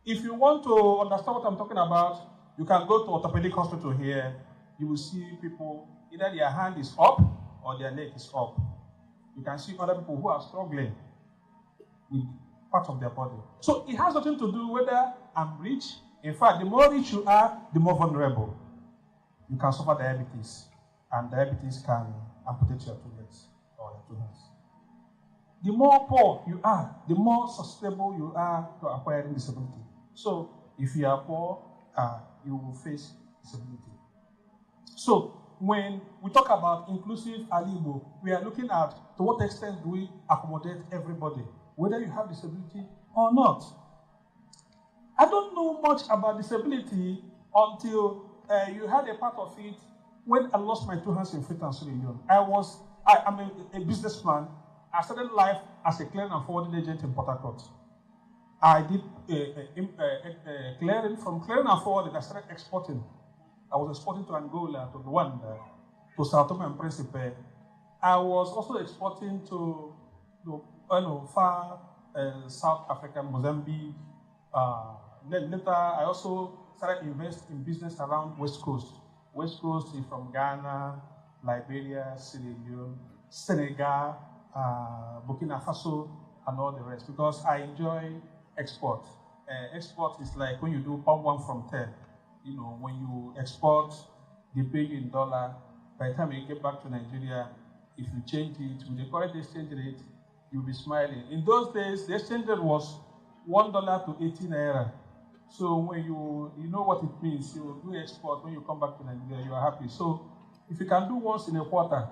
If you want to understand what I'm talking about, you can go to orthopedic hospital here. You will see people, either their hand is up or their leg is up. You can see other people who are struggling with part of their body. So it has nothing to do whether I'm rich. In fact, the more rich you are, the more vulnerable. You can suffer diabetes, and diabetes can amputate your 2 legs or your 2 hands. The more poor you are, the more susceptible you are to acquiring disability. So if you are poor, you will face disability. So when we talk about inclusive Alibo, we are looking at to what extent do we accommodate everybody, whether you have disability or not. I don't know much about disability until you had a part of it when I lost my 2 hands in Freetown, Sierra Leone. I'm a businessman. I started life as a clearing and forwarding agent in Port Harcourt. I did clearing. From clearing and forwarding, I started exporting. I was exporting to Angola, to Rwanda, to Sao Tome and Principe. I was also exporting to far South Africa, Mozambique. Then later, I also started investing in business around West Coast. West Coast is from Ghana, Liberia, Sierra Leone, Senegal, Burkina Faso, and all the rest, because I enjoy export. Export is like when you do pound 1 from 10. You know, when you export, they pay you in dollar. By the time you get back to Nigeria, if you change it with the current exchange rate, you'll be smiling. In those days, the exchange rate was $1 to 18 naira. So when you know what it means, you do export. When you come back to Nigeria, you are happy. So if you can do once in a quarter,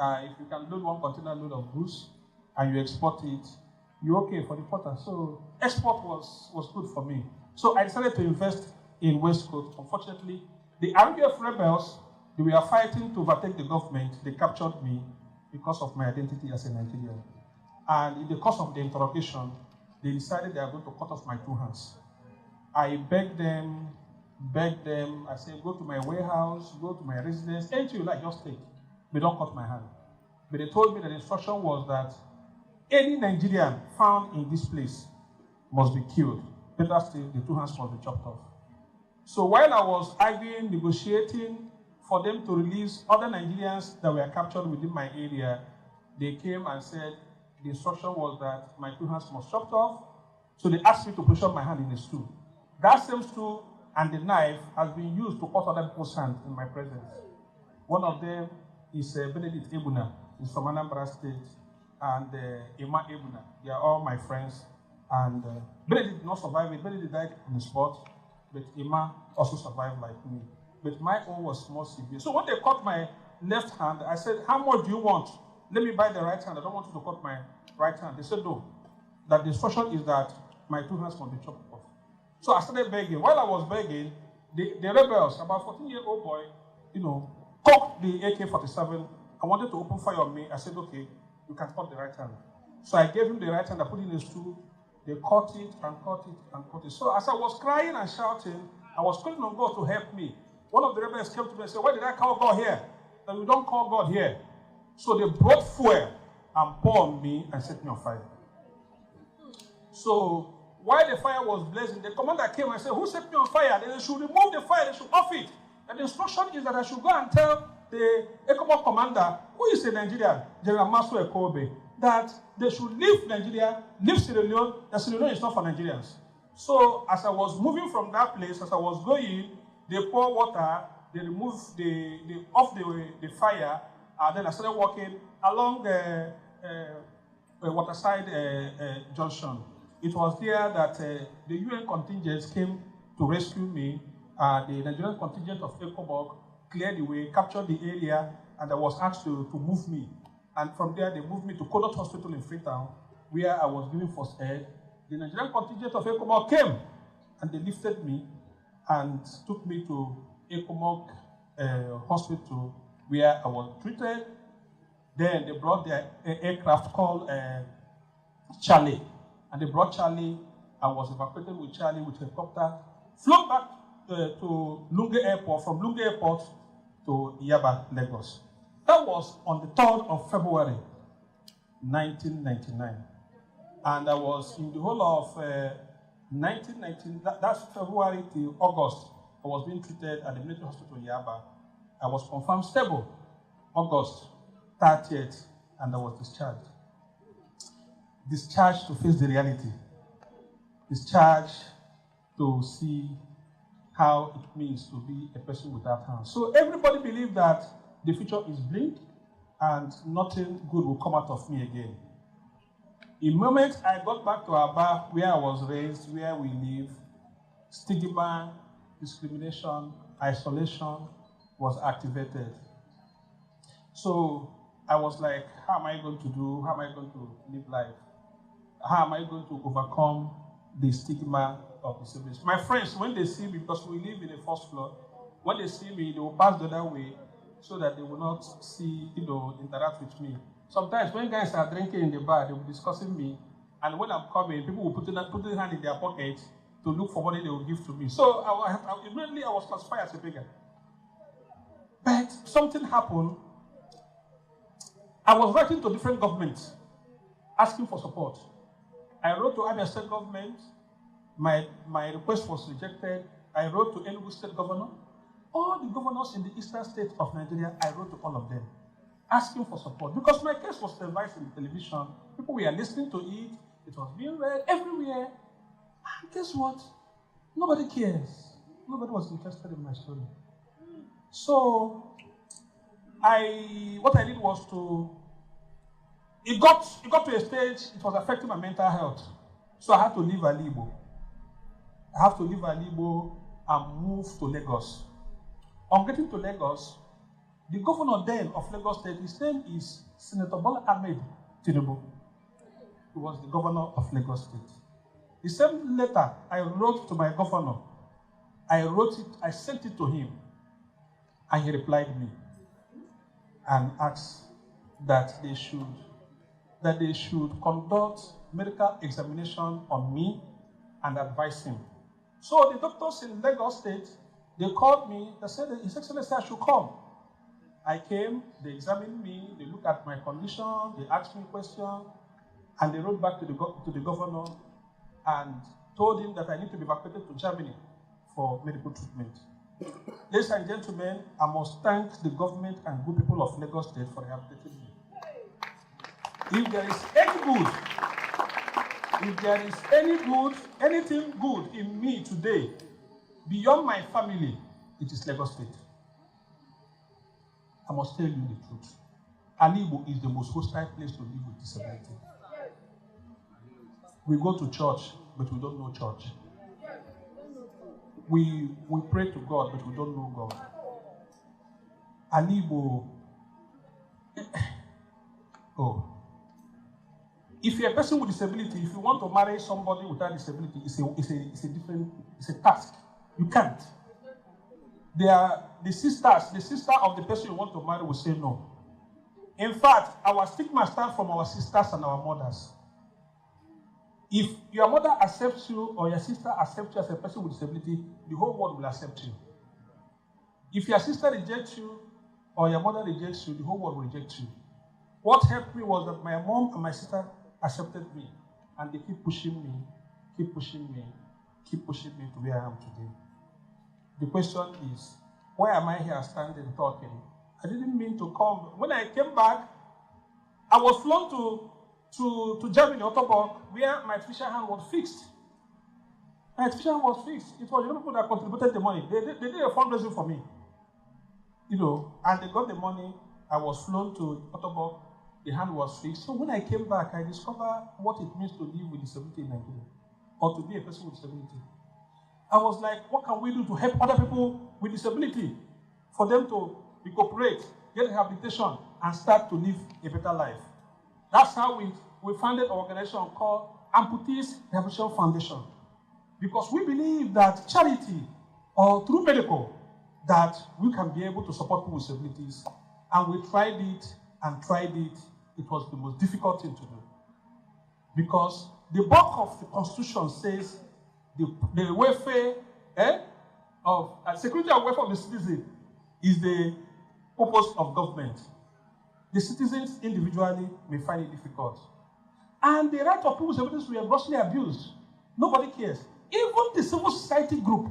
if you can load 1 container load of goods and you export it, you're okay for the quarter. So export was good for me. So I decided to invest in West Coast. Unfortunately, the RDF rebels, they were fighting to overtake the government. They captured me because of my identity as a Nigerian. And in the course of the interrogation, they decided they are going to cut off my 2 hands. I begged them. I said, go to my warehouse, go to my residence, anything you like, just take. But don't cut my hand. But they told me that the instruction was that any Nigerian found in this place must be killed. Better still, the 2 hands must be chopped off. So while I was arguing, negotiating for them to release other Nigerians that were captured within my area, they came and said the instruction was that my 2 hands must be chopped off. So they asked me to position my hand in a stool. That same stool and the knife has been used to cut other people's hands in my presence. One of them is Benedict Ebuna. He's from Anambra State. And Emma Ebuna. They are all my friends. And Benedict did not survive it. Benedict died on the spot. But Emma also survived like me. But my own was more severe. So when they cut my left hand, I said, how much do you want? Let me buy the right hand. I don't want you to cut my right hand. They said, no. That the instruction is that my 2 hands must be chopped off. So I started begging. While I was begging, the rebels, about 14-year-old boy, cocked the AK-47 and wanted to open fire on me. I said, okay, you can cut the right hand. So I gave him the right hand. I put it in a stool. They cut it and cut it and cut it. So as I was crying and shouting, I was calling on God to help me. One of the rebels came to me and said, why did I call God here? That we don't call God here. So they brought fuel and poured on me and set me on fire. So while the fire was blazing, the commander came and said, who set me on fire? Then they should remove the fire, they should off it. And the instruction is that I should go and tell the ECOMOG commander, who is a Nigerian, General Masu Ekobe, that they should leave Nigeria, leave Sierra Leone, that Sierra Leone is not for Nigerians. So as I was moving from that place, as I was going, they pour water, they remove the fire, and then I started walking along the waterside junction. It was there that the UN contingents came to rescue me. The Nigerian contingent of ECOMOG cleared the way, captured the area, and I was asked to move me. And from there, they moved me to Kodot Hospital in Freetown, where I was given first aid. The Nigerian contingent of ECOMOG came, and they lifted me and took me to ECOMOG Hospital, where I was treated. Then they brought their aircraft called Charlie, and they brought Charlie. I was evacuated with Charlie with helicopter, flew back to Lunge Airport, from Lunge Airport to Yaba, Lagos. That was on the 3rd of February, 1999. And I was in the whole of 1919, that's February to August, I was being treated at the military hospital in Yaba. I was confirmed stable, August 30th, and I was discharged. Discharged to face the reality. Discharged to see how it means to be a person without hands. So everybody believes that the future is bleak and nothing good will come out of me again. In moment I got back to Aba, where I was raised, where we live, stigma, discrimination, isolation was activated. So I was like, how am I going to do? How am I going to live life? How am I going to overcome the stigma of disability? My friends, when they see me, because we live in a first floor, when they see me, they will pass the other way so that they will not see, interact with me. Sometimes when guys are drinking in the bar, they will be discussing me, and when I'm coming, people will put their hand in their pocket to look for money they will give to me. So immediately I was classified as a beggar. But something happened. I was writing to different governments, asking for support. I wrote to Abia State government. My request was rejected. I wrote to ENUGU State governor. All the governors in the eastern states of Nigeria, I wrote to all of them, asking for support. Because my case was televised in the television. People were listening to it. It was being read everywhere. And guess what? Nobody cares. Nobody was interested in my story. So, what I did was it got to a stage, it was affecting my mental health. So I had to leave Alibo. I have to leave Alibo and move to Lagos. On getting to Lagos, the governor then of Lagos State, his name is Senator Bola Ahmed Tinubu. He was the governor of Lagos State. The same letter I wrote to my governor, I sent it to him, and he replied me and asked that they should conduct medical examination on me and advise him. So the doctors in Lagos State, they called me, they said, His Excellency, I should come. I came, they examined me, they looked at my condition, they asked me questions, and they wrote back to the governor and told him that I need to be evacuated to Germany for medical treatment. Ladies and gentlemen, I must thank the government and good people of Lagos State for rehabilitating me. If there is anything good in me today, beyond my family, it is Lagos State. I must tell you the truth. Alibo is the most hostile place to live with disability. We go to church, but we don't know church. We pray to God, but we don't know God. Alibo, if you're a person with disability, if you want to marry somebody without disability, it's a task. You can't. The sister of the person you want to marry will say no. In fact, our stigma starts from our sisters and our mothers. If your mother accepts you or your sister accepts you as a person with disability, the whole world will accept you. If your sister rejects you or your mother rejects you, the whole world will reject you. What helped me was that my mom and my sister accepted me, and they keep pushing me to where I am today. The question is, why am I here standing talking I didn't mean to come. When I came back, I was flown to Germany, Ottoburg, where my artificial hand was fixed. My artificial hand was fixed. It was the people that contributed the money. They did a fundraising for me. And they got the money. I was flown to Ottoburg. The hand was fixed. So when I came back, I discovered what it means to live with disability in Nigeria, or to be a person with disability. I was like, what can we do to help other people with disability, for them to recuperate, get rehabilitation, and start to live a better life? That's how we founded an organization called Amputees Rehabilitation Foundation, because we believe that charity, or through medical, that we can be able to support people with disabilities. And we tried it and tried it. It was the most difficult thing to do, because the bulk of the Constitution says the welfare of security and welfare of the citizen is the purpose of government. The citizens individually may find it difficult. And the right of people with disabilities were grossly abused. Nobody cares. Even the civil society group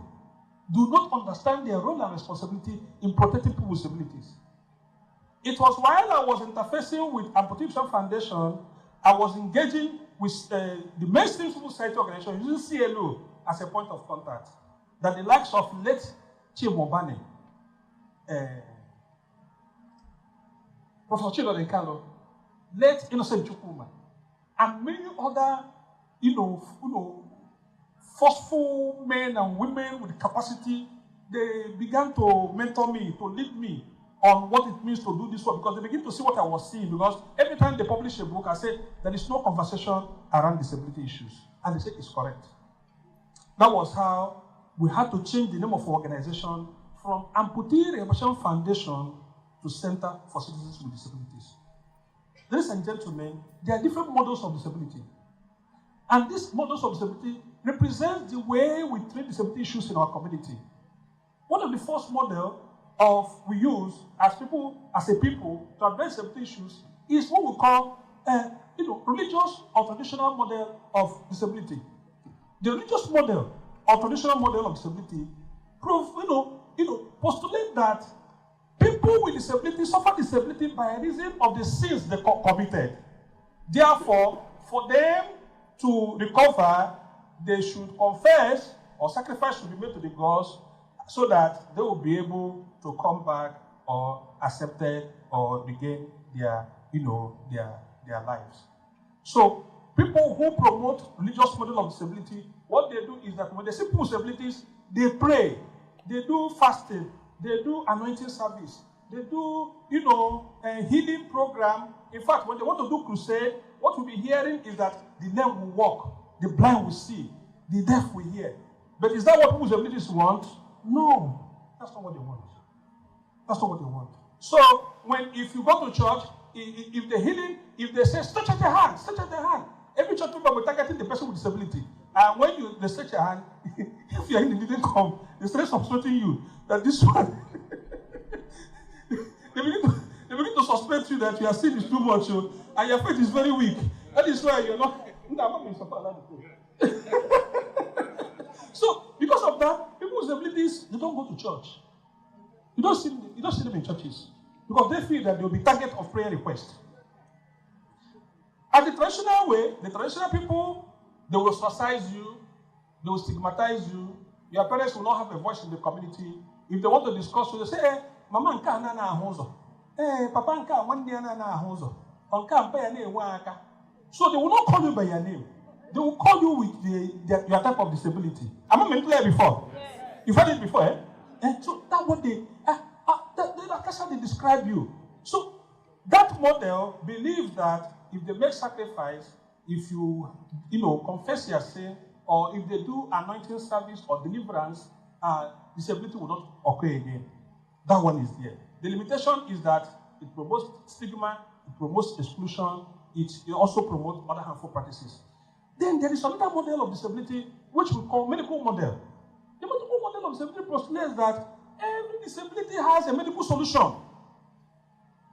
do not understand their role and responsibility in protecting people with disabilities. It was while I was interfacing with Amputation Foundation, I was engaging with the mainstream civil society organization, using CLO as a point of contact, that the likes of late Chimobane, Professor Chido Denkalo, late Innocent Chukuma, and many other, forceful men and women with capacity. They began to mentor me, to lead me on what it means to do this work, because they begin to see what I was seeing. Because every time they publish a book, I say there is no conversation around disability issues, and they say it's correct. That was how we had to change the name of our organization from Amputee Rehabilitation Foundation to Center for Citizens with Disabilities. Ladies and gentlemen, there are different models of disability. And these models of disability represent the way we treat disability issues in our community. One of the first models we use as a people to address disability issues is what we call religious or traditional model of disability. The religious model or traditional model of disability postulate that people with disability suffer disability by reason of the sins they committed. Therefore, for them to recover, they should confess, or sacrifice should be made to the gods, so that they will be able to come back or accepted or regain their lives. So people who promote religious model of disability, what they do is that when they see people with disabilities, they pray, they do fasting, they do anointing service, they do a healing program. In fact, when they want to do crusade, what we'll be hearing is that the lame will walk, the blind will see, the deaf will hear. But is that what people with disabilities want? No, that's not what they want. That's not what they want. So if you go to church, if the healing, if they say stretch out your hand, every church member will target the person with disability. And when they stretch your hand, if your healing didn't come, they start suspecting you that this one. they begin to suspect you that your sin is too much, and your faith is very weak. That is why you're not. So because of that, people with disabilities, they don't go to church. You don't see them in churches because they feel that they will be target of prayer requests. And the traditional way, the traditional people, they will ostracize you, they will stigmatize you. Your parents will not have a voice in the community. If they want to discuss with you, they say, "Hey, Mama nka na ahozo. Hey, Papa nka wandia na ahozo. Onka mpa ya na enwe aka." So they will not call you by your name. They will call you with your type of disability. Am I mentally before? Yes. You've heard it before, eh? So that's what that's how they describe you. So that model believes that if they make sacrifice, if you confess your sin, or if they do anointing service or deliverance, disability will not occur again. That one is there. The limitation is that it promotes stigma, it promotes exclusion, it also promotes other harmful practices. Then there is another model of disability which we call medical model. The medical model of disability postulates that every disability has a medical solution.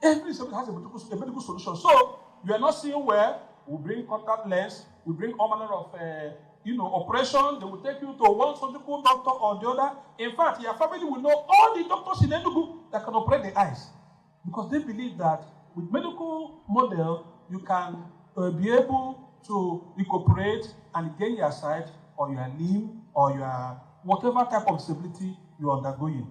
Every disability has a medical solution. So you are not seeing where we bring contact lens, we bring all manner of operation. They will take you to one surgical doctor or the other. In fact, your family will know all the doctors in ENUGU that can operate the eyes. because they believe that with medical model, you can be able to recuperate and gain your sight or your limb or your whatever type of disability you're undergoing.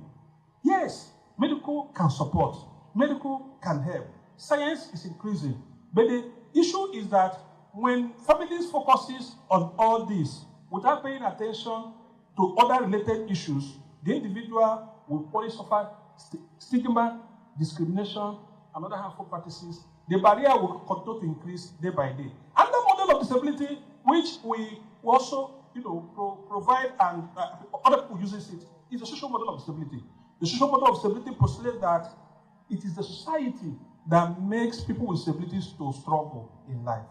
Yes, medical can support, medical can help. Science is increasing, but the issue is that when families focuses on all this without paying attention to other related issues, the individual will probably suffer stigma, discrimination, and other harmful practices. The barrier will continue to increase day by day. Another model of disability, which we also provide and other people uses it, is the social model of disability. The social model of disability postulates that it is the society that makes people with disabilities to struggle in life.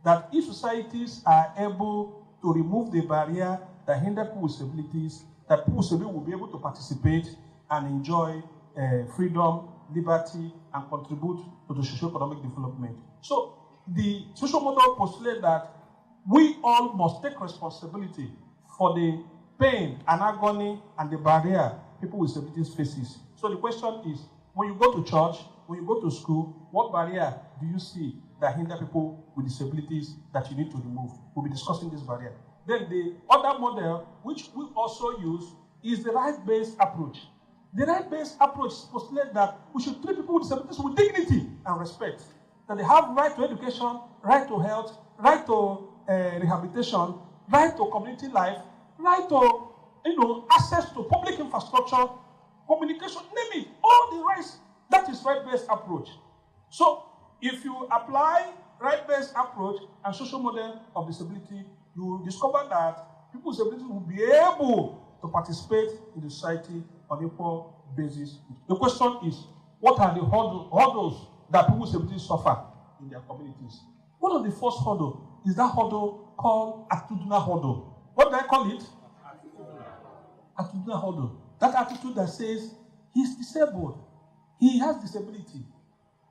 That if societies are able to remove the barrier that hinder people with disabilities, that people with disabilities will be able to participate and enjoy freedom, liberty, and contribute to the socio-economic development. So the social model postulates that we all must take responsibility for the pain and agony and the barrier people with disabilities faces. So the question is, when you go to church, when you go to school, what barrier do you see that hinder people with disabilities that you need to remove? We'll be discussing this barrier. Then the other model, which we also use, is the right-based approach. The right-based approach postulates that we should treat people with disabilities with dignity and respect. That they have right to education, right to health, right to rehabilitation, right to community life, right to access to public infrastructure, communication, name it, all the rights. That is right-based approach. So if you apply right-based approach and social model of disability, you will discover that people with disabilities will be able to participate in the society on an equal basis. The question is, what are the hurdles that people with disabilities suffer in their communities? One of the first hurdles is that hurdle called attitudinal hurdle. What do I call it? Attitudinal hurdle. That attitude that says, he's disabled. He has disability.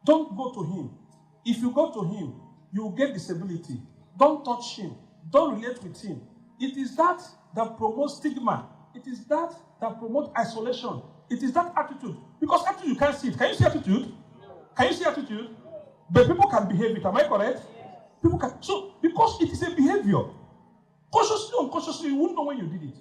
Don't go to him. If you go to him, you will get disability. Don't touch him. Don't relate with him. It is that promotes stigma. It is that promotes isolation. It is that attitude. Because attitude, you can't see it. Can you see attitude? Can you see attitude? But people can behave it. Am I correct? People can. So, because it is a behavior, consciously or unconsciously, you won't know when you did it.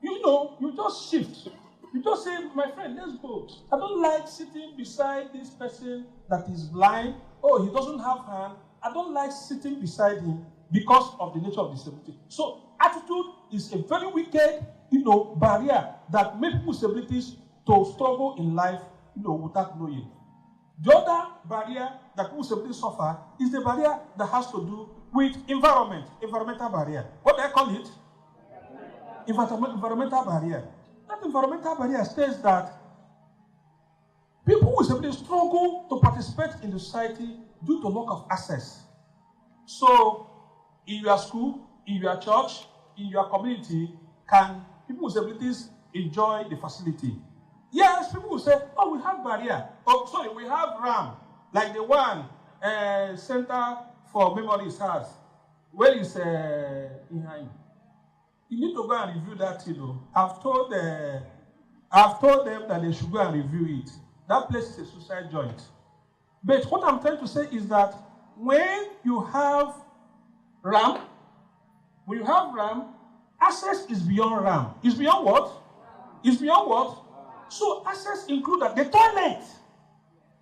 You just shift. You just say, my friend, let's go. I don't like sitting beside this person that is blind. Oh, he doesn't have hand. I don't like sitting beside him because of the nature of disability. So attitude is a very wicked, barrier that makes people with disabilities to struggle in life, without knowing. The other barrier that people with disabilities suffer is the barrier that has to do with environmental barrier. What do I call it? Environmental barrier. That environmental barrier states that people with disabilities struggle to participate in the society due to lack of access. So, in your school, in your church, in your community, can people with disabilities enjoy the facility? Yes, people will say, oh, we have barrier. Oh, sorry, we have RAM, like the one Center for Memories has. Where is behind? You need to go and review that, I've told them that they should go and review it. That place is a suicide joint. But what I'm trying to say is that when you have RAM, access is beyond RAM. It's beyond what? It's beyond what? So access includes that. The toilet.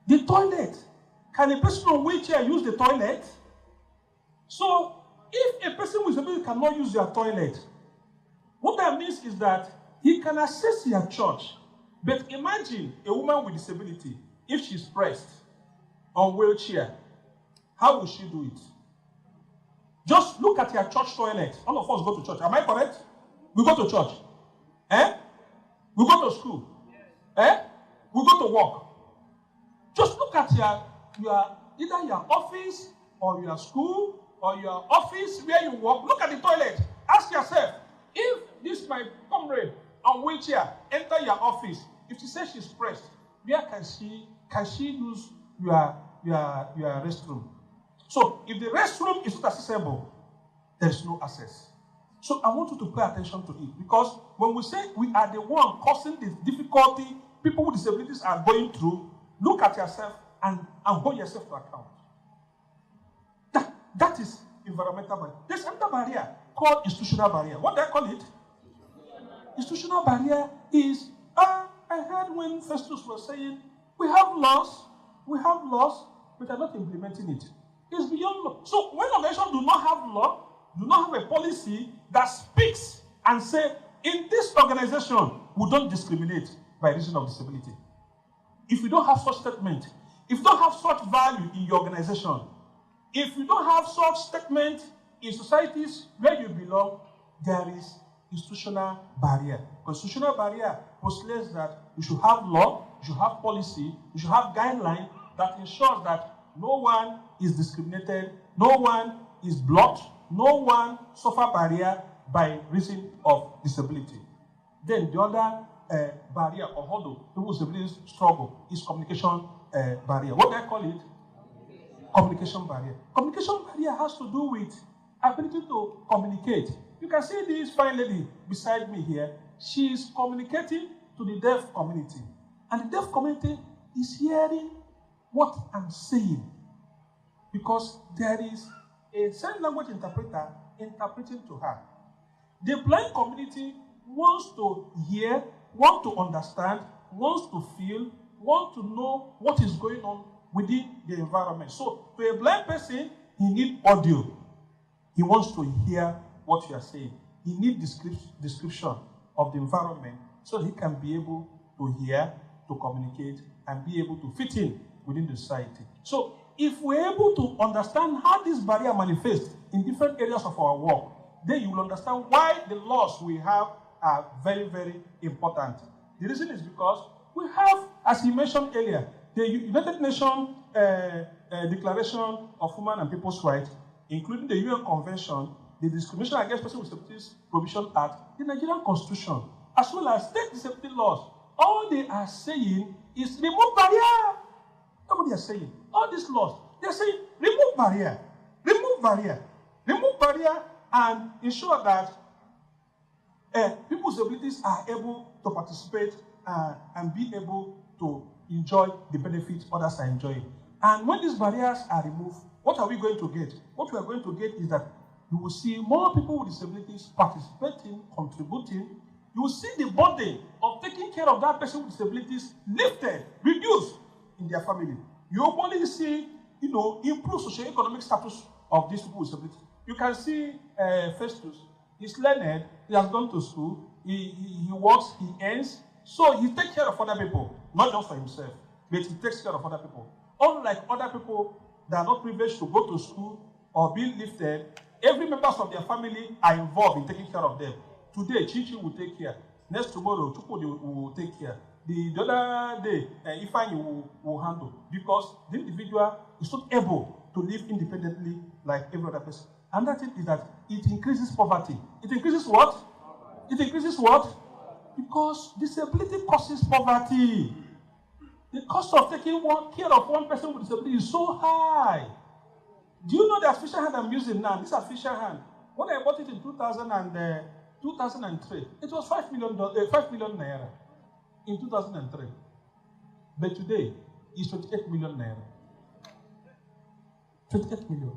The toilet. Can a person on wheelchair use the toilet? So if a person with disability cannot use their toilet, what that means is that he can access your church. But imagine a woman with disability, if she's pressed on wheelchair, how will she do it? Just look at your church toilet. All of us go to church. Am I correct? We go to church. We go to school. We go to work. Just look at either your office or your school or your office where you work. Look at the toilet. Ask yourself, if this my comrade on wheelchair enter your office, if she says she's pressed, where can she use your restroom? So if the restroom is not accessible, there is no access. So I want you to pay attention to it, because when we say we are the one causing the difficulty people with disabilities are going through, look at yourself and hold yourself to account. That is environmental barrier. There's another barrier called institutional barrier. What do I call it? Institutional barrier is, I heard when Festus was saying, we have laws, but are not implementing it. It's beyond law. So when organizations do not have law, do not have a policy that speaks and say, in this organization, we don't discriminate by reason of disability. If you don't have such statement, if you don't have such value in your organization, if you don't have such statement in societies where you belong, there is institutional barrier. Constitutional barrier postulates that you should have law, you should have policy, you should have guidelines that ensures that no one is discriminated, no one is blocked, no one suffer barrier by reason of disability. Then the other barrier or hurdle people with disabilities struggle is communication barrier. What do I call it? Communication barrier. Communication barrier has to do with ability to communicate. You can see this fine lady beside me here. She is communicating to the deaf community. And the deaf community is hearing what I'm saying because there is a sign language interpreter interpreting to her. The blind community wants to hear, wants to understand, wants to feel, wants to know what is going on within the environment. So, to a blind person, he needs audio. He wants to hear what you are saying. He needs description of the environment so he can be able to hear, to communicate, and be able to fit in within the society. So, if we're able to understand how this barrier manifests in different areas of our work, then you will understand why the laws we have are very, very important. The reason is because we have, as he mentioned earlier, the United Nations Declaration of Human and People's Rights, including the UN Convention, the Discrimination Against Persons with Disabilities Provision Act, the Nigerian Constitution, as well as state disability laws. All they are saying is remove barrier. Nobody is saying. All these laws, they are saying remove barrier, remove barrier, remove barrier, and ensure that people with disabilities are able to participate and be able to enjoy the benefits others are enjoying. And when these barriers are removed, what are we going to get? What we are going to get is that you will see more people with disabilities participating, contributing. You will see the burden of taking care of that person with disabilities lifted, reduced in their family. You only see, improved socio-economic status of these people with disabilities. You can see Festus. He's learned. He has gone to school. He works. He earns. So he takes care of other people, not just for himself, but he takes care of other people. Unlike other people that are not privileged to go to school or be lifted, every member of their family are involved in taking care of them. Today, Chichi will take care. Next tomorrow, Chukwudi will take care. The other day, Ifeanyi will handle, because the individual is not able to live independently like every other person. Another thing is that it increases poverty. It increases what? It increases what? Because disability causes poverty. The cost of taking care of one person with disability is so high. Do you know the artificial hand I'm using now? This artificial hand, when I bought it in 2003, it was $5 million naira in 2003. But today, it's 28 million naira. 28 million.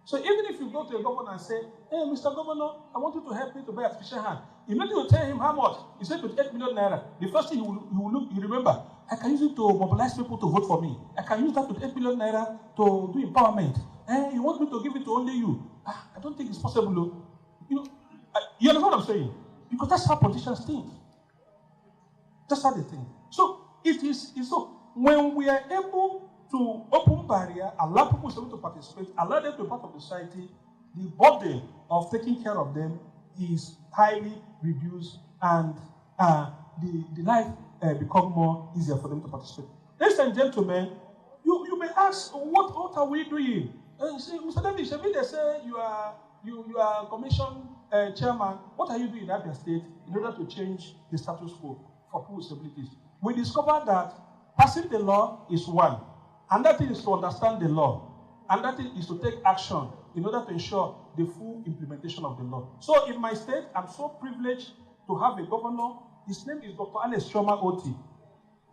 So even if you go to a governor and say, hey, Mr. Governor, I want you to help me to buy an artificial hand. Immediately you tell him how much. He said 28 million naira. The first thing you remember, I can use it to mobilize people to vote for me. I can use that 28 million naira to do empowerment. You want me to give it to only you? I don't think it's possible. You understand what I'm saying? Because that's how politicians think. That's how they think. So so when we are able to open barrier, allow people to participate, allow them to be part of the society, the burden of taking care of them is highly reduced, and the life become more easier for them to participate. Ladies and gentlemen, you may ask, what are we doing? Mr. David, they say you are commission chairman. What are you doing in Abia State in order to change the status quo for people with disabilities? We discovered that passing the law is one. And that is to understand the law. And that is to take action in order to ensure the full implementation of the law. So in my state, I'm so privileged to have a governor. His name is Dr. Alex Choma Oti.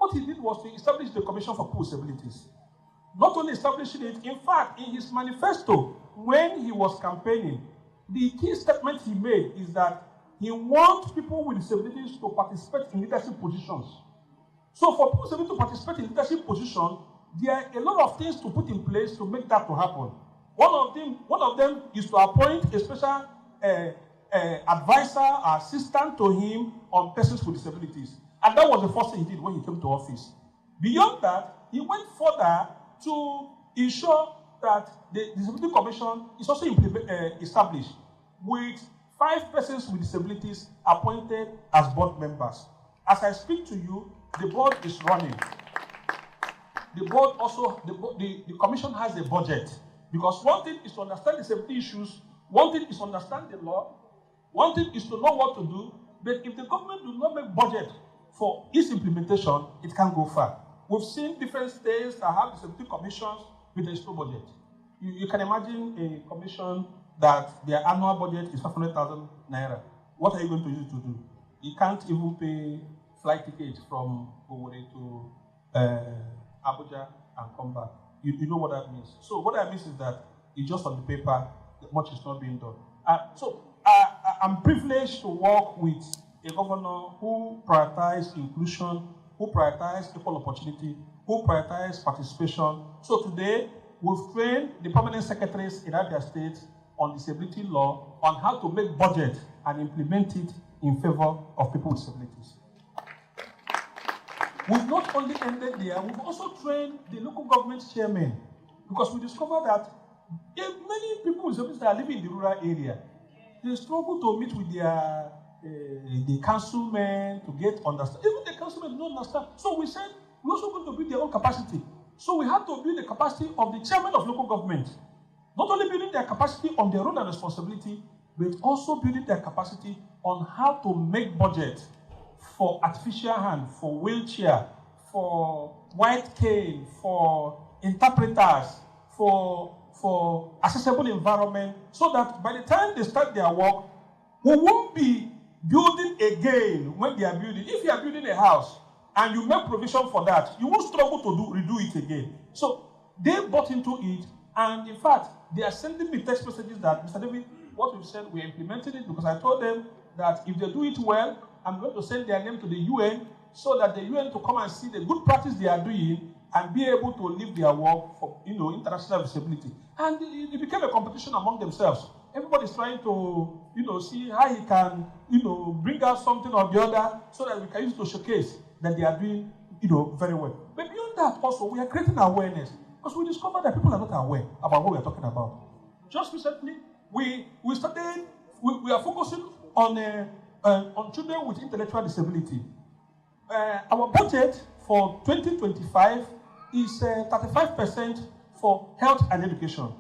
what he did was to establish the Commission for People with Disabilities. Not only establishing it, in fact, in his manifesto, when he was campaigning, the key statement he made is that he wants people with disabilities to participate in leadership positions. So for people with disabilities to participate in leadership positions, there are a lot of things to put in place to make that to happen. One of them is to appoint a special advisor or assistant to him on persons with disabilities. And that was the first thing he did when he came to office. Beyond that, he went further to ensure that the Disability Commission is also established with 5 persons with disabilities appointed as board members. As I speak to you, the board is running. The board also, the commission has a budget. Because one thing is to understand disability issues, one thing is to understand the law, one thing is to know what to do, but if the government does not make budget for its implementation, it can't go far. We've seen different states that have disability commissions with a no budget. You can imagine a commission that their annual budget is 500,000 naira. What are you going to use it to do? You can't even pay flight tickets from Owerri to Abuja and come back. You know what that means. So what that means is that it's just on the paper, much is not being done. I'm privileged to work with a governor who prioritizes inclusion, who prioritizes equal opportunity, who prioritizes participation. So today, we've trained the permanent secretaries in Abia State on disability law on how to make budget and implement it in favor of people with disabilities. We've not only ended there, we've also trained the local government chairmen because we discovered that many people with disabilities that are living in the rural area, they struggle to meet with their the councilmen to get understand. Even the councilmen don't understand. So we said we're also going to build their own capacity. So we had to build the capacity of the chairman of local government. Not only building their capacity on their role and responsibility, but also building their capacity on how to make budget for artificial hand, for wheelchair, for white cane, for interpreters, for accessible environment, so that by the time they start their work, we won't be building again when they are building. If you are building a house and you make provision for that, you won't struggle to redo it again. So they bought into it, and in fact, they are sending me text messages that, Mr. David, what we've said, we're implementing it, because I told them that if they do it well, I'm going to send their name to the UN so that the UN to come and see the good practice they are doing and be able to live their work for international visibility. And it became a competition among themselves. Everybody's trying to see how he can bring out something or the other so that we can use it to showcase that they are doing very well. But beyond that also, we are creating awareness because we discovered that people are not aware about what we are talking about. Just recently, we are focusing on children with intellectual disability. Our budget for 2025 is 35% for health and education.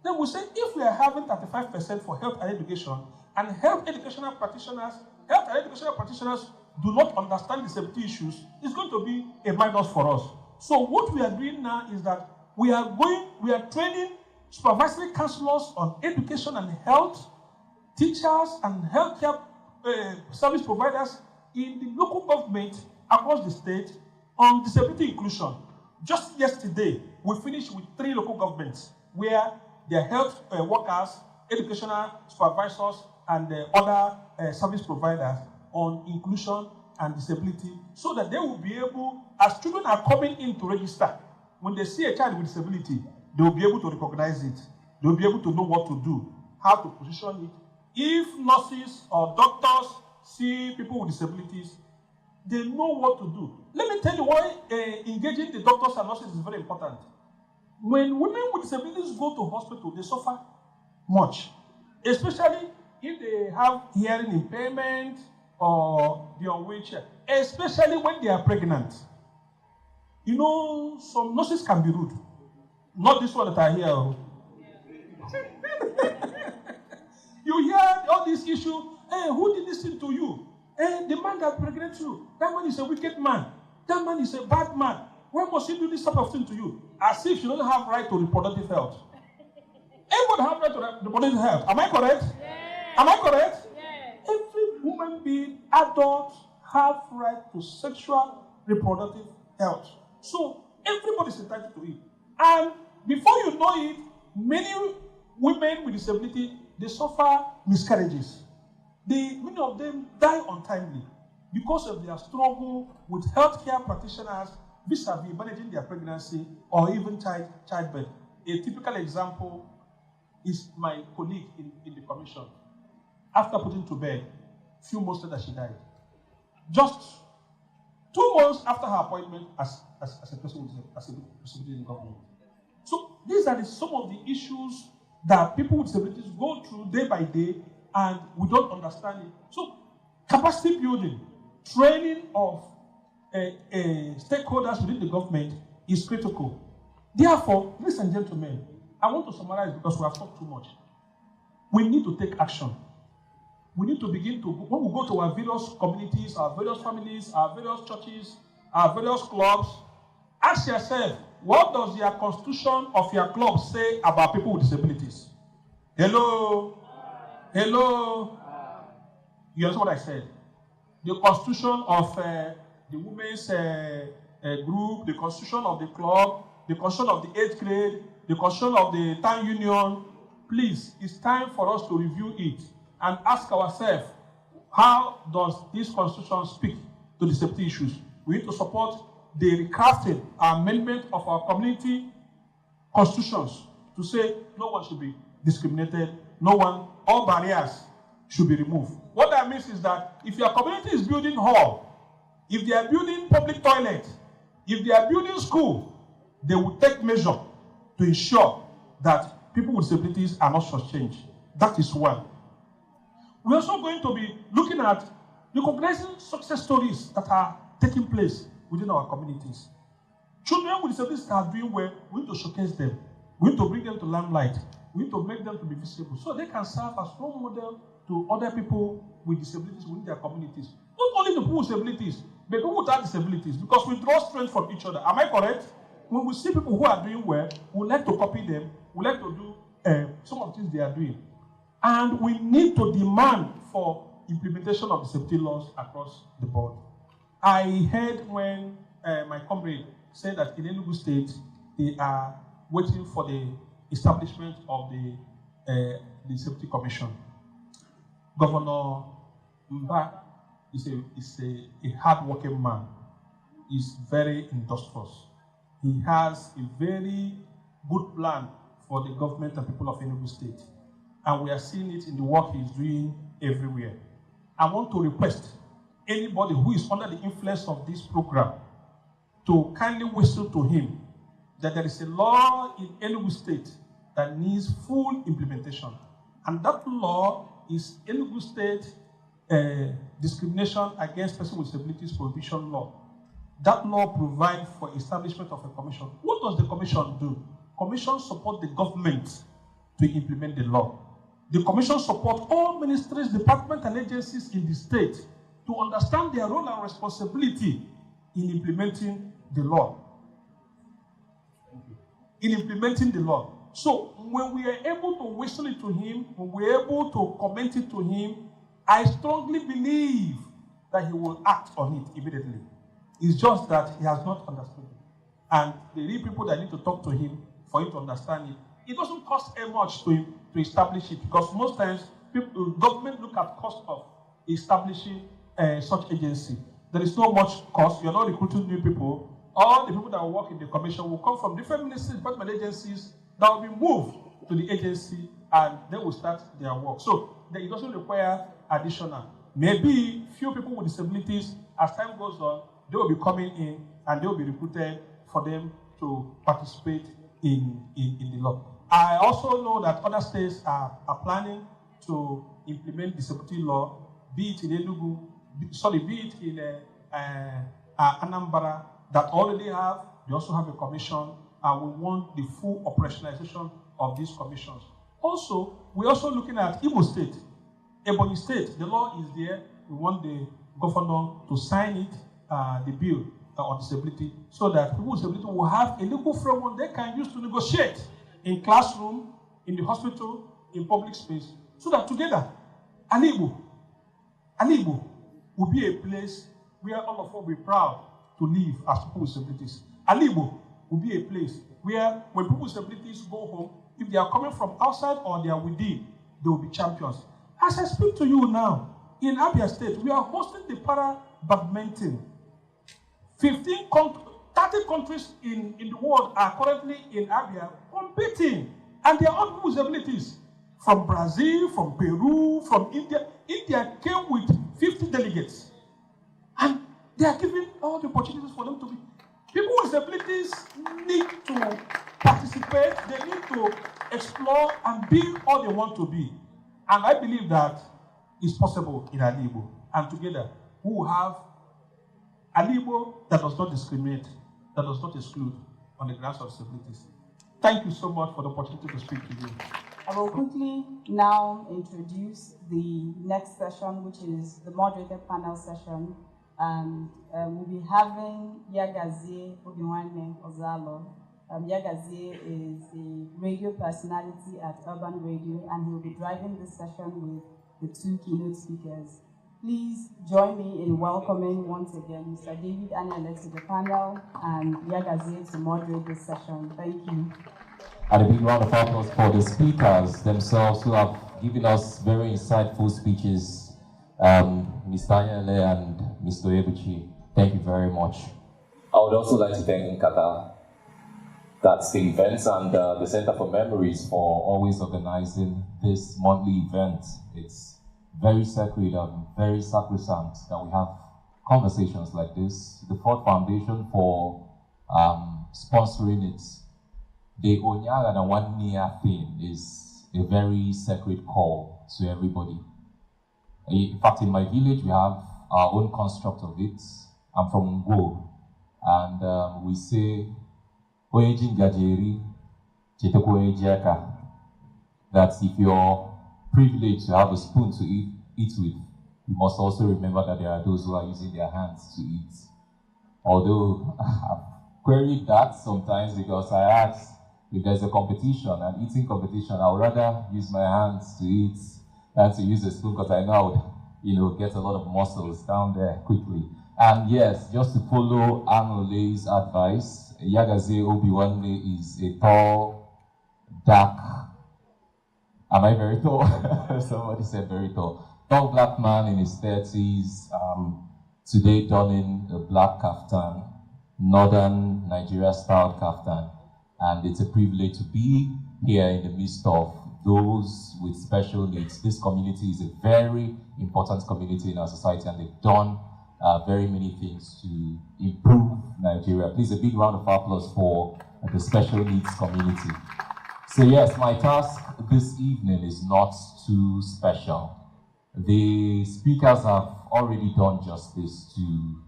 Then we say if we are having 35% for health and education, and health and educational practitioners do not understand disability issues, it's going to be a minus for us. So what we are doing now is that we are training supervisory counselors on education and health, teachers and healthcare service providers in the local government across the state on disability inclusion. Just yesterday, we finished with 3 local governments where their health workers, educational supervisors, and other service providers on inclusion and disability, so that they will be able, as children are coming in to register, when they see a child with disability, they will be able to recognize it. They will be able to know what to do, how to position it. If nurses or doctors see people with disabilities, they know what to do. Let me tell you why engaging the doctors and nurses is very important. When women with disabilities go to hospital, they suffer much, especially if they have hearing impairment or they are on wheelchair, especially when they are pregnant. Some nurses can be rude. Not this one that I hear. You hear all these issues. Hey, who did this thing to you? Hey, the man that pregnant you. That man is a wicked man. That man is a bad man. Why must he do this type of thing to you? As if you don't have right to reproductive health. Everybody have right to reproductive health. Am I correct? Yes. Am I correct? Yes. Every human being, adults, have right to sexual reproductive health. So everybody's entitled to it. And before you know it, many women with disability, they suffer miscarriages. Many of them die untimely because of their struggle with healthcare practitioners vis-a-vis managing their pregnancy or even childbirth. A typical example is my colleague in the commission. After putting to bed, a few months later she died. Just 2 months after her appointment as a person with disability in government. So these are some of the issues that people with disabilities go through day by day, and we don't understand it. So capacity building, training of stakeholders within the government is critical. Therefore, ladies and gentlemen, I want to summarize because we have talked too much. We need to take action. We need to begin to, when we go to our various communities, our various families, our various churches, our various clubs, ask yourself, what does your constitution of your club say about people with disabilities? Hello? Hello? You understand what I said? The constitution of the women's group, the constitution of the club, the constitution of the 8th grade, the constitution of the town union. Please, it's time for us to review it and ask ourselves, how does this constitution speak to disability issues? We need to support the recrafting, amendment of our community constitutions to say no one should be discriminated, all barriers should be removed. What that means is that if your community is building hall, if they are building public toilet, if they are building school, they will take measure to ensure that people with disabilities are not shortchanged. That is one. We're also going to be looking at recognizing success stories that are taking place within our communities. Children with disabilities that are doing well, we need to showcase them. We need to bring them to limelight. We need to make them to be visible so they can serve as role model to other people with disabilities within their communities. Not only the people with disabilities, but people without disabilities, because we draw strength from each other. Am I correct? When we see people who are doing well, we like to copy them. We like to do some of the things they are doing. And we need to demand for implementation of disability laws across the board. I heard when my comrade said that in ENUGU State, they are waiting for the establishment of the Disability Commission. Governor Mba is a hard-working man. He's very industrious. He has a very good plan for the government and people of ENUGU State. And we are seeing it in the work he's doing everywhere. I want to request anybody who is under the influence of this program to kindly whistle to him that there is a law in ENUGU State that needs full implementation. And that law is ENUGU State Discrimination Against Persons with Disabilities Prohibition Law. That law provides for establishment of a commission. What does the commission do? Commission support the government to implement the law. The commission supports all ministries, departments, and agencies in the state to understand their role and responsibility in implementing the law. So when we are able to whistle it to him, when we are able to comment it to him, I strongly believe that he will act on it immediately. It's just that he has not understood it. And the real people that need to talk to him for him to understand it, it doesn't cost much to establish it, because most times government look at cost of establishing such agency. There is no much cost. You're not recruiting new people. All the people that will work in the commission will come from different ministries, department agencies that will be moved to the agency, and they will start their work. So it doesn't require additional. Maybe few people with disabilities, as time goes on, they will be coming in and they will be recruited for them to participate in the law. I also know that other states are planning to implement disability law, be it in ENUGU, be it in Anambra, that already have. They also have a commission, and we want the full operationalization of these commissions. Also, we're also looking at Imo State, Ebonyi State. The law is there. We want the governor to sign it, the bill on disability, so that people with disability will have a legal framework they can use to negotiate in classroom, in the hospital, in public space, so that together, Alibu will be a place where all of us will be proud to live as people with disabilities. Alibo will be a place where when people with disabilities go home, if they are coming from outside or they are within, they will be champions. As I speak to you now, in Abia State, we are hosting the para badminton. 30 countries in the world are currently in Abia competing, and they are all people with disabilities. From Brazil, from Peru, from India. India came with 50 delegates. And they are giving all the opportunities for them to be. People with disabilities need to participate, they need to explore and be all they want to be. And I believe that is possible in Alibo. And together, we will have Alibo that does not discriminate, that does not exclude on the grounds of disabilities. Thank you so much for the opportunity to speak to you. I will quickly now introduce the next session, which is the moderated panel session. And we'll be having Yagazie Obiwane Ozalo. Yagazie is a radio personality at Urban Radio, and he'll be driving this session with the two keynote speakers. Please join me in welcoming once again Mr. David Anyele to the panel and Yagazie to moderate this session. Thank you. And a big round of applause for the speakers themselves who have given us very insightful speeches. Mr. Anyele and Mr. Ebuchi, thank you very much. I would also like to thank Nkata, that's the events, and the Center for Memories for always organizing this monthly event. It's very sacred and very sacrosanct that we have conversations like this. The Ford Foundation for sponsoring it. The Onyaga and 1 year thing is a very sacred call to everybody. In fact, in my village, we have our own construct of it. I'm from Ngo, and we say, that if you're privileged to have a spoon to eat with, you must also remember that there are those who are using their hands to eat. Although I've queried that sometimes because I ask if there's a competition, an eating competition, I would rather use my hands to eat than to use a spoon because I know I would, get a lot of muscles down there quickly. And yes, just to follow Anole's advice, Yagazie Obiwane is a tall, dark. Am I very tall? Somebody said very tall. Tall black man in his 30s, today donning a black kaftan, northern Nigeria style kaftan. And it's a privilege to be here in the midst of those with special needs. This community is a very important community in our society, and they've done very many things to improve Nigeria. Please, a big round of applause for the special needs community. So yes, my task this evening is not too special. The speakers have already done justice to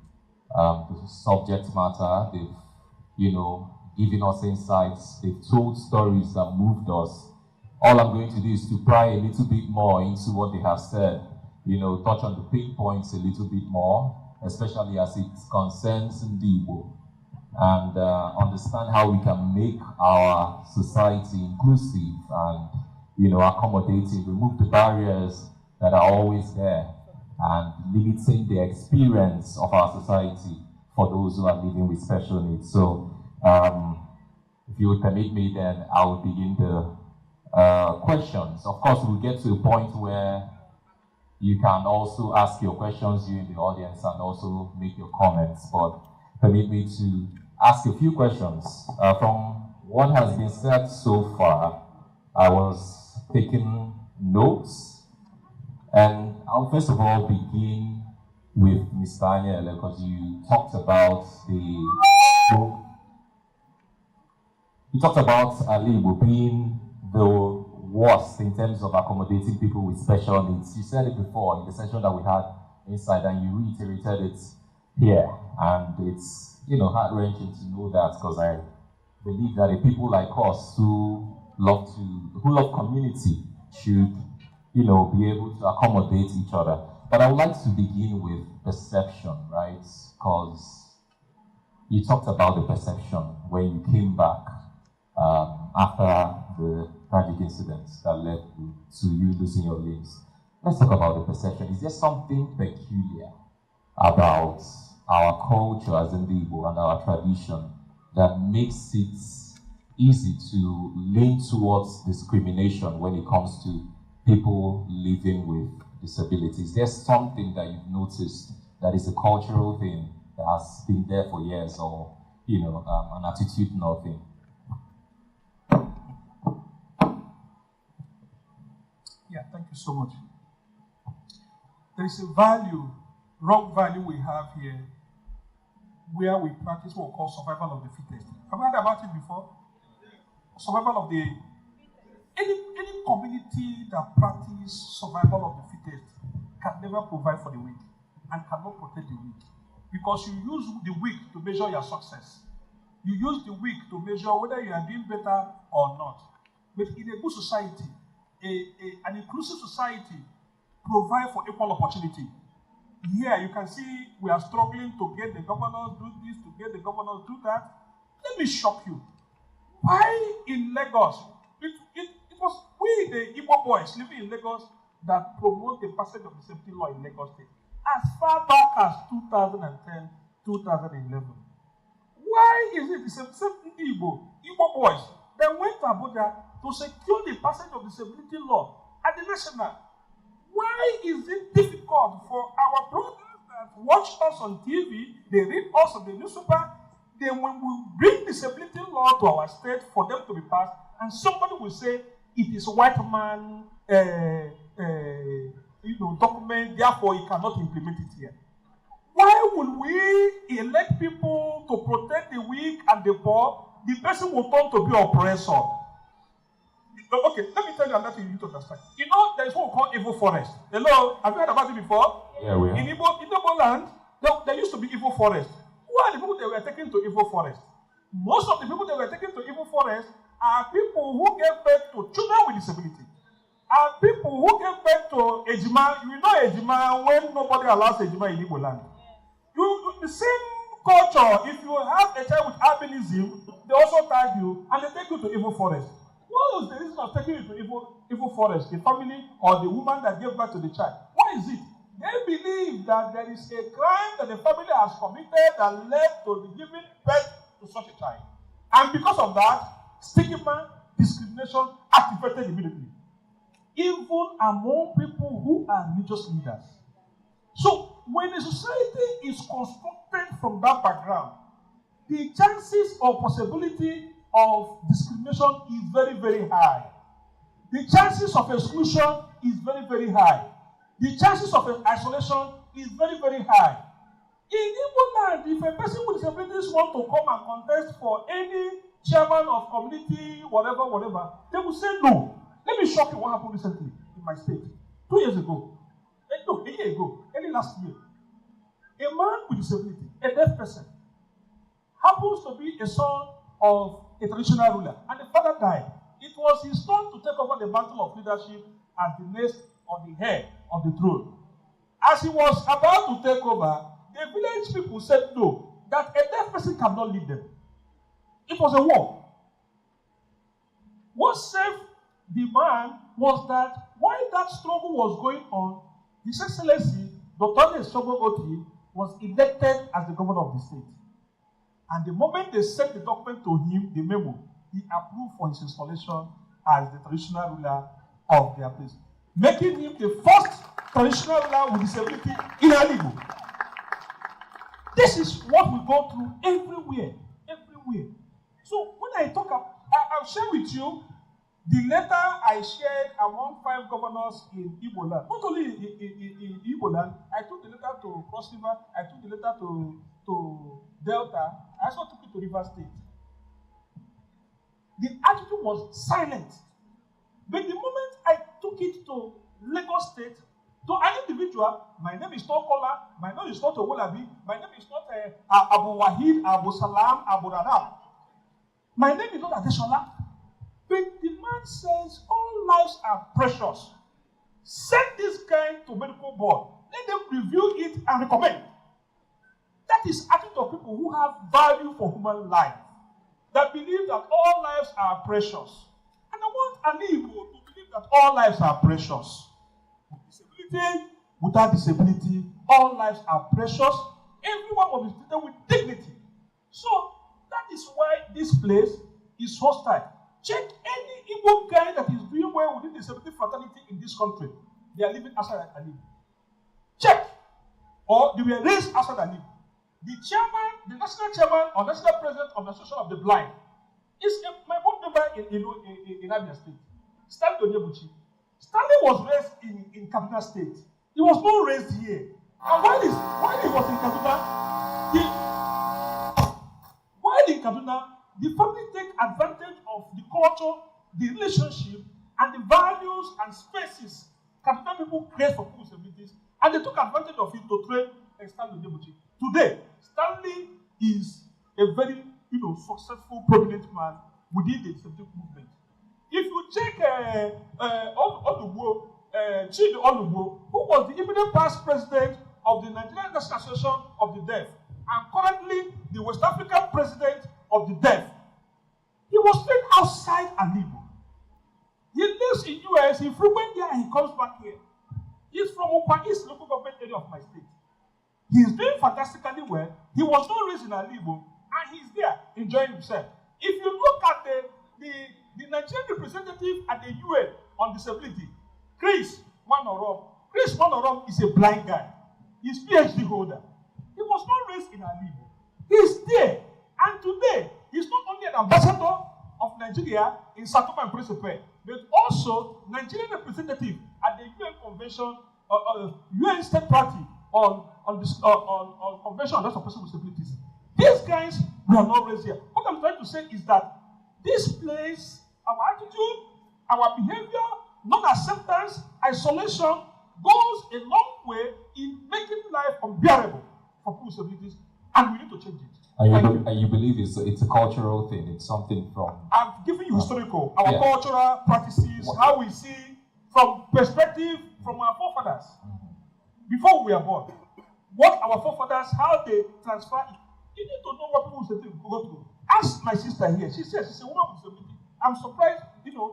the subject matter. They've, given us insights. They've told stories that moved us. All I'm going to do is to pry a little bit more into what they have said. Touch on the pain points a little bit more, especially as it concerns Ndibo, and understand how we can make our society inclusive and, accommodating, remove the barriers that are always there, and limiting the experience of our society for those who are living with special needs. So, if you would permit me, then I will begin the questions. Of course, we'll get to a point where you can also ask your questions, you in the audience, and also make your comments. But permit me to ask a few questions. From what has been said so far, I was taking notes. And I'll first of all begin with Mr. Anyele, because you talked about Alibo being the worst in terms of accommodating people with special needs. You said it before in the session that we had inside, and you reiterated it here. And it's, heart-wrenching to know that, because I believe that the people like us who love community should, be able to accommodate each other. But I would like to begin with perception, right? Because you talked about the perception when you came back after the tragic incidents that led to you losing your limbs. Let's talk about the perception. Is there something peculiar about our culture as Igbo and our tradition that makes it easy to lean towards discrimination when it comes to people living with disabilities? There's something that you've noticed that is a cultural thing that has been there for years, or an attitudinal thing? Yeah, thank you so much. There is a wrong value we have here, where we practice what we call survival of the fittest. Have you heard about it before? Survival of the... Any community that practices survival of the fittest can never provide for the weak and cannot protect the weak. Because you use the weak to measure your success. You use the weak to measure whether you are doing better or not. But in a good society, an inclusive society provides for equal opportunity. Here you can see we are struggling to get the governors do this, to get the governors do that. Let me shock you. Why in Lagos? It was we, the Igbo boys living in Lagos, that promote the passage of the safety law in Lagos State as far back as 2010, 2011. Why is it the same Igbo boys that went to Abuja to secure the passage of the disability law at the national? Why is it difficult for our brothers that watch us on TV, they read us on the newspaper, then when we bring disability law to our state for them to be passed, and somebody will say it is white man document, therefore he cannot implement it here? Why would we elect people to protect the weak and the poor? The person will turn to be oppressor. Okay, let me tell you another thing you need to understand. There is what we call evil forest. Hello, have you heard about it before? Yeah, we have. In Igbo land, there used to be evil forest. Who are the people that were taken to evil forest? Most of the people that were taken to evil forest are people who gave birth to children with disability. Are people who gave birth to Ejima. You know Ejima when nobody allows Ejima in Igbo land. The same culture, if you have a child with albinism, they also tag you and they take you to evil forest. What was the reason of taking you to evil forest? The family or the woman that gave birth to the child. What is it? They believe that there is a crime that the family has committed that led to the giving birth to such a child. And because of that, stigma, discrimination activated immediately. Even among people who are religious leaders. So, when a society is constructed from that background, the chances or possibility of discrimination is very, very high. The chances of exclusion is very, very high. The chances of isolation is very, very high. In Igbo land, if a person with disabilities want to come and contest for any chairman of community, whatever, they will say no. Let me shock you what happened recently in my state. 2 years ago. No, a year ago. Early last year. A man with disability, a deaf person, happens to be a son of a traditional ruler, and the father died. It was his turn to take over the mantle of leadership as the next or the head of the throne. As he was about to take over, the village people said no, that a deaf person cannot lead them. It was a war. What saved the man was that while that struggle was going on, His Excellency, Dr. Oti, was elected as the governor of the state. And the moment they sent the document to him, the memo, he approved for his installation as the traditional ruler of their place, making him the first traditional ruler with disability in ENUGU. This is what we go through everywhere. So when I talk, I'll share with you the letter I shared among 5 governors in Igbo land. Not only in Igbo land, I took the letter to Cross River, I took the letter to Delta, I also took it to River State. The attitude was silent. But the moment I took it to Lagos State, to an individual, my name is not Kola, my name is not Owolabi, my name is not Abu Wahid, Abu Salam, Abu Radab. My name is not Adeshola. But the man says all lives are precious. Send this guy to medical board. Let them review it and recommend. That is attitude of people who have value for human life, that believe that all lives are precious. And I want an Igbo to believe that all lives are precious. With disability, without disability, all lives are precious. Everyone must be treated with dignity. So that is why this place is hostile. Check any Igbo guy that is doing well within the celebrity fraternity in this country. They are living outside Igbo. Check. Or they were raised outside Igbo. The chairman, the national chairman or national president of the Association of the Blind is my board member in Abia State. Stanley Onyebuchi. Stanley was raised in Kaduna State. He was not raised here. And while he was in Kaduna, the family take advantage of the culture, the relationship, and the values and spaces Kaduna people create for people's abilities, and they took advantage of it to train Stanley Onyebuchi. Today, Stanley is a very successful, prominent man within the scientific movement. If you check Onugbo, Chidi Onugbo, who was the immediate past president of the Nigerian National Association of the Deaf, and currently the West African president of the Deaf, he was trained outside Alibo. He lives in US, he frequents there, and he comes back here. He's from Okwa East local government area of my state. He's doing fantastically well. He was not raised in Alibo, and he's there enjoying himself. If you look at the Nigerian representative at the UN on disability, Chris Manorom is a blind guy. He's PhD holder. He was not raised in Alibo. He's there. And today, he's not only an ambassador of Nigeria in Sao Tome and Principe, but also Nigerian representative at the UN Convention, UN State Party on Convention on Rights of Persons with Disabilities. These guys were not raised here. What I'm trying to say is that this place, our attitude, our behavior, non-acceptance, isolation, goes a long way in making life unbearable for people with disabilities, and we need to change it. And you believe it's a cultural thing, it's something from... I've given you historical, our cultural practices, how we see from perspective from our forefathers. Before we were born, what our forefathers, how they transfer it. You need to know what people with disability go through. Ask my sister here, she's a woman with disability. I'm surprised,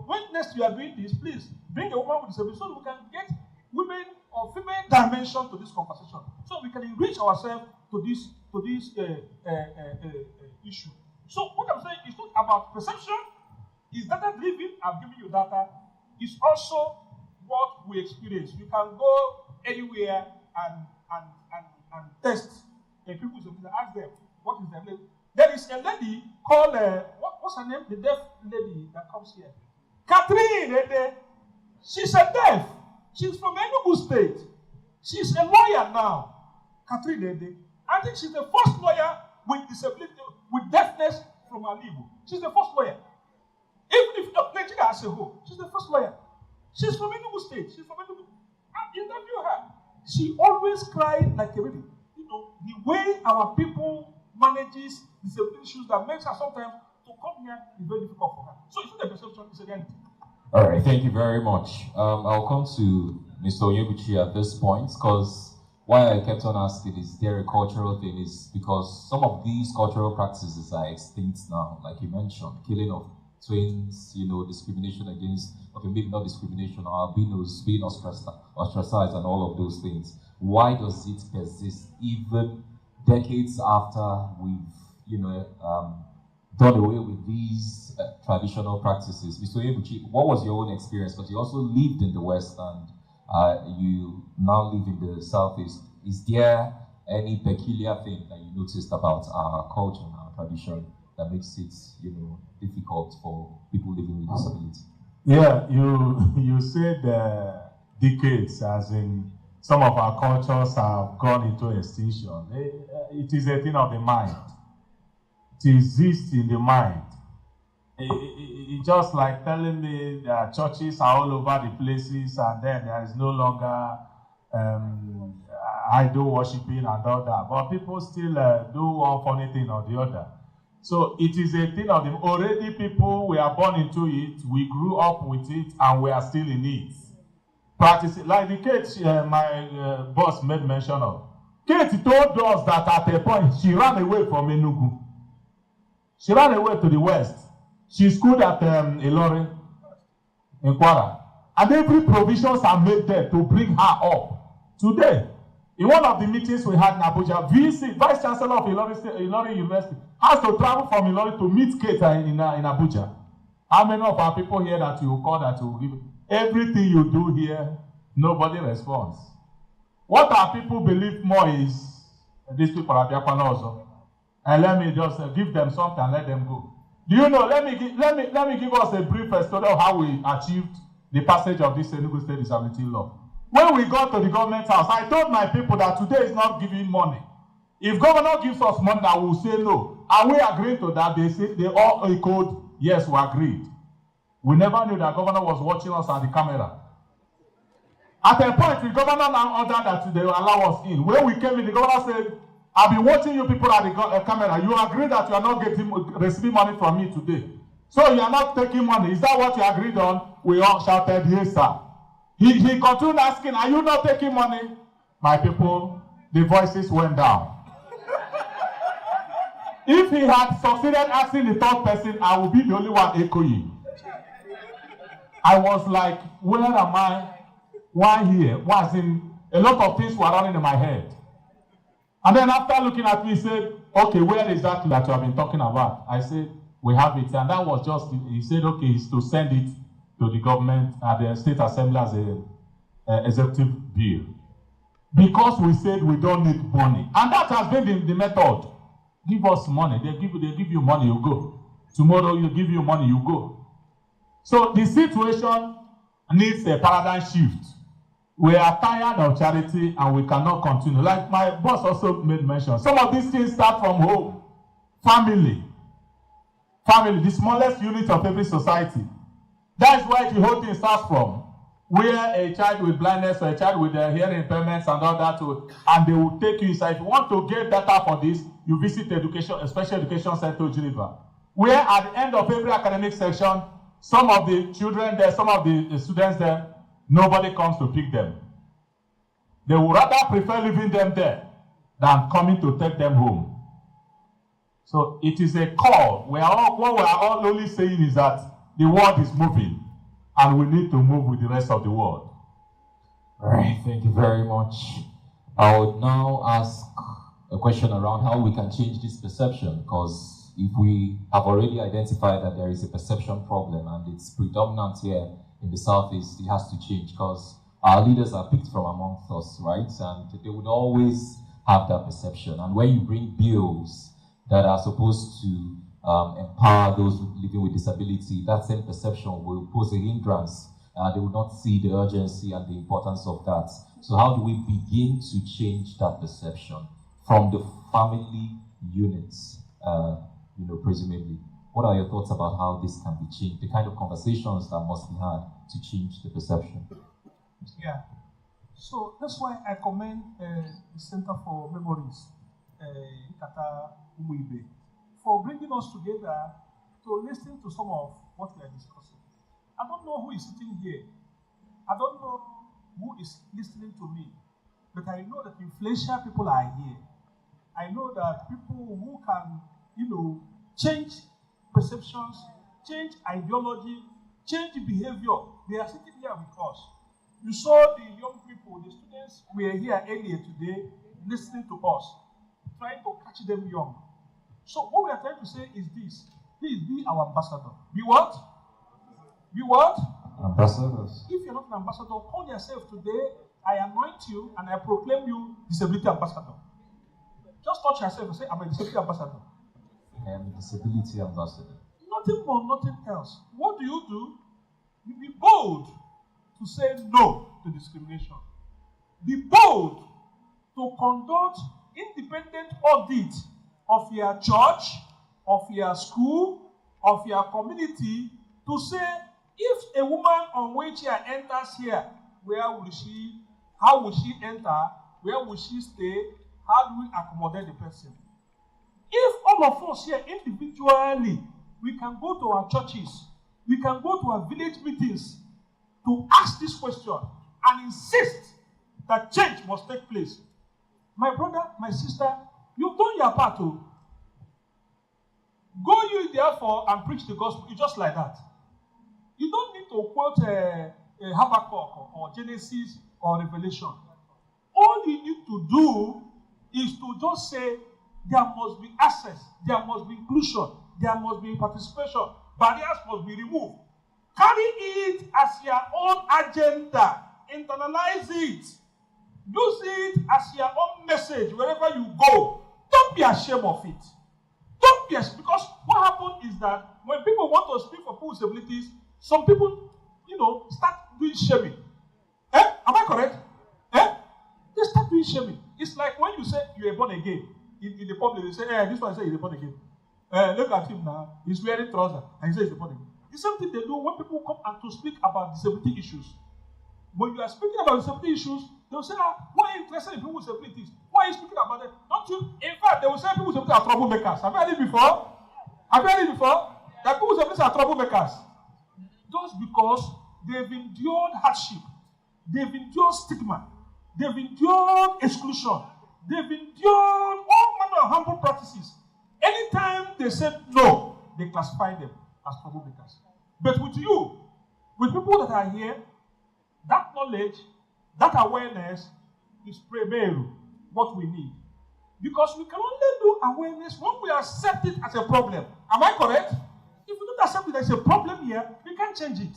when next we are doing this, please bring a woman with disability so we can get women or female dimension to this conversation, so we can enrich ourselves to this issue. So what I'm saying is not about perception, it's data driven. I've given you data. It's also what we experience. You can go anywhere and test people with disability. Ask them what is their name. There is a lady called what's her name? The deaf lady that comes here, Catherine. She's a deaf. She's from ENUGU State. She's a lawyer now. Catherine. I think she's the first lawyer with disability, with deafness from Alibo. She's the first lawyer. Even if Nigeria as a whole, she's the first lawyer. She's from ENUGU State. She's from ENUGU. I interview her. She always cried like a baby. The way our people manages disability issues that makes her sometimes to come here is very difficult for her. So it's not a perception, it's a reality. All right, thank you very much. I'll come to Mr. Onyebuchi at this point, because why I kept on asking is there a cultural thing is because some of these cultural practices are extinct now, like you mentioned, killing of twins, discrimination against, okay, maybe not discrimination, albinos being ostracized and all of those things. Why does it persist even decades after we've, done away with these traditional practices? Mr. Onyebuchi, what was your own experience? Because you also lived in the West and you now live in the Southeast. Is there any peculiar thing that you noticed about our culture and our tradition that makes it, difficult for people living with disability? Yeah, you said decades, as in some of our cultures have gone into extinction. It is a thing of the mind. It exists in the mind. It's just like telling me that churches are all over the places and then there is no longer idol worshiping and all that. But people still do one funny thing or the other. So it is a thing of the already people, we are born into it, we grew up with it, and we are still in it. Practice it. Like the Kate my boss made mention of. Kate told us that at a point she ran away from ENUGU. She ran away to the west. She schooled at Ilorin in Kwara. And every provisions are made there to bring her up. Today, In one of the meetings we had in Abuja, VC, Vice Chancellor of Ilorin University, has to travel from Ilorin to meet Kate in Abuja. How many of our people here that you call that you give? Everything you do here, nobody responds. What our people believe more is, these people are Biafran also. And let me just give them something and let them go. Do you know, let me give us a brief story of how we achieved the passage of this ENUGU State Disability Law. When we got to the government house, I told my people that today is not giving money. If governor gives us money, I will say no. And we agreed to that. They all echoed, yes, we agreed. We never knew that governor was watching us at the camera. At a point, the governor now ordered that they will allow us in. When we came in, the governor said, I've been watching you people at the camera. You agree that you are not receiving money from me today. So you are not taking money. Is that what you agreed on? We all shouted, yes, sir. He continued asking, are you not taking money? My people, the voices went down. If he had succeeded asking the third person, I would be the only one echoing. I was like, where am I? Why here? Was in a lot of things were running in my head. And then after looking at me, he said, okay, where is that you have been talking about? I said, we have it. And that was just, he said, okay, it's to send it to the government at the State Assembly as an executive bill. Because we said we don't need money. And that has been the method. Give us money. They give you money, you go. Tomorrow you give you money, you go. So the situation needs a paradigm shift. We are tired of charity and we cannot continue. Like my boss also made mention. Some of these things start from home. Family. Family, the smallest unit of every society. That is where the whole thing starts from. Where a child with blindness or a child with hearing impairments and all that, and they will take you inside. If you want to get data for this, you visit a special education center, Geneva. Where at the end of every academic section, some of the children there, some of the students there, nobody comes to pick them. They would rather prefer leaving them there than coming to take them home. So it is a call. What we are all only saying is that the world is moving and we need to move with the rest of the world. All right, thank you very much. I would now ask a question around how we can change this perception, because if we have already identified that there is a perception problem and it's predominant here in the Southeast, it has to change because our leaders are picked from amongst us, right? And they would always have that perception. And when you bring bills that are supposed to empower those living with disability, that same perception will pose a hindrance. They will not see the urgency and the importance of that. So how do we begin to change that perception from the family units, presumably? What are your thoughts about how this can be changed? The kind of conversations that must be had to change the perception? Yeah. So that's why I commend the Center for Memories, Kata Umuibe, for bringing us together to listen to some of what we are discussing. I don't know who is sitting here. I don't know who is listening to me, but I know that influential people are here. I know that people who can, change perceptions, change ideology, change behavior, they are sitting here with us. You saw the young people, the students were here earlier today listening to us, trying to catch them young. So what we are trying to say is this: please be our ambassador. Be what? Be what? Ambassadors. If you're not an ambassador, call yourself today. I anoint you and I proclaim you disability ambassador. Just touch yourself and say, I'm a disability ambassador. I am a disability ambassador. Nothing more, nothing else. What do? You be bold to say no to discrimination. Be bold to conduct independent audit of your church, of your school, of your community, to say, if a woman on wheelchair enters here, how will she enter? Where will she stay? How do we accommodate the person? If all of us here individually, we can go to our churches, we can go to our village meetings to ask this question and insist that change must take place. My brother, my sister, you've done your part too. Go you therefore and preach the gospel. It's just like that. You don't need to quote Habakkuk or Genesis or Revelation. all you need to do is to just say there must be access, there must be inclusion, there must be participation, barriers must be removed. Carry it as your own agenda, internalize it, use it as your own message wherever you go. Don't be ashamed of it. Don't be ashamed, because what happens is that when people want to speak for people with disabilities, some people, start doing shaming. Am I correct? They start doing shaming. It's like when you say you're born again in the public, they say, this one say he's born again. Look at him now, he's wearing trousers and he says he's born again. The same thing they do when people come and to speak about disability issues. When you are speaking about disability issues, they'll say, why are you interested in people with disabilities? Why are you speaking about them? Don't you? In fact, they will say people with disabilities are troublemakers. Have you heard it before? Have you heard it before? That people with disabilities are troublemakers. Just because they've endured hardship, they've endured stigma, they've endured exclusion, they've endured all manner of harmful practices. Anytime they say no, they classify them as troublemakers. But with you, with people that are here, that knowledge, that awareness is primarily what we need. Because we can only do awareness when we accept it as a problem. Am I correct? If we don't accept it as a problem here, we can't change it.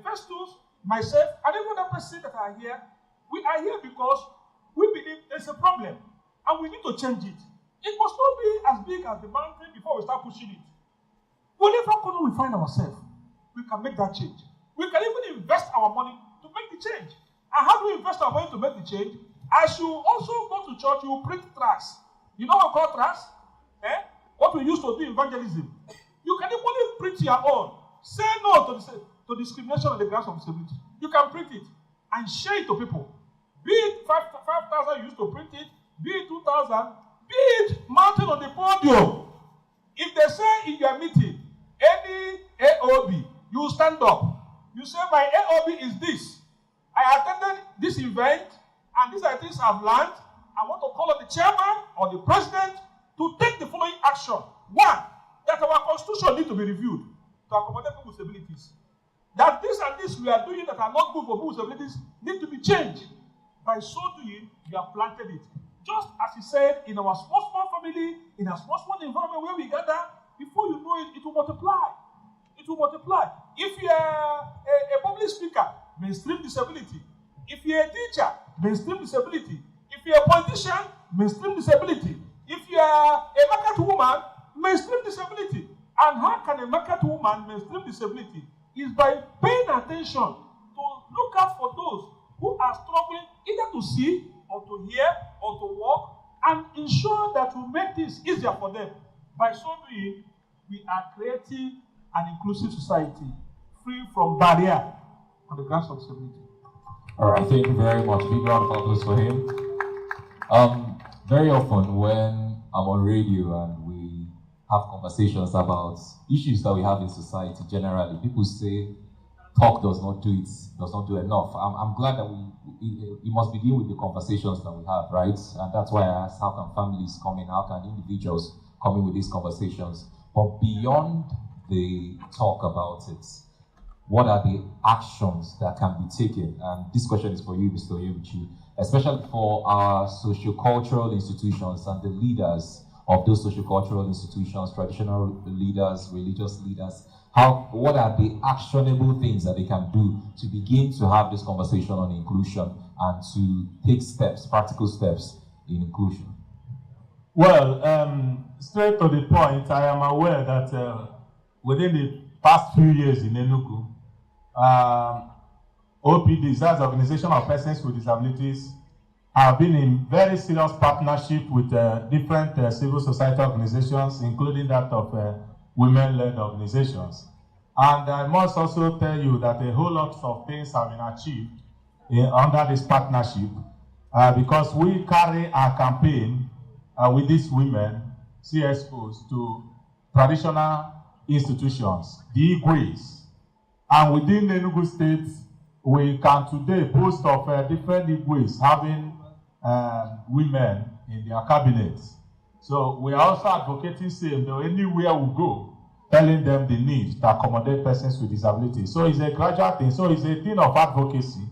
Festus, myself, and every other person that are here, we are here because we believe there's a problem and we need to change it. It must not be as big as the mountain before we start pushing it. Whatever corner we find ourselves, we can make that change. We can even invest our money to make the change. And how do we invest our money to make the change? As you also go to church, you print tracts. You know what we call tracts? What we used to do in evangelism. You can even print your own. Say no to discrimination on the grounds of disability. You can print it and share it to people. Be it 5,000 you used to print it, be it 2,000, be it mounted on the podium. If they say in your meeting, any AOB, you stand up. You say, my AOB is this. I attended this event, and these are things I've learned. I want to call on the chairman or the president to take the following action. One, that our constitution needs to be reviewed to accommodate people with disabilities. That this and this we are doing that are not good for people with disabilities need to be changed. By so doing, you have planted it. Just as he said, in our small family, in our small environment where we gather, before you know it, it will multiply. It will multiply. If you are a public speaker, mainstream disability. If you are a teacher, mainstream disability. If you are a politician, mainstream disability. If you are a market woman, mainstream disability. And how can a market woman mainstream disability? Is by paying attention to look out for those who are struggling either to see or to hear or to walk, and ensure that we make this easier for them. By so doing, we are creating an inclusive society, free from barrier on the grounds of disability. All right, thank you very much. Big round of applause for him. Very often when I'm on radio and we have conversations about issues that we have in society generally, people say talk does not do enough. I'm glad that we must begin with the conversations that we have, right? And that's why I asked, how can families come in, how can individuals come in with these conversations? But beyond the talk about it, what are the actions that can be taken? And this question is for you, Mr. Oyebuchi, especially for our socio-cultural institutions and the leaders of those socio-cultural institutions, traditional leaders, religious leaders. What are the actionable things that they can do to begin to have this conversation on inclusion and to take steps, practical steps in inclusion? Well, straight to the point, I am aware that within the past few years in ENUGU, OPDs, that's Organization of Persons with Disabilities, have been in very serious partnership with different civil society organizations, including that of women-led organizations. And I must also tell you that a whole lot of things have been achieved under this partnership because we carry our campaign with these women, CSOs, to traditional institutions, the IGWEs. And within the ENUGU state, we can today boast of different IGWEs having women in their cabinets. So we are also advocating same that anywhere we go, telling them the need to accommodate persons with disabilities. So it's a gradual thing. So it's a thing of advocacy.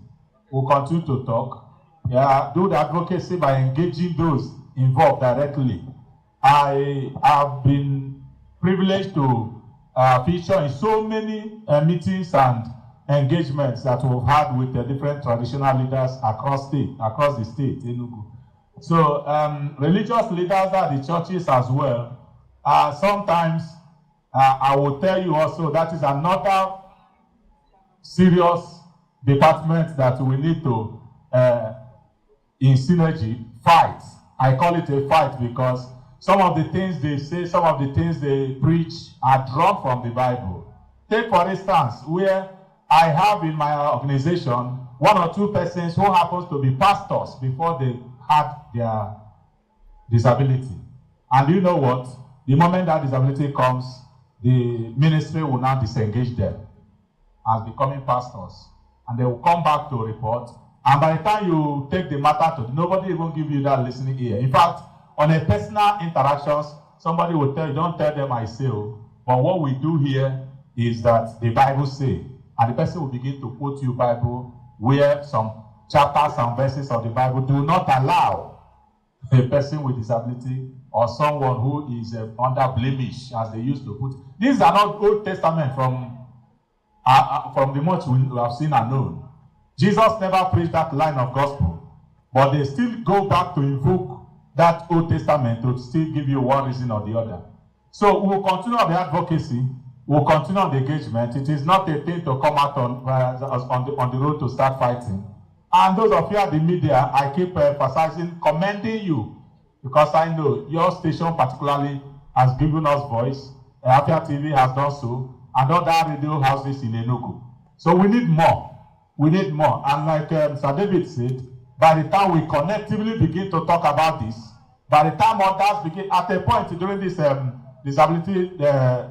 We'll continue to talk. do the advocacy by engaging those involved directly. I have been privileged to feature in so many meetings and engagements that we've had with the different traditional leaders across the state, ENUGU. So religious leaders at the churches as well. Sometimes I will tell you also that is another serious department that we need to, in synergy, fight. I call it a fight because some of the things they say, some of the things they preach are drawn from the Bible. Take for instance, where I have in my organization 1 or 2 persons who happens to be pastors before they had their disability. And you know what? The moment that disability comes, the ministry will now disengage them as becoming pastors. And they will come back to report. And by the time you take the matter to, nobody will give you that listening ear. In fact, on a personal interactions, somebody will tell you, don't tell them I say, but what we do here is that the Bible say, and the person will begin to quote you Bible where some chapters and verses of the Bible do not allow a person with disability or someone who is under blemish, as they used to put. These are not Old Testament from the much we have seen and known. Jesus never preached that line of gospel, but they still go back to invoke that Old Testament to still give you one reason or the other. So we will continue on the advocacy, we will continue on the engagement. It is not a thing to come out on the road to start fighting. And those of you at the media, I keep emphasizing, commending you, because I know your station particularly has given us voice. Afia TV has done so, and other radio houses in ENUGU. So we need more. We need more. And like Sir David said, by the time we collectively begin to talk about this, by the time others begin, at a point during this disability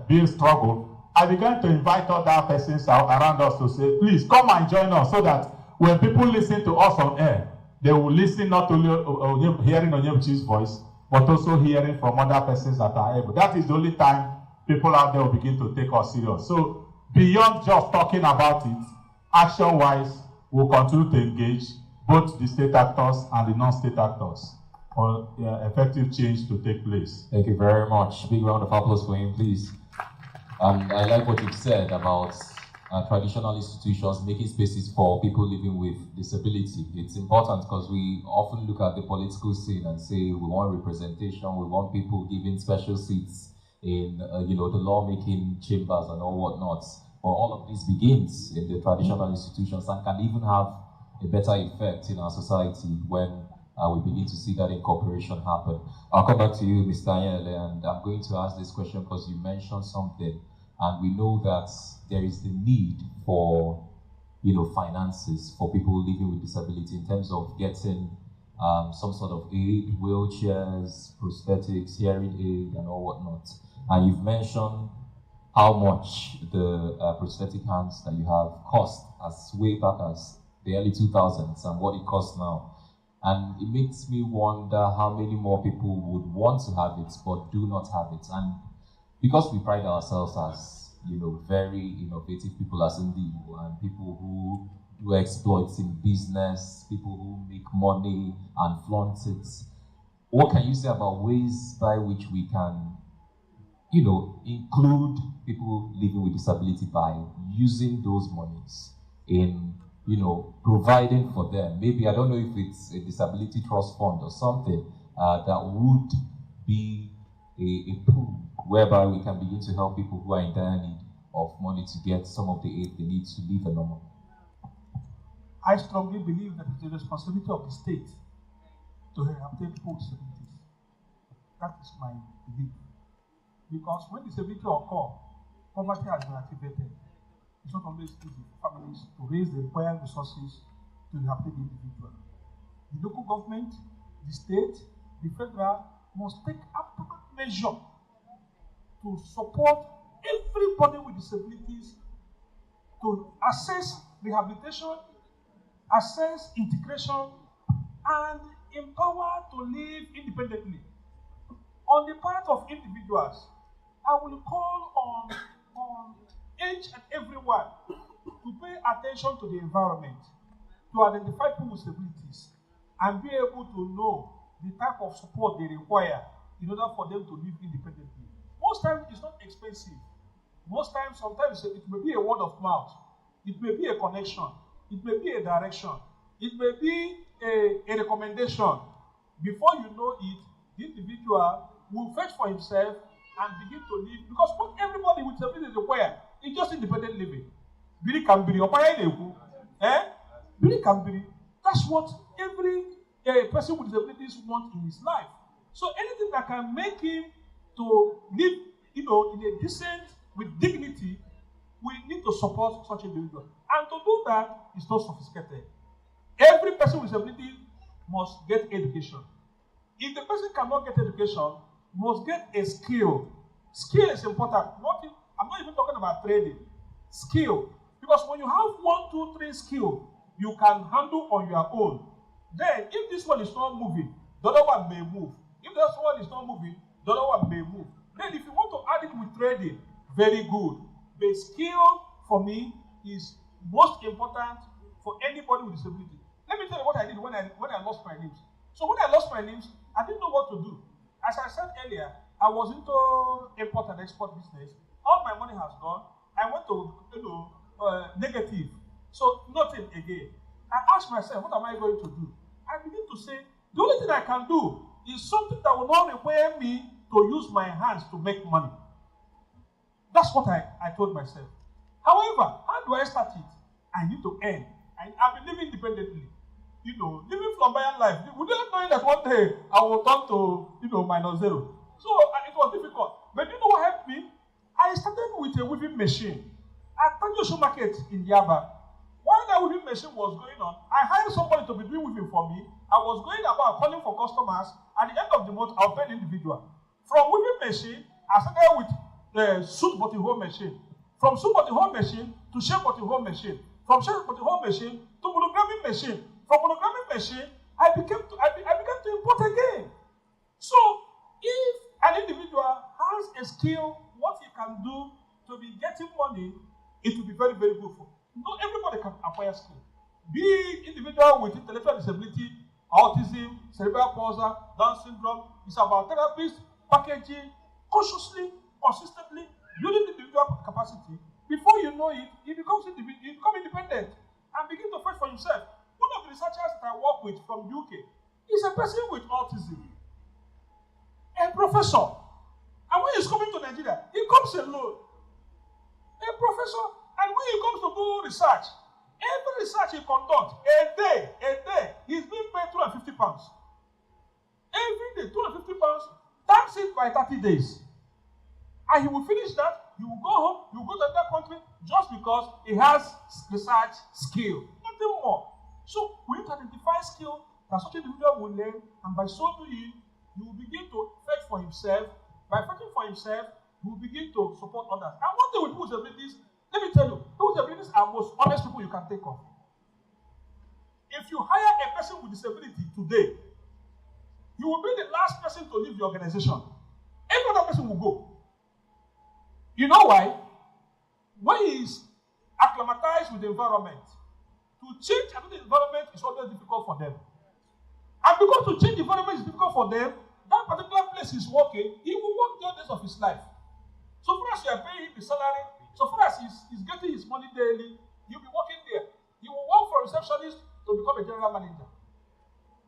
bill struggle, I began to invite other persons around us to say, please come and join us, so that when people listen to us on air, they will listen not only hearing Onyebchi's voice, but also hearing from other persons that are able. That is the only time people out there will begin to take us serious. So beyond just talking about it, action-wise, we'll continue to engage both the state actors and the non-state actors for effective change to take place. Thank you very much. Big round of applause for him, please. I like what you've said about traditional institutions making spaces for people living with disability. It's important because we often look at the political scene and say we want representation, we want people given special seats in the lawmaking chambers and all whatnot. But all of this begins in the traditional institutions and can even have a better effect in our society when we begin to see that incorporation happen. I'll come back to you, Mr. Anyele, and I'm going to ask this question because you mentioned something, and we know that there is the need for, finances for people living with disability in terms of getting some sort of aid, wheelchairs, prosthetics, hearing aid, and all whatnot. And you've mentioned how much the prosthetic hands that you have cost as way back as the early 2000s and what it costs now. And it makes me wonder how many more people would want to have it but do not have it. And because we pride ourselves as very innovative people as ENUGU, and people who do exploits in business, people who make money and flaunt it, what can you say about ways by which we can include people living with disability by using those monies in, providing for them? Maybe, I don't know if it's a disability trust fund or something that would be a pool whereby we can begin to help people who are in dire need of money to get some of the aid they need to live a normal. I strongly believe that it's the responsibility of the state to rehabilitate people with disabilities. That is my belief. Because when disability occurs, poverty has been activated. It's not always easy for families to raise the required resources to rehabilitate the individual. The local government, the state, the federal must take appropriate measure to support everybody with disabilities to access rehabilitation, access integration, and empower to live independently. On the part of individuals, I will call on each and everyone to pay attention to the environment, to identify people with disabilities, and be able to know the type of support they require in order for them to live independently. Most times it's not expensive. Most times, sometimes it may be a word of mouth. It may be a connection. It may be a direction. It may be a recommendation. Before you know it, the individual will fetch for himself and begin to live. Because not everybody with disability require. It's just independent living. Biri kambiri, opaya neku. Biri kambiri. That's what every person with disabilities wants in his life. So anything that can make him to live, in a decent, with dignity, we need to support such individuals. And to do that is not sophisticated. Every person with disability must get education. If the person cannot get education, must get a skill. Skill is important. I'm not even talking about trading. Skill. Because when you have 1, 2, 3 skill, you can handle on your own. Then, if this one is not moving, the other one may move. If this one is not moving, the other one may move. Then, if you want to add it with trading, very good. But skill, for me, is most important for anybody with disability. Let me tell you what I did when I lost my limbs. So when I lost my limbs, I didn't know what to do. As I said earlier, I was into import and export business. All my money has gone. I went to negative. So nothing again. I asked myself, what am I going to do? I begin to say, the only thing I can do is something that will not require me to use my hands to make money. That's what I told myself. However, how do I start it? I need to earn. I've been living independently. Living flamboyant life. Without knowing that one day I will turn to, minus zero. So it was difficult. But you know what helped me? I started with a weaving machine at Tanjosho Market in Yaba. While that weaving machine was going on, I hired somebody to be doing weaving for me. I was going about calling for customers. At the end of the month, I'll pay the individual. From weaving machine, I started with the suit buttonhole machine. From suit buttonhole machine to shape buttonhole machine. From shape buttonhole machine to monogramming machine. From monogramming machine, I began to import again. So, if an individual has a skill, what he can do to be getting money, it will be very, very good for. Not everybody can acquire skill. Be individual with intellectual disability, autism, cerebral palsy, Down syndrome. It's about therapists, packaging, consciously, consistently, building the individual capacity. Before you know it, he become independent and begin to fight for himself. One of the researchers that I work with from UK is a person with autism, a professor. And when he's coming to Nigeria, he comes alone. A professor, and when he comes to do research, every research he conducts, a day, he's being paid £250. Every day, £250, tax it by 30 days. And he will finish that, he will go home, he will go to another country just because he has research skill. Nothing more. So we need to identify skill that such an individual will learn, and by so doing, he will begin to fetch for himself. By fetching for himself, he will begin to support others. And one thing with people with disabilities, let me tell you, people with disabilities are most honest people you can think of. If you hire a person with disability today, you will be the last person to leave the organization. Every other person will go. You know why? When he is acclimatized with the environment, to change another environment is always difficult for them. And because to change the environment is difficult for them, that particular place he's working, he will work the days of his life. So far as you are paying him the salary, so far as he's getting his money daily, he'll be working there. He will work for a receptionist to become a general manager.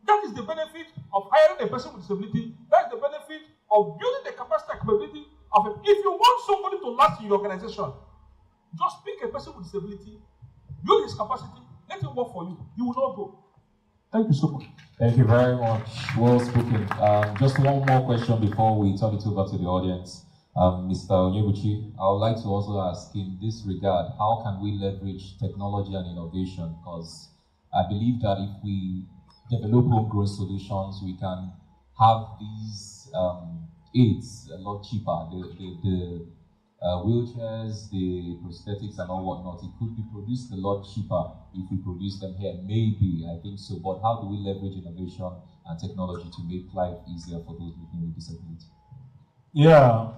That is the benefit of hiring a person with disability. That's the benefit of building the capacity and capability of him. If you want somebody to last in your organization, just pick a person with disability, build his capacity, let him work for you. You will not go. Thank you so much. Thank you very much. Well spoken. Just one more question before we turn it over to the audience. Mr. Onyebuchi, I would like to also ask in this regard, how can we leverage technology and innovation? Because I believe that if we develop homegrown solutions, we can have these aids a lot cheaper. The wheelchairs, the prosthetics and all whatnot, it could be produced a lot cheaper if we produce them here. Maybe, I think so. But how do we leverage innovation and technology to make life easier for those living with disability? Yeah,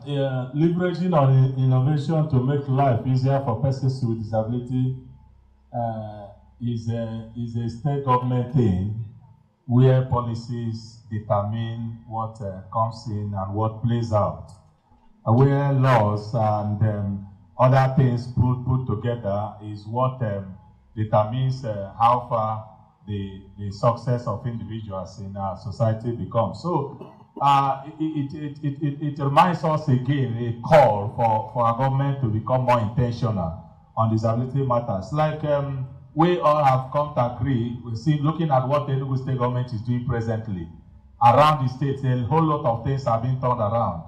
leveraging on innovation to make life easier for persons with disability is a state government thing. where policies determine what comes in and what plays out, where laws and other things put together is what determines how far the success of individuals in our society becomes. So it reminds us again a call for our government to become more intentional on disability matters. Like we all have come to agree, we see, looking at what the ENUGU state government is doing presently, around the state, a whole lot of things are being turned around.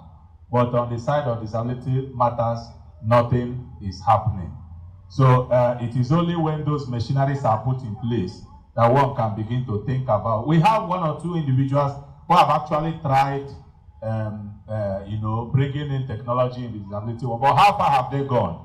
But on the side of disability matters, nothing is happening. So it is only when those machineries are put in place that one can begin to think about. We have one or two individuals who have actually tried, bringing in technology in the disability world. But how far have they gone?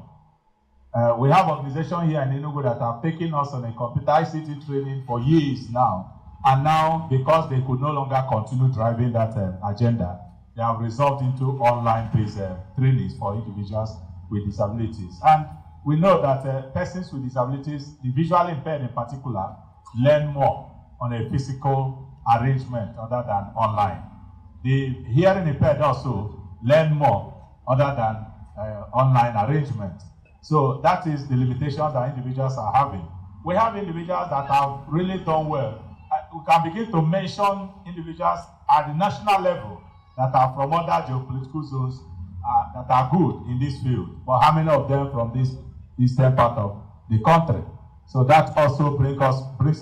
We have organizations here in ENUGU that have taken us on a computer ICT training for years now. And now, because they could no longer continue driving that agenda, they have resolved into online-based trainings for individuals with disabilities. And we know that persons with disabilities, the visually impaired in particular, learn more on a physical arrangement other than online. The hearing impaired also learn more other than online arrangement. So that is the limitations that individuals are having. We have individuals that have really done well. We can begin to mention individuals at the national level that are from other geopolitical zones that are good in this field. But how many of them from this eastern part of the country? So that also brings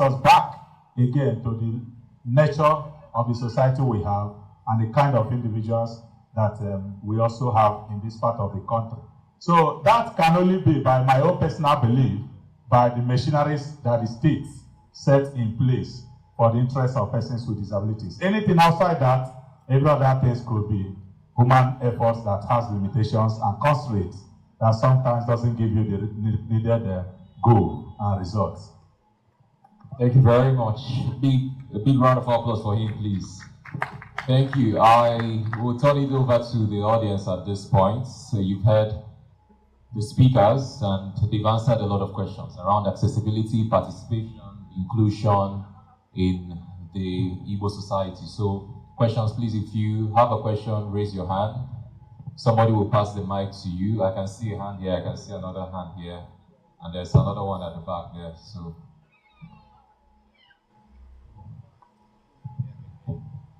us back again to the nature of the society we have and the kind of individuals that we also have in this part of the country. So that can only be, by my own personal belief, by the machineries that the state set in place for the interests of persons with disabilities. Anything outside that, every other things could be human efforts that has limitations and constraints that sometimes doesn't give you the needed goal and results. Thank you very much. A big round of applause for him, please. Thank you. I will turn it over to the audience at this point. So you've heard the speakers, and they've answered a lot of questions around accessibility, participation, inclusion in the Igbo society. So questions, please, if you have a question, raise your hand. Somebody will pass the mic to you. I can see a hand here, I can see another hand here, and there's another one at the back there. So.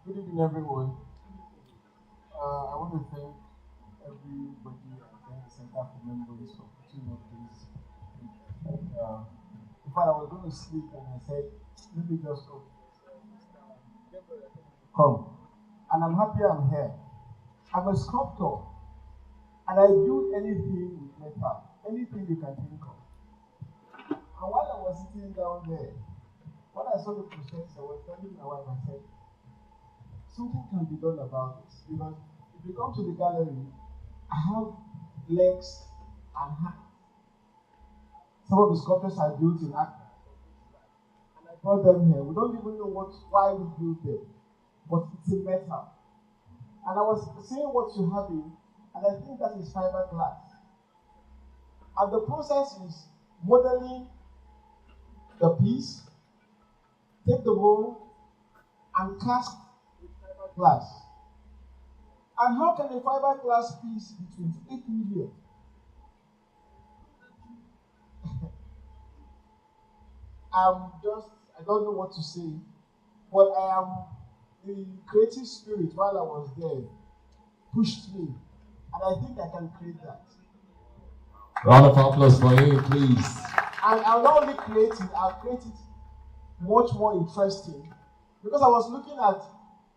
Good evening, everyone. I want to thank everybody and thank the Center for Members for putting up this. In fact, I was going to sleep and I said, let me just come. And I'm happy I'm here. I'm a sculptor and I build anything with metal, anything you can think of. And while I was sitting down there, when I saw the process, I was telling my wife, I said, something can be done about this. Because if you come to the gallery, I have legs and hands. Some of the sculptures are built in Accra. And I brought them here. We don't even know why we built them, but it's in metal. And I was seeing what you have in, and I think that is fiberglass. And the process is modeling the piece, take the mold, and cast with fiberglass. And how can a fiberglass piece be 28 million? I don't know what to say, but the creative spirit while I was there pushed me, and I think I can create that. Round of applause for you, please. And I'll not only create it, I'll create it much more interesting, because I was looking at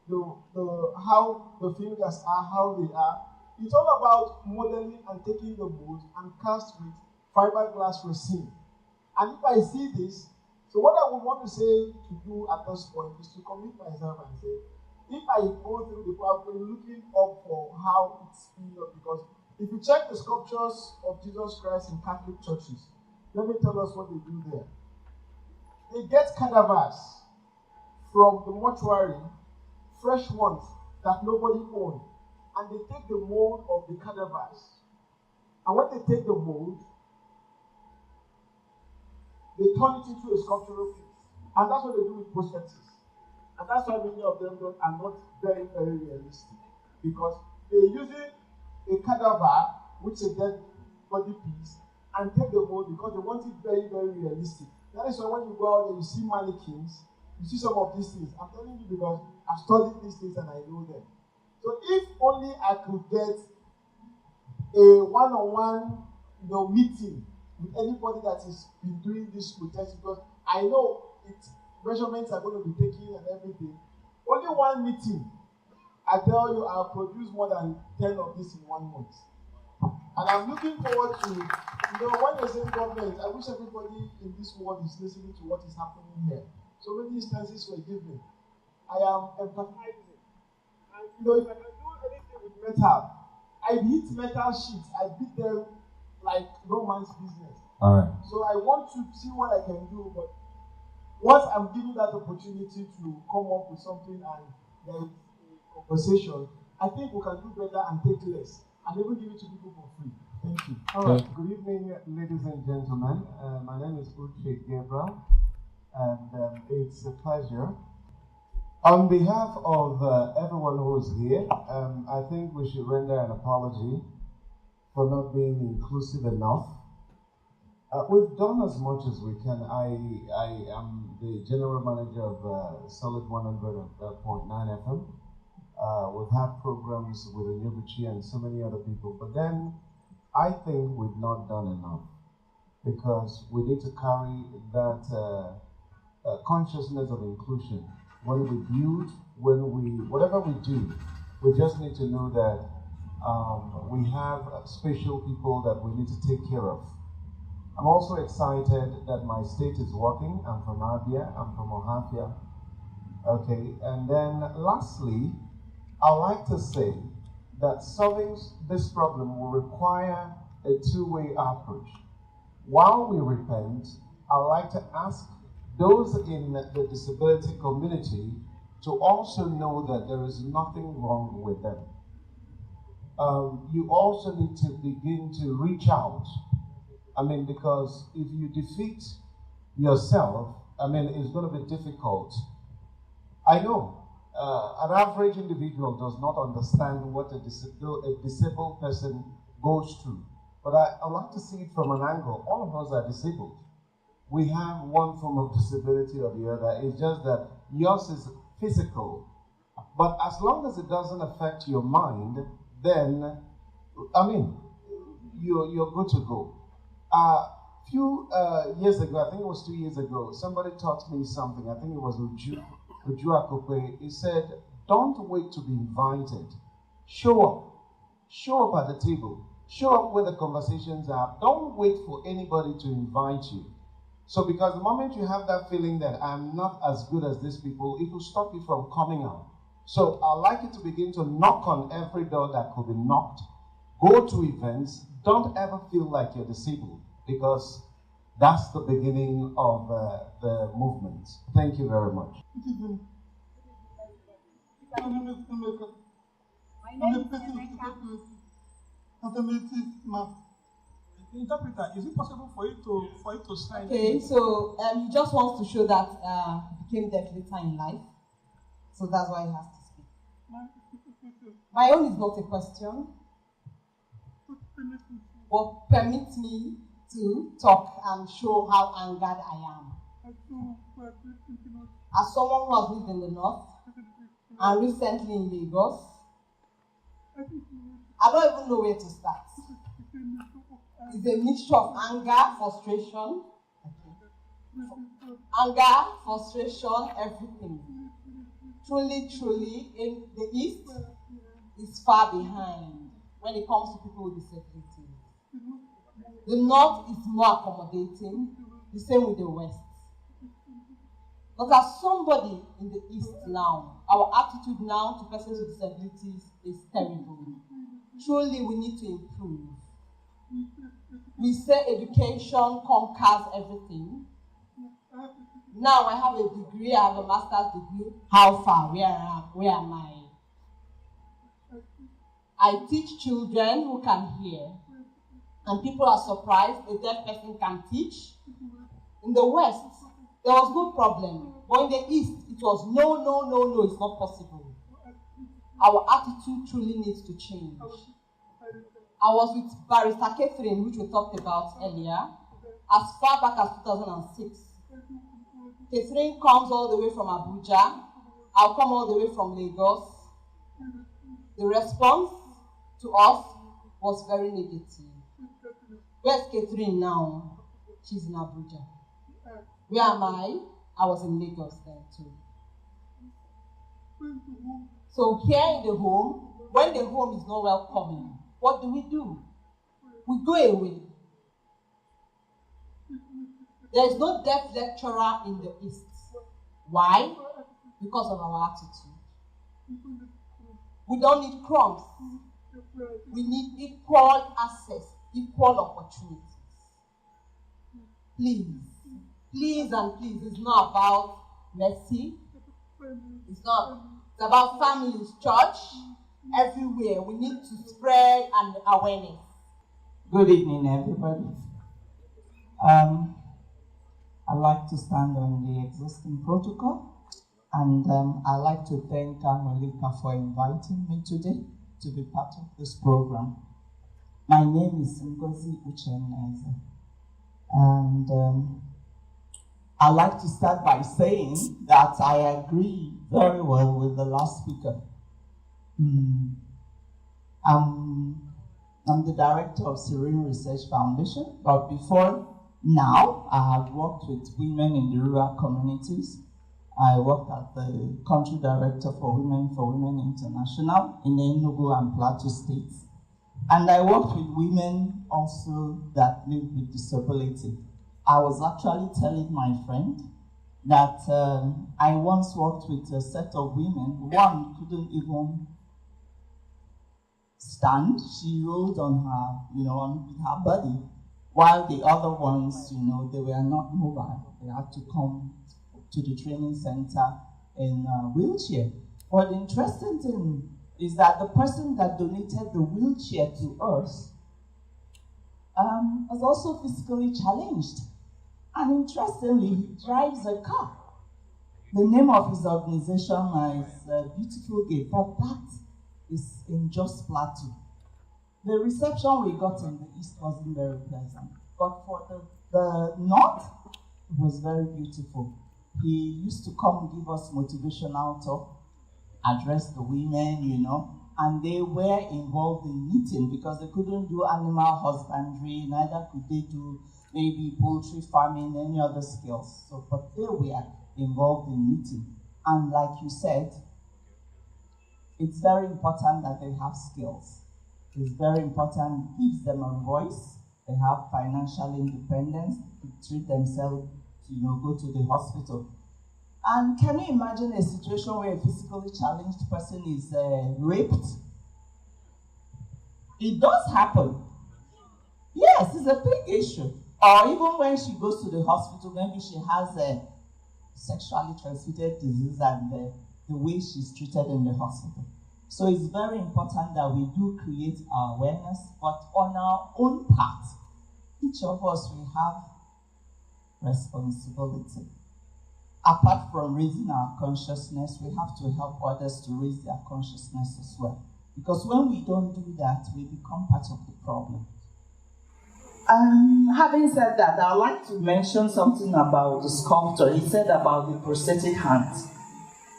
how the fingers are, how they are. It's all about modeling and taking the mold and cast with fiberglass resin. And if I see this, so what I would want to say to do at this point is to commit myself and say, if I go through the I've been looking up for how it's being up, because if you check the sculptures of Jesus Christ in Catholic churches, let me tell us what they do there. They get cadavers from the mortuary, fresh ones that nobody owns, and they take the mold of the cadavers. And when they take the mold, they turn it into a sculptural piece. And that's what they do with prosthetics. And that's why many of them are not very, very realistic. Because they're using a cadaver, which is a dead body piece, and take the mold because they want it very, very realistic. That is why when you go out there, you see mannequins, you see some of these things. I'm telling you because I've studied these things and I know them. So if only I could get a one-on-one, meeting with anybody that has been doing this protest, because I know measurements are going to be taken and everything. Only one meeting, I tell you, I'll produce more than 10 of this in 1 month. And I'm looking forward to, when you're saying government, I wish everybody in this world is listening to what is happening here. So many instances were given. I am empathizing. And if I can do anything with metal, I beat metal sheets. I beat them like no man's business. All right. So I want to see what I can do, but once I'm given that opportunity to come up with something and there's a conversation, I think we can do better and take less and even give it to people for free. Thank you. All right. Good evening, ladies and gentlemen. My name is Uche Gabriel, and it's a pleasure. On behalf of everyone who's here, I think we should render an apology for not being inclusive enough. We've done as much as we can. I am the general manager of Solid 100.9 FM. We've had programs with ENUGU and so many other people, but then I think we've not done enough because we need to carry that consciousness of inclusion. When we build, whatever we do, we just need to know that we have special people that we need to take care of. I'm also excited that my state is working. I'm from Abia, I'm from Ohafia. Okay, and then lastly, I'd like to say that solving this problem will require a two-way approach. While we repent, I'd like to ask those in the disability community to also know that there is nothing wrong with them. You also need to begin to reach out. Because if you defeat yourself, it's going to be difficult. I know an average individual does not understand what a disabled person goes through. But I like to see it from an angle. All of us are disabled. We have one form of disability or the other. It's just that yours is physical. But as long as it doesn't affect your mind, then, you're good to go. A few years ago, I think it was 2 years ago, somebody taught me something. I think it was Uju Akope. He said, don't wait to be invited. Show up. Show up at the table. Show up where the conversations are. Don't wait for anybody to invite you. So because the moment you have that feeling that I'm not as good as these people, it will stop you from coming out. So I'd like you to begin to knock on every door that could be knocked. Go to events. Don't ever feel like you're disabled, because that's the beginning of the movement. Thank you very much. Interpreter, is it possible for you to sign? Okay, so he just wants to show that he became deaf later in life, so that's why he has to speak. My own is not a question, but permit me to talk and show how angered I am. As someone who has lived in the north and recently in Lagos, I don't even know where to start. It's a mixture of anger, frustration, everything. Truly, in the East is far behind when it comes to people with disabilities. The North is more accommodating, the same with the West. But as somebody in the East now, our attitude now to persons with disabilities is terrible. Truly, we need to improve. We say education conquers everything. Now I have a degree, I have a master's degree. How far? Where am I? I teach children who can hear. And people are surprised a deaf person can teach. In the West, there was no problem. But in the East, it was no, no, no, no, it's not possible. Our attitude truly needs to change. I was with Barrister Catherine, which we talked about earlier, as far back as 2006. Catherine comes all the way from Abuja. I'll come all the way from Lagos. The response to us was very negative. Where's Catherine now? She's in Abuja. Where am I? I was in Lagos then too. So here in the home, when the home is not welcoming, what do? We go away. There is no deaf lecturer in the East. Why? Because of our attitude. We don't need crumbs. We need equal access, equal opportunities. Please, please and please, it's not about mercy. It's about families, church, everywhere. We need to spread an awareness. Good evening, everybody. I'd like to stand on the existing protocol, and I'd like to thank Malika for inviting me today to be part of this program. My name is Ngozi Ucheneze, and I'd like to start by saying that I agree very well with the last speaker. I'm the director of Serene Research Foundation, but before now, I have worked with women in the rural communities. I worked as the country director for Women International in ENUGU and Plateau states. And I worked with women also that live with disability. I was actually telling my friend that I once worked with a set of women. One couldn't even stand. She rolled on her, with her body, while the other ones, they were not mobile. They had to come to the training center in a wheelchair. But the interesting thing is that the person that donated the wheelchair to us was also physically challenged. And interestingly, he drives a car. The name of his organization is Beautiful Gate, but that is in Jos Plateau. The reception we got in the East wasn't very pleasant, but for the North, it was very beautiful. He used to come give us motivational talk, address the women, and they were involved in knitting because they couldn't do animal husbandry, neither could they do maybe poultry farming, any other skills. So, but they were involved in knitting. And like you said, it's very important that they have skills. It's very important, it gives them a voice. They have financial independence to treat themselves, go to the hospital. And can you imagine a situation where a physically challenged person is raped? It does happen. Yes, it's a big issue. Or even when she goes to the hospital, maybe she has a sexually transmitted disease and the way she's treated in the hospital. So it's very important that we do create awareness, but on our own part, each of us will have responsibility. Apart from raising our consciousness, we have to help others to raise their consciousness as well. Because when we don't do that, we become part of the problem. Having said that, I'd like to mention something about the sculptor. He said about the prosthetic hands.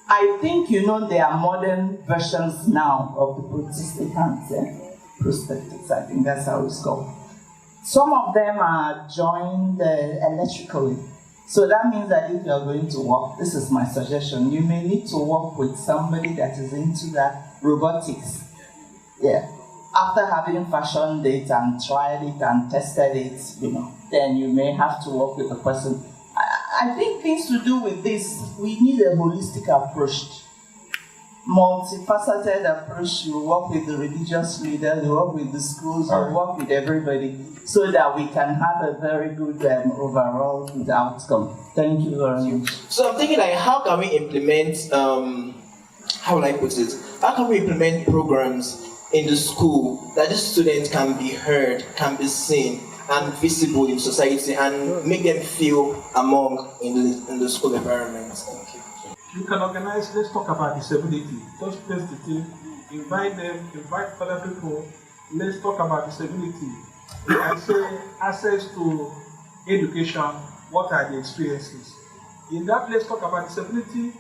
I think there are modern versions now of the prosthetic hands. Prosthetics, I think that's how it's called. Some of them are joined electrically. So that means that if you're going to work, this is my suggestion, you may need to work with somebody that is into that robotics. Yeah. After having fashioned it and tried it and tested it, then you may have to work with the person. I think things to do with this, we need a holistic approach, multifaceted approach. You work with the religious leaders, you work with the schools, you work with everybody, so that we can have a very good overall good outcome. Thank you very much. So I'm thinking, how can we implement, how will I put it? How can we implement programs in the school that the students can be heard, can be seen, and visible in society and make them feel among in the school environment. Thank you. You can organize, let's talk about disability. Just place the team, invite them, invite other people, let's talk about disability. You can say access to education, what are the experiences? In that let's talk about disability,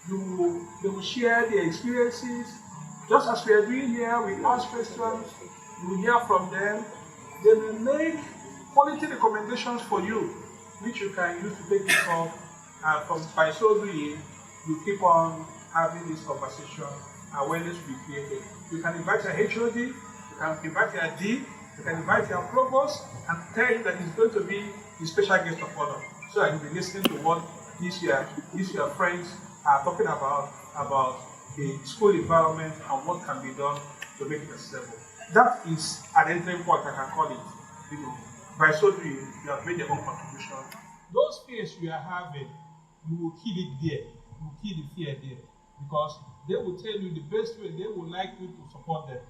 they will share their experiences. Just as we are doing here, we ask questions, you will hear from them. They will make quality recommendations for you, which you can use to take it on. And by so doing, you keep on having this conversation, awareness will be created. You can invite your HOD, you can invite your D, you can invite your provost, and tell him that he's going to be the special guest of honor, so that he'll be listening to what these your friends are talking about the school environment and what can be done to make it accessible. That is an entry point, I can call it. By so doing, you have made your own contribution. Those fears you are having, you will kill it there. You will kill the fear there. Because they will tell you the best way they would like you to support them.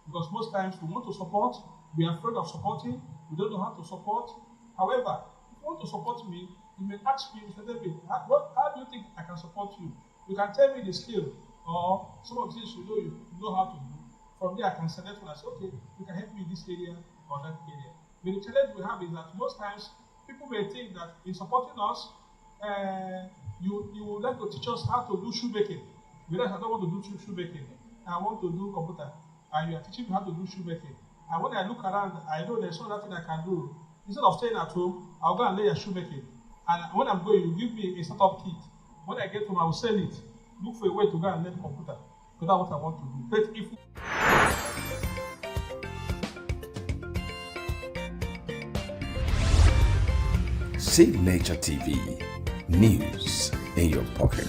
Because most times we want to support, we are afraid of supporting, we don't know how to support. However, if you want to support me, you may ask me, Mr. David, how do you think I can support you? You can tell me the skill or some of the things you know how to do. From there, I can select one and say, okay, you can help me in this area or that area. But the challenge we have is that most times people may think that in supporting us, you would like to teach us how to do shoemaking. Whereas I don't want to do shoemaking. I want to do computer. And you are teaching me how to do shoemaking. And when I look around, I know there's no other thing I can do. Instead of staying at home, I'll go and lay a shoemaking. And when I'm going, you give me a startup kit. When I get home, I will sell it. Look for a way to go and learn computer. So that's what I want to do. But if Signature TV, news in your pocket.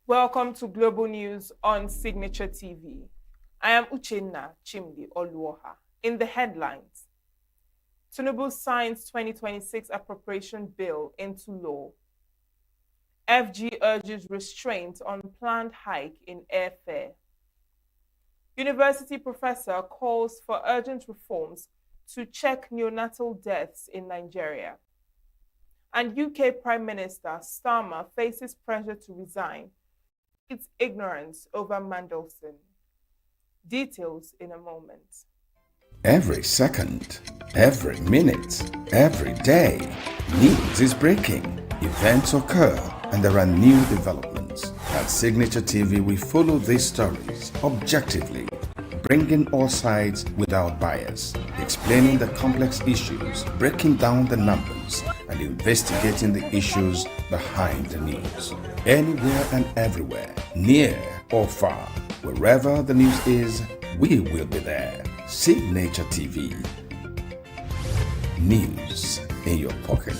Welcome to Global News on Signature TV. I am Uchenna Chimdi Oluoha. In the headlines, Tinubu signs 2026 appropriation bill into law. FG urges restraint on planned hike in airfare. University professor calls for urgent reforms to check neonatal deaths in Nigeria. And UK Prime Minister Starmer faces pressure to resign. It's ignorance over Mandelson. Details in a moment. Every second, every minute, every day, news is breaking, events occur, and there are new developments. At Signature TV, we follow these stories objectively, bringing all sides without bias, explaining the complex issues, breaking down the numbers, and investigating the issues behind the news. Anywhere and everywhere, near or far, wherever the news is, we will be there. Signature TV. News in your pocket.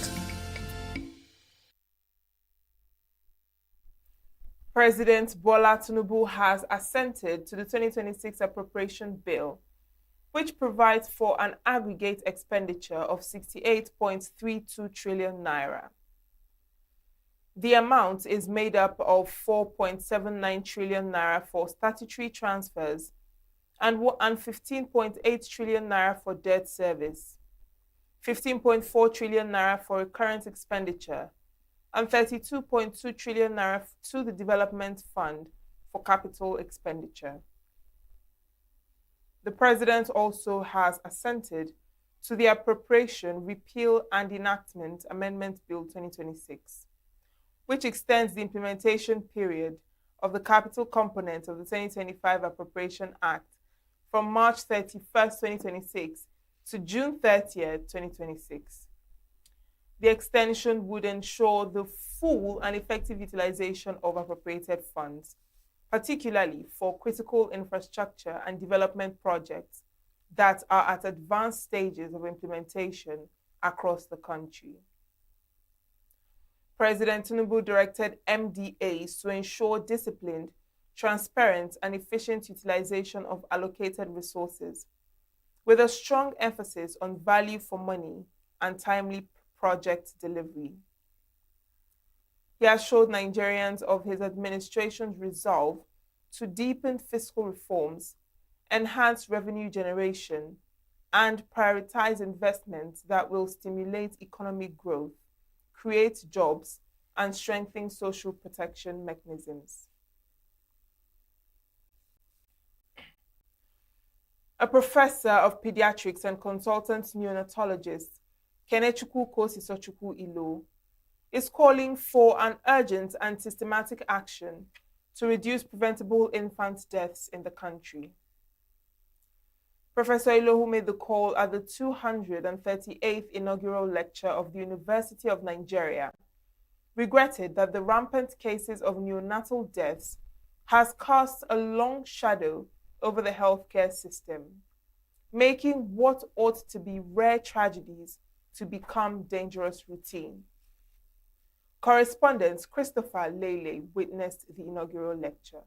President Bola Tinubu has assented to the 2026 appropriation bill, which provides for an aggregate expenditure of 68.32 trillion naira. The amount is made up of 4.79 trillion naira for statutory transfers and 15.8 trillion naira for debt service, 15.4 trillion naira for recurrent expenditure, and 32.2 trillion naira to the Development Fund for capital expenditure. The President also has assented to the Appropriation, Repeal and Enactment Amendment Bill 2026, which extends the implementation period of the capital component of the 2025 Appropriation Act from March 31st, 2026 to June 30th, 2026. The extension would ensure the full and effective utilization of appropriated funds, particularly for critical infrastructure and development projects that are at advanced stages of implementation across the country. President Tinubu directed MDAs to ensure disciplined, transparent, and efficient utilization of allocated resources, with a strong emphasis on value for money and timely project delivery. He assured Nigerians of his administration's resolve to deepen fiscal reforms, enhance revenue generation, and prioritize investments that will stimulate economic growth, create jobs, and strengthen social protection mechanisms. A professor of pediatrics and consultant neonatologist, Kenechukwu Kosisochukwu Ilo, is calling for an urgent and systematic action to reduce preventable infant deaths in the country. Professor Ilo, who made the call at the 238th inaugural lecture of the University of Nigeria, regretted that the rampant cases of neonatal deaths has cast a long shadow over the healthcare system, making what ought to be rare tragedies to become dangerous routine. Correspondent Christopher Lele witnessed the inaugural lecture.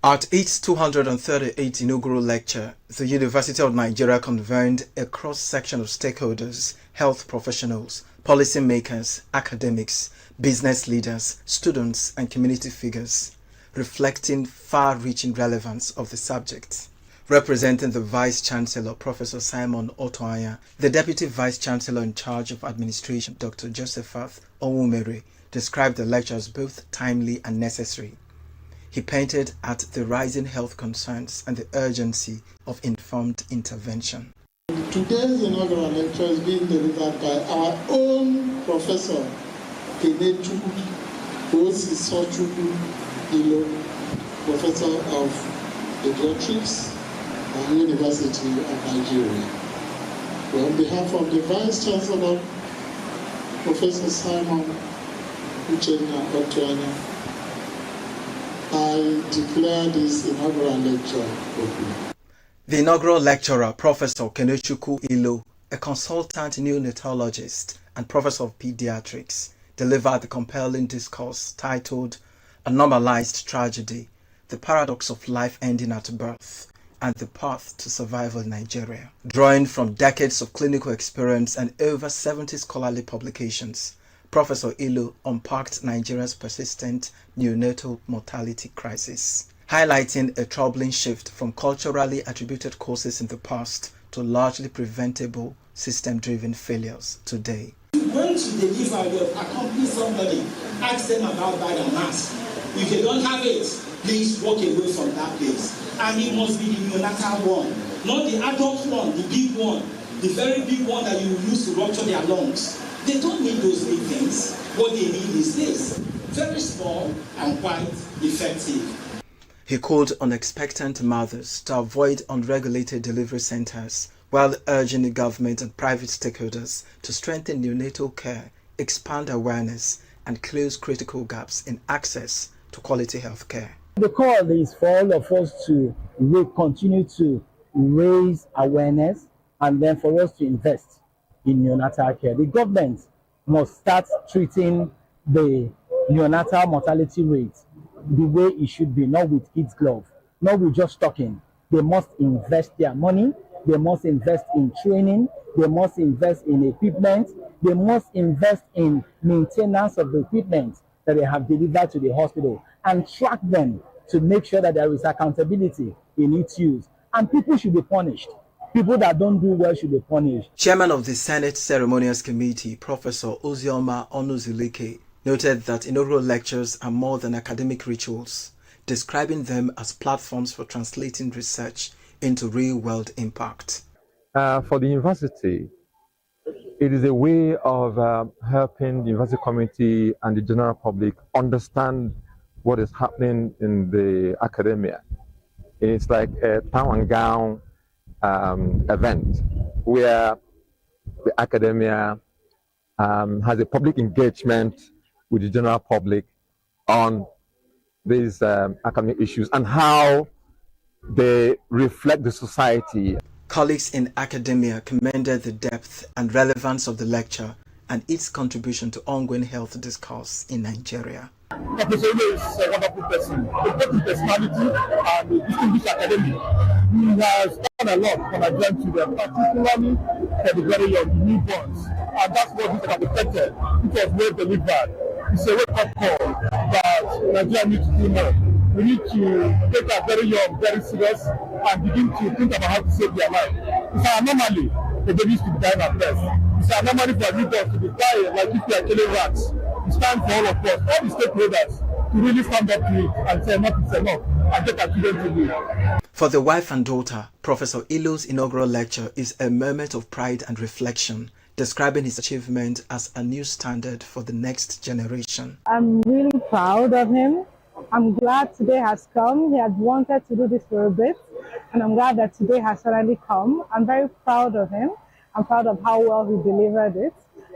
At its 238th inaugural lecture, the University of Nigeria convened a cross-section of stakeholders, health professionals, policymakers, academics, business leaders, students, and community figures, reflecting far-reaching relevance of the subject. Representing the Vice-Chancellor, Professor Simon Otoanya, the Deputy Vice-Chancellor in charge of administration, Dr. Josephat Onwumere, described the lecture as both timely and necessary. He painted at the rising health concerns and the urgency of informed intervention. Today's inaugural lecture is being delivered by our own Professor Kenechukwu Kosisochukwu Ilo, Professor of Pediatrics at University of Nigeria. Well, on behalf of the Vice Chancellor, Professor Simon Otoanya, I declare this inaugural lecture open. The inaugural lecturer, Professor Kenechukwu Ilo, a consultant neonatologist and professor of pediatrics, delivered the compelling discourse titled A Normalized Tragedy, the Paradox of Life Ending at Birth, and the Path to Survival in Nigeria. Drawing from decades of clinical experience and over 70 scholarly publications, Professor Ilo unpacked Nigeria's persistent neonatal mortality crisis, highlighting a troubling shift from culturally attributed causes in the past to largely preventable system-driven failures today. When to deliver will accompany somebody, ask them about that and mask. If they don't have it, please walk away from that place. And it must be the neonatal one, not the adult one, the big one, the very big one that you use to rupture their lungs. They don't need those big things. What they need is this, very small and quite effective. He called on expectant mothers to avoid unregulated delivery centers, while urging the government and private stakeholders to strengthen neonatal care, expand awareness, and close critical gaps in access to quality health care. The call is for all of us to continue to raise awareness and then for us to invest in neonatal care. The government must start treating the neonatal mortality rate the way it should be, not with kids' glove, not with just talking. They must invest their money, they must invest in training, they must invest in equipment, they must invest in maintenance of the equipment that they have delivered to the hospital and track them to make sure that there is accountability in its use. And people should be punished. People that don't do well should be punished. Chairman of the Senate Ceremonials Committee, Professor Ozioma Onuzulike, noted that inaugural lectures are more than academic rituals, describing them as platforms for translating research into real-world impact. For the university, it is a way of helping the university community and the general public understand what is happening in the academia. It's like a town and gown event where the academia has a public engagement with the general public on these academic issues and how they reflect the society. Colleagues in academia commended the depth and relevance of the lecture and its contribution to ongoing health discourse in Nigeria. Professor Ilo is a wonderful person, a great personality and a distinguished academic. He has done a lot for Nigerian children, particularly for the very young, the newborns. And that's what he has affected. It was well delivered. It's a wake-up call that Nigeria needs to do more. We need to take our very young very serious and begin to think about how to save their life. It's an anomaly for babies to be dying at birth. It's an anomaly for newborns to be dying like if they are killing rats. It's time for all of us, all the stakeholders, to really stand up to it and say enough is enough and get our children to live. For the wife and daughter, Professor Ilo's inaugural lecture is a moment of pride and reflection, describing his achievement as a new standard for the next generation. I'm really proud of him. I'm glad today has come. He had wanted to do this for a bit, and I'm glad that today has finally come. I'm very proud of him. I'm proud of how well he delivered it.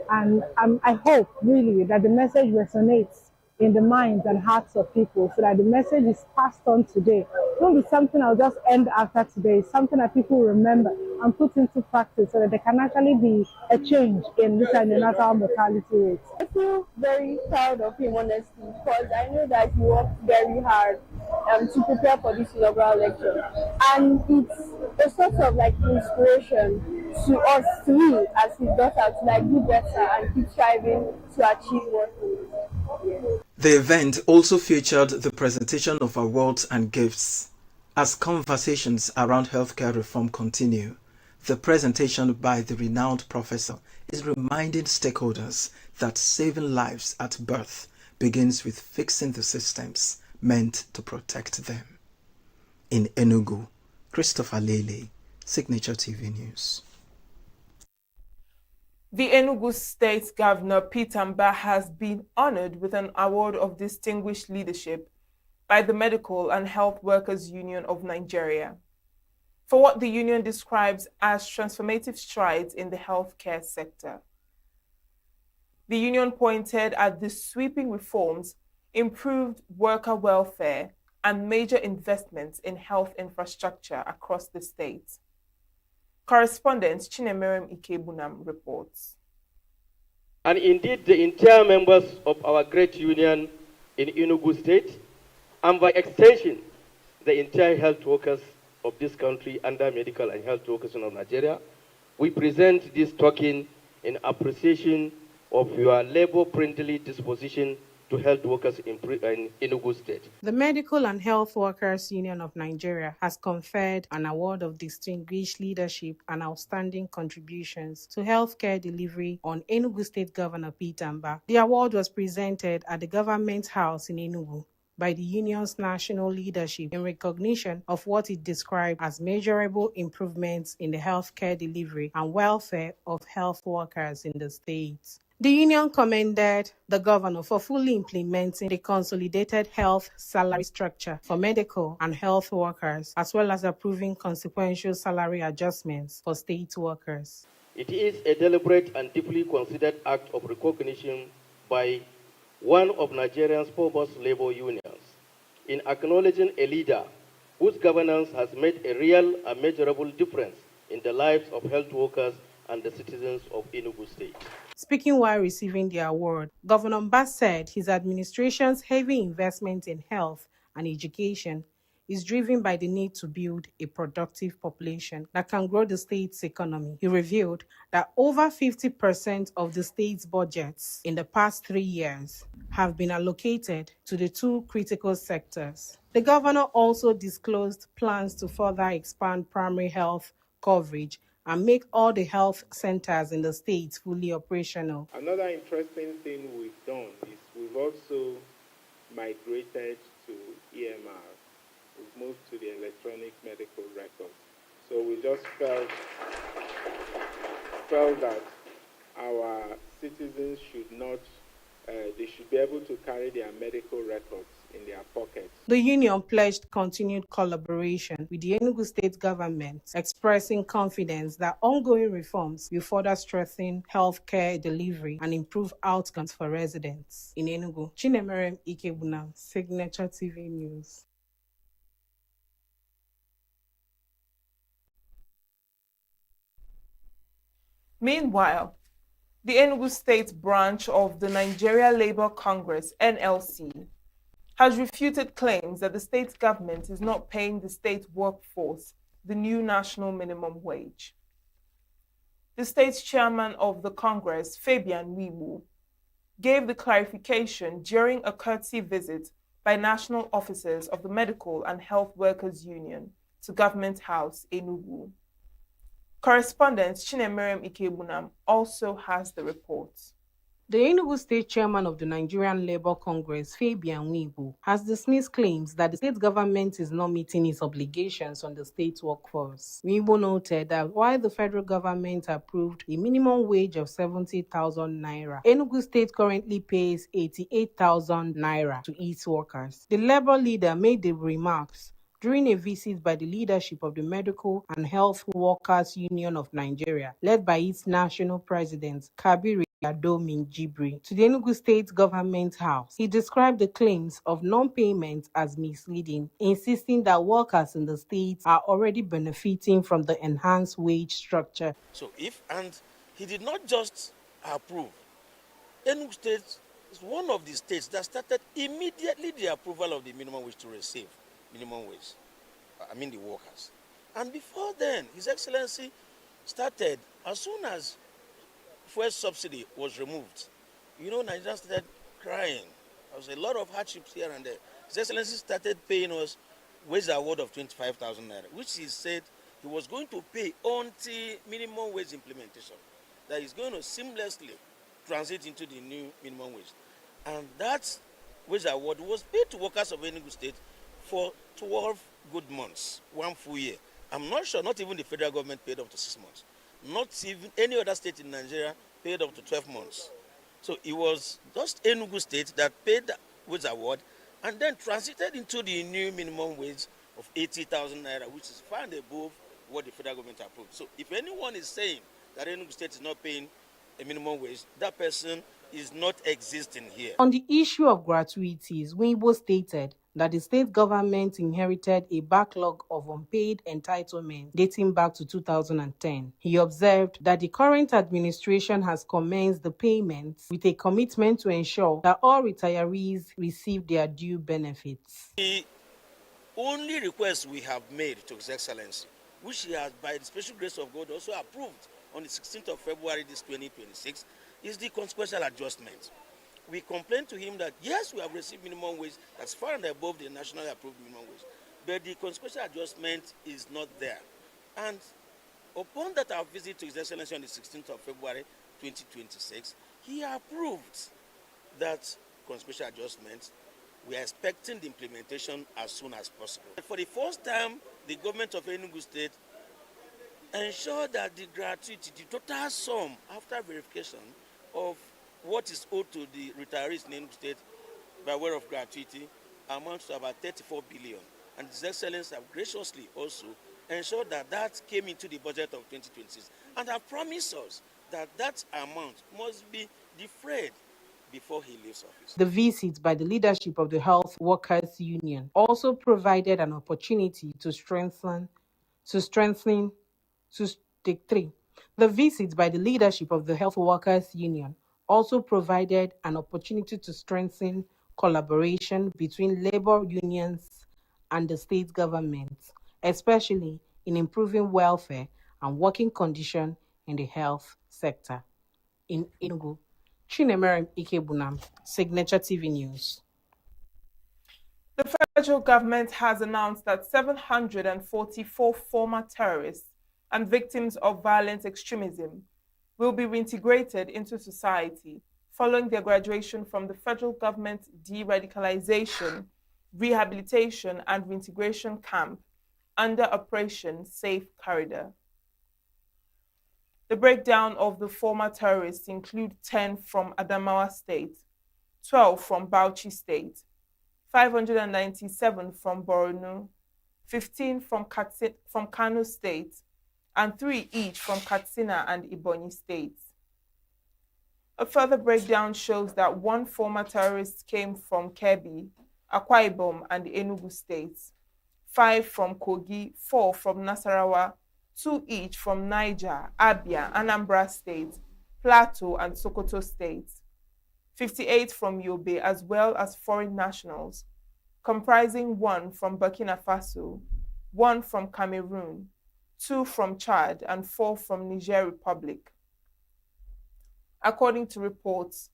And I hope really that the message resonates in the minds and hearts of people so that the message is passed on today. It won't be something I'll just end after today. It's something that people remember and put into practice so that there can actually be a change in this neonatal mortality rates. I feel very proud of him, honestly, because I know that he worked very hard to prepare for this inaugural lecture. And it's a sort of like inspiration to us, to me, as his daughter, to like do better and keep striving to achieve what he is. The event also featured the presentation of awards and gifts. As conversations around healthcare reform continue, the presentation by the renowned professor is reminding stakeholders that saving lives at birth begins with fixing the systems meant to protect them. In ENUGU, Christopher Lele, Signature TV News. The ENUGU State Governor Peter Mba has been honored with an award of distinguished leadership by the Medical and Health Workers Union of Nigeria for what the union describes as transformative strides in the healthcare sector. The union pointed at the sweeping reforms, improved worker welfare, and major investments in health infrastructure across the state. Correspondent Chinemerem Ikebunam reports. And indeed, the entire members of our great union in ENUGU State, and by extension, the entire health workers of this country under Medical and Health Workers of Nigeria, we present this token in appreciation of your labor-friendly disposition to health workers in ENUGU State. The Medical and Health Workers Union of Nigeria has conferred an award of distinguished leadership and outstanding contributions to healthcare delivery on ENUGU State Governor Peter Mba. The award was presented at the Government House in ENUGU by the union's national leadership in recognition of what it described as measurable improvements in the healthcare delivery and welfare of health workers in the state. The union commended the governor for fully implementing the consolidated health salary structure for medical and health workers, as well as approving consequential salary adjustments for state workers. It is a deliberate and deeply considered act of recognition by one of Nigeria's foremost labor unions in acknowledging a leader whose governance has made a real and measurable difference in the lives of health workers and the citizens of ENUGU State. Speaking while receiving the award, Governor Mba said his administration's heavy investment in health and education is driven by the need to build a productive population that can grow the state's economy. He revealed that over 50% of the state's budgets in the past 3 years have been allocated to the two critical sectors. The governor also disclosed plans to further expand primary health coverage and make all the health centers in the state fully operational. Another interesting thing we've done is we've also migrated to EMR. We've moved to the electronic medical record. So we just felt that our citizens should not they should be able to carry their medical records in their pockets. The union pledged continued collaboration with the Enugu state government, expressing confidence that ongoing reforms will further strengthen healthcare delivery and improve outcomes for residents in Enugu. Chinemerem Ikebunam, Signature TV News. Meanwhile, the Enugu State branch of the Nigeria Labour Congress, NLC, has refuted claims that the state government is not paying the state workforce the new national minimum wage. The state's chairman of the Congress, Fabian Wiwu, gave the clarification during a courtesy visit by national officers of the Medical and Health Workers Union to Government House, Enugu. Correspondent Chinemerem Ikebunam also has the report. The Enugu State Chairman of the Nigerian Labour Congress, Fabian Wibu, has dismissed claims that the state government is not meeting its obligations on the state workforce. Wibu noted that while the federal government approved a minimum wage of 70,000 naira, Enugu State currently pays 88,000 naira to its workers. The Labour leader made the remarks during a visit by the leadership of the Medical and Health Workers Union of Nigeria, led by its national president, Kabir Adomin Jibri, to the Enugu State Government House. He described the claims of non-payment as misleading, insisting that workers in the state are already benefiting from the enhanced wage structure. And he did not just approve. Enugu State is one of the states that started immediately the approval of the minimum wage to receive minimum wage. The workers. And before then, His Excellency started as soon as fuel subsidy was removed. Nigeria started crying. There was a lot of hardships here and there. His Excellency started paying us wage award of 25,000 naira, which he said he was going to pay until minimum wage implementation. That is going to seamlessly transit into the new minimum wage. And that wage award was paid to workers of Enugu State for 12 good months, 1 full year. I'm not sure, not even the federal government paid up to 6 months. Not even any other state in Nigeria paid up to 12 months. So it was just Enugu State that paid the wage award and then transited into the new minimum wage of 80,000 naira, which is far and above what the federal government approved. So if anyone is saying that Enugu State is not paying a minimum wage, that person is not existing here. On the issue of gratuities, Wibo stated that the state government inherited a backlog of unpaid entitlements dating back to 2010. He observed that the current administration has commenced the payments with a commitment to ensure that all retirees receive their due benefits. The only request we have made to His Excellency, which he has, by the special grace of God, also approved on the 16th of February this 2026, is the consequential adjustment. We complained to him that, yes, we have received minimum wage that's far and above the nationally approved minimum wage, but the consequential adjustment is not there. And upon that our visit to His Excellency on the 16th of February 2026, he approved that consequential adjustment. We are expecting the implementation as soon as possible. For the first time, the government of Enugu State ensured that the gratuity, the total sum after verification of what is owed to the retirees in Enugu State by way of gratuity amounts to about 34 billion. And His Excellency have graciously also ensured that that came into the budget of 2026 and have promised us that that amount must be defrayed before he leaves office. The visit by the leadership of the Health Workers Union also provided an opportunity to strengthen. The visit by the leadership of the Health Workers Union also provided an opportunity to strengthen collaboration between labor unions and the state government, especially in improving welfare and working conditions in the health sector. In Enugu, Chinemerem Ikebunam, Signature TV News. The federal government has announced that 744 former terrorists and victims of violent extremism will be reintegrated into society following their graduation from the federal government de-radicalization, rehabilitation, and reintegration camp under Operation Safe Corridor. The breakdown of the former terrorists include 10 from Adamawa State, 12 from Bauchi State, 597 from Borno, 15 from Kano State, and 3 each from Katsina and Ebonyi states. A further breakdown shows that 1 former terrorist came from Kebbi, Akwa Ibom, and Enugu states, 5 from Kogi, 4 from Nasarawa, 2 each from Niger, Abia, Anambra State, Plateau, and Sokoto states, 58 from Yobe, as well as foreign nationals, comprising 1 from Burkina Faso, 1 from Cameroon, 2 from Chad, and 4 from Niger Republic. According to reports,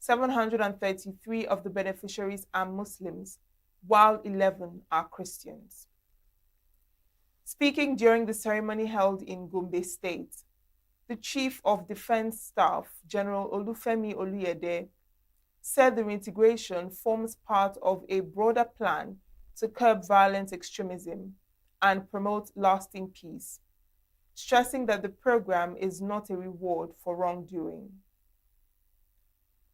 733 of the beneficiaries are Muslims, while 11 are Christians. Speaking during the ceremony held in Gombe State, the Chief of Defense Staff, General Olufemi Oluyede, said the reintegration forms part of a broader plan to curb violent extremism and promote lasting peace, stressing that the program is not a reward for wrongdoing.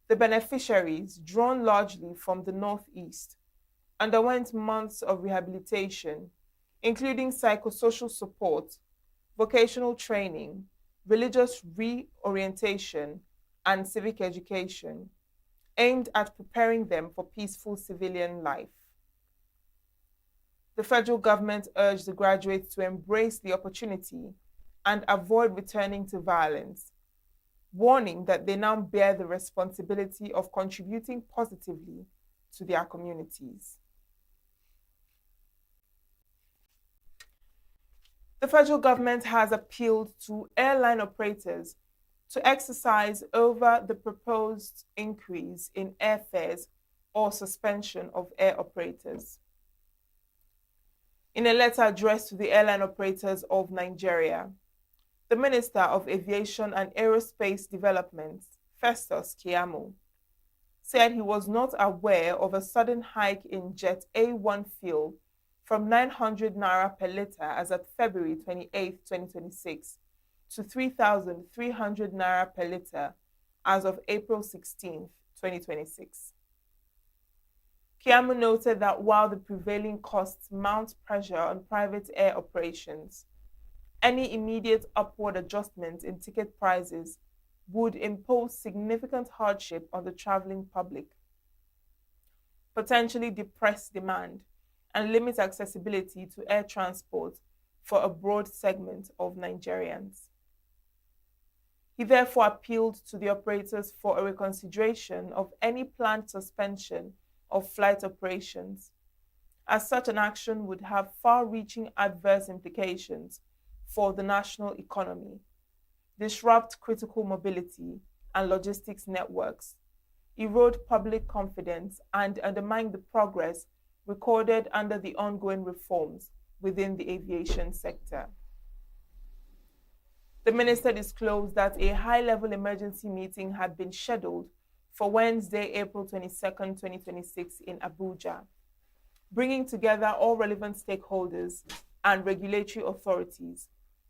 The beneficiaries, drawn largely from the Northeast, underwent months of rehabilitation, including psychosocial support, vocational training, religious reorientation, and civic education, aimed at preparing them for peaceful civilian life. The federal government urged the graduates to embrace the opportunity and avoid returning to violence, warning that they now bear the responsibility of contributing positively to their communities. The federal government has appealed to airline operators to exercise over the proposed increase in airfares or suspension of air operators. In a letter addressed to the airline operators of Nigeria, the Minister of Aviation and Aerospace Development, Festus Keyamo, said he was not aware of a sudden hike in Jet A1 fuel from 900 naira per litre as at February 28, 2026, to 3,300 naira per litre as of April 16, 2026. Keyamo noted that while the prevailing costs mount pressure on private air operations, any immediate upward adjustment in ticket prices would impose significant hardship on the traveling public, potentially depress demand, and limit accessibility to air transport for a broad segment of Nigerians. He therefore appealed to the operators for a reconsideration of any planned suspension of flight operations, as such an action would have far-reaching adverse implications for the national economy, disrupt critical mobility and logistics networks, erode public confidence, and undermine the progress recorded under the ongoing reforms within the aviation sector. The minister disclosed that a high-level emergency meeting had been scheduled for Wednesday, April 22, 2026 in Abuja, bringing together all relevant stakeholders and regulatory authorities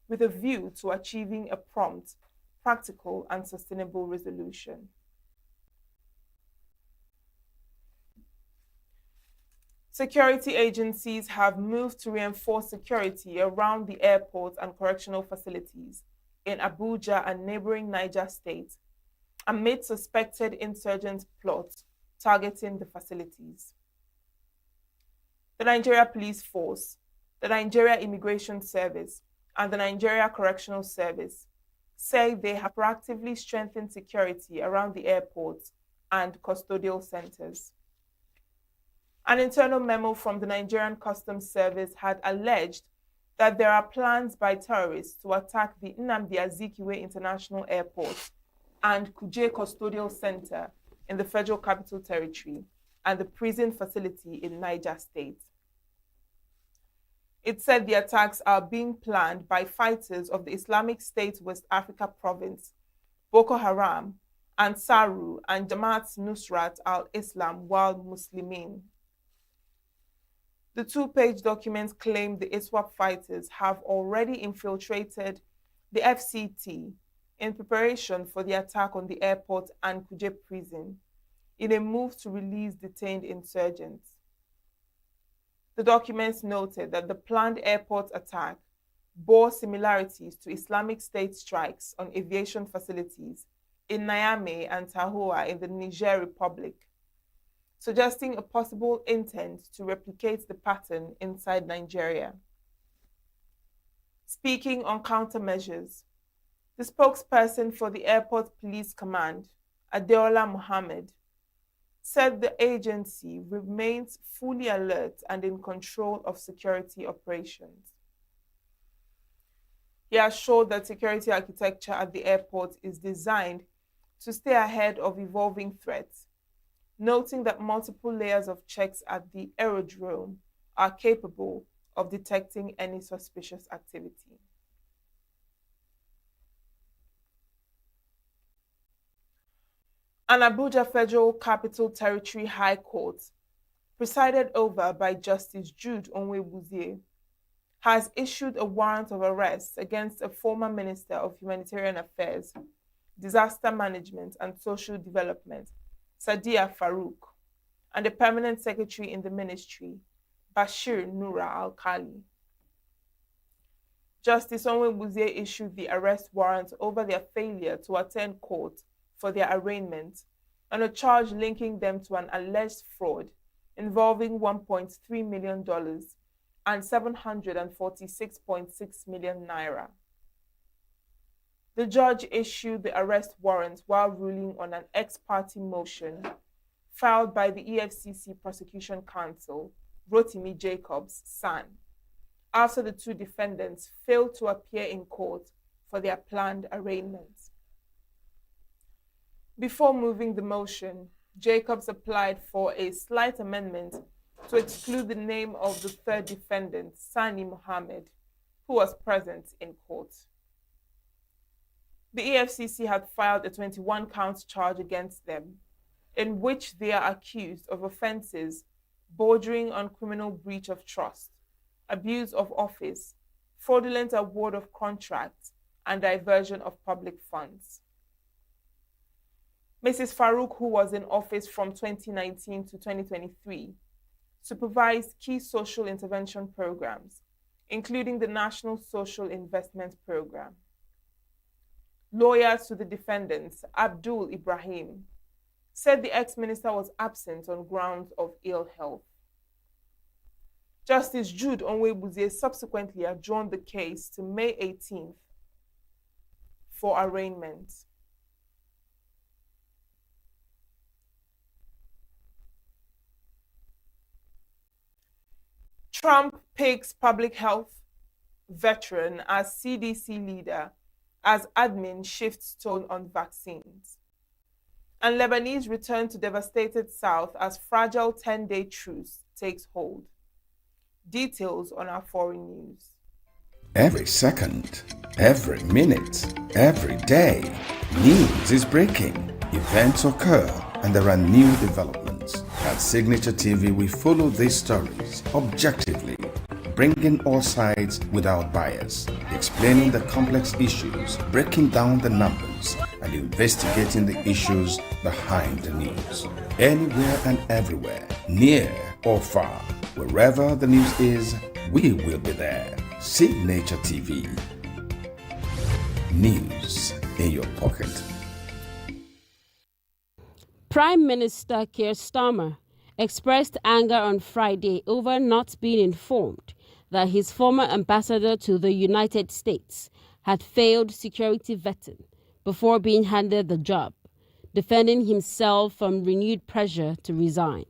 with a view to achieving a prompt, practical, and sustainable resolution. Security agencies have moved to reinforce security around the airports and correctional facilities in Abuja and neighboring Niger State amid suspected insurgent plots targeting the facilities. The Nigeria Police Force, the Nigeria Immigration Service, and the Nigeria Correctional Service say they have proactively strengthened security around the airports and custodial centers. An internal memo from the Nigerian Customs Service had alleged that there are plans by terrorists to attack the Nnamdi Azikiwe International Airport and Kuje Custodial Center in the Federal Capital Territory and the prison facility in Niger State. It said the attacks are being planned by fighters of the Islamic State West Africa Province, Boko Haram, Ansaru, and Jamaat Nusrat al-Islam wal Muslimin. The two-page document claimed the ISWAP fighters have already infiltrated the FCT in preparation for the attack on the airport and Kuje prison, in a move to release detained insurgents. The documents noted that the planned airport attack bore similarities to Islamic State strikes on aviation facilities in Niamey and Tahoua in the Niger Republic, suggesting a possible intent to replicate the pattern inside Nigeria. Speaking on countermeasures, the spokesperson for the Airport Police Command, Adeola Mohammed, said the agency remains fully alert and in control of security operations. He assured that security architecture at the airport is designed to stay ahead of evolving threats, noting that multiple layers of checks at the aerodrome are capable of detecting any suspicious activity. An Abuja Federal Capital Territory High Court, presided over by Justice Jude Onwebuzie, has issued a warrant of arrest against a former Minister of Humanitarian Affairs, Disaster Management and Social Development, Sadiya Farouk, and a permanent secretary in the ministry, Bashir Nura Al-Khali. Justice Onwebuzie issued the arrest warrant over their failure to attend court for their arraignment on a charge linking them to an alleged fraud involving $1.3 million and 746.6 million naira. The judge issued the arrest warrant while ruling on an ex parte motion filed by the EFCC Prosecution Counsel, Rotimi Jacobs, SAN, after the two defendants failed to appear in court for their planned arraignment. Before moving the motion, Jacobs applied for a slight amendment to exclude the name of the third defendant, Sani Mohammed, who was present in court. The EFCC had filed a 21-count charge against them, in which they are accused of offenses bordering on criminal breach of trust, abuse of office, fraudulent award of contracts, and diversion of public funds. Mrs. Farouk, who was in office from 2019 to 2023, supervised key social intervention programs, including the National Social Investment Program. Lawyers to the defendants, Abdul Ibrahim, said the ex-minister was absent on grounds of ill health. Justice Jude Onwebuzie subsequently adjourned the case to May 18th for arraignment. Trump picks public health veteran as CDC leader as admin shifts tone on vaccines. And Lebanese return to devastated South as fragile 10-day truce takes hold. Details on our foreign news. Every second, every minute, every day, news is breaking. Events occur and there are new developments. At Signature TV, we follow these stories objectively, bringing all sides without bias, explaining the complex issues, breaking down the numbers, and investigating the issues behind the news. Anywhere and everywhere, near or far, wherever the news is, we will be there. Signature TV. News in your pocket. Prime Minister Keir Starmer expressed anger on Friday over not being informed that his former ambassador to the United States had failed security vetting before being handed the job, defending himself from renewed pressure to resign.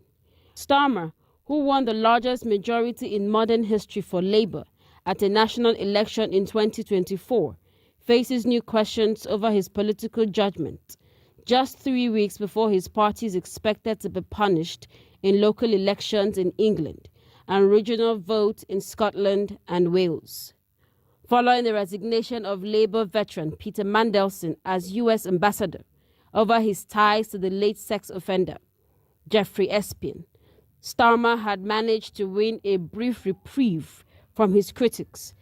Starmer, who won the largest majority in modern history for Labour at a national election in 2024, faces new questions over his political judgment, just 3 weeks before his party is expected to be punished in local elections in England and regional votes in Scotland and Wales. Following the resignation of Labour veteran Peter Mandelson as US ambassador over his ties to the late sex offender Jeffrey Epstein, Starmer had managed to win a brief reprieve from his critics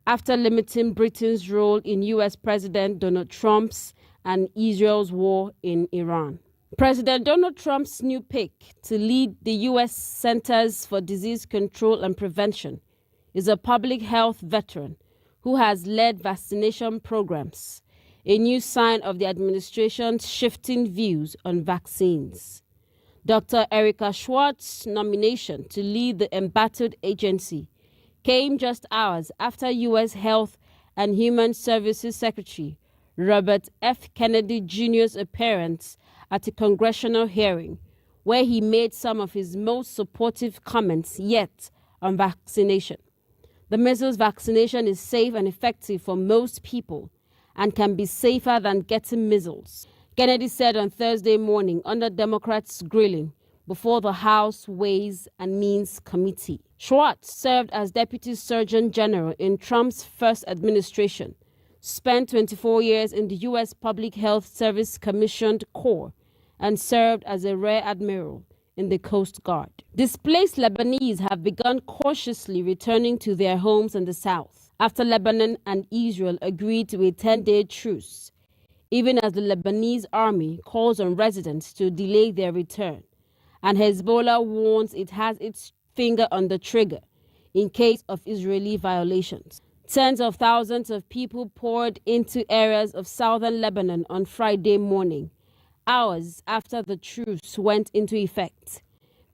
after limiting Britain's role in US President Donald Trump's and Israel's war in Iran. President Donald Trump's new pick to lead the U.S. Centers for Disease Control and Prevention is a public health veteran who has led vaccination programs, a new sign of the administration's shifting views on vaccines. Dr. Erica Schwartz's nomination to lead the embattled agency came just hours after U.S. Health and Human Services Secretary Robert F. Kennedy Jr.'s appearance at a congressional hearing, where he made some of his most supportive comments yet on vaccination. The measles vaccination is safe and effective for most people and can be safer than getting measles, Kennedy said on Thursday morning under Democrats' grilling before the House Ways and Means Committee. Schwartz served as Deputy Surgeon General in Trump's first administration, spent 24 years in the U.S. Public Health Service Commissioned Corps, and served as a Rear Admiral in the Coast Guard. Displaced Lebanese have begun cautiously returning to their homes in the south after Lebanon and Israel agreed to a 10-day truce, even as the Lebanese army calls on residents to delay their return, and Hezbollah warns it has its finger on the trigger in case of Israeli violations. Tens of thousands of people poured into areas of southern Lebanon on Friday morning, hours after the truce went into effect,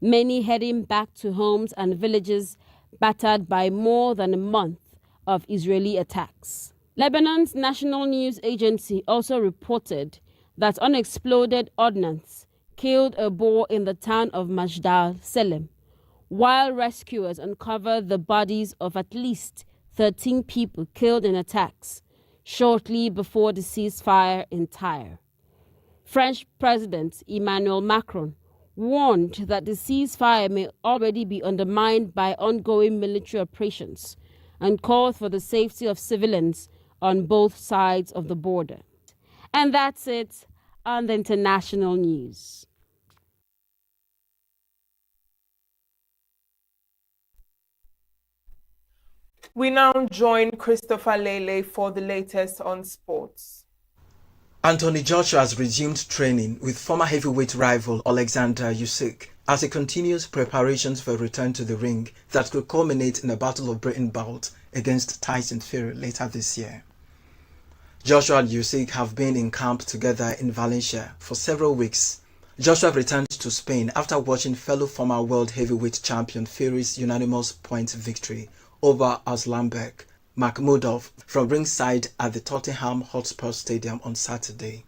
many heading back to homes and villages battered by more than a month of Israeli attacks. Lebanon's national news agency also reported that unexploded ordnance killed a boar in the town of Majdal Salem, while rescuers uncovered the bodies of at least 13 people killed in attacks shortly before the ceasefire in Tyre. French President Emmanuel Macron warned that the ceasefire may already be undermined by ongoing military operations and called for the safety of civilians on both sides of the border. And that's it on the international news. We now join Christopher Lele for the latest on sports. Anthony Joshua has resumed training with former heavyweight rival Alexander Usyk as he continues preparations for a return to the ring that could culminate in a Battle of Britain bout against Tyson Fury later this year. Joshua and Usyk have been in camp together in Valencia for several weeks. Joshua returned to Spain after watching fellow former world heavyweight champion Fury's unanimous point victory over Aslanbek Makhmudov from ringside at the Tottenham Hotspur Stadium on Saturday.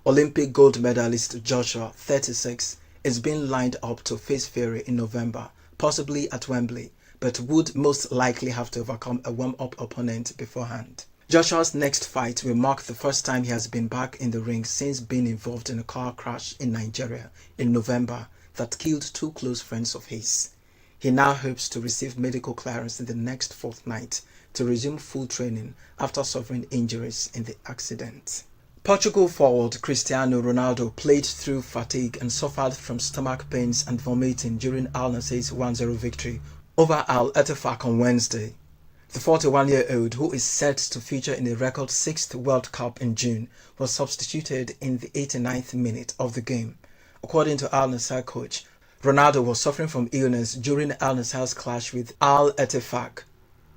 Olympic gold medalist Joshua, 36, is being lined up to face Fury in November, possibly at Wembley, but would most likely have to overcome a warm-up opponent beforehand. Joshua's next fight will mark the first time he has been back in the ring since being involved in a car crash in Nigeria in November that killed two close friends of his. He now hopes to receive medical clearance in the next fortnight to resume full training after suffering injuries in the accident. Portugal forward Cristiano Ronaldo played through fatigue and suffered from stomach pains and vomiting during Al Nassr's 1-0 victory over Al Ettifaq on Wednesday. The 41-year-old, who is set to feature in the record 6th World Cup in June, was substituted in the 89th minute of the game. According to Al Nassr coach, Ronaldo was suffering from illness during Al Nassr's clash with Al Ettifaq.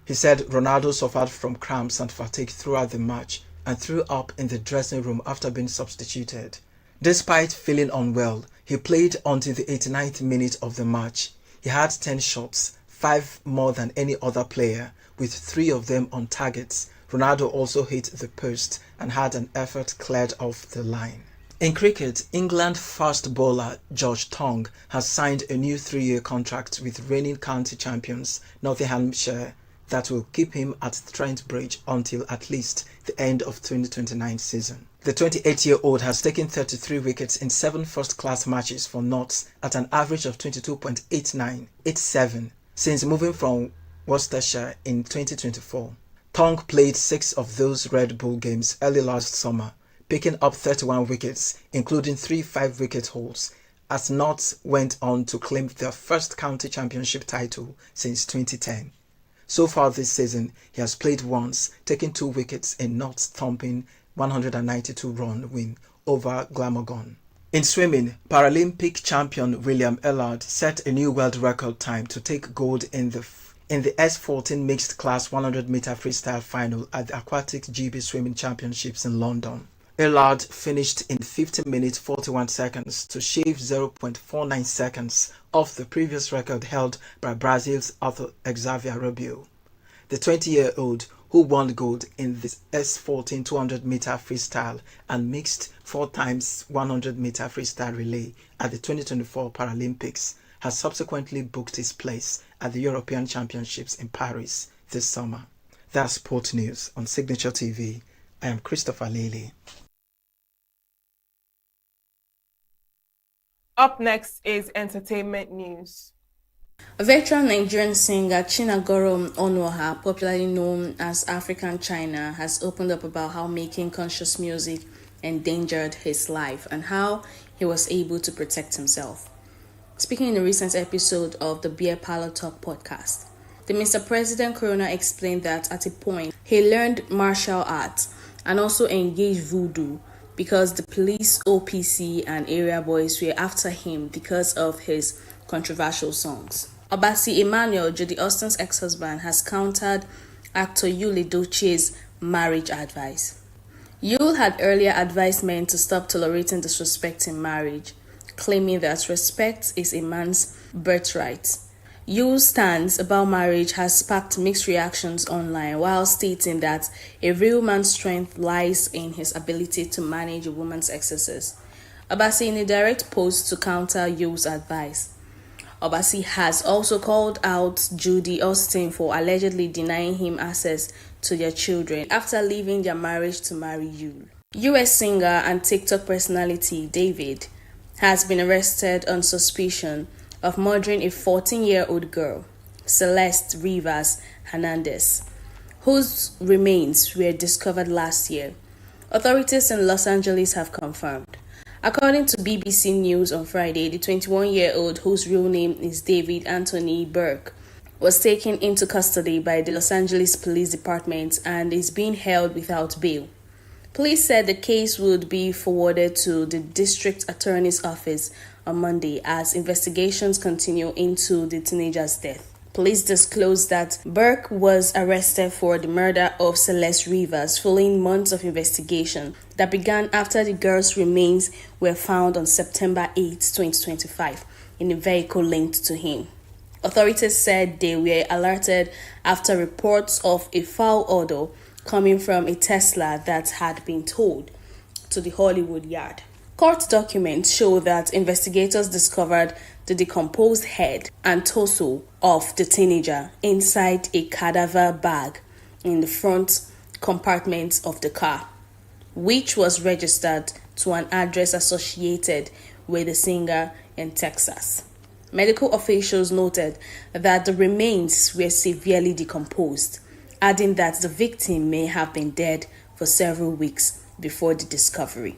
He said Ronaldo suffered from cramps and fatigue throughout the match and threw up in the dressing room after being substituted. Despite feeling unwell, he played until the 89th minute of the match. He had 10 shots, 5 more than any other player, with 3 of them on targets. Ronaldo also hit the post and had an effort cleared off the line. In cricket, England fast bowler George Tong has signed a new 3-year contract with reigning county champions Nottinghamshire that will keep him at Trent Bridge until at least the end of 2029 season. The 28-year-old has taken 33 wickets in 7 first-class matches for Notts at an average of 22.8987 since moving from Worcestershire in 2024. Tong played 6 of those Red Bull games early last summer, picking up 31 wickets, including 3 5-wicket hauls, as Notts went on to claim their first county championship title since 2010. So far this season, he has played once, taking 2 wickets in Notts' thumping 192-run win over Glamorgan. In swimming, Paralympic champion William Ellard set a new world record time to take gold in the S14 mixed class 100-meter freestyle final at the Aquatic GB Swimming Championships in London. Ellard finished in 15 minutes 41 seconds to shave 0.49 seconds off the previous record held by Brazil's Arthur Xavier Rubio. The 20-year-old, who won gold in the S14 200-meter freestyle and mixed 4x100-meter freestyle relay at the 2024 Paralympics, has subsequently booked his place at the European Championships in Paris this summer. That's Sport News on Signature TV. I am Christopher Lely. Up next is entertainment news. Veteran Nigerian singer Chinagoro Onuoha, popularly known as African China, has opened up about how making conscious music endangered his life and how he was able to protect himself. Speaking in a recent episode of the Beer Parlor Talk podcast, the Mr. President Corona explained that at a point he learned martial arts and also engaged voodoo because the police, OPC, and area boys were after him because of his controversial songs. Obasi Emmanuel, Jodie Austin's ex-husband, has countered actor Yul Edochie's marriage advice. Yul had earlier advised men to stop tolerating disrespect in marriage, claiming that respect is a man's birthright. Yul's stance about marriage has sparked mixed reactions online, while stating that a real man's strength lies in his ability to manage a woman's excesses. Obasi, in a direct post to counter Yul's advice, Obasi has also called out Jodie Austin for allegedly denying him access to their children after leaving their marriage to marry Yul. US singer and TikTok personality David has been arrested on suspicion of murdering a 14-year-old girl, Celeste Rivas Hernandez, whose remains were discovered last year. Authorities in Los Angeles have confirmed. According to BBC News on Friday, the 21-year-old, whose real name is David Anthony Burke, was taken into custody by the Los Angeles Police Department and is being held without bail. Police said the case would be forwarded to the District Attorney's Office on Monday as investigations continue into the teenager's death. Police disclosed that Burke was arrested for the murder of Celeste Rivas following months of investigation that began after the girl's remains were found on September 8, 2025, in a vehicle linked to him. Authorities said they were alerted after reports of a foul odor coming from a Tesla that had been towed to the Hollywood yard. Court documents show that investigators discovered the decomposed head and torso of the teenager inside a cadaver bag in the front compartment of the car, which was registered to an address associated with the singer in Texas. Medical officials noted that the remains were severely decomposed, adding that the victim may have been dead for several weeks before the discovery.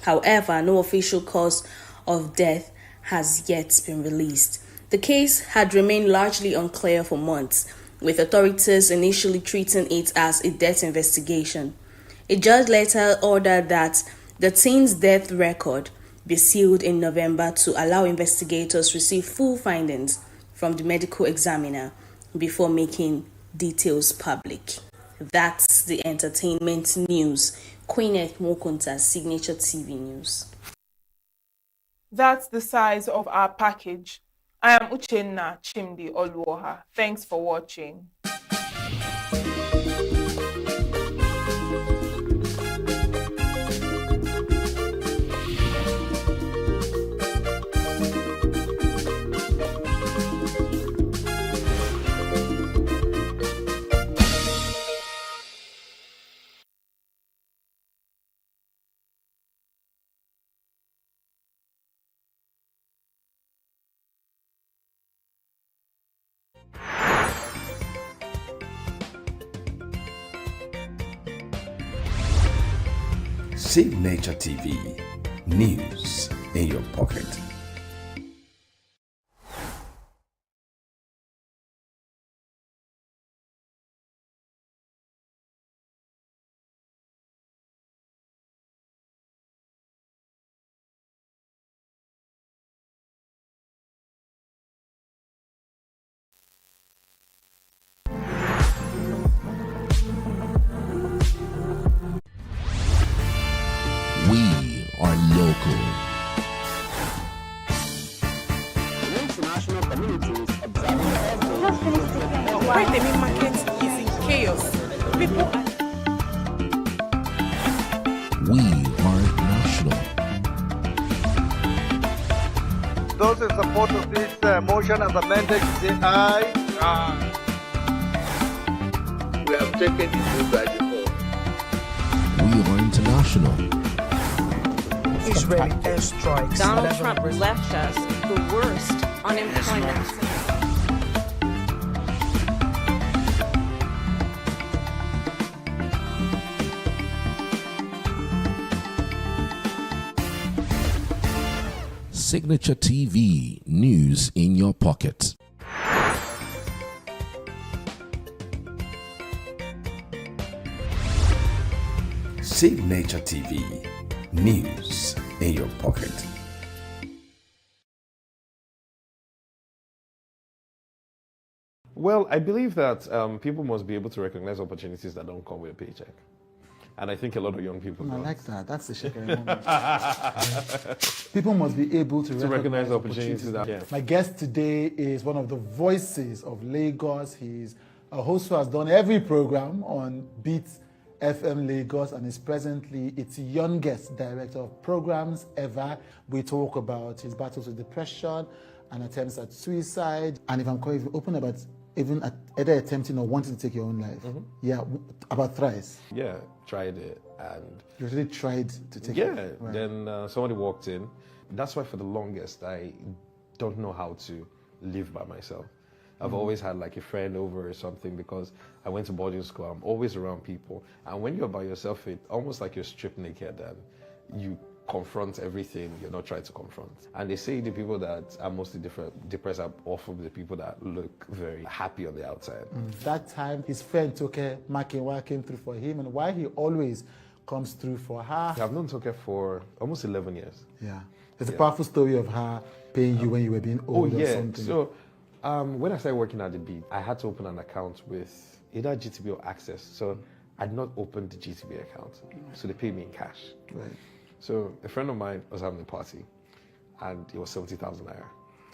However, no official cause of death has yet been released. The case had remained largely unclear for months, with authorities initially treating it as a death investigation. A judge later ordered that the teen's death record be sealed in November to allow investigators receive full findings from the medical examiner before making details public. That's the entertainment news. Queeneth Mokunta's Signature TV News. That's the size of our package. I am Uchenna Chimdi Oluoha. Thanks for watching. Signature TV, news in your pocket. communities observing every. Just finished taking Where the main market is in chaos. People are... We are national. Those in support of this motion as amended, say aye. Aye. We have taken it by default. We are international. Israeli airstrikes. Donald Trump left us the worst unemployment. Signature TV, news in your pocket. Signature TV, news in your pocket. Well, I believe that people must be able to recognize opportunities that don't come with a paycheck. And I think a lot of young people don't. I like that. That's the shaker moment. People must be able to recognize opportunities. My guest today is one of the voices of Lagos. He's a host who has done every program on Beats FM Lagos and is presently its youngest director of programs ever. We talk about his battles with depression and attempts at suicide. And if I'm quite open about even at either attempting or wanting to take your own life. Mm-hmm. Yeah, about thrice. Yeah, tried it and... You really tried to take it? Yeah, right. Then somebody walked in. That's why for the longest, I don't know how to live by myself. I've always had like a friend over or something because I went to boarding school. I'm always around people. And when you're by yourself, it's almost like you're stripped naked and you confront everything you're not trying to confront. And they say the people that are mostly depressed are often the people that look very happy on the outside. That time, his friend Toke Makinwa came through for him, and why he always comes through for her. I've known Toke for almost 11 years. Yeah. There's a powerful story of her paying you when you were being old or something. So when I started working at the Beat, I had to open an account with either GTB or Access. So I'd not opened the GTB account. So they paid me in cash. Right. So a friend of mine was having a party and it was 70,000 naira.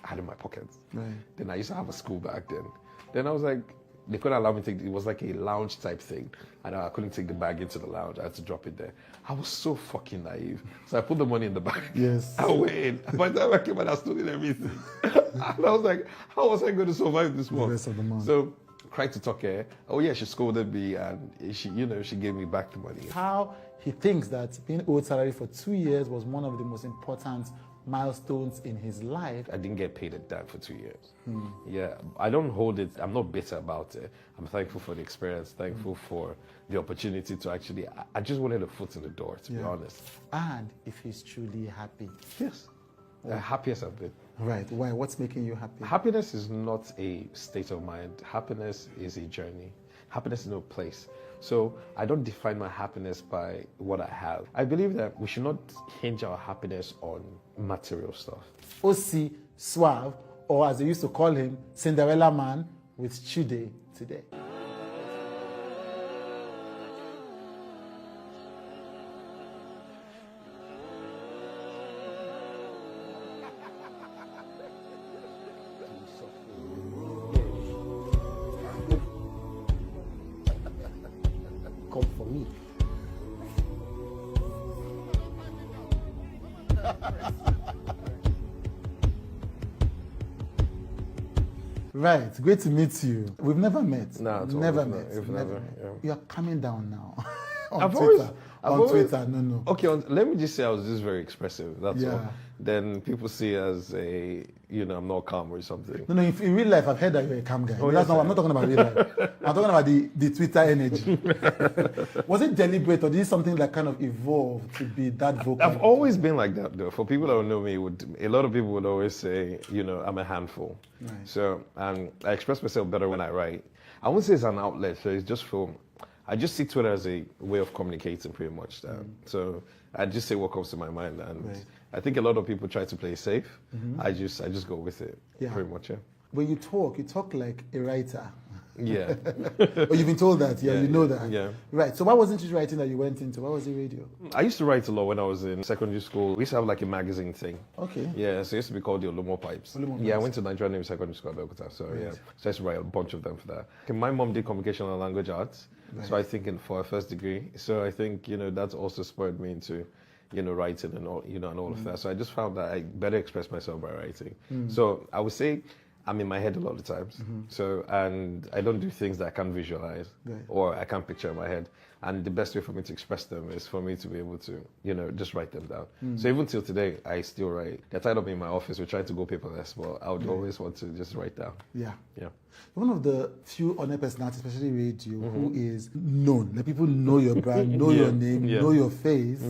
I had it in my pockets. Right. Then I used to have a school bag then. Then I was like, they couldn't allow me to take it. It was like a lounge type thing. And I couldn't take the bag into the lounge. I had to drop it there. I was so fucking naive. So I put the money in the bag. Yes. I went in. By the time I came out, I stood in everything. And I was like, how was I going to survive this month? The rest of the month. So cried to Toke. Oh yeah, she scolded me and she gave me back the money. How he thinks that being owed salary for 2 years was one of the most important milestones in his life. I didn't get paid a dime for 2 years. Yeah, I don't hold it. I'm not bitter about it. I'm thankful for the experience, thankful for the opportunity to actually, I just wanted a foot in the door, to be honest. And if he's truly happy. Yes, happiest I've been. Right, why? What's making you happy? Happiness is not a state of mind. Happiness is a journey. Happiness is no place. So I don't define my happiness by what I have. I believe that we should not hinge our happiness on material stuff. O.C. Suave, or as they used to call him, Cinderella Man with Chude today. Come for me. Right, great to meet you. We've never met. No, never met. Never. Yeah. You're coming down now. on I've Twitter. always, Twitter, no. Okay, let me just say I was just very expressive. That's Yeah. all. Then people see as a, I'm not calm or something. No, in real life, I've heard that you're a calm guy. Oh, That's yes, not, I'm not talking about real life. I'm talking about the Twitter energy. Was it deliberate or did it something that kind of evolved to be that vocal? I've always been like that, though. For people that don't know me, a lot of people would always say, I'm a handful. Right. So, I express myself better when I write. I won't say it's an outlet, so it's just I just see Twitter as a way of communicating pretty much. So I just say what comes to my mind. And Right. I think a lot of people try to play safe. Mhm. I just go with it, Yeah. pretty much, yeah. When you talk like a writer. Yeah. Oh, you've been told that? Yeah, you know that? Yeah. Right. So what wasn't it writing that you went into? What was it radio? I used to write a lot when I was in secondary school. We used to have like a magazine thing. Okay. Yeah, so it used to be called the Olumo Pipes. Yeah, I went to Nigerian Navy Secondary School at Belkota, so yeah. So I used to write a bunch of them for that. Okay, my mom did communication and language arts, so I think for a first degree. So I think, that's also spurred me into, writing and all, and all of that. So I just found that I better express myself by writing. So I would say I'm in my head a lot of times. So, and I don't do things that I can't visualize or I can't picture in my head. And the best way for me to express them is for me to be able to, just write them down. So even till today, I still write. They're tied up in my office. We're trying to go paperless, but I would always want to just write down. Yeah. Yeah. One of the few honest personalities, especially radio, who is known. Let people know your brand, know your name, know your face,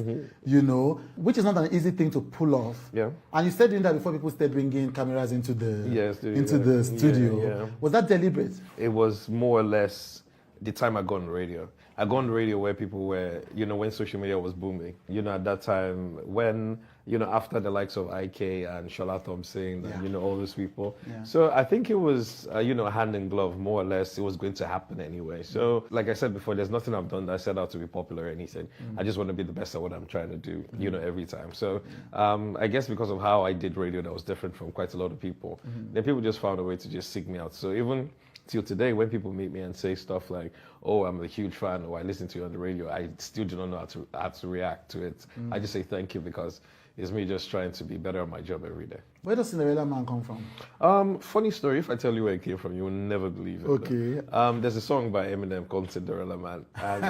which is not an easy thing to pull off. Yeah. And you started doing that before people started bringing cameras into the studio. Yeah. Was that deliberate? It was more or less the time I got on the radio. I got on the radio where people were, when social media was booming. At that time when, after the likes of IK and Shola Thompson and, all those people. Yeah. So I think it was, hand in glove, more or less. It was going to happen anyway. So like I said before, there's nothing I've done that I set out to be popular or anything. I just want to be the best at what I'm trying to do, every time. So I guess because of how I did radio that was different from quite a lot of people, then people just found a way to just seek me out. So even till today, when people meet me and say stuff like, "Oh, I'm a huge fan," or "I listen to you on the radio," I still do not know how to react to it. I just say thank you because it's me just trying to be better at my job every day. Where does Cinderella Man come from? Funny story. If I tell you where it came from, you will never believe it. Okay. There's a song by Eminem called Cinderella Man. And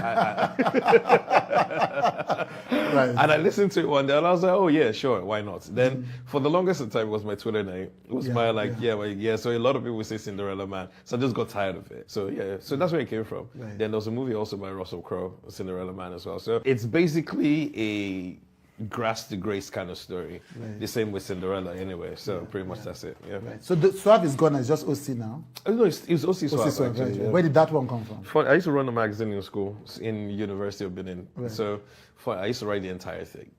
and I listened to it one day and I was like, oh yeah, sure, why not? Then for the longest time, it was my Twitter name. It was so a lot of people say Cinderella Man. So I just got tired of it. So yeah, so that's where it came from. Right. Then there was a movie also by Russell Crowe, Cinderella Man as well. So it's basically a grass to grace kind of story. Right. The same with Cinderella anyway. So pretty much that's it. Yeah. Right. So the Suave is gone. It's just OC now. No, it's OC Suave. Actually, right. Where did that one come from? I used to run a magazine in school in University of Benin. Right. So I used to write the entire thing.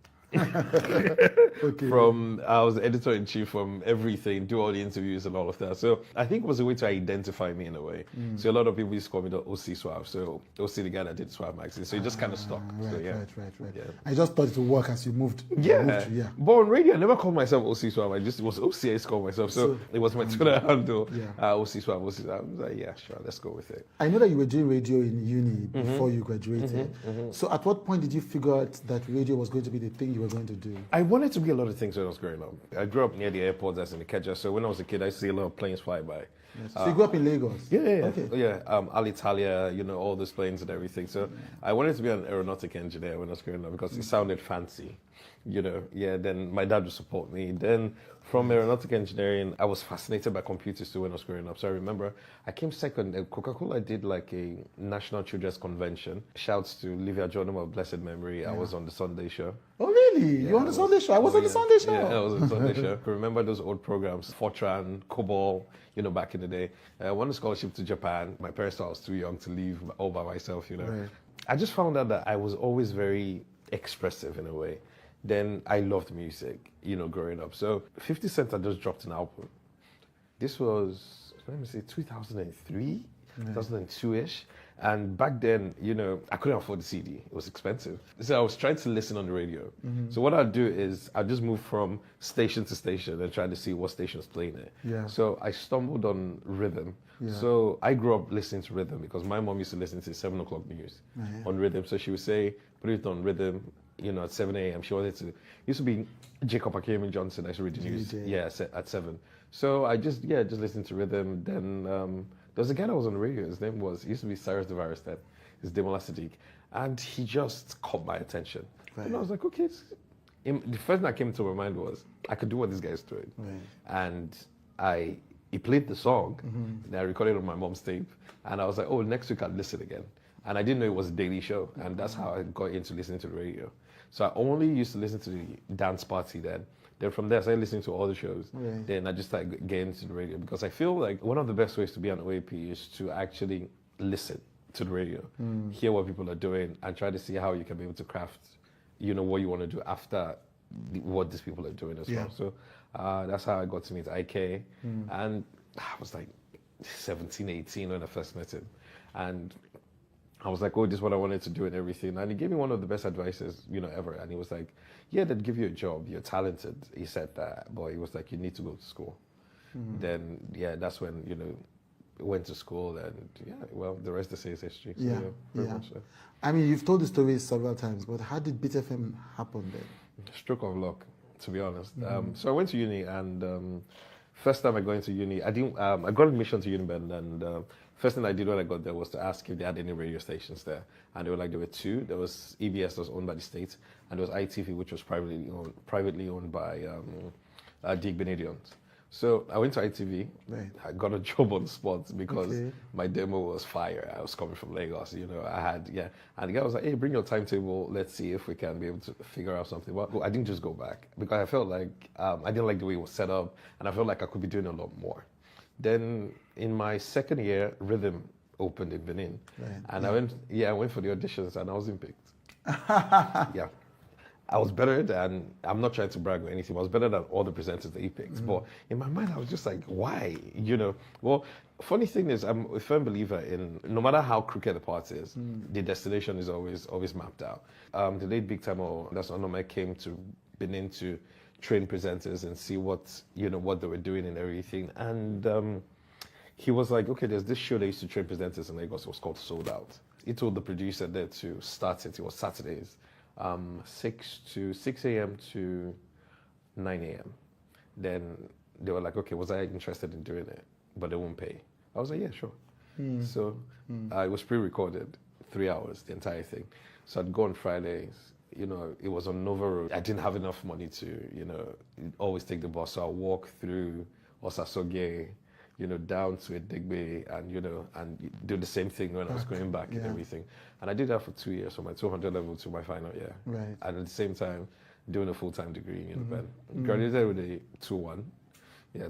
Okay. I was the editor-in-chief from everything, do all the interviews and all of that. So I think it was a way to identify me in a way. So a lot of people used to call me the OC Suave. So OC, the guy that did Suave magazine. So it just kind of stuck. Right, so, yeah. Right. Yeah. I just thought it would work as you moved. Yeah. But on radio, I never called myself OC Suave. It was OC I used to call myself. So it was my Twitter handle, OC Suave. I was like, yeah, sure, let's go with it. I know that you were doing radio in uni before you graduated. So at what point did you figure out that radio was going to be the thing you were going to do? I wanted to be a lot of things when I was growing up. I grew up near the airport that's in Ikeja, so when I was a kid, I used to see a lot of planes fly by. Yes. So you grew up in Lagos? Yeah. Okay. Yeah, Alitalia, all those planes and everything. So I wanted to be an aeronautic engineer when I was growing up because it sounded fancy. Then my dad would support me. Then from aeronautic engineering, I was fascinated by computers too when I was growing up. So I remember I came second. Coca-Cola did like a National Children's Convention. Shouts to Livia Jordan of blessed memory. I was on the Sunday show. Oh really? You were on the Sunday show? I was on the Sunday show. Yeah, I was on the Sunday show. I remember those old programs, Fortran, COBOL, back in the day. I won a scholarship to Japan. My parents thought I was too young to leave all by myself, Right. I just found out that I was always very expressive in a way. Then I loved music, growing up. So 50 Cent had just dropped an album. This was, 2003, 2002-ish. And back then, I couldn't afford the CD. It was expensive. So I was trying to listen on the radio. So what I'd do is I'd just move from station to station and try to see what station was playing it. Yeah. So I stumbled on rhythm. Yeah. So I grew up listening to rhythm because my mom used to listen to 7 o'clock news on rhythm. So she would say, put it on rhythm, at 7 a.m. She wanted to, used to be Jacob Akemi Johnson. I used to read the news. At 7. So I just listened to rhythm. Then there was a guy that was on the radio. His name used to be Cyrus the Virus then. His Demola Sadiq. And he just caught my attention. Right. And I was like, okay. The first thing that came to my mind was, I could do what this guy is doing. Right. And he played the song. And I recorded it on my mom's tape. And I was like, oh, next week I'll listen again. And I didn't know it was a daily show. And that's how I got into listening to the radio. So I only used to listen to the dance party then. Then from there, I started listening to all the shows. Right. Then I just started getting into the radio because I feel like one of the best ways to be an OAP is to actually listen to the radio, hear what people are doing, and try to see how you can be able to craft, what you want to do after what these people are doing as well. So that's how I got to meet IK. And I was like, 17, 18 when I first met him. And I was like, oh, this is what I wanted to do and everything. And he gave me one of the best advices, ever. And he was like, yeah, they'd give you a job. You're talented. He said that, but he was like, you need to go to school. Then, that's when, went to school and, well, the rest is history. So, very much so. I mean, you've told the story several times, but how did Beat FM happen then? Stroke of luck, to be honest. So I went to uni, and first time I got into uni, I got admission to Uniben, and first thing I did when I got there was to ask if they had any radio stations there. And they were like, there were two. There was EBS, that was owned by the state, and there was ITV, which was privately owned by Dig Benedions. So I went to ITV. Right. I got a job on the spot because my demo was fire. I was coming from Lagos, I had, And the guy was like, hey, bring your timetable. Let's see if we can be able to figure out something. Well, I didn't just go back because I felt like I didn't like the way it was set up, and I felt like I could be doing a lot more. Then in my second year, Rhythm opened in Benin. Right. And I went for the auditions, and I wasn't picked. I was better than, I'm not trying to brag or anything, I was better than all the presenters that he picked. But in my mind, I was just like, why? Well, funny thing is, I'm a firm believer in, no matter how crooked the path is, the destination is always mapped out. The late Big Time, that's Onome, came to Benin to train presenters and see what they were doing and everything. And he was like, okay, there's this show they used to train presenters in Lagos. It was called Sold Out. He told the producer there to start it. It was Saturdays. 6 a.m. to 9 a.m. Then they were like, okay, was I interested in doing it? But they won't pay. I was like, yeah, sure. So it was pre-recorded, 3 hours, the entire thing. So I'd go on Fridays. It was on Nova Road. I didn't have enough money to, always take the bus. So I'll walk through Osasoge, down to Edigbe and do the same thing when I was going back and everything. And I did that for 2 years, from my 200 level to my final year. Right. And at the same time, doing a full-time degree in Uniben. Graduated with a 2-1,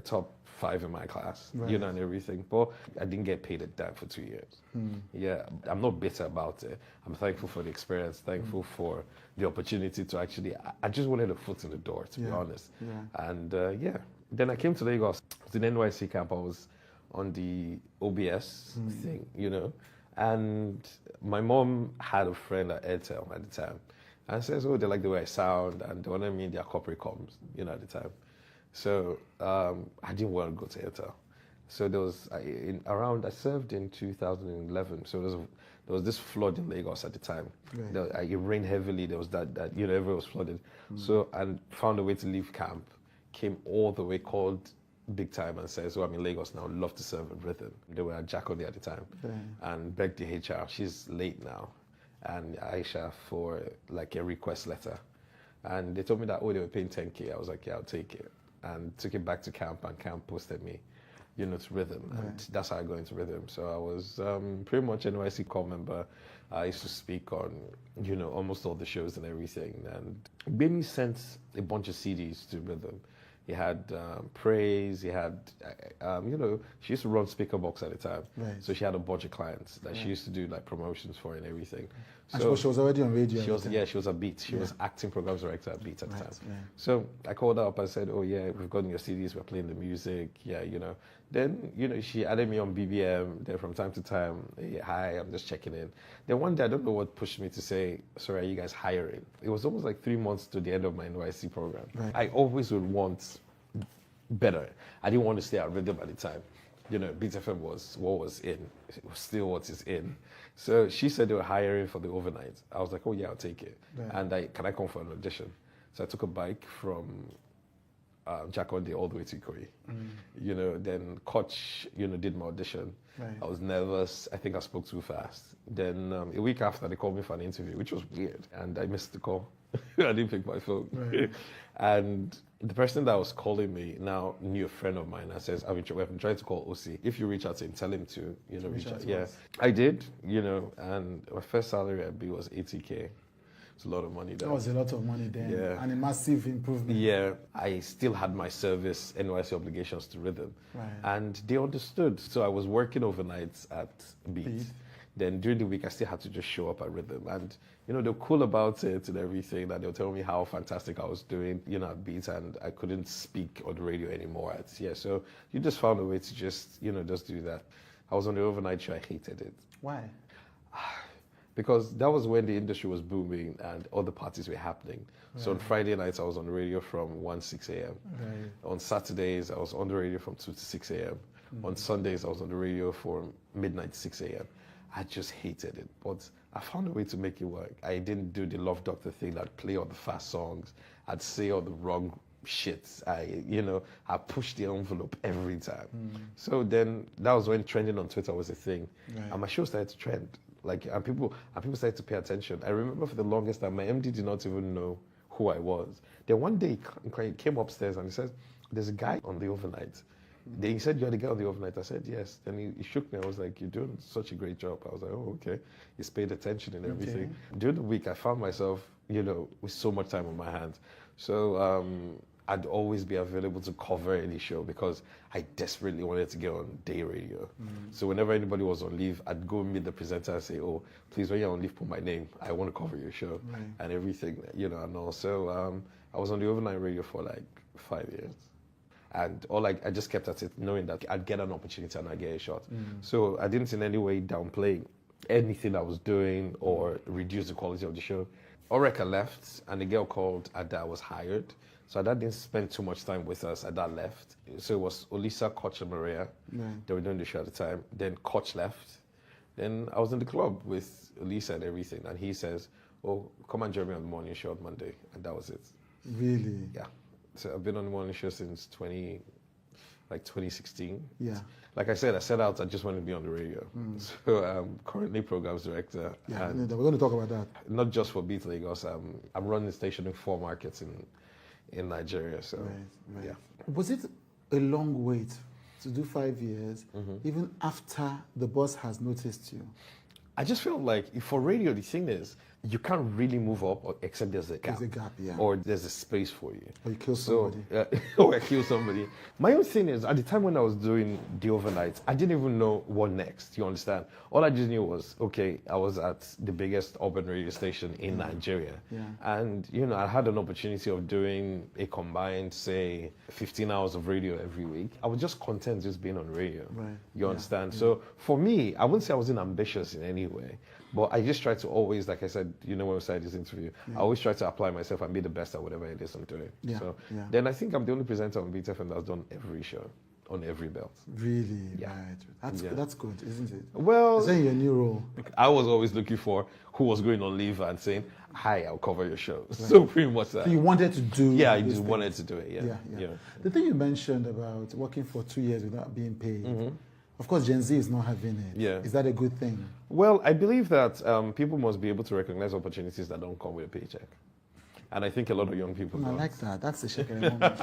top 5 in my class, and everything. But I didn't get paid a dime for 2 years. I'm not bitter about it. I'm thankful for the experience, thankful for the opportunity to actually, I just wanted a foot in the door, to be honest. And then I came to Lagos. I was in NYC camp. I was on the OBS thing, and my mom had a friend at Airtel at the time. And says, oh, they like the way I sound, and they wanted me in their corporate comms, at the time. So I didn't want to go to Airtel. So there was, I served in 2011. So there was this flood in Lagos at the time. Right. It rained heavily. There was that everywhere was flooded. So I found a way to leave camp. Came all the way, called Big Time and says, I'm in Lagos now, love to serve in Rhythm. They were at Jacko at the time. And begged the HR, she's late now, and Aisha for like a request letter. And they told me that, they were paying 10K. I was like, I'll take it. And took it back to camp, and camp posted me, to Rhythm. And that's how I got into Rhythm. So I was pretty much an NYC call member. I used to speak on, almost all the shows and everything. And Bimi sent a bunch of CDs to Rhythm. He had Praise, he had, she used to run Speaker Box at the time. Right. So she had a bunch of clients that she used to do like promotions for and everything. So she was already on radio. She was at Beat. She was acting programs director at Beat at the time. So I called her up and said, we've gotten your CDs, we're playing the music, Then, she added me on BBM. Then from time to time, hey, hi, I'm just checking in. Then one day, I don't know what pushed me to say, sorry, are you guys hiring? It was almost like 3 months to the end of my NYC program. Right. I always would want better. I didn't want to stay at Rhythm at the time. Beat FM was what was in. It was still what is in. So she said they were hiring for the overnight. I was like, I'll take it. Right. And can I come for an audition? So I took a bike from Jakonde all the way to Ikoyi. Then Koch, did my audition. Right. I was nervous. I think I spoke too fast. Then a week after, they called me for an interview, which was weird. And I missed the call. I didn't pick my phone. Right. And the person that was calling me now knew a friend of mine and says, I've been trying to call OC. If you reach out to him, tell him to, reach out. Yeah, I did, and my first salary at B was 80K. It's a lot of money then. That was a lot of money then. Yeah. And a massive improvement. Yeah. I still had my service NYC obligations to Rhythm. Right. And they understood. So I was working overnights at Beat. Then during the week, I still had to just show up at Rhythm. And, they're cool about it and everything. That they'll tell me how fantastic I was doing, at Beats, and I couldn't speak on the radio anymore. So you just found a way to just do that. I was on the overnight show. I hated it. Why? Because that was when the industry was booming and all the parties were happening. Right. So on Friday nights, I was on the radio from 1 to 6 a.m. Right. On Saturdays, I was on the radio from 2 to 6 a.m. On Sundays, I was on the radio from midnight to 6 a.m. I just hated it, but I found a way to make it work. I didn't do the Love Doctor thing. I'd play all the fast songs. I'd say all the wrong shit. I pushed the envelope every time. So then that was when trending on Twitter was a thing. Right. And my show started to trend. And people started to pay attention. I remember for the longest time, my MD did not even know who I was. Then one day he came upstairs and he says, "There's a guy on the overnight." Then he said, "You're the guy on the overnight." I said, "Yes." Then he shook me. I was like, "You're doing such a great job." I was like, "Oh, okay." He's paid attention and everything. Okay. During the week, I found myself, with so much time on my hands. So I'd always be available to cover any show because I desperately wanted to get on day radio. So whenever anybody was on leave, I'd go meet the presenter and say, "Oh, please, when you're on leave, put my name. I want to cover your show," and everything, and also I was on the overnight radio for like 5 years. And I just kept at it, knowing that I'd get an opportunity and I'd get a shot. So I didn't in any way downplay anything I was doing or reduce the quality of the show. Oreka left, and a girl called Ada was hired. So Ada didn't spend too much time with us. Ada left. So it was Olisa, Koch, and Maria. They were doing the show at the time. Then Koch left. Then I was in the club with Olisa and everything. And he says, "Oh, come and join me on the morning show on Monday." And that was it. Really? Yeah. So I've been on the morning show since 2016. Yeah. Like I said, I set out, I just wanted to be on the radio. So I'm currently programs director. Yeah, we're going to talk about that. Not just for Beat Lagos. I'm running the station in 4 markets in Nigeria. So, right. Yeah. Was it a long wait to do 5 years, even after the boss has noticed you? I just feel like for radio, the thing is, you can't really move up except there's a gap. There's a gap, yeah. Or there's a space for you. Or you kill somebody. Or I kill somebody. My own thing is, at the time when I was doing the overnights, I didn't even know what next, you understand? All I just knew was, okay, I was at the biggest urban radio station in Nigeria. Yeah. And, I had an opportunity of doing a combined, say, 15 hours of radio every week. I was just content just being on radio. Right. You understand? Yeah. So for me, I wouldn't say I wasn't ambitious in any way. But I just try to always, like I said, when we started this interview, I always try to apply myself and be the best at whatever it is I'm doing. Yeah. So then I think I'm the only presenter on Beat FM that's done every show on every belt. Really? Yeah. Right. That's good, isn't it? Well, is that your new role? I was always looking for who was going on leave and saying, "Hi, I'll cover your show." Right. So pretty much that. So you wanted to do Yeah, I just wanted to do it, yeah. The thing you mentioned about working for 2 years without being paid, of course, Gen Z is not having it. Yeah. Is that a good thing? Well, I believe that people must be able to recognize opportunities that don't come with a paycheck. And I think a lot of young people don't. I like that. That's the shaking moment.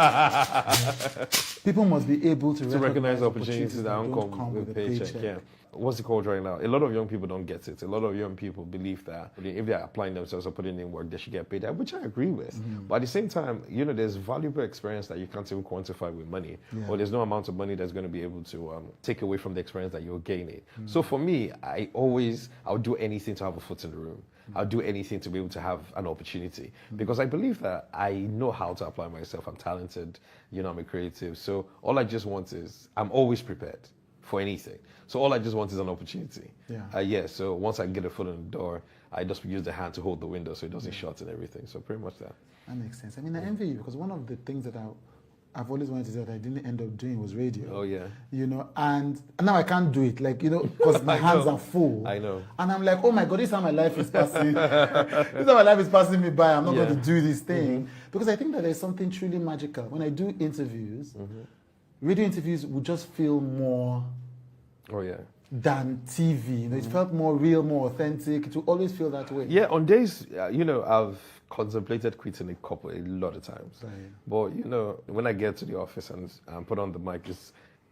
People must be able to recognize opportunities that don't come with a paycheck. Yeah. What's it called right now? A lot of young people don't get it. A lot of young people believe that if they're applying themselves or putting in work, they should get paid, which I agree with. But at the same time, there's valuable experience that you can't even quantify with money. Yeah. Or there's no amount of money that's going to be able to take away from the experience that you're gaining. So for me, I'll do anything to have a foot in the room. I'll do anything to be able to have an opportunity because I believe that I know how to apply myself. I'm talented, I'm a creative. So all I just want is, I'm always prepared for anything. So all I just want is an opportunity. Yeah. So once I get a foot in the door, I just use the hand to hold the window so it doesn't shut and everything. So pretty much that. That makes sense. I mean, I envy you because one of the things that I've always wanted to do that I didn't end up doing was radio. Oh, yeah. And now I can't do it, because my hands are full. I know. And I'm like, oh my God, this is how my life is passing. This is how my life is passing me by. I'm not going to do this thing. Because I think that there's something truly magical. When I do interviews, radio interviews would just feel more than TV. It felt more real, more authentic. It will always feel that way. Yeah, on days, I've contemplated quitting a lot of times. Right. But, when I get to the office and put on the mic,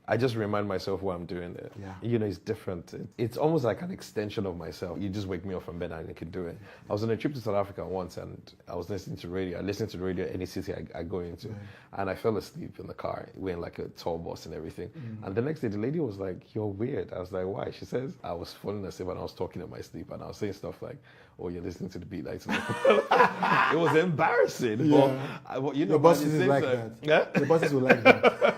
I just remind myself why I'm doing it. Yeah. You know, it's different. It's almost like an extension of myself. You just wake me up from bed and I can do it. I was on a trip to South Africa once and I was listening to radio. I listen to the radio any city I go into. Right. And I fell asleep in the car. We in like a tour bus and everything. And the next day the lady was like, "You're weird." I was like, "Why?" She says, "I was falling asleep and I was talking in my sleep and I was saying stuff like, 'Oh, you're listening to the beat like It was embarrassing. Yeah. But you know, Your bosses is like time, that. Yeah? Your bosses will like that.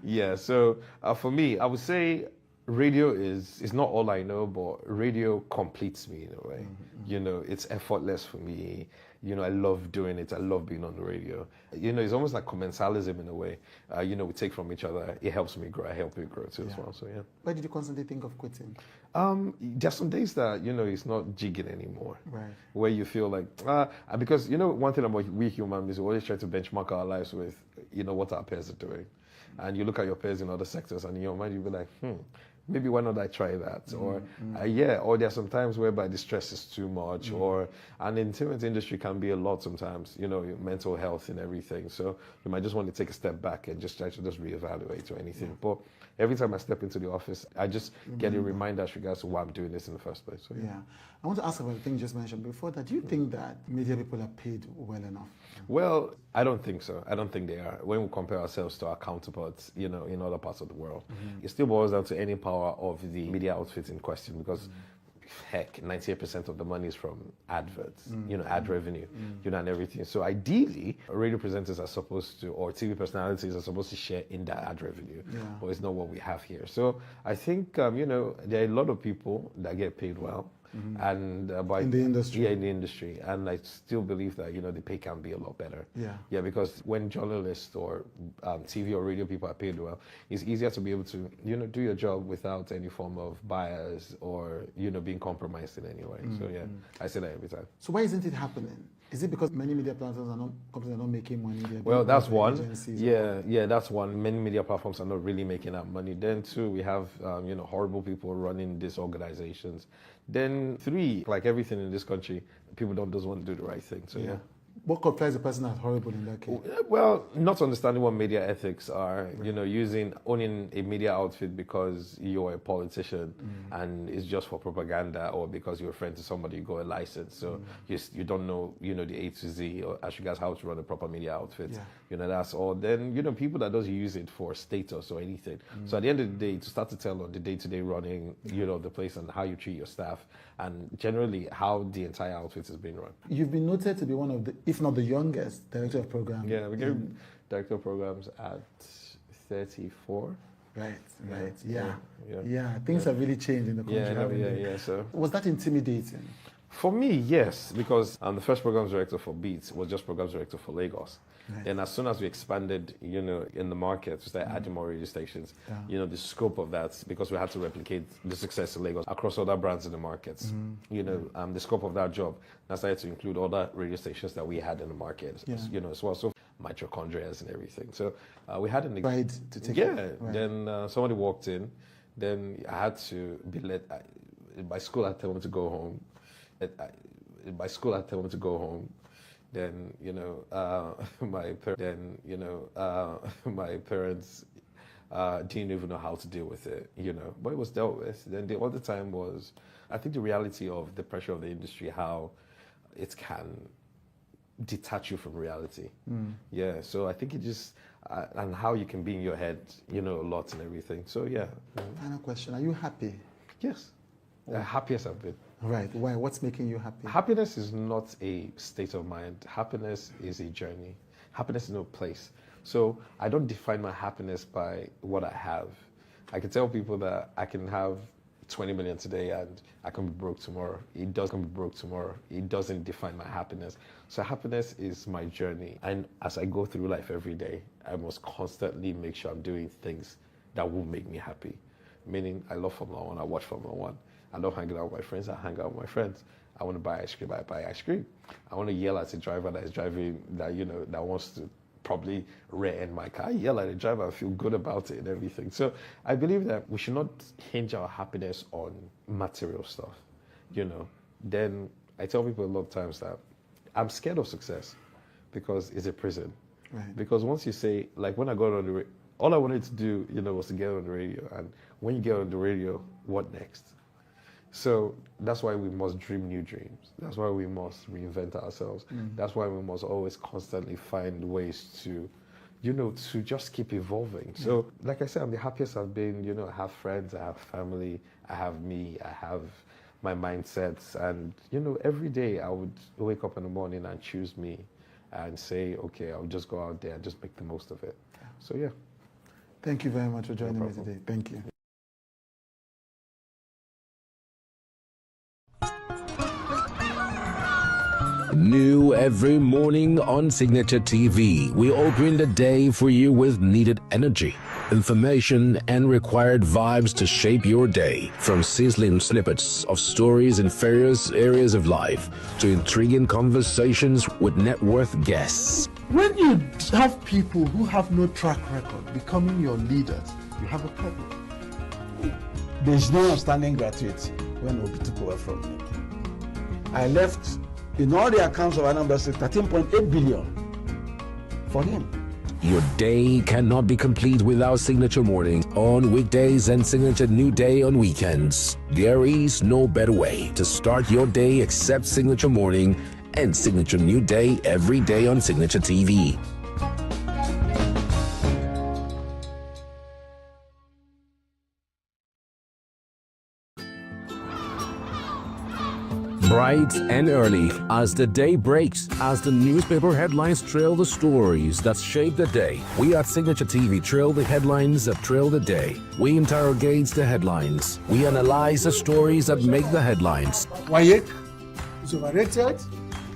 Yeah, so for me, I would say radio is not all I know, but radio completes me in a way. You know, it's effortless for me. You know, I love doing it. I love being on the radio. You know, it's almost like commensalism in a way. You know, we take from each other. It helps me grow. I help you grow too as well. So yeah. Why did you constantly think of quitting? There's some days that, you know, it's not jigging anymore. Right. Where you feel like, because, you know, one thing about we human beings, we always try to benchmark our lives with, you know, what our peers are doing. And you look at your peers in other sectors and in your mind, you'll be like, maybe why not I try that? Or or there are some times whereby the stress is too much, and the entertainment industry can be a lot sometimes, you know, your mental health and everything. So you might just want to take a step back and just try to just reevaluate or anything. But every time I step into the office, I just get a reminder as regards to why I'm doing this in the first place. So, yeah. I want to ask about the thing you just mentioned before that. Do you think that media people are paid well enough? Well, I don't think so. I don't think they are. When we compare ourselves to our counterparts, you know, in other parts of the world, it still boils down to any power of the media outfit in question because heck, 98% of the money is from adverts, you know, ad revenue, you know, and everything. So ideally, radio presenters are supposed to, or TV personalities are supposed to share in that ad revenue, but it's not what we have here. So I think, you know, there are a lot of people that get paid well. And in the industry. Yeah, in the industry. And I still believe that, you know, the pay can be a lot better. Yeah, because when journalists or TV or radio people are paid well, it's easier to be able to, you know, do your job without any form of bias or, you know, being compromised in any way. So yeah, I say that every time. So why isn't it happening? Is it because many media platforms are not, companies are not making money? Well, that's one. Yeah, that's one. Many media platforms are not really making that money. Then two, we have, you know, horrible people running these organizations. Then three, like everything in this country, people don't just want to do the right thing. So yeah. What qualifies a person as horrible in that case? Well, not understanding what media ethics are, you know, owning a media outfit because you're a politician and it's just for propaganda, or because you're a friend to somebody, you got a license. So you don't know, you know, the A to Z, or as regards how to run a proper media outfit. You know, that's all. Then, you know, people that does use it for status or anything. So at the end of the day, to start to tell on the day-to-day running, you know, the place and how you treat your staff and generally how the entire outfit is being run. You've been noted to be one of the, if not the youngest, director of programs. Yeah, we get director of programs at 34. Right. Yeah. Things have really changed in the country. Yeah. So was that intimidating? For me, yes, because the first programs director for Beats was just programs director for Lagos. Then as soon as we expanded, you know, in the market, we started adding more radio stations. You know, the scope of that, because we had to replicate the success of Lagos across other brands in the markets. You know, the scope of that job, that started to include other radio stations that we had in the market, you know, as well. So mitochondrias and everything. So we had an... Tried to take it. Then somebody walked in. Then I had to be let... by school, I tell them to go home. By school, I tell them to go home. Then, you know, my parents didn't even know how to deal with it, you know, but it was dealt with. Then the other time was, I think, the reality of the pressure of the industry, how it can detach you from reality. Yeah, so I think it just, and how you can be in your head, you know, a lot and everything. So yeah. Final question, are you happy? Yes, happy as I've been. Right. Why? What's making you happy? Happiness is not a state of mind. Happiness is a journey. Happiness is no place. So I don't define my happiness by what I have. I can tell people that I can have 20 million today and I can be broke tomorrow. It doesn't be broke tomorrow. It doesn't define my happiness. So happiness is my journey. And as I go through life every day, I must constantly make sure I'm doing things that will make me happy. Meaning, I love Formula One, I watch Formula One. I love hanging out with my friends, I hang out with my friends. I want to buy ice cream, I buy ice cream. I want to yell at a driver that is driving, that, you know, that wants to probably rear-end my car. I yell at a driver, I feel good about it and everything. So I believe that we should not hinge our happiness on material stuff, you know. Then I tell people a lot of times that I'm scared of success because it's a prison. Right. Because once you say, like when I got on all I wanted to do, was to get on the radio. And when you get on the radio, what next? So that's why we must dream new dreams. That's why we must reinvent ourselves. That's why we must always constantly find ways to, to just keep evolving. So, like I said, I'm the happiest I've been. I have friends, I have family, I have me, I have my mindsets. And, every day I would wake up in the morning and choose me and say, okay, I'll just go out there and just make the most of it. So, yeah. Thank you very much for joining me today. Thank you. New every morning on Signature TV, we open the day for you with needed energy, information, and required vibes to shape your day. From sizzling snippets of stories in various areas of life to intriguing conversations with net worth guests. When you have people who have no track record becoming your leaders, you have a problem. There's no outstanding gratuity when Obi took over from me. I left, in all the accounts of Anambra State, 13.8 billion for him. Your day cannot be complete without Signature Morning on weekdays and Signature New Day on weekends. There is no better way to start your day except Signature Morning and Signature New Day every day on Signature TV. Bright and early as the day breaks, as the newspaper headlines trail the stories that shape the day. We at Signature TV trail the headlines that trail the day. We interrogate the headlines. We analyze the stories that make the headlines. Wayek is overrated,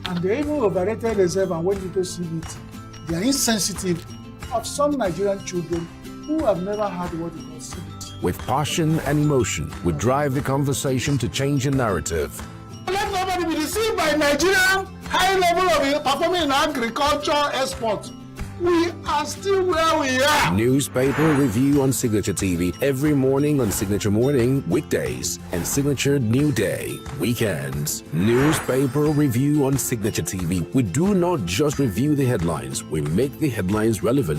and they even overrated themselves, and when people see it, they are insensitive of some Nigerian children who have never had what they call CBT. With passion and emotion, we drive the conversation to change the narrative. Let nobody be deceived by Nigerian high level of performing in agriculture export. We are still where we are. Newspaper review on Signature TV every morning on Signature Morning weekdays and Signature New Day weekends. Newspaper review on Signature TV. We do not just review the headlines, we make the headlines relevant